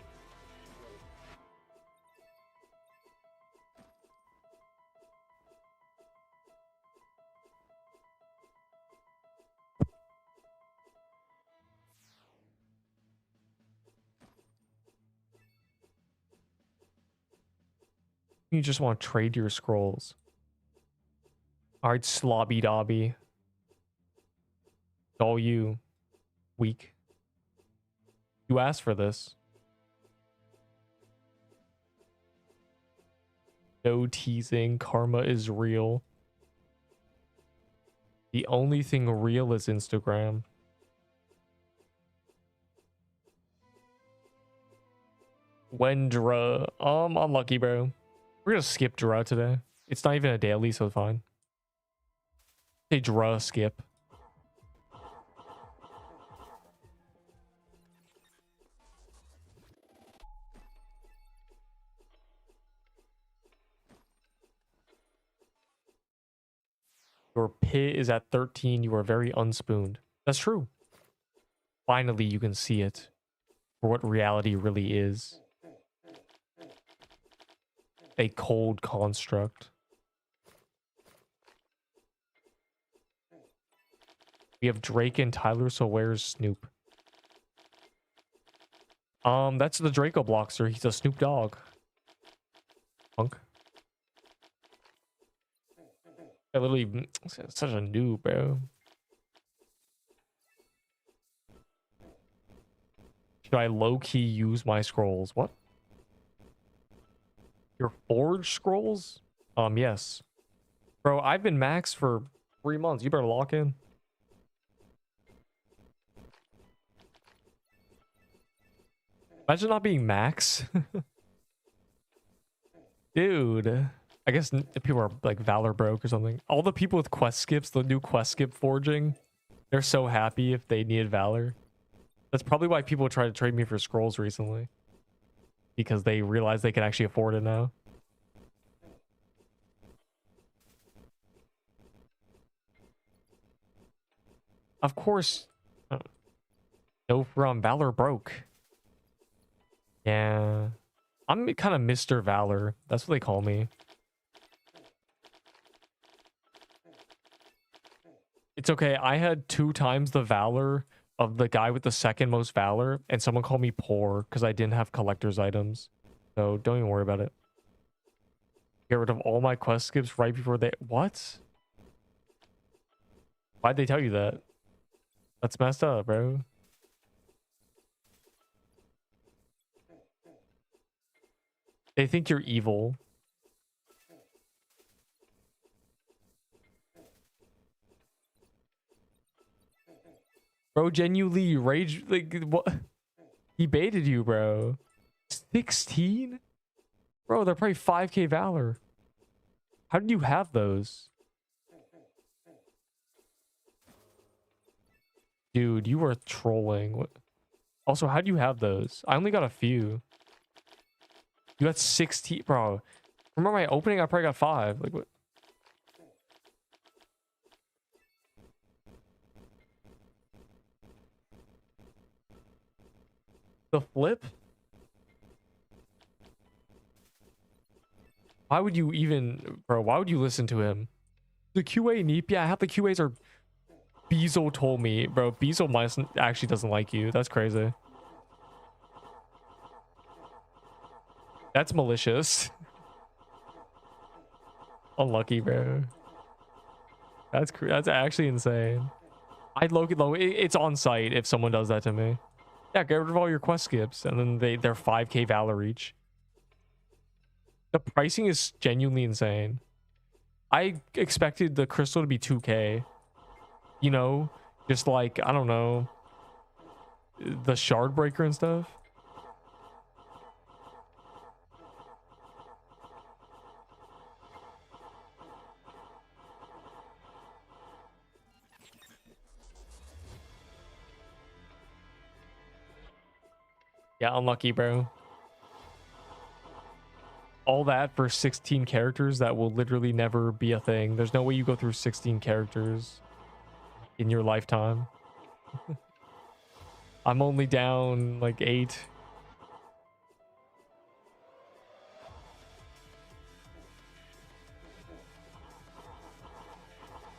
You just want to trade your scrolls. All right, slobby dobby. All you. Weak. You asked for this. No teasing. Karma is real. The only thing real is Instagram. Wendra. Unlucky, bro. We're gonna skip Dra today. It's not even a daily, so it's fine. Say Dra skip. Your pit is at 13. You are very unspooned. That's true. Finally, you can see it for what reality really is. A cold construct. We have Drake and Tyler, so where's Snoop? That's the Draco Blockster. He's a Snoop Dogg. Punk. I literally such a noob, bro. Should I low-key use my scrolls? What? Your forge scrolls? Yes. Bro, I've been max for 3 months. You better lock in. Imagine not being max. Dude. I guess people are like Valor broke or something. All the people with quest skips, the new quest skip forging, they're so happy if they needed Valor. That's probably why people try to trade me for scrolls recently. Because they realize they can actually afford it now. Of course. No from Valor broke. Yeah. I'm kind of Mr. Valor. That's what they call me. It's okay. I had 2 times the Valor of the guy with the second most Valor, and someone called me poor because I didn't have collector's items. So don't even worry about it. Get rid of all my quest skips right before they... What? Why'd they tell you that? That's messed up, bro. They think you're evil. Bro, genuinely rage, like, what? He baited you, bro. 16? Bro, they're probably 5k Valor. How did you have those? Dude, you were trolling. What? Also, how do you have those? I only got a few. You got 16, bro. Remember my opening? I probably got 5. Like, what? The flip? Why would you even... Bro, why would you listen to him? The QA Neep? Yeah, half the QAs are... Bezo told me. Bro, Bezo actually doesn't like you. That's crazy. That's malicious. Unlucky, bro. That's actually insane. I'd low it's on site if someone does that to me. Yeah, get rid of all your quest skips, and then they're 5k Valor each. The pricing is genuinely insane. I expected the crystal to be 2k. You know, just like, I don't know, the shard breaker and stuff. Yeah, unlucky, bro. All that for 16 characters that will literally never be a thing. There's no way you go through 16 characters in your lifetime. I'm only down like 8.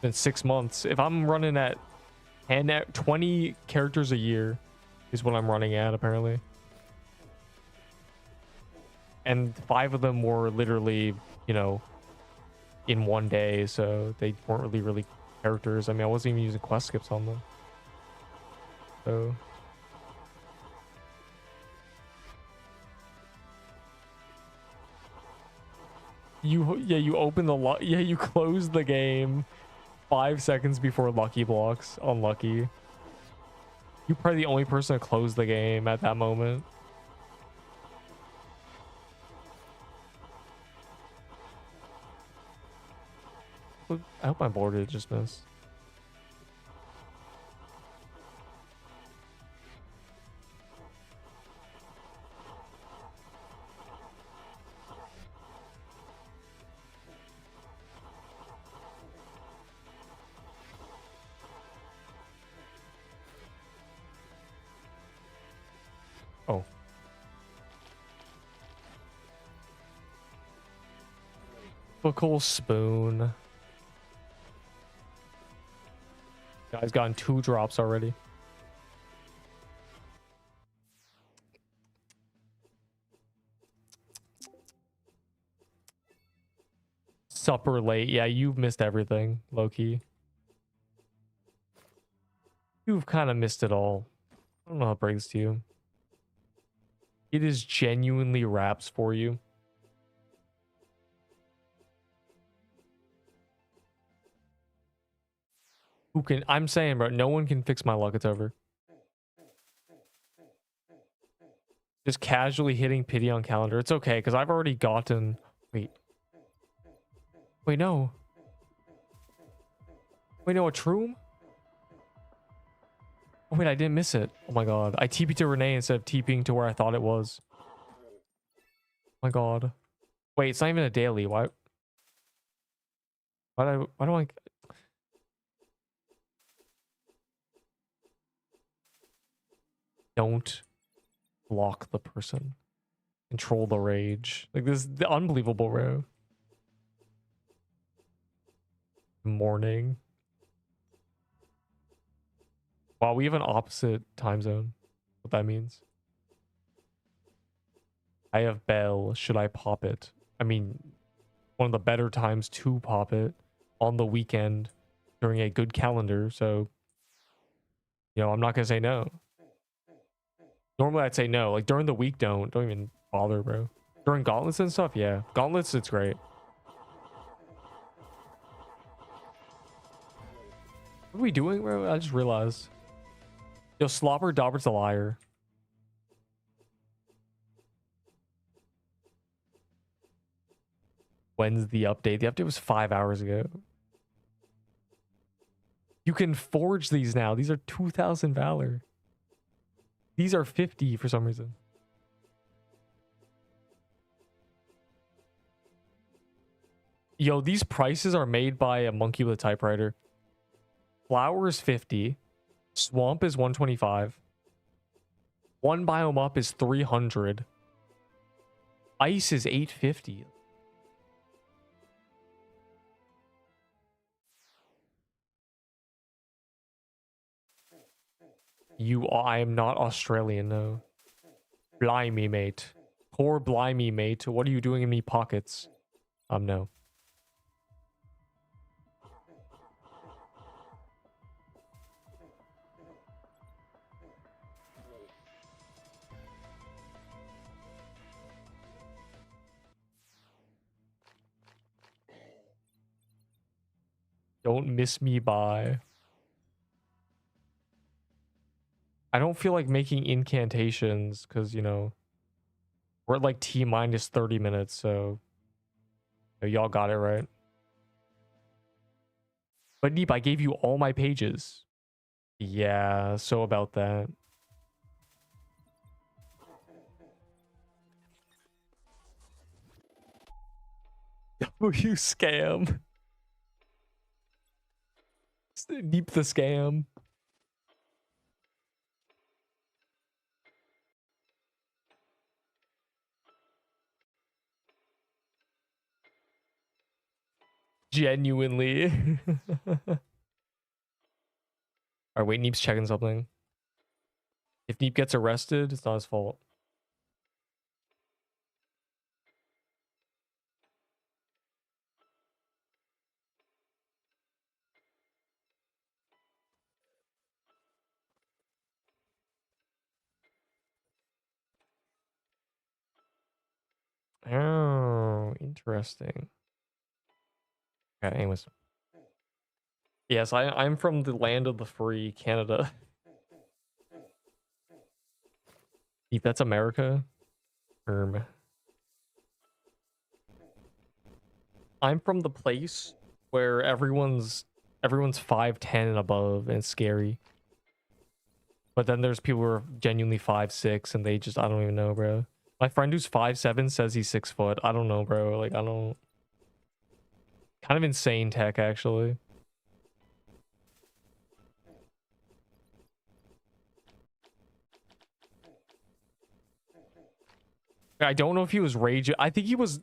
In 6 months. If I'm running at 20 characters a year is what I'm running at, apparently. And 5 of them were literally, you know, in one day, so they weren't really characters. I mean, I wasn't even using quest skips on them. So you open the you close the game 5 seconds before lucky blocks. Unlucky. You're probably the only person to close the game at that moment. I hope my board just missed. Oh. Typical spoon. Guy's gotten 2 drops already. Supper late. Yeah, you've missed everything, low-key. You've kind of missed it all. I don't know how it brings to you. It is genuinely wraps for you. Who can... I'm saying, bro, no one can fix my luck. It's over. Just casually hitting pity on calendar. It's okay, because I've already gotten... Wait. Wait, no. Wait, no, a Troom? Oh, wait, I didn't miss it. Oh my god. I TP'd to Renee instead of TPing to where I thought it was. Oh my god. Wait, it's not even a daily. Why do I... Don't block the person. Control the rage. Like, this is the unbelievable, bro. Morning. Wow, we have an opposite time zone. What that means. I have Bell. Should I pop it? I mean, one of the better times to pop it on the weekend during a good calendar. So, you know, I'm not going to say no. Normally I'd say no. Like during the week, don't even bother, bro. During gauntlets and stuff, yeah. Gauntlets, it's great. What are we doing, bro? I just realized. Yo, Slobber Dobber's a liar. When's the update? The update was 5 hours ago. You can forge these now. These are 2,000 valor. These are 50 for some reason. Yo, these prices are made by a monkey with a typewriter. Flower is 50. Swamp is 125. One biome up is 300. Ice is 850. I am not Australian, no. Blimey, mate. Poor blimey, mate. What are you doing in me pockets? No. Don't miss me by. I don't feel like making incantations because, you know, we're at like T minus 30 minutes, so y'all got it right. But Neep, I gave you all my pages. Yeah, so about that. W scam. Neep the scam. Genuinely. Alright, wait, Neep's checking something. If Neep gets arrested, it's not his fault. Oh, interesting. Okay, anyways. Yes, I'm from the land of the free, Canada. If that's America. I'm from the place where everyone's 5'10" and above, and it's scary. But then there's people who are genuinely 5'6", and they just, I don't even know, bro. My friend who's 5'7" says he's 6 foot. I don't know, bro. Like, I don't. Kind of insane tech, actually. I don't know if he was rage. I think he was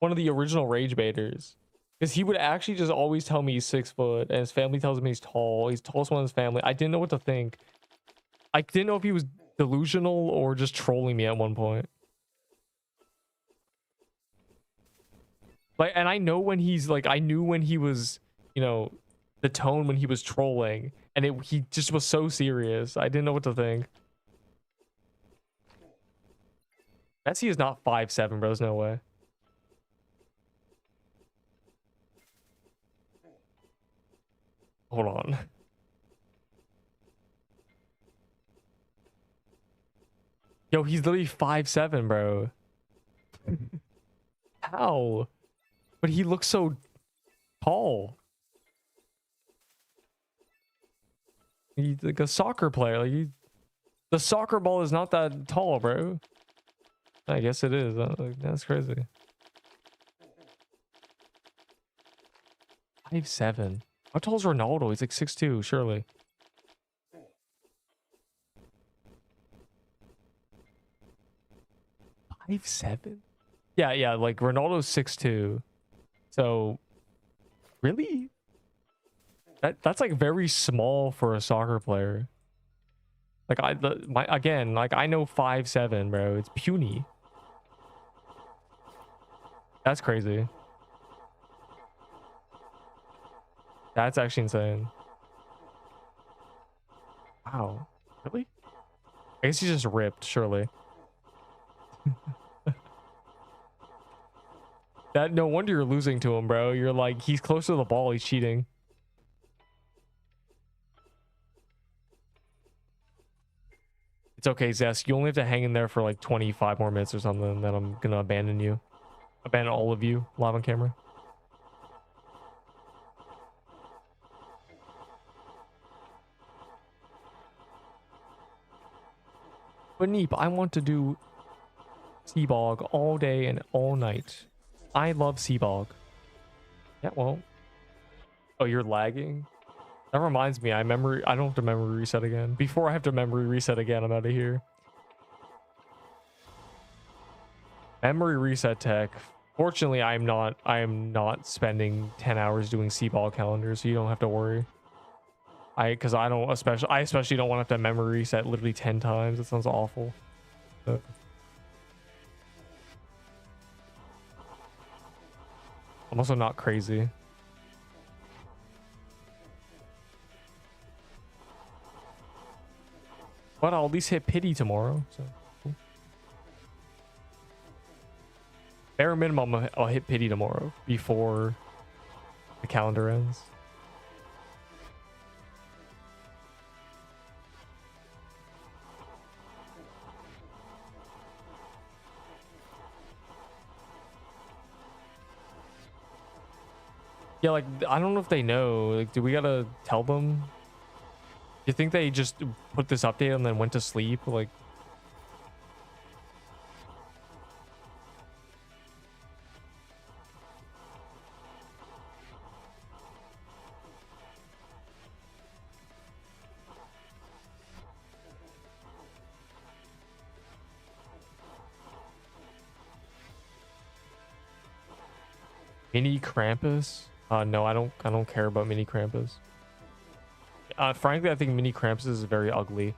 one of the original rage baiters. Because he would actually just always tell me he's 6 foot, and his family tells him he's tall. He's the tallest one in his family. I didn't know what to think. I didn't know if he was delusional or just trolling me at one point. Like, and I know when he's like, I knew when he was, you know, the tone when he was trolling, and he just was so serious. I didn't know what to think. Messi is not 5'7", bro. There's no way. Hold on. Yo, he's literally 5'7", bro. How? But he looks so tall. He's like a soccer player. Like the soccer ball is not that tall, bro. I guess it is. Like, that's crazy. 5'7". How tall is Ronaldo? He's like 6'2", surely. Five seven? Yeah, like Ronaldo's 6'2". So really? That's like very small for a soccer player. Like I know 5'7", bro. It's puny. That's crazy. That's actually insane. Wow. Really? I guess he's just ripped, surely. That no wonder you're losing to him, bro. You're like, he's close to the ball, he's cheating. It's okay, Zest. You only have to hang in there for like 25 more minutes or something, then I'm gonna abandon you. Abandon all of you live on camera. But Neep, I want to do Seabog all day and all night. I love Seabog. Yeah, well. Oh, you're lagging? That reminds me, I don't have to memory reset again. Before I have to memory reset again, I'm out of here. Memory reset tech. Fortunately, I am not spending 10 hours doing Seaball calendars, so you don't have to worry. I especially don't want to have to memory reset literally 10 times. That sounds awful. But I'm also not crazy. But I'll at least hit pity tomorrow. So cool. Bare minimum, I'll hit pity tomorrow before the calendar ends. Yeah, like, I don't know if they know. Like, do we gotta tell them? You think they just put this update and then went to sleep? Like, Mini Krampus? No, I don't care about Mini Krampus. Frankly, I think Mini Krampus is very ugly.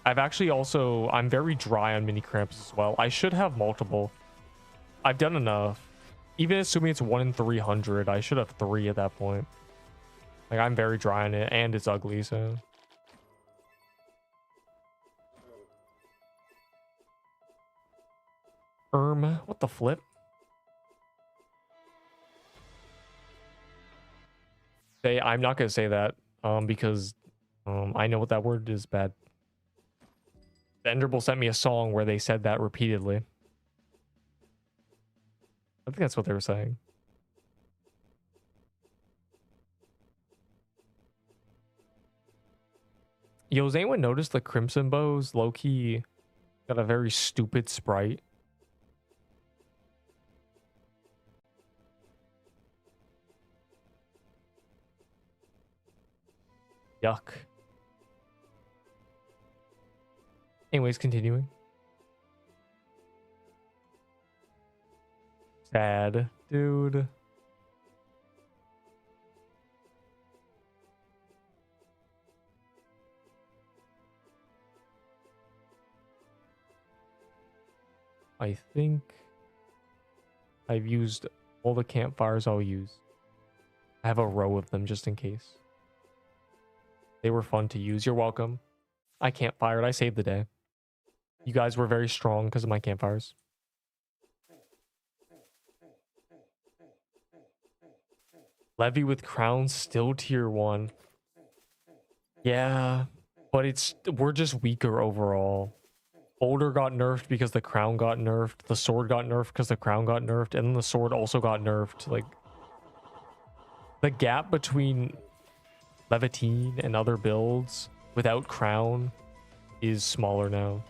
I'm very dry on Mini Krampus as well. I should have multiple. I've done enough. Even assuming it's 1 in 300, I should have 3 at that point. Like, I'm very dry on it, and it's ugly, so. What the flip? say I'm not gonna say that because I know what that word is bad. Enderable sent me a song where they said that repeatedly. I think that's what they were saying. Yo, has anyone noticed the Crimson Bows low-key got a very stupid sprite? Yuck. Anyways, continuing. Sad, dude. I think I've used all the campfires I'll use. I have a row of them just in case. They were fun to use. You're welcome. I campfired. I saved the day. You guys were very strong because of my campfires. Levy with crown still tier 1. Yeah, but we're just weaker overall. Boulder got nerfed because the crown got nerfed. The sword got nerfed because the crown got nerfed. And then the sword also got nerfed. Like, the gap between Levitine and other builds without crown is smaller now.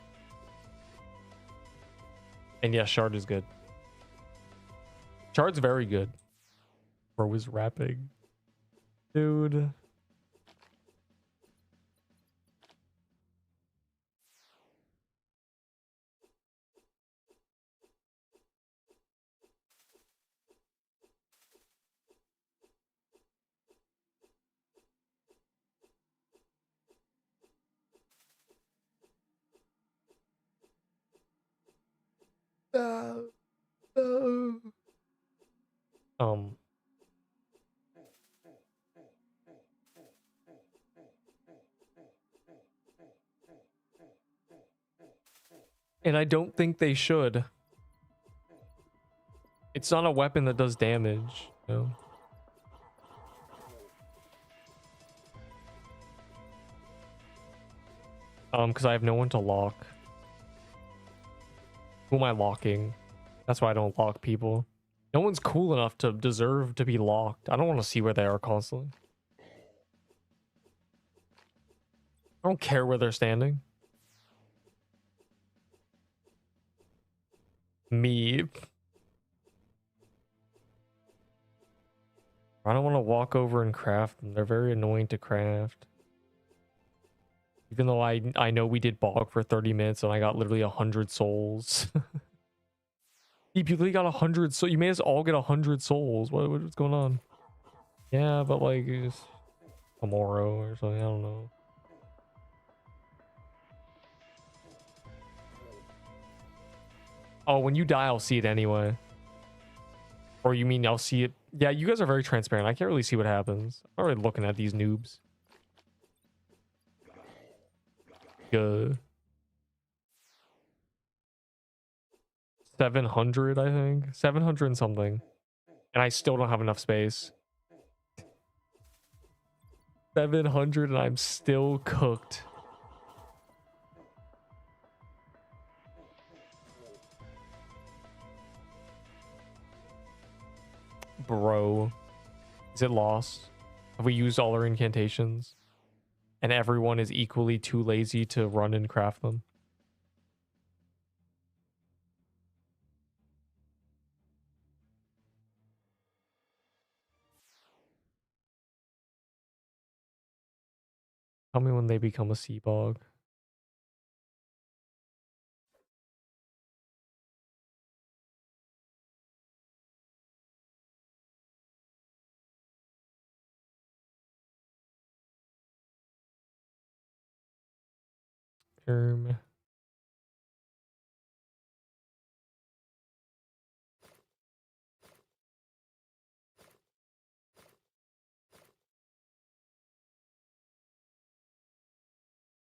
And yeah, Shard is good. Shard's very good. Bro is rapping. Dude. Um. And I don't think they should. It's not a weapon that does damage, you know? Because I have no one to lock. Who am I locking? That's why I don't lock people. No one's cool enough to deserve to be locked. I don't want to see where they are constantly. I don't care where they're standing. Me. I don't want to walk over and craft them. They're very annoying to craft. Even though I know we did bog for 30 minutes and I got literally 100 souls. You literally got 100, so you made us all get 100 souls. What's going on? Yeah, but like it's tomorrow or something. I don't know. Oh, when you die, I'll see it anyway. Or you mean I'll see it? Yeah, you guys are very transparent. I can't really see what happens. I'm already looking at these noobs. Good. 700, I think. 700 and something. And I still don't have enough space. 700 and I'm still cooked. Bro. Is it lost? Have we used all our incantations? And everyone is equally too lazy to run and craft them? Tell me when they become a sea bog.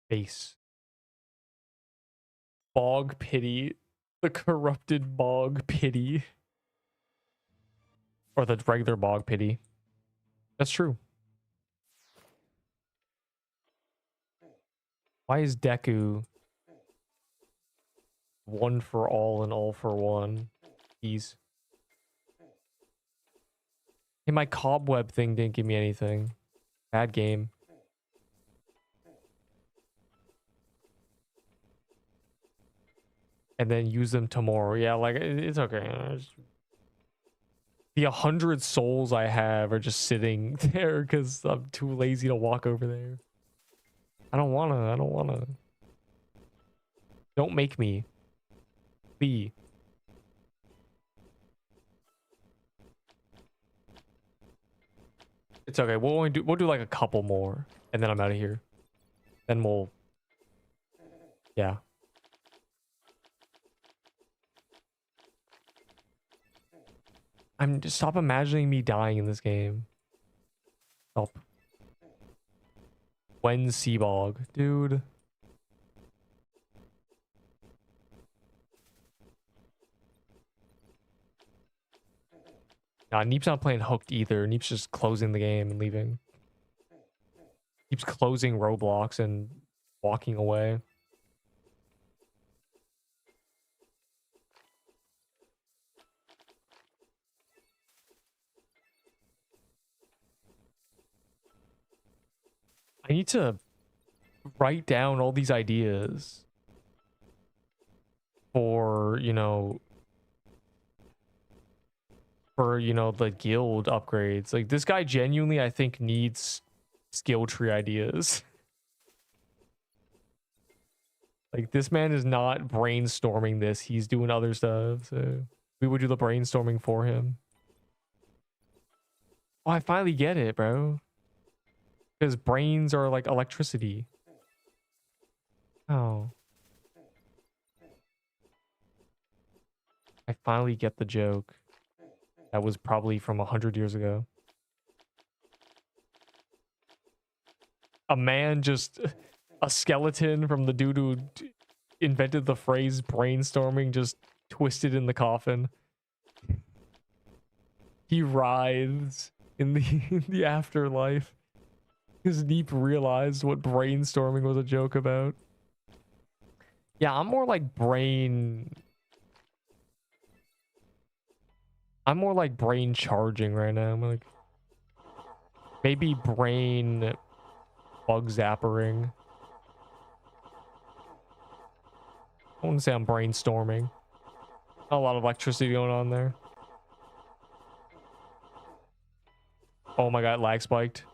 Base. Bog pity. The corrupted bog pity. Or the regular bog pity. That's true. Why is Deku one for all and all for one? He's. Hey, my cobweb thing didn't give me anything. Bad game. And then use them tomorrow. Yeah, like it's okay. The 100 souls I have are just sitting there because I'm too lazy to walk over there. I don't wanna. Don't make me. Be. It's okay. We'll do like a couple more, and then I'm out of here. Then we'll. Yeah. Just stop imagining me dying in this game. Stop. When Seabog, dude. Nah, Neep's not playing hooked either. Neep's just closing the game and leaving. Keeps closing Roblox and walking away. I need to write down all these ideas for, the guild upgrades. Like, this guy genuinely, I think, needs skill tree ideas. Like, this man is not brainstorming this. He's doing other stuff. So we would do the brainstorming for him. Oh, I finally get it, bro. Because brains are like electricity. Oh. I finally get the joke. That was probably from 100 years ago. A man just... A skeleton from the dude who invented the phrase brainstorming just twisted in the coffin. He writhes in the afterlife. Because Neep realized what brainstorming was a joke about. Yeah, I'm more like brain charging right now. I'm like maybe brain bug zappering. I wouldn't say I'm brainstorming. Not a lot of electricity going on there. Oh my god, lag spiked.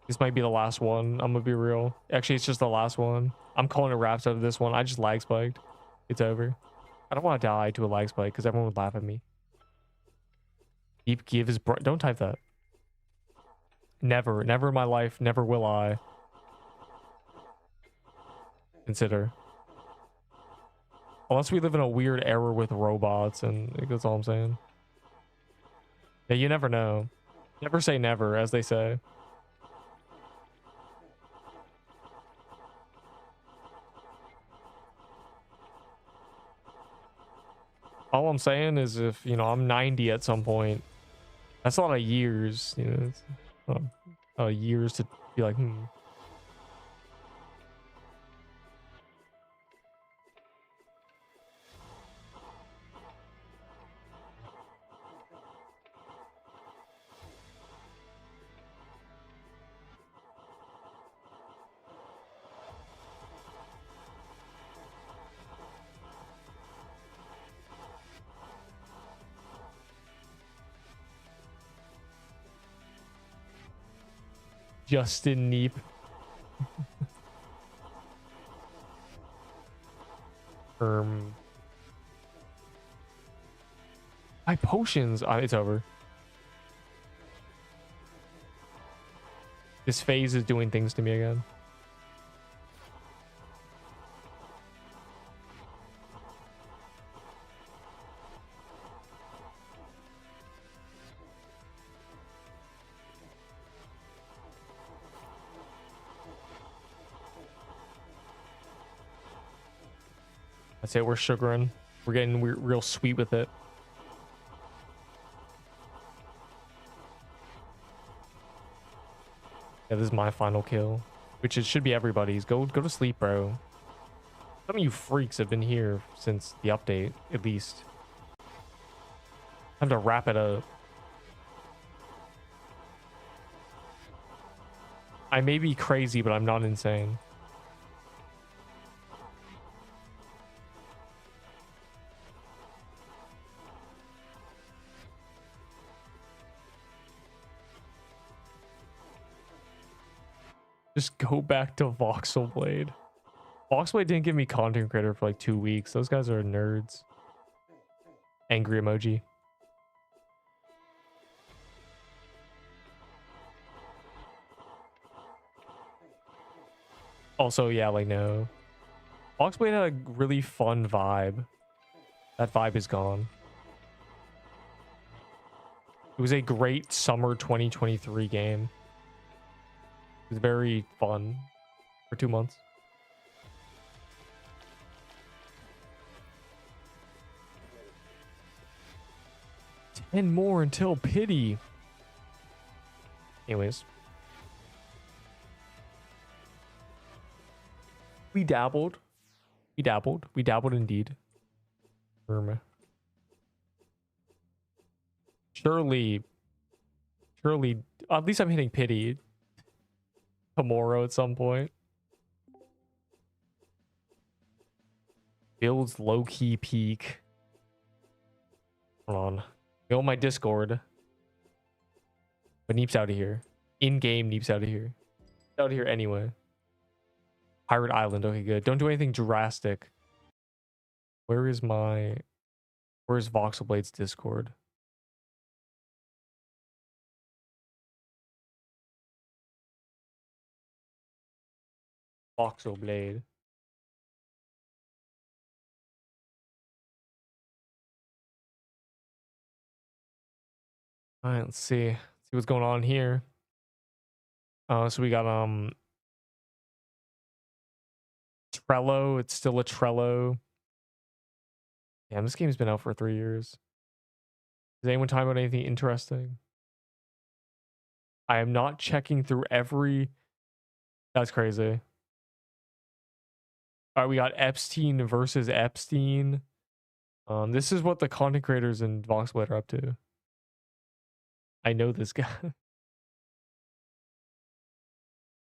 This might be the last one. I'm gonna be real. Actually, it's just the last one. I'm calling it wraps out of this one. I just lag spiked. It's over. I don't want to die to a lag spike because everyone would laugh at me. Deep give his don't type that. Never. Never in my life. Never will I. Consider. Unless we live in a weird era with robots, and that's all I'm saying. Yeah, you never know. Never say never, as they say. All I'm saying is if, I'm 90 at some point, that's a lot of years, it's a lot of years to be like, Justin Neep. My potions. It's over. This phase is doing things to me again. I'd say we're sugaring. We're getting real sweet with it. Yeah, this is my final kill. which it should be everybody's. Go to sleep, bro. Some of you freaks have been here since the update, at least. Time to wrap it up. I may be crazy, but I'm not insane. Just go back to Voxel Blade. Voxel Blade didn't give me content creator for like 2 weeks. Those guys are nerds. Angry emoji. Also, yeah, like no. Voxel Blade had a really fun vibe. That vibe is gone. It was a great summer 2023 game. It was very fun for 2 months. And more until pity. Anyways. We dabbled. We dabbled. We dabbled indeed. Surely, at least I'm hitting pity tomorrow at some point. Builds low-key peak. Hold on. Go on my Discord. But Neep's out of here. In-game Neep's out of here. Out of here anyway. Pirate Island. Okay, good. Don't do anything drastic. Where's Voxel Blade's Discord? Voxel Blade. All right, let's see what's going on here. So we got Trello. It's still a Trello. Damn, this game's been out for 3 years. Is anyone talking about anything interesting? I am not checking through every. That's crazy. All right, we got Epstein versus Epstein. This is what the content creators in Voxel Blade are up to. I know this guy.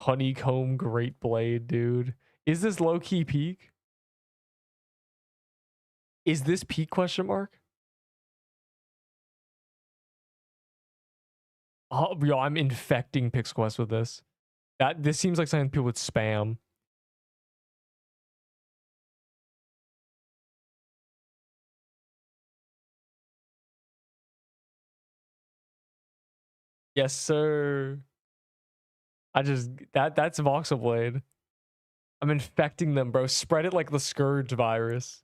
Honeycomb Great Blade, dude. Is this low-key peak? Is this peak question mark? Oh, yo, I'm infecting PixQuest with this. This seems like something people would spam. Yes, sir. That's Voxel Blade. I'm infecting them, bro. Spread it like the Scourge virus.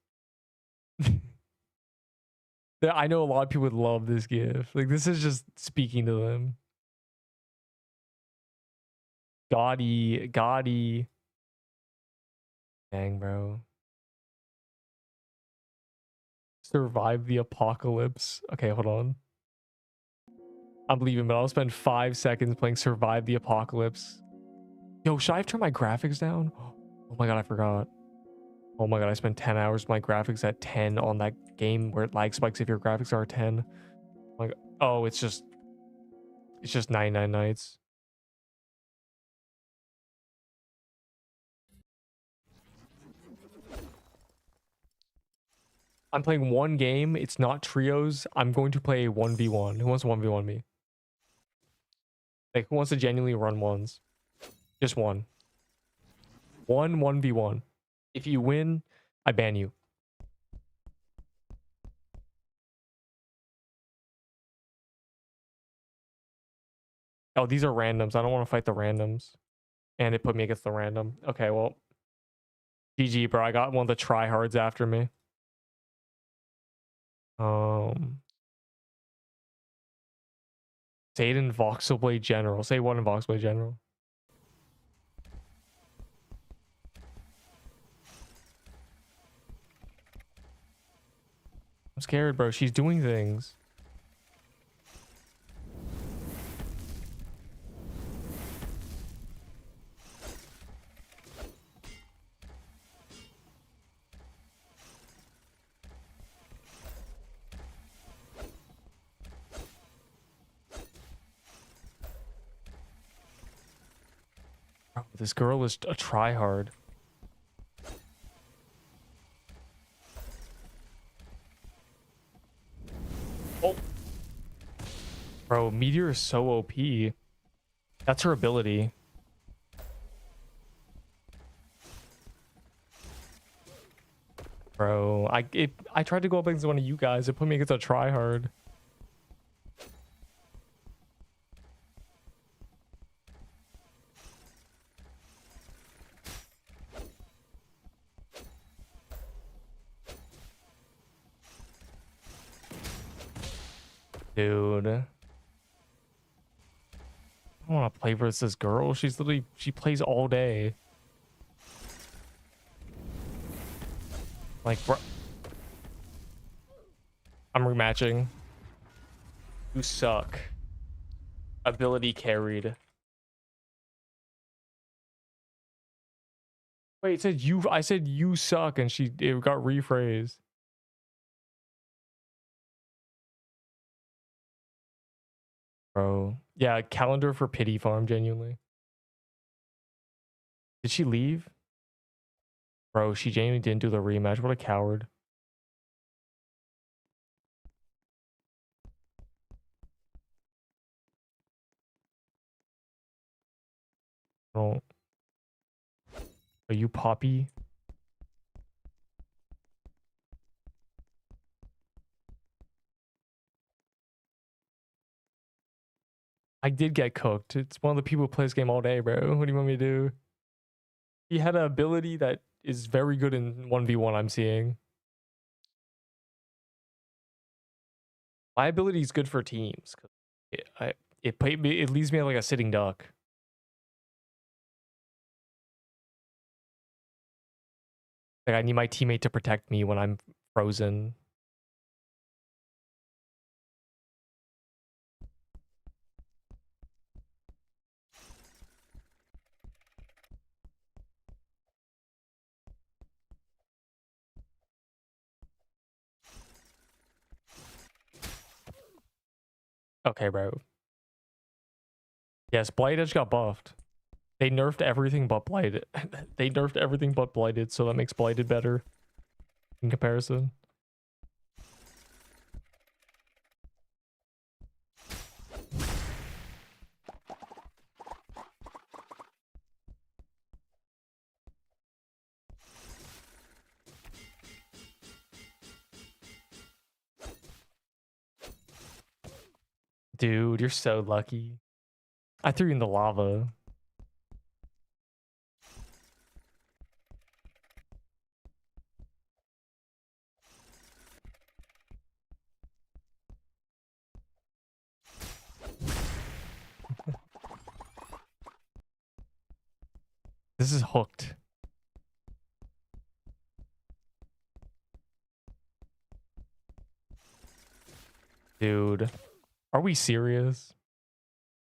I know a lot of people would love this GIF. Like, this is just speaking to them. Gaudy. Dang, bro. Survive the apocalypse. Okay, hold on. I'm leaving, but I'll spend 5 seconds playing Survive the Apocalypse. Yo, should I have turned my graphics down? Oh my god, I forgot. Oh my god, I spent 10 hours with my graphics at 10 on that game where it lag spikes if your graphics are 10. Like, oh, it's just 99 nights. I'm playing one game. It's not trios. I'm going to play 1v1. Who wants to 1v1 me? Like, who wants to genuinely run ones? Just one. 1v1. If you win, I ban you. Oh, these are randoms. I don't want to fight the randoms. And it put me against the random. Okay, well. GG, bro. I got one of the tryhards after me. Say it in Voxel Blade General. Say one in Voxel Blade General. I'm scared, bro. She's doing things. Bro, this girl is a tryhard. Oh. Bro, Meteor is so OP. That's her ability. Bro, I tried to go up against one of you guys. It put me against a tryhard. Dude. I don't want to play versus this girl. She's literally, she plays all day. Like, bro. I'm rematching. You suck. Ability carried. Wait, it said you, I said you suck and it got rephrased. Bro. Yeah, calendar for pity farm, genuinely. Did she leave? Bro, she genuinely didn't do the rematch. What a coward. Oh. Are you Poppy? I did get cooked. It's one of the people who play this game all day, bro. What do you want me to do? He had an ability that is very good in 1v1, I'm seeing. My ability is good for teams. It leaves me like a sitting duck. Like I need my teammate to protect me when I'm frozen. Okay, bro. Yes, Blight Edge got buffed. They nerfed everything but Blighted. They nerfed everything but Blighted, so that makes Blighted better in comparison. Dude, you're so lucky. I threw you in the lava. This is hooked. Dude, are we serious?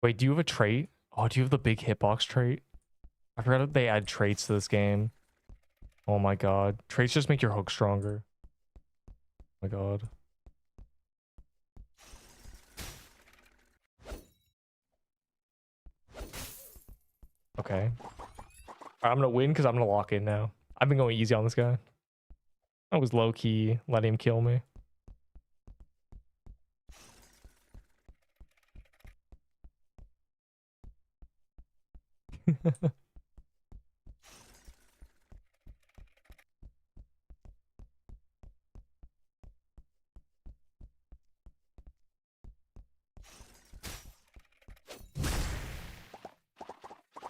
Wait, do you have a trait? Oh, do you have the big hitbox trait? I forgot that they add traits to this game. Oh my god. Traits just make your hook stronger. Oh my god. Okay. I'm gonna win because I'm gonna lock in now. I've been going easy on this guy. I was low-key letting him kill me.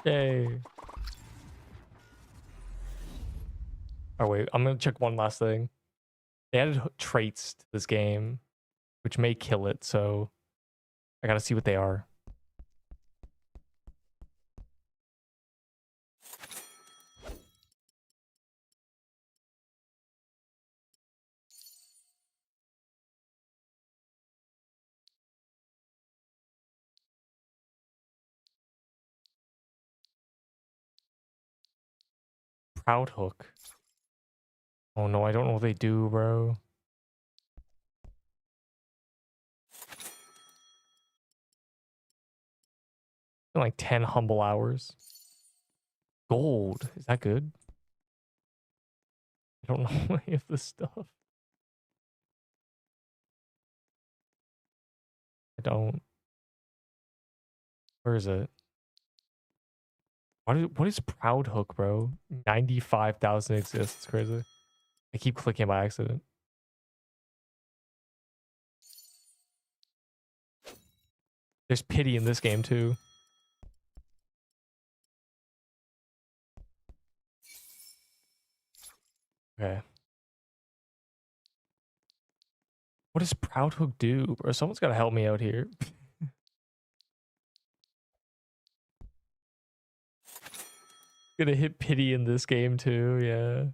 Yay. Oh wait, I'm gonna check one last thing. They added traits to this game, which may kill it, so I gotta see what they are. Proud hook. Oh no, I don't know what they do, bro. Like 10 humble hours. Gold. Is that good? I don't know any of this stuff. I don't. Where is it? What is Proud Hook, bro? 95,000 exists. It's crazy. I keep clicking by accident. There's pity in this game too. Okay. What does Proud Hook do, bro? Someone's got to help me out here. Gonna hit pity in this game too, yeah.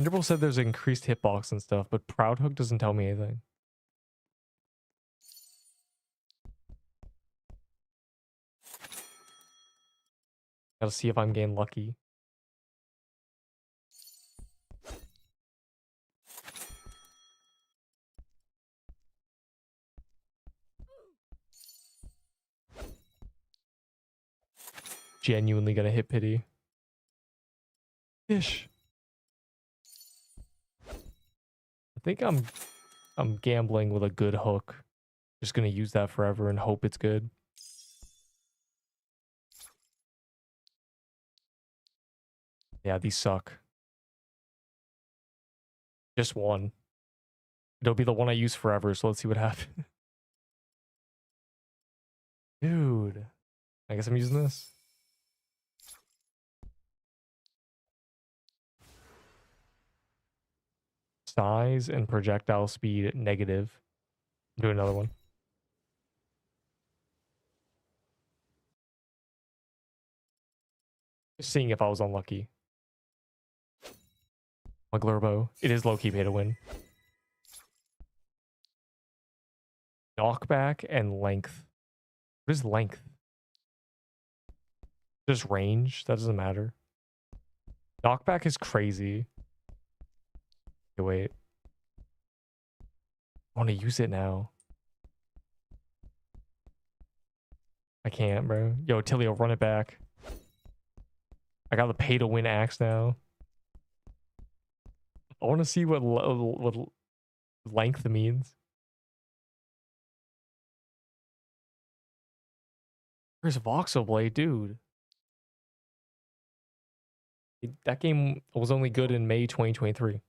Enderbull said there's increased hitbox and stuff, but Proud Hook doesn't tell me anything. Gotta see if I'm getting lucky. Genuinely gonna hit pity. Fish. I think I'm gambling with a good hook. Just gonna use that forever and hope it's good. Yeah, these suck. Just one. It'll be the one I use forever, so let's see what happens. Dude. I guess I'm using this. Size and projectile speed negative. Do another one. Just seeing if I was unlucky. My Glurbo. It is low-key pay to win. Knockback and length. What is length? Just range? That doesn't matter. Knockback is crazy. Okay, wait. I want to use it now. I can't, bro. Yo, Tilio, run it back. I got the pay to win axe now. I want to see what length means. Where's Voxel Blade, dude? That game was only good in May 2023.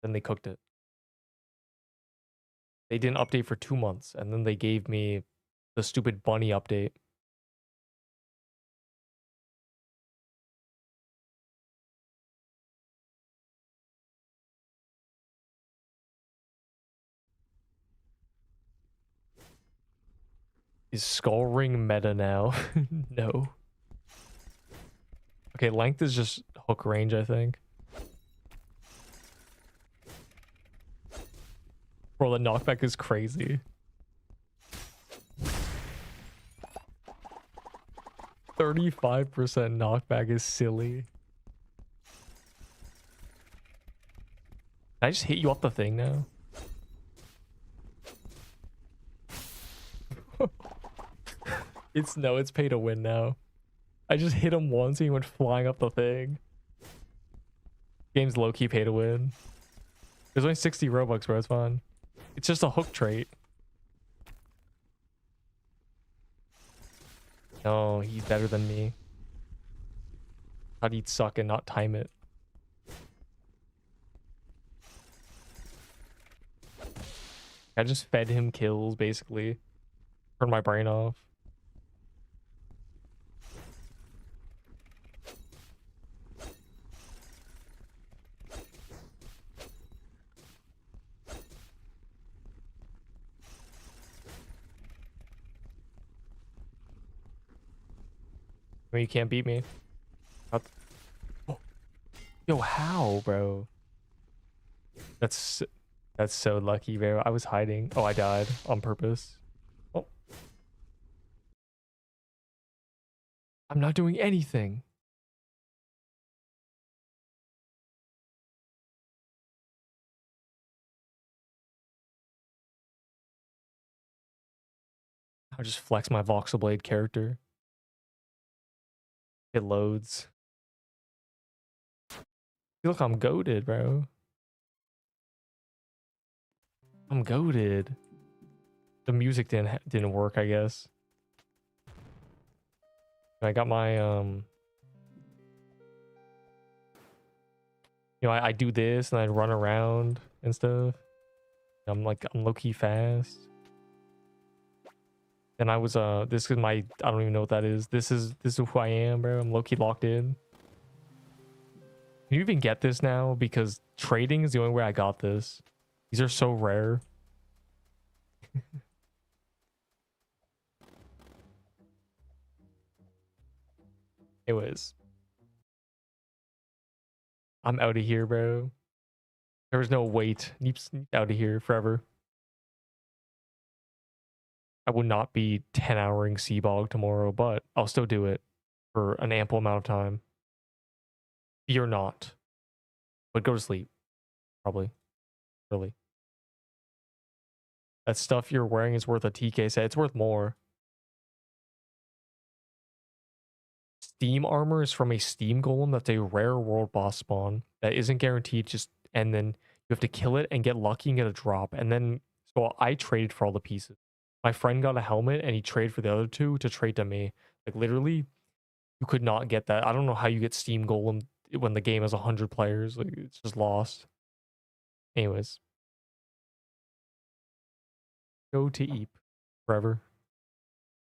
Then they cooked it. They didn't update for 2 months, and then they gave me the stupid bunny update. Is Skull Ring meta now? No. Okay, length is just hook range, I think. Bro, the knockback is crazy. 35% knockback is silly. Can I just hit you off the thing now? It's pay to win now. I just hit him once and he went flying up the thing. Game's low-key pay to win. There's only 60 Robux, bro. It's fine. It's just a hook trait. No, he's better than me. How'd he suck and not time it? I just fed him kills, basically. Turned my brain off. I mean, you can't beat me. Oh. Yo, how, bro? That's so lucky, bro. I was hiding. Oh, I died on purpose. Oh. I'm not doing anything. I just flex my voxel blade character. It loads. Look, I'm goated, bro. I'm goated. The music didn't work, I guess. I got my I do this and I run around and stuff. I'm low-key fast. And I was this is my, I don't even know what that is. This is who I am, bro. I'm low-key locked in. Can you even get this now? Because trading is the only way I got this. These are so rare. Anyways. I'm out of here, bro. There was no wait. Neep's out of here forever. I would not be 10-houring Seabog tomorrow, but I'll still do it for an ample amount of time. You're not. But go to sleep. Probably. Really. That stuff you're wearing is worth a TK set. It's worth more. Steam armor is from a Steam Golem that's a rare world boss spawn that isn't guaranteed, and then you have to kill it and get lucky and get a drop. And then, so I traded for all the pieces. My friend got a helmet and he traded for the other two to trade to me. Like literally, you could not get that. I don't know how you get Steam Golem when the game has 100 players. Like it's just lost. Anyways. Go to Eep forever.